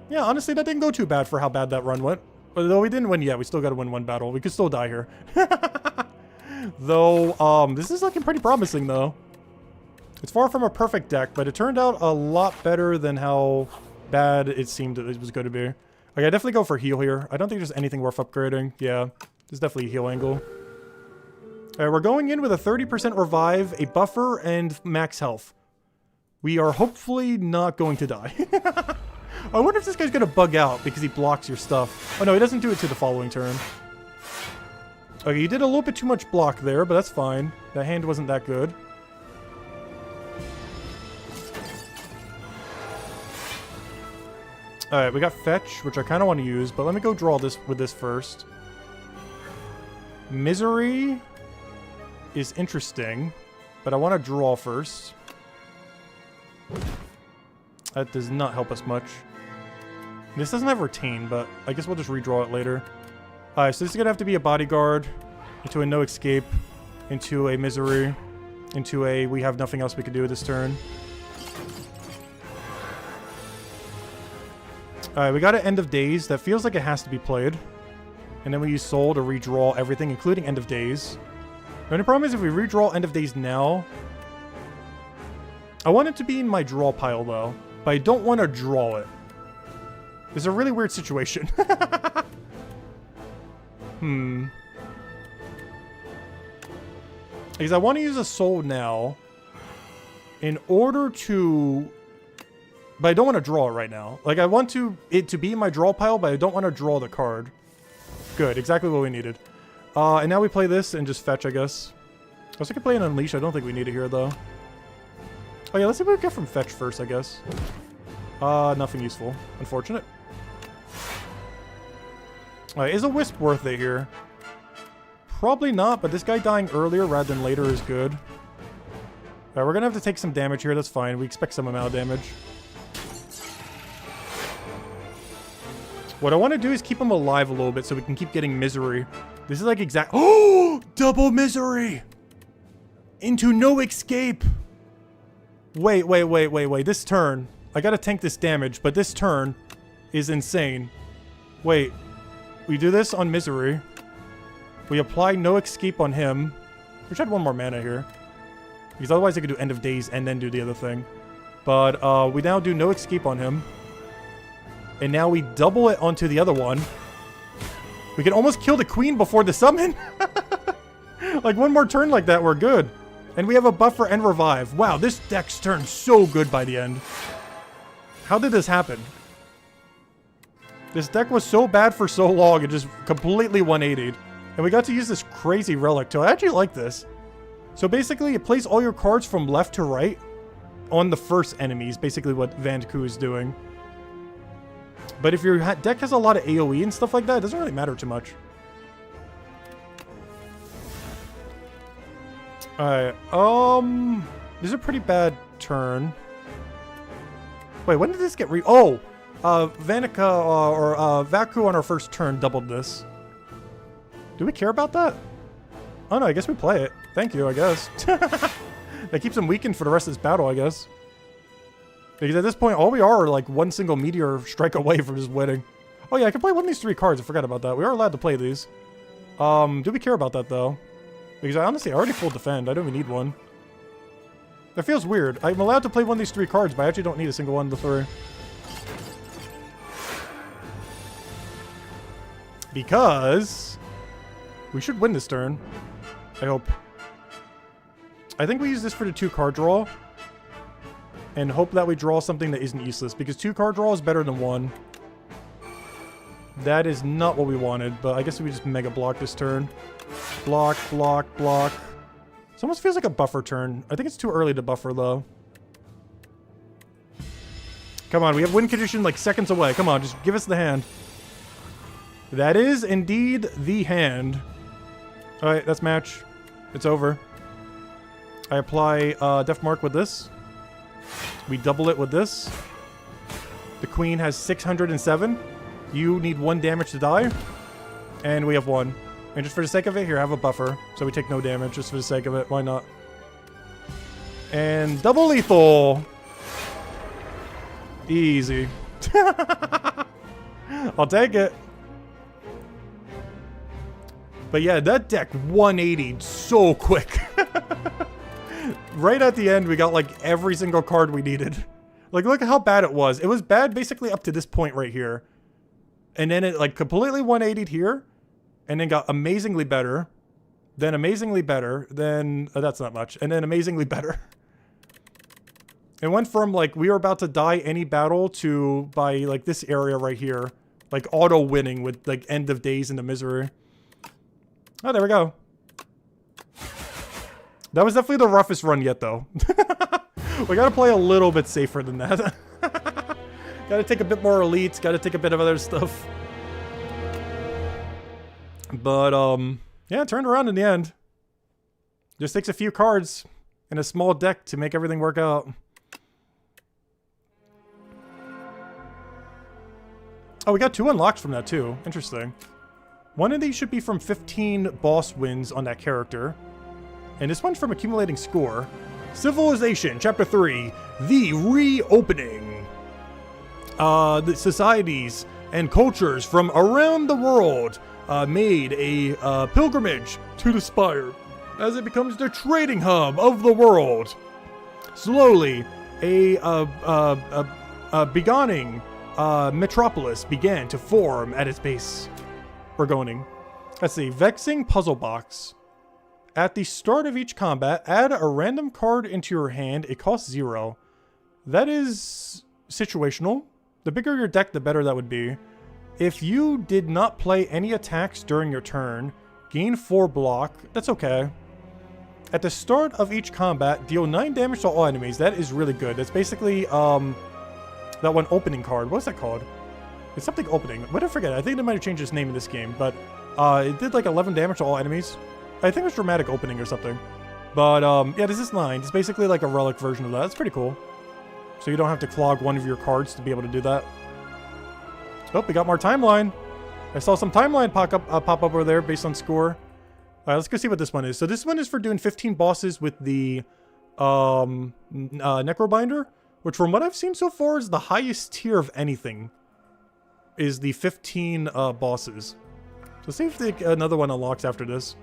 yeah, honestly, that didn't go too bad for how bad that run went. Though we didn't win yet, we still gotta win 1 battle. We could still die here. Though, this is looking pretty promising, though. It's far from a perfect deck, but it turned out a lot better than how bad it seemed it was going to be. Okay, I definitely go for heal here. I don't think there's anything worth upgrading. Yeah, there's definitely a heal angle. Alright, we're going in with a 30% revive, a buffer, and max health. We are hopefully not going to die. I wonder if this guy's going to bug out because he blocks your stuff. Oh no, he doesn't do it to the following turn. Okay, you did a little bit too much block there, but that's fine. That hand wasn't that good. Alright, we got Fetch, which I kind of want to use, but let me go draw this with this first. Misery is interesting, but I want to draw first. That does not help us much. This doesn't have Retain, but I guess we'll just redraw it later. Alright, so this is going to have to be a Bodyguard, into a No Escape, into a Misery, into a we have nothing else we can do this turn. Alright, we got an End of Days. That feels like it has to be played. And then we use Soul to redraw everything, including End of Days. The only problem is if we redraw End of Days now... I want it to be in my draw pile, though. But I don't want to draw it. It's a really weird situation. Because I want to use a Soul now in order to... But I don't want to draw it right now. Like, I want it to be in my draw pile, but I don't want to draw the card. Good, exactly what we needed. And now we play this and just fetch, I guess. I was thinking play an Unleash. I don't think we need it here, though. Oh yeah, let's see what we get from fetch first, I guess. Nothing useful. Unfortunate. Alright, is a Wisp worth it here? Probably not, but this guy dying earlier rather than later is good. Alright, we're gonna have to take some damage here. That's fine. We expect some amount of damage. What I want to do is keep him alive a little bit so we can keep getting Misery. This is like exact... Oh! Double Misery! Into No Escape! Wait. This turn... I gotta tank this damage, but this turn is insane. Wait. we do this on Misery. We apply No Escape on him. Wish I had one more mana here. Because otherwise I could do End of Days and then do the other thing. But we now do No Escape on him. And now we double it onto the other one. We can almost kill the queen before the summon. Like one more turn like that, we're good. And we have a buffer and revive. Wow, this deck's turned so good by the end. How did this happen? This deck was so bad for so long, it just completely 180'd. And we got to use this crazy relic too. I actually like this. So basically, it plays all your cards from left to right on the first enemies. Basically what Van Ku is doing. But if your deck has a lot of AoE and stuff like that, it doesn't really matter too much. Alright, this is a pretty bad turn. Wait, when did this get Vanica or Vaku on our first turn doubled this. Do we care about that? Oh no, I guess we play it. Thank you, I guess. That keeps him weakened for the rest of this battle, I guess. Because at this point, all we are like one single meteor strike away from just winning. Oh yeah, I can play one of these 3 cards. I forgot about that. We are allowed to play these. Do we care about that though? Because I honestly already full defend. I don't even need one. That feels weird. I'm allowed to play one of these 3 cards, but I actually don't need a single one of the 3. Because we should win this turn. I hope. I think we use this for the 2 card draw. And hope that we draw something that isn't useless. Because 2 card draw is better than 1. That is not what we wanted. But I guess we just mega block this turn. Block, block, block. This almost feels like a buffer turn. I think it's too early to buffer though. Come on, we have win condition like seconds away. Come on, just give us the hand. That is indeed the hand. Alright, that's match. It's over. I apply Death Mark with this. We double it with this. The queen has 607. You need 1 damage to die. And we have 1. And just for the sake of it, here, have a buffer. So we take no damage just for the sake of it. Why not? And double lethal. Easy. I'll take it. But yeah, that deck 180'd so quick. Right at the end, we got like every single card we needed. Like, look at how bad it was. It was bad basically up to this point right here. And then it like completely 180'd here. And then got amazingly better. Then amazingly better. Then, that's not much. And then amazingly better. It went from like, we were about to die any battle to by like this area right here. Like auto winning with like End of Days into Misery. Oh, there we go. That was definitely the roughest run yet, though. We gotta play a little bit safer than that. Gotta take a bit more elites, gotta take a bit of other stuff. But, yeah, it turned around in the end. Just takes a few cards and a small deck to make everything work out. Oh, we got 2 unlocks from that, too. Interesting. One of these should be from 15 boss wins on that character. And this one's from accumulating score. Civilization, Chapter 3, The Reopening. The societies and cultures from around the world made a pilgrimage to the Spire as it becomes the trading hub of the world. Slowly, a beginning metropolis began to form at its base. We're going. Let's see. Vexing puzzle box. At the start of each combat, add a random card into your hand. It costs 0. That is situational. The bigger your deck, the better that would be. If you did not play any attacks during your turn, gain 4 block. That's okay. At the start of each combat, deal 9 damage to all enemies. That is really good. That's basically that one opening card. What's that called? It's something opening. What did I forget? I think they might have changed its name in this game, but it did like 11 damage to all enemies. I think it was dramatic opening or something. But yeah, this is 9. It's basically like a relic version of that. It's pretty cool. So you don't have to clog one of your cards to be able to do that. Oh, we got more timeline. I saw some timeline pop up over there based on score. Alright, let's go see what this one is. So this one is for doing 15 bosses with the Necrobinder, which from what I've seen so far is the highest tier of anything. Is the 15 bosses. Let's see if another one unlocks after this.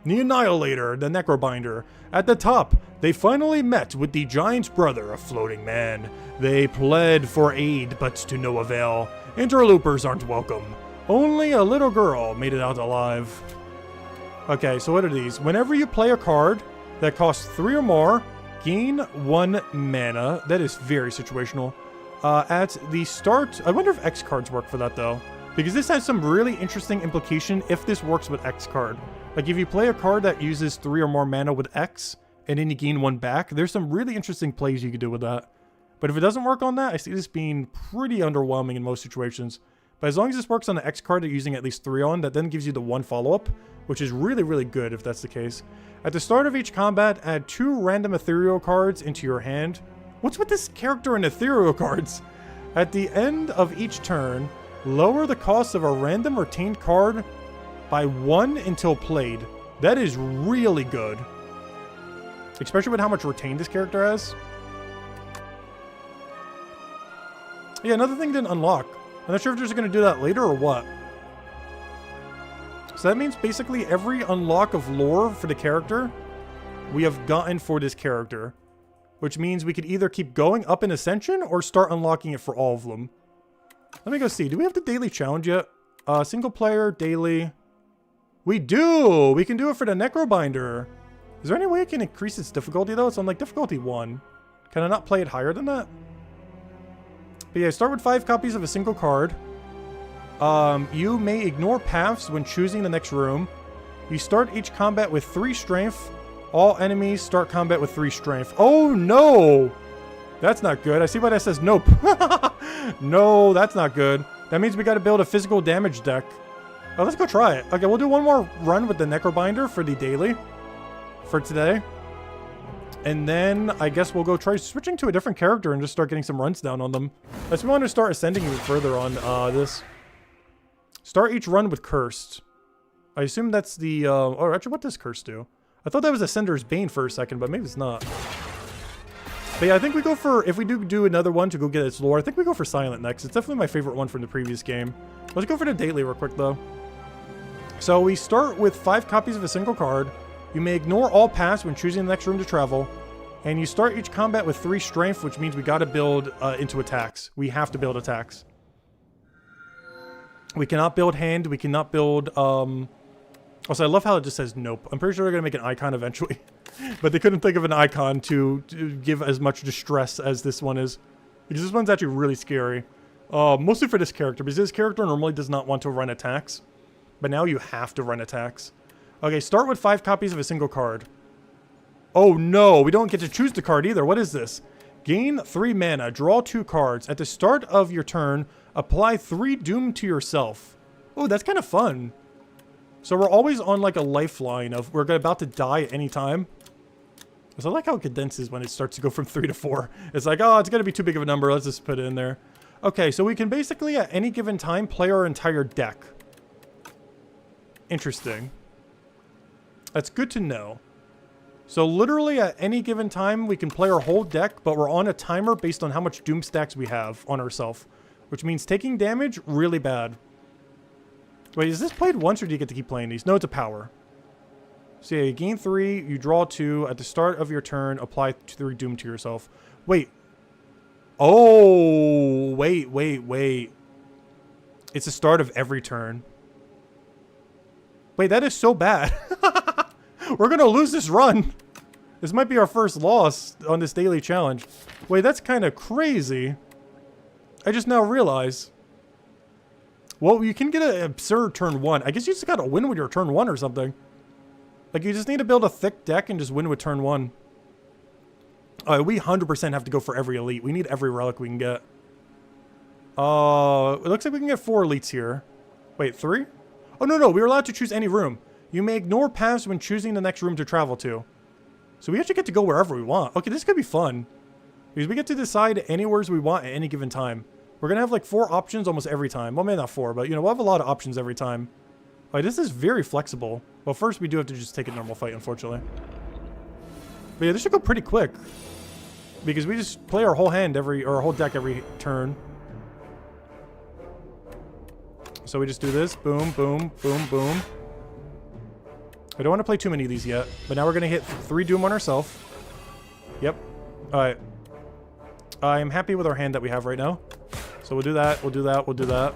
The Annihilator, the Necrobinder. At the top, they finally met with the giant's brother, a floating man. They pled for aid, but to no avail. Interlopers aren't welcome. Only a little girl made it out alive. Okay, so what are these? Whenever you play a card that costs 3 or more, gain 1 mana. That is very situational. At the start, I wonder if X cards work for that though. Because this has some really interesting implication if this works with X card. Like if you play a card that uses 3 or more mana with X, and then you gain 1 back, there's some really interesting plays you could do with that. But if it doesn't work on that, I see this being pretty underwhelming in most situations. But as long as this works on the X card that you're using at least 3 on, that then gives you the 1 follow-up, which is really, really good if that's the case. At the start of each combat, add 2 random ethereal cards into your hand. What's with this character and ethereal cards? At the end of each turn, lower the cost of a random retained card by 1 until played. That is really good. Especially with how much retained this character has. Yeah, another thing didn't unlock. I'm not sure if they're going to do that later or what. So that means basically every unlock of lore for the character we have gotten for this character. Which means we could either keep going up in Ascension or start unlocking it for all of them. Let me go see. Do we have the daily challenge yet? Single player, daily. We do! We can do it for the Necrobinder. Is there any way I can increase its difficulty though? It's on like difficulty 1. Can I not play it higher than that? But yeah, start with 5 copies of a single card. You may ignore paths when choosing the next room. You start each combat with 3 strength. All enemies start combat with 3 strength. Oh no! That's not good. I see why that says nope. No, that's not good. That means we gotta build a physical damage deck. Oh, let's go try it. Okay, we'll do one more run with the Necrobinder for the daily. For today. And then I guess we'll go try switching to a different character and just start getting some runs down on them. Unless we want to start ascending even further on this. Start each run with Cursed. I assume that's the... oh, actually, what does Cursed do? I thought that was Ascender's Bane for a second, but maybe it's not. But yeah, I think we go for... If we do another one to go get its lore, I think we go for Silent next. It's definitely my favorite one from the previous game. Let's go for the daily real quick, though. So we start with 5 copies of a single card. You may ignore all paths when choosing the next room to travel. And you start each combat with 3 strength, which means we gotta build into attacks. We have to build attacks. We cannot build hand. We cannot build... Also, I love how it just says nope. I'm pretty sure they're gonna make an icon eventually. But they couldn't think of an icon to give as much distress as this one is. Because this one's actually really scary. Mostly for this character. Because this character normally does not want to run attacks. But now you have to run attacks. Okay, start with 5 copies of a single card. Oh no, we don't get to choose the card either. What is this? Gain 3 mana, draw 2 cards. At the start of your turn, apply 3 doom to yourself. Oh, that's kind of fun. So we're always on like a lifeline of we're about to die at any time. So I like how it condenses when it starts to go from 3 to 4. It's like, oh, it's going to be too big of a number. Let's just put it in there. Okay, so we can basically at any given time play our entire deck. Interesting. That's good to know. So literally at any given time, we can play our whole deck, but we're on a timer based on how much doom stacks we have on ourselves. Which means taking damage, really bad. Wait, is this played once or do you get to keep playing these? No, it's a power. So yeah, you gain 3, you draw 2. At the start of your turn, apply 3 doom to yourself. Wait. Oh, wait. It's the start of every turn. Wait, that is so bad. We're going to lose this run. This might be our first loss on this daily challenge. Wait, that's kind of crazy. I just now realize. Well, you can get an absurd turn 1. I guess you just got to win with your turn 1 or something. Like, you just need to build a thick deck and just win with turn 1. We 100% have to go for every elite. We need every relic we can get. It looks like we can get 4 elites here. Wait, 3? Oh, no. We were allowed to choose any room. You may ignore paths when choosing the next room to travel to. So we actually get to go wherever we want. Okay, this could be fun. Because we get to decide anywhere we want at any given time. We're going to have like 4 options almost every time. Well, maybe not 4, but you know, we'll have a lot of options every time. Like, this is very flexible. Well, first we do have to just take a normal fight, unfortunately. But yeah, this should go pretty quick. Because we just play our whole hand or our whole deck every turn. So we just do this. Boom, boom, boom, boom. I don't want to play too many of these yet, but now we're going to hit 3 Doom on ourselves. Yep. Alright. I'm happy with our hand that we have right now. So we'll do that, we'll do that, we'll do that.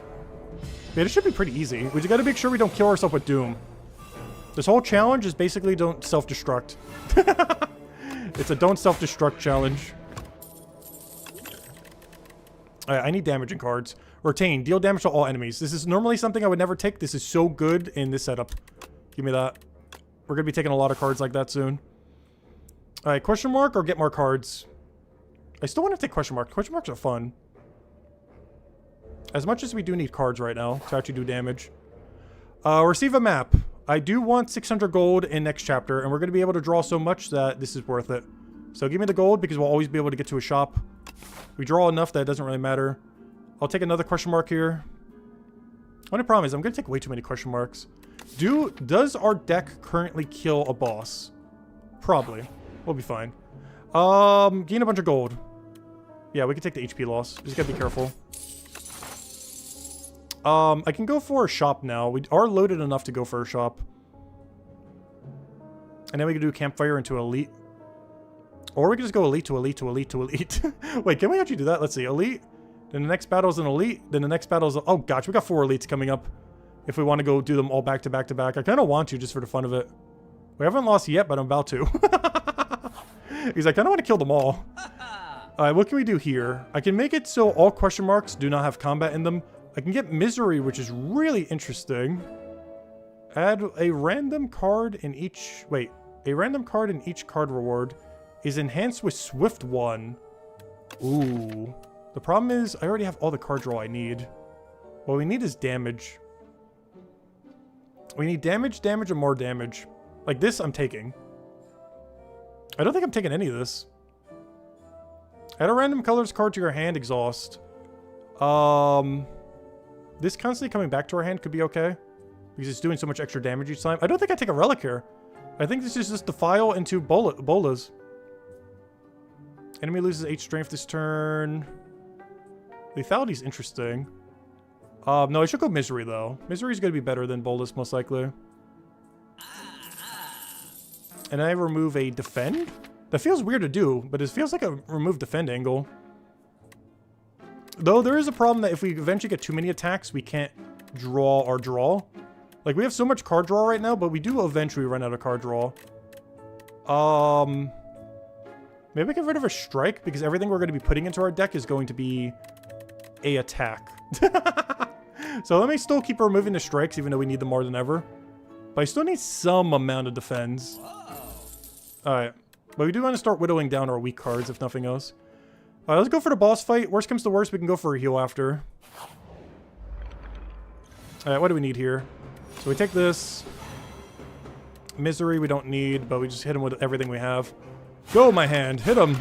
Yeah, this should be pretty easy. We just got to make sure we don't kill ourselves with Doom. This whole challenge is basically don't self-destruct. It's a don't self-destruct challenge. Alright, I need damaging cards. Retain. Deal damage to all enemies. This is normally something I would never take. This is so good in this setup. Give me that. We're going to be taking a lot of cards like that soon. Alright, question mark or get more cards? I still want to take question mark. Question marks are fun. As much as we do need cards right now to actually do damage. Receive a map. I do want 600 gold in next chapter, and we're going to be able to draw so much that this is worth it. So give me the gold because we'll always be able to get to a shop. We draw enough that it doesn't really matter. I'll take another question mark here. Only problem is I'm going to take way too many question marks. Does our deck currently kill a boss? Probably. We'll be fine. Gain a bunch of gold. Yeah, we can take the HP loss. Just gotta be careful. I can go for a shop now. We are loaded enough to go for a shop. And then we can do campfire into elite. Or we can just go elite to elite to elite to elite. Wait, can we actually do that? Let's see. Elite. Then the next battle is an elite. Then the next battle is... Oh, gosh. We got 4 elites coming up. If we want to go do them all back to back to back. I kind of want to just for the fun of it. We haven't lost yet, but I'm about to. Because I kind of want to kill them all. Alright, what can we do here? I can make it so all question marks do not have combat in them. I can get misery, which is really interesting. Add a random card in each... Wait. A random card in each card reward is enhanced with Swift 1. Ooh. The problem is, I already have all the card draw I need. What we need is damage. We need damage, damage, and more damage. Like this, I'm taking. I don't think I'm taking any of this. Add a random colors card to your hand, exhaust. This constantly coming back to our hand could be okay. Because it's doing so much extra damage each time. I don't think I take a relic here. I think this is just defile into bolas. Enemy loses 8 strength this turn. Lethality's interesting. No, I should go misery though. Misery's gonna be better than bolas most likely. And I remove a defend? That feels weird to do, but it feels like a remove defend angle. Though there is a problem that if we eventually get too many attacks, we can't draw our draw. Like, we have so much card draw right now, but we do eventually run out of card draw. Maybe we get rid of a strike, because everything we're going to be putting into our deck is going to be a attack. So let me still keep removing the strikes, even though we need them more than ever. But I still need some amount of defense. Alright. But we do want to start whittling down our weak cards, if nothing else. Alright, let's go for the boss fight. Worst comes to worst, we can go for a heal after. Alright, what do we need here? So we take this. Misery we don't need, but we just hit him with everything we have. Go, my hand! Hit him!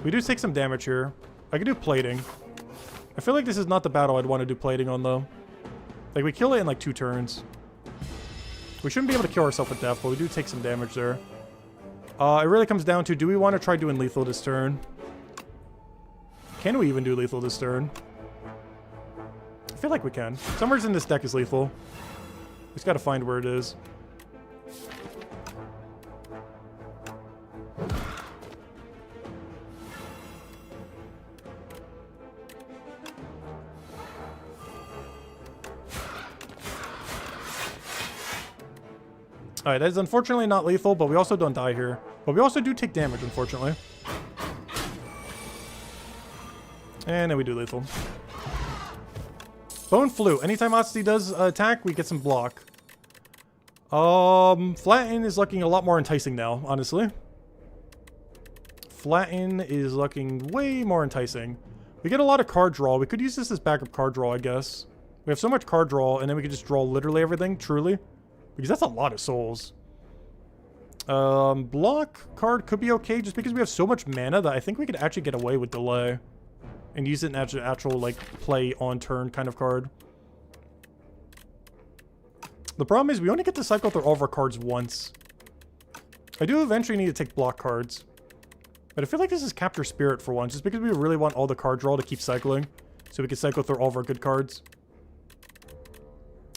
We do take some damage here. I can do plating. I feel like this is not the battle I'd want to do plating on, though. Like, we kill it in, like, 2 turns. We shouldn't be able to kill ourselves with death, but we do take some damage there. It really comes down to, do we want to try doing lethal this turn? Can we even do lethal this turn? I feel like we can. Somewhere in this deck is lethal. We just gotta find where it is. Alright, that is unfortunately not lethal, but we also don't die here. But we also do take damage, unfortunately. And then we do lethal. Bone Flute. Anytime Otzi does attack, we get some block. Flatten is looking a lot more enticing now, honestly. Flatten is looking way more enticing. We get a lot of card draw. We could use this as backup card draw, I guess. We have so much card draw, and then we can just draw literally everything, truly. Because that's a lot of souls. Block card could be okay, just because we have so much mana that I think we could actually get away with delay. And use it in actual, like, play on turn kind of card. The problem is we only get to cycle through all of our cards once. I do eventually need to take block cards. But I feel like this is Capture Spirit for once, just because we really want all the card draw to keep cycling. So we can cycle through all of our good cards.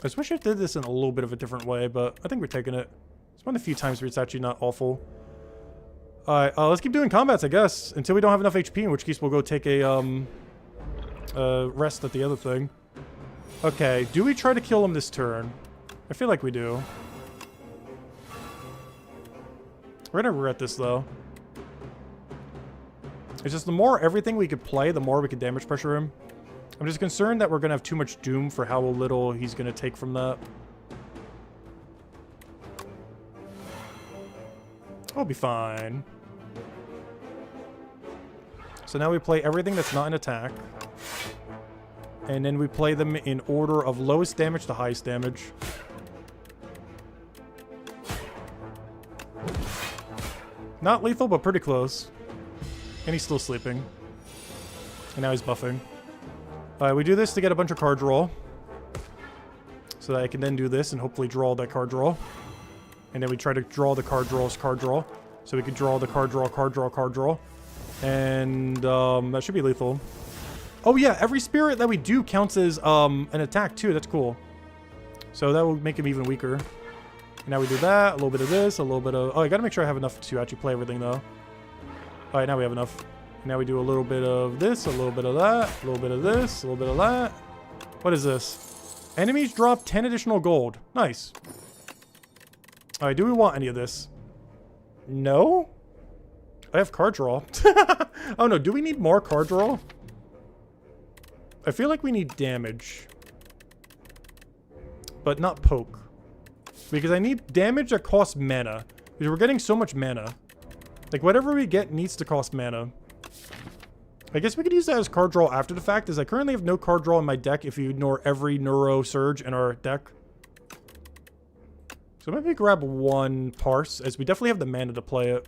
I just wish I did this in a little bit of a different way, but I think we're taking it. It's one of the few times where it's actually not awful. Alright, let's keep doing combats, I guess. Until we don't have enough HP, in which case we'll go take a, rest at the other thing. Okay, do we try to kill him this turn? I feel like we do. We're gonna regret this, though. It's just the more everything we could play, the more we could damage pressure him. I'm just concerned that we're gonna have too much doom for how little he's gonna take from that. I'll be fine. So now we play everything that's not an attack. And then we play them in order of lowest damage to highest damage. Not lethal, but pretty close. And he's still sleeping. And now he's buffing. We do this to get a bunch of card draw. So that I can then do this and hopefully draw that card draw. And then we try to draw the card draw. So we can draw the card draw. And that should be lethal. Oh yeah, every spirit that we do counts as an attack too. That's cool. So that will make him even weaker. And now we do that, a little bit of this, a little bit of... Oh, I gotta make sure I have enough to actually play everything though. Alright, now we have enough. Now we do a little bit of this, a little bit of that, a little bit of this, a little bit of that. What is this? Enemies drop 10 additional gold. Nice. Alright, do we want any of this? No? I have card draw. Oh no, do we need more card draw? I feel like we need damage. But not poke. Because I need damage that costs mana. Because we're getting so much mana. Like, whatever we get needs to cost mana. I guess we could use that as card draw after the fact, as I currently have no card draw in my deck if you ignore every Neuro Surge in our deck. So maybe grab one Parse, as we definitely have the mana to play it.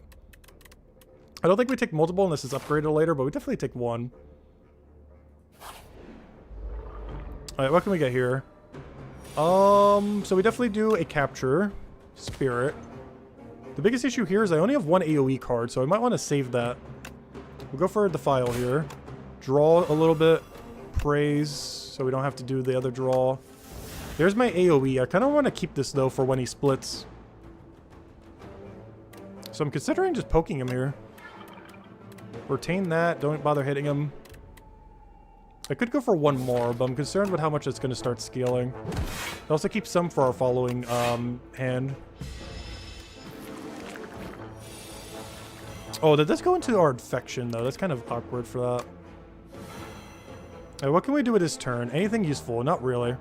I don't think we take multiple unless it's upgraded later, but we definitely take one. Alright, what can we get here? So we definitely do a capture. Spirit. The biggest issue here is I only have one AoE card, so I might want to save that. We'll go for a Defile here. Draw a little bit. Praise, so we don't have to do the other draw. There's my AoE. I kind of want to keep this, though, for when he splits. So I'm considering just poking him here. Retain that. Don't bother hitting him. I could go for one more, but I'm concerned with how much it's going to start scaling. It also keeps some for our following hand. Oh, did this go into our infection, though? That's kind of awkward for that. What can we do with this turn? Anything useful? Not really.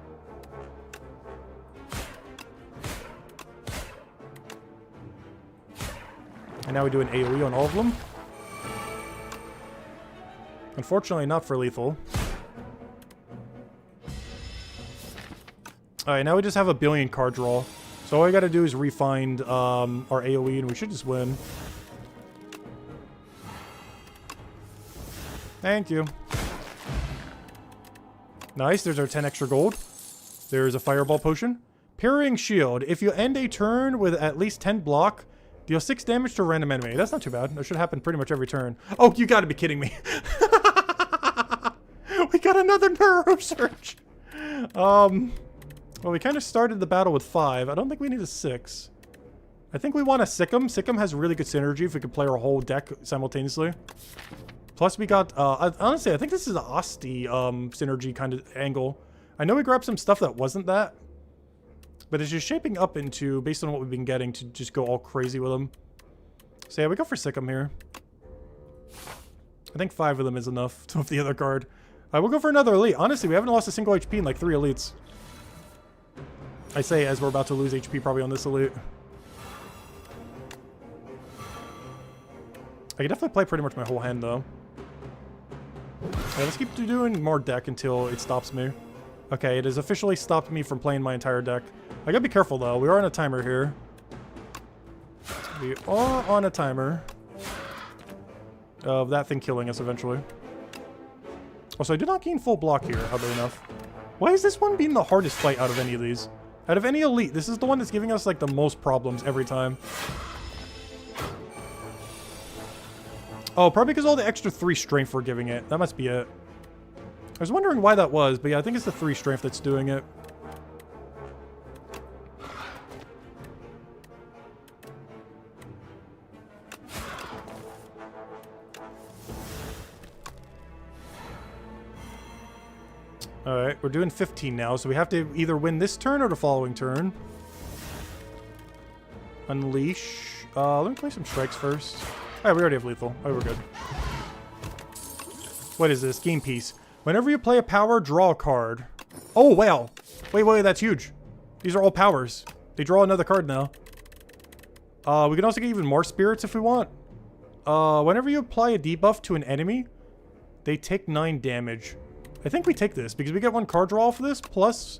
And now we do an AoE on all of them. Unfortunately, not for lethal. Alright, now we just have a billion card draw. So all we gotta do is refind our AoE and we should just win. Thank you. Nice, there's our 10 extra gold. There's a fireball potion. Parrying shield. If you end a turn with at least 10 block, deal 6 damage to a random enemy. That's not too bad. That should happen pretty much every turn. Oh, you gotta be kidding me. We got another Neuro Surge. Well, we kind of started the battle with 5. I don't think we need a 6. I think we want a Sikkim. Sikkim has really good synergy if we could play our whole deck simultaneously. Plus, we got, honestly, I think this is an Asti synergy kind of angle. I know we grabbed some stuff that wasn't that. But it's just shaping up into, based on what we've been getting, to just go all crazy with them. So yeah, we go for Sikkim here. I think 5 of them is enough with the other card. We'll go for another elite. Honestly, we haven't lost a single HP in like 3 elites. I say as we're about to lose HP probably on this elite. I can definitely play pretty much my whole hand though. Yeah, let's keep doing more deck until it stops me. Okay, it has officially stopped me from playing my entire deck. I gotta be careful though. We are on a timer here. We are on a timer of that thing killing us eventually. Also, I did not gain full block here, oddly enough. Why is this one being the hardest fight out of any of these? Out of any elite, this is the one that's giving us like the most problems every time. Oh, probably because all the extra 3 strength we're giving it. That must be it. was wondering why that was, but yeah, I think it's the 3 strength that's doing it. Alright, we're doing 15 now, so we have to either win this turn or the following turn. Unleash. Let me play some strikes first. Alright, we already have lethal. Alright, we're good. What is this? Game piece. Whenever you play a power, draw a card. Oh, wow. Wait, that's huge. These are all powers. They draw another card now. We can also get even more spirits if we want. Whenever you apply a debuff to an enemy, they take 9 damage. I think we take this because we get 1 card draw for this, plus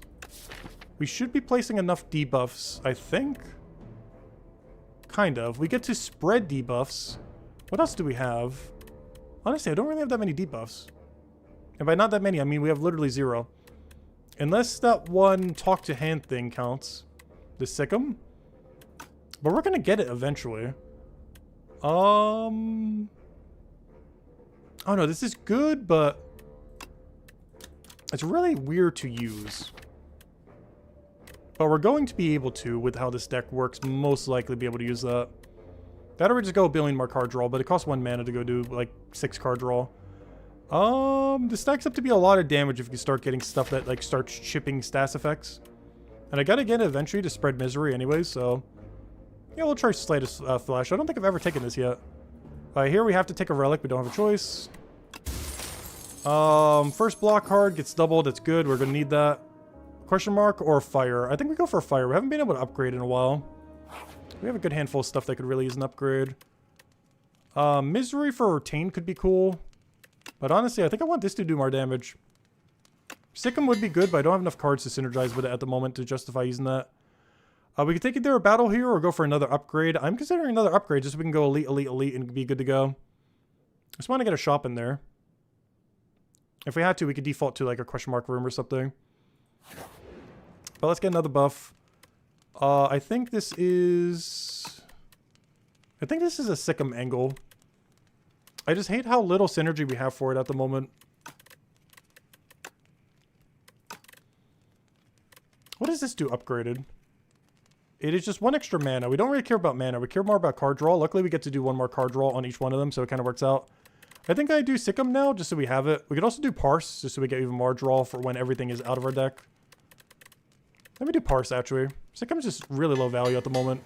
we should be placing enough debuffs, I think. Kind of. We get to spread debuffs. What else do we have? Honestly, I don't really have that many debuffs. And by not that many, I mean we have literally 0. Unless that one talk to hand thing counts. The Sikkim. But we're going to get it eventually. Oh no, this is good, but it's really weird to use. But we're going to be able to, with how this deck works, most likely be able to use that. That or we just go a billion more card draw, but it costs 1 mana to go do like 6 card draw. This stacks up to be a lot of damage if you start getting stuff that like starts chipping stats effects. And I gotta get it eventually to spread misery anyway, so yeah, we'll try Slay the Flash. I don't think I've ever taken this yet. Here we have to take a relic. We don't have a choice. First block card gets doubled. That's good. We're gonna need that. Question mark or fire? I think we go for fire. We haven't been able to upgrade in a while. We have a good handful of stuff that could really use an upgrade. Misery for retain could be cool. But honestly, I think I want this to do more damage. Sikkim would be good, but I don't have enough cards to synergize with it at the moment to justify using that. We could take either a battle here or go for another upgrade. I'm considering another upgrade just so we can go elite, elite, elite and be good to go. I just want to get a shop in there. If we had to, we could default to like a question mark room or something. But let's get another buff. I think this is a Sikkim angle. I just hate how little synergy we have for it at the moment. What does this do upgraded? It is just 1 extra mana. We don't really care about mana. We care more about card draw. Luckily, we get to do 1 more card draw on each one of them, so it kind of works out. I think I do Sikkim now, just so we have it. We could also do Parse, just so we get even more draw for when everything is out of our deck. Let me do Parse, actually. Sikkim's just really low value at the moment.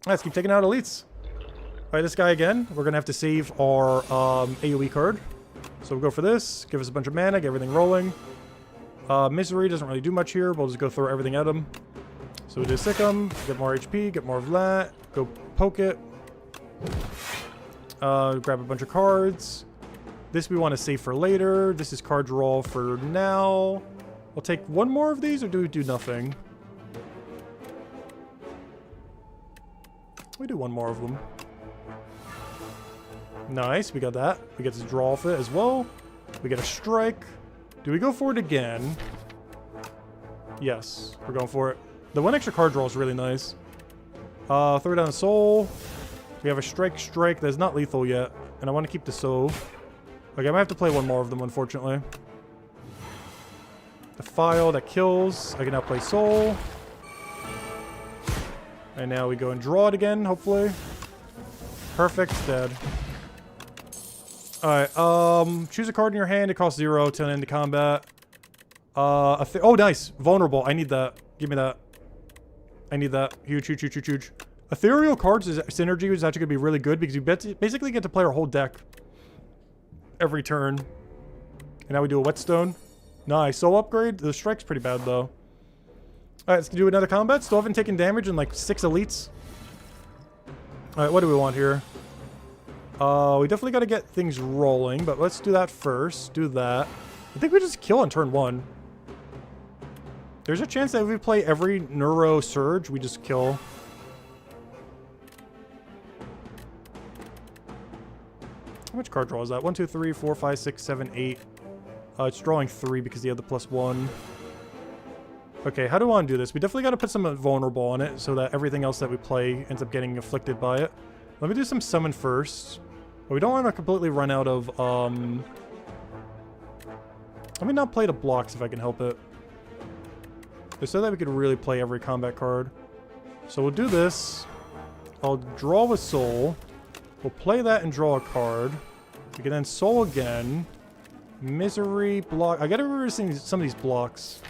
Let's keep taking out elites. Alright, this guy again. We're going to have to save our AoE card. So we'll go for this. Give us a bunch of mana, get everything rolling. Misery doesn't really do much here. We'll just go throw everything at him. So we do Sikkim, get more HP, get more of that. Go poke it. Grab a bunch of cards. This we want to save for later. This is card draw for now. We'll take 1 more of these, or do we do nothing? We do 1 more of them. Nice, we got that. We get to draw off it as well. We get a strike. Do we go for it again? Yes, we're going for it. The 1 extra card draw is really nice. Throw down a soul. We have a strike that's not lethal yet. And I want to keep the soul. Okay, I might have to play 1 more of them, unfortunately. The file that kills. I can now play soul. And now we go and draw it again, hopefully. Perfect, dead. Alright, choose a card in your hand. It costs 0 to end the combat. Oh, nice. Vulnerable. I need that. Give me that. I need that. Huge, huge, huge, huge, huge. Ethereal cards synergy is actually going to be really good because you basically get to play our whole deck every turn. And now we do a whetstone. Nice. Soul upgrade. The strike's pretty bad, though. Alright, let's do another combat. Still haven't taken damage in like 6 elites. Alright, what do we want here? We definitely got to get things rolling, but let's do that first. Do that. I think we just kill on turn 1. There's a chance that if we play every Neuro Surge, we just kill. How much card draw is that? 1, 2, 3, 4, 5, 6, 7, 8. It's drawing 3 because you have the +1. Okay, how do I want to do this? We definitely got to put some vulnerable on it so that everything else that we play ends up getting afflicted by it. Let me do some summon first. But we don't want to completely run out of Let me not play the blocks if I can help it. They said that we could really play every combat card. So we'll do this. I'll draw with soul. We'll play that and draw a card. We can then soul again. Misery, block. I gotta remember seeing some of these blocks.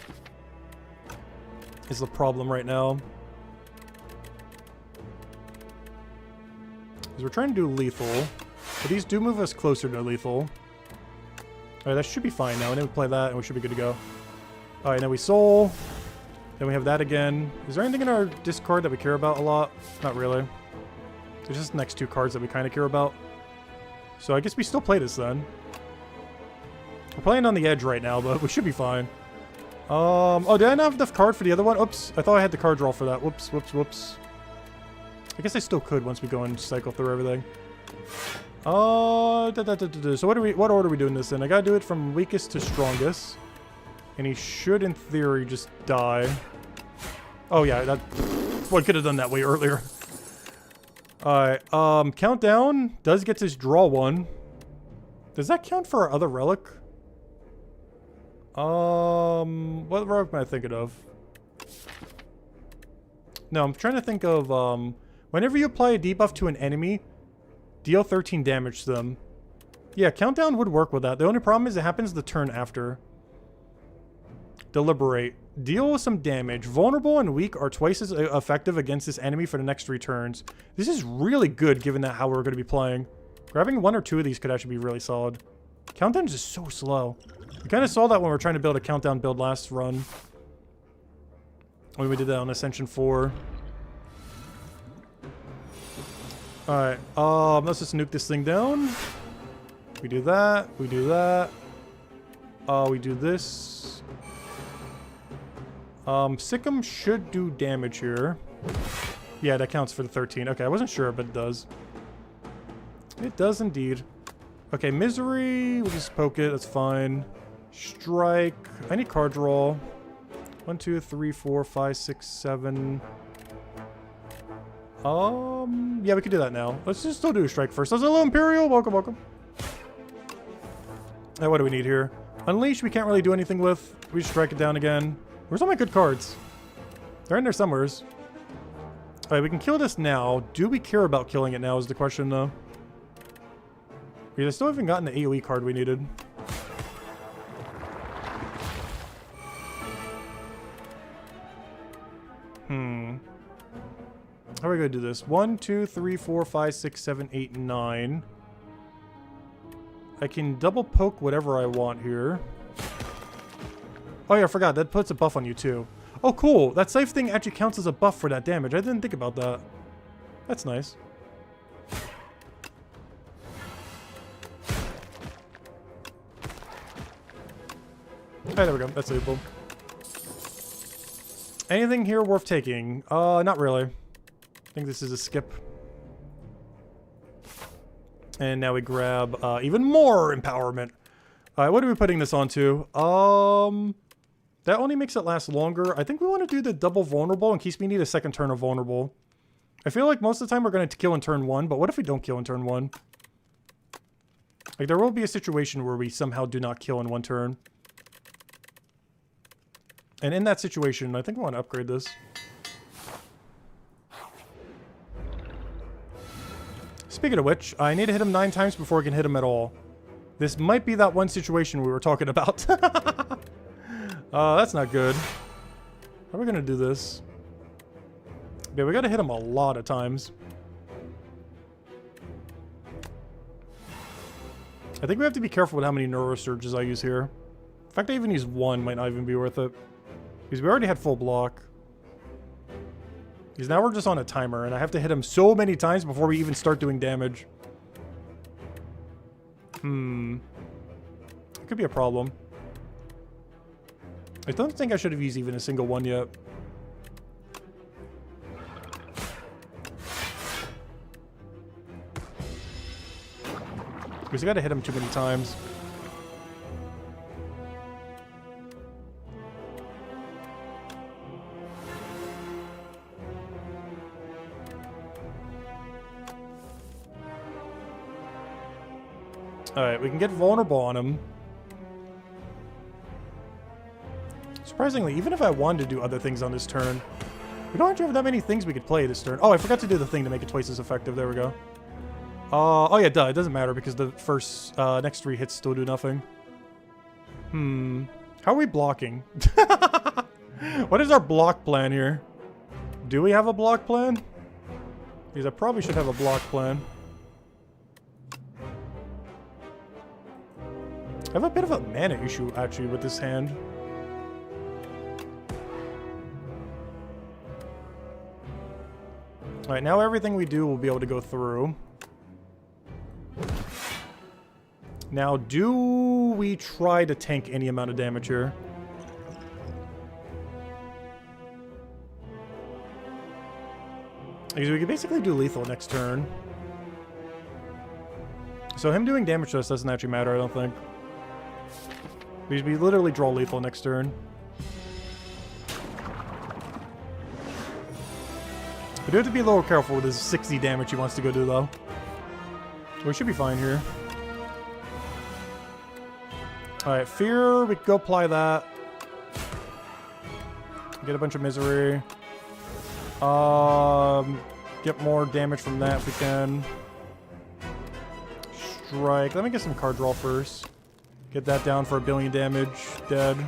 Is the problem right now. Because we're trying to do lethal. But these do move us closer to lethal. Alright, that should be fine now. And then we play that and we should be good to go. Alright, now we soul. Then we have that again. Is there anything in our discard that we care about a lot? Not really. There's just the next two cards that we kind of care about. So I guess we still play this then. We're playing on the edge right now, but we should be fine. Oh, did I not have enough card for the other one? Oops, I thought I had the card draw for that. Whoops, whoops, whoops. I guess I still could once we go and cycle through everything. So what order are we doing this in? I gotta do it from weakest to strongest. And he should, in theory, just die. Oh yeah, that... Well, I could have done that way earlier. Alright, Countdown does get his draw one. Does that count for our other relic? What relic am I thinking of? No, I'm trying to think of, whenever you apply a debuff to an enemy, deal 13 damage to them. Yeah, Countdown would work with that. The only problem is it happens the turn after. Deliberate. Deal some damage. Vulnerable and weak are twice as effective against this enemy for the next 3 turns. This is really good given that how we're going to be playing. Grabbing 1 or 2 of these could actually be really solid. Countdown is just so slow. We kind of saw that when we were trying to build a Countdown build last run. When we did that on Ascension 4. Alright, let's just nuke this thing down. We do that. We do that. We do this. Sikkim should do damage here. Yeah, that counts for the 13. Okay, I wasn't sure, but it does. It does indeed. Okay, Misery. We'll just poke it. That's fine. Strike. I need card draw. 1, 2, 3, 4, 5, 6, 7. Yeah, we can do that now. Let's just still do a strike first. Hello, Imperial. Welcome, welcome. Now, what do we need here? Unleash, we can't really do anything with. We just strike it down again. Where's all my good cards? They're in there somewheres. Alright, we can kill this now. Do we care about killing it now is the question, though. We still haven't gotten the AoE card we needed. How are we going to do this? 1, 2, 3, 4, 5, 6, 7, 8, 9. I can double poke whatever I want here. Oh yeah, I forgot. That puts a buff on you too. Oh cool. That safe thing actually counts as a buff for that damage. I didn't think about that. That's nice. Alright, there we go. That's usable. Anything here worth taking? Not really. I think this is a skip. And now we grab even more empowerment. Alright, what are we putting this onto? That only makes it last longer. I think we want to do the double vulnerable in case we need a second turn of vulnerable. I feel like most of the time we're going to kill in turn 1, but what if we don't kill in turn 1? Like, there will be a situation where we somehow do not kill in 1 turn. And in that situation, I think we want to upgrade this. Speaking of which, I need to hit him 9 times before I can hit him at all. This might be that one situation we were talking about. That's not good. How are we gonna do this? Yeah, we gotta hit him a lot of times. I think we have to be careful with how many neurosurges I use here. In fact, I even use 1 might not even be worth it. Because we already had full block. Because now we're just on a timer, and I have to hit him so many times before we even start doing damage. It could be a problem. I don't think I should have used even a single one yet. Because I gotta hit him too many times. Alright, we can get vulnerable on him. Surprisingly, even if I wanted to do other things on this turn, we don't actually have that many things we could play this turn. Oh, I forgot to do the thing to make it twice as effective. There we go. Oh yeah, duh. It doesn't matter because the first, next 3 hits still do nothing. How are we blocking? What is our block plan here? Do we have a block plan? Because I probably should have a block plan. I have a bit of a mana issue, actually, with this hand. Alright, now everything we do will be able to go through. Now, do we try to tank any amount of damage here? Because we can basically do lethal next turn. So him doing damage to us doesn't actually matter, I don't think. Because we literally draw lethal next turn. We do have to be a little careful with his 60 damage he wants to go do, though. We should be fine here. Alright, Fear, we can go apply that. Get a bunch of misery. Get more damage from that if we can. Strike. Let me get some card draw first. Get that down for 1 billion damage. Dead.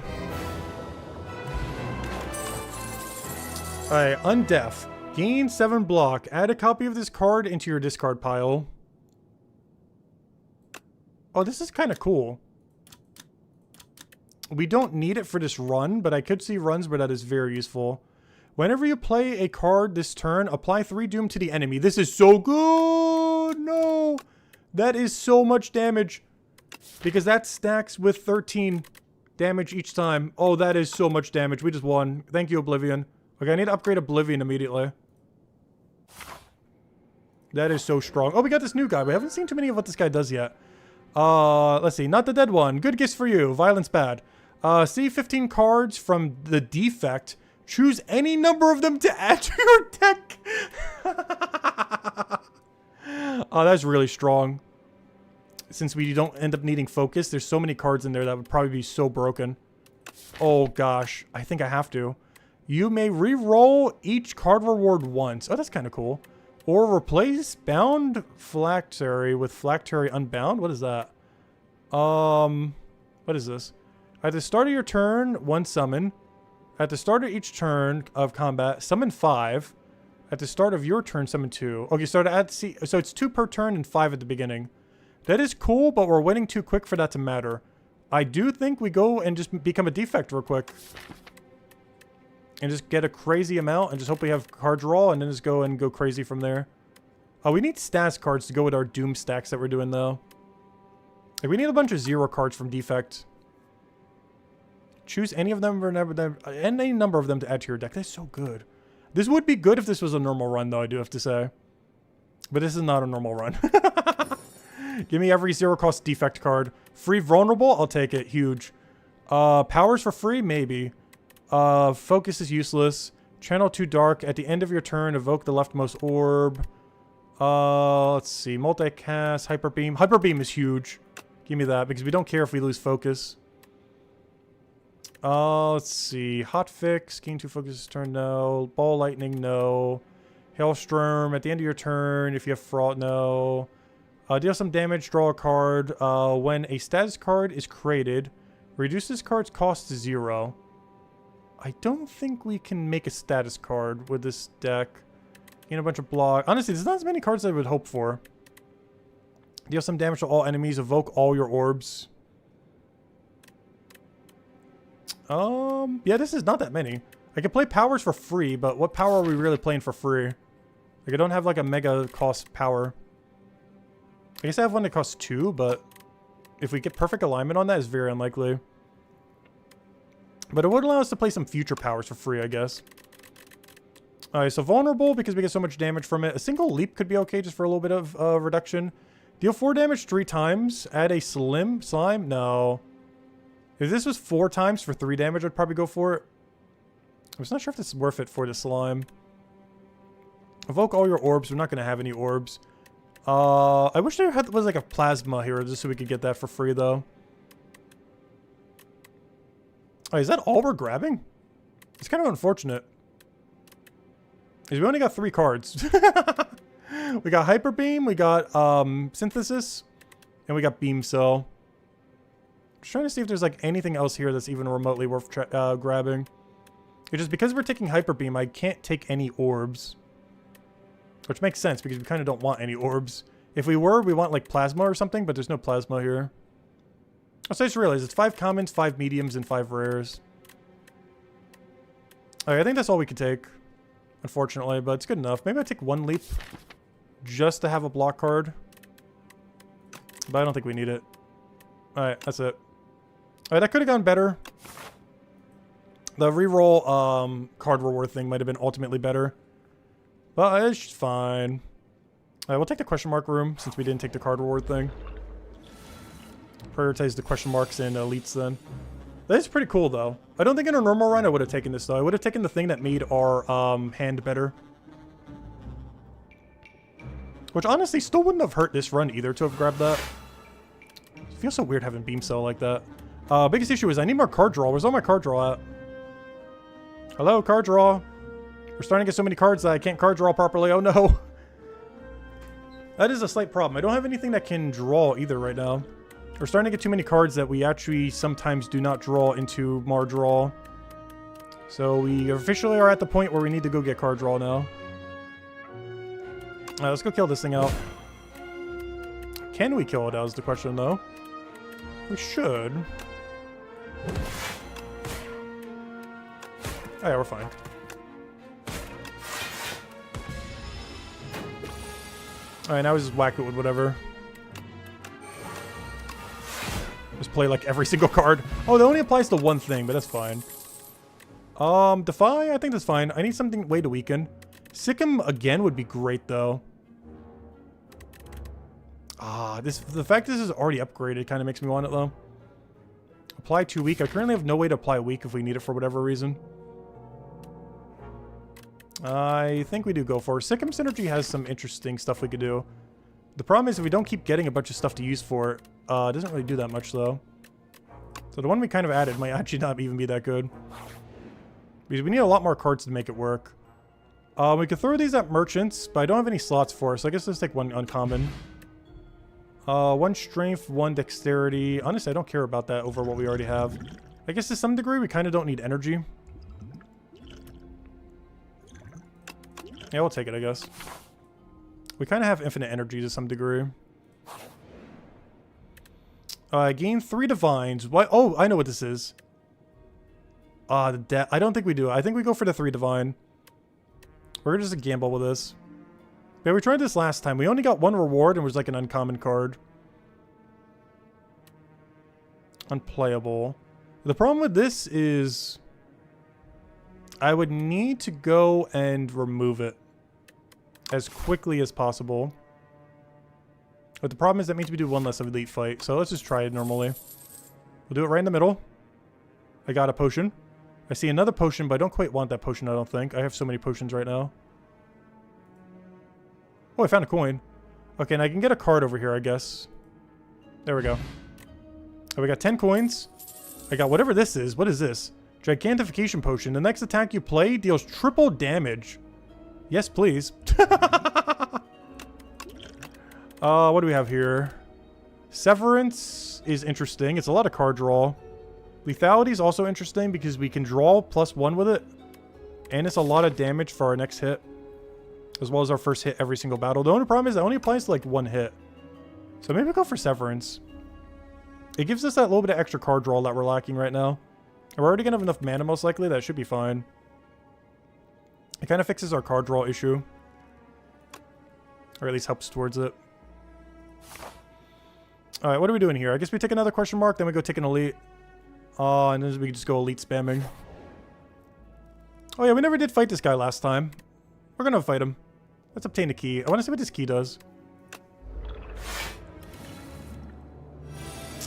Alright, Undeaf. Gain 7 block. Add a copy of this card into your discard pile. Oh, this is kind of cool. We don't need it for this run, but I could see runs where that is very useful. Whenever you play a card this turn, apply 3 Doom to the enemy. This is so good! No! That is so much damage. Because that stacks with 13 damage each time. Oh, that is so much damage. We just won. Thank you, Oblivion. Okay, I need to upgrade Oblivion immediately. That is so strong. Oh, we got this new guy. We haven't seen too many of what this guy does yet. Let's see. Not the dead one. Good gifts for you. Violence bad. See 15 cards from the defect. Choose any number of them to add to your deck. Oh, that's really strong. Since we don't end up needing focus, there's so many cards in there that would probably be so broken. Oh, gosh. I think I have to. You may re-roll each card reward once. Oh, that's kind of cool. Or replace Bound Phylactery with Phylactery Unbound? What is that? What is this? At the start of your turn, 1 summon. At the start of each turn of combat, summon 5. At the start of your turn, summon 2. Okay, so so it's 2 per turn and 5 at the beginning. That is cool, but we're winning too quick for that to matter. I do think we go and just become a defect real quick. And just get a crazy amount and just hope we have card draw and then just go and go crazy from there. Oh, we need status cards to go with our Doom stacks that we're doing, though. Like, we need a bunch of 0 cards from defect. Choose any of them or any number of them to add to your deck. That's so good. This would be good if this was a normal run, though, I do have to say. But this is not a normal run. Give me every 0 cost defect card. Free vulnerable, I'll take it. Huge. Powers for free, maybe. Focus is useless. Channel too dark. At the end of your turn, evoke the leftmost orb. Let's see. Multicast, Hyper Beam. Hyper Beam is huge. Give me that, because we don't care if we lose focus. Let's see. Hot Fix. Gain 2 focus this turn, no. Ball Lightning, no. Hailstorm. At the end of your turn, if you have Fraud, no. Deal some damage, draw a card. When a status card is created, reduce this card's cost to 0. I don't think we can make a status card with this deck. Gain a bunch of block. Honestly, there's not as many cards as I would hope for. Deal some damage to all enemies. Evoke all your orbs. Yeah, this is not that many. I can play powers for free, but what power are we really playing for free? Like, I don't have like a mega cost power. I guess I have one that costs 2, but if we get perfect alignment on that, it's very unlikely. But it would allow us to play some future powers for free, I guess. Alright, so vulnerable because we get so much damage from it. A single leap could be okay just for a little bit of reduction. Deal 4 damage 3 times. Add a slime? No. If this was 4 times for 3 damage, I'd probably go for it. I'm just not sure if this is worth it for the slime. Evoke all your orbs. We're not going to have any orbs. I wish there was like a plasma here just so we could get that for free, though. Oh, is that all we're grabbing? It's kind of unfortunate. Because we only got 3 cards. We got Hyper Beam, we got Synthesis, and we got Beam Cell. Just trying to see if there's like anything else here that's even remotely worth grabbing. It's just because we're taking Hyper Beam, I can't take any orbs. Which makes sense because we kind of don't want any orbs. If we were, we want like Plasma or something, but there's no Plasma here. So I just realized it's 5 commons, 5 mediums, and 5 rares. Okay, I think that's all we could take. Unfortunately, but it's good enough. Maybe I take 1 leap just to have a block card. But I don't think we need it. Alright, that's it. Alright, that could have gone better. The reroll card reward thing might have been ultimately better. But it's fine. Alright, we'll take the question mark room since we didn't take the card reward thing. Prioritize the question marks and elites then. That is pretty cool though. I don't think in a normal run I would have taken this though. I would have taken the thing that made our hand better. Which honestly still wouldn't have hurt this run either to have grabbed that. It feels so weird having Beam Cell like that. Biggest issue is I need more card draw. Where's all my card draw at? Hello, card draw. We're starting to get so many cards that I can't card draw properly. Oh no. That is a slight problem. I don't have anything that can draw either right now. We're starting to get too many cards that we actually sometimes do not draw into more draw. So we officially are at the point where we need to go get card draw now. Alright, let's go kill this thing out. Can we kill it out is the question though. We should. Oh yeah, we're fine. Alright, now we just whack it with whatever. Just play like every single card. Oh, that only applies to one thing, but that's fine. Defy? I think that's fine. I need something way to weaken. Sikkim again would be great though. The fact this is already upgraded kind of makes me want it though. Apply to weak. I currently have no way to apply weak if we need it for whatever reason. I think we do go for it. Sikkim Synergy has some interesting stuff we could do. The problem is if we don't keep getting a bunch of stuff to use for it, it doesn't really do that much though. So the one we kind of added might actually not even be that good. Because we need a lot more cards to make it work. We could throw these at merchants, but I don't have any slots for it, so I guess let's take 1 uncommon. 1 strength, 1 dexterity. Honestly, I don't care about that over what we already have. I guess to some degree, we kind of don't need energy. Yeah, we'll take it, I guess. We kind of have infinite energy to some degree. Gain 3 divines. What? Oh, I know what this is. I don't think we do. I think we go for the 3 divine. We're just a gamble with this. Yeah, we tried this last time. We only got 1 reward and it was like an uncommon card. Unplayable. The problem with this is I would need to go and remove it as quickly as possible. But the problem is that means we do 1 less of elite fight. So let's just try it normally. We'll do it right in the middle. I got a potion. I see another potion, but I don't quite want that potion, I don't think. I have so many potions right now. Oh, I found a coin. Okay, and I can get a card over here, I guess. There we go. Oh, we got 10 coins. I got whatever this is. What is this? Gigantification potion. The next attack you play deals triple damage. Yes, please. What do we have here? Severance is interesting. It's a lot of card draw. Lethality is also interesting because we can draw +1 with it. And it's a lot of damage for our next hit. As well as our first hit every single battle. The only problem is it only applies to like 1 hit. So maybe we'll go for Severance. It gives us that little bit of extra card draw that we're lacking right now. And we're already going to have enough mana most likely. That should be fine. It kind of fixes our card draw issue. Or at least helps towards it. Alright, what are we doing here? I guess we take another question mark, then we go take an elite. And then we can just go elite spamming. Oh yeah, we never did fight this guy last time. We're gonna fight him. Let's obtain a key. I want to see what this key does.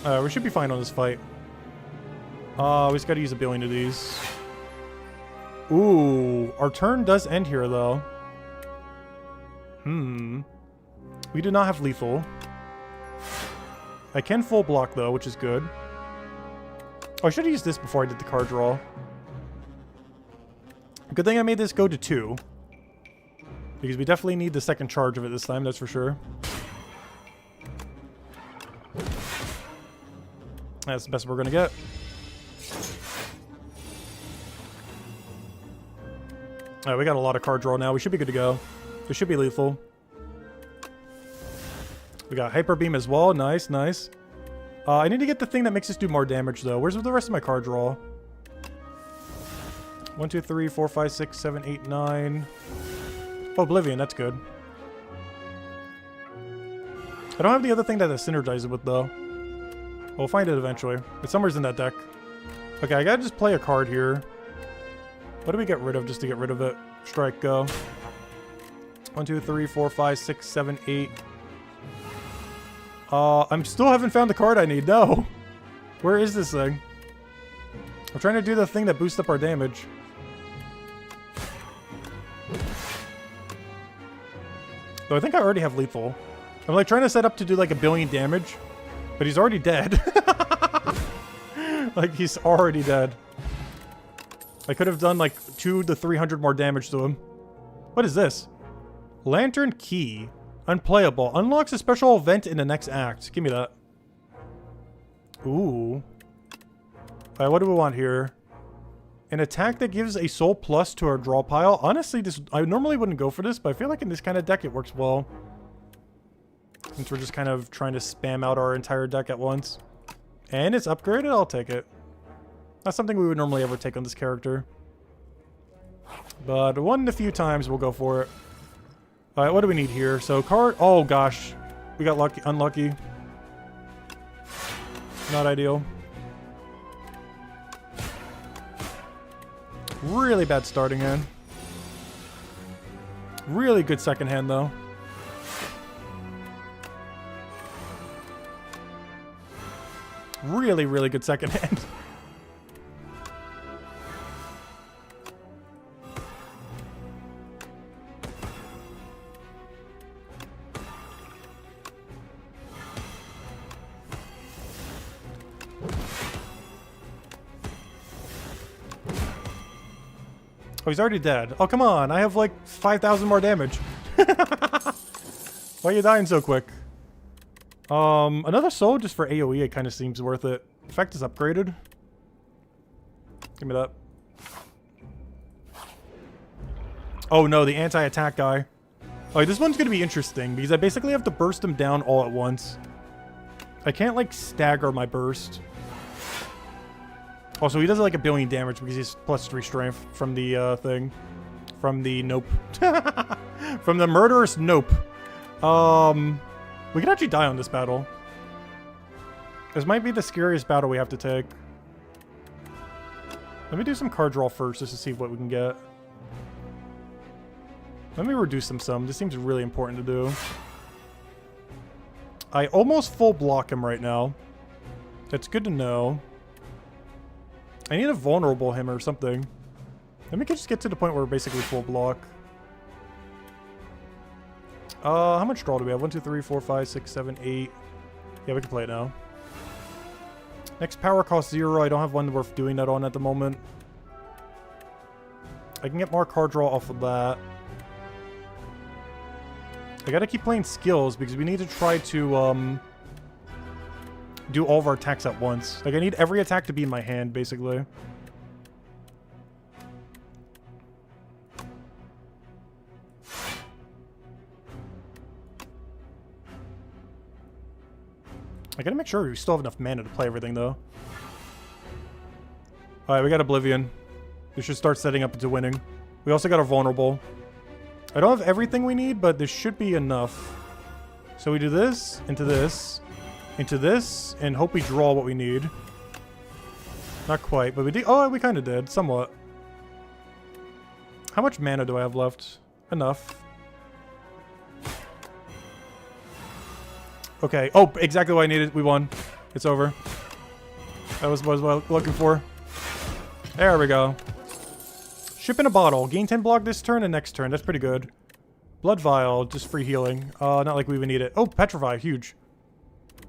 We should be fine on this fight. We just gotta use a billion of these. Ooh, our turn does end here though. We do not have lethal. I can full block though, which is good. Oh, I should have used this before I did the card draw. Good thing I made this go to 2. Because we definitely need the second charge of it this time, that's for sure. That's the best we're gonna get. Alright, we got a lot of card draw now. We should be good to go. This should be lethal. We got Hyper Beam as well. Nice, nice. I need to get the thing that makes us do more damage, though. Where's the rest of my card draw? 1, 2, 3, 4, 5, 6, 7, 8, 9. Oh, Oblivion. That's good. I don't have the other thing that I synergize it with, though. We'll find it eventually. It's somewhere's in that deck. Okay, I gotta just play a card here. What do we get rid of just to get rid of it? Strike, go. 1, 2, 3, 4, 5, 6, 7, 8. I'm still haven't found the card I need. No. Where is this thing? I'm trying to do the thing that boosts up our damage. Though I think I already have lethal. I'm like trying to set up to do like 1 billion damage, but he's already dead. Like he's already dead. I could have done like 200 to 300 more damage to him. What is this? Lantern Key. Unplayable. Unlocks a special event in the next act. Give me that. Ooh. Alright, what do we want here? An attack that gives a soul plus to our draw pile. Honestly, this I normally wouldn't go for this, but I feel like in this kind of deck it works well. Since we're just kind of trying to spam out our entire deck at once. And it's upgraded, I'll take it. Not something we would normally ever take on this character. But one in a few times we'll go for it. Alright, what do we need here? So card... Oh gosh. We got lucky, unlucky. Not ideal. Really bad starting hand. Really good second hand though. Really, really good second hand. Oh, he's already dead. Oh, come on. I have like 5,000 more damage. Why are you dying so quick? Another soul just for AoE, it kind of seems worth it. Effect is upgraded. Give me that. Oh no, the anti-attack guy. Oh, this one's going to be interesting because I basically have to burst him down all at once. I can't like stagger my burst. Also, he does like 1 billion damage because he's +3 strength from the thing. From the nope. From the murderous nope. We could actually die on this battle. This might be the scariest battle we have to take. Let me do some card draw first just to see what we can get. Let me reduce them some. This seems really important to do. I almost full block him right now. That's good to know. I need to vulnerable him or something. Let me just get to the point where we're basically full block. How much draw do we have? 1, 2, 3, 4, 5, 6, 7, 8. Yeah, we can play it now. Next power cost 0. I don't have one worth doing that on at the moment. I can get more card draw off of that. I gotta keep playing skills because we need to try to do all of our attacks at once. Like I need every attack to be in my hand, basically. I gotta make sure we still have enough mana to play everything, though. Alright, we got Oblivion. This should start setting up into winning. We also got a Vulnerable. I don't have everything we need, but this should be enough. So we do this, into this, and hope we draw what we need. Not quite, but we did. Oh, we kind of did, somewhat. How much mana do I have left? Enough. Okay. Oh, exactly what I needed. We won. It's over. That was what I was looking for. There we go. Ship in a bottle. Gain 10 block this turn and next turn. That's pretty good. Blood Vial. Just free healing. Not like we even need it. Oh, Petrify. Huge.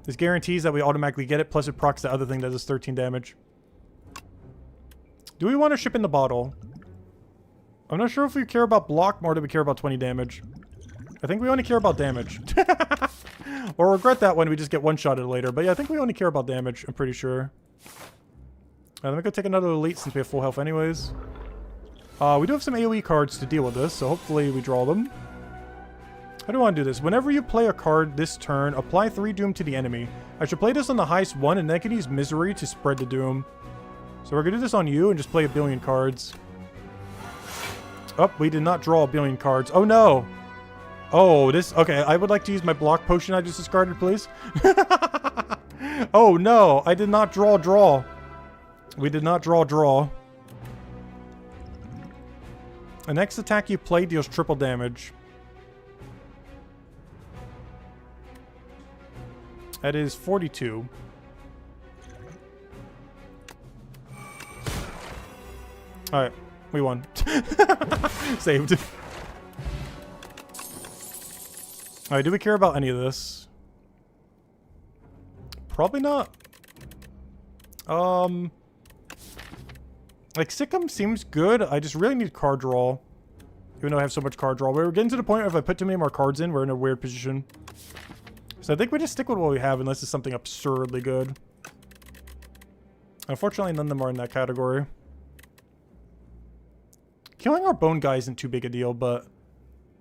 This guarantees that we automatically get it, plus it procs the other thing that does 13 damage. Do we want to ship in the bottle? I'm not sure if we care about block more than we care about 20 damage. I think we only care about damage. Or regret that when we just get one-shotted later. But yeah, I think we only care about damage, I'm pretty sure. Let me go take another elite since we have full health anyways. We do have some AoE cards to deal with this, so hopefully we draw them. How do I want to do this? Whenever you play a card this turn, apply 3 doom to the enemy. I should play this on the highest one, and then I can use misery to spread the doom. So we're going to do this on you and just play a billion cards. Oh, we did not draw a billion cards. Oh, no. Oh, this... Okay, I would like to use my block potion I just discarded, please. Oh, no. I did not draw. We did not draw. The next attack you play deals triple damage. That is 42. Alright, we won. Saved. Alright, do we care about any of this? Probably not. Like, Sikkim seems good. I just really need card draw. Even though I have so much card draw. We're getting to the point where if I put too many more cards in, we're in a weird position. So I think we just stick with what we have unless it's something absurdly good. Unfortunately, none of them are in that category. Killing our bone guy isn't too big a deal, but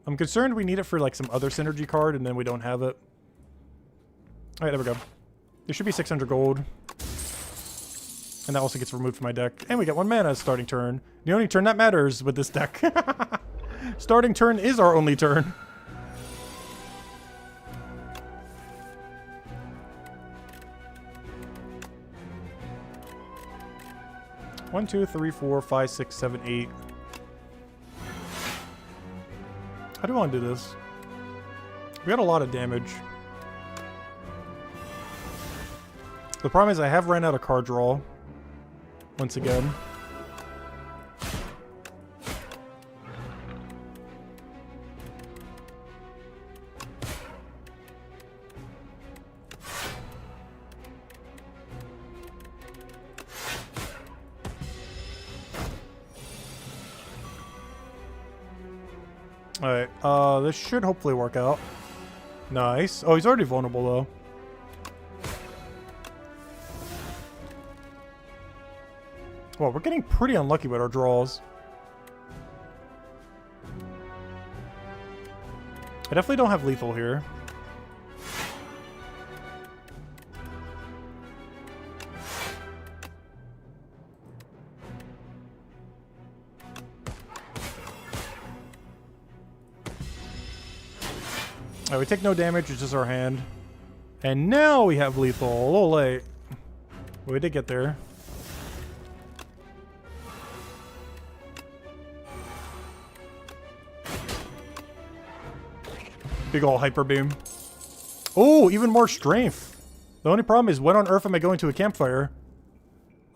I'm concerned we need it for like some other synergy card and then we don't have it. Alright, there we go. There should be 600 gold. And that also gets removed from my deck. And we get 1 mana as starting turn. The only turn that matters with this deck. Starting turn is our only turn. One, 2, 3, 4, 5, 6, 7, 8. How do I want to do this? We got a lot of damage. The problem is I have ran out of card draw. Once again. Alright, this should hopefully work out. Nice. Oh, he's already vulnerable though. Well, we're getting pretty unlucky with our draws. I definitely don't have lethal here. Alright, we take no damage, it's just our hand. And now we have lethal. A little late. We did get there. Big ol' hyper beam. Oh, even more strength. The only problem is when on earth am I going to a campfire?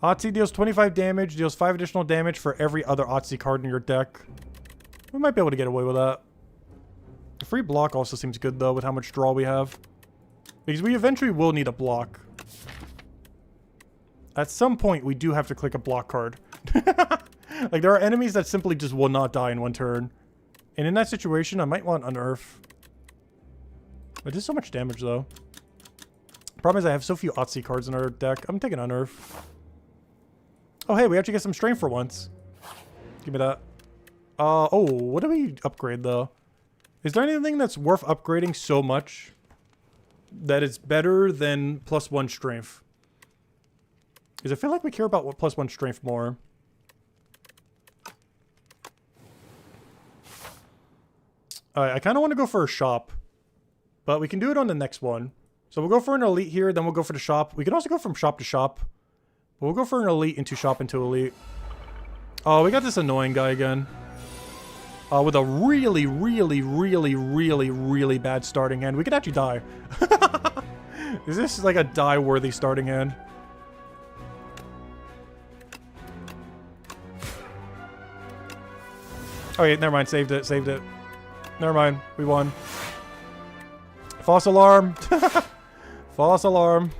Otzi deals 25 damage, deals 5 additional damage for every other Otzi card in your deck. We might be able to get away with that. The free block also seems good though with how much draw we have. Because we eventually will need a block. At some point we do have to click a block card. Like there are enemies that simply just will not die in one turn. And in that situation I might want Unearth. It does so much damage, though. Problem is I have so few Otzi cards in our deck. I'm taking Unearth. Oh, hey, we actually get some strength for once. Give me that. Oh, what do we upgrade, though? Is there anything that's worth upgrading so much that it's better than +1 strength? Because I feel like we care about what +1 strength more. Alright, I kind of want to go for a shop. But we can do it on the next one. So we'll go for an elite here, then we'll go for the shop. We can also go from shop to shop. But we'll go for an elite into shop into elite. Oh, we got this annoying guy again. With a really, really, really, really, really bad starting hand. We could actually die. Is this like a die-worthy starting hand? Oh, yeah, never mind. Saved it. Saved it. Never mind. We won. False alarm. False alarm.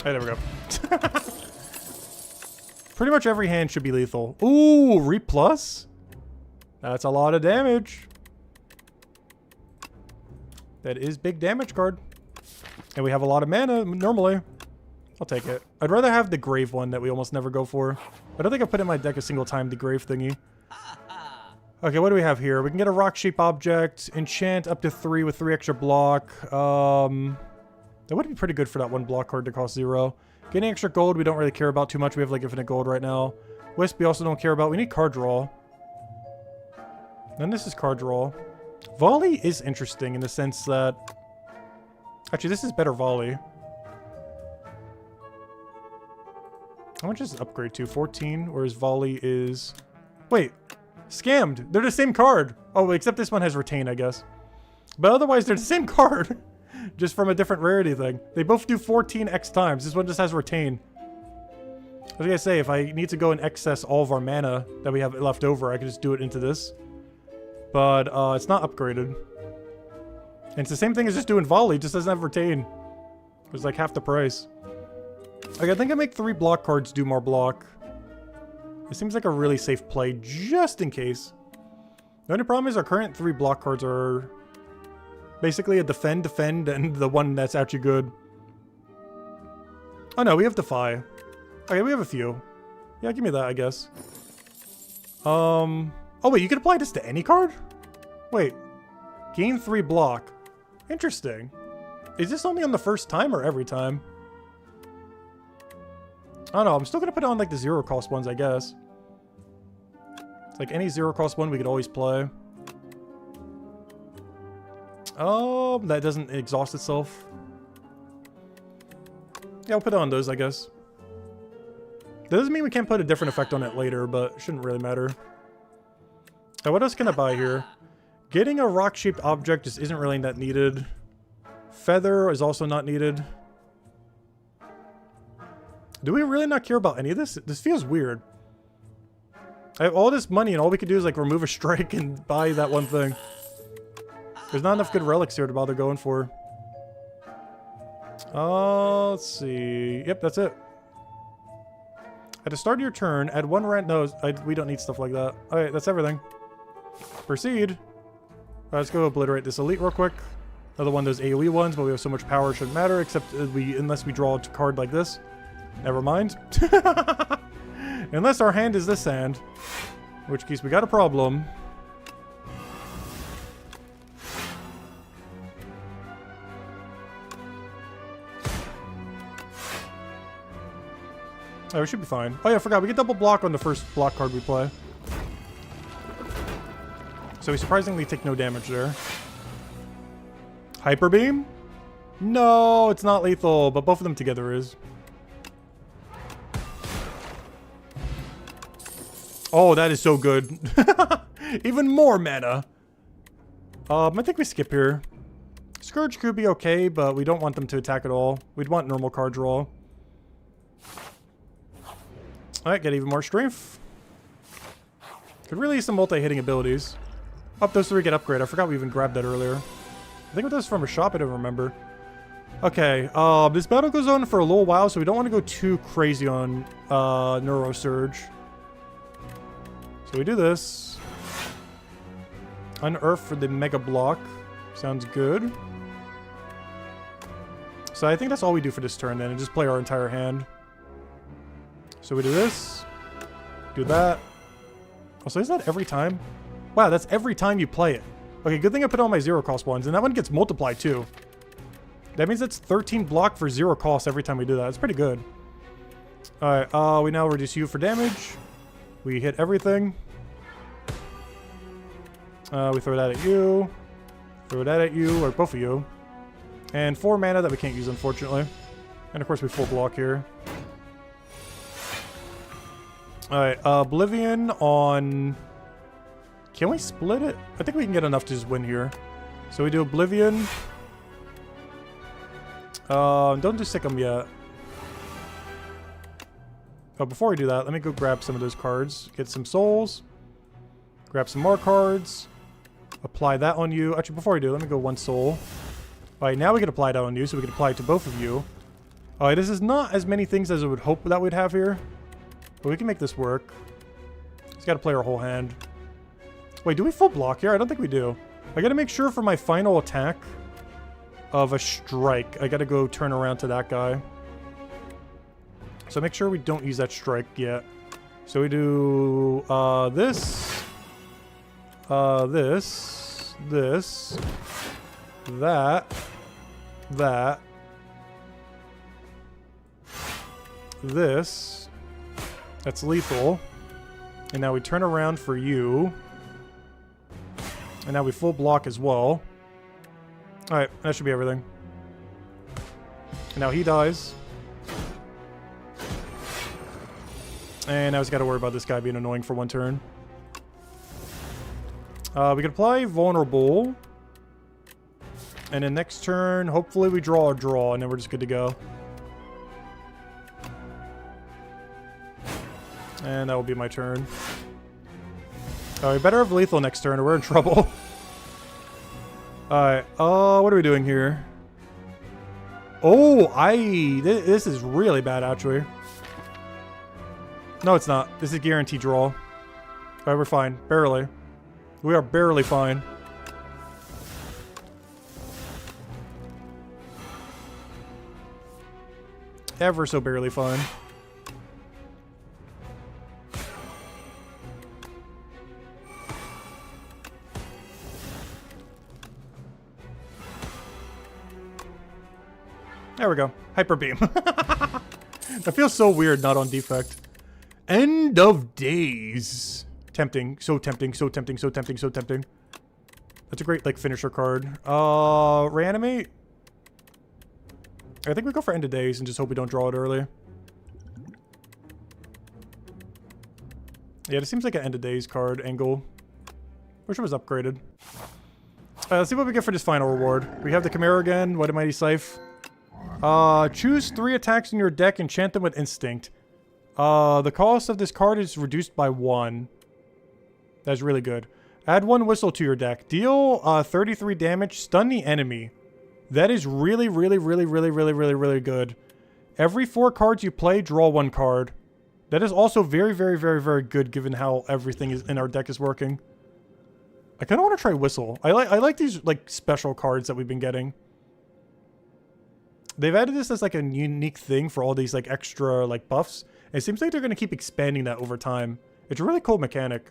Hey, there we go. Pretty much every hand should be lethal. Ooh, Re Plus? That's a lot of damage. That is big damage card. And we have a lot of mana normally. I'll take it. I'd rather have the Grave one that we almost never go for. I don't think I've put in my deck a single time the Grave thingy. Okay, what do we have here? We can get a rock shape object, enchant up to 3 with 3 extra block. That would be pretty good for that one block card to cost 0. Getting extra gold, we don't really care about too much. We have like infinite gold right now. Wisp, we also don't care about. We need card draw. And this is card draw. Volley is interesting in the sense that... Actually, this is better volley. How much is upgrade to? 14, whereas volley is... Wait, scammed. They're the same card. Oh, except this one has retain, I guess. But otherwise, they're the same card. Just from a different rarity thing. They both do 14x times. This one just has retain. I was gonna say, if I need to go and excess all of our mana that we have left over, I can just do it into this. But it's not upgraded. And it's the same thing as just doing volley, just doesn't have retain. It's like half the price. Okay, I think I make 3 block cards do more block. It seems like a really safe play, just in case. The only problem is our current 3 block cards are... basically a defend, and the one that's actually good. Oh no, we have defy. Okay, we have a few. Yeah, give me that, I guess. Oh wait, you can apply this to any card? Wait. Gain 3 block. Interesting. Is this only on the first time or every time? I don't know, I'm still gonna put on like the 0 cost ones, I guess. It's like any 0 cost one we could always play. Oh, that doesn't exhaust itself. Yeah, I'll put it on those, I guess. That doesn't mean we can't put a different effect on it later, but it shouldn't really matter. Now, what else can I buy here? Getting a rock-shaped object just isn't really that needed. Feather is also not needed. Do we really not care about any of this? This feels weird. I have all this money and all we could do is like remove a strike and buy that one thing. There's not enough good relics here to bother going for. Let's see. Yep, that's it. At the start of your turn, add 1 rent. No, we don't need stuff like that. Alright, that's everything. Proceed. Alright, let's go obliterate this elite real quick. Another one of those AoE ones, but we have so much power it shouldn't matter, except unless we draw a card like this. Never mind. Unless our hand is this hand. In which case we got a problem. Oh, we should be fine. Oh yeah, I forgot. We get double block on the first block card we play. So we surprisingly take no damage there. Hyper Beam? No, it's not lethal, but both of them together is. Oh, that is so good. Even more mana. I think we skip here. Scourge could be okay, but we don't want them to attack at all. We'd want normal card draw. Alright, get even more strength. Could really use some multi-hitting abilities. Up those 3 get upgrade. I forgot we even grabbed that earlier. I think it was from a shop, I don't remember. Okay, this battle goes on for a little while, so we don't want to go too crazy on Neuro Surge. So we do this. Unearth for the Mega Block. Sounds good. So I think that's all we do for this turn then, and just play our entire hand. So we do this. Do that. Oh, so is that every time? Wow, that's every time you play it. Okay, good thing I put on my 0 cost ones, and that one gets multiplied too. That means it's 13 block for 0 cost every time we do that. It's pretty good. Alright, we now reduce you for damage. We hit everything. We throw that at you. Throw that at you, or both of you. And 4 mana that we can't use, unfortunately. And of course we full block here. Alright, Oblivion on... Can we split it? I think we can get enough to just win here. So we do Oblivion. Don't do Sick'em yet. Oh, before we do that, let me go grab some of those cards. Get some souls. Grab some more cards. Apply that on you. Actually, before we do, let me go 1 soul. Alright, now we can apply that on you, so we can apply it to both of you. Alright, this is not as many things as I would hope that we'd have here. But we can make this work. Just gotta play our whole hand. Wait, do we full block here? I don't think we do. I gotta make sure for my final attack of a strike, I gotta go turn around to that guy. So make sure we don't use that strike yet. So we do this, this, that, this. That's lethal. And now we turn around for you. And now we full block as well. Alright, that should be everything. And now he dies. And now he's got to worry about this guy being annoying for 1 turn. We can apply vulnerable. And then next turn, hopefully we draw a draw, and then we're just good to go. And that will be my turn. We better have lethal next turn or we're in trouble. Alright, what are we doing here? Oh, this is really bad actually. No, it's not. This is guaranteed draw. Alright, we're fine. Barely. We are barely fine. Ever so barely fine. There we go. Hyper beam. That feels so weird not on defect. End of days. Tempting. So tempting. So tempting. So tempting. So tempting. That's a great, like, finisher card. Reanimate? I think we go for end of days and just hope we don't draw it early. Yeah, this seems like an end of days card angle. Wish it was upgraded. Let's see what we get for this final reward. We have the Chimera again. What a Mighty Scythe. Choose 3 attacks in your deck, enchant them with Instinct. The cost of this card is reduced by 1. That's really good. Add 1 whistle to your deck. Deal 33 damage, stun the enemy. That is really, really, really, really, really, really, really good. Every 4 cards you play, draw 1 card. That is also very, very, very, very good given how everything is in our deck is working. I kind of want to try whistle. I like these like special cards that we've been getting. They've added this as like a unique thing for all these like extra like buffs. And it seems like they're going to keep expanding that over time. It's a really cool mechanic.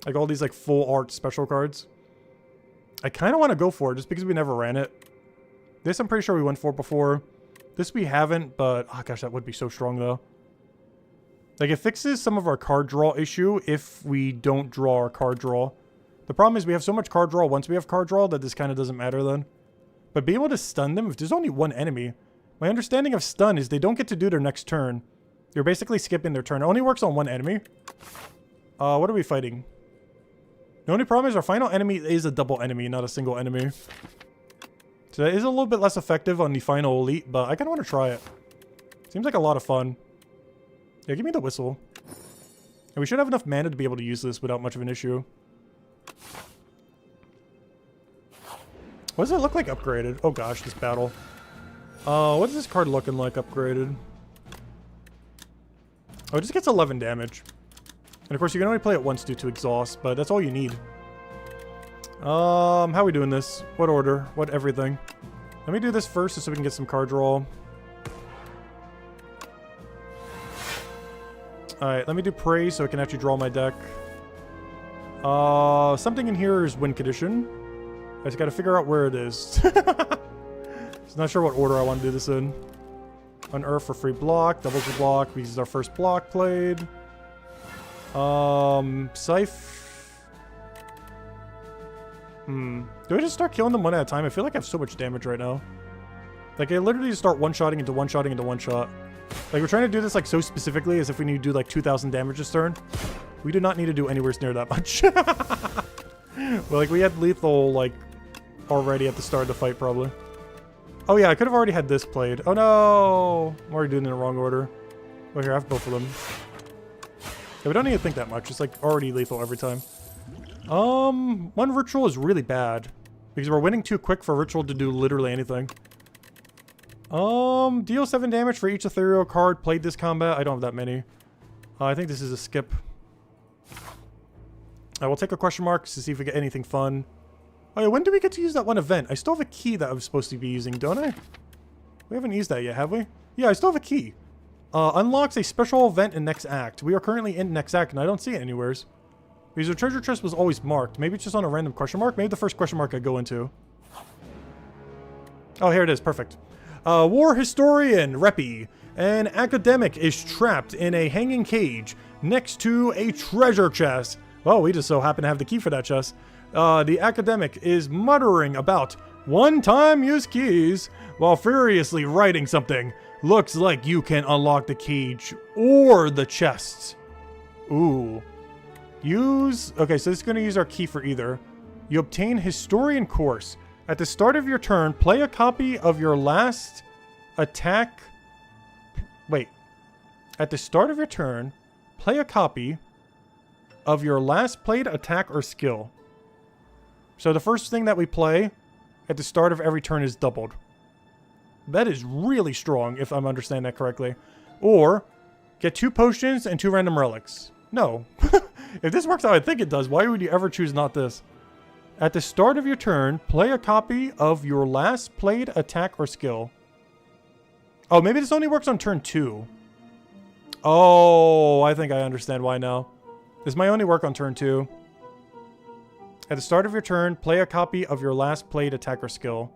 Like all these like full art special cards. I kind of want to go for it just because we never ran it. This I'm pretty sure we went for before. This we haven't, but oh gosh, that would be so strong though. Like it fixes some of our card draw issue if we don't draw our card draw. The problem is we have so much card draw once we have card draw that this kind of doesn't matter then. But being able to stun them, if there's only 1 enemy, my understanding of stun is they don't get to do their next turn. You're basically skipping their turn. It only works on 1 enemy. What are we fighting? The only problem is our final enemy is a double enemy, not a single enemy. So that is a little bit less effective on the final elite, but I kind of want to try it. Seems like a lot of fun. Yeah, give me the whistle. And we should have enough mana to be able to use this without much of an issue. What does it look like upgraded? Oh gosh, this battle. What is this card looking like upgraded? Oh, it just gets 11 damage. And of course, you can only play it once due to exhaust, but that's all you need. How are we doing this? What order? What everything? Let me do this first just so we can get some card draw. Alright, let me do Praise so I can actually draw my deck. Something in here is Win Condition. I just gotta figure out where it is. Just not sure what order I want to do this in. Unearth for free block, doubles the block. This is our first block played. Scythe. Do I just start killing them one at a time? I feel like I have so much damage right now. Like, I literally just start one-shotting into one-shotting into one-shot. Like, we're trying to do this, like, so specifically as if we need to do, like, 2,000 damage this turn. We do not need to do anywhere near that much. Well, like, we had lethal, like, already at the start of the fight, probably. Oh, yeah, I could have already had this played. Oh, no! I'm already doing it in the wrong order. Oh, here, I have both of them. Yeah, we don't need to think that much. It's like already lethal every time. One ritual is really bad. Because we're winning too quick for ritual to do literally anything. Deal 7 damage for each ethereal card played this combat. I don't have that many. I think this is a skip. I will take a question mark to see if we get anything fun. Oh yeah, when do we get to use that one event? I still have a key that I was supposed to be using, don't I? We haven't used that yet, have we? Yeah, I still have a key. Unlocks a special event in next act. We are currently in next act and I don't see it anywheres. Because the treasure chest was always marked. Maybe it's just on a random question mark. Maybe the first question mark I go into. Oh, here it is. Perfect. War historian, Reppy. An academic is trapped in a hanging cage next to a treasure chest. Well, we just so happen to have the key for that chest. The academic is muttering about one-time use keys while furiously writing something. Looks like you can unlock the cage or the chests. Ooh. Use... Okay, so this is going to use our key for either. You obtain Historian Course. At the start of your turn, play a copy of your last attack... Wait. At the start of your turn, play a copy of your last played attack or skill. So the first thing that we play at the start of every turn is doubled. That is really strong, if I'm understanding that correctly. Or, get 2 potions and 2 random relics. No. If this works out, I think it does. Why would you ever choose not this? At the start of your turn, play a copy of your last played attack or skill. Oh, maybe this only works on turn 2. Oh, I think I understand why now. This might only work on turn 2. At the start of your turn, play a copy of your last played attack or skill.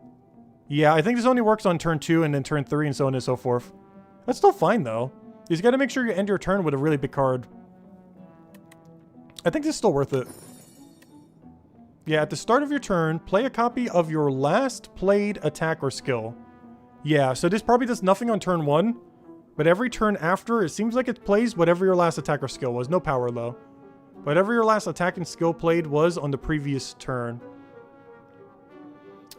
Yeah, I think this only works on turn 2 and then turn 3 and so on and so forth. That's still fine, though. You just gotta make sure you end your turn with a really big card. I think this is still worth it. Yeah, at the start of your turn, play a copy of your last played attack or skill. Yeah, so this probably does nothing on turn 1. But every turn after, it seems like it plays whatever your last attack or skill was. No power, though. Whatever your last attack and skill played was on the previous turn.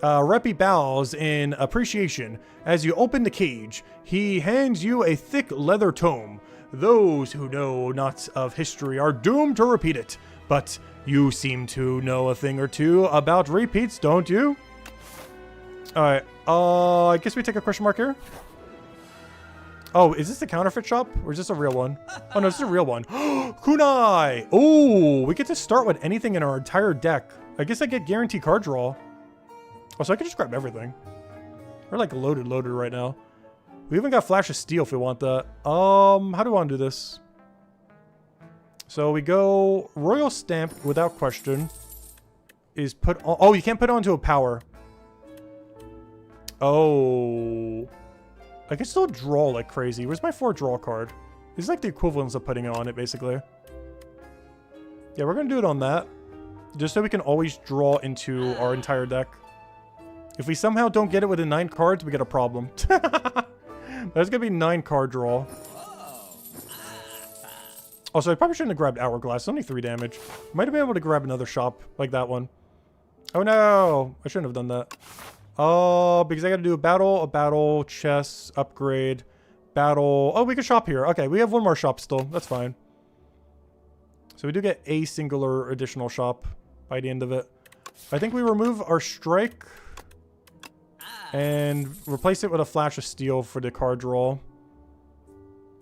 Reppy bows in appreciation. As you open the cage, he hands you a thick leather tome. Those who know not of history are doomed to repeat it. But you seem to know a thing or two about repeats, don't you? Alright, I guess we take a question mark here. Oh, is this the counterfeit shop? Or is this a real one? Oh, no, this is a real one. Kunai! Oh, we get to start with anything in our entire deck. I guess I get guaranteed card draw. Oh, so I can just grab everything. We're like loaded right now. We even got Flash of Steel if we want that. How do I want to do this? So we go Royal Stamp without question. Is put on... Oh, you can't put it onto a power. Oh... I can still draw like crazy. Where's my 4 draw card? This is like the equivalence of putting it on it, basically. Yeah, we're going to do it on that. Just so we can always draw into our entire deck. If we somehow don't get it within 9 cards, we get a problem. There's going to be 9 card draw. Also, I probably shouldn't have grabbed Hourglass. It's only 3 damage. Might have been able to grab another shop like that one. Oh no! I shouldn't have done that. Because I gotta do a battle, chess, upgrade, battle. Oh, we can shop here. Okay, we have 1 more shop still. That's fine. So we do get a singular additional shop by the end of it. I think we remove our strike and replace it with a Flash of Steel for the card draw.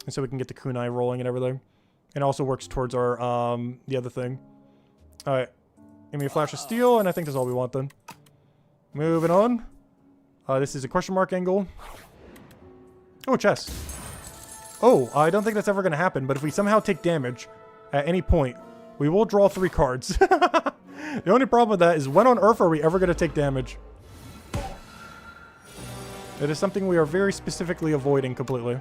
And so we can get the kunai rolling and everything. And it also works towards our, the other thing. Alright. Give me a Flash of Steel, and I think that's all we want then. Moving on. This is a question mark angle. Oh, chest. Oh, I don't think that's ever going to happen, but if we somehow take damage at any point, we will draw 3 cards. The only problem with that is when on earth are we ever going to take damage? It is something we are very specifically avoiding completely.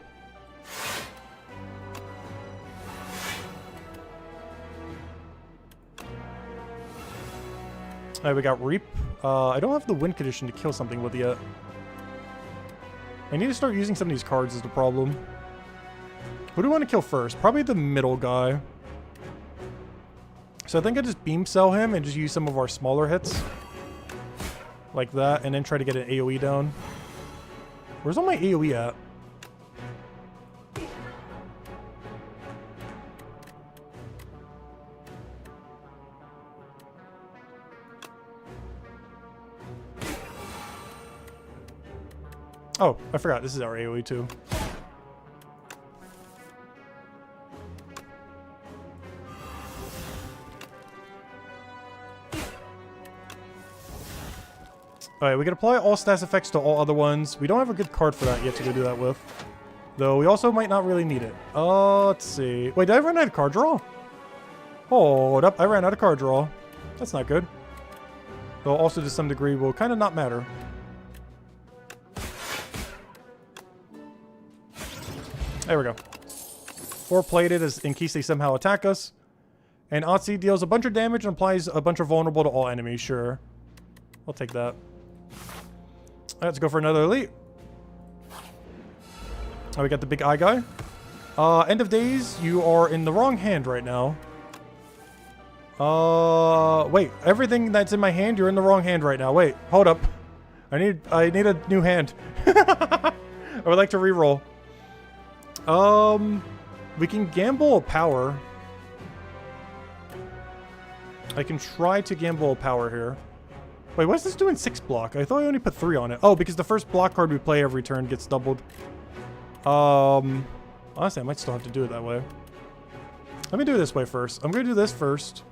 Alright, we got Reap. I don't have the win condition to kill something with yet. I need to start using some of these cards is the problem. Who do we want to kill first? Probably the middle guy. So I think I just beam cell him and just use some of our smaller hits. Like that, and then try to get an AoE down. Where's all my AoE at? Oh, I forgot. This is our AoE too. Alright, we can apply all stats effects to all other ones. We don't have a good card for that yet to go do that with. Though we also might not really need it. Let's see. Wait, did I run out of card draw? Hold up, I ran out of card draw. That's not good. Though also to some degree will kind of not matter. There we go. 4 plated as in case they somehow attack us. And Otzi deals a bunch of damage and applies a bunch of vulnerable to all enemies, sure. I'll take that. Let's go for another elite. Oh, we got the big eye guy. End of days, you are in the wrong hand right now. Wait, everything that's in my hand, you're in the wrong hand right now. Wait, hold up. I need a new hand. I would like to reroll. We can gamble a power. I can try to gamble a power here. Wait, what's this doing 6 block? I thought I only put 3 on it. Oh, because the first block card we play every turn gets doubled. Honestly, I might still have to do it that way. Let me do it this way first. I'm going to do this first.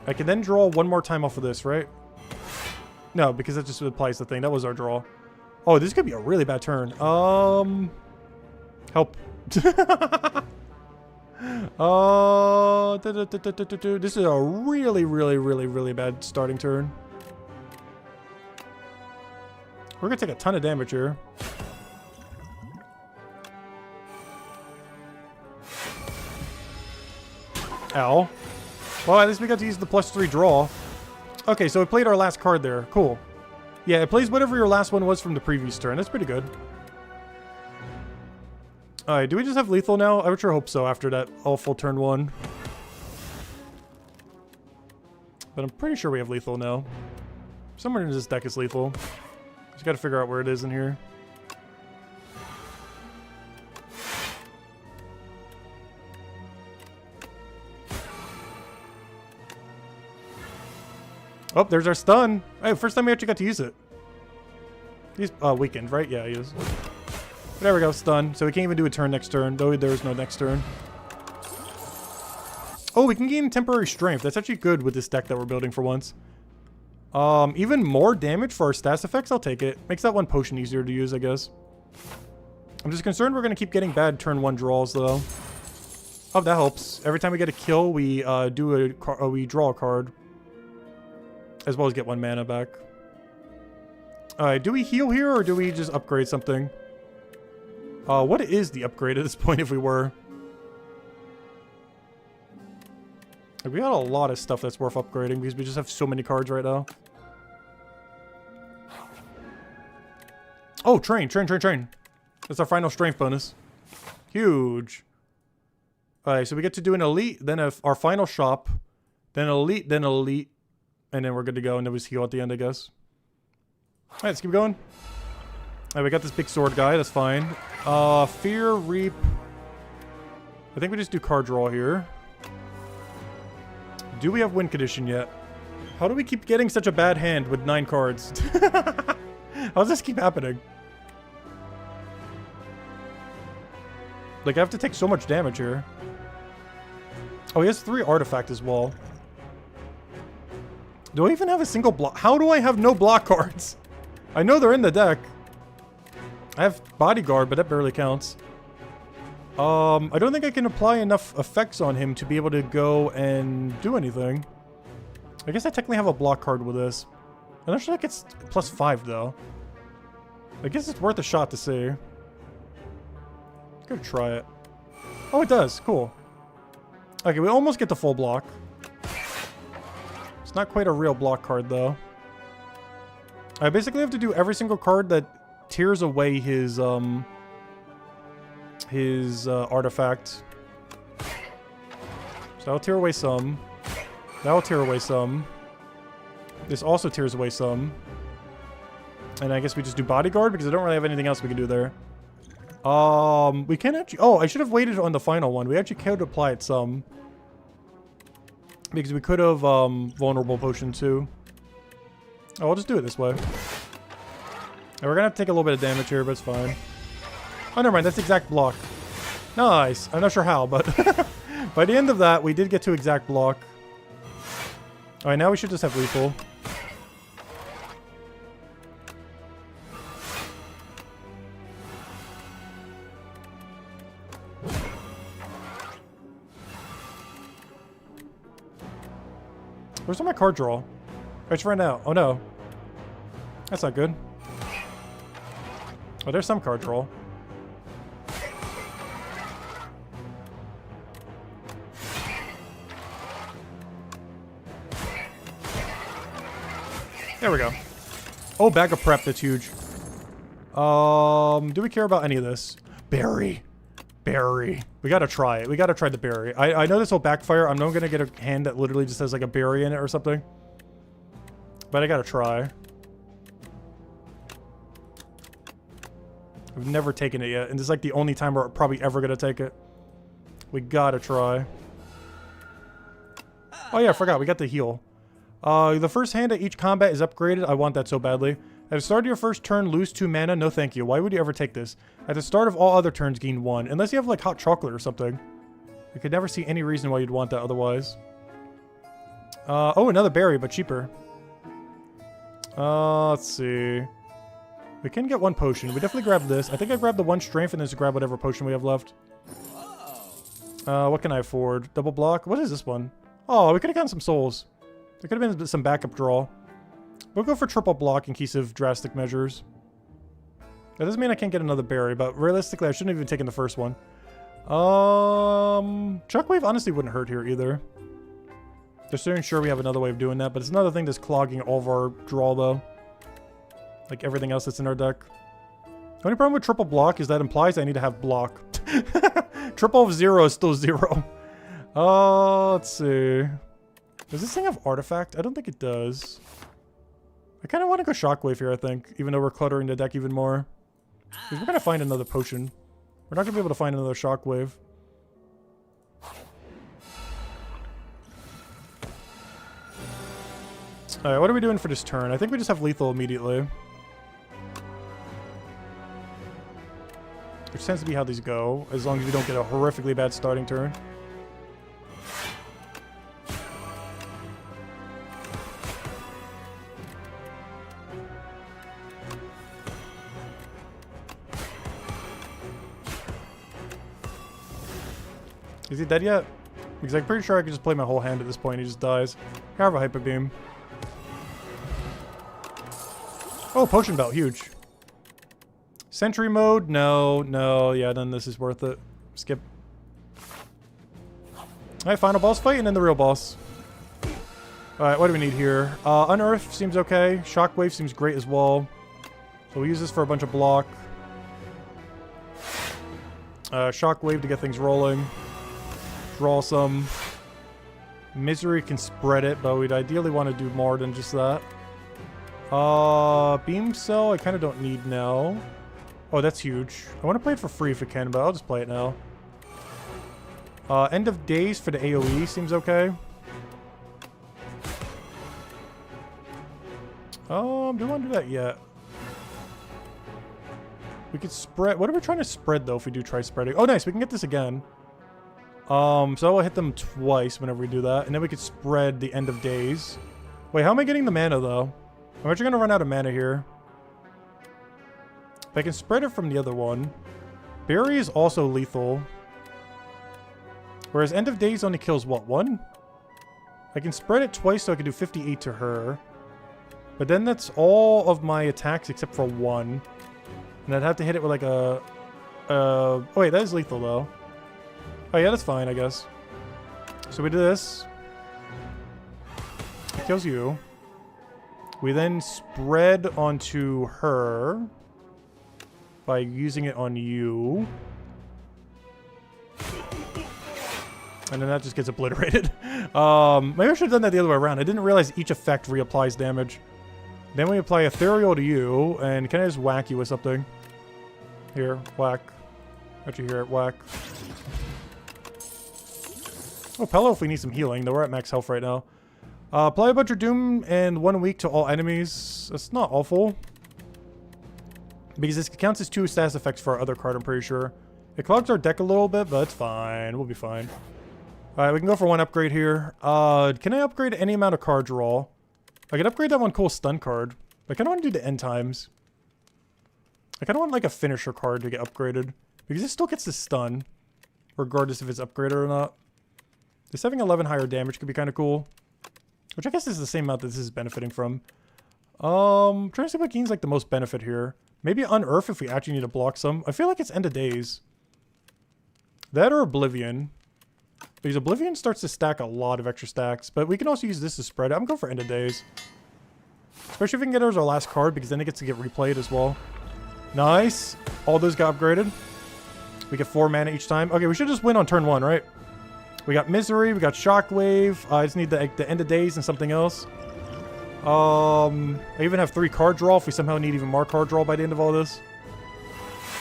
I can then draw one more time off of this, right? No, because that just applies the thing. That was our draw. Oh, this could be a really bad turn. Help. This is a really bad starting turn. We're gonna take a ton of damage here. Ow. Well, at least we got to use the +3 draw. Okay, so it played our last card there. Cool. Yeah, it plays whatever your last one was from the previous turn. That's pretty good. Alright, do we just have lethal now? I would sure hope so after that awful turn 1. But I'm pretty sure we have lethal now. Somewhere in this deck is lethal. Just gotta figure out where it is in here. Oh, there's our stun. Hey, first time we actually got to use it. He's weakened, right? Yeah, he is. There we go, stun. So we can't even do a turn next turn, though there is no next turn. Oh, we can gain temporary strength. That's actually good with this deck that we're building for once. Even more damage for our stats effects, I'll take it. Makes that one potion easier to use, I guess. I'm just concerned we're going to keep getting bad turn 1 draws, though. Oh, that helps. Every time we get a kill, we we draw a card. As well as get 1 mana back. Alright, do we heal here, or do we just upgrade something? What is the upgrade at this point if we were? Like, we got a lot of stuff that's worth upgrading because we just have so many cards right now. Oh, train. That's our final strength bonus. Huge. Alright, so we get to do an elite, then our final shop, then elite, and then we're good to go, and then we just heal at the end, I guess. Alright, let's keep going. Alright, we got this big sword guy, that's fine. Fear, Reap. I think we just do card draw here. Do we have win condition yet? How do we keep getting such a bad hand with 9 cards? How does this keep happening? Like, I have to take so much damage here. Oh, he has 3 artifact as well. Do I even have a single block? How do I have no block cards? I know they're in the deck. I have bodyguard, but that barely counts. I don't think I can apply enough effects on him to be able to go and do anything. I guess I technically have a block card with this. I'm not sure that gets +5 though. I guess it's worth a shot to see. Go try it. Oh, it does. Cool. Okay, we almost get the full block. It's not quite a real block card though. I basically have to do every single card that tears away his artifact. So that'll tear away some. That'll tear away some. This also tears away some. And I guess we just do bodyguard because I don't really have anything else we can do there. We can actually... Oh, I should have waited on the final one. We actually could apply it some. Because we could have vulnerable potion too. Oh, I'll just do it this way. We're gonna have to take a little bit of damage here, but it's fine. Oh, never mind. That's exact block. Nice. I'm not sure how, but by the end of that, we did get to exact block. Alright, now we should just have lethal. Where's my card draw? It's right now. Oh no. That's not good. Oh, there's some card draw. There we go. Oh, bag of prep, that's huge. Do we care about any of this? Berry. Berry. We gotta try it. We gotta try the berry. I know this will backfire. I'm not gonna get a hand that literally just has like a berry in it or something. But I gotta try. I've never taken it yet, and this is like the only time we're probably ever gonna take it. We gotta try. Oh yeah, I forgot. We got the heal. The first hand at each combat is upgraded. I want that so badly. At the start of your first turn, lose 2 mana. No thank you. Why would you ever take this? At the start of all other turns, gain 1. Unless you have like hot chocolate or something. I could never see any reason why you'd want that otherwise. Oh, another berry, but cheaper. Let's see. We can get 1 potion. We definitely grab this. I think I grabbed the 1 strength and then just grab whatever potion we have left. What can I afford? Double block? What is this one? Oh, we could have gotten some souls. There could have been some backup draw. We'll go for triple block in case of drastic measures. That doesn't mean I can't get another berry, but realistically, I shouldn't have even taken the first one. Shockwave honestly wouldn't hurt here either. Just to ensure we have another way of doing that, but it's another thing that's clogging all of our draw, though. Like everything else that's in our deck. The only problem with triple block is that implies I need to have block. Triple of 0 is still 0. Let's see. Does this thing have artifact? I don't think it does. I kind of want to go Shockwave here, I think. Even though we're cluttering the deck even more. Because we're going to find another potion. We're not going to be able to find another Shockwave. Alright, what are we doing for this turn? I think we just have lethal immediately. Which tends to be how these go. As long as we don't get a horrifically bad starting turn. Is he dead yet? Because I'm pretty sure I could just play my whole hand at this point. He just dies. I have a Hyper Beam. Oh, Potion Belt. Huge. Sentry mode? No, no. Yeah, then this is worth it. Skip. Alright, final boss fight and then the real boss. Alright, what do we need here? Unearth seems okay. Shockwave seems great as well. So we'll use this for a bunch of block. Shockwave to get things rolling. Draw some. Misery can spread it, but we'd ideally want to do more than just that. Beam Cell I kind of don't need now. Oh, that's huge. I want to play it for free if I can, but I'll just play it now. End of Days for the AoE seems okay. Do I want to do that yet? We could spread. What are we trying to spread, though, if we do try spreading? Oh, nice. We can get this again. So I'll hit them twice whenever we do that. And then we could spread the End of Days. Wait, how am I getting the mana, though? I'm actually going to run out of mana here. If I can spread it from the other one. Berry is also lethal. Whereas End of Days only kills, what, 1? I can spread it twice so I can do 58 to her. But then that's all of my attacks except for 1. And I'd have to hit it with like a... oh wait, that is lethal though. Oh yeah, that's fine, I guess. So we do this. It kills you. We then spread onto her by using it on you. And then that just gets obliterated. Maybe I should have done that the other way around. I didn't realize each effect reapplies damage. Then we apply Ethereal to you, and can I just whack you with something? Here, whack. Got you here, whack. Oh, Pello if we need some healing, though we're at max health right now. Apply a bunch of Doom and 1 week to all enemies. That's not awful. Because this counts as 2 status effects for our other card, I'm pretty sure. It clogs our deck a little bit, but it's fine. We'll be fine. Alright, we can go for 1 upgrade here. Can I upgrade any amount of card draw? I can upgrade that one cool stun card. I kind of want to do the end times. I kind of want like a finisher card to get upgraded. Because it still gets the stun. Regardless if it's upgraded or not. This having 11 higher damage could be kind of cool. Which I guess is the same amount that this is benefiting from. Trying to see what gains like the most benefit here. Maybe Unearth if we actually need to block some. I feel like it's End of Days. That or Oblivion. Because Oblivion starts to stack a lot of extra stacks. But we can also use this to spread it. I'm going for End of Days. Especially if we can get it as our last card, because then it gets to get replayed as well. Nice. All those got upgraded. We get 4 mana each time. Okay, we should just win on turn 1, right? We got Misery, we got Shockwave. I just need the End of Days and something else. I even have 3 card draw if we somehow need even more card draw by the end of all this.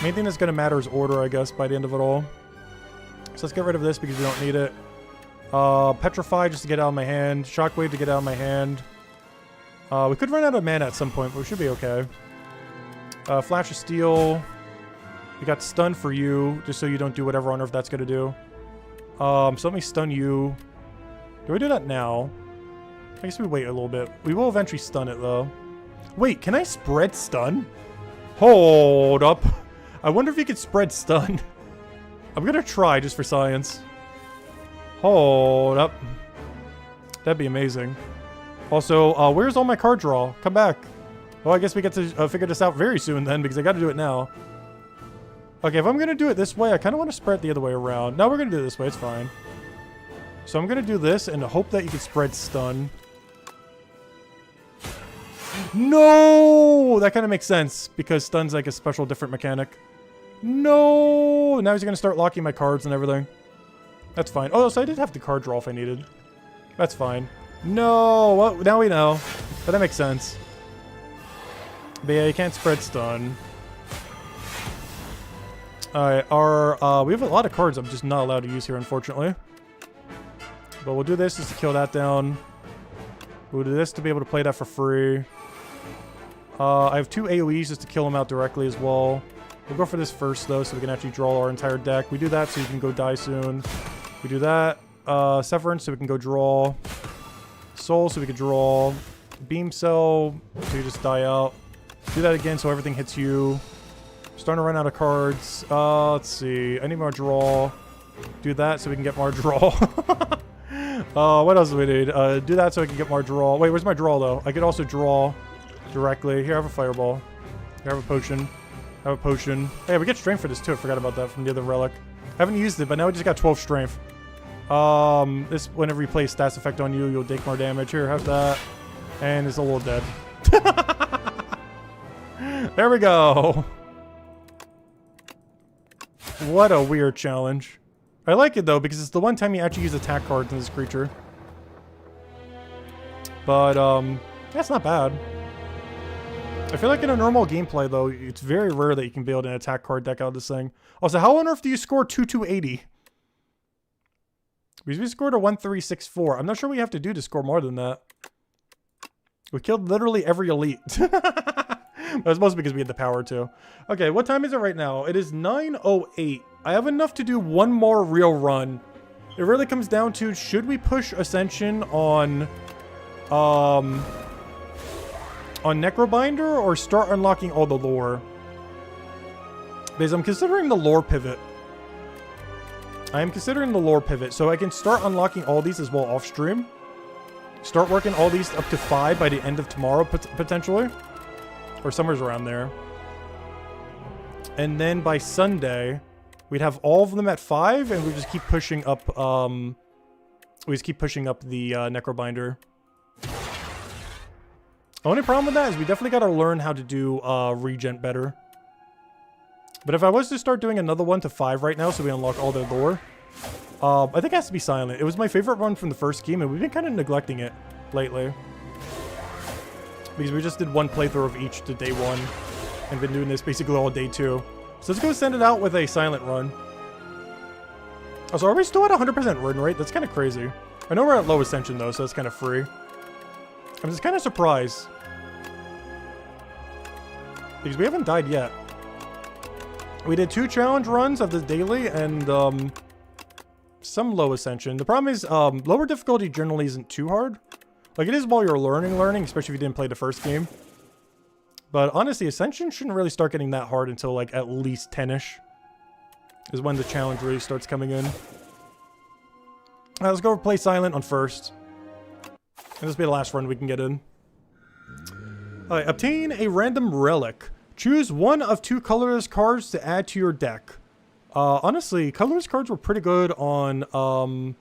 Main thing that's going to matter is order, I guess, by the end of it all. So let's get rid of this because we don't need it. Petrify just to get out of my hand. Shockwave to get out of my hand. We could run out of mana at some point, but we should be okay. Flash of Steel. We got Stun for you, just so you don't do whatever on Earth that's going to do. So let me stun you. Do we do that now? I guess we wait a little bit. We will eventually stun it, though. Wait, can I spread stun? Hold up. I wonder if you could spread stun. I'm going to try just for science. Hold up. That'd be amazing. Also, where's all my card draw? Come back. Well, I guess we get to figure this out very soon then, because I got to do it now. Okay, if I'm going to do it this way, I kind of want to spread it the other way around. No, we're going to do it this way. It's fine. So I'm going to do this and hope that you can spread stun. No! That kind of makes sense, because stun's like a special different mechanic. No! Now he's going to start locking my cards and everything. That's fine. Oh, so I did have the card draw if I needed. That's fine. No! Well, now we know. But that makes sense. But yeah, you can't spread stun. Alright, we have a lot of cards I'm just not allowed to use here, unfortunately. But we'll do this just to kill that down. We'll do this to be able to play that for free. I have 2 AoEs just to kill him out directly as well. We'll go for this first, though, so we can actually draw our entire deck. We do that so you can go die soon. We do that. Severance so we can go draw. Soul so we can draw. Beam Cell so you just die out. Do that again so everything hits you. Starting to run out of cards. Let's see. I need more draw. Do that so we can get more draw. What else do we need? Do that so I can get more draw. Wait, where's my draw, though? I could also draw directly. Here, I have a fireball. Here, I have a potion. I have a potion. Hey, we get strength for this, too. I forgot about that from the other relic. I haven't used it, but now we just got 12 strength. This, whenever you play a stats effect on you, you'll take more damage. Here, have that. And it's a little dead. There we go. What a weird challenge. I like it, though, because it's the one time you actually use attack cards in this creature. But, that's not bad. I feel like in a normal gameplay, though, it's very rare that you can build an attack card deck out of this thing. Also, how on earth do you score 2,280? Because we scored a 1,364. I'm not sure what we have to do to score more than that. We killed literally every elite. That's mostly because we had the power, too. Okay, what time is it right now? It is 9:08. I have enough to do one more real run. It really comes down to, should we push Ascension on Necrobinder or start unlocking all the lore? Because I'm considering the lore pivot. I am considering the lore pivot, so I can start unlocking all these as well off stream. Start working all these up to 5 by the end of tomorrow, potentially. Or somewhere's around there. And then by Sunday, we'd have all of them at 5, and we just keep pushing up, we just keep pushing up the Necrobinder. The only problem with that is we definitely got to learn how to do regen better. But if I was to start doing another one to 5 right now, so we unlock all their lore, I think it has to be Silent. It was my favorite one from the first game, and we've been kind of neglecting it lately. Because we just did one playthrough of each to day 1, and been doing this basically all day 2. So let's go send it out with a Silent run. Also, are we still at 100% run rate? That's kind of crazy. I know we're at low Ascension, though, so that's kind of free. I'm just kind of surprised. Because we haven't died yet. We did 2 challenge runs of the daily and some low Ascension. The problem is lower difficulty generally isn't too hard. Like, it is while you're learning, especially if you didn't play the first game. But honestly, Ascension shouldn't really start getting that hard until like at least 10-ish. Is when the challenge really starts coming in. Let's go play Silent on first. And this will be the last run we can get in. Alright, obtain a random relic. Choose one of 2 colorless cards to add to your deck. Honestly, colorless cards were pretty good on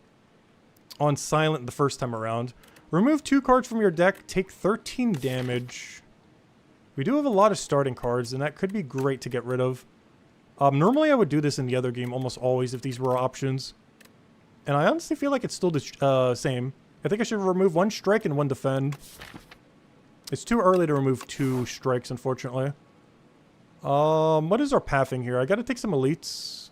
Silent the first time around. Remove 2 cards from your deck, take 13 damage. We do have a lot of starting cards, and that could be great to get rid of. Normally I would do this in the other game almost always if these were options. And I honestly feel like it's still the same. I think I should remove 1 strike and 1 defend. It's too early to remove 2 strikes, unfortunately. What is our pathing here? I gotta take some elites.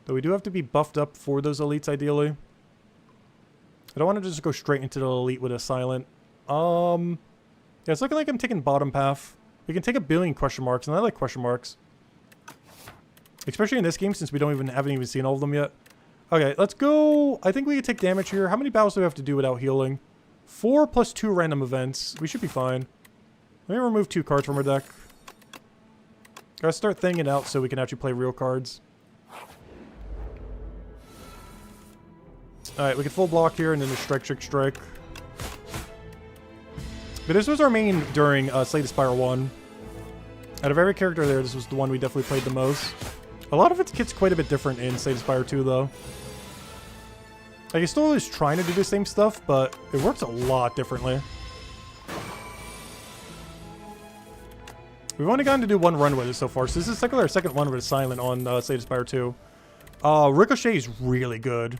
Though we do have to be buffed up for those elites, ideally. I don't want to just go straight into the elite with a silent. Yeah, it's looking like I'm taking bottom path. We can take a billion question marks, and I like question marks. Especially in this game, since we haven't even seen all of them yet. Okay, let's go. I think we can take damage here. How many battles do we have to do without healing? 4 plus 2 random events. We should be fine. Let me remove 2 cards from our deck. Gotta start thinning it out so we can actually play real cards. Alright, we can full block here and then just strike. But this was our main during Slay the Spire 1. Out of every character there, this was the one we definitely played the most. A lot of its kit's quite a bit different in Slay the Spire 2, though. Like, it still is trying to do the same stuff, but it works a lot differently. We've only gotten to do 1 run with it so far, so this is our second one with a silent on Slay the Spire 2. Ricochet is really good.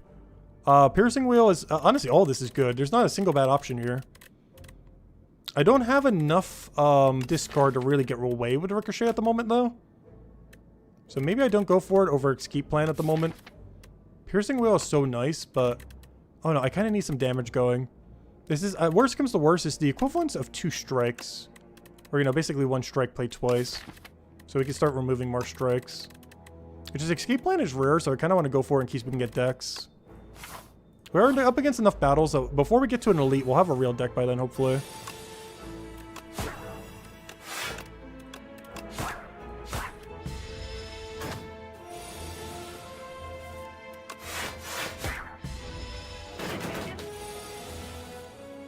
Piercing Wheel is... honestly, all this is good. There's not a single bad option here. I don't have enough discard to really get away with Ricochet at the moment, though. So maybe I don't go for it over Escape Plan at the moment. Piercing Wheel is so nice, but... oh no, I kind of need some damage going. This is... worst comes to worst, is the equivalent of 2 strikes. Or, you know, basically 1 strike played twice. So we can start removing more strikes. Which is, Escape Plan is rare, so I kind of want to go for it in case we can get decks. We're up against enough battles, so before we get to an elite, we'll have a real deck by then, hopefully.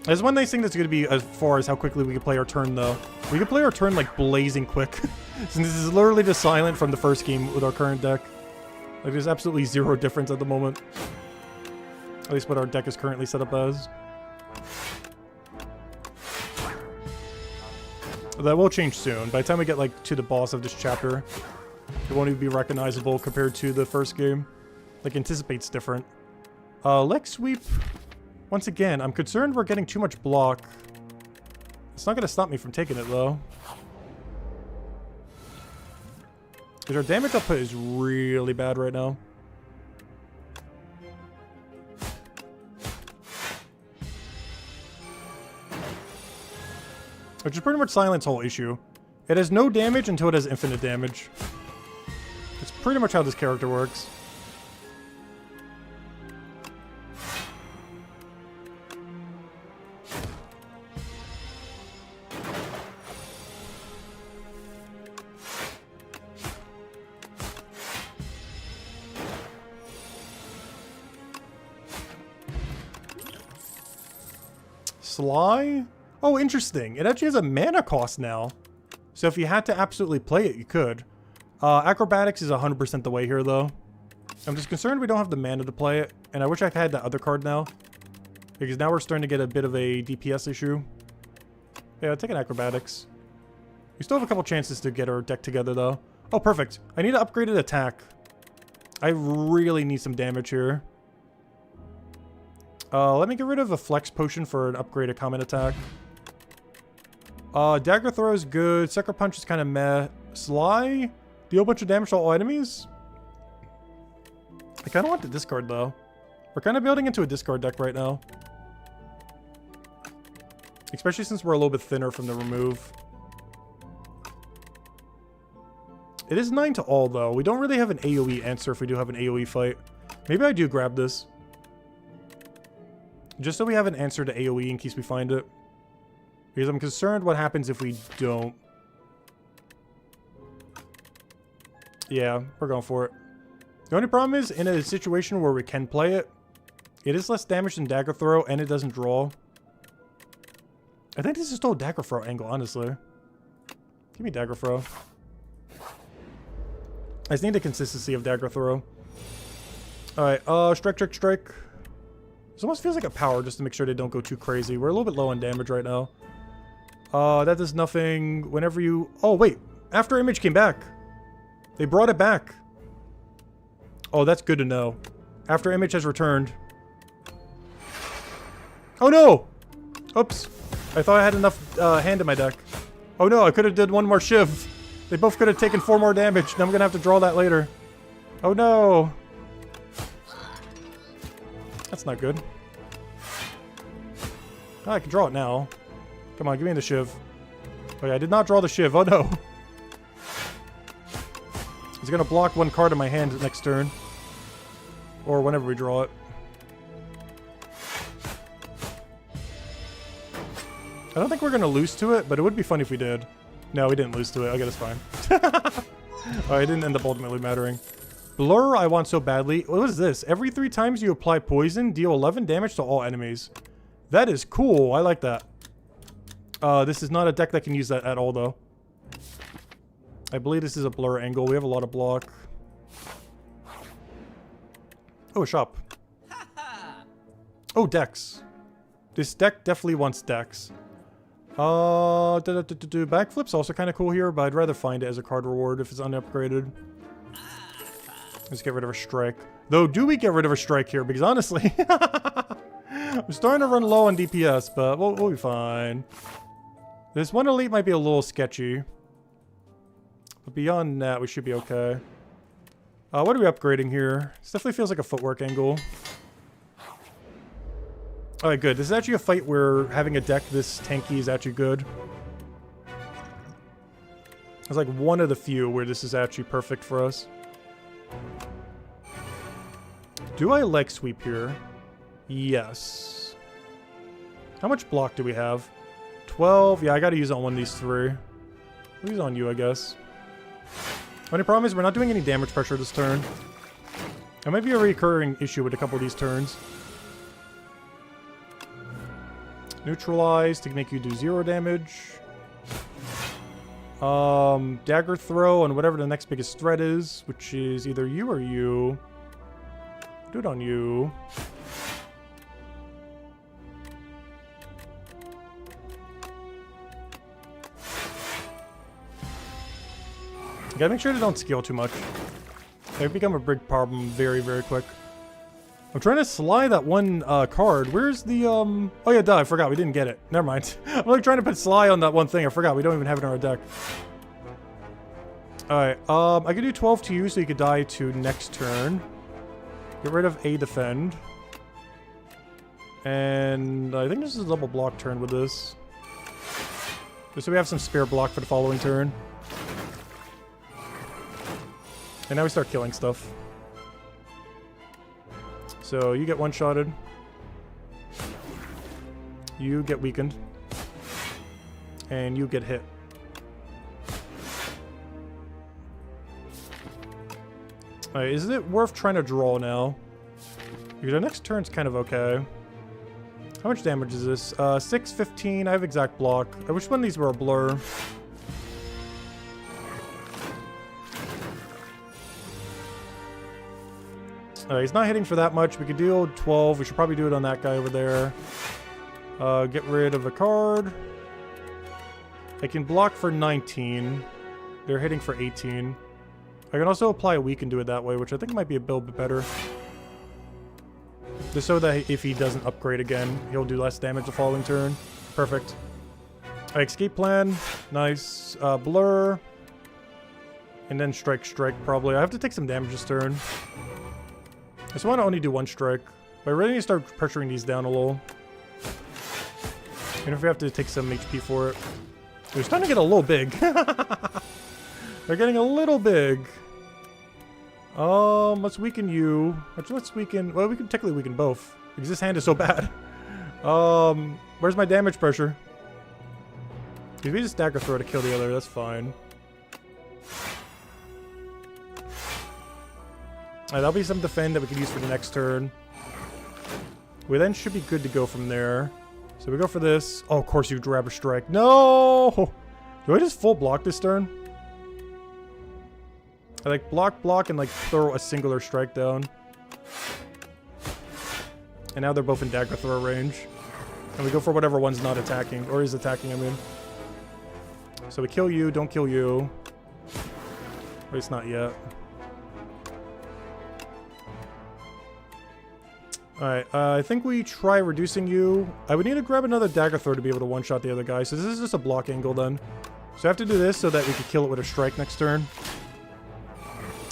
There's one nice thing that's going to be as far as how quickly we can play our turn, though. We can play our turn, like, blazing quick. Since this is literally just silent from the first game with our current deck. Like, there's absolutely 0 difference at the moment. At least what our deck is currently set up as. That will change soon. By the time we get, like, to the boss of this chapter, it won't even be recognizable compared to the first game. Like, Anticipate's different. Leg Sweep... once again, I'm concerned we're getting too much block. It's not going to stop me from taking it, though. Because our damage output is really bad right now. Which is pretty much Silent's whole issue. It has no damage until it has infinite damage. It's pretty much how this character works. Sly? Oh, interesting. It actually has a mana cost now. So if you had to absolutely play it, you could. Acrobatics is 100% the way here, though. I'm just concerned we don't have the mana to play it. And I wish I had that other card now. Because now we're starting to get a bit of a DPS issue. Yeah, I'll take an Acrobatics. We still have a couple chances to get our deck together, though. Oh, perfect. I need an upgraded attack. I really need some damage here. Let me get rid of a Flex Potion for an upgraded common attack. Dagger Throw is good. Sucker Punch is kind of meh. Sly? Deal a bunch of damage to all enemies? I kind of want the discard, though. We're kind of building into a discard deck right now. Especially since we're a little bit thinner from the remove. It is 9 to all, though. We don't really have an AoE answer if we do have an AoE fight. Maybe I do grab this. Just so we have an answer to AoE in case we find it. Because I'm concerned what happens if we don't. Yeah, we're going for it. The only problem is, in a situation where we can play it, it is less damage than Dagger Throw, and it doesn't draw. I think this is still a Dagger Throw angle, honestly. Give me Dagger Throw. I just need the consistency of Dagger Throw. Alright, strike, strike, strike. This almost feels like a power just to make sure they don't go too crazy. We're a little bit low on damage right now. That does nothing. Whenever you... Oh, wait. After Image came back. They brought it back. Oh, that's good to know. After Image has returned. Oh, no! Oops. I thought I had enough hand in my deck. Oh, no. I could have did one more Shiv. They both could have taken 4 more damage. Now I'm going to have to draw that later. Oh, no. That's not good. Oh, I can draw it now. Come on, give me the Shiv. Okay, I did not draw the Shiv. Oh, no. He's going to block 1 card in my hand next turn. Or whenever we draw it. I don't think we're going to lose to it, but it would be fun if we did. No, we didn't lose to it. Okay, that's fine. Oh, it didn't end up ultimately mattering. Blur, I want so badly. What is this? Every 3 times you apply poison, deal 11 damage to all enemies. That is cool. I like that. This is not a deck that can use that at all, though. I believe this is a blur angle. We have a lot of block. Oh, a shop. Oh, Dex. This deck definitely wants Dex. Backflip's also kind of cool here, but I'd rather find it as a card reward if it's unupgraded. Let's get rid of a strike. Though, do we get rid of a strike here? Because honestly, I'm starting to run low on DPS, but we'll be fine. This one elite might be a little sketchy. But beyond that, we should be okay. What are we upgrading here? This definitely feels like a footwork angle. Alright, good. This is actually a fight where having a deck this tanky is actually good. It's like one of the few where this is actually perfect for us. Do I like sweep here? Yes. How much block do we have? 12? Yeah, I gotta use it on one of these 3. We'll use it on you, I guess. Only problem is we're not doing any damage pressure this turn. It might be a recurring issue with a couple of these turns. Neutralize to make you do 0 damage. Dagger throw on whatever the next biggest threat is, which is either you or you. Do it on you. You gotta make sure they don't scale too much. They become a big problem very, very quick. I'm trying to slide that one card. Where's the, Oh yeah, duh, I forgot. We didn't get it. Never mind. I'm like trying to put Sly on that one thing. I forgot. We don't even have it in our deck. Alright, I could do 12 to you so you could die to next turn. Get rid of a defend. And I think this is a double block turn with this. Just so we have some spare block for the following turn. And now we start killing stuff. So you get one-shotted. You get weakened. And you get hit. Alright, is it worth trying to draw now? Because our next turn's kind of okay. How much damage is this? 6, 15. I have exact block. I wish one of these were a blur. He's not hitting for that much. We could deal 12. We should probably do it on that guy over there. Get rid of a card. I can block for 19. They're hitting for 18. I can also apply a weak and do it that way, which I think might be a bit better. Just so that if he doesn't upgrade again, he'll do less damage the following turn. Perfect. Escape plan. Nice. Blur. And then strike, probably. I have to take some damage this turn. I just want to only do one strike. But I really need to start pressuring these down a little. Even if we have to take some HP for it. They're starting to get a little big. They're getting a little big. Let's weaken you. Actually, let's weaken... Well, we can technically weaken both. Because this hand is so bad. Where's my damage pressure? If we just dagger throw to kill the other, that's fine. Alright, that'll be some defend that we can use for the next turn. We then should be good to go from there. So we go for this. Oh, of course you grab a strike. No! Do I just full block this turn? I like block, and like throw a singular strike down. And now they're both in dagger throw range. And we go for whatever one's not attacking. Or is attacking, I mean. So we kill you, don't kill you. Or it's not yet. Alright, I think we try reducing you. I would need to grab another dagger throw to be able to one-shot the other guy. So this is just a block angle then. So I have to do this so that we can kill it with a strike next turn.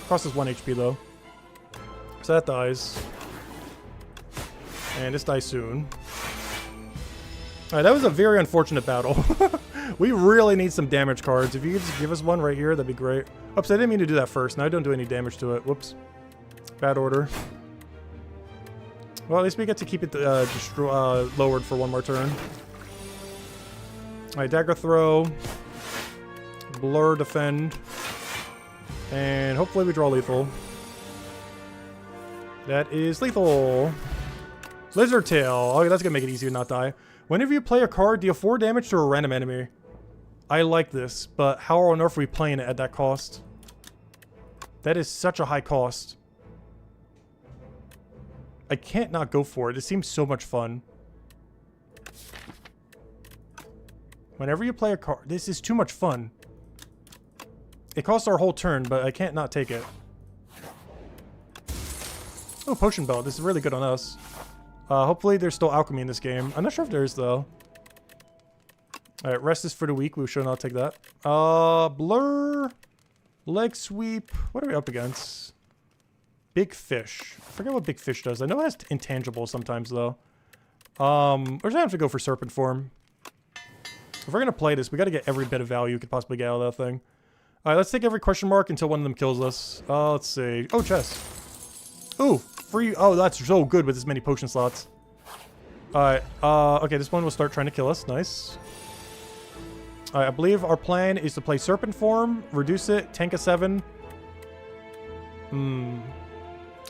Costs us 1 HP though. So that dies. And this dies soon. Alright, that was a very unfortunate battle. We really need some damage cards. If you could just give us one right here, that'd be great. Oops, I didn't mean to do that first. Now I don't do any damage to it. Whoops. Bad order. Well, at least we get to keep it lowered for one more turn. Alright, dagger throw. Blur, defend. And hopefully we draw lethal. That is lethal. Lizard tail. Oh, that's gonna make it easy to not die. Whenever you play a card, deal 4 damage to a random enemy. I like this, but how on earth are we playing it at that cost? That is such a high cost. I can't not go for it. It seems so much fun. Whenever you play a card, this is too much fun. It costs our whole turn, but I can't not take it. Oh, potion belt. This is really good on us. Hopefully there's still alchemy in this game. I'm not sure if there is, though. Alright, rest is for the weak. We should not take that. Blur. Leg sweep. What are we up against? Big fish. I forget what big fish does. I know it has intangibles sometimes, though. We're just gonna have to go for serpent form. If we're gonna play this, we gotta get every bit of value we could possibly get out of that thing. Alright, let's take every question mark until one of them kills us. Let's see. Oh, chest. Ooh, free. Oh, that's so good with this many potion slots. Alright, okay, this one will start trying to kill us. Nice. Alright, I believe our plan is to play serpent form, reduce it, tank a 7.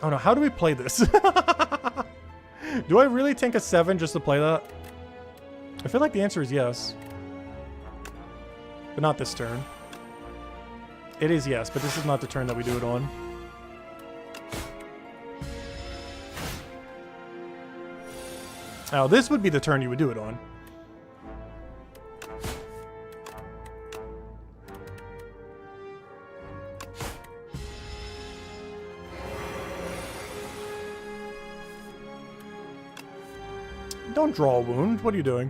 Oh no, how do we play this? Do I really tank a 7 just to play that? I feel like the answer is yes. But not this turn. It is yes, but this is not the turn that we do it on. Now, this would be the turn you would do it on. Don't draw a wound. What are you doing?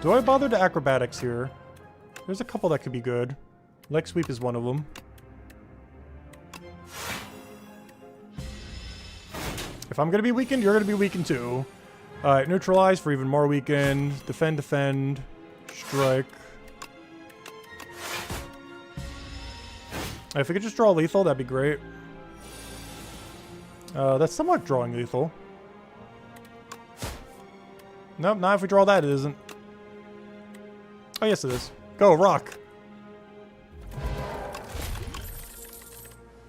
Do I bother to acrobatics here? There's a couple that could be good. Leg sweep is one of them. If I'm going to be weakened, you're going to be weakened too. Alright, neutralize for even more weakened. Defend, defend. Strike. If we could just draw lethal, that'd be great. That's somewhat drawing lethal. Nope, not if we draw that, it isn't. Oh, yes, it is. Go, rock.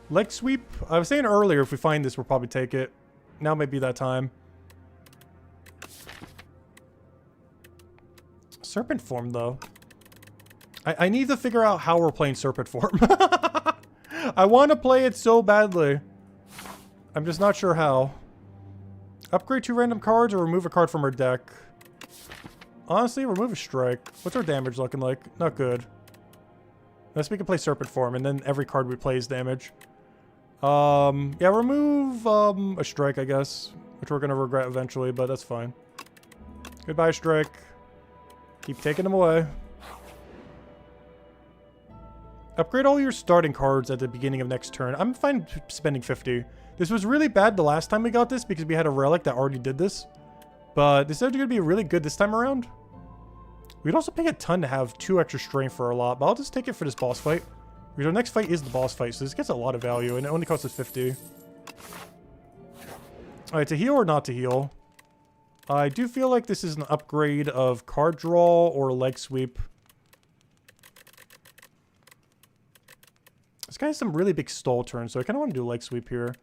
Leg sweep. I was saying earlier, if we find this, we'll probably take it. Now might be that time. Serpent form, though. I need to figure out how we're playing serpent form. I want to play it so badly. I'm just not sure how. Upgrade 2 random cards or remove a card from our deck. Honestly, remove a strike. What's our damage looking like? Not good. Unless we can play serpent form, and then every card we play is damage. Yeah, remove a strike, I guess. Which we're gonna regret eventually, but that's fine. Goodbye, strike. Keep taking them away. Upgrade all your starting cards at the beginning of next turn. I'm fine spending 50. This was really bad the last time we got this because we had a relic that already did this. But this is going to be really good this time around. We'd also pay a ton to have 2 extra strength for a lot, but I'll just take it for this boss fight. Because our next fight is the boss fight, so this gets a lot of value, and it only costs us 50. Alright, to heal or not to heal? I do feel like this is an upgrade of card draw or leg sweep. This guy has some really big stall turns, so I kind of want to do leg sweep here.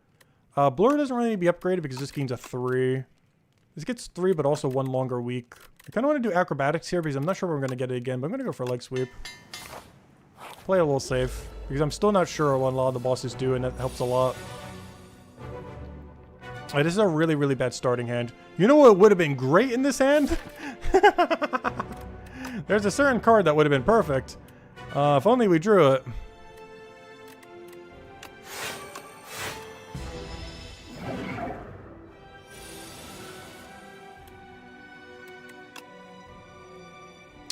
Blur doesn't really need to be upgraded because this gains a 3. This gets 3, but also 1 longer week. I kind of want to do acrobatics here because I'm not sure we're going to get it again, but I'm going to go for leg sweep. Play a little safe because I'm still not sure what a lot of the bosses do, and that helps a lot. Alright, this is a really, really bad starting hand. You know what would have been great in this hand? There's a certain card that would have been perfect. If only we drew it.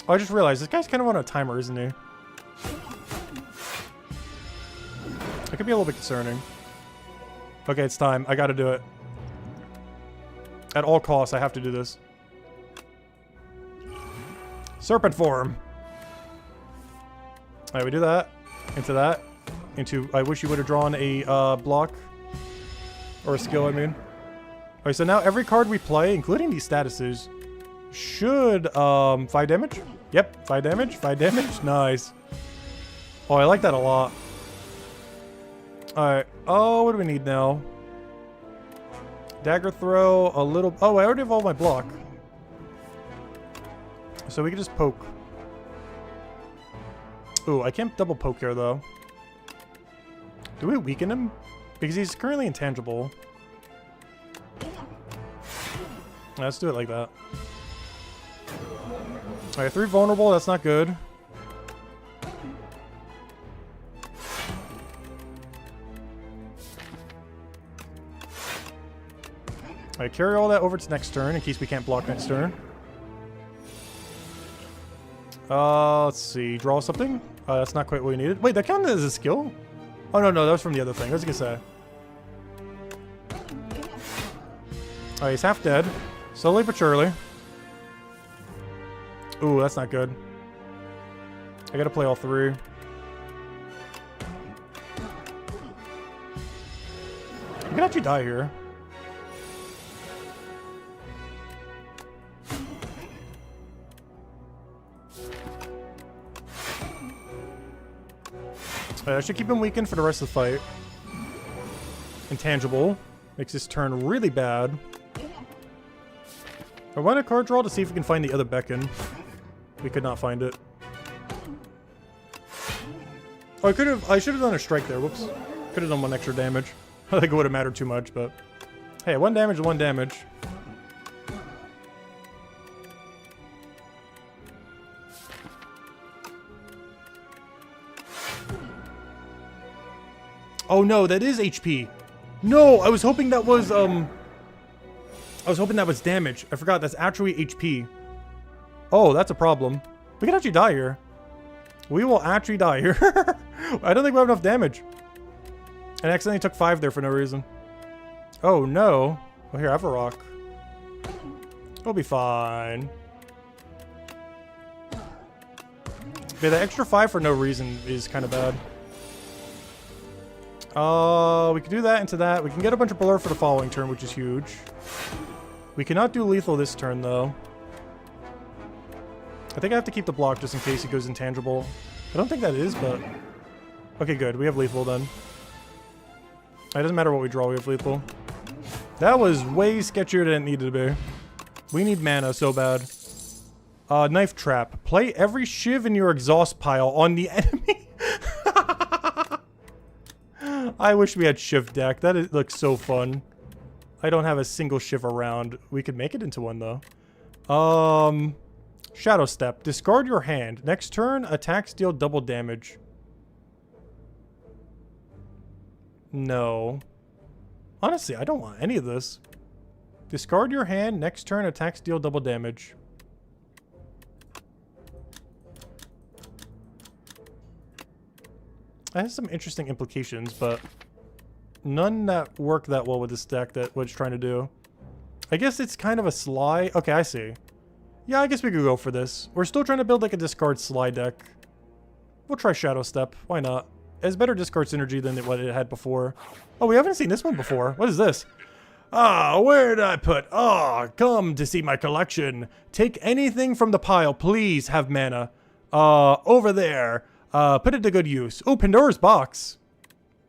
Oh, I just realized this guy's kind of on a timer, isn't he? It could be a little bit concerning. Okay, it's time. I gotta do it. At all costs, I have to do this. Serpent form. Alright, we do that. Into that. Into... I wish you would have drawn a block. Or a skill, I mean. Alright, so now every card we play, including these statuses, should... 5 damage? Yep, 5 damage. 5 damage. Nice. Oh, I like that a lot. Alright. Oh, what do we need now? Dagger throw, a little... Oh, I already have all my block. So we can just poke. Ooh, I can't double poke here, though. Do we weaken him? Because he's currently intangible. Let's do it like that. Alright, 3 vulnerable, that's not good. Alright, carry all that over to next turn in case we can't block next turn. Let's see. Draw something? That's not quite what we needed. Wait, that counted as a skill? Oh, no, that was from the other thing. I was gonna say. Alright, he's half dead. Slowly but surely. Ooh, that's not good. I gotta play all 3. I can actually die here. I should keep him weakened for the rest of the fight. Intangible. Makes this turn really bad. I want a card draw to see if we can find the other beacon. We could not find it. Oh, I should have done a strike there. Whoops. Could have done 1 extra damage. I think it would have mattered too much, but... Hey, 1 damage is 1 damage. Oh no, that is HP. No, I was hoping that was, damage. I forgot, that's actually HP. Oh, that's a problem. We can actually die here. We will actually die here. I don't think we have enough damage. I accidentally took 5 there for no reason. Oh no. Well, here, I have a rock. We'll be fine. Okay, the extra 5 for no reason is kind of bad. We can do that into that. We can get a bunch of blur for the following turn, which is huge. We cannot do lethal this turn, though. I think I have to keep the block just in case he goes intangible. I don't think that is, but... Okay, good. We have lethal, then. It doesn't matter what we draw, we have lethal. That was way sketchier than it needed to be. We need mana so bad. Knife trap. Play every shiv in your exhaust pile on the enemy. I wish we had shiv deck. That looks so fun. I don't have a single shiv around. We could make it into one, though. Shadow Step. Discard your hand. Next turn, attacks deal double damage. No. Honestly, I don't want any of this. Discard your hand. Next turn, attacks deal double damage. That has some interesting implications, but none that work that well with this deck that what it's trying to do. I guess it's kind of a sly... Okay, I see. Yeah, I guess we could go for this. We're still trying to build like a discard slide deck. We'll try Shadow Step. Why not? It has better discard synergy than what it had before. Oh, we haven't seen this one before. What is this? Ah, where did I put? Ah, come to see my collection. Take anything from the pile. Please have mana. Over there. Put it to good use. Oh, Pandora's Box.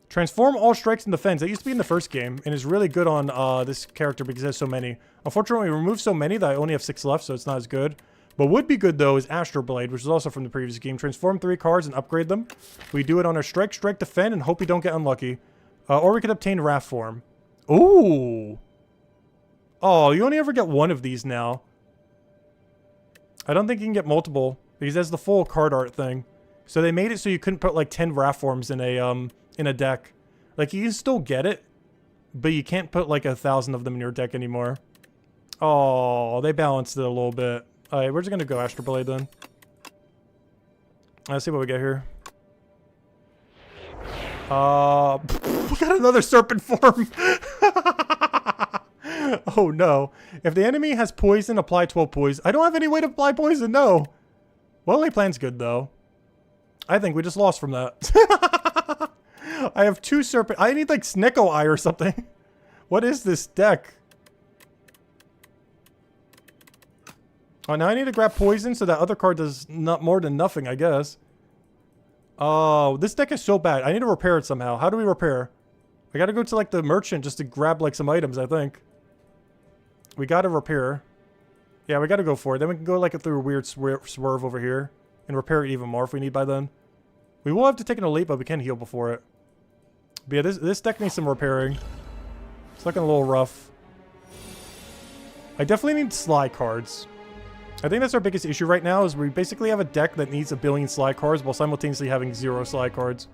Transform all strikes and defense. That used to be in the first game and is really good on this character because it has so many. Unfortunately, we removed so many that I only have 6 left, so it's not as good. What would be good, though, is Astral Blade, which is also from the previous game. Transform 3 cards and upgrade them. We do it on our strike, strike, defend, and hope we don't get unlucky. Or we could obtain Wrath form. Ooh. Oh, you only ever get one of these now. I don't think you can get multiple because that's the full card art thing. So they made it so you couldn't put like 10 Wrath forms in a deck. Like you can still get it, but you can't put like 1,000 of them in your deck anymore. Oh, they balanced it a little bit. All right, we're just gonna go Astral Blade then. Let's see what we get here. We got another serpent form. Oh no. If the enemy has poison, apply 12 poison. I don't have any way to apply poison, no. Well, plan's good though. I think we just lost from that. I have 2 serpent. I need like Snecko Eye or something. What is this deck? Oh, now I need to grab poison so that other card does not more than nothing, I guess. Oh, this deck is so bad. I need to repair it somehow. How do we repair? I gotta go to like the merchant just to grab like some items, I think. We gotta repair. Yeah, we gotta go for it. Then we can go like through a weird swerve over here and repair it even more if we need by then. We will have to take an elite, but we can heal before it. But yeah, this deck needs some repairing. It's looking a little rough. I definitely need Sly cards. I think that's our biggest issue right now, is we basically have a deck that needs 1 billion Sly cards while simultaneously having 0 Sly cards.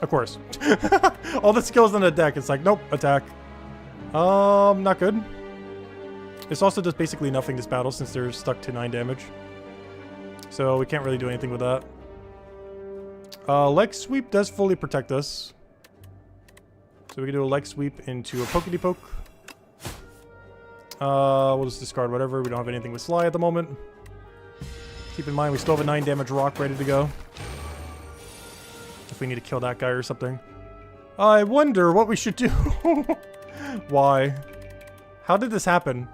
Of course. All the skills in the deck, it's like, nope, attack. Not good. This also does basically nothing this battle since they're stuck to 9 damage. So we can't really do anything with that. Leg Sweep does fully protect us. So we can do a Leg Sweep into a Pokety Poke. We'll just discard whatever. We don't have anything with Sly at the moment. Keep in mind, we still have a 9 damage rock ready to go. If we need to kill that guy or something. I wonder what we should do. Why? How did this happen?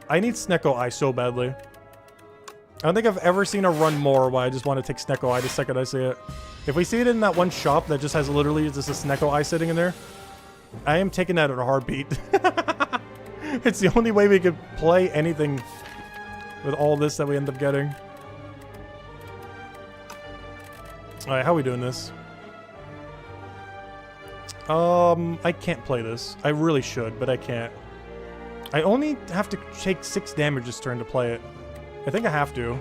I need Snecko Eye so badly. I don't think I've ever seen a run more why I just want to take Snecko Eye the second I see it. If we see it in that one shop that just has literally just a Snecko Eye sitting in there, I am taking that at a heartbeat. It's the only way we could play anything with all this that we end up getting. Alright, how are we doing this? I can't play this. I really should, but I can't. I only have to take 6 damage this turn to play it. I think I have to.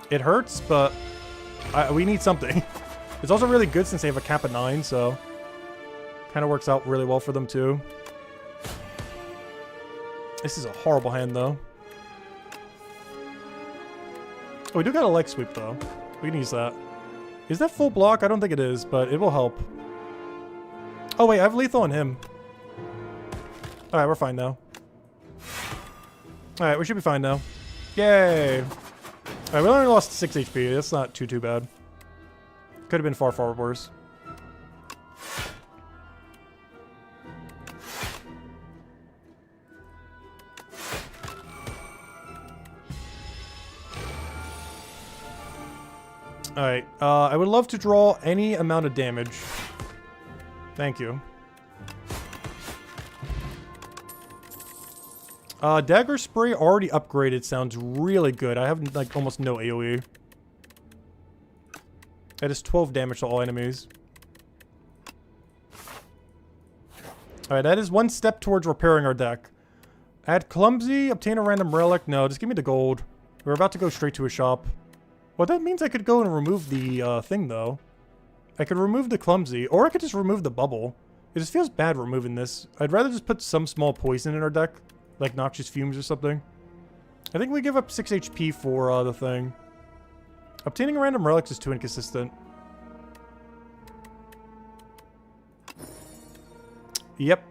It hurts, but we need something. It's also really good since they have a cap of 9, so kind of works out really well for them too. This is a horrible hand, though. Oh, we do got a Leg Sweep, though. We can use that. Is that full block? I don't think it is, but it will help. Oh, wait, I have lethal on him. Alright, we're fine now. Alright, we should be fine now. Yay! Alright, we only lost 6 HP. That's not too bad. Could have been far, far worse. Alright, I would love to draw any amount of damage. Thank you. Dagger Spray already upgraded sounds really good. I have, like, almost no AoE. That is 12 damage to all enemies. Alright, that is 1 step towards repairing our deck. Add Clumsy, obtain a random relic. No, just give me the gold. We're about to go straight to a shop. Well, that means I could go and remove the thing, though. I could remove the Clumsy, or I could just remove the bubble. It just feels bad removing this. I'd rather just put some small poison in our deck, like Noxious Fumes or something. I think we give up 6 HP for the thing. Obtaining random relics is too inconsistent. Yep.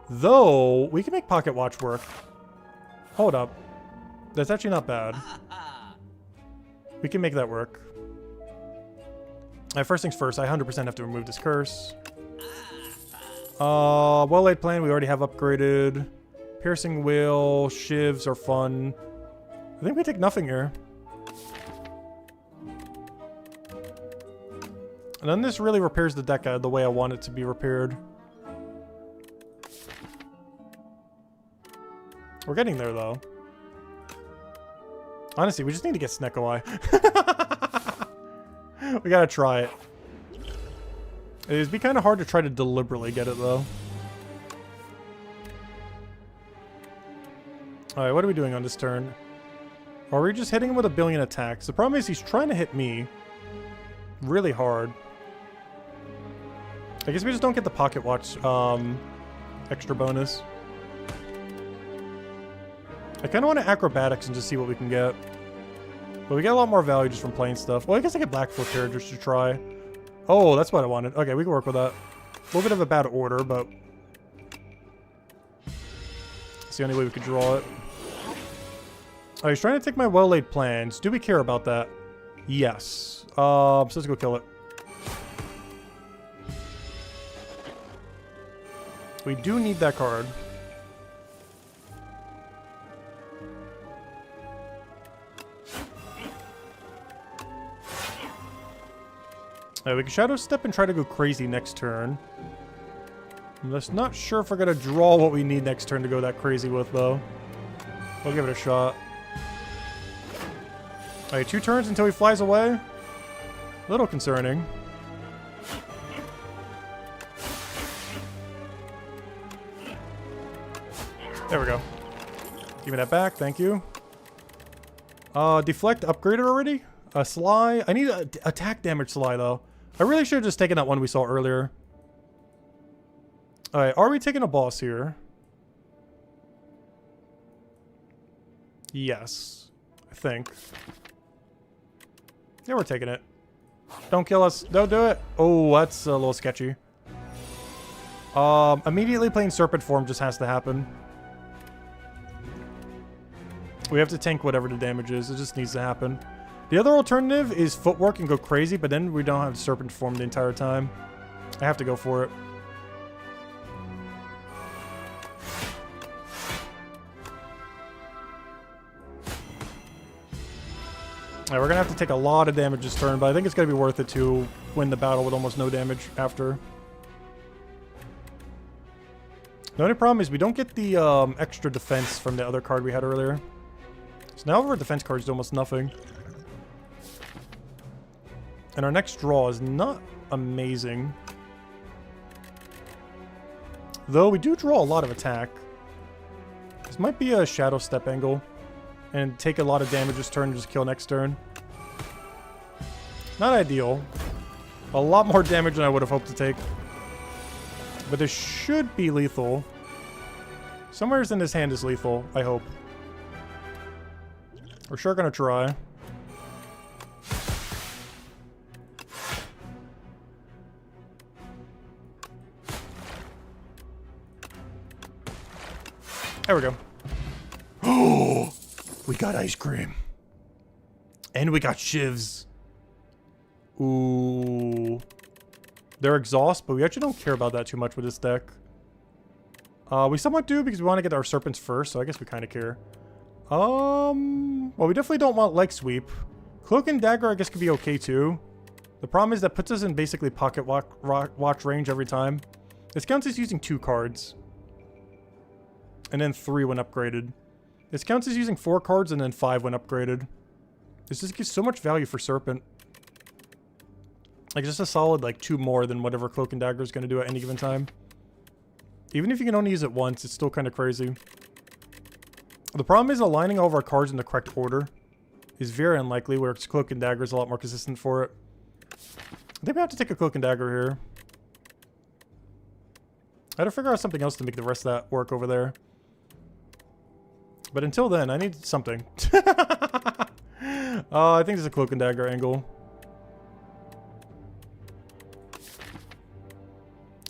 Though, we can make Pocket Watch work. Hold up. That's actually not bad. We can make that work. Alright, first things first, I 100% have to remove this curse. Well-laid plan, we already have upgraded. Piercing Wheel, Shivs are fun. I think we take nothing here. And then this really repairs the deck the way I want it to be repaired. We're getting there, though. Honestly, we just need to get Snecko Eye. We gotta try it. It'd be kind of hard to try to deliberately get it, though. Alright, what are we doing on this turn? Are we just hitting him with a billion attacks? The problem is he's trying to hit me really hard. I guess we just don't get the Pocket Watch extra bonus. I kind of want to acrobatics and just see what we can get. But we get a lot more value just from playing stuff. Well, I guess I get Blackfoot here just to try. Oh, that's what I wanted. Okay, we can work with that. A little bit of a bad order, but it's the only way we could draw it. Oh, he's trying to take my well-laid plans. Do we care about that? Yes. So let's go kill it. We do need that card. We can Shadow Step and try to go crazy next turn. I'm just not sure if we're going to draw what we need next turn to go that crazy with, though. We'll give it a shot. Alright, 2 turns until he flies away. A little concerning. There we go. Give me that back, thank you. Deflect upgraded already? Sly. I need attack damage Sly, though. I really should have just taken that one we saw earlier. Alright, are we taking a boss here? Yes. I think. Yeah, we're taking it. Don't kill us. Don't do it. Oh, that's a little sketchy. Immediately playing Serpent form just has to happen. We have to tank whatever the damage is. It just needs to happen. The other alternative is Footwork and go crazy, but then we don't have Serpent form the entire time. I have to go for it. Alright, we're gonna have to take a lot of damage this turn, but I think it's gonna be worth it to win the battle with almost no damage after. The only problem is we don't get the extra defense from the other card we had earlier. So now our defense card is almost nothing. And our next draw is not amazing. Though we do draw a lot of attack. This might be a Shadow Step angle. And take a lot of damage this turn and just kill next turn. Not ideal. A lot more damage than I would have hoped to take. But this should be lethal. Somewhere in this hand is lethal, I hope. We're sure gonna try. There we go. Oh, we got ice cream. And we got shivs. Ooh. They're exhaust, but we actually don't care about that too much with this deck. We somewhat do because we want to get our serpents first, so I guess we kind of care. Well, we definitely don't want leg sweep. Cloak and Dagger, I guess, could be okay too. The problem is that puts us in basically pocket watch range every time. This counts as using 2 cards. And then 3 when upgraded. This counts as using 4 cards and then 5 when upgraded. This just gives so much value for Serpent. Like, just a solid, like, 2 more than whatever Cloak and Dagger is going to do at any given time. Even if you can only use it once, it's still kind of crazy. The problem is aligning all of our cards in the correct order is very unlikely, where Cloak and Dagger is a lot more consistent for it. I think we have to take a Cloak and Dagger here. I had to figure out something else to make the rest of that work over there. But until then, I need something. I think there's a Cloak and Dagger angle.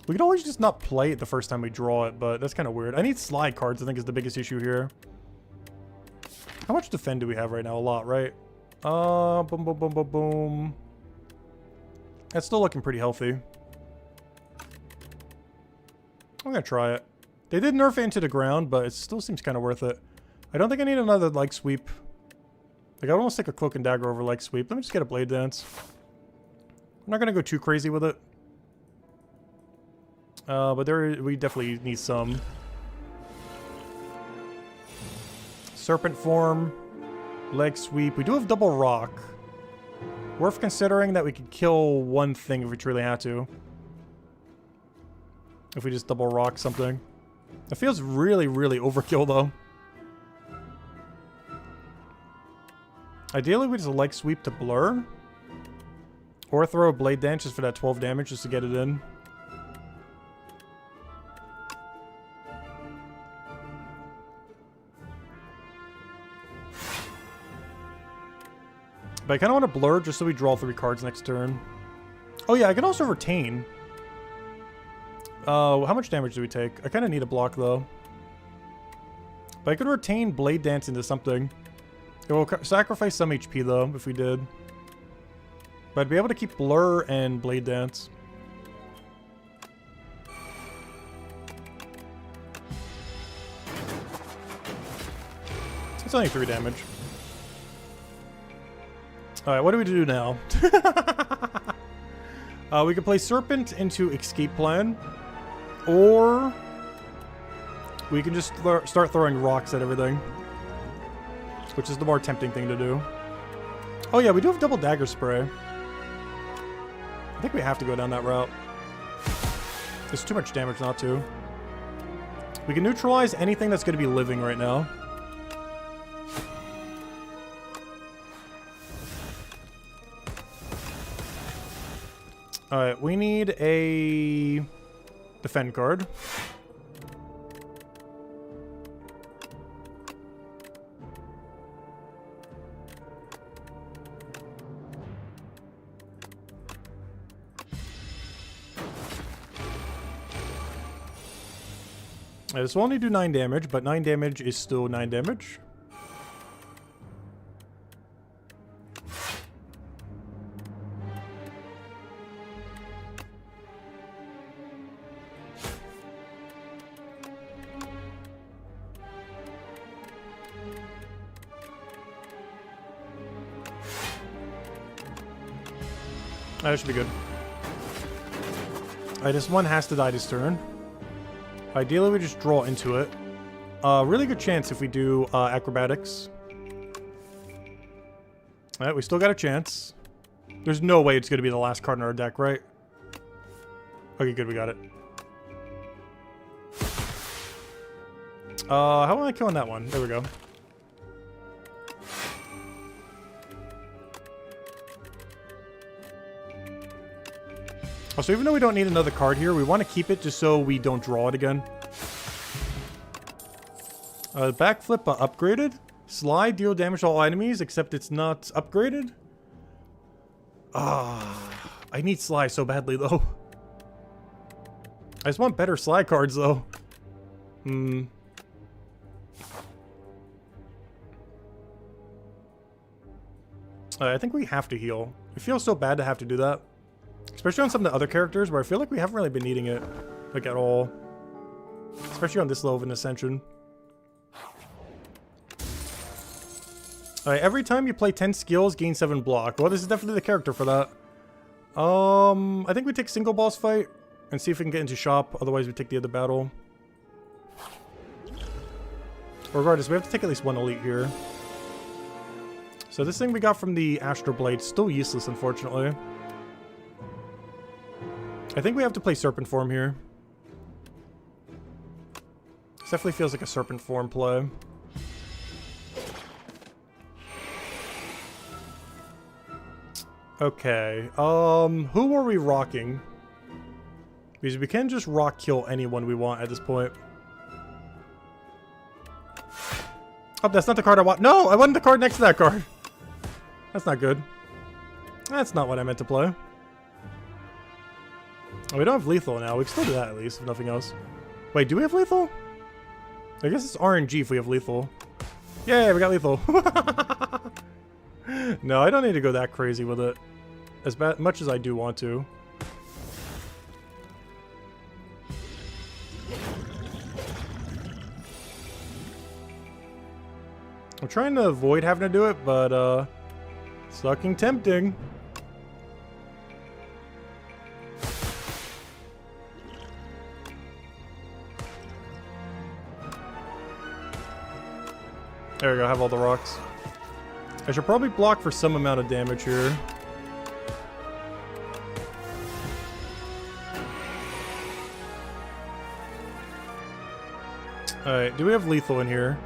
We could always just not play it the first time we draw it, but that's kind of weird. I need slide cards, I think, is the biggest issue here. How much defend do we have right now? A lot, right? Boom, boom, boom, boom, boom. That's still looking pretty healthy. I'm gonna try it. They did nerf it into the ground, but it still seems kind of worth it. I don't think I need another leg sweep. Like, I would almost take a cloak and dagger over leg sweep. Let me just get a blade dance. I'm not gonna go too crazy with it. But we definitely need some. Serpent form, leg sweep. We do have double rock. Worth considering that we could kill one thing if we truly had to. If we just double rock something. It feels really, really overkill though. Ideally, we just leg sweep to blur. Or throw a blade dance just for that 12 damage just to get it in. But I kind of want to blur just so we draw 3 cards next turn. Oh yeah, I can also retain. How much damage do we take? I kind of need a block though. But I could retain Blade Dance into something. It will sacrifice some HP though, if we did. But I'd be able to keep Blur and Blade Dance. It's only 3 damage. Alright, what do we do now? We can play Serpent into Escape Plan. Or we can just start throwing rocks at everything. Which is the more tempting thing to do. Oh yeah, we do have double dagger spray. I think we have to go down that route. There's too much damage not to. We can neutralize anything that's going to be living right now. Alright, we need a defend card. This will only do 9 damage, but 9 damage is still 9 damage. That should be good. Alright, this one has to die this turn. Ideally, we just draw into it. Really good chance if we do acrobatics. Alright, we still got a chance. There's no way it's going to be the last card in our deck, right? Okay, good, we got it. How am I killing that one? There we go. So even though we don't need another card here, we want to keep it just so we don't draw it again. Backflip upgraded. Slide, deal damage to all enemies, except it's not upgraded. I need slide so badly though. I just want better slide cards though. I think we have to heal. It feels so bad to have to do that. Especially on some of the other characters where I feel like we haven't really been needing it, like, at all. Especially on this low of an Ascension. Alright, every time you play 10 skills, gain 7 block. Well, this is definitely the character for that. I think we take single boss fight and see if we can get into shop. Otherwise, we take the other battle. Regardless, we have to take at least one elite here. So this thing we got from the Astral Blade, still useless, unfortunately. I think we have to play Serpent form here. This definitely feels like a Serpent form play. Okay, who are we rocking? Because we can just rock kill anyone we want at this point. Oh, that's not the card I want. No, I wanted the card next to that card. That's not good. That's not what I meant to play. Oh, we don't have lethal now. We can still do that at least, if nothing else. Wait, do we have lethal? I guess it's RNG if we have lethal. Yay, we got lethal. No, I don't need to go that crazy with it. As much as I do want to. I'm trying to avoid having to do it, but it's fucking tempting. There we go, I have all the rocks. I should probably block for some amount of damage here. Alright, do we have lethal in here?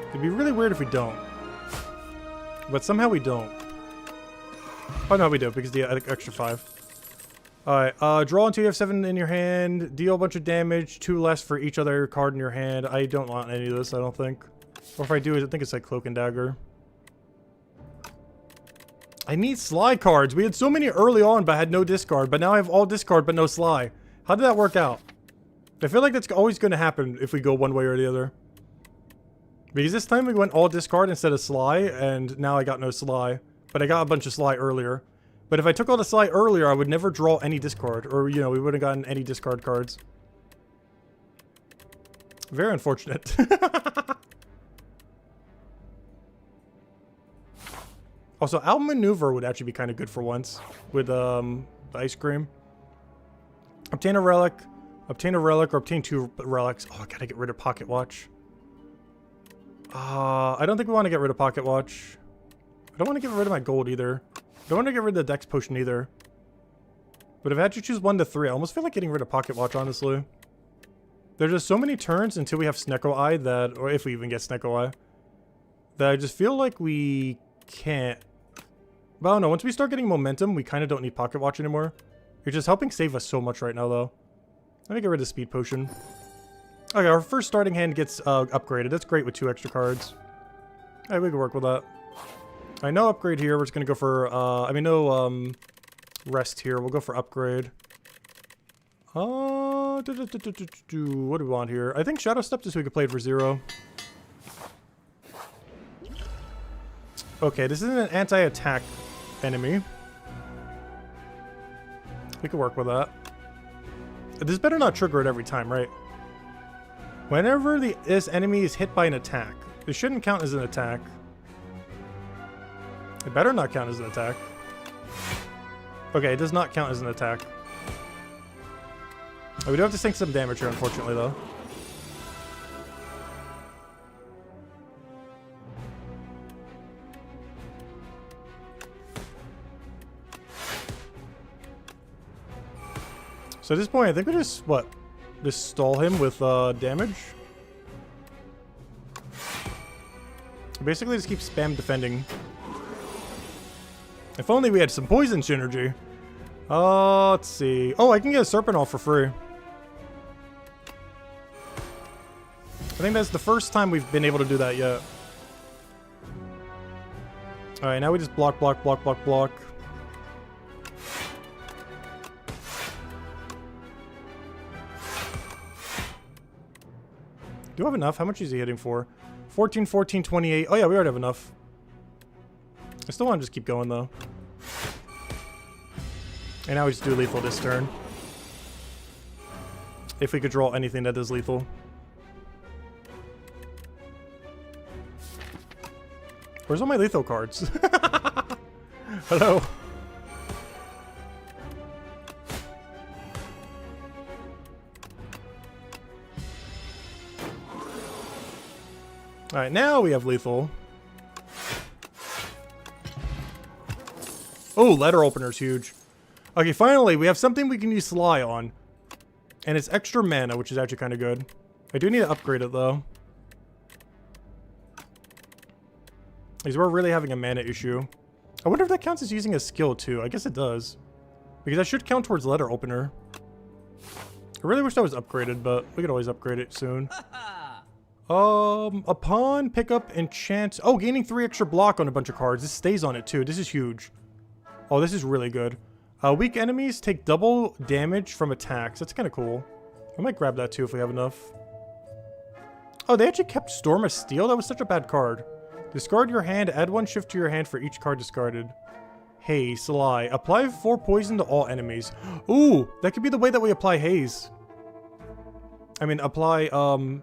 It'd be really weird if we don't. But somehow we don't. Oh no, we do, because the extra 5. Alright, draw until you have 7 in your hand, deal a bunch of damage, 2 less for each other card in your hand. I don't want any of this, I don't think. Or if I do, I think it's like Cloak and Dagger. I need Sly cards. We had so many early on, but I had no discard. But now I have all discard, but no Sly. How did that work out? I feel like that's always going to happen if we go one way or the other. Because this time we went all discard instead of Sly, and now I got no Sly. But I got a bunch of Sly earlier. But if I took all the Sly earlier, I would never draw any discard. Or, you know, we wouldn't have gotten any discard cards. Very unfortunate. Also, Outmaneuver would actually be kind of good for once. With, the ice cream. Obtain a relic, or obtain 2 relics. Oh, I gotta get rid of Pocket Watch. I don't think we want to get rid of Pocket Watch. I don't want to get rid of my gold either. I don't want to get rid of the Dex Potion either. But if I had to choose 1 to 3, I almost feel like getting rid of Pocket Watch, honestly. There's just so many turns until we have Snecko Eye that, or if we even get Snecko Eye, that I just feel like we can't. But I don't know, once we start getting momentum, we kind of don't need Pocket Watch anymore. You're just helping save us so much right now, though. Let me get rid of Speed Potion. Okay, our first starting hand gets upgraded. That's great with 2 extra cards. Hey, we can work with that. I know upgrade here. We're just going to go for, rest here. We'll go for upgrade. What do we want here? I think Shadow Step just so we can play it for 0. Okay, this isn't an anti-attack enemy. We can work with that. This better not trigger it every time, right? Whenever this enemy is hit by an attack, this shouldn't count as an attack. It better not count as an attack. Okay, it does not count as an attack. Oh, we do have to sink some damage here, unfortunately, though. So at this point, I think we just, just stall him with damage? Basically just keep spam defending. If only we had some poison synergy. Let's see. Oh, I can get a Serpent off for free. I think that's the first time we've been able to do that yet. Alright, now we just block, block, block, block, block. Do I have enough? How much is he hitting for? 14, 14, 28. Oh yeah, we already have enough. I still want to just keep going though. And now we just do lethal this turn. If we could draw anything that is lethal. Where's all my lethal cards? Hello. Alright, now we have lethal. Oh, letter opener's huge. Okay, finally, we have something we can use Sly on. And it's extra mana, which is actually kind of good. I do need to upgrade it, though. Because we're really having a mana issue. I wonder if that counts as using a skill, too. I guess it does. Because that should count towards letter opener. I really wish that was upgraded, but we could always upgrade it soon. Upon pickup, enchant. Oh, gaining 3 extra block on a bunch of cards. This stays on it, too. This is huge. Oh, this is really good. Weak enemies take double damage from attacks. That's kind of cool. I might grab that too if we have enough. Oh, they actually kept Storm of Steel? That was such a bad card. Discard your hand. Add 1 shift to your hand for each card discarded. Haze, Sly. Apply 4 poison to all enemies. Ooh, that could be the way that we apply haze. I mean, apply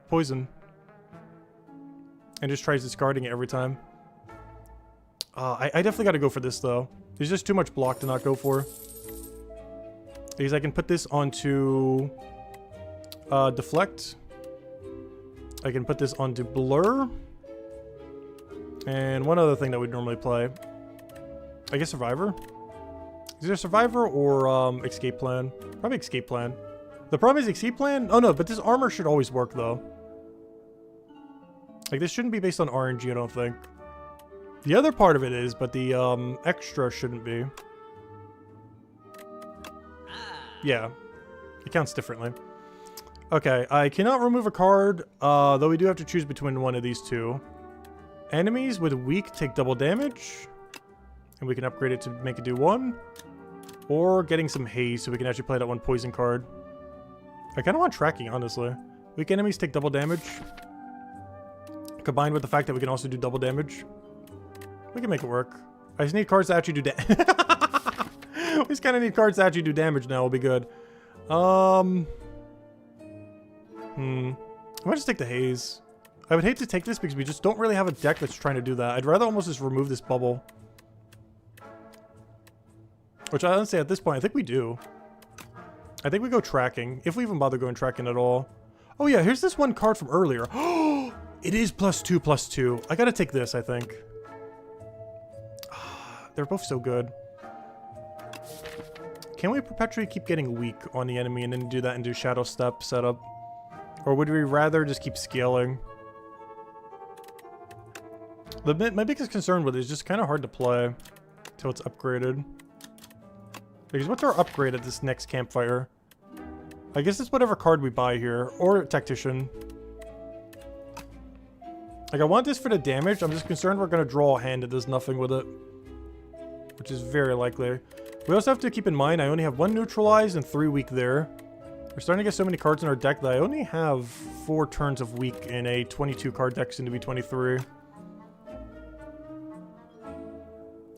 poison. And just tries discarding it every time. I definitely got to go for this, though. There's just too much block to not go for. Because I can put this onto Deflect. I can put this onto Blur. And one other thing that we'd normally play. I guess Survivor? Is there Survivor or Escape Plan? Probably Escape Plan. The problem is Escape Plan? Oh no, but this armor should always work though. Like this shouldn't be based on RNG, I don't think. The other part of it is, but the extra shouldn't be. Yeah, it counts differently. Okay, I cannot remove a card, though we do have to choose between one of these two. Enemies with weak take double damage, and we can upgrade it to make it do 1. Or getting some haze so we can actually play that 1 poison card. I kind of want tracking, honestly. Weak enemies take double damage. Combined with the fact that we can also do double damage. We can make it work. I just need cards that actually do damage. We just kind of need cards that actually do damage now. Will be good. I might just take the haze. I would hate to take this because we just don't really have a deck that's trying to do that. I'd rather almost just remove this bubble. Which I honestly, at this point, I think we do. I think we go tracking. If we even bother going tracking at all. Oh yeah, here's this one card from earlier. Oh, it is +2/+2. I gotta take this, I think. They're both so good. Can we perpetually keep getting weak on the enemy and then do that and do Shadow Step setup? Or would we rather just keep scaling? My biggest concern with it is just kind of hard to play until it's upgraded. Because what's our upgrade at this next campfire? I guess it's whatever card we buy here. Or Tactician. Like, I want this for the damage. I'm just concerned we're going to draw a hand that does nothing with it. Which is very likely. We also have to keep in mind I only have 1 neutralize and 3 weak there. We're starting to get so many cards in our deck that I only have 4 turns of weak in a 22 card deck soon to be 23.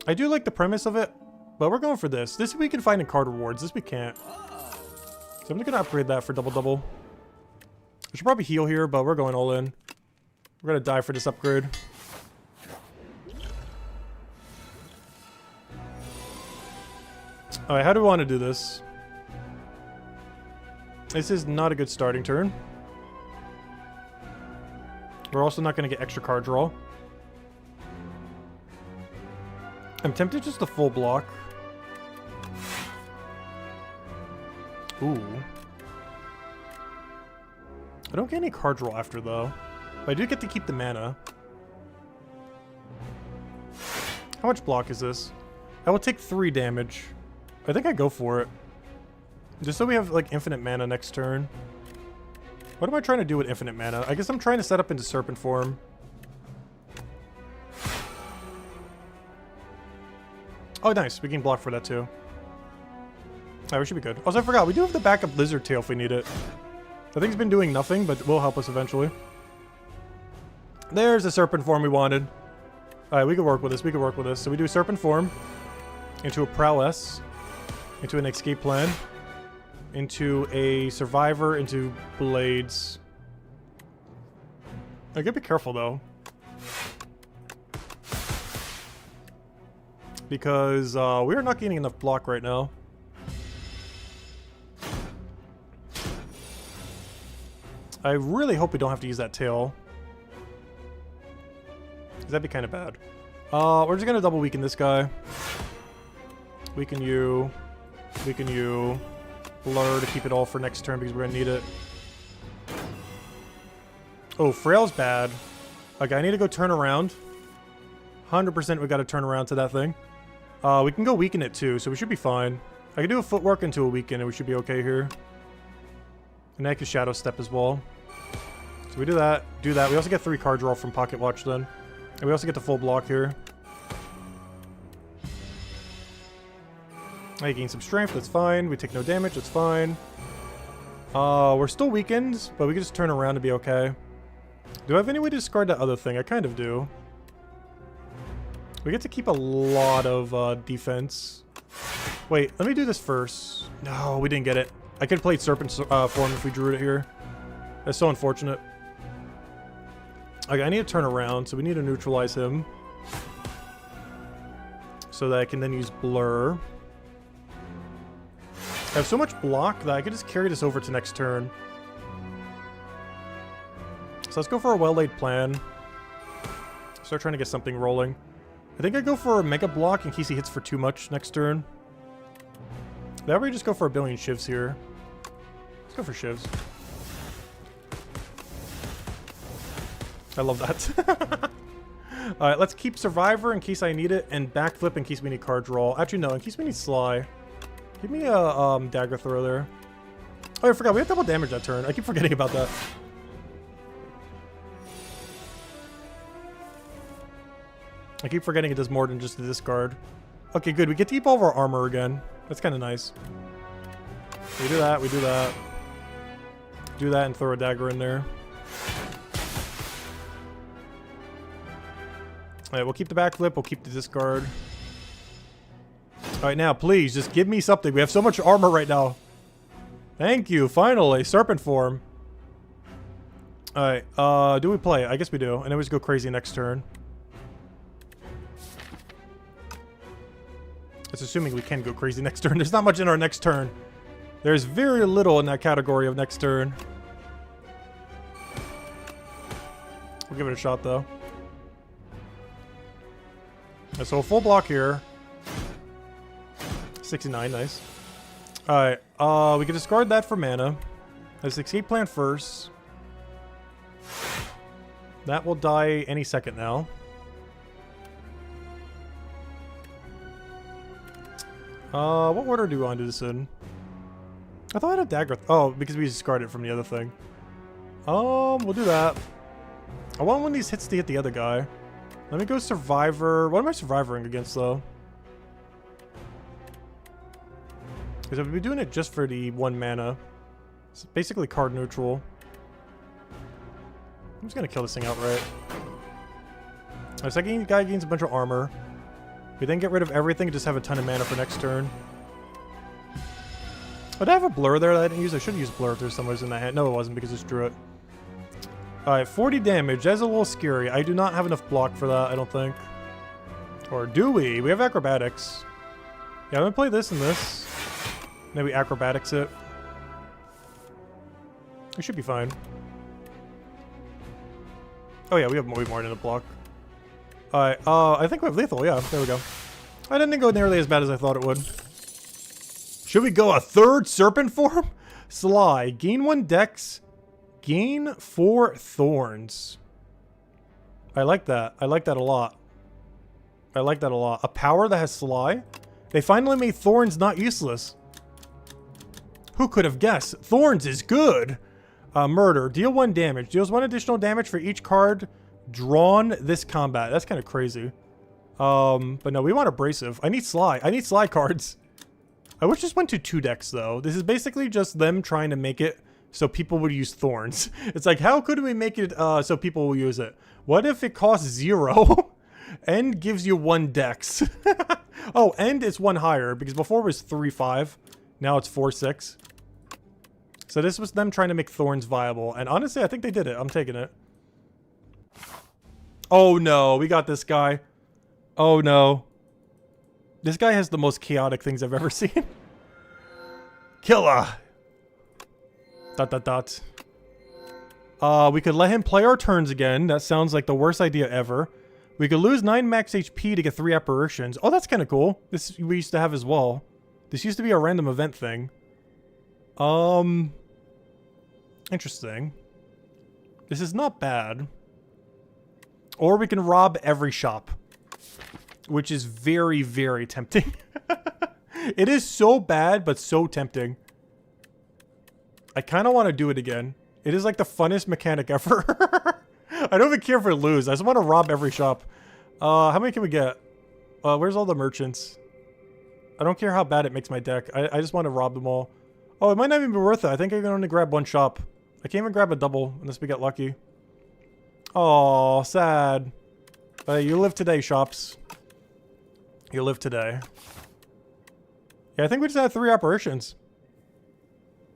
I do like the premise of it, but we're going for this. This we can find in card rewards. This we can't. So I'm just going to upgrade that for double. I should probably heal here, but we're going all in. We're going to die for this upgrade. Alright, how do we want to do this? This is not a good starting turn. We're also not going to get extra card draw. I'm tempted just to full block. Ooh. I don't get any card draw after, though. But I do get to keep the mana. How much block is this? I will take 3 damage. I think I go for it. Just so we have, like, infinite mana next turn. What am I trying to do with infinite mana? I guess I'm trying to set up into Serpent form. Oh, nice. We can block for that, too. Alright, we should be good. Also, I forgot. We do have the backup Lizard Tail if we need it. I think it's been doing nothing, but will help us eventually. There's the Serpent form we wanted. Alright, we can work with this. We can work with this. So we do Serpent form. Into a Prowess. Into an Escape Plan. Into a Survivor. Into Blades. I gotta be careful, though. Because we are not getting enough block right now. I really hope we don't have to use that tail. Because that'd be kind of bad. We're just going to double weaken this guy. Weaken you. Weaken you. Blur to keep it all for next turn because we're going to need it. Oh, Frail's bad. Okay, I need to go turn around. 100% we got to turn around to that thing. We can go weaken it too, so we should be fine. I can do a footwork into a weaken and we should be okay here. And I can Shadow Step as well. So we do that. Do that. We also get 3 card draw from Pocket Watch then. And we also get the full block here. I gain some strength, that's fine. We take no damage, that's fine. We're still weakened, but we can just turn around and be okay. Do I have any way to discard that other thing? I kind of do. We get to keep a lot of defense. Wait, let me do this first. No, we didn't get it. I could have played Serpent form if we drew it here. That's so unfortunate. Okay, I need to turn around, so we need to neutralize him. So that I can then use Blur. I have so much block that I could just carry this over to next turn. So let's go for a well-laid plan. Start trying to get something rolling. I think I go for a Mega Block in case he hits for too much next turn. That way we just go for a billion shivs here. Let's go for shivs. I love that. Alright, let's keep Survivor in case I need it, and Backflip in case we need card draw. Actually, no, in case we need Sly. Give me a dagger throw there. Oh, I forgot. We have double damage that turn. I keep forgetting about that. I keep forgetting it does more than just the discard. Okay, good. We get to keep all of our armor again. That's kind of nice. We do that. We do that. Do that and throw a dagger in there. Alright, we'll keep the backflip. We'll keep the discard. Alright, now, please, just give me something. We have so much armor right now. Thank you. Finally, serpent form. Alright, do we play? I guess we do. And then we just go crazy next turn. It's assuming we can go crazy next turn. There's not much in our next turn. There's very little in that category of next turn. We'll give it a shot, though. Yeah, so a full block here. 69, nice. Alright, we can discard that for mana. Let's escape plan first. That will die any second now. What order do we want to do this in? I thought I had a dagger. Oh, because we discarded it from the other thing. We'll do that. I want one of these hits to hit the other guy. Let me go Survivor. What am I survivoring against, though? Because I've been doing it just for the 1 mana. It's basically card neutral. I'm just gonna kill this thing outright. The second guy gains a bunch of armor. We then get rid of everything and just have a ton of mana for next turn. Oh, did I have a blur there that I didn't use? I should have used blur if there's somewhere in that hand. No, it wasn't because I just drew it. Alright, 40 damage. That's a little scary. I do not have enough block for that, I don't think. Or do we? We have acrobatics. Yeah, I'm gonna play this and this. Maybe acrobatics it. We should be fine. Oh yeah, we have way more than a block. Alright, I think we have lethal, yeah, there we go. I didn't go nearly as bad as I thought it would. Should we go a third serpent form? Sly, gain 1 dex, gain 4 thorns. I like that. I like that a lot. I like that a lot. A power that has Sly? They finally made thorns not useless. Who could have guessed? Thorns is good! Murder. Deal 1 damage. Deals 1 additional damage for each card drawn this combat. That's kind of crazy. But no, we want abrasive. I need Sly. I need Sly cards. I wish this went to 2 decks, though. This is basically just them trying to make it so people would use thorns. It's like, how could we make it so people will use it? What if it costs 0 and gives you 1 dex? Oh, and it's 1 higher, because before it was 3-5. Now it's 4-6. So this was them trying to make thorns viable. And honestly, I think they did it. I'm taking it. Oh no, we got this guy. Oh no. This guy has the most chaotic things I've ever seen. Killer. ... We could let him play our turns again. That sounds like the worst idea ever. We could lose 9 max HP to get 3 apparitions. Oh, that's kind of cool. This we used to have as well. This used to be a random event thing. Interesting. This is not bad. Or we can rob every shop. Which is very, very tempting. It is so bad, but so tempting. I kind of want to do it again. It is like the funnest mechanic ever. I don't even care if we lose. I just want to rob every shop. How many can we get? Where's all the merchants? I don't care how bad it makes my deck. I just want to rob them all. Oh, it might not even be worth it. I think I can only grab one shop. I can't even grab a double unless we get lucky. Oh, sad. You live today, shops. You live today. Yeah, I think we just had 3 apparitions.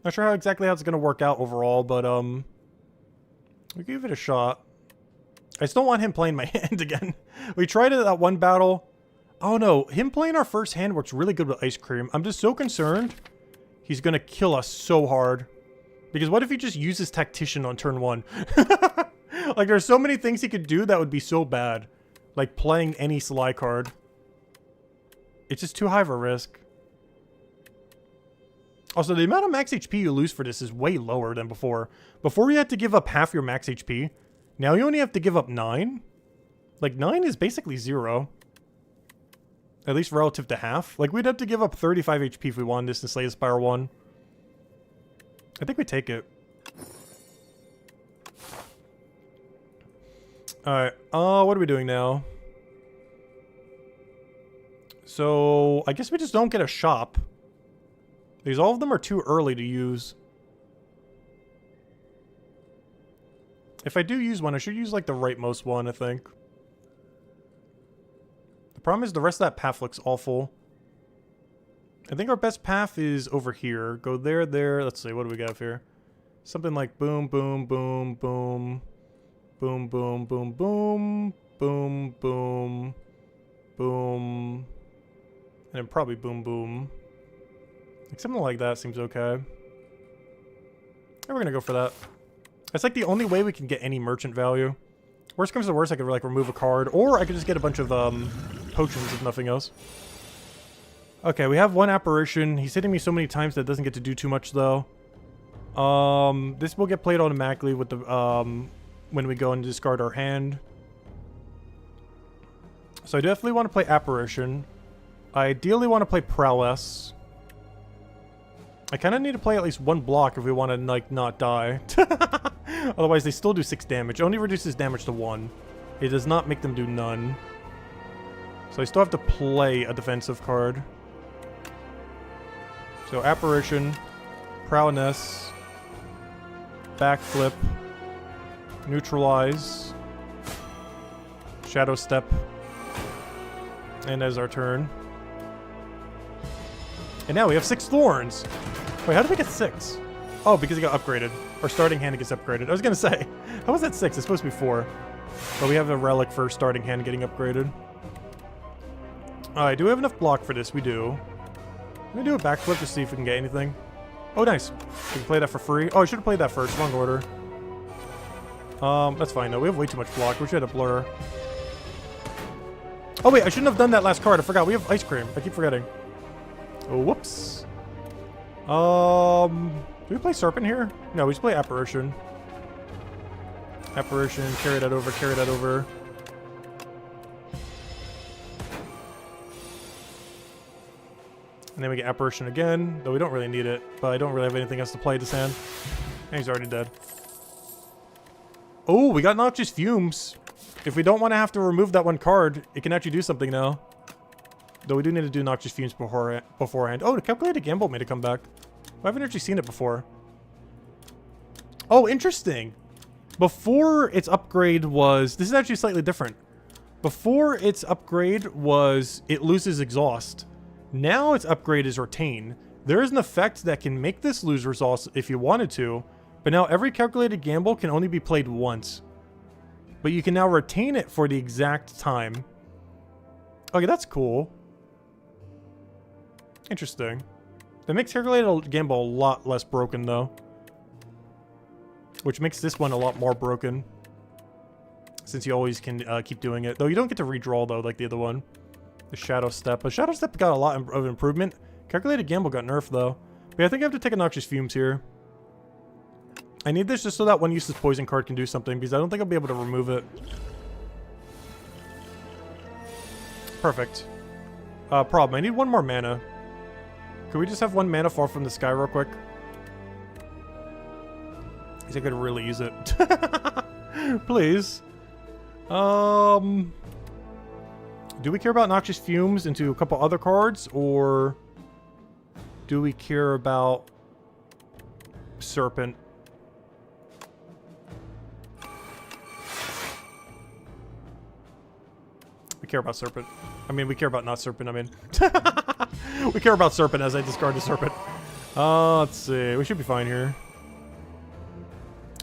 Not sure how exactly how it's gonna work out overall, but we give it a shot. I still want him playing my hand again. We tried it at that one battle. Oh no, him playing our first hand works really good with ice cream. I'm just so concerned he's gonna kill us so hard. Because what if he just uses Tactician on turn 1? Like, there's so many things he could do that would be so bad. Like playing any Sly card. It's just too high of a risk. Also, the amount of max HP you lose for this is way lower than before. Before you had to give up half your max HP. Now you only have to give up 9. Like, 9 is basically 0. At least relative to half. Like, we'd have to give up 35 HP if we wanted this in Slay the Spire 1. I think we take it. Alright, what are we doing now? So, I guess we just don't get a shop. Because all of them are too early to use. If I do use one, I should use, like, the rightmost one, I think. The problem is the rest of that path looks awful. I think our best path is over here. Go there, there. Let's see, what do we got here? Something like boom, boom, boom, boom. Boom, boom, boom, boom. Boom, boom. Boom. And then probably boom, boom. Like something like that seems okay. And we're gonna go for that. That's like the only way we can get any merchant value. Worst comes to worst, I could like remove a card, or I could just get a bunch of potions if nothing else. Okay, we have one apparition. He's hitting me so many times that it doesn't get to do too much though. This will get played automatically with the when we go and discard our hand. So I definitely want to play apparition. I ideally want to play prowess. I kind of need to play at least one block if we want to, like, not die. Otherwise, they still do 6 damage. It only reduces damage to 1. It does not make them do none. So I still have to play a defensive card. So, Apparition, Prowess, Backflip, Neutralize, Shadow Step, and as our turn. And now we have 6 Thorns! Wait, how did we get 6? Oh, because it got upgraded. Our starting hand gets upgraded. I was gonna say, how was that 6? It's supposed to be 4. But we have a relic for starting hand getting upgraded. Alright, do we have enough block for this? We do. Let me do a backflip to see if we can get anything. Oh, nice. We can play that for free. Oh, I should have played that first. Wrong order. That's fine though. We have way too much block. We should have blur. Oh wait, I shouldn't have done that last card. I forgot. We have ice cream. I keep forgetting. Oh, whoops. Do we play Serpent here? No, we just play Apparition. Apparition, carry that over, carry that over. And then we get Apparition again, though we don't really need it, but I don't really have anything else to play this hand. And he's already dead. Oh, we got Noxious Fumes. If we don't want to have to remove that one card, it can actually do something now. Though we do need to do Noxious Fumes beforehand. Oh, the Calculated Gamble made it come back. I haven't actually seen it before. Oh, interesting. Before its upgrade was... This is actually slightly different. Before its upgrade was it loses exhaust. Now its upgrade is Retain. There is an effect that can make this lose exhaust if you wanted to, but now every Calculated Gamble can only be played once. But you can now retain it for the exact time. Okay, that's cool. Interesting. That makes Calculated Gamble a lot less broken, though. Which makes this one a lot more broken. Since you always can keep doing it. Though you don't get to redraw, though, like the other one. The Shadow Step. But Shadow Step got a lot of improvement. Calculated Gamble got nerfed, though. But yeah, I think I have to take a Noxious Fumes here. I need this just so that one useless poison card can do something, because I don't think I'll be able to remove it. Perfect. Problem. I need one more mana. Could we just have one mana fall from the sky real quick? Because I could really use it. Please. Do we care about Noxious Fumes into a couple other cards, or do we care about Serpent? We care about Serpent. I mean, we care about not Serpent, I mean. We care about Serpent as I discard the Serpent. Let's see. We should be fine here.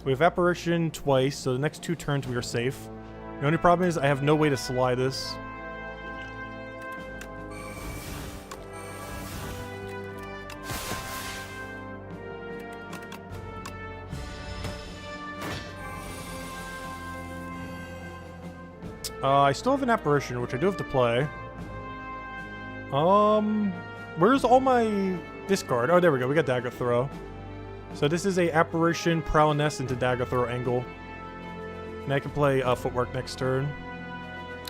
We have Apparition twice, so the next 2 turns we are safe. The only problem is I have no way to slide this. I still have an Apparition, which I do have to play. Where's all my discard? Oh, there we go. We got Dagger Throw. So this is a Apparition, Prowess into Dagger Throw angle. And I can play Footwork next turn.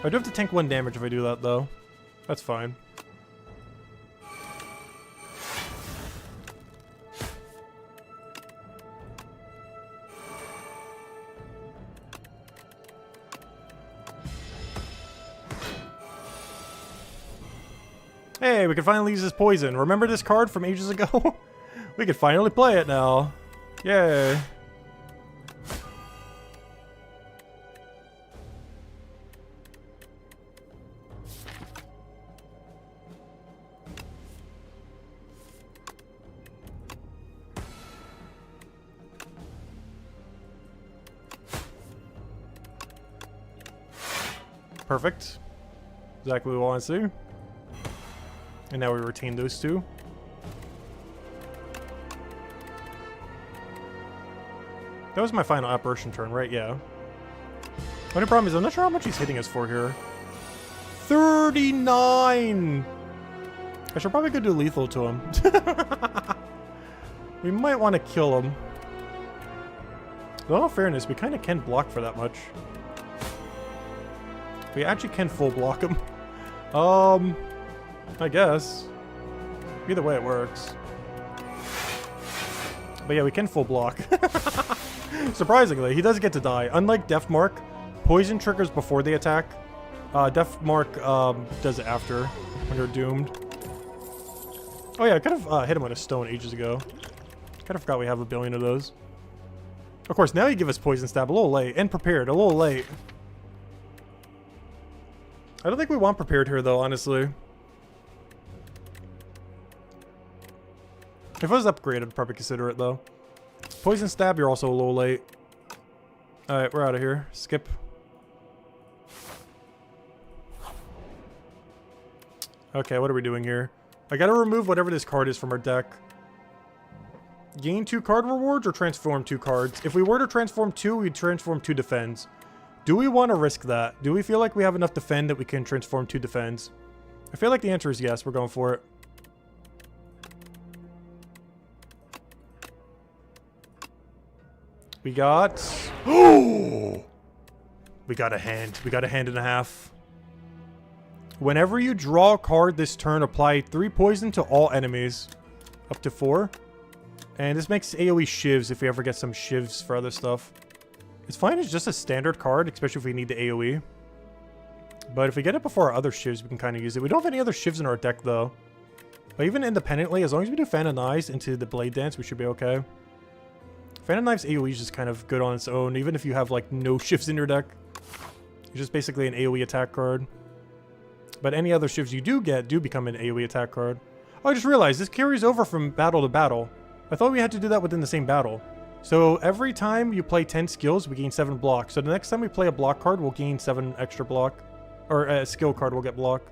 I do have to tank 1 damage if I do that, though. That's fine. Hey, we can finally use this poison. Remember this card from ages ago? We can finally play it now. Yay. Perfect. Exactly what we want to see. And now we retain those 2. That was my final Apparition turn, right? Yeah. Only problem is I'm not sure how much he's hitting us for here. 39! I should probably go do lethal to him. We might want to kill him. In all fairness, we kind of can block for that much. We actually can full block him. I guess. Either way it works. But yeah, we can full block. Surprisingly, he does get to die. Unlike Death Mark, poison triggers before they attack. Death Mark does it after, when you're doomed. Oh yeah, I could have hit him with a stone ages ago. Kind of forgot we have a billion of those. Of course, now you give us Poison Stab a little late. And Prepared, a little late. I don't think we want Prepared here, though, honestly. If it was upgraded, I'd probably consider it, though. Poison Stab, you're also a little late. Alright, we're out of here. Skip. Okay, what are we doing here? I gotta remove whatever this card is from our deck. Gain 2 card rewards or transform 2 cards? If we were to transform 2, we'd transform 2 defends. Do we want to risk that? Do we feel like we have enough defend that we can transform 2 defends? I feel like the answer is yes. We're going for it. We got... Oh! We got a hand. We got a hand and a half. Whenever you draw a card this turn, apply 3 poison to all enemies. Up to 4. And this makes AoE shivs if we ever get some shivs for other stuff. It's fine, it's just a standard card, especially if we need the AoE. But if we get it before our other shivs, we can kind of use it. We don't have any other shivs in our deck, though. But even independently, as long as we do Fan of Knives into the Blade Dance, we should be okay. Fan of Knives AoE is just kind of good on its own, even if you have, like, no shivs in your deck. It's just basically an AoE attack card. But any other shivs you do get do become an AoE attack card. Oh, I just realized this carries over from battle to battle. I thought we had to do that within the same battle. So every time you play 10 skills, we gain 7 block. So the next time we play a block card, we'll gain 7 extra block. Or a skill card will get block.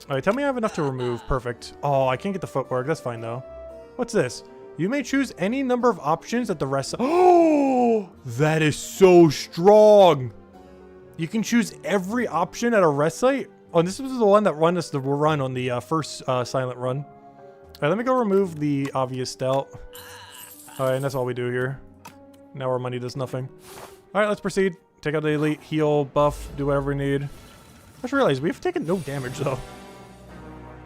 Alright, tell me I have enough to remove. Perfect. Oh, I can't get the footwork. That's fine, though. What's this? You may choose any number of options at the rest. Oh, that is so strong. You can choose every option at a rest site. Oh, and this was the one that run us the run on the first silent run. All right, let me go remove the obvious stealth. All right, and that's all we do here. Now our money does nothing. All right, let's proceed. Take out the elite, heal, buff, do whatever we need. I just realized we've taken no damage, though.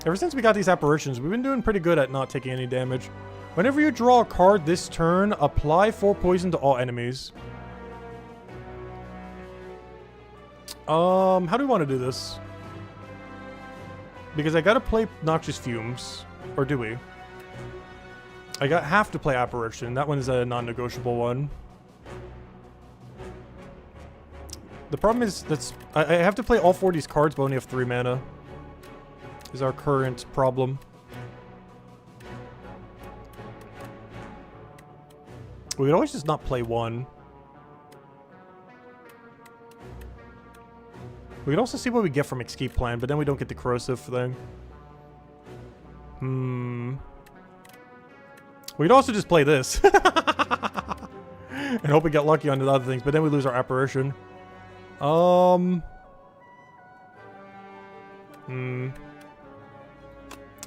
Ever since we got these apparitions, we've been doing pretty good at not taking any damage. Whenever you draw a card this turn, apply 4 poison to all enemies. How do we want to do this? Because I gotta play Noxious Fumes. Or do we? Have to play Apparition. That one is a non-negotiable one. The problem is I have to play all 4 of these cards, but only have 3 mana. Is our current problem. We could always just not play one. We could also see what we get from Escape Plan, but then we don't get the corrosive thing. We could also just play this. And hope we get lucky on the other things, but then we lose our Apparition.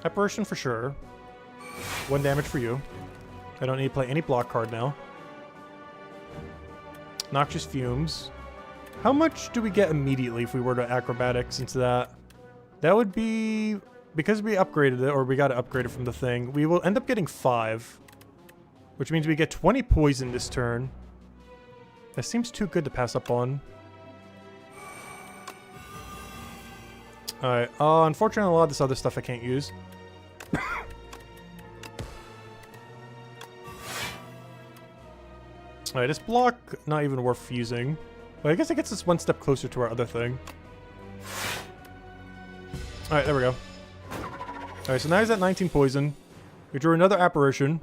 Apparition for sure. 1 damage for you. I don't need to play any block card now. Noxious Fumes. How much do we get immediately if we were to Acrobatics into that? That would be... Because we upgraded it, or we got to upgrade it from the thing, we will end up getting 5. Which means we get 20 poison this turn. That seems too good to pass up on. Alright, unfortunately a lot of this other stuff I can't use. Alright, this block, not even worth using. But I guess it gets us 1 step closer to our other thing. Alright, there we go. Alright, so now he's at 19 poison. We drew another Apparition.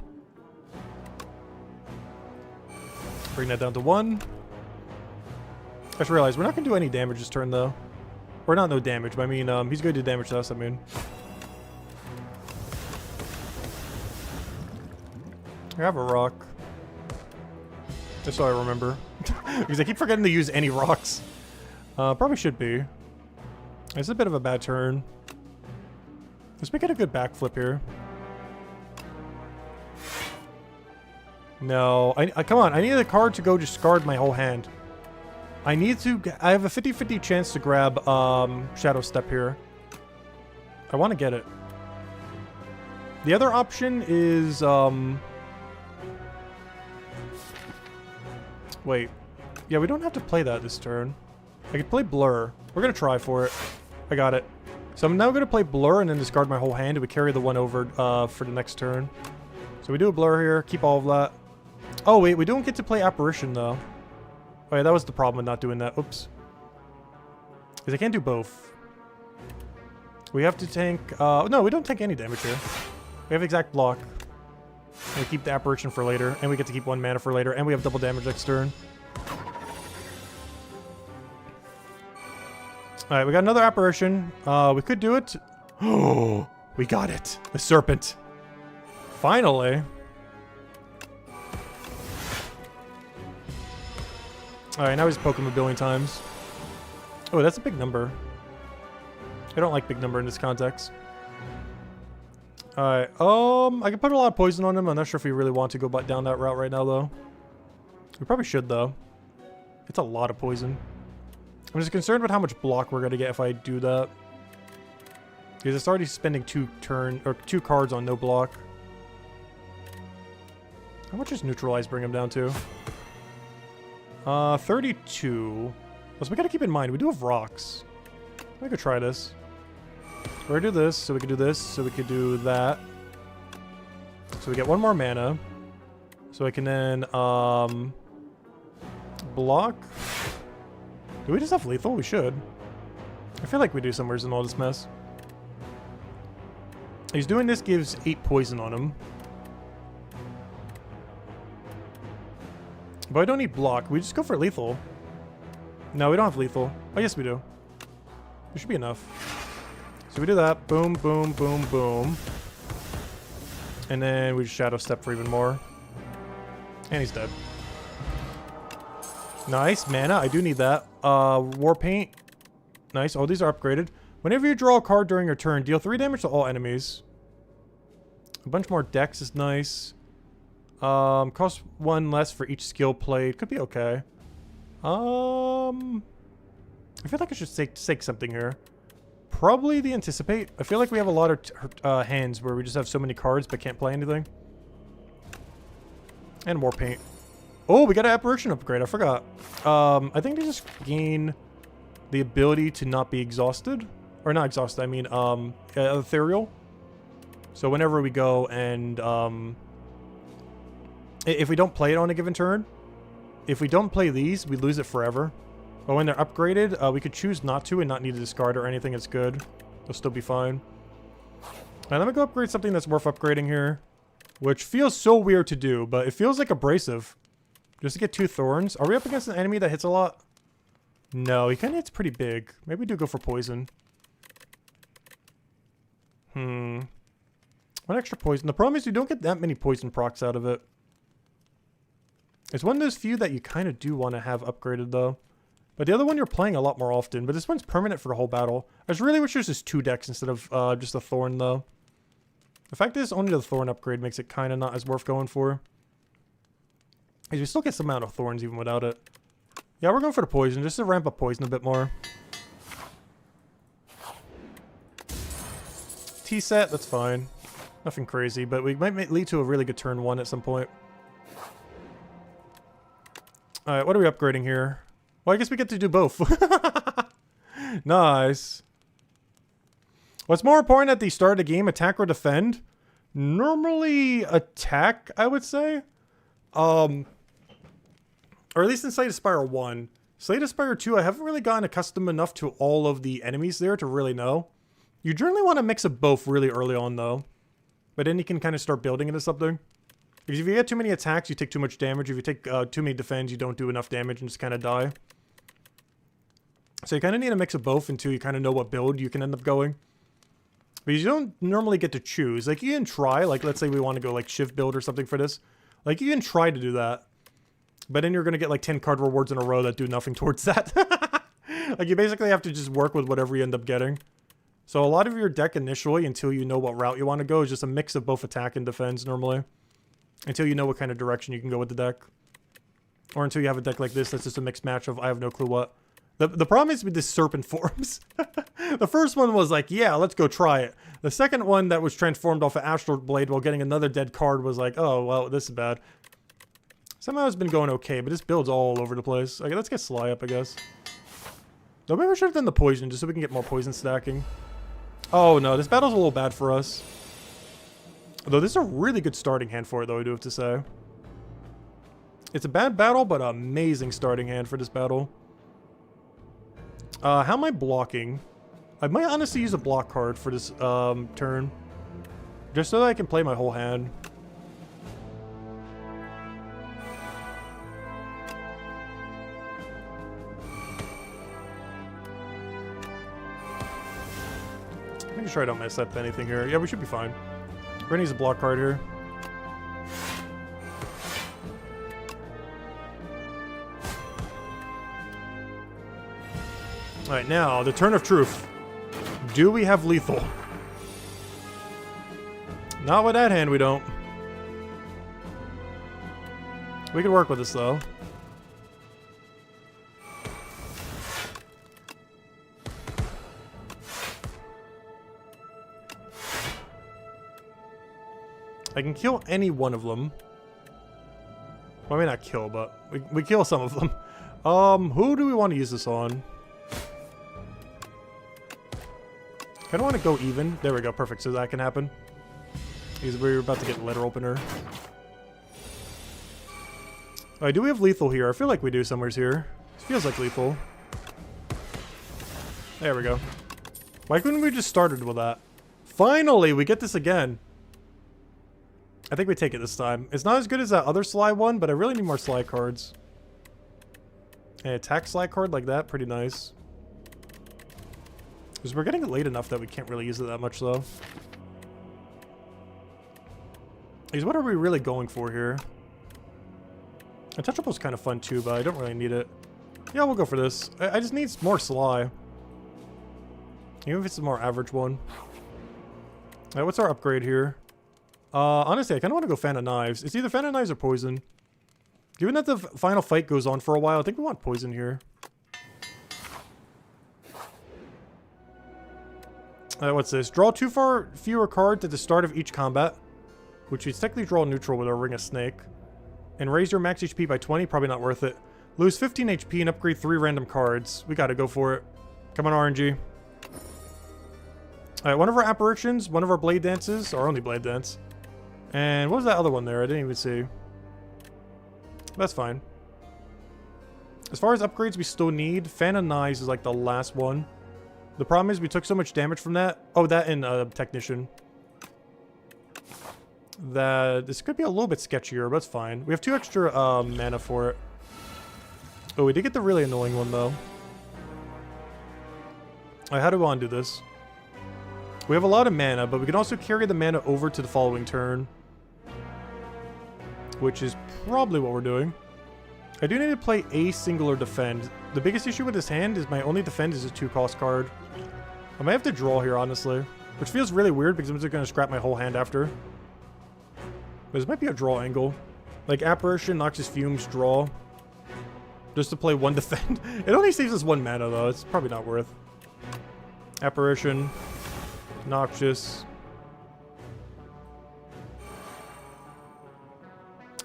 Bring that down to 1. I just realized we're not going to do any damage this turn, though. Or not no damage, but I mean, he's going to do damage to us, I mean. I have a rock. Just so I remember. Because I keep forgetting to use any rocks. Probably should be. It's a bit of a bad turn. Let's make it a good backflip here. No. Come on, I need a card to go discard my whole hand. I need to... I have a 50-50 chance to grab Shadow Step here. I want to get it. The other option is... Wait. Yeah, we don't have to play that this turn. I could play Blur. We're going to try for it. I got it. So I'm now going to play Blur and then discard my whole hand. And we carry the one over for the next turn. So we do a Blur here. Keep all of that. Oh, wait. We don't get to play Apparition, though. Oh, yeah, that was the problem with not doing that. Oops. Because I can't do both. We have to tank... no, we don't tank any damage here. We have exact block. And we keep the Apparition for later. And we get to keep 1 mana for later. And we have double damage next turn. Alright, we got another Apparition. We could do it. Oh, we got it. The Serpent. Finally. Alright, now we just poke him a billion times. Oh, that's a big number. I don't like big number in this context. Alright, I can put a lot of poison on him. I'm not sure if we really want to go down that route right now, though. We probably should, though. It's a lot of poison. I'm just concerned with how much block we're going to get if I do that. Because it's already spending 2 cards on no block. How much does Neutralize bring him down to? 32. So we got to keep in mind, we do have rocks. We could try this. We're gonna do this, so we could do this, so we could do that. So we get 1 more mana. So I can then, block. Do we just have lethal? We should. I feel like we do somewhere in all this mess. He's doing this, gives 8 poison on him. But I don't need block. We just go for lethal. No, we don't have lethal. Oh, yes, we do. There should be enough. So we do that. Boom, boom, boom, boom. And then we just Shadow Step for even more. And he's dead. Nice. Mana. I do need that. War Paint. Nice. All these are upgraded. Whenever you draw a card during your turn, deal 3 damage to all enemies. A bunch more Dex is nice. Cost 1 less for each skill played. Could be okay. I feel like I should take something here. Probably the Anticipate. I feel like we have a lot of hands where we just have so many cards but can't play anything. And more paint. Oh, we got an Apparition upgrade. I forgot. I think they just gain the ability to not be exhausted. Or not exhausted, I mean, ethereal. So whenever we go and, if we don't play it on a given turn, if we don't play these, we lose it forever. But when they're upgraded, we could choose not to and not need to discard or anything. It's good. They'll still be fine. Alright, let me go upgrade something that's worth upgrading here. Which feels so weird to do, but it feels like abrasive. Just to get 2 thorns. Are we up against an enemy that hits a lot? No, he kind of hits pretty big. Maybe we do go for poison. One extra poison. The problem is you don't get that many poison procs out of it. It's one of those few that you kind of do want to have upgraded, though. But the other one you're playing a lot more often. But this one's permanent for the whole battle. I just really wish there's just 2 decks instead of just a thorn, though. The fact is only the thorn upgrade makes it kind of not as worth going for. Because you still get some amount of thorns even without it. Yeah, we're going for the poison, just to ramp up poison a bit more. T-set, that's fine. Nothing crazy, but we might lead to a really good turn 1 at some point. Alright, what are we upgrading here? Well, I guess we get to do both. Nice. What's more important at the start of the game, attack or defend? Normally attack, I would say. Or at least in Slay the Spire 1. Slay the Spire 2, I haven't really gotten accustomed enough to all of the enemies there to really know. You generally want to mix of both really early on, though. But then you can kind of start building into something. Because if you get too many attacks, you take too much damage. If you take too many defends, you don't do enough damage and just kind of die. So you kind of need a mix of both until you kind of know what build you can end up going. Because you don't normally get to choose. Like, you can try. Like, let's say we want to go, like, Shiv build or something for this. Like, you can try to do that. But then you're going to get, like, 10 card rewards in a row that do nothing towards that. Like, you basically have to just work with whatever you end up getting. So a lot of your deck initially, until you know what route you want to go, is just a mix of both attack and defense normally. Until you know what kind of direction you can go with the deck. Or until you have a deck like this that's just a mixed match of I have no clue what. The problem is with the serpent forms. The first one was like, yeah, let's go try it. The second one that was transformed off of Astral Blade while getting another dead card was like, oh, well, this is bad. Somehow it's been going okay, but this build's all over the place. Okay, let's get Sly up, I guess. Though maybe I should have done the poison just so we can get more poison stacking. Oh, no, this battle's a little bad for us. Though this is a really good starting hand for it, though, I do have to say. It's a bad battle, but an amazing starting hand for this battle. How am I blocking? I might honestly use a block card for this turn. Just so that I can play my whole hand. Making sure I don't mess up anything here. Yeah, we should be fine. We're gonna use a block card here. Alright, now, the turn of truth. Do we have lethal? Not with that hand, we don't. We can work with this, though. I can kill any one of them. Well, I mean, not kill, but we kill some of them. Who do we want to use this on? I don't want to go even. There we go, perfect. So that can happen. Because we're about to get letter opener. Alright, do we have lethal here? I feel like we do somewheres here. It feels like lethal. There we go. Why couldn't we just started with that? Finally, we get this again. I think we take it this time. It's not as good as that other Sly one, but I really need more Sly cards. An attack Sly card like that, pretty nice. Because we're getting it late enough that we can't really use it that much, though. Because what are we really going for here? Untouchable's kind of fun, too, but I don't really need it. Yeah, we'll go for this. I just need more Sly. Even if it's a more average one. Alright, what's our upgrade here? Honestly, I kind of want to go Fan of Knives. It's either Fan of Knives or Poison. Given that the final fight goes on for a while, I think we want Poison here. What's this? Draw 2 fewer cards at the start of each combat, which means technically draw neutral with our Ring of Snake. And raise your max HP by 20, probably not worth it. Lose 15 HP and upgrade 3 random cards. We gotta go for it. Come on, RNG. Alright, one of our apparitions, one of our blade dances, our only blade dance. And what was that other one there? I didn't even see. That's fine. As far as upgrades we still need, Fan of Knives is like the last one. The problem is we took so much damage from that. Oh, that and Technician. That this could be a little bit sketchier, but it's fine. We have 2 extra mana for it. Oh, we did get the really annoying one though. Alright, how do we want to do this? We have a lot of mana, but we can also carry the mana over to the following turn. Which is probably what we're doing. I do need to play a singular defend. The biggest issue with this hand is my only defend is a 2-cost card. I might have to draw here, honestly. Which feels really weird because I'm just going to scrap my whole hand after. But this might be a draw angle. Like Apparition, Noxious Fumes, draw. Just to play 1 defend. It only saves us 1 mana though. It's probably not worth. Apparition. Noxious.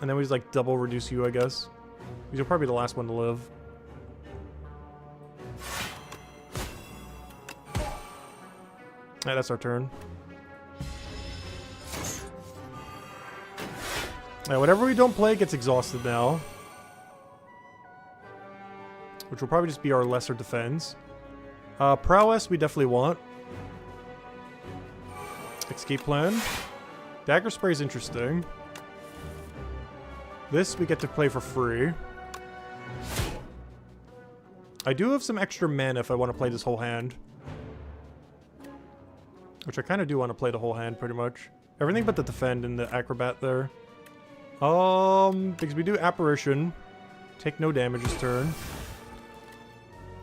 And then we just like double reduce you, I guess. These are probably the last one to live. Alright, that's our turn. Alright, whatever we don't play gets exhausted now. Which will probably just be our lesser defense. Prowess we definitely want. Escape plan. Dagger Spray is interesting. This we get to play for free. I do have some extra mana if I want to play this whole hand. Which I kind of do want to play the whole hand pretty much. Everything but the defend and the acrobat there. Because we do Apparition. Take no damage this turn.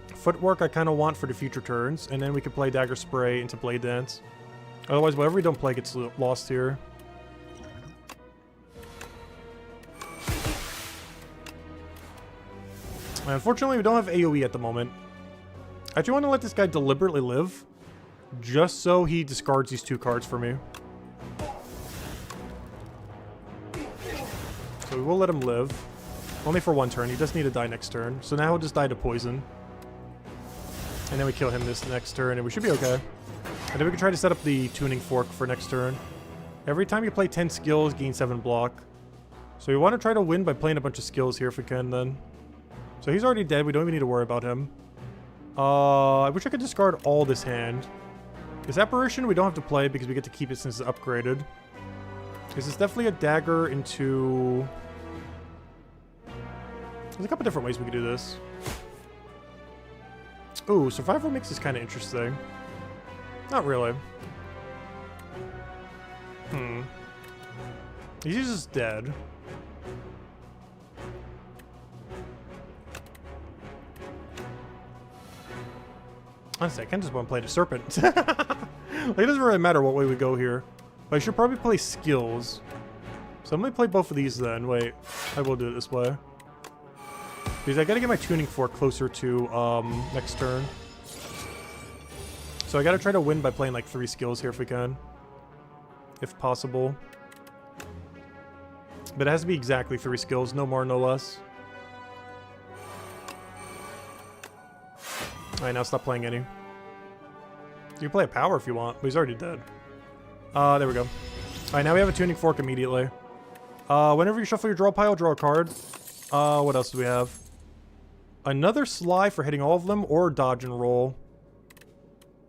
Footwork I kind of want for the future turns. And then we can play Dagger Spray into Blade Dance. Otherwise, whatever we don't play gets lost here. Unfortunately, we don't have AoE at the moment. I actually want to let this guy deliberately live. Just so he discards these 2 cards for me. So we will let him live. Only for 1 turn. He does need to die next turn. So now he'll just die to poison. And then we kill him this next turn and we should be okay. And then we can try to set up the Tuning Fork for next turn. Every time you play 10 skills, gain 7 block. So we want to try to win by playing a bunch of skills here if we can then. So he's already dead. We don't even need to worry about him. I wish I could discard all this hand. This Apparition we don't have to play because we get to keep it since it's upgraded. This is definitely a dagger into... There's a couple different ways we could do this. Ooh, Survival Mix is kind of interesting. Not really. He's just dead. Honestly, I kind of just want to play the Serpent. Like, it doesn't really matter what way we go here. But I should probably play skills. So I'm going to play both of these then. Wait, I will do it this way. Because I got to get my Tuning Fork closer to next turn. So I got to try to win by playing like 3 skills here if we can. If possible. But it has to be exactly 3 skills, no more, no less. Alright, now stop playing any. You can play a power if you want, but he's already dead. There we go. Alright, now we have a Tuning Fork immediately. Whenever you shuffle your draw pile, draw a card. What else do we have? Another Sly for hitting all of them, or Dodge and Roll.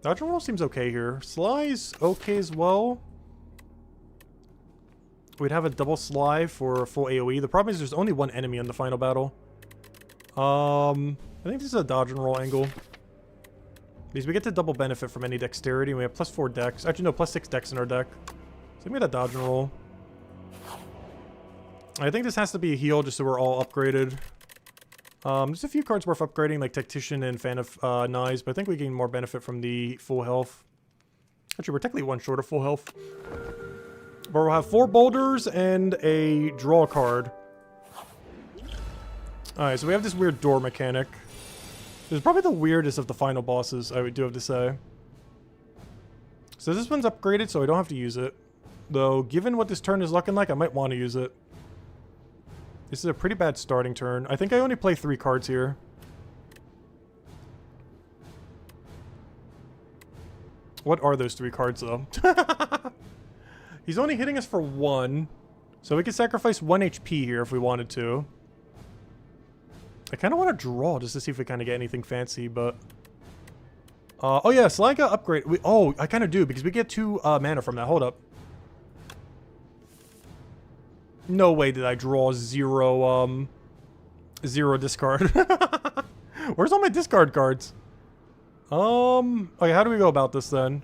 Dodge and Roll seems okay here. Sly's okay as well. We'd have a double Sly for full AoE. The problem is there's only 1 enemy in the final battle. I think this is a Dodge and Roll angle. Because we get to double benefit from any dexterity. We have +4 dex. Actually, no, +6 dex in our deck. So we made a Dodge and Roll. I think this has to be a heal just so we're all upgraded. There's a few cards worth upgrading, like Tactician and Fan of Knives, but I think we gain more benefit from the full health. Actually, we're technically 1 short of full health. But we'll have 4 boulders and a draw card. Alright, so we have this weird door mechanic. This is probably the weirdest of the final bosses, I do have to say. So this one's upgraded, so I don't have to use it. Though, given what this turn is looking like, I might want to use it. This is a pretty bad starting turn. I think I only play 3 cards here. What are those 3 cards, though? He's only hitting us for 1. So we could sacrifice 1 HP here if we wanted to. I kind of want to draw just to see if we kind of get anything fancy, but... oh yeah, Slay got upgrade. Oh, I kind of do, because we get 2 mana from that. Hold up. No way did I draw 0 discard. Where's all my discard cards? Okay, how do we go about this then?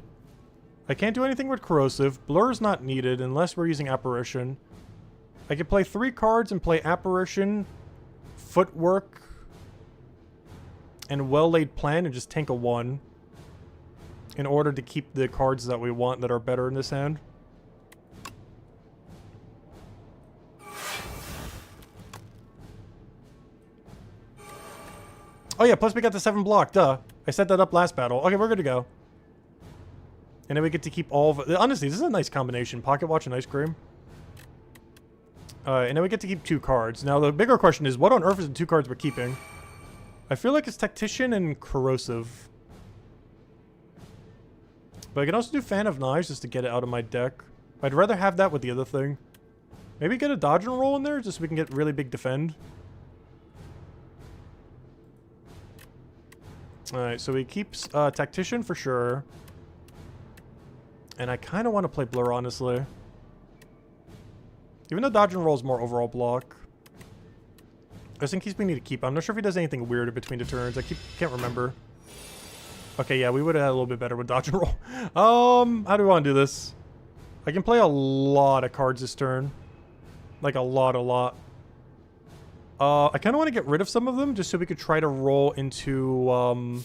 I can't do anything with Corrosive. Blur's not needed unless we're using Apparition. I could play 3 cards and play Apparition, Footwork, and Well-Laid Plan and just tank a 1 in order to keep the cards that we want that are better in this hand. Oh yeah, plus we got the 7 block, duh. I set that up last battle. Okay, we're good to go. And then we get to keep all of... Honestly, this is a nice combination. Pocket Watch and Ice Cream. And then we get to keep 2 cards. Now, the bigger question is, what on earth is the 2 cards we're keeping? I feel like it's Tactician and Corrosive. But I can also do Fan of Knives just to get it out of my deck. I'd rather have that with the other thing. Maybe get a dodge and roll in there just so we can get really big defend. Alright, so he keeps Tactician for sure. And I kind of want to play Blur, honestly. Even though dodge and roll is more overall block. I just in case we need to keep. I'm not sure if he does anything weird in between the turns. I can't remember. Okay, yeah, we would have had a little bit better with dodge and roll. How do we want to do this? I can play a lot of cards this turn. Like a lot. I kind of want to get rid of some of them just so we could try to roll into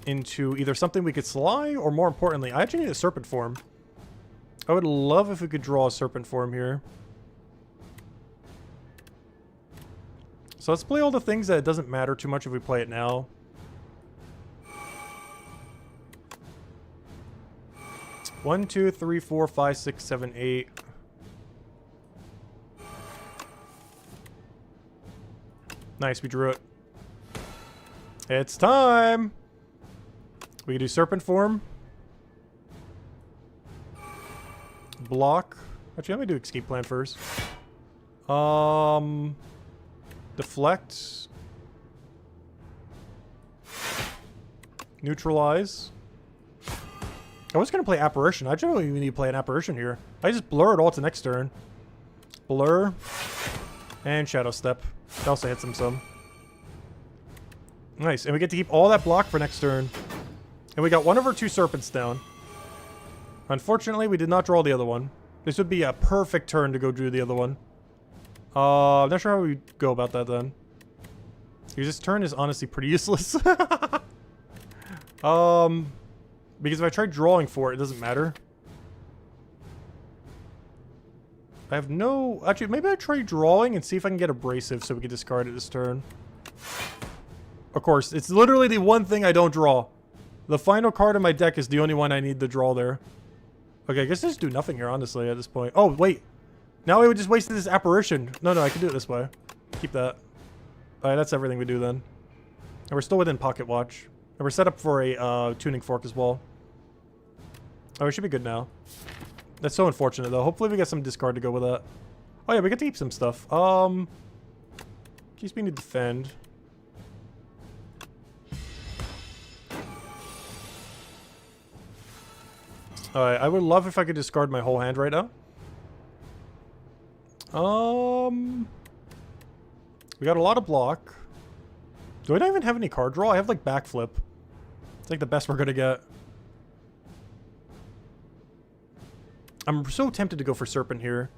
either something we could Slay or, more importantly, I actually need a Serpent form. I would love if we could draw a Serpent form here. So let's play all the things that it doesn't matter too much if we play it now. One, 2, 3, 4, 5, 6, 7, 8. Nice, we drew it. It's time! We can do Serpent form. Block. Actually, let me do Escape Plan first. Deflect. Neutralize. I was going to play Apparition. I don't even need to play an Apparition here. I just blur it all to next turn. Blur. And Shadow Step. That also hits him some. Nice. And we get to keep all that block for next turn. And we got 1 of our 2 Serpents down. Unfortunately, we did not draw the other one. This would be a perfect turn to go do the other one. I'm not sure how we go about that then. Because this turn is honestly pretty useless. Because if I try drawing for it, it doesn't matter. I have no... Actually, maybe I try drawing and see if I can get Abrasive so we can discard it this turn. Of course, it's literally the one thing I don't draw. The final card in my deck is the only one I need to draw there. Okay, I guess I just do nothing here, honestly, at this point. Oh, wait. Now we just wasted this Apparition. No, I can do it this way. Keep that. Alright, that's everything we do then. And we're still within Pocket Watch. And we're set up for a Tuning Fork as well. Oh, we should be good now. That's so unfortunate, though. Hopefully we get some discard to go with that. Oh, yeah, we get to keep some stuff. Keeps me to defend. Alright, I would love if I could discard my whole hand right now. We got a lot of block. Do I not even have any card draw? I have, like, Backflip. It's, like, the best we're gonna get. I'm so tempted to go for Serpent here.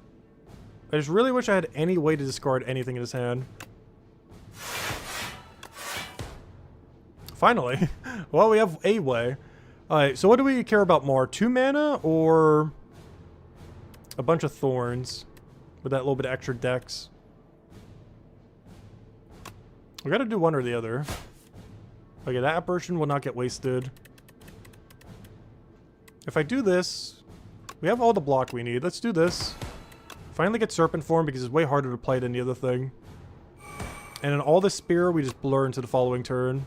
I just really wish I had any way to discard anything in his hand. Finally. Well, we have a way. Alright, so what do we care about more? 2 mana or a bunch of Thorns with that little bit of extra dex? We gotta do one or the other. Okay, that Apparition will not get wasted. If I do this, we have all the block we need. Let's do this. Finally get Serpent form because it's way harder to play than the other thing. And in all the Spear, we just blur into the following turn.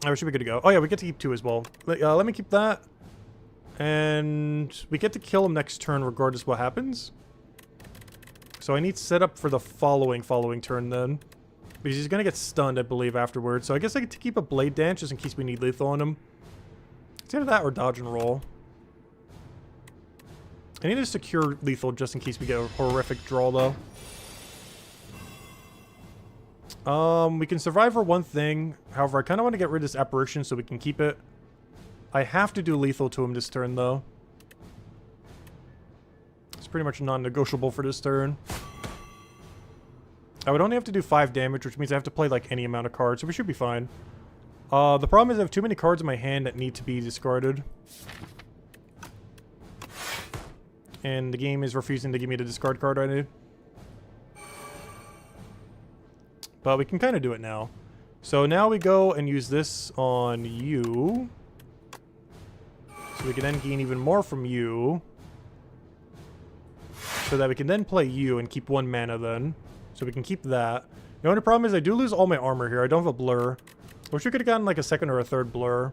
Oh, we should be good to go. Oh yeah, we get to keep 2 as well. Let me keep that. And we get to kill him next turn regardless what happens. So I need set up for the following turn then. Because he's going to get stunned, I believe, afterwards. So I guess I get to keep a Blade Dance just in case we need lethal on him. It's either that or dodge and roll. I need to secure lethal just in case we get a horrific draw, though. We can survive for one thing. However, I kind of want to get rid of this apparition so we can keep it. I have to do lethal to him this turn, though. It's pretty much non-negotiable for this turn. I would only have to do 5 damage, which means I have to play, like, any amount of cards, so we should be fine. The problem is I have too many cards in my hand that need to be discarded. And the game is refusing to give me the discard card I need. But we can kind of do it now. So now we go and use this on you. So we can then gain even more from you. So that we can then play you and keep 1 mana then. So we can keep that. The only problem is I do lose all my armor here. I don't have a blur. I wish we could have gotten like a 2nd or a 3rd blur.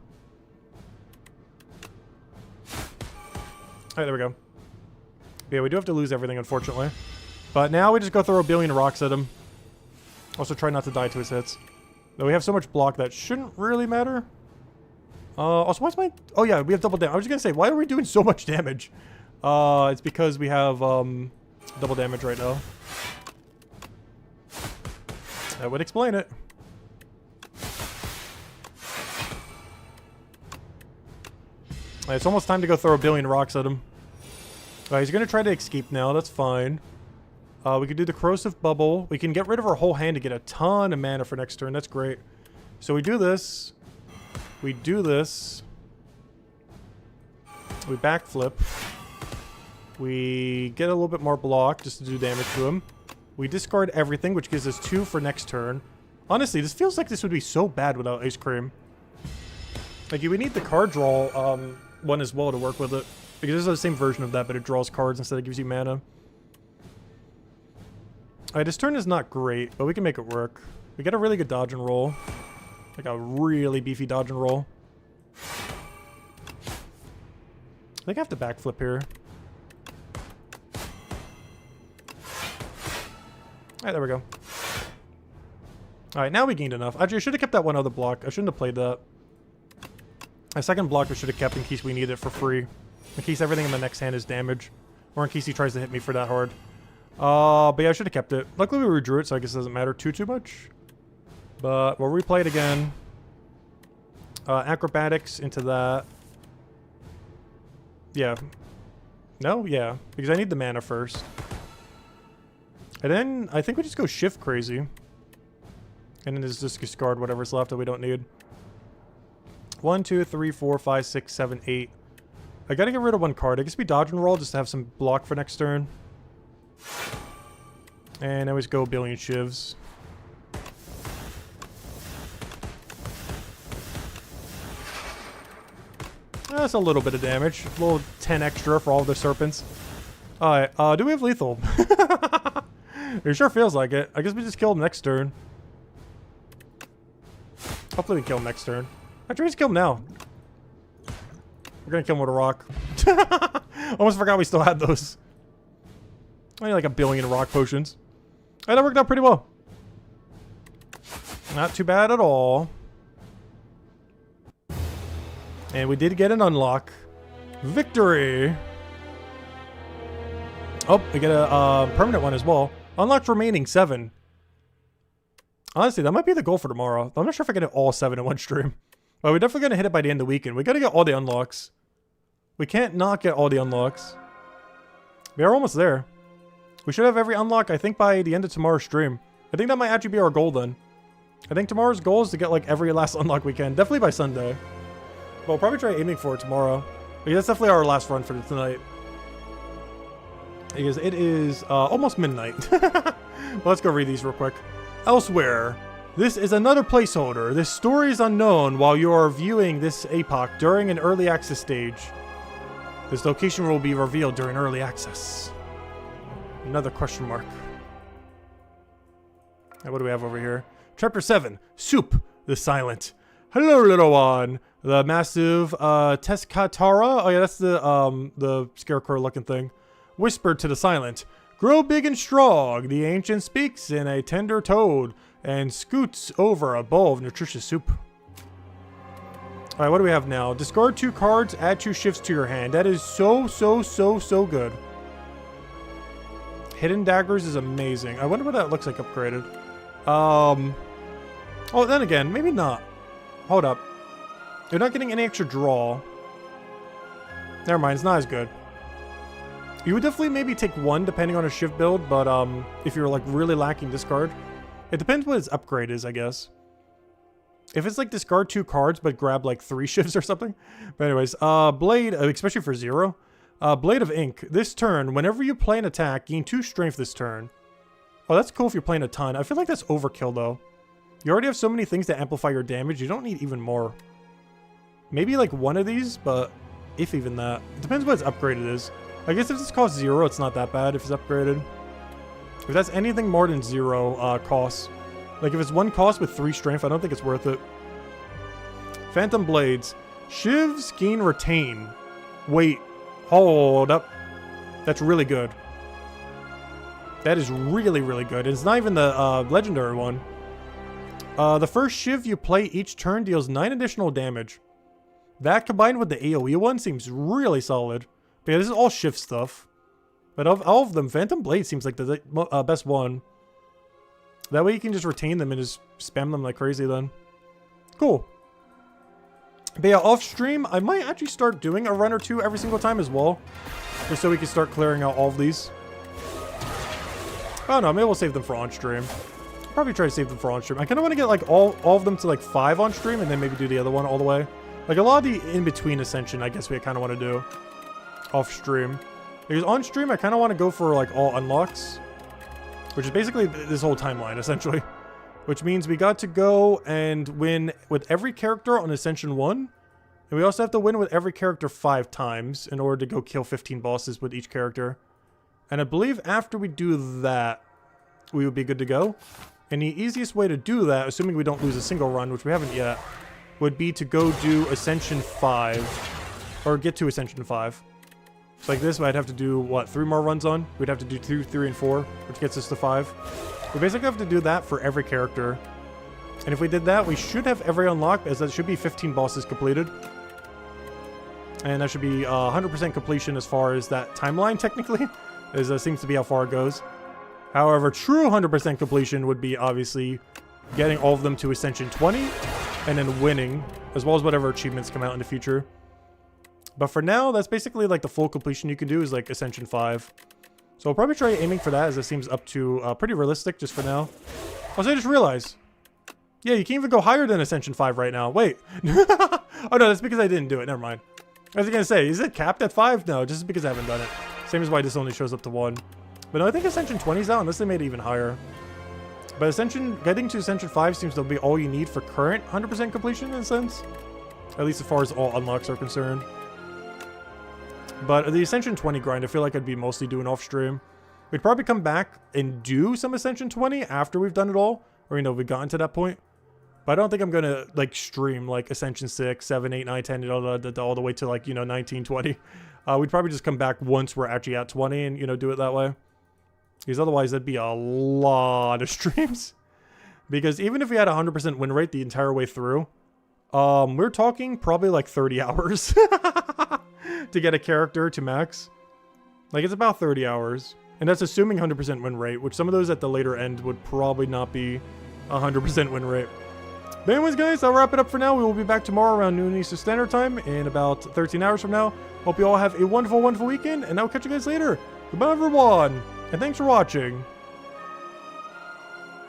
Alright, there we go. Yeah, we do have to lose everything, unfortunately. But now we just go throw a billion rocks at him. Also try not to die to his hits. Though we have so much block that shouldn't really matter. Also, what's my... Oh yeah, we have double damage. I was just gonna say, why are we doing so much damage? It's because we have double damage right now. That would explain it. It's almost time to go throw a billion rocks at him. He's gonna try to escape now. That's fine. We could do the Corrosive Bubble. We can get rid of our whole hand to get a ton of mana for next turn. That's great. So we do this. We do this. We backflip. We get a little bit more block just to do damage to him. We discard everything, which gives us 2 for next turn. Honestly, this feels like this would be so bad without Ice Cream. Like, we need the card draw one as well to work with it. Because this is the same version of that, but it draws cards instead of gives you mana. Alright, this turn is not great, but we can make it work. We get a really good dodge and roll. Like a really beefy dodge and roll. I think I have to backflip here. Alright, there we go. Alright, now we gained enough. Actually, I should have kept that one other block. I shouldn't have played that. A second block I should have kept in case we need it for free. In case everything in the next hand is damage. Or in case he tries to hit me for that hard. But yeah, I should have kept it. Luckily we redrew it, so I guess it doesn't matter too much. But we'll replay it again. Acrobatics into that. Yeah. No? Yeah. Because I need the mana first. And then I think we just go Shift Crazy. And then just discard whatever's left that we don't need. 1, 2, 3, 4, 5, 6, 7, 8. I gotta get rid of 1 card. I guess we dodge and roll just to have some block for next turn. And I always go billion shivs. That's a little bit of damage. A little 10 extra for all the serpents. Alright, do we have lethal? It sure feels like it. I guess we just kill him next turn. Hopefully we kill him next turn. Actually, we just kill him now. We're gonna kill him with a rock. Almost forgot we still had those. I need like a billion rock potions. Oh, that worked out pretty well. Not too bad at all. And we did get an unlock. Victory! Oh, we get a permanent one as well. Unlocked remaining 7. Honestly, that might be the goal for tomorrow. I'm not sure if I get it all 7 in one stream. But we're definitely going to hit it by the end of the weekend. We got to get all the unlocks. We can't not get all the unlocks. We are almost there. We should have every unlock, I think, by the end of tomorrow's stream. I think that might actually be our goal then. I think tomorrow's goal is to get like every last unlock we can. Definitely by Sunday. But we'll probably try aiming for it tomorrow. Because that's definitely our last run for tonight. Because it is almost midnight. Let's go read these real quick. Elsewhere. This is another placeholder. This story is unknown while you are viewing this epoch during an early access stage. This location will be revealed during early access. Another question mark. Now, what do we have over here? Chapter 7. Soup the Silent. Hello, little one. The massive Teskatara. Oh yeah, that's the scarecrow looking thing. Whispered to the silent. Grow big and strong. The ancient speaks in a tender tone and scoots over a bowl of nutritious soup. Alright, what do we have now? Discard 2 cards, add 2 shifts to your hand. That is so good. Hidden Daggers is amazing. I wonder what that looks like upgraded. Oh, then again, maybe not. Hold up. You're not getting any extra draw. Never mind, it's not as good. You would definitely maybe take 1 depending on a shift build, but if you're like really lacking discard. It depends what its upgrade is, I guess. If it's like discard 2 cards but grab like 3 shifts or something. But anyways, Blade, especially for 0. Blade of Ink. This turn, whenever you play an attack, gain 2 strength this turn. Oh, that's cool if you're playing a ton. I feel like that's overkill though. You already have so many things to amplify your damage, you don't need even more. Maybe like 1 of these, but if even that. It depends what its upgraded is. I guess if this costs 0, it's not that bad if it's upgraded. If that's anything more than 0 costs. Like if it's 1 cost with 3 strength, I don't think it's worth it. Phantom Blades. Shivs gain retain. Wait. Hold up. That's really good. That is really good. It's not even the legendary one. The first Shiv you play each turn deals 9 additional damage. That combined with the AoE one seems really solid. But yeah, this is all shift stuff. But of all of them, Phantom Blade seems like the best one. That way you can just retain them and just spam them like crazy then. Cool. But yeah, off stream, I might actually start doing a run or 2 every single time as well. Just so we can start clearing out all of these. Oh no, maybe we'll save them for on stream. Probably try to save them for on stream. I kind of want to get like all of them to like 5 on stream and then maybe do the other one all the way. Like a lot of the in-between Ascension, I guess we kind of want to do off stream. Because on stream, I kind of want to go for like all unlocks. Which is basically this whole timeline, essentially. Which means we got to go and win with every character on Ascension 1. And we also have to win with every character 5 times in order to go kill 15 bosses with each character. And I believe after we do that, we would be good to go. And the easiest way to do that, assuming we don't lose a single run, which we haven't yet, would be to go do Ascension 5. Or get to Ascension 5. So like this, I'd have to do, what, 3 more runs on? We'd have to do 2, 3, and 4, which gets us to 5. We basically have to do that for every character. And if we did that, we should have every unlocked, as that should be 15 bosses completed. And that should be 100% completion as far as that timeline, technically. As that seems to be how far it goes. However, true 100% completion would be, obviously, getting all of them to Ascension 20, and then winning, as well as whatever achievements come out in the future. But for now, that's basically like the full completion you can do is like Ascension 5. So I'll probably try aiming for that, as it seems up to pretty realistic just for now. Also, I just realized. Yeah, you can't even go higher than Ascension 5 right now. Wait. Oh no, that's because I didn't do it. Never mind. I was gonna say, is it capped at 5? No, just because I haven't done it. Same as why this only shows up to 1. But no, I think Ascension 20 is out, unless they made it even higher. But getting to Ascension 5 seems to be all you need for current 100% completion in a sense. At least as far as all unlocks are concerned. But the Ascension 20 grind, I feel like I'd be mostly doing off stream. We'd probably come back and do some Ascension 20 after we've done it all. Or, you know, we've gotten to that point. But I don't think I'm going to, like, stream, like, Ascension 6, 7, 8, 9, 10, all the way to, like, you know, 19, 20. We'd probably just come back once we're actually at 20 and, you know, do it that way. Because otherwise, that'd be a lot of streams. Because even if we had a 100% win rate the entire way through, we're talking probably, like, 30 hours. To get a character to max. Like, it's about 30 hours. And that's assuming 100% win rate, which some of those at the later end would probably not be 100% win rate. But anyways, guys, I'll wrap it up for now. We will be back tomorrow around noon Eastern Standard Time in about 13 hours from now. Hope you all have a wonderful, wonderful weekend, and I'll catch you guys later. Goodbye, everyone, and thanks for watching.